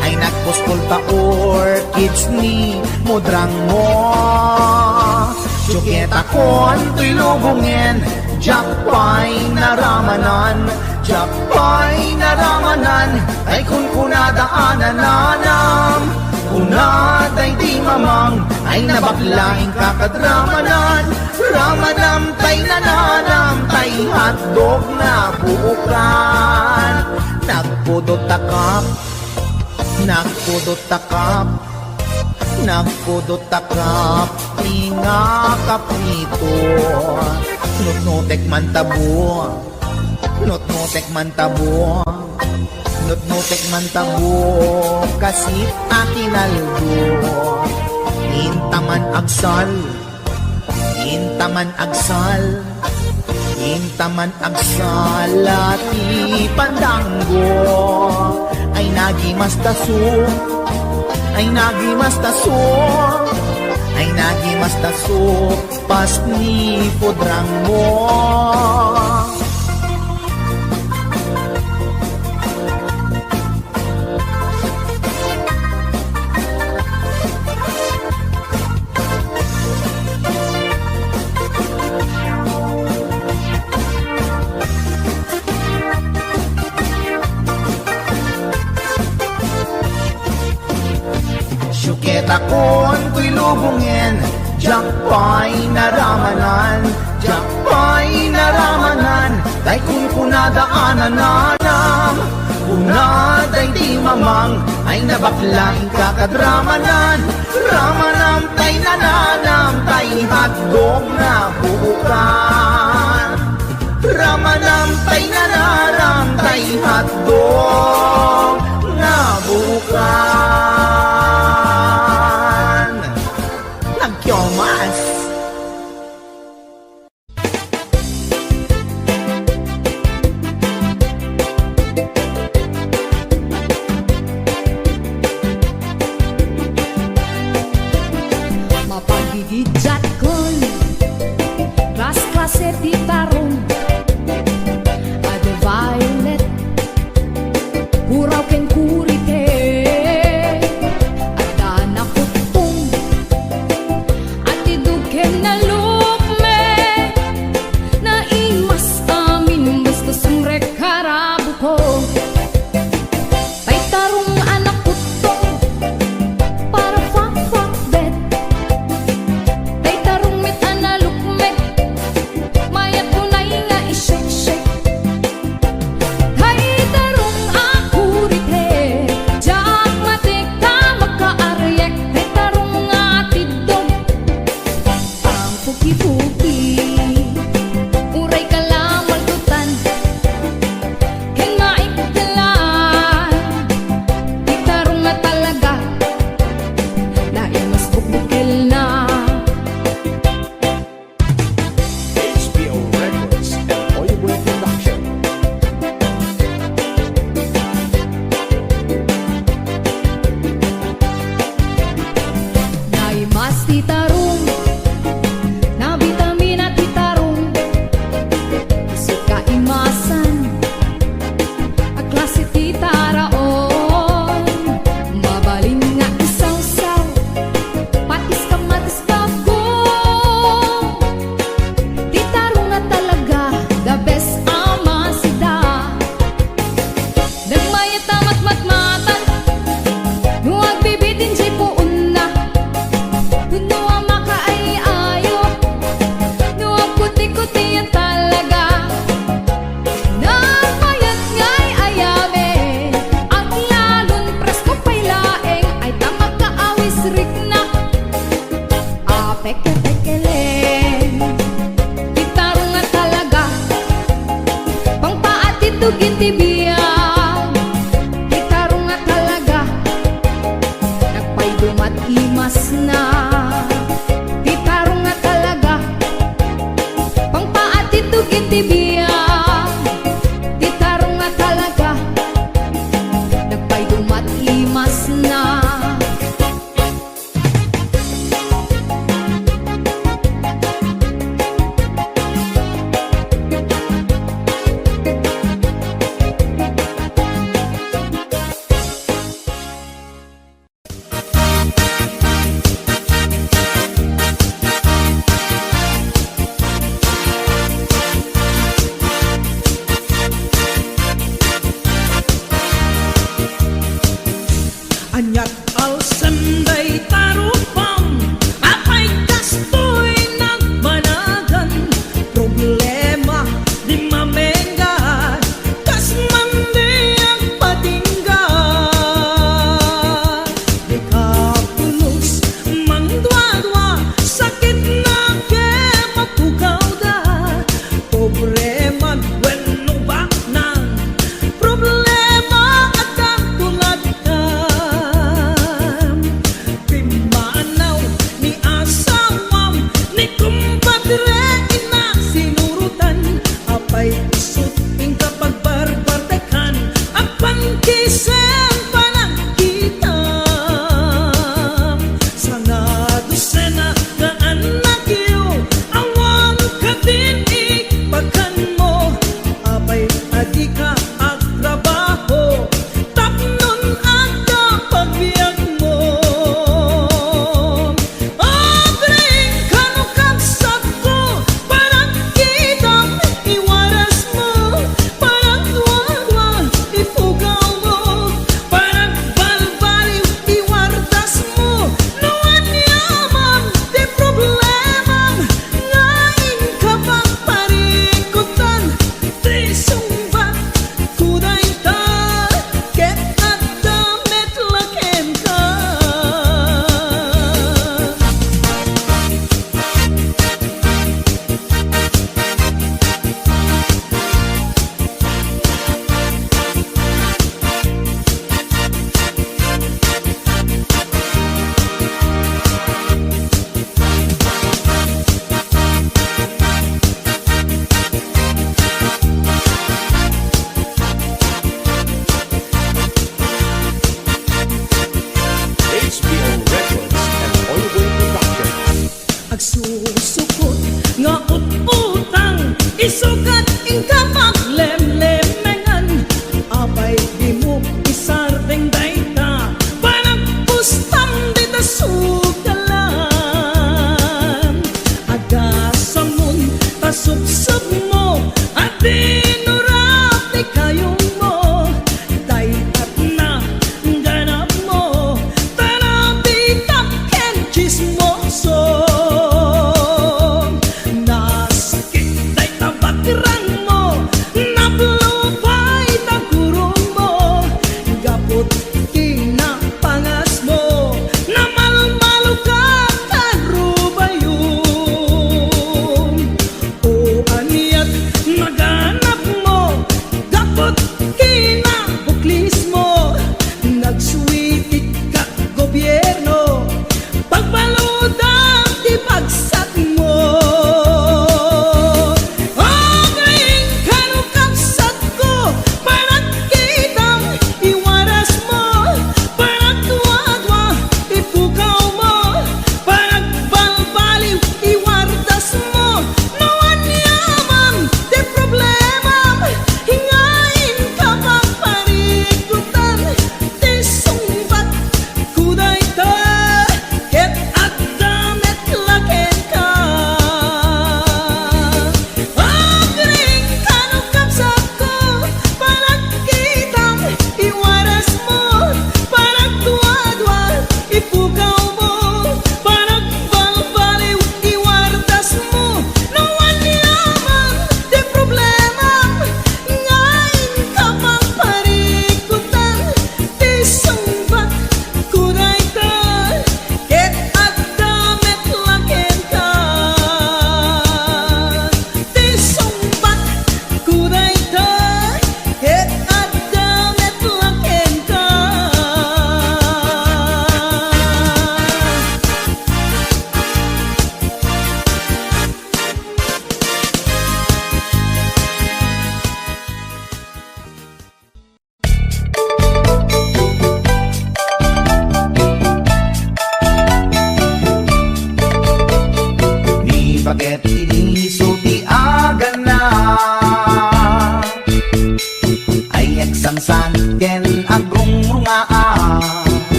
ay nagpuskul taur, kids ni mudrang mo. Tsukyeta kon tuy lubungin, jakpay naramanan, jakpay naramanan, ay kun kunadaanan nanam, kunaday di mamang, ay nabaklaing kakadramanan, ramanam tay nananam, tay hotdog na buukan. Nagpudot takap, nagpudot takap, nagpudot takap, tinga kaprito. Nutnutek man tabo, nutnutek man tabo, nutnutek man tabo, kasit akinaldo. Intaman agsal, intaman agsal, intaman agsal, ati pandanggo. Ay nagimastaso, ay nagimastaso, ay nagimastaso, pas ni pudrang mo. Syuketa kon tuy lubungin, jakpay naramanan, jakpay naramanan, tay kun kunadaanan nanam, kunaday di mamang, ay nabaklaing kakadramanan, ramanam tay nananam, tay hotdog na buukan. Ramanam tay nananam, tay hotdog na buukan. Nagkyomas. Mapagigidjat kon, klas-klase ti tarong, ada violet, huraw ken kurite, ada nakutong, at iduken na lukme, na imas amin basta sumrek harabu ko. Tay tarong anak kutong, para fak-fak bet, tay tarong mit analukmek, mayat unay nga ishek-shek. Tay tarong akurite, jak matik ka magkaaryek, tay tarong nga tidog, ang puki-puki, uray ka lamal tutan, ken maikdalan, tay tarong nga talaga, na imas bukbukel na. HBO Records and Oyeboy Production. Naimas ti tarong, na vitamina ti tarong, suka imasan, a klase ti taraon, mabalin nga isaw-saw, patis kamatis bagong, ti tarong nga talaga, the best amasida. Nagmayat tamat matmatan, nuwag bibitin siya puun na, kuno ang dumat imas na. Di tarong nga talaga, pangpaati tugit tibiyang. Di tarong nga talaga, nagpay dumat imas na.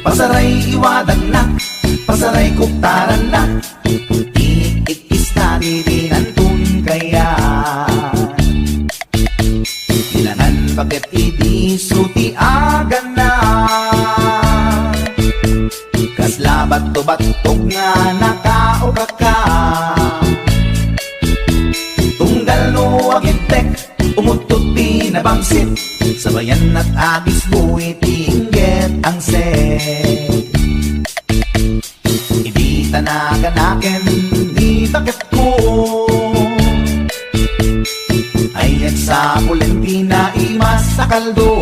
Pasaray iwadan na, pasaray kuktaran na, iikis na dirinantun kaya. Ilanan bakit idi sutiagan na, kaslabat to batog nga nakaukaka. Tunggal no agintek, umutot pinabangsit, sabayan at agis buwi tingget ang set. Hindi tanaganaken, di takip ko, ayat sa Valentina imas sa kaldo.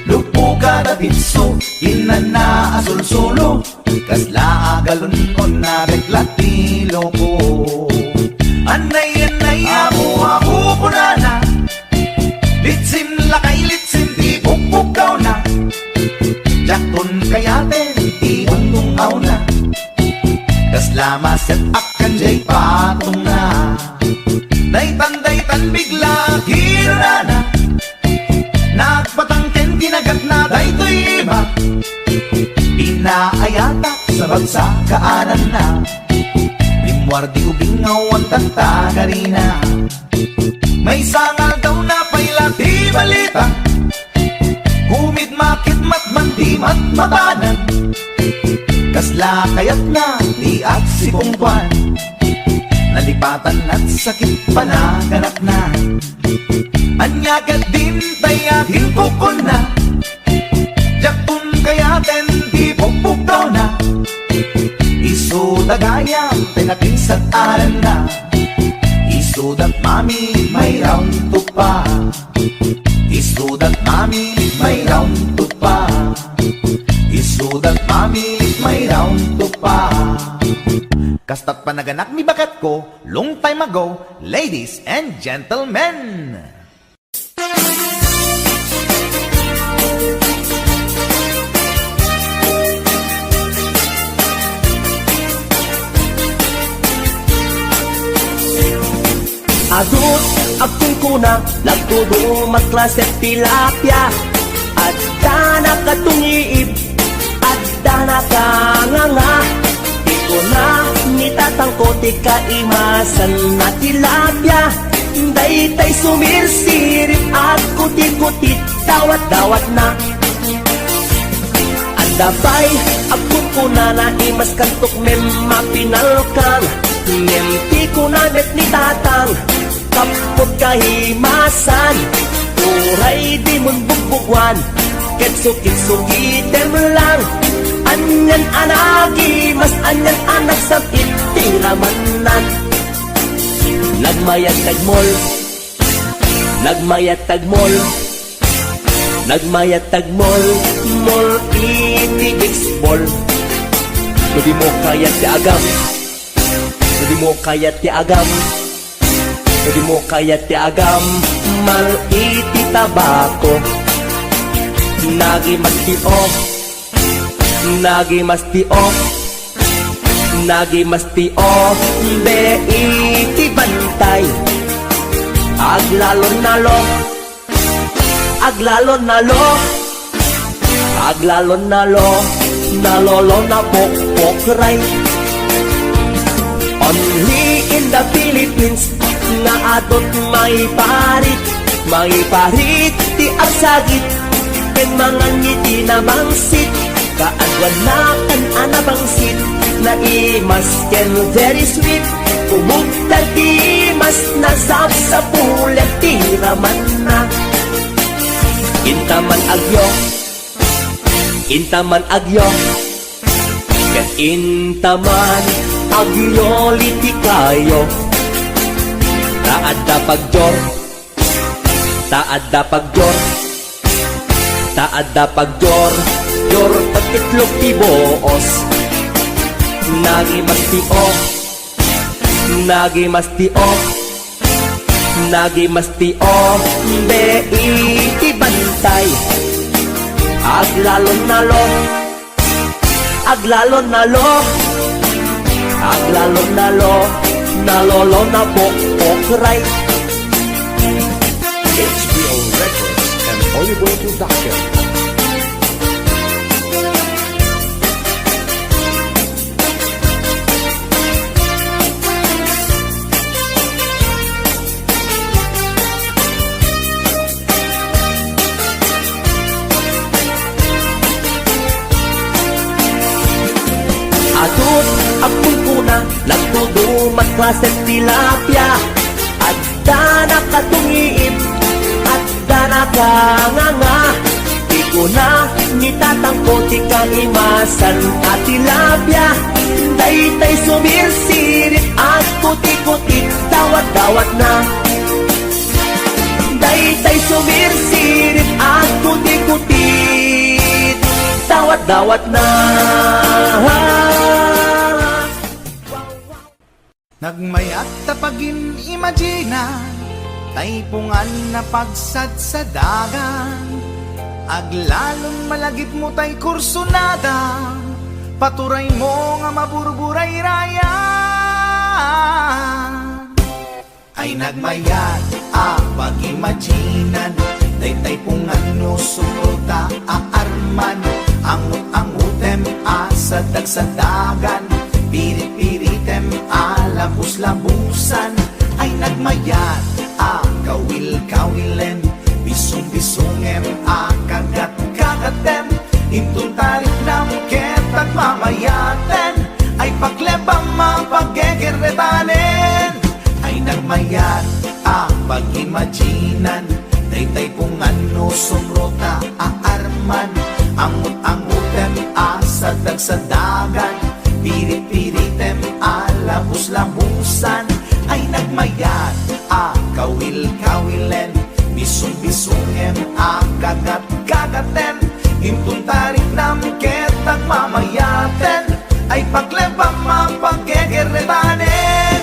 Lupo ka na pinso, inan na asul-sulo, kasla agalon on na reklatilo ko. Anay, ako punana, litsim lakay, litsim di pukpukaw na, jakton kayaten, di untong aw na, kasla maset akan jay patong na. Daytan bigla hirana, nagpatangken kinagat na daytoy iba, inaayata sa bagsakaanan na, limwardi ubingaw ang tantagarina. May sangal daw na payla di balita, humid makit matman di matmatanan, kasla kayat na di at si Pungkwan, nalipatan at sakit panaganap na. Anyagat din tayakin kukon na, jakton kayaten di pukpukaw na, iso dagayang tinakinsat aran na, iso dat mami may round to pa, iso dat mami may round to pa, iso dat mami may round to pa. Kastat panaganak mi bakat ko long time ago, ladies and gentlemen. Adut akong kuna, nagtudo magklase tilapia, at dana katungiib, at dana kanganga. Di ko na nitatangkot ikaimasan na tilapia, daytay sumirsirip at kuti-kutit, dawat-dawat na. At dabay akong kuna na imas kantok mapinalkan, nemti ko na net ni tatang, kapot kahimasan, uray di mon bugbugwan, ketso-ketso item lang, anyan anagi, mas anyan anak sa itiramanan. Nagmayat tagmol, nagmayat tagmol, nagmayat tagmol, mol iti baseball. Hindi mo kaya ti agam, hindi mo kaya ti agam, hindi mo kaya ti agam, mal iti tabako. Nagi mas ti off, nagi mas ti off, nagi mas ti off, be iti bantay. Aglalon nalo, aglalon nalo, aglalon nalo, nalolo na pokpokray. Only in the Philippines na adot may parit ti agsagit, ken mga ngiti na mangsit, kaadwan na kan anabangsit, na imas ken very sweet, umugta ti mas nasap sa pulet ti raman na. Intaman agyo, intaman agyo, ken intaman agyo liti kayo. Taadda pagjor, taadda pagjor, taadda pagjor, jor pagkitlog ti boos. Nagi mas ti o, nagi mas ti o, nagi mas ti o, be iti bantay. Aglalon nalo, aglalon nalo, aglalon nalo, nalolo na pokpokray. HBO Records and Oliver Production. Apun ko na nagtudumat klaset tilapia. At da nakatungiip, at da nakanganga. Di ko na nitatangko ti kangimasan at tilapia. Daytay sumirsirit at puti-puti, dawat-dawat na. Daytay sumirsirit at puti-puti, dawat-dawat na. Nagmayat tapagin imagina, taypungan na pagsad sa dagan. Aglalong malagip mo tay kursunada, paturay mo nga maburburay raya. Ay nagmayat pag-imaginan, daytay pungan no suruta aarman. Angut-angutem sa dagsadagan, pirit-piritem labus-labusan. Ay nagmayat kawil-kawilen, bisong-bisongem kagat-kagatem. Intun tarik nam ketag mamayaten, ay paglebang mapaggegeretanen. Ay nagmayat pag-imaginan, daytay pungan no sumrota aarman. Angut-angutem sa dagsadagan, pirit-piritem labus-labusan. Ay nagmayat kawil-kawilen, bisong-bisongem kagat-kagatem. Intun tarik nam ketag mamayaten, ay paglebang mapaggegeretanen.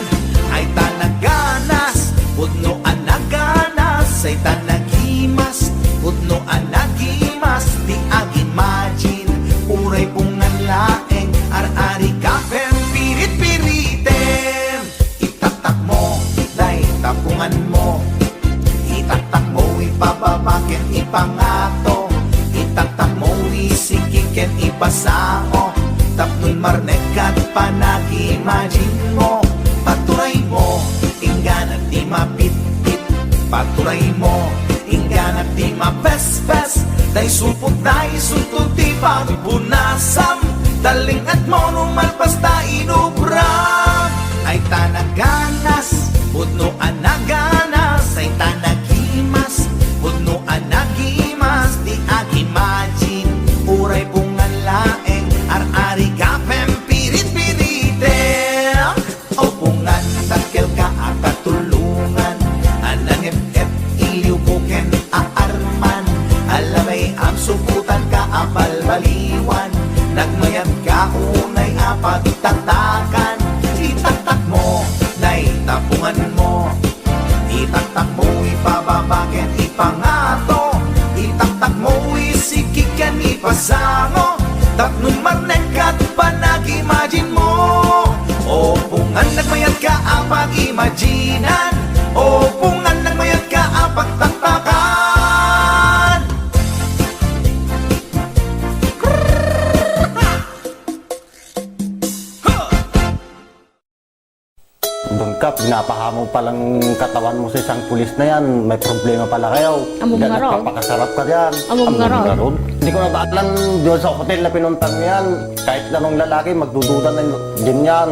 Ay tanaganas, pudno anaganas, ay tanagimas, pudno anagimas. Di agimagine, uray pungan laeng, ar-ari kapem, pirit-piritem. Itatak mo, day tapungan mo, itatak mo, ipababaken, ipangato. Itatak mo, isikiken, ipasao. Tapnoy marnekat, panag-imagine mo. Paturay mo, inggan at di mapit-pit. Paturay mo, inggan at di mapes-pes. Day supot, day suntod, di pagpunasam. Daling at mo, numalpas ta inubram. Ay tanaganas, pudno anaganas. Ay tanagimas, pudno anagimas. Di agimagine, uray pungan laeng, ar-ari kapem, pirit-piritem. O pungan takkel ka at katulungan, anang ep-ep iliw buken aarman. Alamay ang suputan ka apal-baliwan, nagmayat ka unay apag-tatakan. Itaktak mo, nay tapungan mo, itaktak mo, ipababaken, ipangato. Itaktak mo, isikikan, ipasango. Tapnon marnekat, panag-imagine mo. O pungan nagmayat ka apag-imaginan, o pungan nagmayat ka apag-taktakan. Doon ka, pinapahamo palang katawan mo sa isang pulis na yan. May problema pala kayo. Among nga raw. Papakasarap ka dyan. Among nga raw. ron. Hindi ko nabaalan doon sa hotel na pinuntan mo yan. Kahit anong lalaki, magdududa na din yan.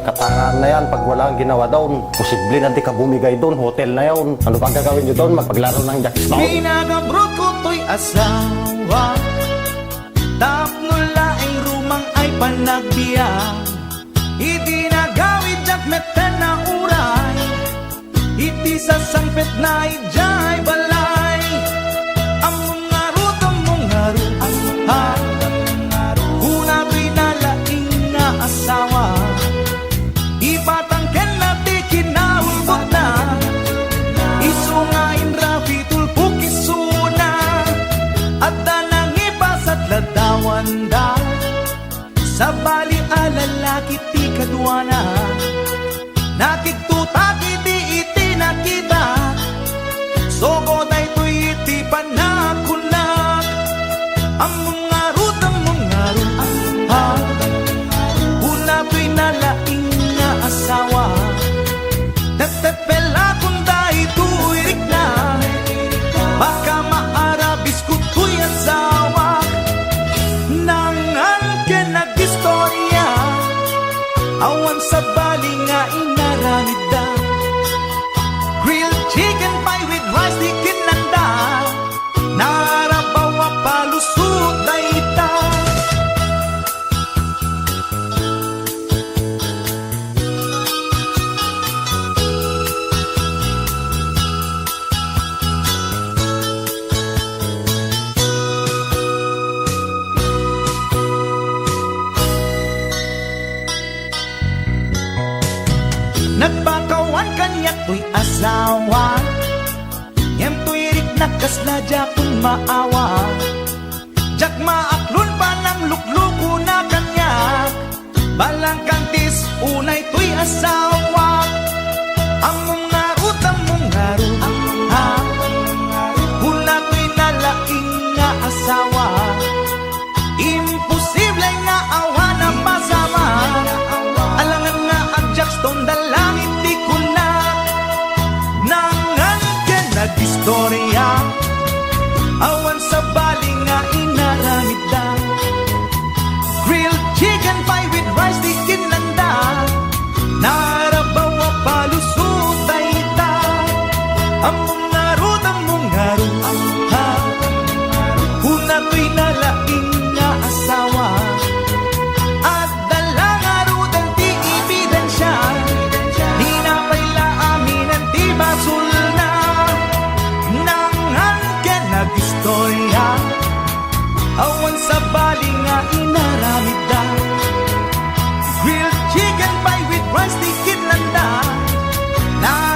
Katangaan na yan, pag wala kang ginawa doon, posible na di ka bumigay doon, hotel na yun. Ano pang gagawin nyo doon? Magpaglaro ng jackstone? Pinagabrot ko to'y asawa, tapnula ang rumang ay panagbiya. Iti nagawid jak meten na uray, iti sa sangpet na ijay balay. Among ngarut, kuna to'y nalaing nga asawa. Ipatangken na ti kinahulgot na, isungain rapi tulpuk isuna. At danang ipasat ladawan da, sa bali alalaki ti kadwana. Nakiktutak iti nakita, sogo day to'y iti panakunak. Among ngarut, una to'y nalaing nga asawa. Nagtepela kung dahi tuwirik na, baka maarabis ko to'y asawa. Nangan ka nag-istorya, sa bali nga inaramid da. Grilled chicken pie with rice di kinanda, narabawa palusot na ita. Nagpakawan kanya to'y asawa, yan to'y rik nakasla jakun maawa. Jak maaklon pa ng lukluko na kanya, balang kantis unay to'y asawa. Among ngarut, ha, hula to'y nalaking nga asawa. Imposible nga awa na masama, alangan nga ang Jackstone dalangit di ko na. Nangan ka nag-istorya, awan sa bali nga inaramid da. Grilled chicken pie with rice di kinanda, narabawa palusot ay ita. Among ngarut, ha, huna to'y nalaing nga asawa. At dalang arudan ti ebidensya, di na paila amin ang ti basul na. Nangan ka nag-istorya, awan sa bali nga inaramid da. Grilled chicken pie with rice di kinanda,